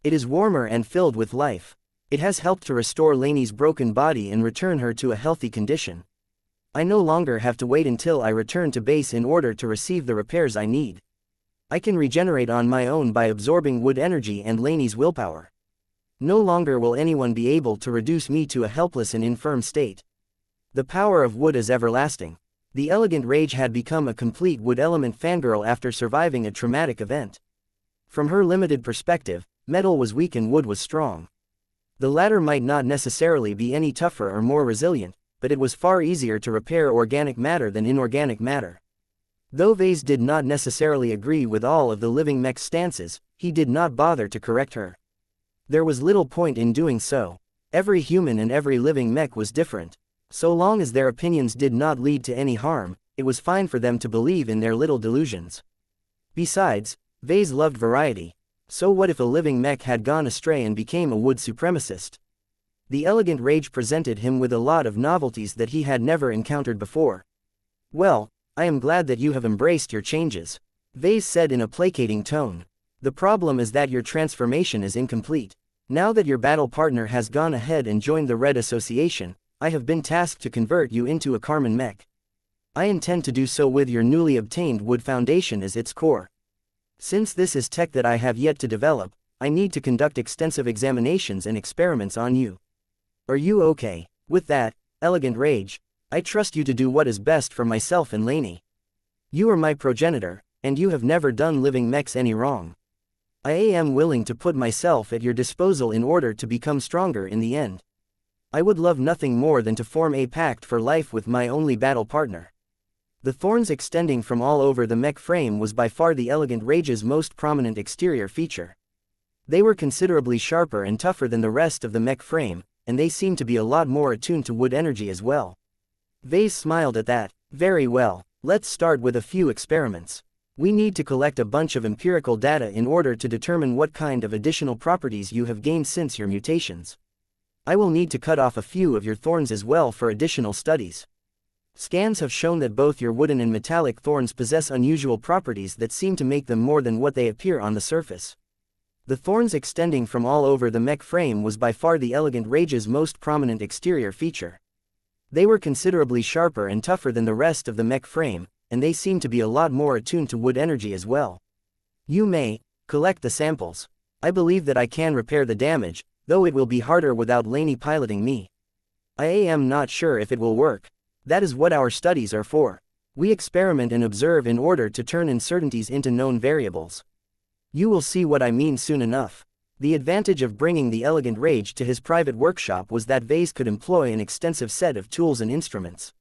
It is warmer and filled with life. It has helped to restore Lainey's broken body and return her to a healthy condition. I no longer have to wait until I return to base in order to receive the repairs I need. I can regenerate on my own by absorbing wood energy and Lainey's willpower. No longer will anyone be able to reduce me to a helpless and infirm state. The power of wood is everlasting. The elegant rage had become a complete wood element fangirl after surviving a traumatic event. From her limited perspective, metal was weak and wood was strong. The latter might not necessarily be any tougher or more resilient, but it was far easier to repair organic matter than inorganic matter. Though Vase did not necessarily agree with all of the living mech's stances, he did not bother to correct her. There was little point in doing so. Every human and every living mech was different. So long as their opinions did not lead to any harm, it was fine for them to believe in their little delusions. Besides, Vase loved variety. So what if a living mech had gone astray and became a wood supremacist? The elegant rage presented him with a lot of novelties that he had never encountered before. Well, I am glad that you have embraced your changes, Vase said in a placating tone. The problem is that your transformation is incomplete. Now that your battle partner has gone ahead and joined the Red Association, I have been tasked to convert you into a Carmen mech. I intend to do so with your newly obtained wood foundation as its core. Since this is tech that I have yet to develop, I need to conduct extensive examinations and experiments on you. Are you okay with that, elegant rage? I trust you to do what is best for myself and Lainey. You are my progenitor, and you have never done living mechs any wrong. I am willing to put myself at your disposal in order to become stronger in the end. I would love nothing more than to form a pact for life with my only battle partner. The thorns extending from all over the mech frame was by far the elegant rage's most prominent exterior feature. They were considerably sharper and tougher than the rest of the mech frame, and they seemed to be a lot more attuned to wood energy as well. Vase smiled at that. Very well, let's start with a few experiments. We need to collect a bunch of empirical data in order to determine what kind of additional properties you have gained since your mutations. I will need to cut off a few of your thorns as well for additional studies. Scans have shown that both your wooden and metallic thorns possess unusual properties that seem to make them more than what they appear on the surface. The thorns extending from all over the mech frame was by far the elegant rage's most prominent exterior feature. They were considerably sharper and tougher than the rest of the mech frame, and they seemed to be a lot more attuned to wood energy as well. You may collect the samples. I believe that I can repair the damage, though it will be harder without Lainey piloting me. I am not sure if it will work. That is what our studies are for. We experiment and observe in order to turn uncertainties into known variables. You will see what I mean soon enough. The advantage of bringing the elegant rage to his private workshop was that Vase could employ an extensive set of tools and instruments.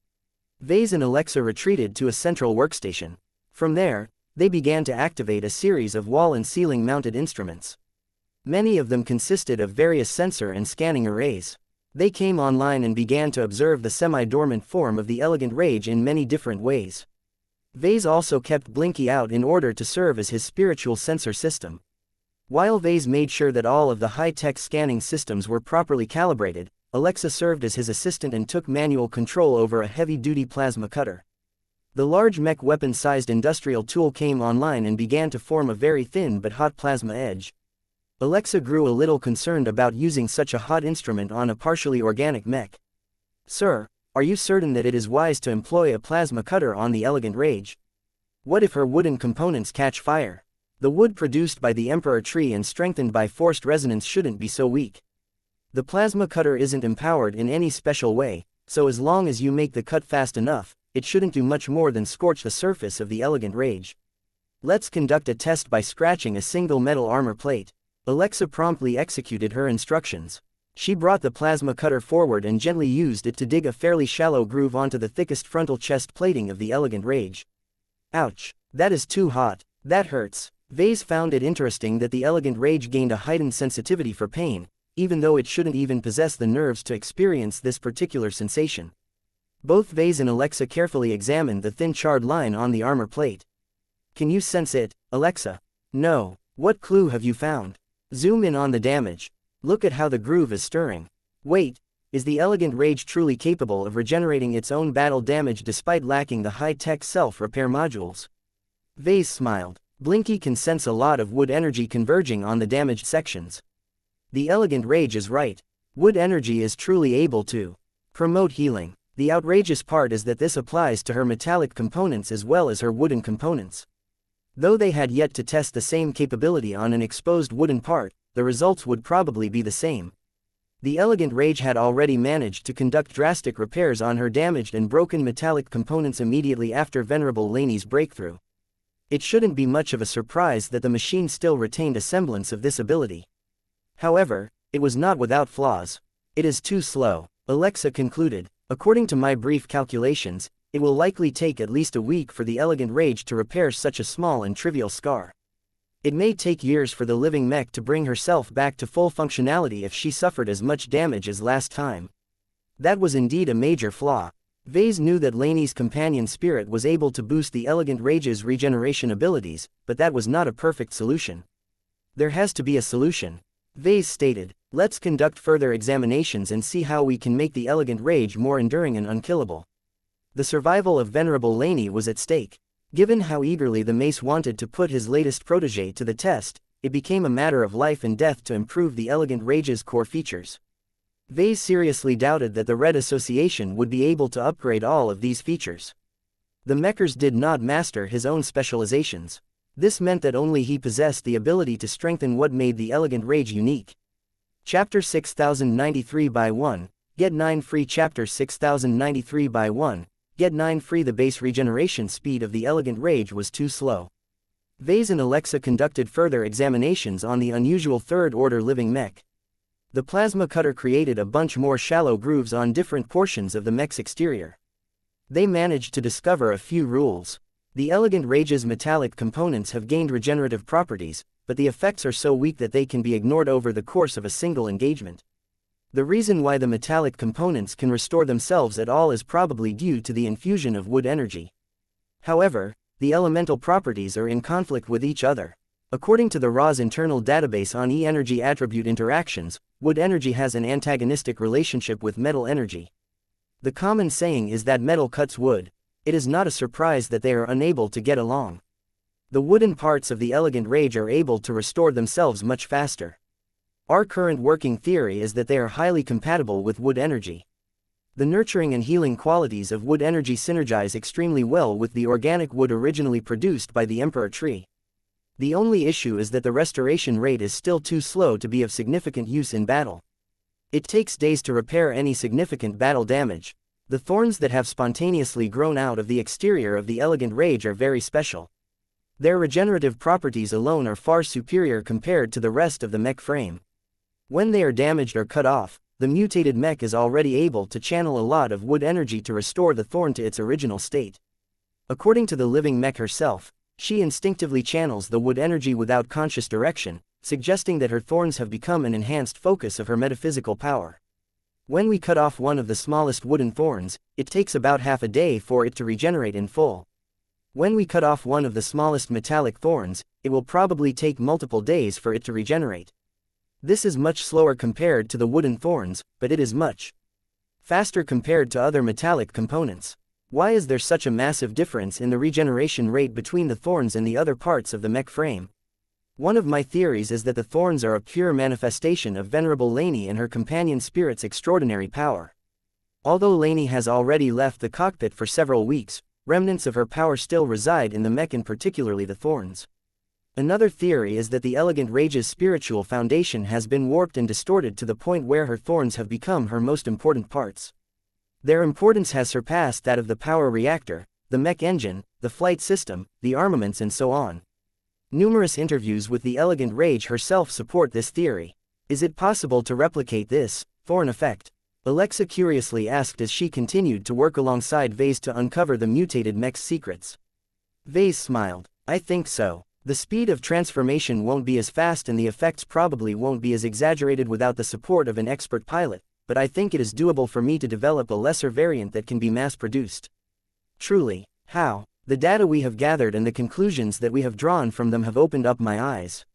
Vase and Alexa retreated to a central workstation. From there, they began to activate a series of wall and ceiling mounted instruments. Many of them consisted of various sensor and scanning arrays. They came online and began to observe the semi-dormant form of the elegant rage in many different ways. Vase also kept Blinky out in order to serve as his spiritual sensor system. While Vase made sure that all of the high-tech scanning systems were properly calibrated, Alexa served as his assistant and took manual control over a heavy-duty plasma cutter. The large mech weapon-sized industrial tool came online and began to form a very thin but hot plasma edge. Alexa grew a little concerned about using such a hot instrument on a partially organic mech. Sir, are you certain that it is wise to employ a plasma cutter on the elegant rage? What if her wooden components catch fire? The wood produced by the Emperor tree and strengthened by forced resonance shouldn't be so weak. The plasma cutter isn't empowered in any special way, so as long as you make the cut fast enough, it shouldn't do much more than scorch the surface of the elegant rage. Let's conduct a test by scratching a single metal armor plate. Alexa promptly executed her instructions. She brought the plasma cutter forward and gently used it to dig a fairly shallow groove onto the thickest frontal chest plating of the elegant rage. Ouch! That is too hot. That hurts. Vase found it interesting that the elegant rage gained a heightened sensitivity for pain, even though it shouldn't even possess the nerves to experience this particular sensation. Both Vase and Alexa carefully examined the thin charred line on the armor plate. Can you sense it, Alexa? No. What clue have you found? Zoom in on the damage. Look at how the groove is stirring. Wait, is the elegant rage truly capable of regenerating its own battle damage despite lacking the high-tech self-repair modules? Vase smiled. Blinky can sense a lot of wood energy converging on the damaged sections. The elegant rage is right. Wood energy is truly able to promote healing. The outrageous part is that this applies to her metallic components as well as her wooden components. Though they had yet to test the same capability on an exposed wooden part, the results would probably be the same. The elegant rage had already managed to conduct drastic repairs on her damaged and broken metallic components immediately after Venerable Laney's breakthrough. It shouldn't be much of a surprise that the machine still retained a semblance of this ability. However, it was not without flaws. It is too slow, Alexa concluded. According to my brief calculations, it will likely take at least a week for the elegant rage to repair such a small and trivial scar. It may take years for the living mech to bring herself back to full functionality if she suffered as much damage as last time. That was indeed a major flaw. Vase knew that Laney's companion spirit was able to boost the elegant rage's regeneration abilities, but that was not a perfect solution. There has to be a solution. Vase stated, let's conduct further examinations and see how we can make the elegant rage more enduring and unkillable. The survival of Venerable Laney was at stake. Given how eagerly the mace wanted to put his latest protege to the test, it became a matter of life and death to improve the elegant rage's core features. Vase seriously doubted that the Red Association would be able to upgrade all of these features. The mechers did not master his own specializations. This meant that only he possessed the ability to strengthen what made the elegant rage unique. Chapter 6093 by 1, get 9 free. Chapter 6093 by 1, get 9 free. The base regeneration speed of the elegant rage was too slow. Vase and Alexa conducted further examinations on the unusual third-order living mech. The plasma cutter created a bunch more shallow grooves on different portions of the mech's exterior. They managed to discover a few rules. The elegant rage's metallic components have gained regenerative properties, but the effects are so weak that they can be ignored over the course of a single engagement. The reason why the metallic components can restore themselves at all is probably due to the infusion of wood energy. However, the elemental properties are in conflict with each other. According to the RAW's internal database on E-energy attribute interactions, wood energy has an antagonistic relationship with metal energy. The common saying is that metal cuts wood. It is not a surprise that they are unable to get along. The wooden parts of the elegant rage are able to restore themselves much faster. Our current working theory is that they are highly compatible with wood energy. The nurturing and healing qualities of wood energy synergize extremely well with the organic wood originally produced by the Emperor tree. The only issue is that the restoration rate is still too slow to be of significant use in battle. It takes days to repair any significant battle damage. The thorns that have spontaneously grown out of the exterior of the elegant rage are very special. Their regenerative properties alone are far superior compared to the rest of the mech frame. When they are damaged or cut off, the mutated mech is already able to channel a lot of wood energy to restore the thorn to its original state. According to the living mech herself, she instinctively channels the wood energy without conscious direction, suggesting that her thorns have become an enhanced focus of her metaphysical power. When we cut off one of the smallest wooden thorns, it takes about half a day for it to regenerate in full. When we cut off one of the smallest metallic thorns, it will probably take multiple days for it to regenerate. This is much slower compared to the wooden thorns, but it is much faster compared to other metallic components. Why is there such a massive difference in the regeneration rate between the thorns and the other parts of the mech frame? One of my theories is that the thorns are a pure manifestation of Venerable Laney and her companion spirit's extraordinary power. Although Laney has already left the cockpit for several weeks, remnants of her power still reside in the mech and particularly the thorns. Another theory is that the elegant rage's spiritual foundation has been warped and distorted to the point where her thorns have become her most important parts. Their importance has surpassed that of the power reactor, the mech engine, the flight system, the armaments and so on. Numerous interviews with the elegant rage herself support this theory. Is it possible to replicate this thorn effect? Alexa curiously asked as she continued to work alongside Vase to uncover the mutated mech's secrets. Vase smiled. I think so. The speed of transformation won't be as fast and the effects probably won't be as exaggerated without the support of an expert pilot, but I think it is doable for me to develop a lesser variant that can be mass-produced. Truly. How? The data we have gathered and the conclusions that we have drawn from them have opened up my eyes.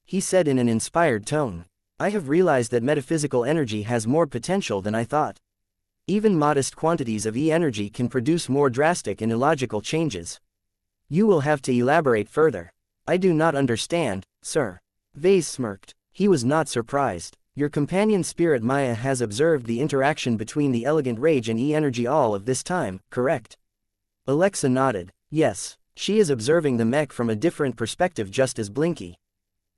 he said in an inspired tone. I have realized that metaphysical energy has more potential than I thought. Even modest quantities of E-energy can produce more drastic and illogical changes. You will have to elaborate further. I do not understand, sir. Vase smirked. He was not surprised. Your companion spirit Maya has observed the interaction between the elegant rage and E-energy all of this time, correct? Alexa nodded. Yes, she is observing the mech from a different perspective just as Blinky.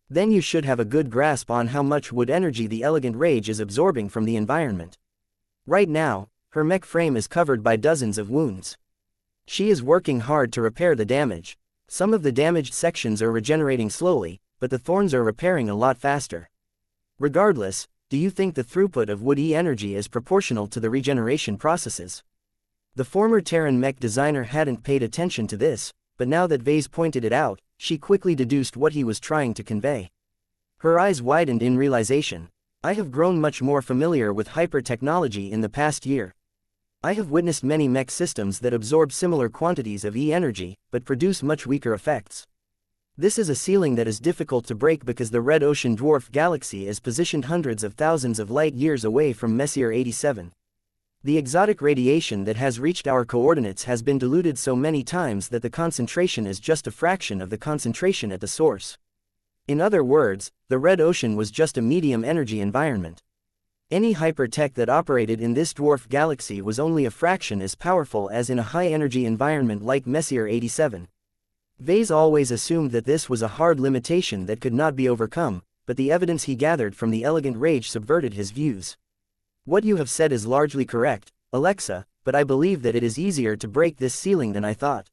Then you should have a good grasp on how much wood energy the elegant rage is absorbing from the environment. Right now, her mech frame is covered by dozens of wounds. She is working hard to repair the damage. Some of the damaged sections are regenerating slowly, but the thorns are repairing a lot faster. Regardless, do you think the throughput of wood E-energy is proportional to the regeneration processes? The former Terran mech designer hadn't paid attention to this, but now that Vase pointed it out, she quickly deduced what he was trying to convey. Her eyes widened in realization. I have grown much more familiar with hyper-technology in the past year. I have witnessed many mech systems that absorb similar quantities of E-energy, but produce much weaker effects. This is a ceiling that is difficult to break because the red ocean dwarf galaxy is positioned hundreds of thousands of light-years away from Messier 87. The exotic radiation that has reached our coordinates has been diluted so many times that the concentration is just a fraction of the concentration at the source. In other words, the red ocean was just a medium-energy environment. Any hypertech that operated in this dwarf galaxy was only a fraction as powerful as in a high-energy environment like Messier 87. Vase always assumed that this was a hard limitation that could not be overcome, but the evidence he gathered from the elegant rage subverted his views. What you have said is largely correct, Alexa, but I believe that it is easier to break this ceiling than I thought.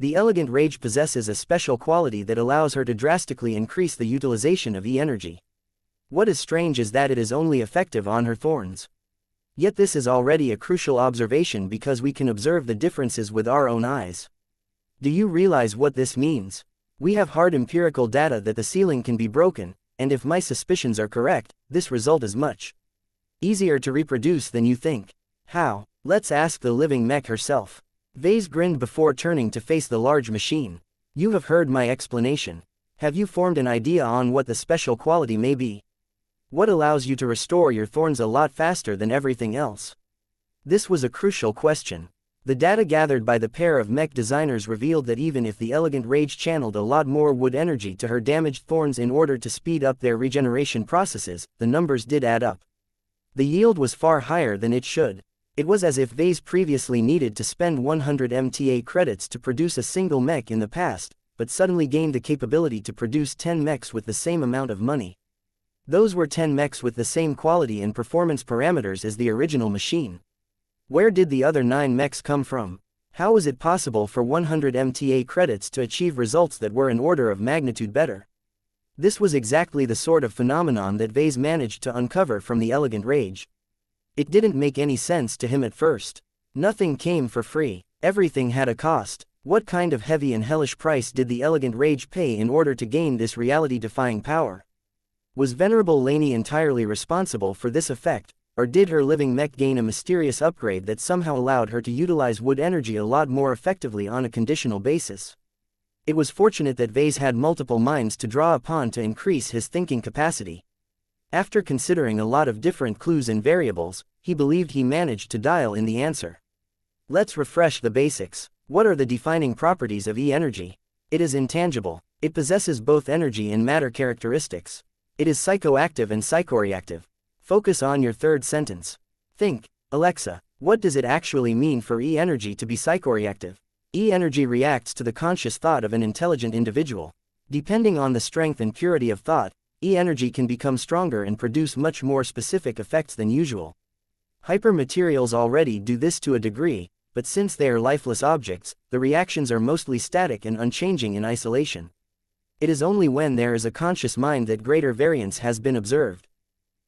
The elegant rage possesses a special quality that allows her to drastically increase the utilization of E-energy. What is strange is that it is only effective on her thorns. Yet this is already a crucial observation because we can observe the differences with our own eyes. Do you realize what this means? We have hard empirical data that the ceiling can be broken, and if my suspicions are correct, this result is much easier to reproduce than you think. How? Let's ask the living mech herself. Vase grinned before turning to face the large machine. You have heard my explanation. Have you formed an idea on what the special quality may be? What allows you to restore your thorns a lot faster than everything else? This was a crucial question. The data gathered by the pair of mech designers revealed that even if the elegant rage channeled a lot more wood energy to her damaged thorns in order to speed up their regeneration processes, the numbers did add up. The yield was far higher than it should. It was as if Vase previously needed to spend 100 MTA credits to produce a single mech in the past, but suddenly gained the capability to produce 10 mechs with the same amount of money. Those were 10 mechs with the same quality and performance parameters as the original machine. Where did the other 9 mechs come from? How was it possible for 100 MTA credits to achieve results that were an order of magnitude better? This was exactly the sort of phenomenon that Vase managed to uncover from the elegant rage. It didn't make any sense to him at first. Nothing came for free. Everything had a cost. What kind of heavy and hellish price did the elegant rage pay in order to gain this reality-defying power? Was Venerable Laney entirely responsible for this effect, or did her living mech gain a mysterious upgrade that somehow allowed her to utilize wood energy a lot more effectively on a conditional basis? It was fortunate that Vase had multiple minds to draw upon to increase his thinking capacity. After considering a lot of different clues and variables, he believed he managed to dial in the answer. Let's refresh the basics. What are the defining properties of E-energy? It is intangible. It possesses both energy and matter characteristics. It is psychoactive and psychoreactive. Focus on your third sentence. Think, Alexa, what does it actually mean for E-energy to be psychoreactive? E-energy reacts to the conscious thought of an intelligent individual. Depending on the strength and purity of thought, E-energy can become stronger and produce much more specific effects than usual. Hypermaterials already do this to a degree, but since they are lifeless objects, the reactions are mostly static and unchanging in isolation. It is only when there is a conscious mind that greater variance has been observed.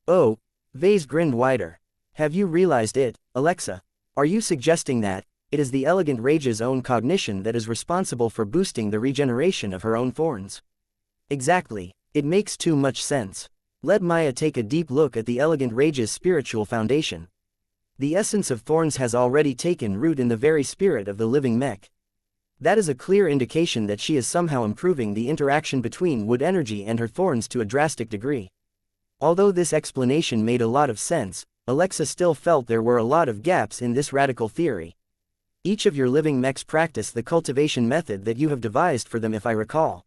Oh, Vase grinned wider. Have you realized it, Alexa? Are you suggesting that it is the elegant rage's own cognition that is responsible for boosting the regeneration of her own thorns? Exactly. It makes too much sense. Let Maya take a deep look at the elegant rage's spiritual foundation. The essence of thorns has already taken root in the very spirit of the living mech. That is a clear indication that she is somehow improving the interaction between wood energy and her thorns to a drastic degree. Although this explanation made a lot of sense, Alexa still felt there were a lot of gaps in this radical theory. Each of your living mechs practice the cultivation method that you have devised for them, if I recall.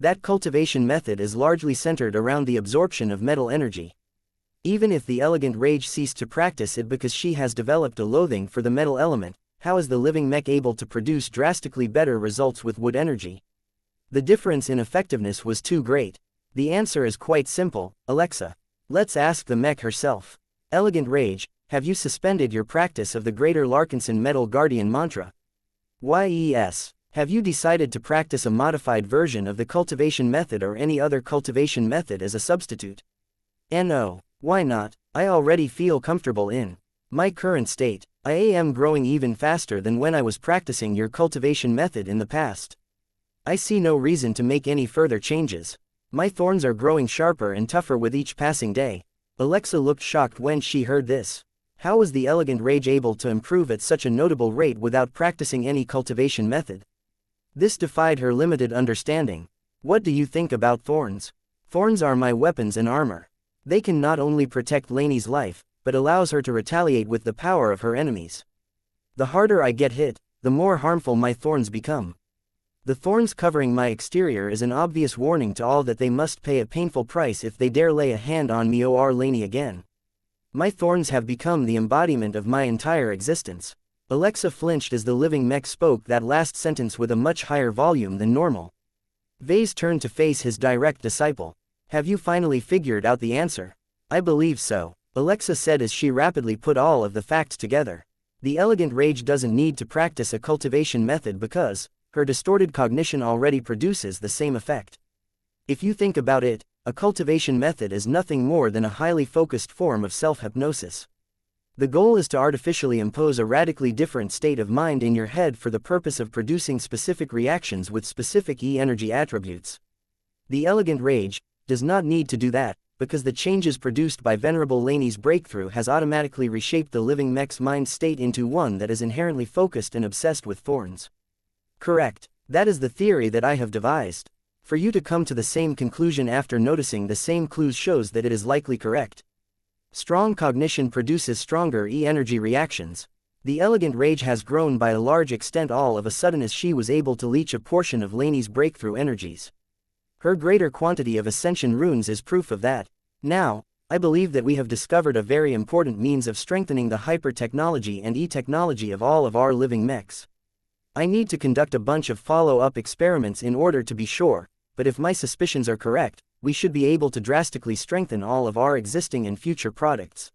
That cultivation method is largely centered around the absorption of metal energy. Even if the elegant rage ceased to practice it because she has developed a loathing for the metal element, how is the living mech able to produce drastically better results with wood energy? The difference in effectiveness was too great. The answer is quite simple, Alexa. Let's ask the mech herself. Elegant Rage, have you suspended your practice of the Greater Larkinson Metal Guardian mantra? Yes. Have you decided to practice a modified version of the cultivation method or any other cultivation method as a substitute? No. Why not? I already feel comfortable in my current state. I am growing even faster than when I was practicing your cultivation method in the past. I see no reason to make any further changes. My thorns are growing sharper and tougher with each passing day. Alexa looked shocked when she heard this. How was the Elegant Rage able to improve at such a notable rate without practicing any cultivation method? This defied her limited understanding. What do you think about thorns? Thorns are my weapons and armor. They can not only protect Lainey's life, but allows her to retaliate with the power of her enemies. The harder I get hit, the more harmful my thorns become. The thorns covering my exterior is an obvious warning to all that they must pay a painful price if they dare lay a hand on me or Lainey again. My thorns have become the embodiment of my entire existence. Alexa flinched as the living mech spoke that last sentence with a much higher volume than normal. Vase turned to face his direct disciple. Have you finally figured out the answer? I believe so, Alexa said as she rapidly put all of the facts together. The Elegant Rage doesn't need to practice a cultivation method because her distorted cognition already produces the same effect. If you think about it, a cultivation method is nothing more than a highly focused form of self-hypnosis. The goal is to artificially impose a radically different state of mind in your head for the purpose of producing specific reactions with specific E-energy attributes. The Elegant Rage does not need to do that, because the changes produced by Venerable Lainey's breakthrough has automatically reshaped the living mech's mind state into one that is inherently focused and obsessed with thorns. Correct. That is the theory that I have devised. For you to come to the same conclusion after noticing the same clues shows that it is likely correct. Strong cognition produces stronger E-energy reactions. The Elegant Rage has grown by a large extent all of a sudden as she was able to leech a portion of Lainey's breakthrough energies. Her greater quantity of ascension runes is proof of that. Now, I believe that we have discovered a very important means of strengthening the hyper-technology and E-technology of all of our living mechs. I need to conduct a bunch of follow-up experiments in order to be sure, but if my suspicions are correct, we should be able to drastically strengthen all of our existing and future products.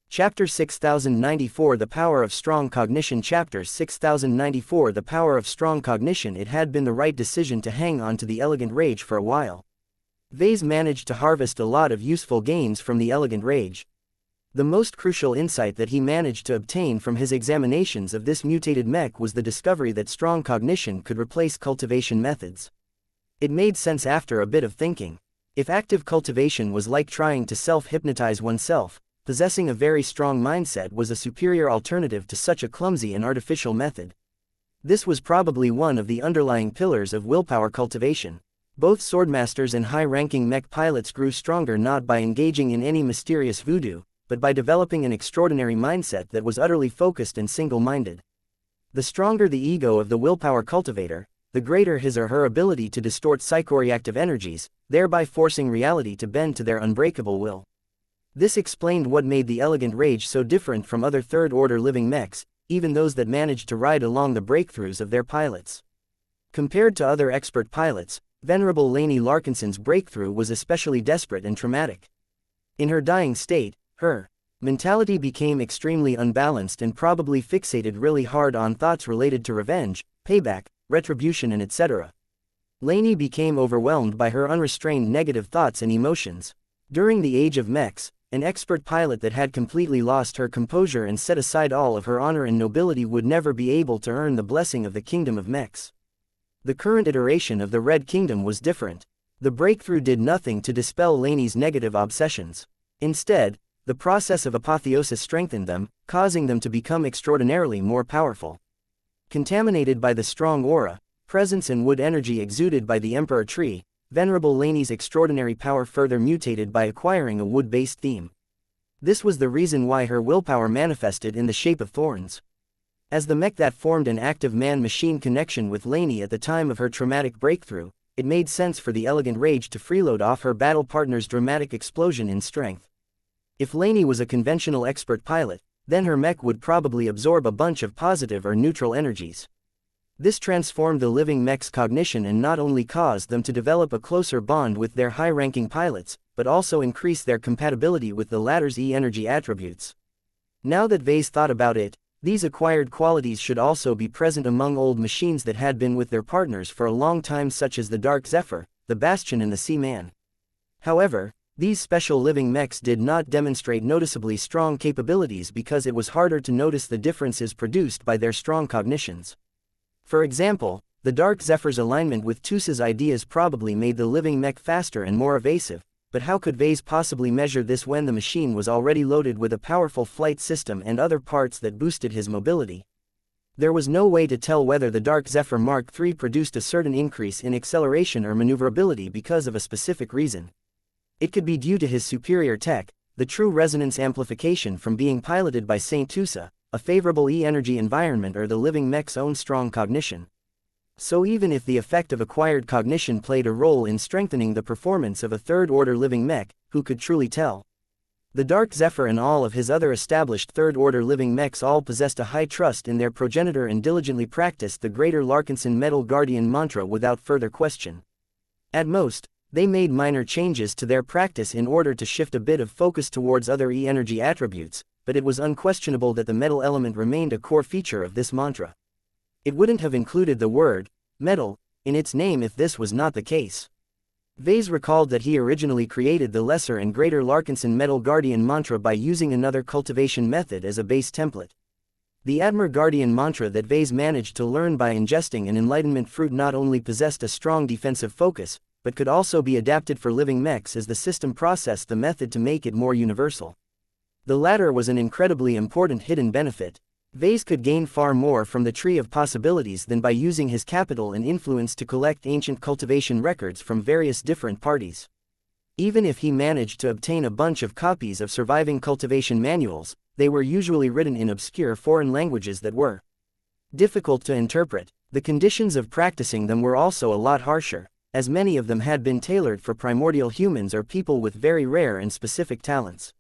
Chapter 6094 The Power of Strong Cognition Chapter 6094 The Power of Strong Cognition It had been the right decision to hang on to the Elegant Rage for a while. Vase managed to harvest a lot of useful gains from the Elegant Rage. The most crucial insight that he managed to obtain from his examinations of this mutated mech was the discovery that strong cognition could replace cultivation methods. It made sense after a bit of thinking. If active cultivation was like trying to self-hypnotize oneself, possessing a very strong mindset was a superior alternative to such a clumsy and artificial method. This was probably one of the underlying pillars of willpower cultivation. Both swordmasters and high-ranking mech pilots grew stronger not by engaging in any mysterious voodoo, but by developing an extraordinary mindset that was utterly focused and single-minded. The stronger the ego of the willpower cultivator, the greater his or her ability to distort psychoreactive energies, thereby forcing reality to bend to their unbreakable will. This explained what made the Elegant Rage so different from other third-order living mechs, even those that managed to ride along the breakthroughs of their pilots. Compared to other expert pilots, Venerable Lainey Larkinson's breakthrough was especially desperate and traumatic. In her dying state, her mentality became extremely unbalanced and probably fixated really hard on thoughts related to revenge, payback, retribution and etc. Lainey became overwhelmed by her unrestrained negative thoughts and emotions. During the age of mechs, an expert pilot that had completely lost her composure and set aside all of her honor and nobility would never be able to earn the blessing of the kingdom of mechs. The current iteration of the Red Kingdom was different. The breakthrough did nothing to dispel Lainey's negative obsessions. Instead, the process of apotheosis strengthened them, causing them to become extraordinarily more powerful. Contaminated by the strong aura, presence and wood energy exuded by the Emperor Tree, Venerable Laney's extraordinary power further mutated by acquiring a wood-based theme. This was the reason why her willpower manifested in the shape of thorns. As the mech that formed an active man-machine connection with Laney at the time of her traumatic breakthrough, it made sense for the elegant rage to freeload off her battle partner's dramatic explosion in strength. If Laney was a conventional expert pilot, then her mech would probably absorb a bunch of positive or neutral energies. This transformed the living mech's cognition and not only caused them to develop a closer bond with their high-ranking pilots, but also increased their compatibility with the latter's E-energy attributes. Now that Vase thought about it, these acquired qualities should also be present among old machines that had been with their partners for a long time, such as the Dark Zephyr, the Bastion and the Seaman. However, these special living mechs did not demonstrate noticeably strong capabilities because it was harder to notice the differences produced by their strong cognitions. For example, the Dark Zephyr's alignment with Tussa's ideas probably made the living mech faster and more evasive, but how could Vase possibly measure this when the machine was already loaded with a powerful flight system and other parts that boosted his mobility? There was no way to tell whether the Dark Zephyr Mark III produced a certain increase in acceleration or maneuverability because of a specific reason. It could be due to his superior tech, the true resonance amplification from being piloted by Saint Tusa, a favorable E-energy environment, or the living mech's own strong cognition. So even if the effect of acquired cognition played a role in strengthening the performance of a third-order living mech, who could truly tell? The Dark Zephyr and all of his other established third-order living mechs all possessed a high trust in their progenitor and diligently practiced the Greater Larkinson Metal Guardian mantra without further question. At most, they made minor changes to their practice in order to shift a bit of focus towards other E-energy attributes, but it was unquestionable that the metal element remained a core feature of this mantra. It wouldn't have included the word metal in its name if this was not the case. Vase recalled that he originally created the Lesser and Greater Larkinson Metal Guardian mantra by using another cultivation method as a base template. The Admir Guardian mantra that Vase managed to learn by ingesting an enlightenment fruit not only possessed a strong defensive focus, but could also be adapted for living mechs as the system processed the method to make it more universal. The latter was an incredibly important hidden benefit. Vase could gain far more from the Tree of Possibilities than by using his capital and influence to collect ancient cultivation records from various different parties. Even if he managed to obtain a bunch of copies of surviving cultivation manuals, they were usually written in obscure foreign languages that were difficult to interpret. The conditions of practicing them were also a lot harsher, as many of them had been tailored for primordial humans or people with very rare and specific talents.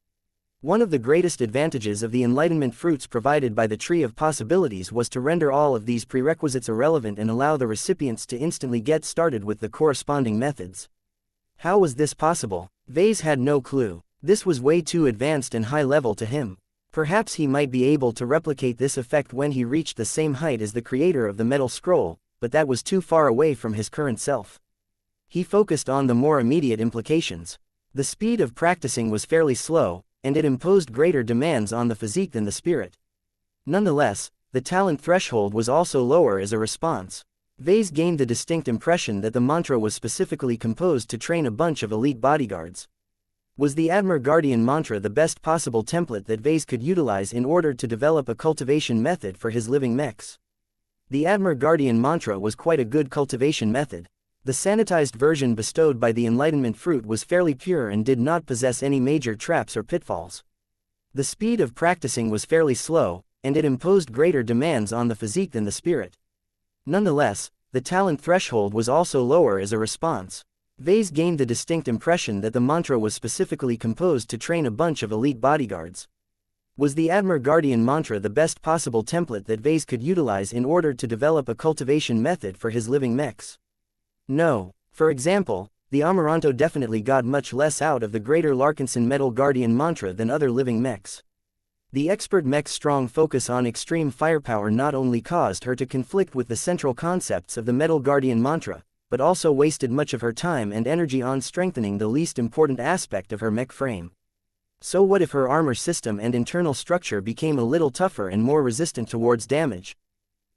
One of the greatest advantages of the enlightenment fruits provided by the Tree of Possibilities was to render all of these prerequisites irrelevant and allow the recipients to instantly get started with the corresponding methods. How was this possible? Vase had no clue. This was way too advanced and high level to him. Perhaps he might be able to replicate this effect when he reached the same height as the creator of the Metal Scroll, but that was too far away from his current self. He focused on the more immediate implications. The speed of practicing was fairly slow, and it imposed greater demands on the physique than the spirit. Nonetheless, the talent threshold was also lower as a response. Vase gained the distinct impression that the mantra was specifically composed to train a bunch of elite bodyguards. Was the Admir Guardian mantra the best possible template that Vase could utilize in order to develop a cultivation method for his living mechs? The Admir Guardian mantra was quite a good cultivation method. The sanitized version bestowed by the enlightenment fruit was fairly pure and did not possess any major traps or pitfalls. The speed of practicing was fairly slow, and it imposed greater demands on the physique than the spirit. Nonetheless, the talent threshold was also lower as a response. Vase gained the distinct impression that the mantra was specifically composed to train a bunch of elite bodyguards. Was the Admir Guardian mantra the best possible template that Vase could utilize in order to develop a cultivation method for his living mechs? No. For example, the Amaranto definitely got much less out of the Greater Larkinson Metal Guardian mantra than other living mechs. The expert mech's strong focus on extreme firepower not only caused her to conflict with the central concepts of the Metal Guardian mantra, but also wasted much of her time and energy on strengthening the least important aspect of her mech frame. So what if her armor system and internal structure became a little tougher and more resistant towards damage?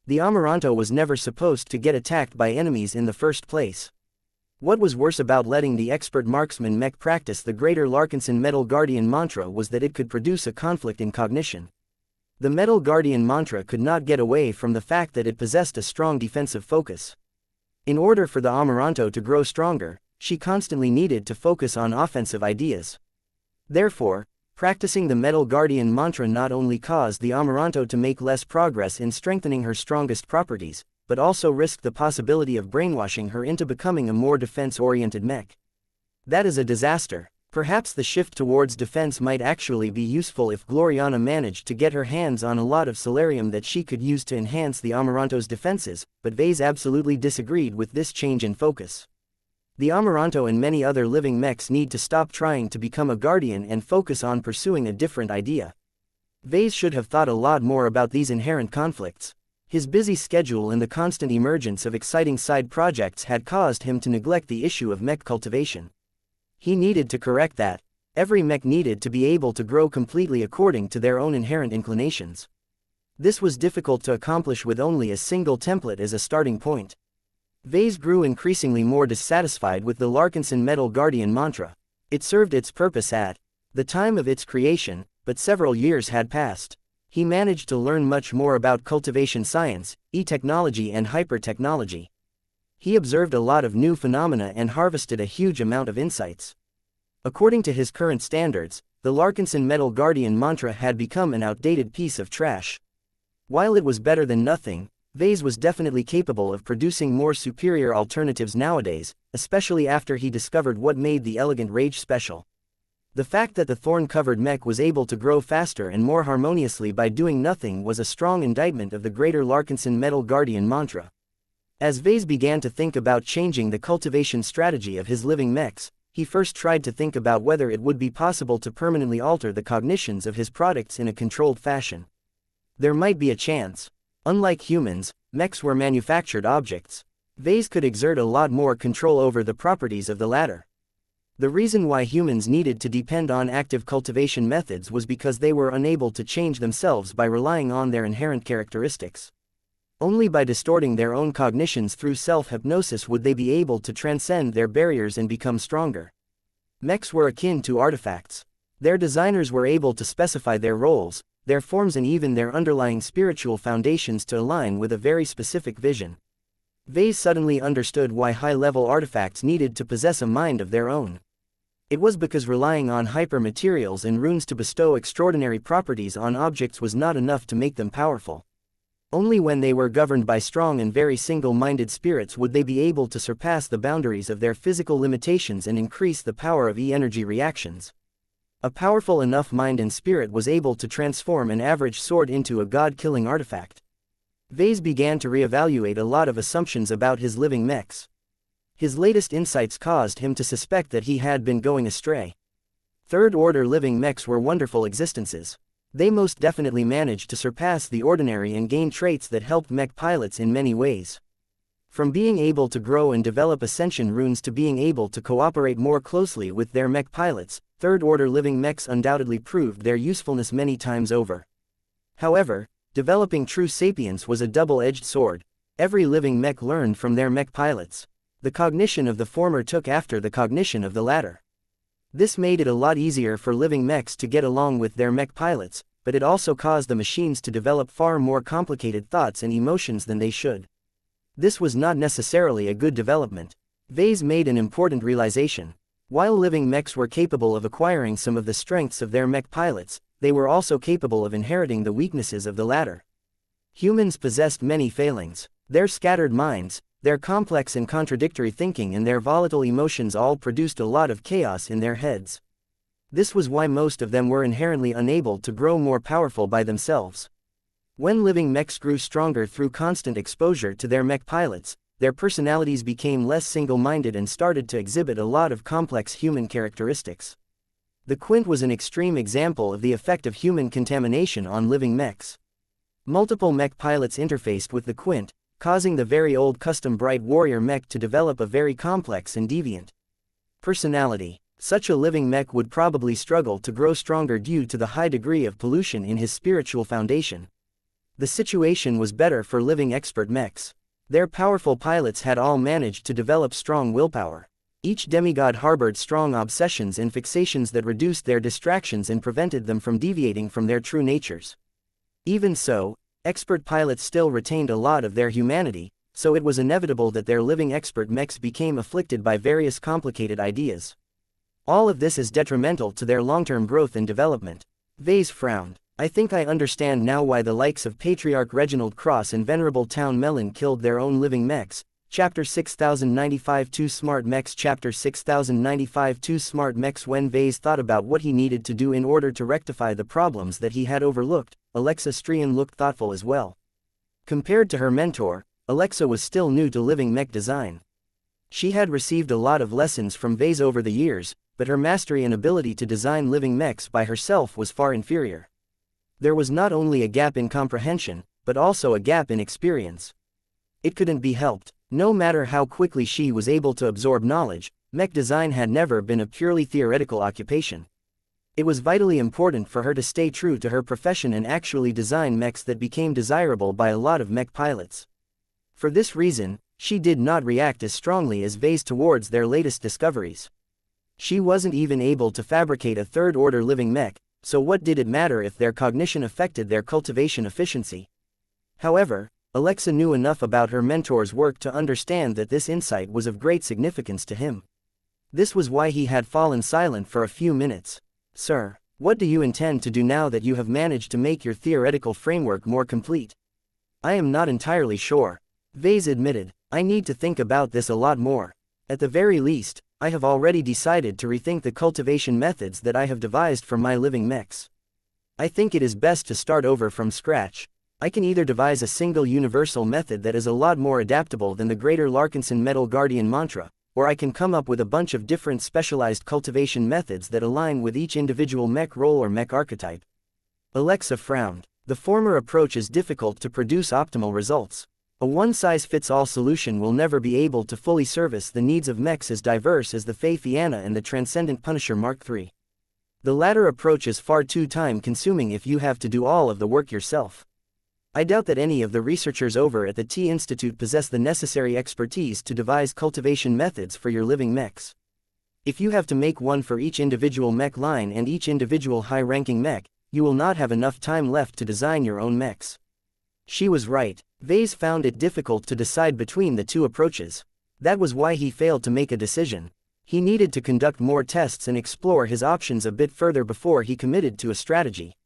The Amaranto was never supposed to get attacked by enemies in the first place. What was worse about letting the expert marksman mech practice the Greater Larkinson Metal Guardian mantra was that it could produce a conflict in cognition. The Metal Guardian mantra could not get away from the fact that it possessed a strong defensive focus. In order for the Amaranto to grow stronger, she constantly needed to focus on offensive ideas. Therefore, practicing the Metal Guardian mantra not only caused the Amaranto to make less progress in strengthening her strongest properties, but also risked the possibility of brainwashing her into becoming a more defense-oriented mech. That is a disaster. Perhaps the shift towards defense might actually be useful if Gloriana managed to get her hands on a lot of Solarium that she could use to enhance the Amaranto's defenses, but Vase absolutely disagreed with this change in focus. The Amaranto and many other living mechs need to stop trying to become a guardian and focus on pursuing a different idea. Vase should have thought a lot more about these inherent conflicts. His busy schedule and the constant emergence of exciting side projects had caused him to neglect the issue of mech cultivation. He needed to correct that. Every mech needed to be able to grow completely according to their own inherent inclinations. This was difficult to accomplish with only a single template as a starting point. Vase grew increasingly more dissatisfied with the Larkinson Metal Guardian mantra. It served its purpose at the time of its creation, but several years had passed. He managed to learn much more about cultivation science, e-technology and hyper-technology. He observed a lot of new phenomena and harvested a huge amount of insights. According to his current standards, the Larkinson Metal Guardian mantra had become an outdated piece of trash. While it was better than nothing, Vase was definitely capable of producing more superior alternatives nowadays, especially after he discovered what made the Elegant Rage special. The fact that the thorn-covered mech was able to grow faster and more harmoniously by doing nothing was a strong indictment of the greater Larkinson Metal Guardian mantra. As Vase began to think about changing the cultivation strategy of his living mechs, he first tried to think about whether it would be possible to permanently alter the cognitions of his products in a controlled fashion. There might be a chance. Unlike humans, mechs were manufactured objects. Vase could exert a lot more control over the properties of the latter. The reason why humans needed to depend on active cultivation methods was because they were unable to change themselves by relying on their inherent characteristics. Only by distorting their own cognitions through self-hypnosis would they be able to transcend their barriers and become stronger. Mechs were akin to artifacts. Their designers were able to specify their roles, their forms and even their underlying spiritual foundations to align with a very specific vision. Vase suddenly understood why high-level artifacts needed to possess a mind of their own. It was because relying on hyper-materials and runes to bestow extraordinary properties on objects was not enough to make them powerful. Only when they were governed by strong and very single-minded spirits would they be able to surpass the boundaries of their physical limitations and increase the power of E-energy reactions. A powerful enough mind and spirit was able to transform an average sword into a god-killing artifact. Vase began to reevaluate a lot of assumptions about his living mechs. His latest insights caused him to suspect that he had been going astray. Third-order living mechs were wonderful existences. They most definitely managed to surpass the ordinary and gain traits that helped mech pilots in many ways. From being able to grow and develop ascension runes to being able to cooperate more closely with their mech pilots, third-order living mechs undoubtedly proved their usefulness many times over. However, developing true sapience was a double-edged sword. Every living mech learned from their mech pilots. The cognition of the former took after the cognition of the latter. This made it a lot easier for living mechs to get along with their mech pilots, but it also caused the machines to develop far more complicated thoughts and emotions than they should. This was not necessarily a good development. Vase made an important realization. While living mechs were capable of acquiring some of the strengths of their mech pilots, they were also capable of inheriting the weaknesses of the latter. Humans possessed many failings. Their scattered minds, their complex and contradictory thinking and their volatile emotions all produced a lot of chaos in their heads. This was why most of them were inherently unable to grow more powerful by themselves. When living mechs grew stronger through constant exposure to their mech pilots, their personalities became less single-minded and started to exhibit a lot of complex human characteristics. The Quint was an extreme example of the effect of human contamination on living mechs. Multiple mech pilots interfaced with the Quint, causing the very old custom Bright Warrior mech to develop a very complex and deviant personality. Such a living mech would probably struggle to grow stronger due to the high degree of pollution in his spiritual foundation. The situation was better for living expert mechs. Their powerful pilots had all managed to develop strong willpower. Each demigod harbored strong obsessions and fixations that reduced their distractions and prevented them from deviating from their true natures. Even so, expert pilots still retained a lot of their humanity, so it was inevitable that their living expert mechs became afflicted by various complicated ideas. All of this is detrimental to their long-term growth and development. Vase frowned. I think I understand now why the likes of Patriarch Reginald Cross and Venerable Town Melon killed their own living mechs. Chapter 6095 Two Smart Mechs. Chapter 6095 Two Smart Mechs. When Vase thought about what he needed to do in order to rectify the problems that he had overlooked, Alexa Strian looked thoughtful as well. Compared to her mentor, Alexa was still new to living mech design. She had received a lot of lessons from Vase over the years, but her mastery and ability to design living mechs by herself was far inferior. There was not only a gap in comprehension, but also a gap in experience. It couldn't be helped. No matter how quickly she was able to absorb knowledge, mech design had never been a purely theoretical occupation. It was vitally important for her to stay true to her profession and actually design mechs that became desirable by a lot of mech pilots. For this reason, she did not react as strongly as Vase towards their latest discoveries. She wasn't even able to fabricate a third-order living mech, so what did it matter if their cognition affected their cultivation efficiency? However, Alexa knew enough about her mentor's work to understand that this insight was of great significance to him. This was why he had fallen silent for a few minutes. Sir, what do you intend to do now that you have managed to make your theoretical framework more complete? I am not entirely sure. Vase admitted, I need to think about this a lot more. At the very least, I have already decided to rethink the cultivation methods that I have devised for my living mechs. I think it is best to start over from scratch. I can either devise a single universal method that is a lot more adaptable than the Greater Larkinson Metal Guardian mantra, or I can come up with a bunch of different specialized cultivation methods that align with each individual mech role or mech archetype. Alexa frowned. The former approach is difficult to produce optimal results. A one-size-fits-all solution will never be able to fully service the needs of mechs as diverse as the Fey Fianna and the Transcendent Punisher Mark III. The latter approach is far too time-consuming if you have to do all of the work yourself. I doubt that any of the researchers over at the T Institute possess the necessary expertise to devise cultivation methods for your living mechs. If you have to make one for each individual mech line and each individual high-ranking mech, you will not have enough time left to design your own mechs. She was right. Vase found it difficult to decide between the two approaches. That was why he failed to make a decision. He needed to conduct more tests and explore his options a bit further before he committed to a strategy.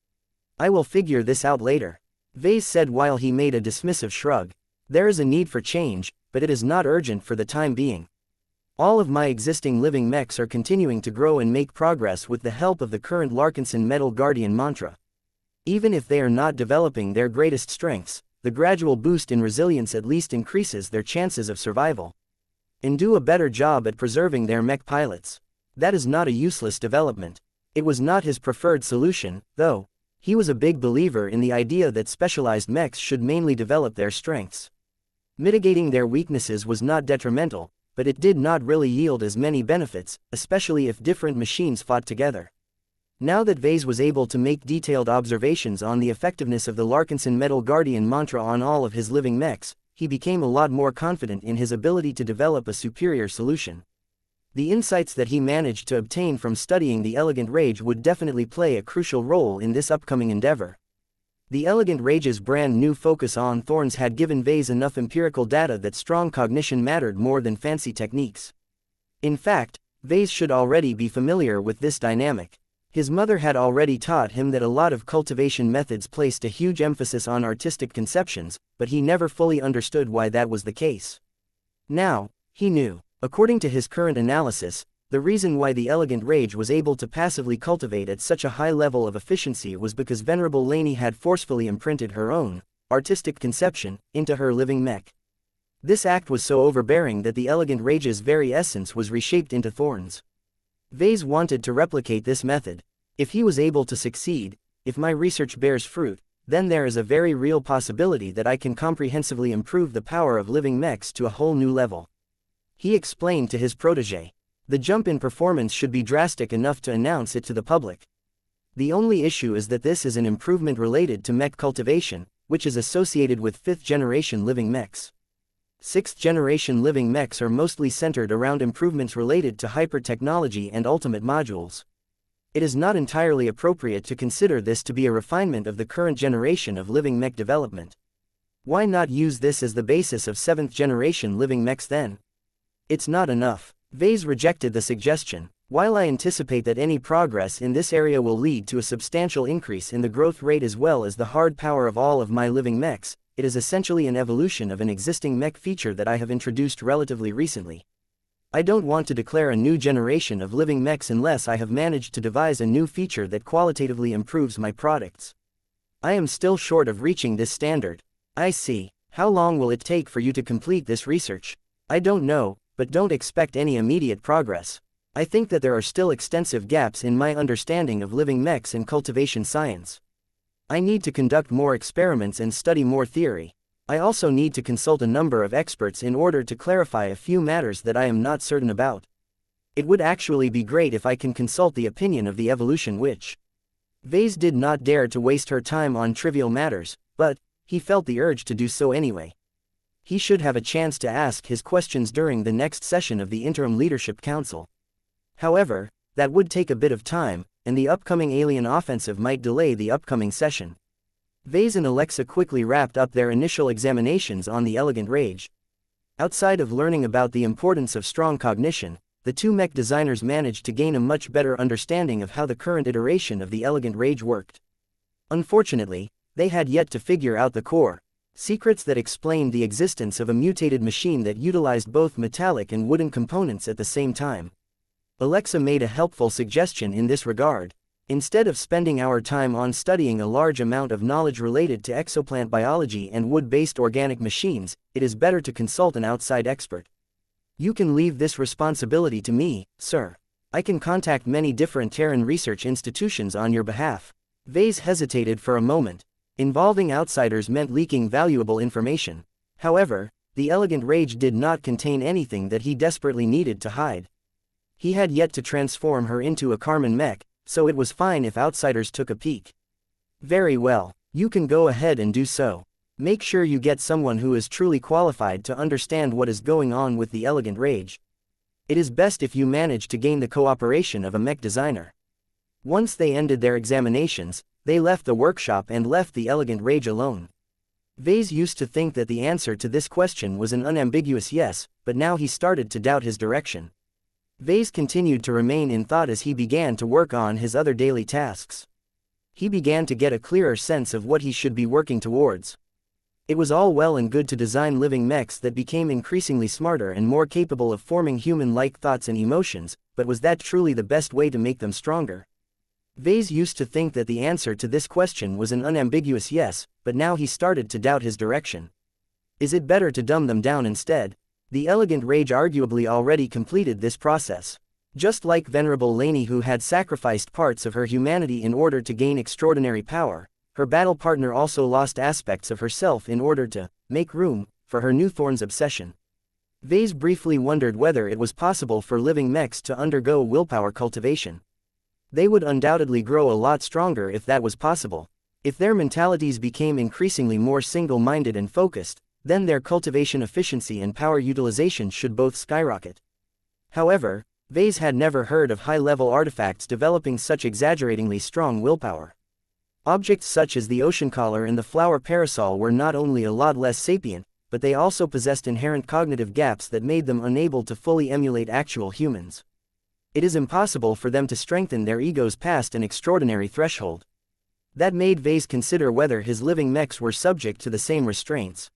I will figure this out later, Vase said while he made a dismissive shrug. There is a need for change, but it is not urgent for the time being. All of my existing living mechs are continuing to grow and make progress with the help of the current Larkinson Metal Guardian mantra. Even if they are not developing their greatest strengths, the gradual boost in resilience at least increases their chances of survival. And do a better job at preserving their mech pilots. That is not a useless development. It was not his preferred solution, though. He was a big believer in the idea that specialized mechs should mainly develop their strengths. Mitigating their weaknesses was not detrimental, but it did not really yield as many benefits, especially if different machines fought together. Now that Vase was able to make detailed observations on the effectiveness of the Larkinson Metal Guardian mantra on all of his living mechs, he became a lot more confident in his ability to develop a superior solution. The insights that he managed to obtain from studying the Elegant Rage would definitely play a crucial role in this upcoming endeavor. The Elegant Rage's brand new focus on thorns had given Vase enough empirical data that strong cognition mattered more than fancy techniques. In fact, Vase should already be familiar with this dynamic. His mother had already taught him that a lot of cultivation methods placed a huge emphasis on artistic conceptions, but he never fully understood why that was the case. Now, he knew. According to his current analysis, the reason why the Elegant Rage was able to passively cultivate at such a high level of efficiency was because Venerable Laney had forcefully imprinted her own artistic conception into her living mech. This act was so overbearing that the Elegant Rage's very essence was reshaped into thorns. Vase wanted to replicate this method. If he was able to succeed, if my research bears fruit, then there is a very real possibility that I can comprehensively improve the power of living mechs to a whole new level. He explained to his protege. The jump in performance should be drastic enough to announce it to the public. The only issue is that this is an improvement related to mech cultivation, which is associated with 5th-generation living mechs. 6th-generation living mechs are mostly centered around improvements related to hyper-technology and ultimate modules. It is not entirely appropriate to consider this to be a refinement of the current generation of living mech development. Why not use this as the basis of 7th generation living mechs then? It's not enough. Vase rejected the suggestion. While I anticipate that any progress in this area will lead to a substantial increase in the growth rate as well as the hard power of all of my living mechs, it is essentially an evolution of an existing mech feature that I have introduced relatively recently. I don't want to declare a new generation of living mechs unless I have managed to devise a new feature that qualitatively improves my products. I am still short of reaching this standard. I see. How long will it take for you to complete this research? I don't know, but don't expect any immediate progress. I think that there are still extensive gaps in my understanding of living mechs and cultivation science. I need to conduct more experiments and study more theory. I also need to consult a number of experts in order to clarify a few matters that I am not certain about. It would actually be great if I can consult the opinion of the evolution witch. Vase did not dare to waste her time on trivial matters, but he felt the urge to do so anyway. He should have a chance to ask his questions during the next session of the Interim Leadership Council. However, that would take a bit of time, and the upcoming alien offensive might delay the upcoming session. Vase and Alexa quickly wrapped up their initial examinations on the Elegant Rage. Outside of learning about the importance of strong cognition, the two mech designers managed to gain a much better understanding of how the current iteration of the Elegant Rage worked. Unfortunately, they had yet to figure out the core secrets that explained the existence of a mutated machine that utilized both metallic and wooden components at the same time. Alexa made a helpful suggestion in this regard. Instead of spending our time on studying a large amount of knowledge related to exoplant biology and wood-based organic machines, it is better to consult an outside expert. You can leave this responsibility to me, sir. I can contact many different Terran research institutions on your behalf. Vase hesitated for a moment. Involving outsiders meant leaking valuable information. However, the Elegant Rage did not contain anything that he desperately needed to hide. He had yet to transform her into a Carmen mech, so it was fine if outsiders took a peek. Very well, you can go ahead and do so. Make sure you get someone who is truly qualified to understand what is going on with the Elegant Rage. It is best if you manage to gain the cooperation of a mech designer. Once they ended their examinations, they left the workshop and left the Elegant Rage alone. Vase used to think that the answer to this question was an unambiguous yes, but now he started to doubt his direction. Vase continued to remain in thought as he began to work on his other daily tasks. He began to get a clearer sense of what he should be working towards. It was all well and good to design living mechs that became increasingly smarter and more capable of forming human-like thoughts and emotions, but was that truly the best way to make them stronger? Vase used to think that the answer to this question was an unambiguous yes, but now he started to doubt his direction. Is it better to dumb them down instead? The Elegant Rage arguably already completed this process. Just like Venerable Laney, who had sacrificed parts of her humanity in order to gain extraordinary power, her battle partner also lost aspects of herself in order to make room for her new Thorn's obsession. Vase briefly wondered whether it was possible for living mechs to undergo willpower cultivation. They would undoubtedly grow a lot stronger if that was possible. If their mentalities became increasingly more single-minded and focused, then their cultivation efficiency and power utilization should both skyrocket. However, Vase had never heard of high-level artifacts developing such exaggeratingly strong willpower. Objects such as the ocean collar and the flower parasol were not only a lot less sapient, but they also possessed inherent cognitive gaps that made them unable to fully emulate actual humans. It is impossible for them to strengthen their egos past an extraordinary threshold. That made Vase consider whether his living mechs were subject to the same restraints.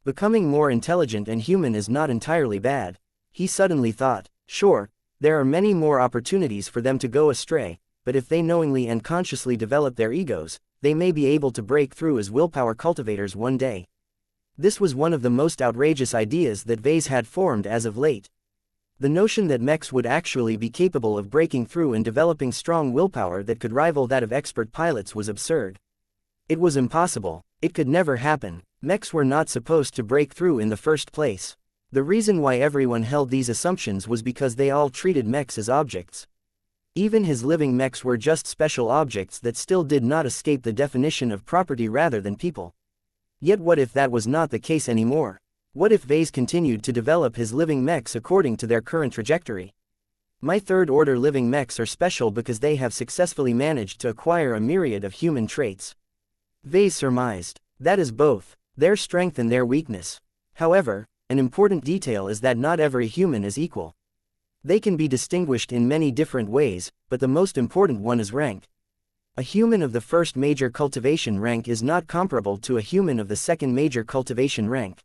Becoming more intelligent and human is not entirely bad. He suddenly thought, sure, there are many more opportunities for them to go astray, but if they knowingly and consciously develop their egos, they may be able to break through as willpower cultivators one day. This was one of the most outrageous ideas that Vase had formed as of late. The notion that mechs would actually be capable of breaking through and developing strong willpower that could rival that of expert pilots was absurd. It was impossible. It could never happen. Mechs were not supposed to break through in the first place. The reason why everyone held these assumptions was because they all treated mechs as objects. Even his living mechs were just special objects that still did not escape the definition of property rather than people. Yet what if that was not the case anymore? What if Vase continued to develop his living mechs according to their current trajectory? My third-order living mechs are special because they have successfully managed to acquire a myriad of human traits. Vase surmised. That is both their strength and their weakness. However, an important detail is that not every human is equal. They can be distinguished in many different ways, but the most important one is rank. A human of the first major cultivation rank is not comparable to a human of the second major cultivation rank.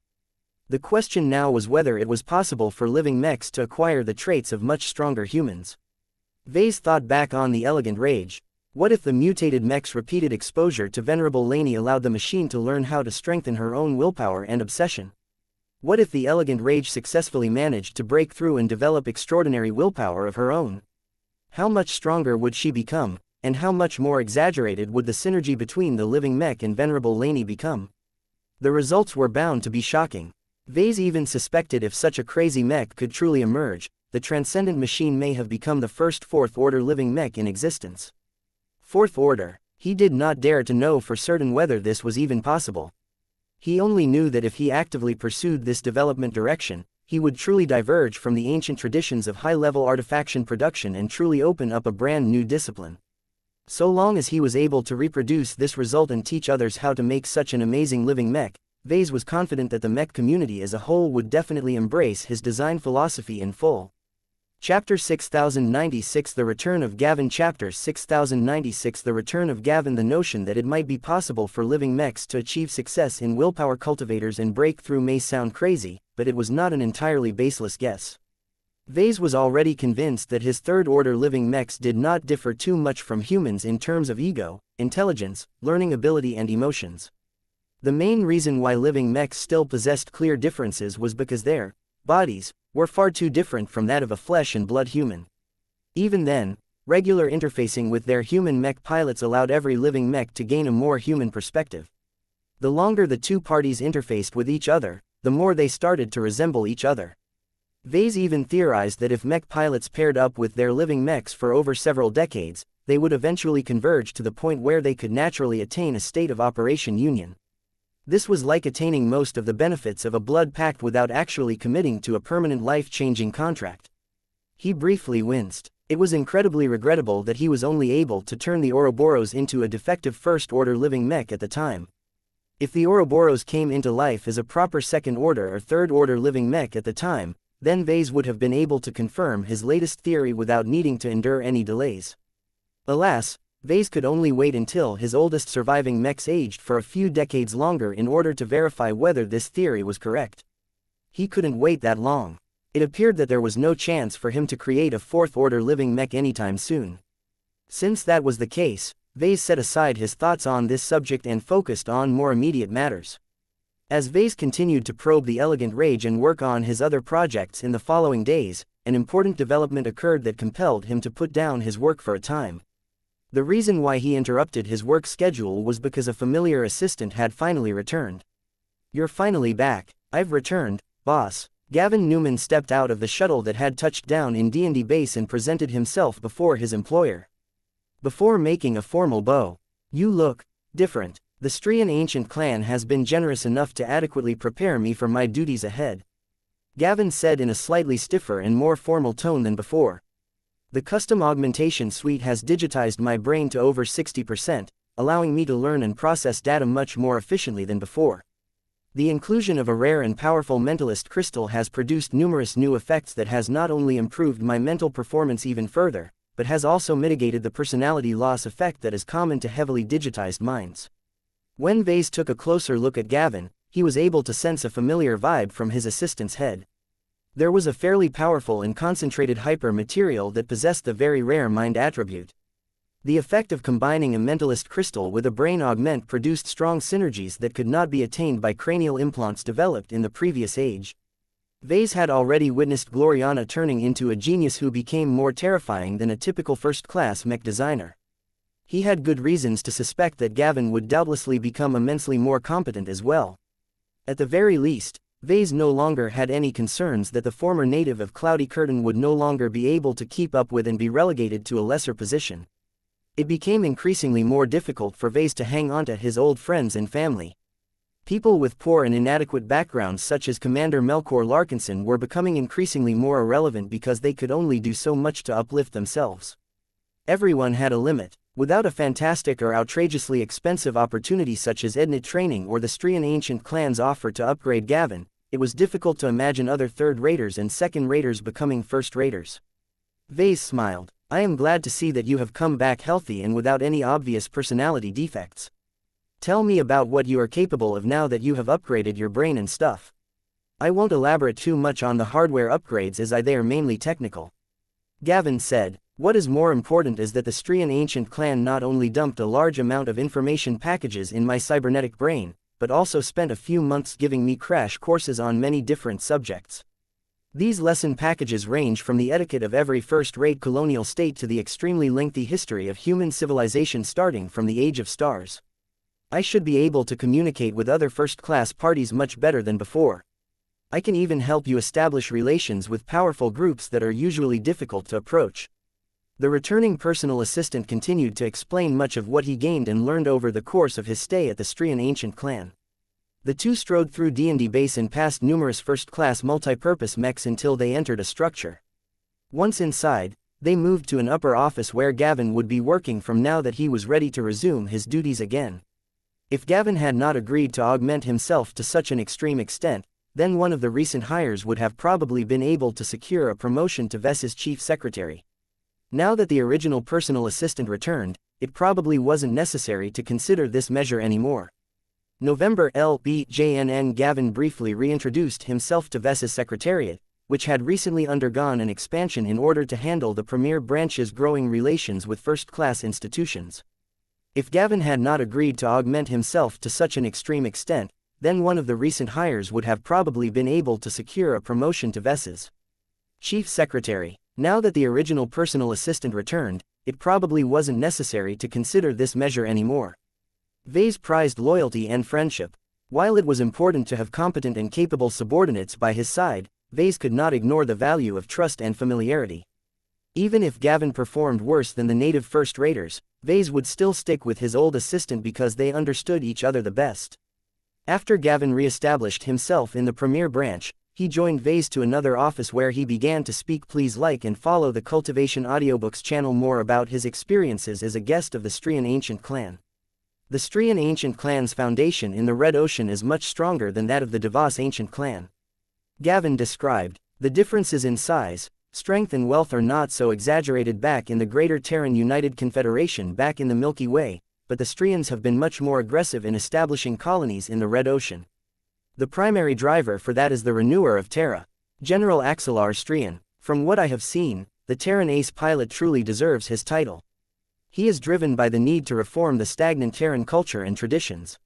The question now was whether it was possible for living mechs to acquire the traits of much stronger humans. Vase thought back on the elegant rage. What if the mutated mech's repeated exposure to Venerable Laney allowed the machine to learn how to strengthen her own willpower and obsession? What if the elegant rage successfully managed to break through and develop extraordinary willpower of her own? How much stronger would she become, and how much more exaggerated would the synergy between the living mech and Venerable Laney become? The results were bound to be shocking. Vase even suspected if such a crazy mech could truly emerge, the transcendent machine may have become the first fourth-order living mech in existence. Fourth order. He did not dare to know for certain whether this was even possible. He only knew that if he actively pursued this development direction, he would truly diverge from the ancient traditions of high-level artifaction production and truly open up a brand new discipline. So long as he was able to reproduce this result and teach others how to make such an amazing living mech, Vase was confident that the mech community as a whole would definitely embrace his design philosophy in full. Chapter 6096 The Return of Gavin Chapter 6096 The Return of Gavin The notion that it might be possible for living mechs to achieve success in willpower cultivators and breakthrough may sound crazy, but it was not an entirely baseless guess. Vase was already convinced that his third-order living mechs did not differ too much from humans in terms of ego, intelligence, learning ability and emotions. The main reason why living mechs still possessed clear differences was because their bodies were far too different from that of a flesh and blood human. Even then, regular interfacing with their human mech pilots allowed every living mech to gain a more human perspective. The longer the two parties interfaced with each other, the more they started to resemble each other. Vase even theorized that if mech pilots paired up with their living mechs for over several decades, they would eventually converge to the point where they could naturally attain a state of operation union. This was like attaining most of the benefits of a blood pact without actually committing to a permanent life-changing contract. He briefly winced. It was incredibly regrettable that he was only able to turn the Ouroboros into a defective first-order living mech at the time. If the Ouroboros came into life as a proper second-order or third-order living mech at the time, then Vase would have been able to confirm his latest theory without needing to endure any delays. Alas, Vase could only wait until his oldest surviving mechs aged for a few decades longer in order to verify whether this theory was correct. He couldn't wait that long. It appeared that there was no chance for him to create a fourth-order living mech anytime soon. Since that was the case, Vase set aside his thoughts on this subject and focused on more immediate matters. As Vase continued to probe the elegant rage and work on his other projects in the following days, an important development occurred that compelled him to put down his work for a time. The reason why he interrupted his work schedule was because a familiar assistant had finally returned. "You're finally back." "I've returned, boss." Gavin Newman stepped out of the shuttle that had touched down in D&D base and presented himself before his employer. Before making a formal bow, "You look different. The Strian ancient clan has been generous enough to adequately prepare me for my duties ahead," Gavin said in a slightly stiffer and more formal tone than before. "The custom augmentation suite has digitized my brain to over 60%, allowing me to learn and process data much more efficiently than before. The inclusion of a rare and powerful mentalist crystal has produced numerous new effects that has not only improved my mental performance even further, but has also mitigated the personality loss effect that is common to heavily digitized minds." When Vase took a closer look at Gavin, he was able to sense a familiar vibe from his assistant's head. There was a fairly powerful and concentrated hyper-material that possessed the very rare mind attribute. The effect of combining a mentalist crystal with a brain augment produced strong synergies that could not be attained by cranial implants developed in the previous age. Vase had already witnessed Gloriana turning into a genius who became more terrifying than a typical first-class mech designer. He had good reasons to suspect that Gavin would doubtlessly become immensely more competent as well. At the very least, Vase no longer had any concerns that the former native of Cloudy Curtain would no longer be able to keep up with and be relegated to a lesser position. It became increasingly more difficult for Vase to hang on to his old friends and family. People with poor and inadequate backgrounds such as Commander Melkor Larkinson were becoming increasingly more irrelevant because they could only do so much to uplift themselves. Everyone had a limit. Without a fantastic or outrageously expensive opportunity such as Ednit training or the Strian ancient clan's offer to upgrade Gavin, it was difficult to imagine other third-raters and second-raters becoming first-raters. Vase smiled. I am glad to see that you have come back healthy and without any obvious personality defects. Tell me about what you are capable of now that you have upgraded your brain and stuff. I won't elaborate too much on the hardware upgrades as they are mainly technical. Gavin said, what is more important is that the Strian ancient clan not only dumped a large amount of information packages in my cybernetic brain, but also spent a few months giving me crash courses on many different subjects. These lesson packages range from the etiquette of every first-rate colonial state to the extremely lengthy history of human civilization starting from the Age of Stars. I should be able to communicate with other first-class parties much better than before. I can even help you establish relations with powerful groups that are usually difficult to approach. The returning personal assistant continued to explain much of what he gained and learned over the course of his stay at the Strian ancient clan. The two strode through D&D base and past numerous first-class multi-purpose mechs until they entered a structure. Once inside, they moved to an upper office where Gavin would be working from now that he was ready to resume his duties again. If Gavin had not agreed to augment himself to such an extreme extent, then one of the recent hires would have probably been able to secure a promotion to Ves's chief secretary. Now that the original personal assistant returned, it probably wasn't necessary to consider this measure anymore. November LBJNN Gavin briefly reintroduced himself to Ves's secretariat, which had recently undergone an expansion in order to handle the premier branch's growing relations with first-class institutions. If Gavin had not agreed to augment himself to such an extreme extent, then one of the recent hires would have probably been able to secure a promotion to Ves's chief secretary. Now that the original personal assistant returned, it probably wasn't necessary to consider this measure anymore. Vase prized loyalty and friendship. While it was important to have competent and capable subordinates by his side, Vase could not ignore the value of trust and familiarity. Even if Gavin performed worse than the native first-raters, Vase would still stick with his old assistant because they understood each other the best. After Gavin re-established himself in the premier branch, he joined Vase to another office where he began to speak please like and follow the Cultivation Audiobooks channel more about his experiences as a guest of the Strian ancient clan. The Strian ancient clan's foundation in the Red Ocean is much stronger than that of the Devas ancient clan. Gavin described, the differences in size, strength and wealth are not so exaggerated back in the Greater Terran United Confederation back in the Milky Way, but the Strians have been much more aggressive in establishing colonies in the Red Ocean. The primary driver for that is the Renewer of Terra, General Axelar Strian. From what I have seen, the Terran ace pilot truly deserves his title. He is driven by the need to reform the stagnant Terran culture and traditions.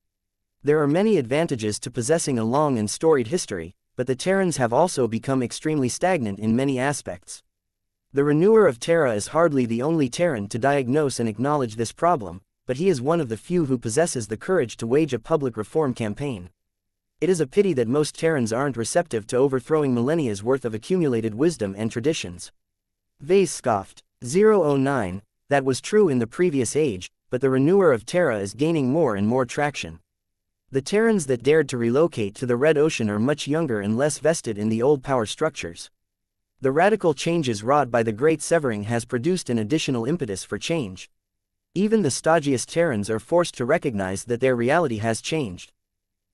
There are many advantages to possessing a long and storied history, but the Terrans have also become extremely stagnant in many aspects. The Renewer of Terra is hardly the only Terran to diagnose and acknowledge this problem, but he is one of the few who possesses the courage to wage a public reform campaign. It is a pity that most Terrans aren't receptive to overthrowing millennia's worth of accumulated wisdom and traditions. Vase scoffed. 009, that was true in the previous age, but the Renewer of Terra is gaining more and more traction. The Terrans that dared to relocate to the Red Ocean are much younger and less vested in the old power structures. The radical changes wrought by the Great Severing has produced an additional impetus for change. Even the stodgiest Terrans are forced to recognize that their reality has changed.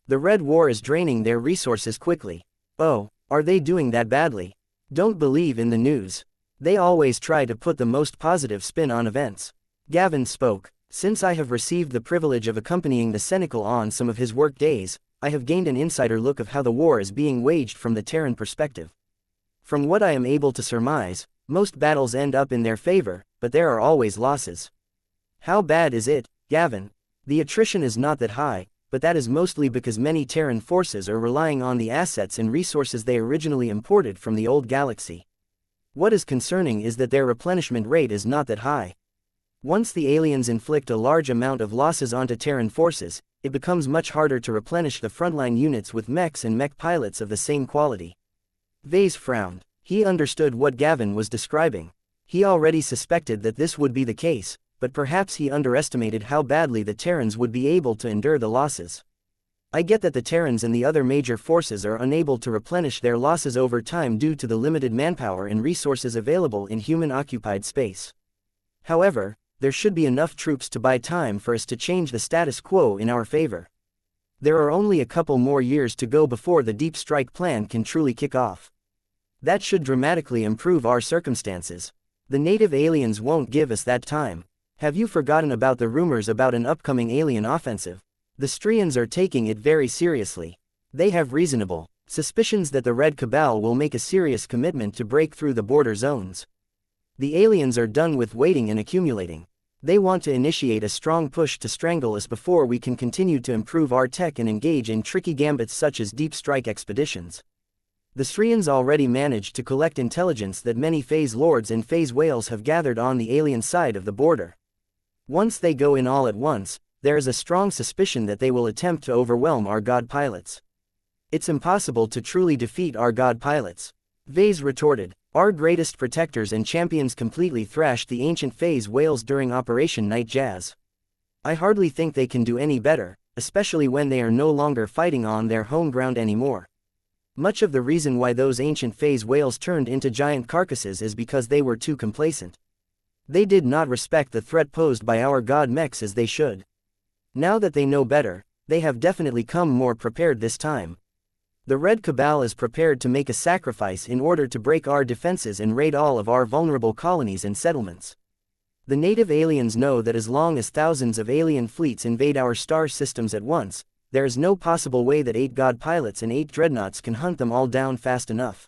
The Red War is draining their resources quickly. Oh, are they doing that badly? Don't believe in the news. They always try to put the most positive spin on events. Gavin spoke. Since I have received the privilege of accompanying the Senecal on some of his work days, I have gained an insider look of how the war is being waged from the Terran perspective. From what I am able to surmise, most battles end up in their favor, but there are always losses. How bad is it, Gavin? The attrition is not that high, but that is mostly because many Terran forces are relying on the assets and resources they originally imported from the old galaxy. What is concerning is that their replenishment rate is not that high. Once the aliens inflict a large amount of losses onto Terran forces, it becomes much harder to replenish the frontline units with mechs and mech pilots of the same quality. Vase frowned. He understood what Gavin was describing. He already suspected that this would be the case, but perhaps he underestimated how badly the Terrans would be able to endure the losses. I get that the Terrans and the other major forces are unable to replenish their losses over time due to the limited manpower and resources available in human-occupied space. However, there should be enough troops to buy time for us to change the status quo in our favor. There are only a couple more years to go before the Deep Strike plan can truly kick off. That should dramatically improve our circumstances. The native aliens won't give us that time. Have you forgotten about the rumors about an upcoming alien offensive? The Strians are taking it very seriously. They have reasonable suspicions that the Red Cabal will make a serious commitment to break through the border zones. The aliens are done with waiting and accumulating. They want to initiate a strong push to strangle us before we can continue to improve our tech and engage in tricky gambits such as deep strike expeditions. The Strians already managed to collect intelligence that many phase lords and phase whales have gathered on the alien side of the border. Once they go in all at once, there is a strong suspicion that they will attempt to overwhelm our god pilots. It's impossible to truly defeat our god pilots. Vase retorted. Our greatest protectors and champions completely thrashed the ancient phase whales during Operation Night Jazz. I hardly think they can do any better, especially when they are no longer fighting on their home ground anymore. Much of the reason why those ancient phase whales turned into giant carcasses is because they were too complacent. They did not respect the threat posed by our god mechs as they should. Now that they know better, they have definitely come more prepared this time. The Red Cabal is prepared to make a sacrifice in order to break our defenses and raid all of our vulnerable colonies and settlements. The native aliens know that as long as thousands of alien fleets invade our star systems at once, there is no possible way that 8 god pilots and 8 dreadnoughts can hunt them all down fast enough.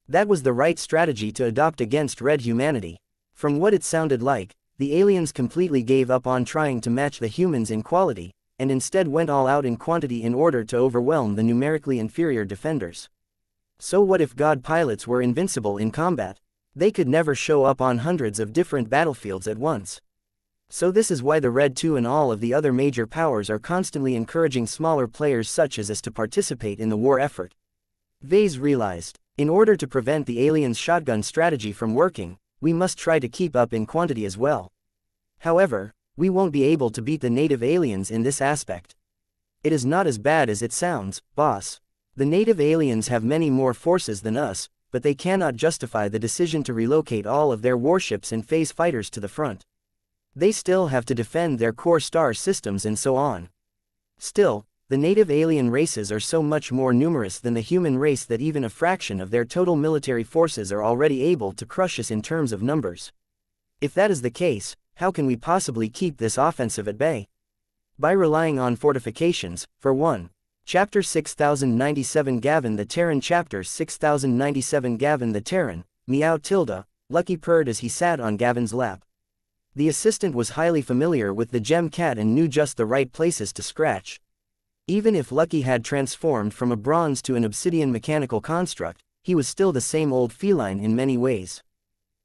That was the right strategy to adopt against Red humanity. From what it sounded like, the aliens completely gave up on trying to match the humans in quality, and instead went all out in quantity in order to overwhelm the numerically inferior defenders. So what if god pilots were invincible in combat? They could never show up on hundreds of different battlefields at once. So this is why the Red 2 and all of the other major powers are constantly encouraging smaller players such as us to participate in the war effort. Vase realized, in order to prevent the aliens' shotgun strategy from working, we must try to keep up in quantity as well. However, we won't be able to beat the native aliens in this aspect. It is not as bad as it sounds, boss. The native aliens have many more forces than us, but they cannot justify the decision to relocate all of their warships and phase fighters to the front. They still have to defend their core star systems and so on. Still, the native alien races are so much more numerous than the human race that even a fraction of their total military forces are already able to crush us in terms of numbers. If that is the case, how can we possibly keep this offensive at bay? By relying on fortifications, for one. Chapter 6097 Gavin the Terran Chapter 6097 Gavin the Terran, meow tilde, Lucky purred as he sat on Gavin's lap. The assistant was highly familiar with the gem cat and knew just the right places to scratch. Even if Lucky had transformed from a bronze to an obsidian mechanical construct, he was still the same old feline in many ways.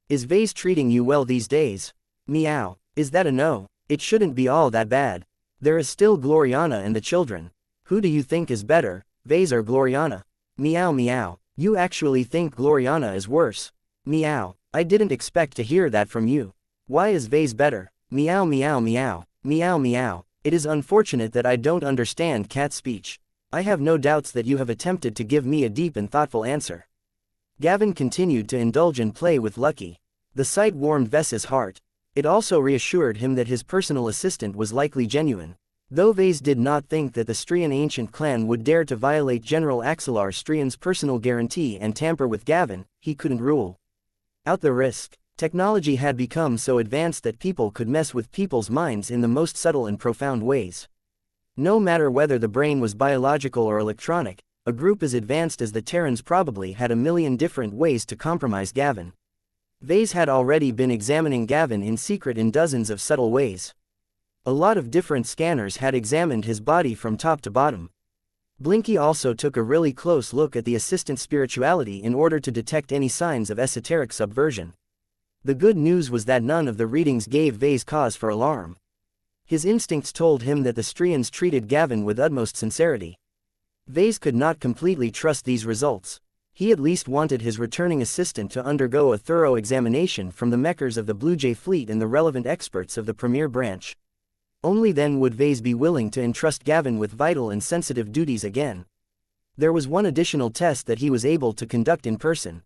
Is Vase treating you well these days? Meow. Is that a no? It shouldn't be all that bad. There is still Gloriana and the children. Who do you think is better, Vase or Gloriana? Meow meow. You actually think Gloriana is worse? Meow. I didn't expect to hear that from you. Why is Vase better? Meow meow meow. Meow meow. It is unfortunate that I don't understand cat speech. I have no doubts that you have attempted to give me a deep and thoughtful answer. Gavin continued to indulge and play with Lucky. The sight warmed Ves's heart. It also reassured him that his personal assistant was likely genuine. Though Vase did not think that the Strian ancient clan would dare to violate General Axelar Strian's personal guarantee and tamper with Gavin, he couldn't rule out the risk. Technology had become so advanced that people could mess with people's minds in the most subtle and profound ways. No matter whether the brain was biological or electronic, a group as advanced as the Terrans probably had a million different ways to compromise Gavin. Vase had already been examining Gavin in secret in dozens of subtle ways. A lot of different scanners had examined his body from top to bottom. Blinky also took a really close look at the assistant's spirituality in order to detect any signs of esoteric subversion. The good news was that none of the readings gave Vase cause for alarm. His instincts told him that the Strians treated Gavin with utmost sincerity. Vase could not completely trust these results. He at least wanted his returning assistant to undergo a thorough examination from the mechers of the Blue Jay fleet and the relevant experts of the Premier branch. Only then would Vase be willing to entrust Gavin with vital and sensitive duties again. There was one additional test that he was able to conduct in person.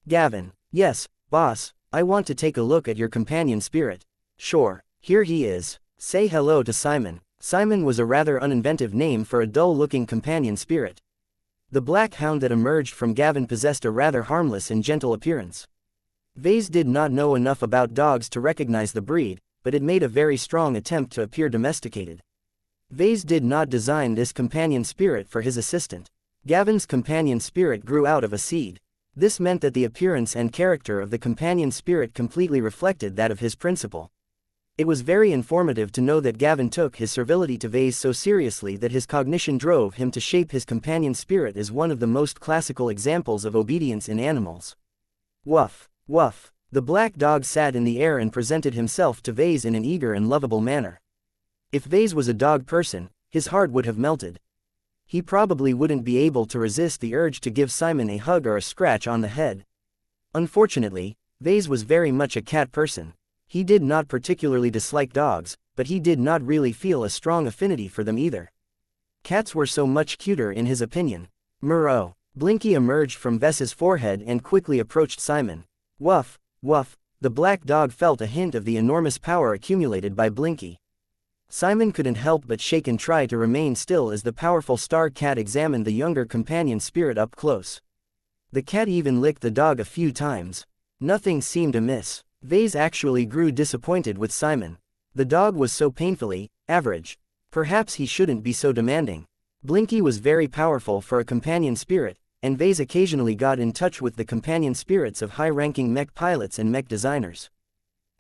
Gavin: "Yes, boss, I want to take a look at your companion spirit." "Sure, here he is. Say hello to Simon." Simon was a rather uninventive name for a dull-looking companion spirit. The black hound that emerged from Gavin possessed a rather harmless and gentle appearance. Vase did not know enough about dogs to recognize the breed, but it made a very strong attempt to appear domesticated. Vase did not design this companion spirit for his assistant. Gavin's companion spirit grew out of a seed. This meant that the appearance and character of the companion spirit completely reflected that of his principal. It was very informative to know that Gavin took his servility to Vase so seriously that his cognition drove him to shape his companion spirit as one of the most classical examples of obedience in animals. Woof, woof. The black dog sat in the air and presented himself to Vase in an eager and lovable manner. If Vase was a dog person, his heart would have melted. He probably wouldn't be able to resist the urge to give Simon a hug or a scratch on the head. Unfortunately, Vase was very much a cat person. He did not particularly dislike dogs, but he did not really feel a strong affinity for them either. Cats were so much cuter in his opinion. Murrow. Blinky emerged from Ves's forehead and quickly approached Simon. Woof, woof. The black dog felt a hint of the enormous power accumulated by Blinky. Simon couldn't help but shake and try to remain still as the powerful star cat examined the younger companion spirit up close. The cat even licked the dog a few times. Nothing seemed amiss. Vase actually grew disappointed with Simon. The dog was so painfully average. Perhaps he shouldn't be so demanding. Blinky was very powerful for a companion spirit, and Vase occasionally got in touch with the companion spirits of high-ranking mech pilots and mech designers.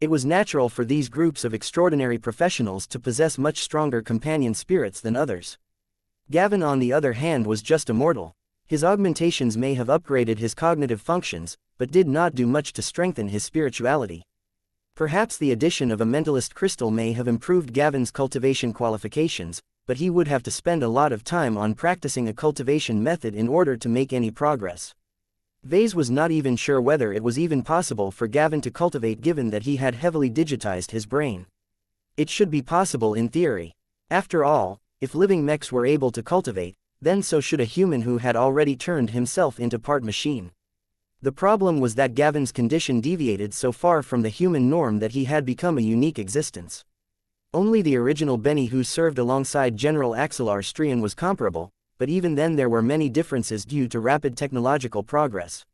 It was natural for these groups of extraordinary professionals to possess much stronger companion spirits than others. Gavin, on the other hand, was just a mortal. His augmentations may have upgraded his cognitive functions, but did not do much to strengthen his spirituality. Perhaps the addition of a mentalist crystal may have improved Gavin's cultivation qualifications, but he would have to spend a lot of time on practicing a cultivation method in order to make any progress. Vase was not even sure whether it was even possible for Gavin to cultivate given that he had heavily digitized his brain. It should be possible in theory. After all, if living mechs were able to cultivate, then so should a human who had already turned himself into part machine. The problem was that Gavin's condition deviated so far from the human norm that he had become a unique existence. Only the original Benny who served alongside General Axelar Strian was comparable, but even then there were many differences due to rapid technological progress.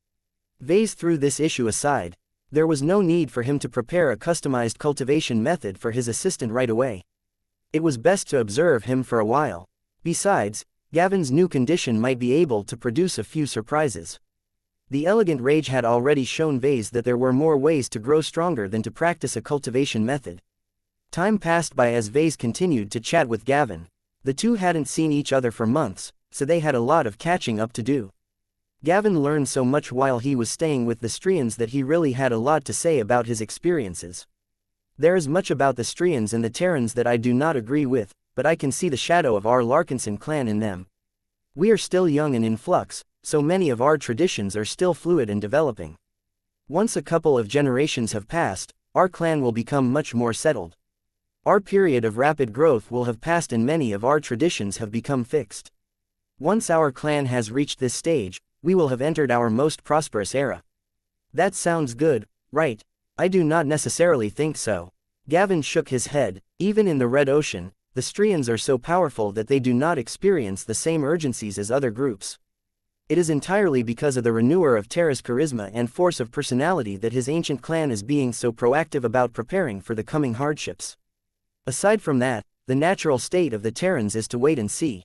Vase threw this issue aside. There was no need for him to prepare a customized cultivation method for his assistant right away. It was best to observe him for a while. Besides, Gavin's new condition might be able to produce a few surprises. The elegant rage had already shown Vase that there were more ways to grow stronger than to practice a cultivation method. Time passed by as Vase continued to chat with Gavin. The two hadn't seen each other for months, so they had a lot of catching up to do. Gavin learned so much while he was staying with the Strians that he really had a lot to say about his experiences. There is much about the Strians and the Terrans that I do not agree with, but I can see the shadow of our Larkinson clan in them. We are still young and in flux, so many of our traditions are still fluid and developing. Once a couple of generations have passed, our clan will become much more settled. Our period of rapid growth will have passed and many of our traditions have become fixed. Once our clan has reached this stage, we will have entered our most prosperous era. That sounds good, right? I do not necessarily think so. Gavin shook his head. Even in the Red Ocean, the Strians are so powerful that they do not experience the same urgencies as other groups. It is entirely because of the renewer of Terra's charisma and force of personality that his ancient clan is being so proactive about preparing for the coming hardships. Aside from that, the natural state of the Terrans is to wait and see.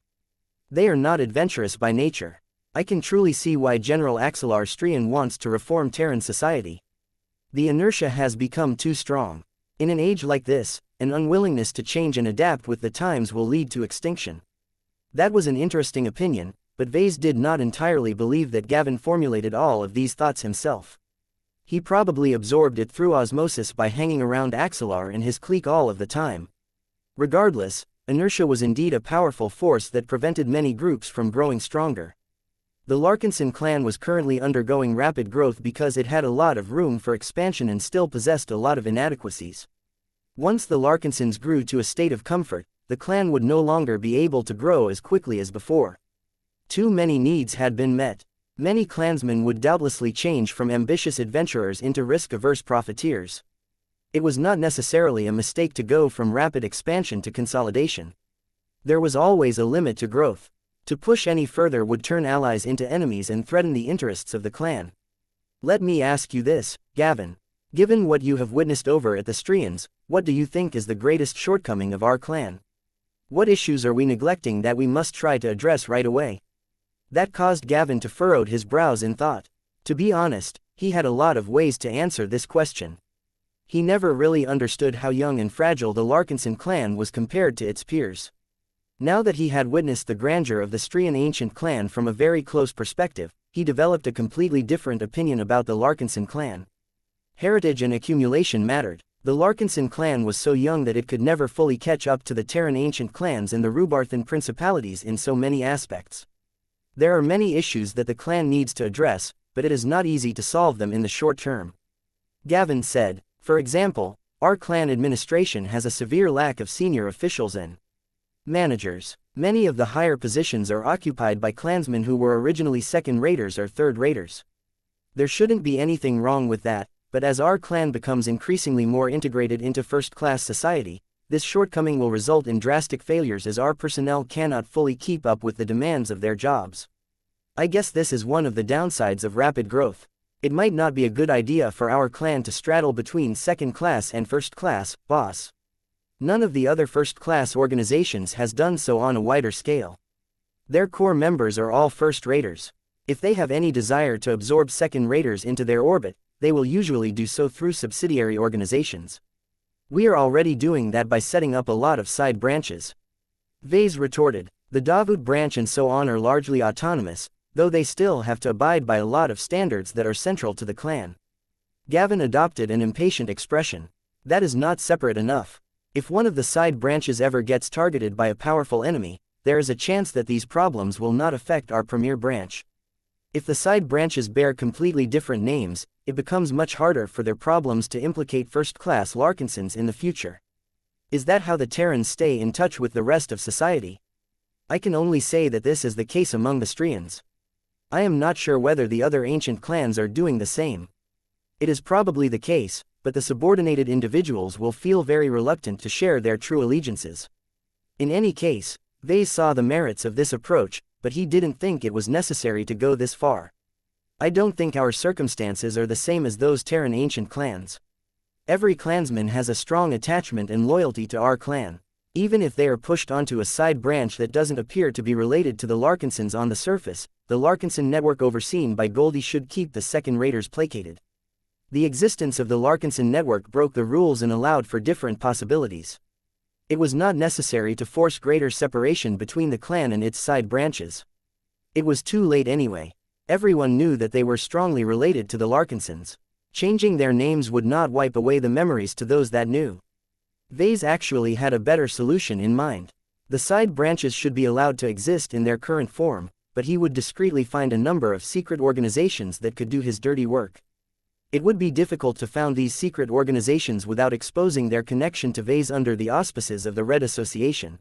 They are not adventurous by nature. I can truly see why General Axelar Strian wants to reform Terran society. The inertia has become too strong. In an age like this, an unwillingness to change and adapt with the times will lead to extinction. That was an interesting opinion, but Vase did not entirely believe that Gavin formulated all of these thoughts himself. He probably absorbed it through osmosis by hanging around Axelar and his clique all of the time. Regardless, inertia was indeed a powerful force that prevented many groups from growing stronger. The Larkinson clan was currently undergoing rapid growth because it had a lot of room for expansion and still possessed a lot of inadequacies. Once the Larkinsons grew to a state of comfort, the clan would no longer be able to grow as quickly as before. Too many needs had been met. Many clansmen would doubtlessly change from ambitious adventurers into risk-averse profiteers. It was not necessarily a mistake to go from rapid expansion to consolidation. There was always a limit to growth. To push any further would turn allies into enemies and threaten the interests of the clan. Let me ask you this, Gavin. Given what you have witnessed over at the Strians, what do you think is the greatest shortcoming of our clan? What issues are we neglecting that we must try to address right away? That caused Gavin to furrow his brows in thought. To be honest, he had a lot of ways to answer this question. He never really understood how young and fragile the Larkinson clan was compared to its peers. Now that he had witnessed the grandeur of the Strian ancient clan from a very close perspective, he developed a completely different opinion about the Larkinson clan. Heritage and accumulation mattered. The Larkinson clan was so young that it could never fully catch up to the Terran ancient clans and the Rubarthan principalities in so many aspects. There are many issues that the clan needs to address, but it is not easy to solve them in the short term. Gavin said, for example, our clan administration has a severe lack of senior officials and managers. Many of the higher positions are occupied by clansmen who were originally second-raters or third-raters. There shouldn't be anything wrong with that, but as our clan becomes increasingly more integrated into first-class society, this shortcoming will result in drastic failures as our personnel cannot fully keep up with the demands of their jobs. I guess this is one of the downsides of rapid growth. It might not be a good idea for our clan to straddle between second-class and first-class, boss. None of the other first-class organizations has done so on a wider scale. Their core members are all first-raters. If they have any desire to absorb second-raters into their orbit, they will usually do so through subsidiary organizations. We are already doing that by setting up a lot of side branches. Vase retorted, the Davut branch and so on are largely autonomous, though they still have to abide by a lot of standards that are central to the clan. Gavin adopted an impatient expression. That is not separate enough. If one of the side branches ever gets targeted by a powerful enemy, there is a chance that these problems will not affect our premier branch. If the side branches bear completely different names, it becomes much harder for their problems to implicate first-class Larkinsons in the future. Is that how the Terrans stay in touch with the rest of society? I can only say that this is the case among the Strians. I am not sure whether the other ancient clans are doing the same. It is probably the case, but the subordinated individuals will feel very reluctant to share their true allegiances. In any case, Vase saw the merits of this approach, but he didn't think it was necessary to go this far. I don't think our circumstances are the same as those Terran ancient clans. Every clansman has a strong attachment and loyalty to our clan. Even if they are pushed onto a side branch that doesn't appear to be related to the Larkinsons on the surface, the Larkinson network overseen by Goldie should keep the second-raters placated. The existence of the Larkinson network broke the rules and allowed for different possibilities. It was not necessary to force greater separation between the clan and its side branches. It was too late anyway. Everyone knew that they were strongly related to the Larkinsons. Changing their names would not wipe away the memories to those that knew. Vase actually had a better solution in mind. The side branches should be allowed to exist in their current form, but he would discreetly find a number of secret organizations that could do his dirty work. It would be difficult to found these secret organizations without exposing their connection to Vase under the auspices of the Red Association.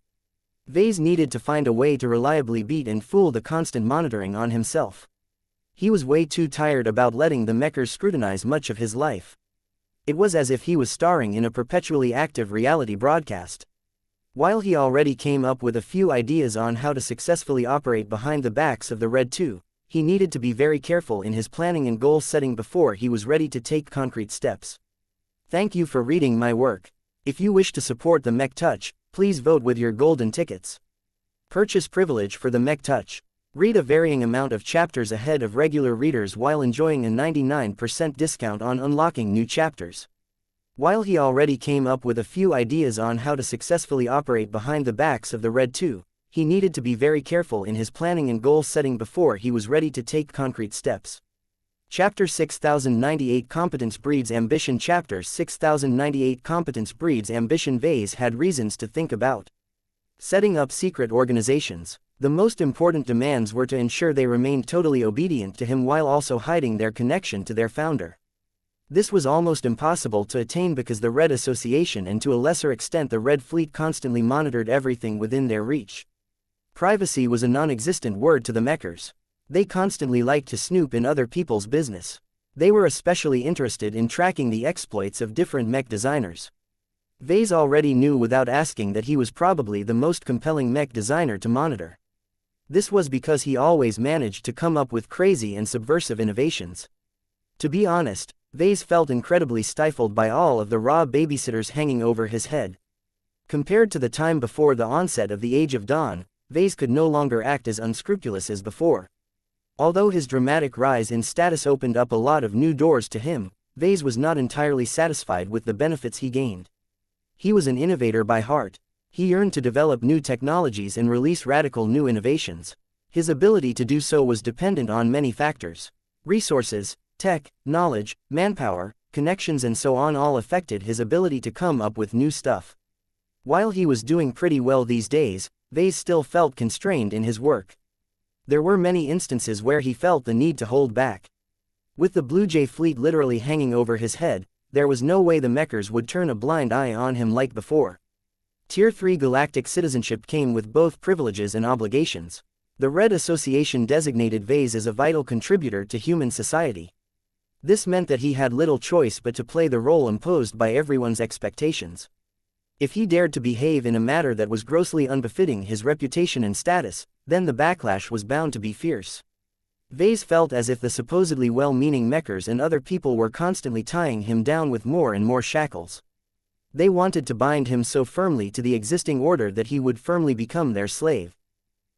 Vase needed to find a way to reliably beat and fool the constant monitoring on himself. He was way too tired about letting the Mechers scrutinize much of his life. It was as if he was starring in a perpetually active reality broadcast. While he already came up with a few ideas on how to successfully operate behind the backs of the Red 2, he needed to be very careful in his planning and goal setting before he was ready to take concrete steps. Thank you for reading my work. If you wish to support the Mech Touch, please vote with your golden tickets. Purchase privilege for the Mech Touch. Read a varying amount of chapters ahead of regular readers while enjoying a 99% discount on unlocking new chapters. While he already came up with a few ideas on how to successfully operate behind the backs of the Red 2, he needed to be very careful in his planning and goal setting before he was ready to take concrete steps. Chapter 6098 Competence Breeds Ambition. Chapter 6098 Competence Breeds Ambition. Vase had reasons to think about setting up secret organizations. The most important demands were to ensure they remained totally obedient to him while also hiding their connection to their founder. This was almost impossible to attain because the Red Association and to a lesser extent the Red Fleet constantly monitored everything within their reach. Privacy was a non-existent word to the Mechers. They constantly liked to snoop in other people's business. They were especially interested in tracking the exploits of different mech designers. Vase already knew without asking that he was probably the most compelling mech designer to monitor. This was because he always managed to come up with crazy and subversive innovations. To be honest, Vase felt incredibly stifled by all of the raw babysitters hanging over his head. Compared to the time before the onset of the Age of Dawn, Vase could no longer act as unscrupulous as before. Although his dramatic rise in status opened up a lot of new doors to him, Vase was not entirely satisfied with the benefits he gained. He was an innovator by heart. He yearned to develop new technologies and release radical new innovations. His ability to do so was dependent on many factors. Resources, tech, knowledge, manpower, connections and so on all affected his ability to come up with new stuff. While he was doing pretty well these days, Vase still felt constrained in his work. There were many instances where he felt the need to hold back. With the Blue Jay fleet literally hanging over his head, there was no way the Mechers would turn a blind eye on him like before. Tier 3 galactic citizenship came with both privileges and obligations. The Red Association designated Vase as a vital contributor to human society. This meant that he had little choice but to play the role imposed by everyone's expectations. If he dared to behave in a manner that was grossly unbefitting his reputation and status, then the backlash was bound to be fierce. Vase felt as if the supposedly well-meaning Mechers and other people were constantly tying him down with more and more shackles. They wanted to bind him so firmly to the existing order that he would firmly become their slave.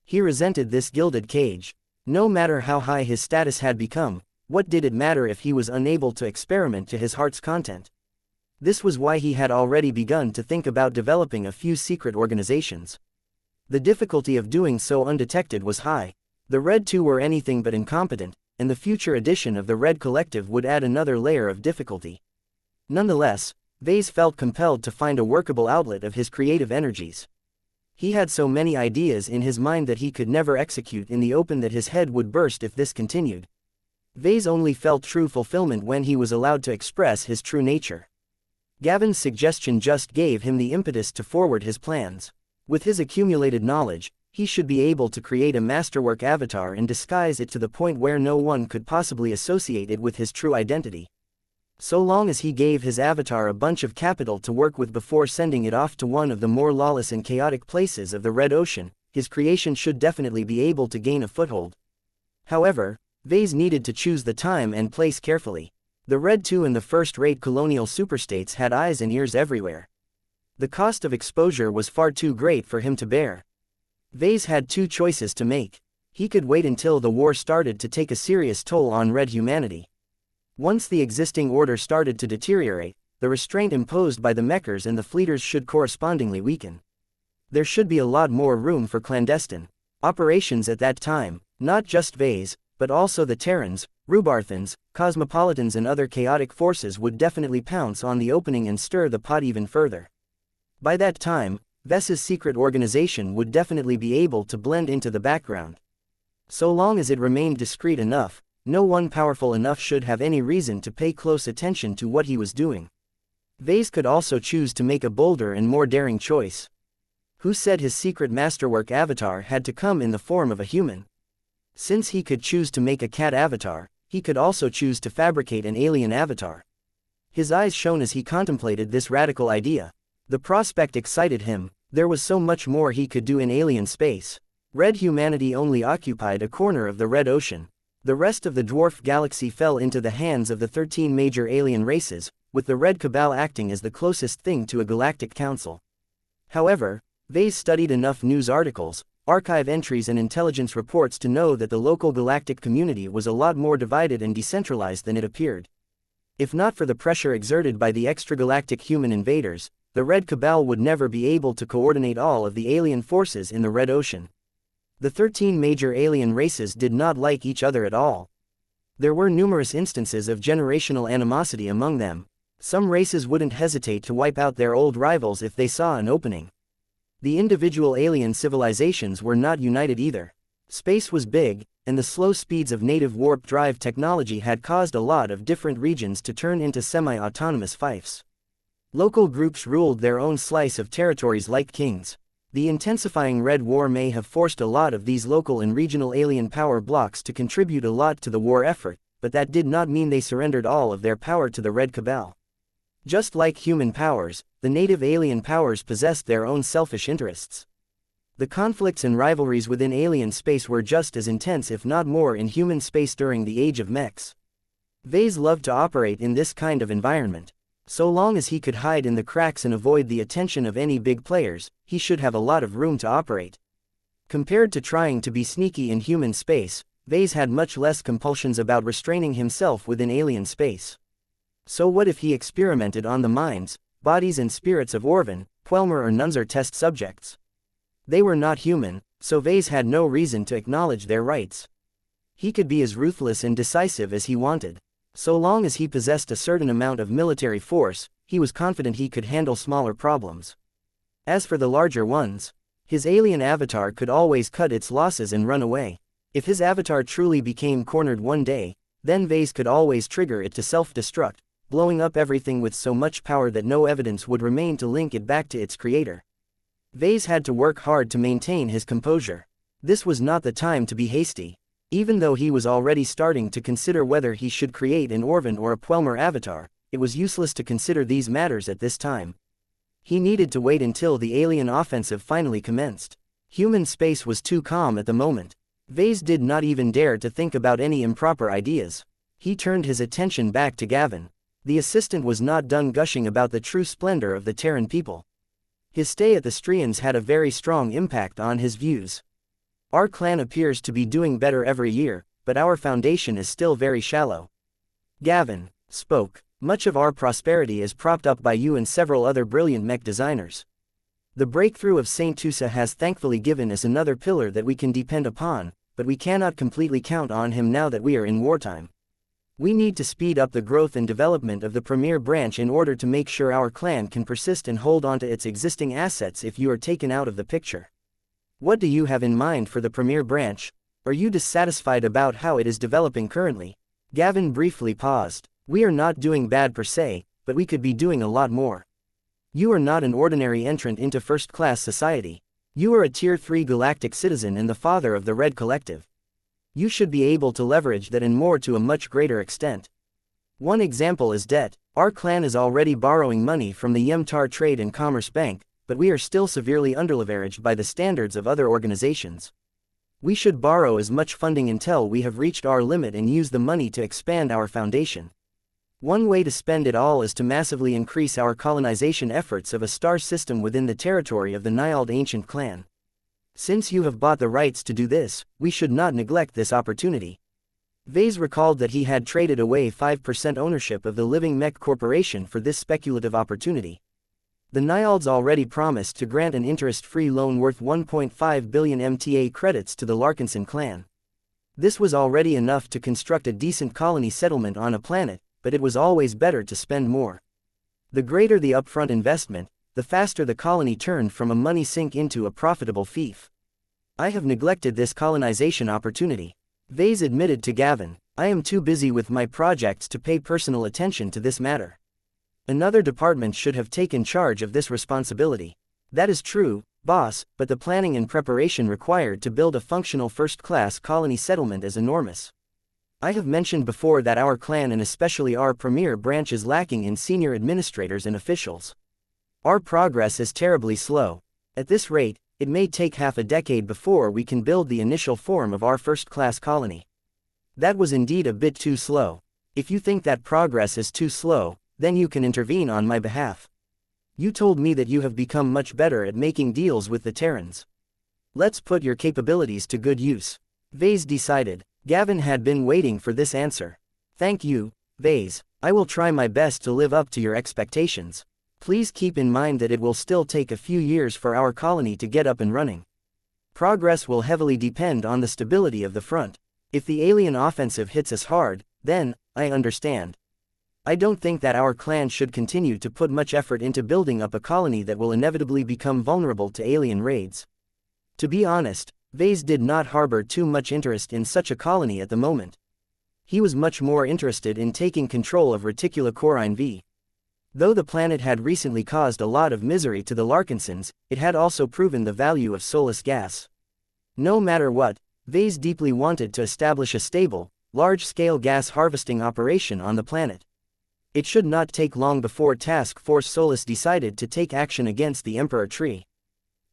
He resented this gilded cage. No matter how high his status had become, what did it matter if he was unable to experiment to his heart's content? This was why he had already begun to think about developing a few secret organizations. The difficulty of doing so undetected was high. The Red 2 were anything but incompetent, and the future edition of the Red Collective would add another layer of difficulty. Nonetheless, Vase felt compelled to find a workable outlet of his creative energies. He had so many ideas in his mind that he could never execute in the open that his head would burst if this continued. Vase only felt true fulfillment when he was allowed to express his true nature. Gavin's suggestion just gave him the impetus to forward his plans. With his accumulated knowledge, he should be able to create a masterwork avatar and disguise it to the point where no one could possibly associate it with his true identity. So long as he gave his avatar a bunch of capital to work with before sending it off to one of the more lawless and chaotic places of the Red Ocean, his creation should definitely be able to gain a foothold. However, Vase needed to choose the time and place carefully. The Red 2 and the first-rate colonial superstates had eyes and ears everywhere. The cost of exposure was far too great for him to bear. Vase had two choices to make. He could wait until the war started to take a serious toll on Red humanity. Once the existing order started to deteriorate, the restraint imposed by the Mechers and the Fleeters should correspondingly weaken. There should be a lot more room for clandestine operations at that time, not just Vase, but also the Terrans, Rubarthans, Cosmopolitans and other chaotic forces would definitely pounce on the opening and stir the pot even further. By that time, Ves's secret organization would definitely be able to blend into the background. So long as it remained discreet enough, no one powerful enough should have any reason to pay close attention to what he was doing. Vase could also choose to make a bolder and more daring choice. Who said his secret masterwork avatar had to come in the form of a human? Since he could choose to make a cat avatar, he could also choose to fabricate an alien avatar. His eyes shone as he contemplated this radical idea. The prospect excited him. There was so much more he could do in alien space. Red humanity only occupied a corner of the Red Ocean. The rest of the dwarf galaxy fell into the hands of the 13 major alien races, with the Red Cabal acting as the closest thing to a galactic council. However, Vase studied enough news articles, archive entries and intelligence reports to know that the local galactic community was a lot more divided and decentralized than it appeared. If not for the pressure exerted by the extragalactic human invaders, the Red Cabal would never be able to coordinate all of the alien forces in the Red Ocean. The 13 major alien races did not like each other at all. There were numerous instances of generational animosity among them. Some races wouldn't hesitate to wipe out their old rivals if they saw an opening. The individual alien civilizations were not united either. Space was big, and the slow speeds of native warp drive technology had caused a lot of different regions to turn into semi-autonomous fiefs. Local groups ruled their own slice of territories like kings. The intensifying Red War may have forced a lot of these local and regional alien power blocks to contribute a lot to the war effort, but that did not mean they surrendered all of their power to the Red Cabal. Just like human powers, the native alien powers possessed their own selfish interests. The conflicts and rivalries within alien space were just as intense if not more in human space during the age of mechs. Vase loved to operate in this kind of environment. So long as he could hide in the cracks and avoid the attention of any big players, he should have a lot of room to operate. Compared to trying to be sneaky in human space, Vase had much less compulsions about restraining himself within alien space. So what if he experimented on the minds, bodies and spirits of Orvan, Quelmer or Nunzer test subjects? They were not human, so Vase had no reason to acknowledge their rights. He could be as ruthless and decisive as he wanted. So long as he possessed a certain amount of military force, he was confident he could handle smaller problems. As for the larger ones, his alien avatar could always cut its losses and run away. If his avatar truly became cornered one day, then Vase could always trigger it to self-destruct, blowing up everything with so much power that no evidence would remain to link it back to its creator. Vase had to work hard to maintain his composure. This was not the time to be hasty. Even though he was already starting to consider whether he should create an Orvan or a Quelmer avatar, it was useless to consider these matters at this time. He needed to wait until the alien offensive finally commenced. Human space was too calm at the moment. Vase did not even dare to think about any improper ideas. He turned his attention back to Gavin. The assistant was not done gushing about the true splendor of the Terran people. His stay at the Strians had a very strong impact on his views. Our clan appears to be doing better every year, but our foundation is still very shallow. Gavin spoke. Much of our prosperity is propped up by you and several other brilliant mech designers. The breakthrough of Saint Tusa has thankfully given us another pillar that we can depend upon, but we cannot completely count on him now that we are in wartime. We need to speed up the growth and development of the premier branch in order to make sure our clan can persist and hold on to its existing assets if you are taken out of the picture. What do you have in mind for the premier branch? Are you dissatisfied about how it is developing currently? Gavin briefly paused. We are not doing bad per se, but we could be doing a lot more. You are not an ordinary entrant into first-class society. You are a Tier 3 galactic citizen and the father of the Red Collective. You should be able to leverage that and more to a much greater extent. One example is debt. Our clan is already borrowing money from the Yemtar Trade and Commerce Bank, but we are still severely underleveraged by the standards of other organizations. We should borrow as much funding until we have reached our limit and use the money to expand our foundation. One way to spend it all is to massively increase our colonization efforts of a star system within the territory of the Nyald ancient clan. Since you have bought the rights to do this, we should not neglect this opportunity. Vase recalled that he had traded away 5% ownership of the Living Mech Corporation for this speculative opportunity. The Nyalds already promised to grant an interest-free loan worth 1.5 billion MTA credits to the Larkinson clan. This was already enough to construct a decent colony settlement on a planet, but it was always better to spend more. The greater the upfront investment, the faster the colony turned from a money sink into a profitable fief. I have neglected this colonization opportunity. Vase admitted to Gavin. I am too busy with my projects to pay personal attention to this matter. Another department should have taken charge of this responsibility. That is true, boss, but the planning and preparation required to build a functional first-class colony settlement is enormous. I have mentioned before that our clan and especially our premier branch is lacking in senior administrators and officials. Our progress is terribly slow. At this rate, it may take half a decade before we can build the initial form of our first-class colony. That was indeed a bit too slow. If you think that progress is too slow, then you can intervene on my behalf. You told me that you have become much better at making deals with the Terrans. Let's put your capabilities to good use. Vase decided. Gavin had been waiting for this answer. Thank you, Vase. I will try my best to live up to your expectations. Please keep in mind that it will still take a few years for our colony to get up and running. Progress will heavily depend on the stability of the front. If the alien offensive hits us hard, then, I understand. I don't think that our clan should continue to put much effort into building up a colony that will inevitably become vulnerable to alien raids. To be honest, Vase did not harbor too much interest in such a colony at the moment. He was much more interested in taking control of Reticula Corine V. Though the planet had recently caused a lot of misery to the Larkinsons, it had also proven the value of soulless gas. No matter what, Vase deeply wanted to establish a stable, large-scale gas harvesting operation on the planet. It should not take long before Task Force Solus decided to take action against the Emperor Tree.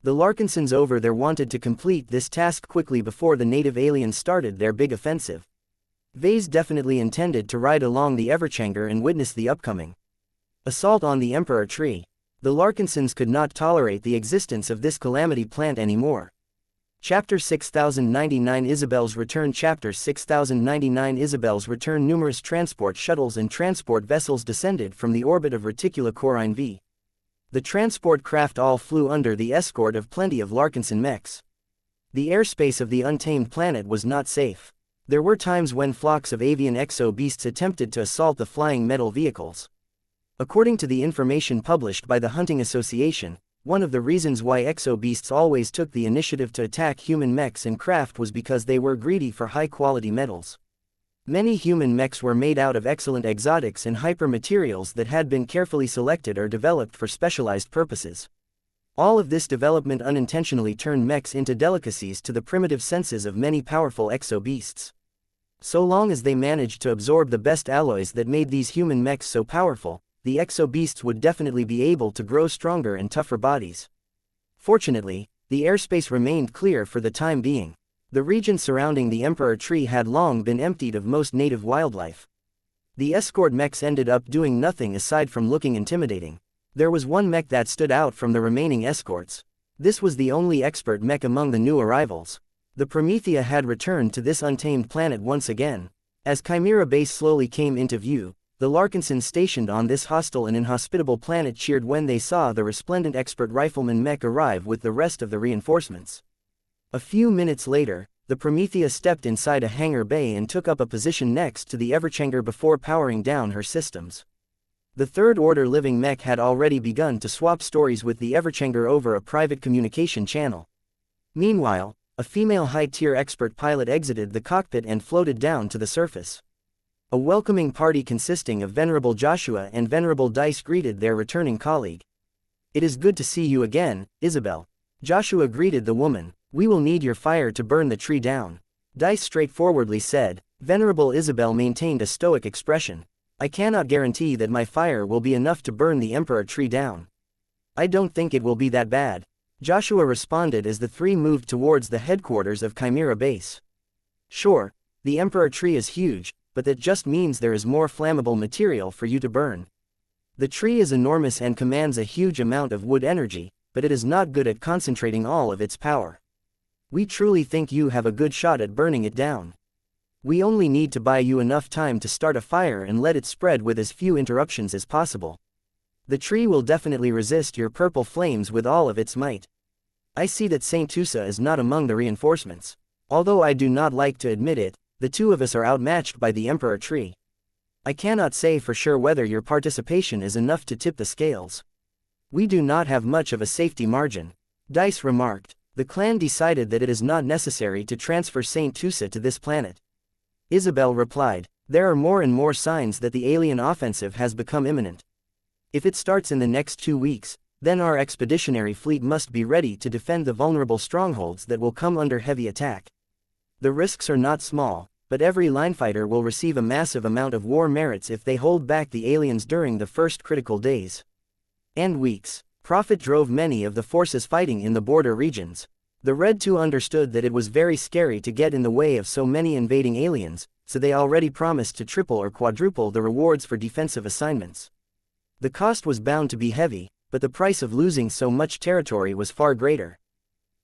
The Larkinsons over there wanted to complete this task quickly before the native aliens started their big offensive. Vase definitely intended to ride along the Everchanger and witness the upcoming assault on the Emperor Tree. The Larkinsons could not tolerate the existence of this calamity plant anymore. Chapter 6099 Isabel's Return Chapter 6099 Isabel's Return Numerous transport shuttles and transport vessels descended from the orbit of Reticula Corine V. The transport craft all flew under the escort of plenty of Larkinson mechs. The airspace of the untamed planet was not safe. There were times when flocks of avian exo-beasts attempted to assault the flying metal vehicles. According to the information published by the Hunting Association, one of the reasons why exo-beasts always took the initiative to attack human mechs and craft was because they were greedy for high-quality metals. Many human mechs were made out of excellent exotics and hyper-materials that had been carefully selected or developed for specialized purposes. All of this development unintentionally turned mechs into delicacies to the primitive senses of many powerful exo-beasts. So long as they managed to absorb the best alloys that made these human mechs so powerful, the exo-beasts would definitely be able to grow stronger and tougher bodies. Fortunately, the airspace remained clear for the time being. The region surrounding the Emperor Tree had long been emptied of most native wildlife. The escort mechs ended up doing nothing aside from looking intimidating. There was one mech that stood out from the remaining escorts. This was the only expert mech among the new arrivals. The Promethea had returned to this untamed planet once again. As Chimera Base slowly came into view, the Larkinsons stationed on this hostile and inhospitable planet cheered when they saw the resplendent expert rifleman mech arrive with the rest of the reinforcements. A few minutes later, the Promethea stepped inside a hangar bay and took up a position next to the Everchanger before powering down her systems. The third-order living mech had already begun to swap stories with the Everchanger over a private communication channel. Meanwhile, a female high-tier expert pilot exited the cockpit and floated down to the surface. A welcoming party consisting of Venerable Joshua and Venerable Dice greeted their returning colleague. "It is good to see you again, Isabel." Joshua greeted the woman. "We will need your fire to burn the tree down," Dice straightforwardly said. Venerable Isabel maintained a stoic expression. "I cannot guarantee that my fire will be enough to burn the Emperor Tree down. I don't think it will be that bad," Joshua responded as the three moved towards the headquarters of Chimera Base. "Sure, the Emperor Tree is huge, but that just means there is more flammable material for you to burn. The tree is enormous and commands a huge amount of wood energy, but it is not good at concentrating all of its power. We truly think you have a good shot at burning it down. We only need to buy you enough time to start a fire and let it spread with as few interruptions as possible. The tree will definitely resist your purple flames with all of its might. I see that Saint Tusa is not among the reinforcements. Although I do not like to admit it, the two of us are outmatched by the Emperor Tree. I cannot say for sure whether your participation is enough to tip the scales. We do not have much of a safety margin," Dice remarked. "The clan decided that it is not necessary to transfer Saint Tusa to this planet." Isabel replied, "There are more and more signs that the alien offensive has become imminent. If it starts in the next 2 weeks, then our expeditionary fleet must be ready to defend the vulnerable strongholds that will come under heavy attack. The risks are not small, but every linefighter will receive a massive amount of war merits if they hold back the aliens during the first critical days and weeks." Profit drove many of the forces fighting in the border regions. The Red 2 understood that it was very scary to get in the way of so many invading aliens, so they already promised to triple or quadruple the rewards for defensive assignments. The cost was bound to be heavy, but the price of losing so much territory was far greater.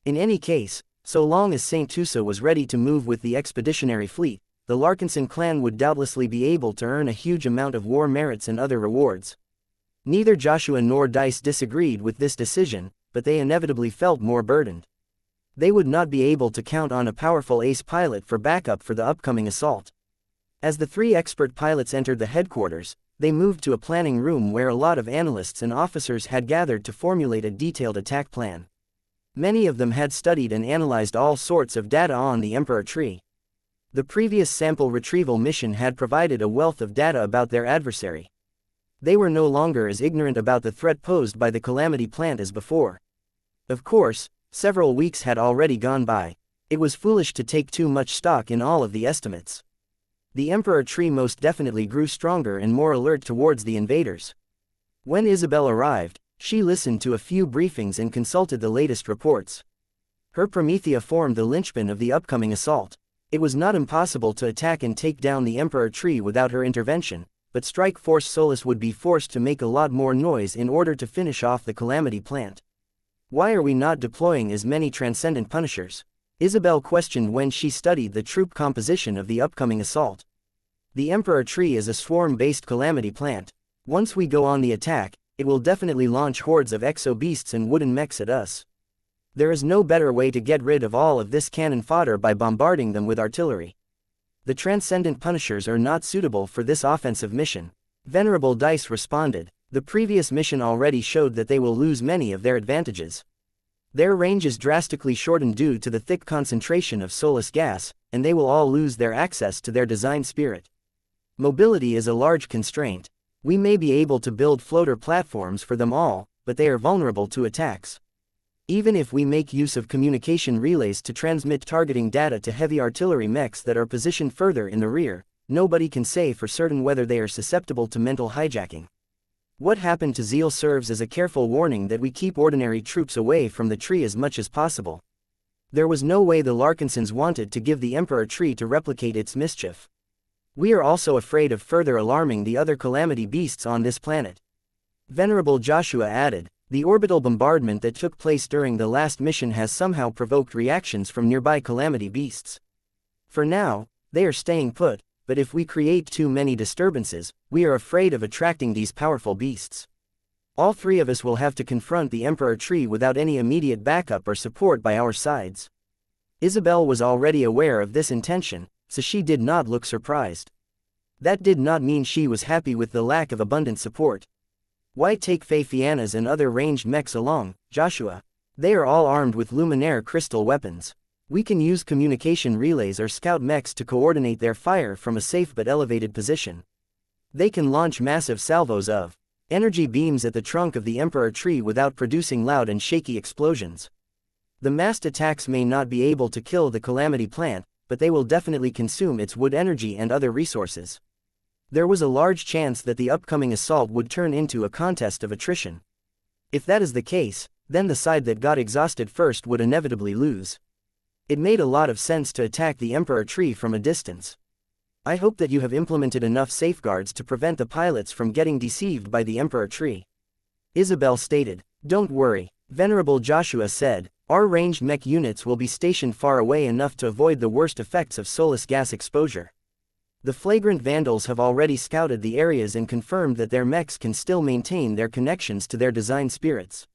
In any case, so long as Saint Tusa was ready to move with the expeditionary fleet, the Larkinson clan would doubtlessly be able to earn a huge amount of war merits and other rewards. Neither Joshua nor Dice disagreed with this decision, but they inevitably felt more burdened. They would not be able to count on a powerful ace pilot for backup for the upcoming assault. As the three expert pilots entered the headquarters, they moved to a planning room where a lot of analysts and officers had gathered to formulate a detailed attack plan. Many of them had studied and analyzed all sorts of data on the Emperor tree. The previous sample retrieval mission had provided a wealth of data about their adversary. They were no longer as ignorant about the threat posed by the calamity plant as before. Of course, several weeks had already gone by. It was foolish to take too much stock in all of the estimates. The Emperor tree most definitely grew stronger and more alert towards the invaders. When Isabel arrived, she listened to a few briefings and consulted the latest reports. Her Promethea formed the linchpin of the upcoming assault. It was not impossible to attack and take down the Emperor tree without her intervention, but Strike Force Solus would be forced to make a lot more noise in order to finish off the calamity plant. Why are we not deploying as many Transcendent Punishers? Isabel questioned when she studied the troop composition of the upcoming assault. The Emperor tree is a swarm-based calamity plant. Once we go on the attack, it will definitely launch hordes of exo-beasts and wooden mechs at us. There is no better way to get rid of all of this cannon fodder by bombarding them with artillery. The Transcendent Punishers are not suitable for this offensive mission. Venerable Dice responded. The previous mission already showed that they will lose many of their advantages. Their range is drastically shortened due to the thick concentration of Solus gas, and they will all lose their access to their design spirit. Mobility is a large constraint. We may be able to build floater platforms for them all, but they are vulnerable to attacks. Even if we make use of communication relays to transmit targeting data to heavy artillery mechs that are positioned further in the rear, nobody can say for certain whether they are susceptible to mental hijacking. What happened to Zeal serves as a careful warning that we keep ordinary troops away from the tree as much as possible. There was no way the Larkinsons wanted to give the Emperor tree to replicate its mischief. We are also afraid of further alarming the other calamity beasts on this planet. Venerable Joshua added, the orbital bombardment that took place during the last mission has somehow provoked reactions from nearby calamity beasts. For now, they are staying put, but if we create too many disturbances, we are afraid of attracting these powerful beasts. All three of us will have to confront the Emperor tree without any immediate backup or support by our sides. Isabel was already aware of this intention, so she did not look surprised. That did not mean she was happy with the lack of abundant support. Why take Phaefianas and other ranged mechs along, Joshua? They are all armed with luminaire crystal weapons. We can use communication relays or scout mechs to coordinate their fire from a safe but elevated position. They can launch massive salvos of energy beams at the trunk of the Emperor tree without producing loud and shaky explosions. The massed attacks may not be able to kill the calamity plant, but they will definitely consume its wood energy and other resources. There was a large chance that the upcoming assault would turn into a contest of attrition. If that is the case, then the side that got exhausted first would inevitably lose. It made a lot of sense to attack the Emperor tree from a distance. I hope that you have implemented enough safeguards to prevent the pilots from getting deceived by the Emperor tree. Isabel stated. Don't worry, Venerable Joshua said. Our ranged mech units will be stationed far away enough to avoid the worst effects of Solus gas exposure. The flagrant vandals have already scouted the areas and confirmed that their mechs can still maintain their connections to their design spirits.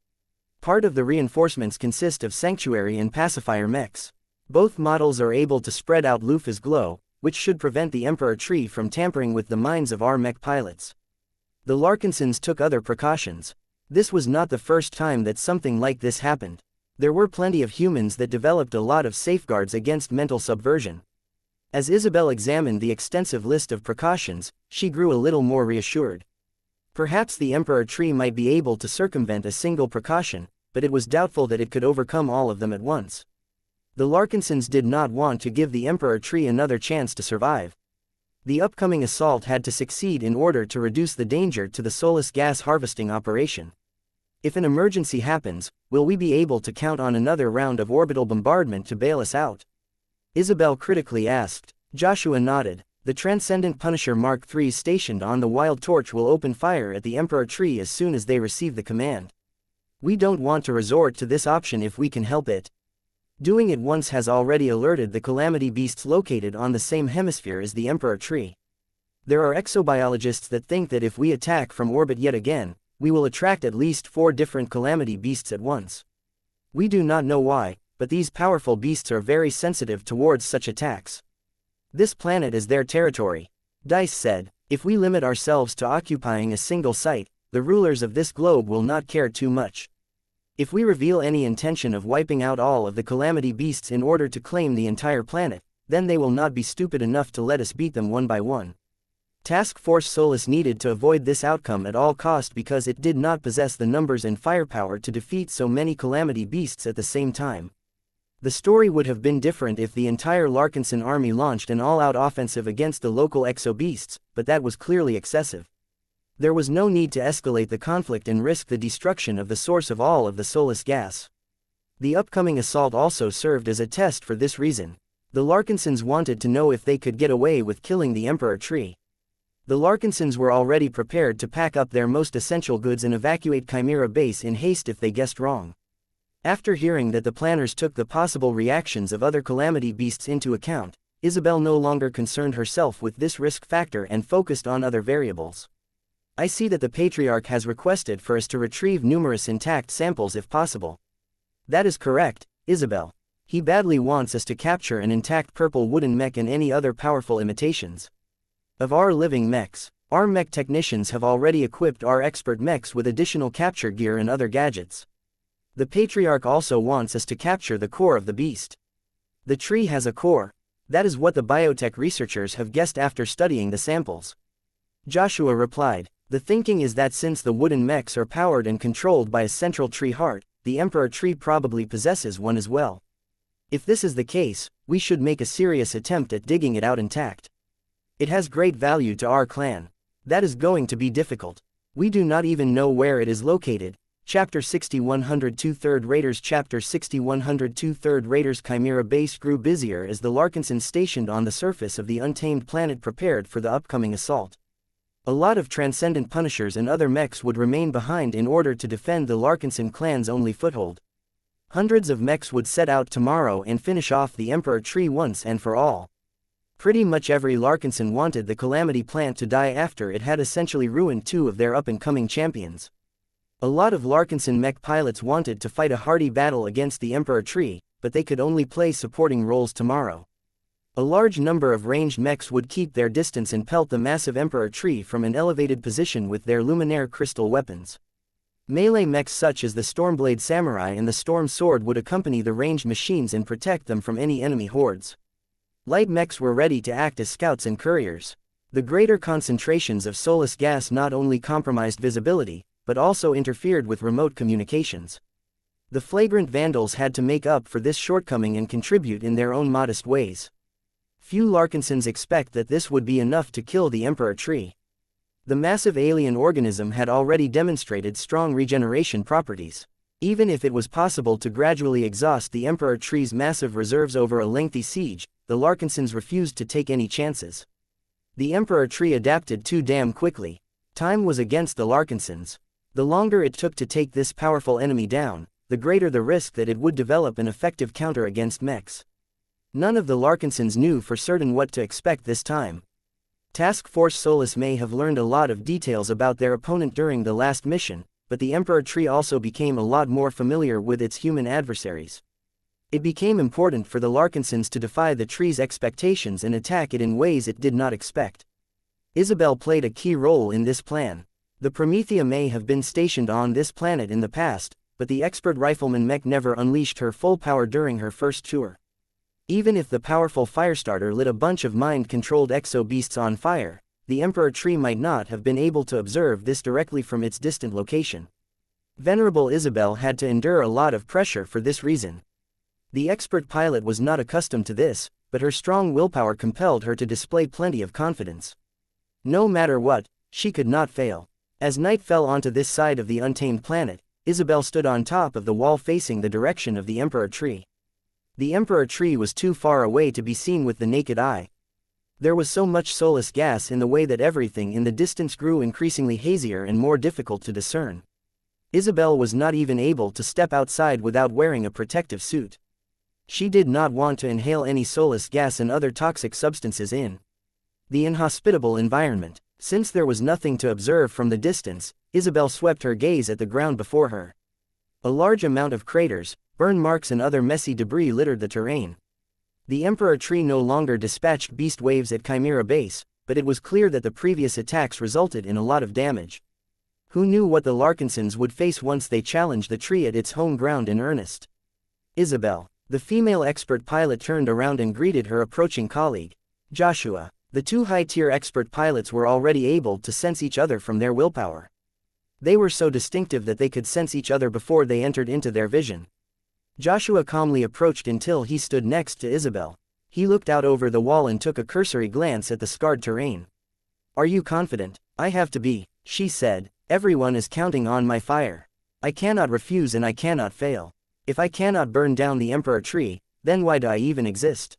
Part of the reinforcements consist of sanctuary and pacifier mechs. Both models are able to spread out Lufa's glow, which should prevent the Emperor tree from tampering with the minds of our mech pilots. The Larkinsons took other precautions. This was not the first time that something like this happened. There were plenty of humans that developed a lot of safeguards against mental subversion. As Isabel examined the extensive list of precautions, she grew a little more reassured. Perhaps the Emperor tree might be able to circumvent a single precaution, but it was doubtful that it could overcome all of them at once. The Larkinsons did not want to give the Emperor tree another chance to survive. The upcoming assault had to succeed in order to reduce the danger to the Solus gas harvesting operation. If an emergency happens, will we be able to count on another round of orbital bombardment to bail us out? Isabel critically asked. Joshua nodded. The Transcendent Punisher Mark III stationed on the Wild Torch will open fire at the Emperor tree as soon as they receive the command. We don't want to resort to this option if we can help it. Doing it once has already alerted the calamity beasts located on the same hemisphere as the Emperor tree. There are exobiologists that think that if we attack from orbit yet again, we will attract at least 4 different calamity beasts at once. We do not know why, but these powerful beasts are very sensitive towards such attacks. This planet is their territory. Dice said, if we limit ourselves to occupying a single site, the rulers of this globe will not care too much. If we reveal any intention of wiping out all of the calamity beasts in order to claim the entire planet, then they will not be stupid enough to let us beat them one by one. Task Force Solus needed to avoid this outcome at all cost because it did not possess the numbers and firepower to defeat so many calamity beasts at the same time. The story would have been different if the entire Larkinson army launched an all-out offensive against the local exo-beasts, but that was clearly excessive. There was no need to escalate the conflict and risk the destruction of the source of all of the Solus gas. The upcoming assault also served as a test for this reason. The Larkinsons wanted to know if they could get away with killing the Emperor Tree. The Larkinsons were already prepared to pack up their most essential goods and evacuate Chimera Base in haste if they guessed wrong. After hearing that the planners took the possible reactions of other calamity beasts into account, Isabel no longer concerned herself with this risk factor and focused on other variables. I see that the Patriarch has requested for us to retrieve numerous intact samples if possible. That is correct, Isabel. He badly wants us to capture an intact purple wooden mech and any other powerful imitations of our living mechs. Our mech technicians have already equipped our expert mechs with additional capture gear and other gadgets. The Patriarch also wants us to capture the core of the beast. The tree has a core. That is what the biotech researchers have guessed after studying the samples. Joshua replied. The thinking is that since the wooden mechs are powered and controlled by a central tree heart, the Emperor Tree probably possesses one as well. If this is the case, we should make a serious attempt at digging it out intact. It has great value to our clan. That is going to be difficult. We do not even know where it is located. Chapter 6102 Third Raiders Chapter 6102 Third Raiders Chimera Base grew busier as the Larkinsons stationed on the surface of the untamed planet prepared for the upcoming assault. A lot of Transcendent Punishers and other mechs would remain behind in order to defend the Larkinson clan's only foothold. Hundreds of mechs would set out tomorrow and finish off the Emperor Tree once and for all. Pretty much every Larkinson wanted the Calamity plant to die after it had essentially ruined two of their up-and-coming champions. A lot of Larkinson mech pilots wanted to fight a hardy battle against the Emperor Tree, but they could only play supporting roles tomorrow. A large number of ranged mechs would keep their distance and pelt the massive Emperor Tree from an elevated position with their Luminaire crystal weapons. Melee mechs such as the Stormblade Samurai and the Storm Sword would accompany the ranged machines and protect them from any enemy hordes. Light mechs were ready to act as scouts and couriers. The greater concentrations of Solus gas not only compromised visibility, but also interfered with remote communications. The flagrant vandals had to make up for this shortcoming and contribute in their own modest ways. Few Larkinsons expect that this would be enough to kill the Emperor Tree. The massive alien organism had already demonstrated strong regeneration properties. Even if it was possible to gradually exhaust the Emperor Tree's massive reserves over a lengthy siege, the Larkinsons refused to take any chances. The Emperor Tree adapted too damn quickly. Time was against the Larkinsons. The longer it took to take this powerful enemy down, the greater the risk that it would develop an effective counter against mechs. None of the Larkinsons knew for certain what to expect this time. Task Force Solus may have learned a lot of details about their opponent during the last mission, but the Emperor Tree also became a lot more familiar with its human adversaries. It became important for the Larkinsons to defy the tree's expectations and attack it in ways it did not expect. Isabel played a key role in this plan. The Promethea may have been stationed on this planet in the past, but the expert rifleman mech never unleashed her full power during her first tour. Even if the powerful Firestarter lit a bunch of mind-controlled exo-beasts on fire, the Emperor Tree might not have been able to observe this directly from its distant location. Venerable Isabel had to endure a lot of pressure for this reason. The expert pilot was not accustomed to this, but her strong willpower compelled her to display plenty of confidence. No matter what, she could not fail. As night fell onto this side of the untamed planet, Isabel stood on top of the wall facing the direction of the Emperor Tree. The Emperor Tree was too far away to be seen with the naked eye. There was so much Solus gas in the way that everything in the distance grew increasingly hazier and more difficult to discern. Isabel was not even able to step outside without wearing a protective suit. She did not want to inhale any Solus gas and other toxic substances in the inhospitable environment. Since there was nothing to observe from the distance, Isabel swept her gaze at the ground before her. A large amount of craters, burn marks and other messy debris littered the terrain. The Emperor Tree no longer dispatched beast waves at Chimera Base, but it was clear that the previous attacks resulted in a lot of damage. Who knew what the Larkinsons would face once they challenged the tree at its home ground in earnest? Isabel. The female expert pilot turned around and greeted her approaching colleague, Joshua. The two high-tier expert pilots were already able to sense each other from their willpower. They were so distinctive that they could sense each other before they entered into their vision. Joshua calmly approached until he stood next to Isabel. He looked out over the wall and took a cursory glance at the scarred terrain. "Are you confident?" "I have to be," she said. "Everyone is counting on my fire. I cannot refuse and I cannot fail. If I cannot burn down the Emperor tree, then why do I even exist?"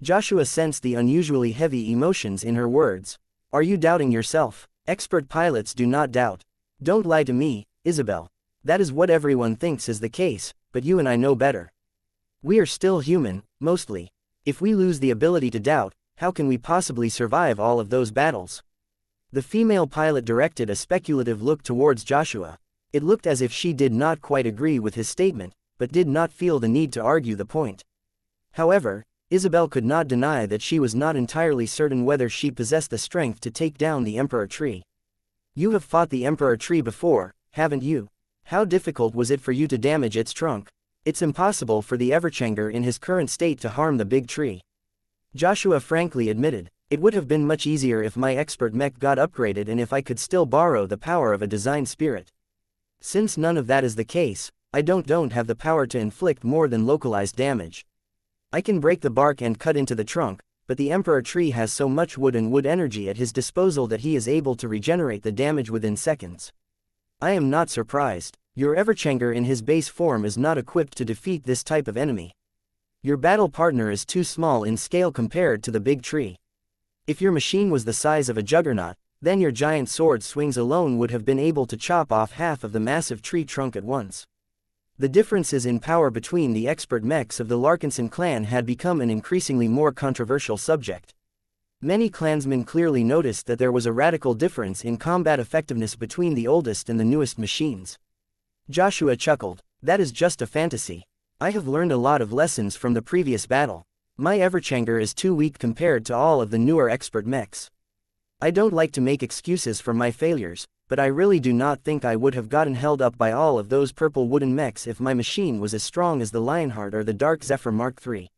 Joshua sensed the unusually heavy emotions in her words. "Are you doubting yourself?" "Expert pilots do not doubt. Don't lie to me, Isabel. That is what everyone thinks is the case, but you and I know better. We are still human, mostly. If we lose the ability to doubt, how can we possibly survive all of those battles?" The female pilot directed a speculative look towards Joshua. It looked as if she did not quite agree with his statement, but did not feel the need to argue the point. However, Isabel could not deny that she was not entirely certain whether she possessed the strength to take down the Emperor tree. "You have fought the Emperor tree before, haven't you? How difficult was it for you to damage its trunk?" "It's impossible for the Everchanger in his current state to harm the big tree," Joshua frankly admitted. "It would have been much easier if my expert mech got upgraded and if I could still borrow the power of a design spirit. Since none of that is the case, I don't have the power to inflict more than localized damage. I can break the bark and cut into the trunk, but the Emperor tree has so much wood and wood energy at his disposal that he is able to regenerate the damage within seconds. I am not surprised. Your Everchanger in his base form is not equipped to defeat this type of enemy. Your battle partner is too small in scale compared to the big tree. If your machine was the size of a juggernaut, then your giant sword swings alone would have been able to chop off half of the massive tree trunk at once." The differences in power between the expert mechs of the Larkinson clan had become an increasingly more controversial subject. Many clansmen clearly noticed that there was a radical difference in combat effectiveness between the oldest and the newest machines. Joshua chuckled. "That is just a fantasy. I have learned a lot of lessons from the previous battle. My Everchanger is too weak compared to all of the newer expert mechs. I don't like to make excuses for my failures, but I really do not think I would have gotten held up by all of those purple wooden mechs if my machine was as strong as the Lionheart or the Dark Zephyr Mark III.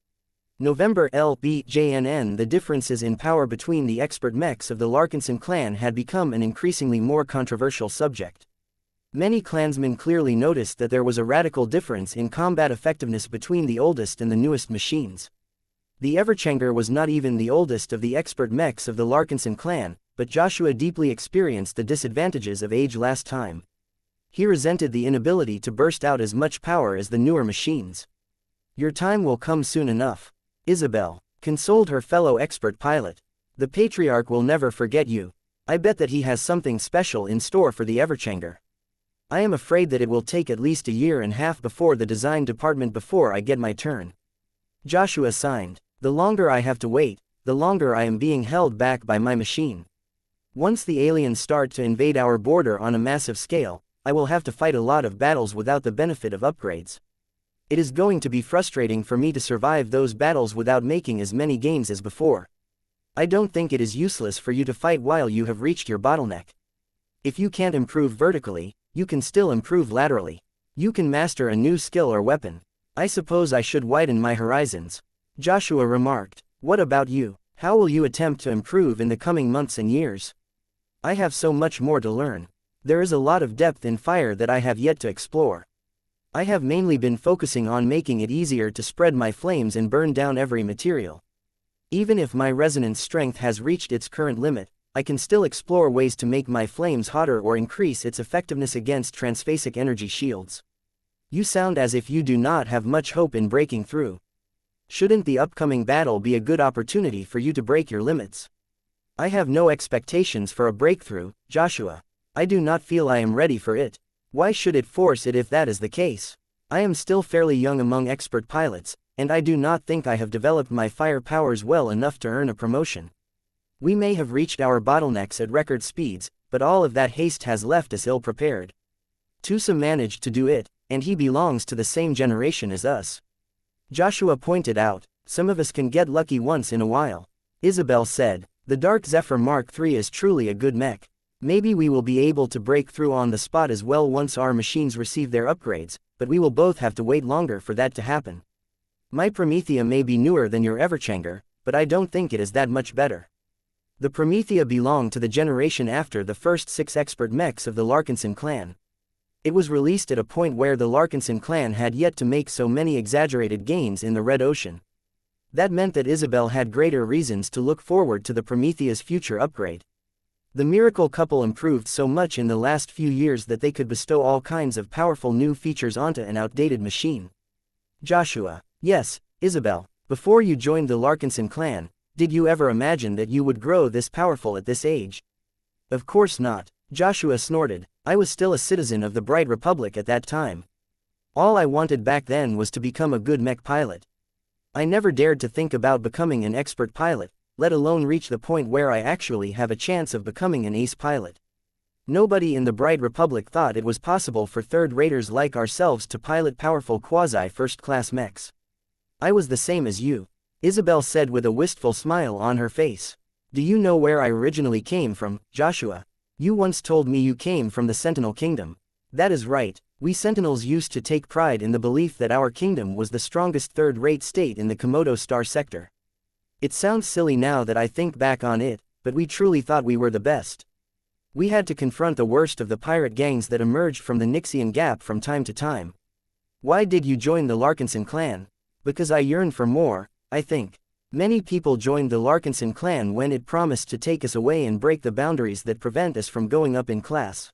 November LBJNN. The differences in power between the expert mechs of the Larkinson clan had become an increasingly more controversial subject. Many clansmen clearly noticed that there was a radical difference in combat effectiveness between the oldest and the newest machines. The Everchanger was not even the oldest of the expert mechs of the Larkinson clan, but Joshua deeply experienced the disadvantages of age last time. He resented the inability to burst out as much power as the newer machines. "Your time will come soon enough," Isabel consoled her fellow expert pilot. "The Patriarch will never forget you. I bet that he has something special in store for the Everchanger. I am afraid that it will take at least a year and a half before the design department before I get my turn." Joshua signed. "The longer I have to wait, the longer I am being held back by my machine. Once the aliens start to invade our border on a massive scale, I will have to fight a lot of battles without the benefit of upgrades. It is going to be frustrating for me to survive those battles without making as many gains as before. I don't think it is useless for you to fight while you have reached your bottleneck. If you can't improve vertically, you can still improve laterally. You can master a new skill or weapon. I suppose I should widen my horizons," Joshua remarked. "What about you? How will you attempt to improve in the coming months and years?" "I have so much more to learn. There is a lot of depth in fire that I have yet to explore. I have mainly been focusing on making it easier to spread my flames and burn down every material. Even if my resonance strength has reached its current limit, I can still explore ways to make my flames hotter or increase its effectiveness against transphasic energy shields." "You sound as if you do not have much hope in breaking through. Shouldn't the upcoming battle be a good opportunity for you to break your limits?" "I have no expectations for a breakthrough, Joshua. I do not feel I am ready for it. Why should it force it if that is the case? I am still fairly young among expert pilots, and I do not think I have developed my fire powers well enough to earn a promotion. We may have reached our bottlenecks at record speeds, but all of that haste has left us ill-prepared. Tusa managed to do it, and he belongs to the same generation as us." Joshua pointed out. "Some of us can get lucky once in a while," Isabel said. "The Dark Zephyr Mark III is truly a good mech. Maybe we will be able to break through on the spot as well once our machines receive their upgrades, but we will both have to wait longer for that to happen. My Promethea may be newer than your Everchanger, but I don't think it is that much better. The Promethea belonged to the generation after the first 6 expert mechs of the Larkinson clan. It was released at a point where the Larkinson clan had yet to make so many exaggerated gains in the Red Ocean. That meant that Isabel had greater reasons to look forward to the Promethea's future upgrade. The miracle couple improved so much in the last few years that they could bestow all kinds of powerful new features onto an outdated machine. Joshua: Yes, Isabel, before you joined the Larkinson clan, did you ever imagine that you would grow this powerful at this age? Of course not, Joshua snorted. I was still a citizen of the Bright Republic at that time. All I wanted back then was to become a good mech pilot. I never dared to think about becoming an expert pilot, let alone reach the point where I actually have a chance of becoming an ace pilot. Nobody in the Bright Republic thought it was possible for third-raters like ourselves to pilot powerful quasi-first-class mechs. I was the same as you, Isabel said with a wistful smile on her face. Do you know where I originally came from, Joshua? You once told me you came from the Sentinel Kingdom. That is right, we Sentinels used to take pride in the belief that our kingdom was the strongest third-rate state in the Komodo Star sector. It sounds silly now that I think back on it, but we truly thought we were the best. We had to confront the worst of the pirate gangs that emerged from the Nixian Gap from time to time. Why did you join the Larkinson clan? Because I yearned for more, I think. Many people joined the Larkinson clan when it promised to take us away and break the boundaries that prevent us from going up in class.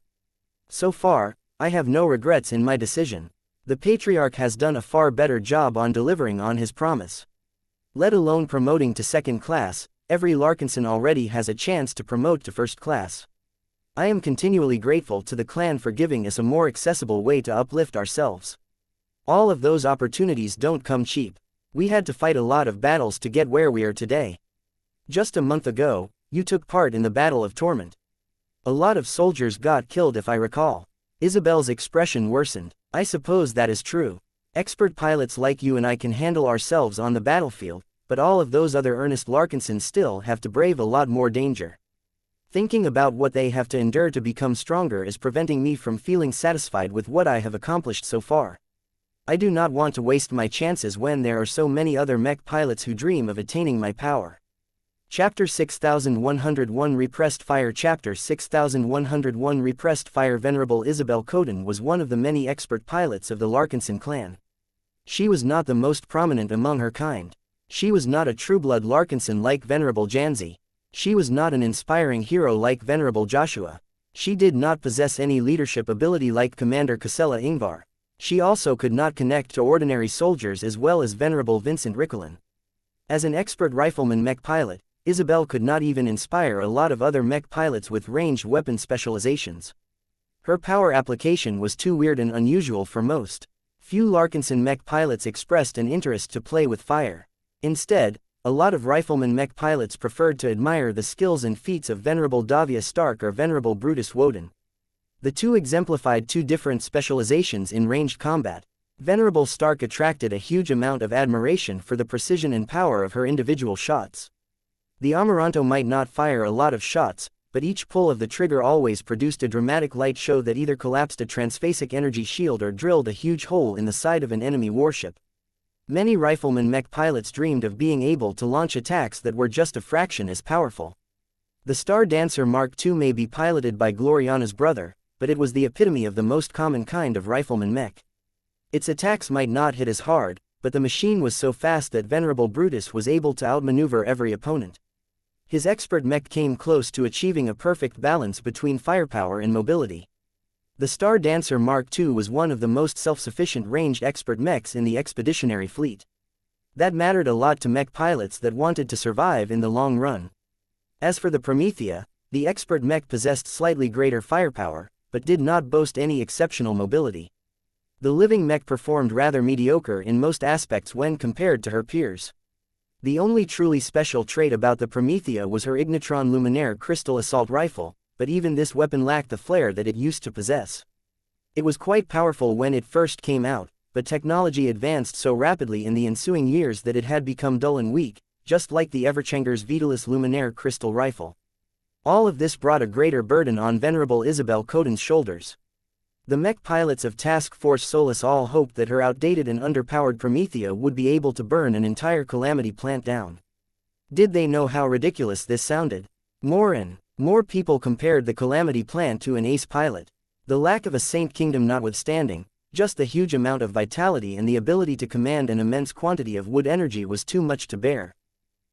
So far, I have no regrets in my decision. The Patriarch has done a far better job on delivering on his promise. Let alone promoting to second class, every Larkinson already has a chance to promote to first class. I am continually grateful to the clan for giving us a more accessible way to uplift ourselves. All of those opportunities don't come cheap. We had to fight a lot of battles to get where we are today. Just a month ago, you took part in the Battle of Torment. A lot of soldiers got killed if I recall. Isabel's expression worsened. I suppose that is true. Expert pilots like you and I can handle ourselves on the battlefield, but all of those other earnest Larkinsons still have to brave a lot more danger. Thinking about what they have to endure to become stronger is preventing me from feeling satisfied with what I have accomplished so far. I do not want to waste my chances when there are so many other mech pilots who dream of attaining my power. Chapter 6101 Repressed Fire Chapter 6101 Repressed Fire Venerable Isabel Coden was one of the many expert pilots of the Larkinson clan. She was not the most prominent among her kind. She was not a trueblood Larkinson like Venerable Janzi. She was not an inspiring hero like Venerable Joshua. She did not possess any leadership ability like Commander Casella Ingvar. She also could not connect to ordinary soldiers as well as Venerable Vincent Rickelin. As an expert rifleman mech pilot, Isabel could not even inspire a lot of other mech pilots with ranged weapon specializations. Her power application was too weird and unusual for most. Few Larkinson mech pilots expressed an interest to play with fire. Instead, a lot of rifleman mech pilots preferred to admire the skills and feats of Venerable Davia Stark or Venerable Brutus Woden. The two exemplified two different specializations in ranged combat. Venerable Stark attracted a huge amount of admiration for the precision and power of her individual shots. The Amaranto might not fire a lot of shots, but each pull of the trigger always produced a dramatic light show that either collapsed a transphasic energy shield or drilled a huge hole in the side of an enemy warship. Many rifleman mech pilots dreamed of being able to launch attacks that were just a fraction as powerful. The Star Dancer Mark II may be piloted by Gloriana's brother, but it was the epitome of the most common kind of rifleman mech. Its attacks might not hit as hard, but the machine was so fast that Venerable Brutus was able to outmaneuver every opponent. His expert mech came close to achieving a perfect balance between firepower and mobility. The Star Dancer Mark II was one of the most self-sufficient ranged expert mechs in the expeditionary fleet. That mattered a lot to mech pilots that wanted to survive in the long run. As for the Promethea, the expert mech possessed slightly greater firepower, but did not boast any exceptional mobility. The living mech performed rather mediocre in most aspects when compared to her peers. The only truly special trait about the Promethea was her Ignitron Luminaire crystal assault rifle, but even this weapon lacked the flair that it used to possess. It was quite powerful when it first came out, but technology advanced so rapidly in the ensuing years that it had become dull and weak, just like the Everchanger's Vitalis Luminaire crystal rifle. All of this brought a greater burden on Venerable Isabel Coden's shoulders. The mech pilots of Task Force Solus all hoped that her outdated and underpowered Promethea would be able to burn an entire Calamity plant down. Did they know how ridiculous this sounded? More and more people compared the Calamity plant to an ace pilot. The lack of a Saint Kingdom notwithstanding, just the huge amount of vitality and the ability to command an immense quantity of wood energy was too much to bear.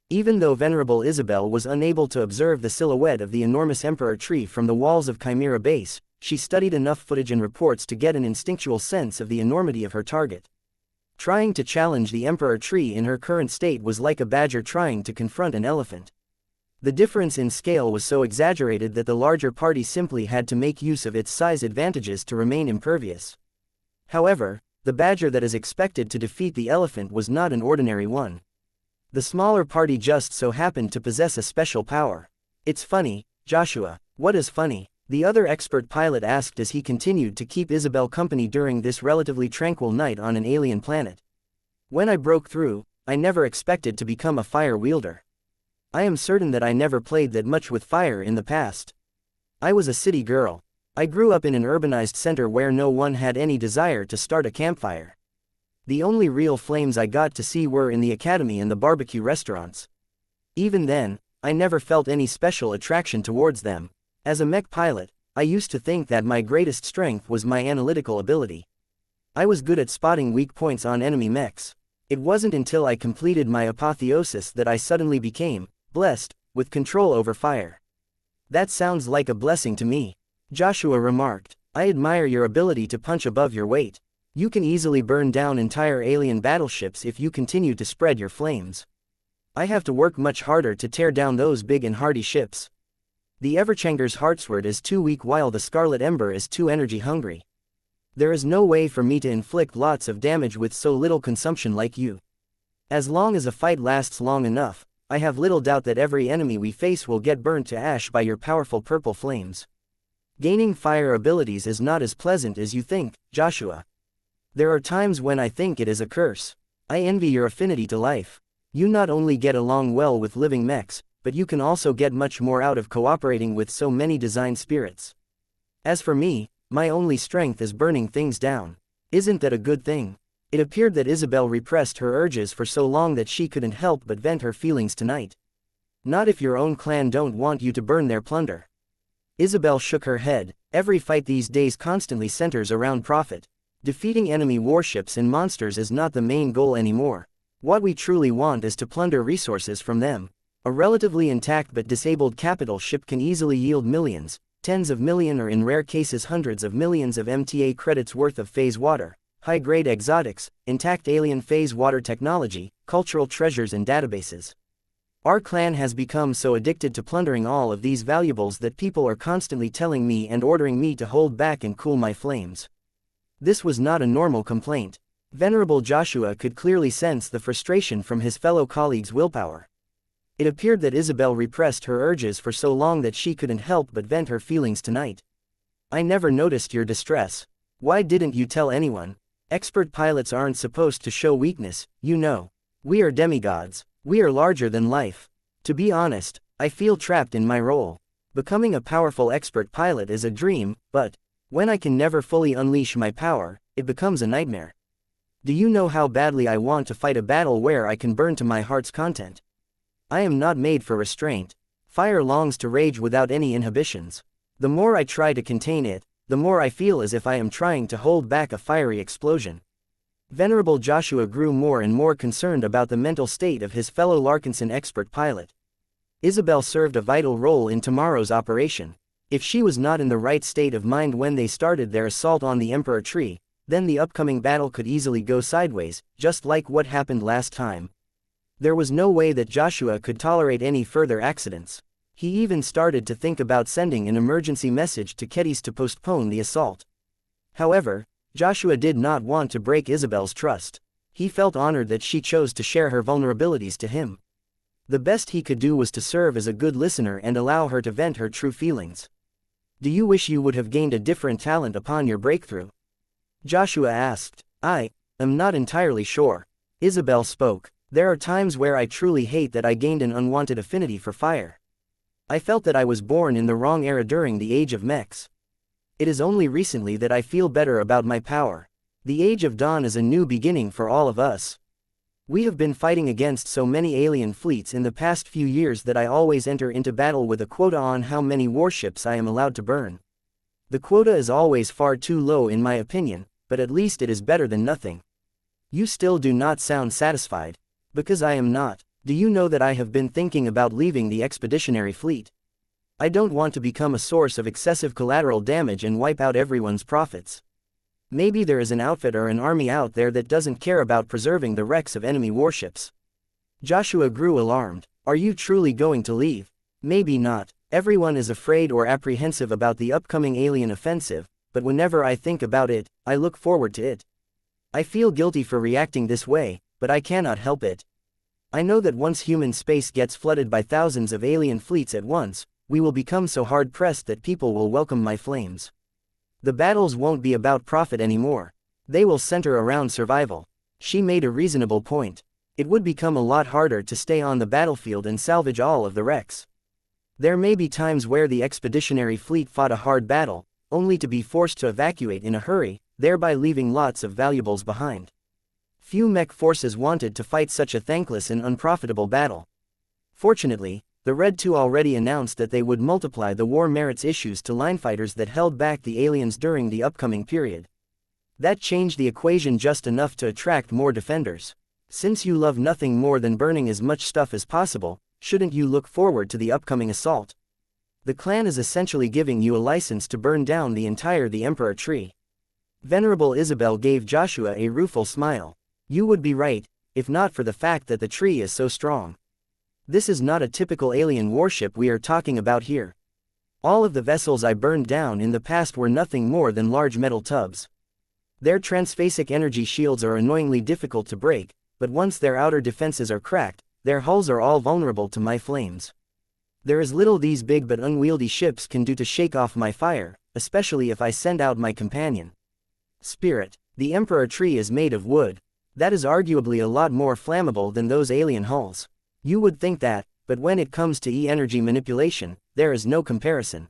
Even though Venerable Isabel was unable to observe the silhouette of the enormous Emperor tree from the walls of Chimera Base, she studied enough footage and reports to get an instinctual sense of the enormity of her target. Trying to challenge the Emperor tree in her current state was like a badger trying to confront an elephant. The difference in scale was so exaggerated that the larger party simply had to make use of its size advantages to remain impervious. However, the badger that is expected to defeat the elephant was not an ordinary one. The smaller party just so happened to possess a special power. "It's funny, Joshua." "What is funny?" the other expert pilot asked as he continued to keep Isabel company during this relatively tranquil night on an alien planet. "When I broke through, I never expected to become a fire wielder. I am certain that I never played that much with fire in the past. I was a city girl. I grew up in an urbanized center where no one had any desire to start a campfire. The only real flames I got to see were in the academy and the barbecue restaurants. Even then, I never felt any special attraction towards them. As a mech pilot, I used to think that my greatest strength was my analytical ability. I was good at spotting weak points on enemy mechs. It wasn't until I completed my apotheosis that I suddenly became blessed with control over fire." "That sounds like a blessing to me," Joshua remarked. "I admire your ability to punch above your weight. You can easily burn down entire alien battleships if you continue to spread your flames. I have to work much harder to tear down those big and hardy ships. The Everchanger's Heartsword is too weak while the Scarlet Ember is too energy hungry. There is no way for me to inflict lots of damage with so little consumption like you. As long as a fight lasts long enough, I have little doubt that every enemy we face will get burnt to ash by your powerful purple flames. Gaining fire abilities is not as pleasant as you think, Joshua. There are times when I think it is a curse. I envy your affinity to life. You not only get along well with living mechs, but you can also get much more out of cooperating with so many design spirits. As for me, my only strength is burning things down. Isn't that a good thing?" It appeared that Isabel repressed her urges for so long that she couldn't help but vent her feelings tonight. "Not if your own clan don't want you to burn their plunder." Isabel shook her head. "Every fight these days constantly centers around profit. Defeating enemy warships and monsters is not the main goal anymore. What we truly want is to plunder resources from them. A relatively intact but disabled capital ship can easily yield millions, tens of millions or in rare cases hundreds of millions of MTA credits worth of phase water, high-grade exotics, intact alien phase water technology, cultural treasures and databases. Our clan has become so addicted to plundering all of these valuables that people are constantly telling me and ordering me to hold back and cool my flames." This was not a normal complaint. Venerable Joshua could clearly sense the frustration from his fellow colleagues' willpower. It appeared that Isabel repressed her urges for so long that she couldn't help but vent her feelings tonight. "I never noticed your distress. Why didn't you tell anyone? Expert pilots aren't supposed to show weakness, you know. We are demigods. We are larger than life. To be honest, I feel trapped in my role. Becoming a powerful expert pilot is a dream, but when I can never fully unleash my power, it becomes a nightmare. Do you know how badly I want to fight a battle where I can burn to my heart's content? I am not made for restraint. Fire longs to rage without any inhibitions. The more I try to contain it, the more I feel as if I am trying to hold back a fiery explosion." Venerable Joshua grew more and more concerned about the mental state of his fellow Larkinson expert pilot. Isabel served a vital role in tomorrow's operation. If she was not in the right state of mind when they started their assault on the Emperor tree, then the upcoming battle could easily go sideways, just like what happened last time. There was no way that Joshua could tolerate any further accidents. He even started to think about sending an emergency message to Kedis to postpone the assault. However, Joshua did not want to break Isabel's trust. He felt honored that she chose to share her vulnerabilities to him. The best he could do was to serve as a good listener and allow her to vent her true feelings. "Do you wish you would have gained a different talent upon your breakthrough?" Joshua asked. "I am not entirely sure." Isabel spoke. "There are times where I truly hate that I gained an unwanted affinity for fire. I felt that I was born in the wrong era during the age of mechs. It is only recently that I feel better about my power. The Age of Dawn is a new beginning for all of us. We have been fighting against so many alien fleets in the past few years that I always enter into battle with a quota on how many warships I am allowed to burn. The quota is always far too low in my opinion, but at least it is better than nothing. You still do not sound satisfied. Because I am not. Do you know that I have been thinking about leaving the expeditionary fleet? I don't want to become a source of excessive collateral damage and wipe out everyone's profits. Maybe there is an outfit or an army out there that doesn't care about preserving the wrecks of enemy warships. Joshua grew alarmed. Are you truly going to leave? Maybe not. Everyone is afraid or apprehensive about the upcoming alien offensive, but whenever I think about it, I look forward to it. I feel guilty for reacting this way, but I cannot help it. I know that once human space gets flooded by thousands of alien fleets at once, we will become so hard-pressed that people will welcome my flames. The battles won't be about profit anymore. They will center around survival. She made a reasonable point. It would become a lot harder to stay on the battlefield and salvage all of the wrecks. There may be times where the expeditionary fleet fought a hard battle, only to be forced to evacuate in a hurry, thereby leaving lots of valuables behind. Few mech forces wanted to fight such a thankless and unprofitable battle. Fortunately, the Red 2 already announced that they would multiply the war merits issues to line fighters that held back the aliens during the upcoming period. That changed the equation just enough to attract more defenders. Since you love nothing more than burning as much stuff as possible, shouldn't you look forward to the upcoming assault? The clan is essentially giving you a license to burn down the entire the Emperor tree. Venerable Isabel gave Joshua a rueful smile. You would be right, if not for the fact that the tree is so strong. This is not a typical alien warship we are talking about here. All of the vessels I burned down in the past were nothing more than large metal tubs. Their transphasic energy shields are annoyingly difficult to break, but once their outer defenses are cracked, their hulls are all vulnerable to my flames. There is little these big but unwieldy ships can do to shake off my fire, especially if I send out my companion. Spirit. The Emperor tree is made of wood. That is arguably a lot more flammable than those alien hulls. You would think that, but when it comes to E-energy manipulation, there is no comparison.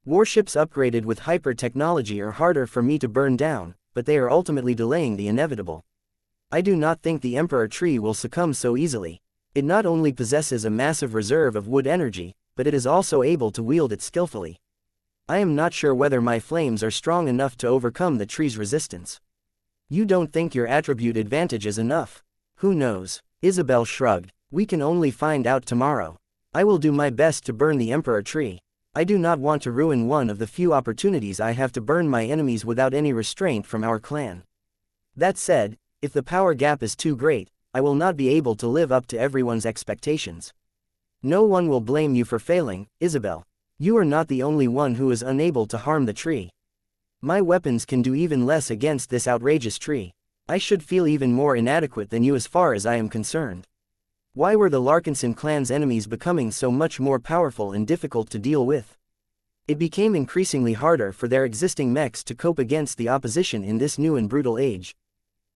Warships upgraded with hyper-technology are harder for me to burn down, but they are ultimately delaying the inevitable. I do not think the Emperor tree will succumb so easily. It not only possesses a massive reserve of wood energy, but it is also able to wield it skillfully. I am not sure whether my flames are strong enough to overcome the tree's resistance. You don't think your attribute advantage is enough? Who knows? Isabel shrugged. We can only find out tomorrow. I will do my best to burn the Emperor tree. I do not want to ruin one of the few opportunities I have to burn my enemies without any restraint from our clan. That said, if the power gap is too great, I will not be able to live up to everyone's expectations. No one will blame you for failing, Isabel. You are not the only one who is unable to harm the tree. My weapons can do even less against this outrageous tree. I should feel even more inadequate than you as far as I am concerned. Why were the Larkinson clan's enemies becoming so much more powerful and difficult to deal with? It became increasingly harder for their existing mechs to cope against the opposition in this new and brutal age.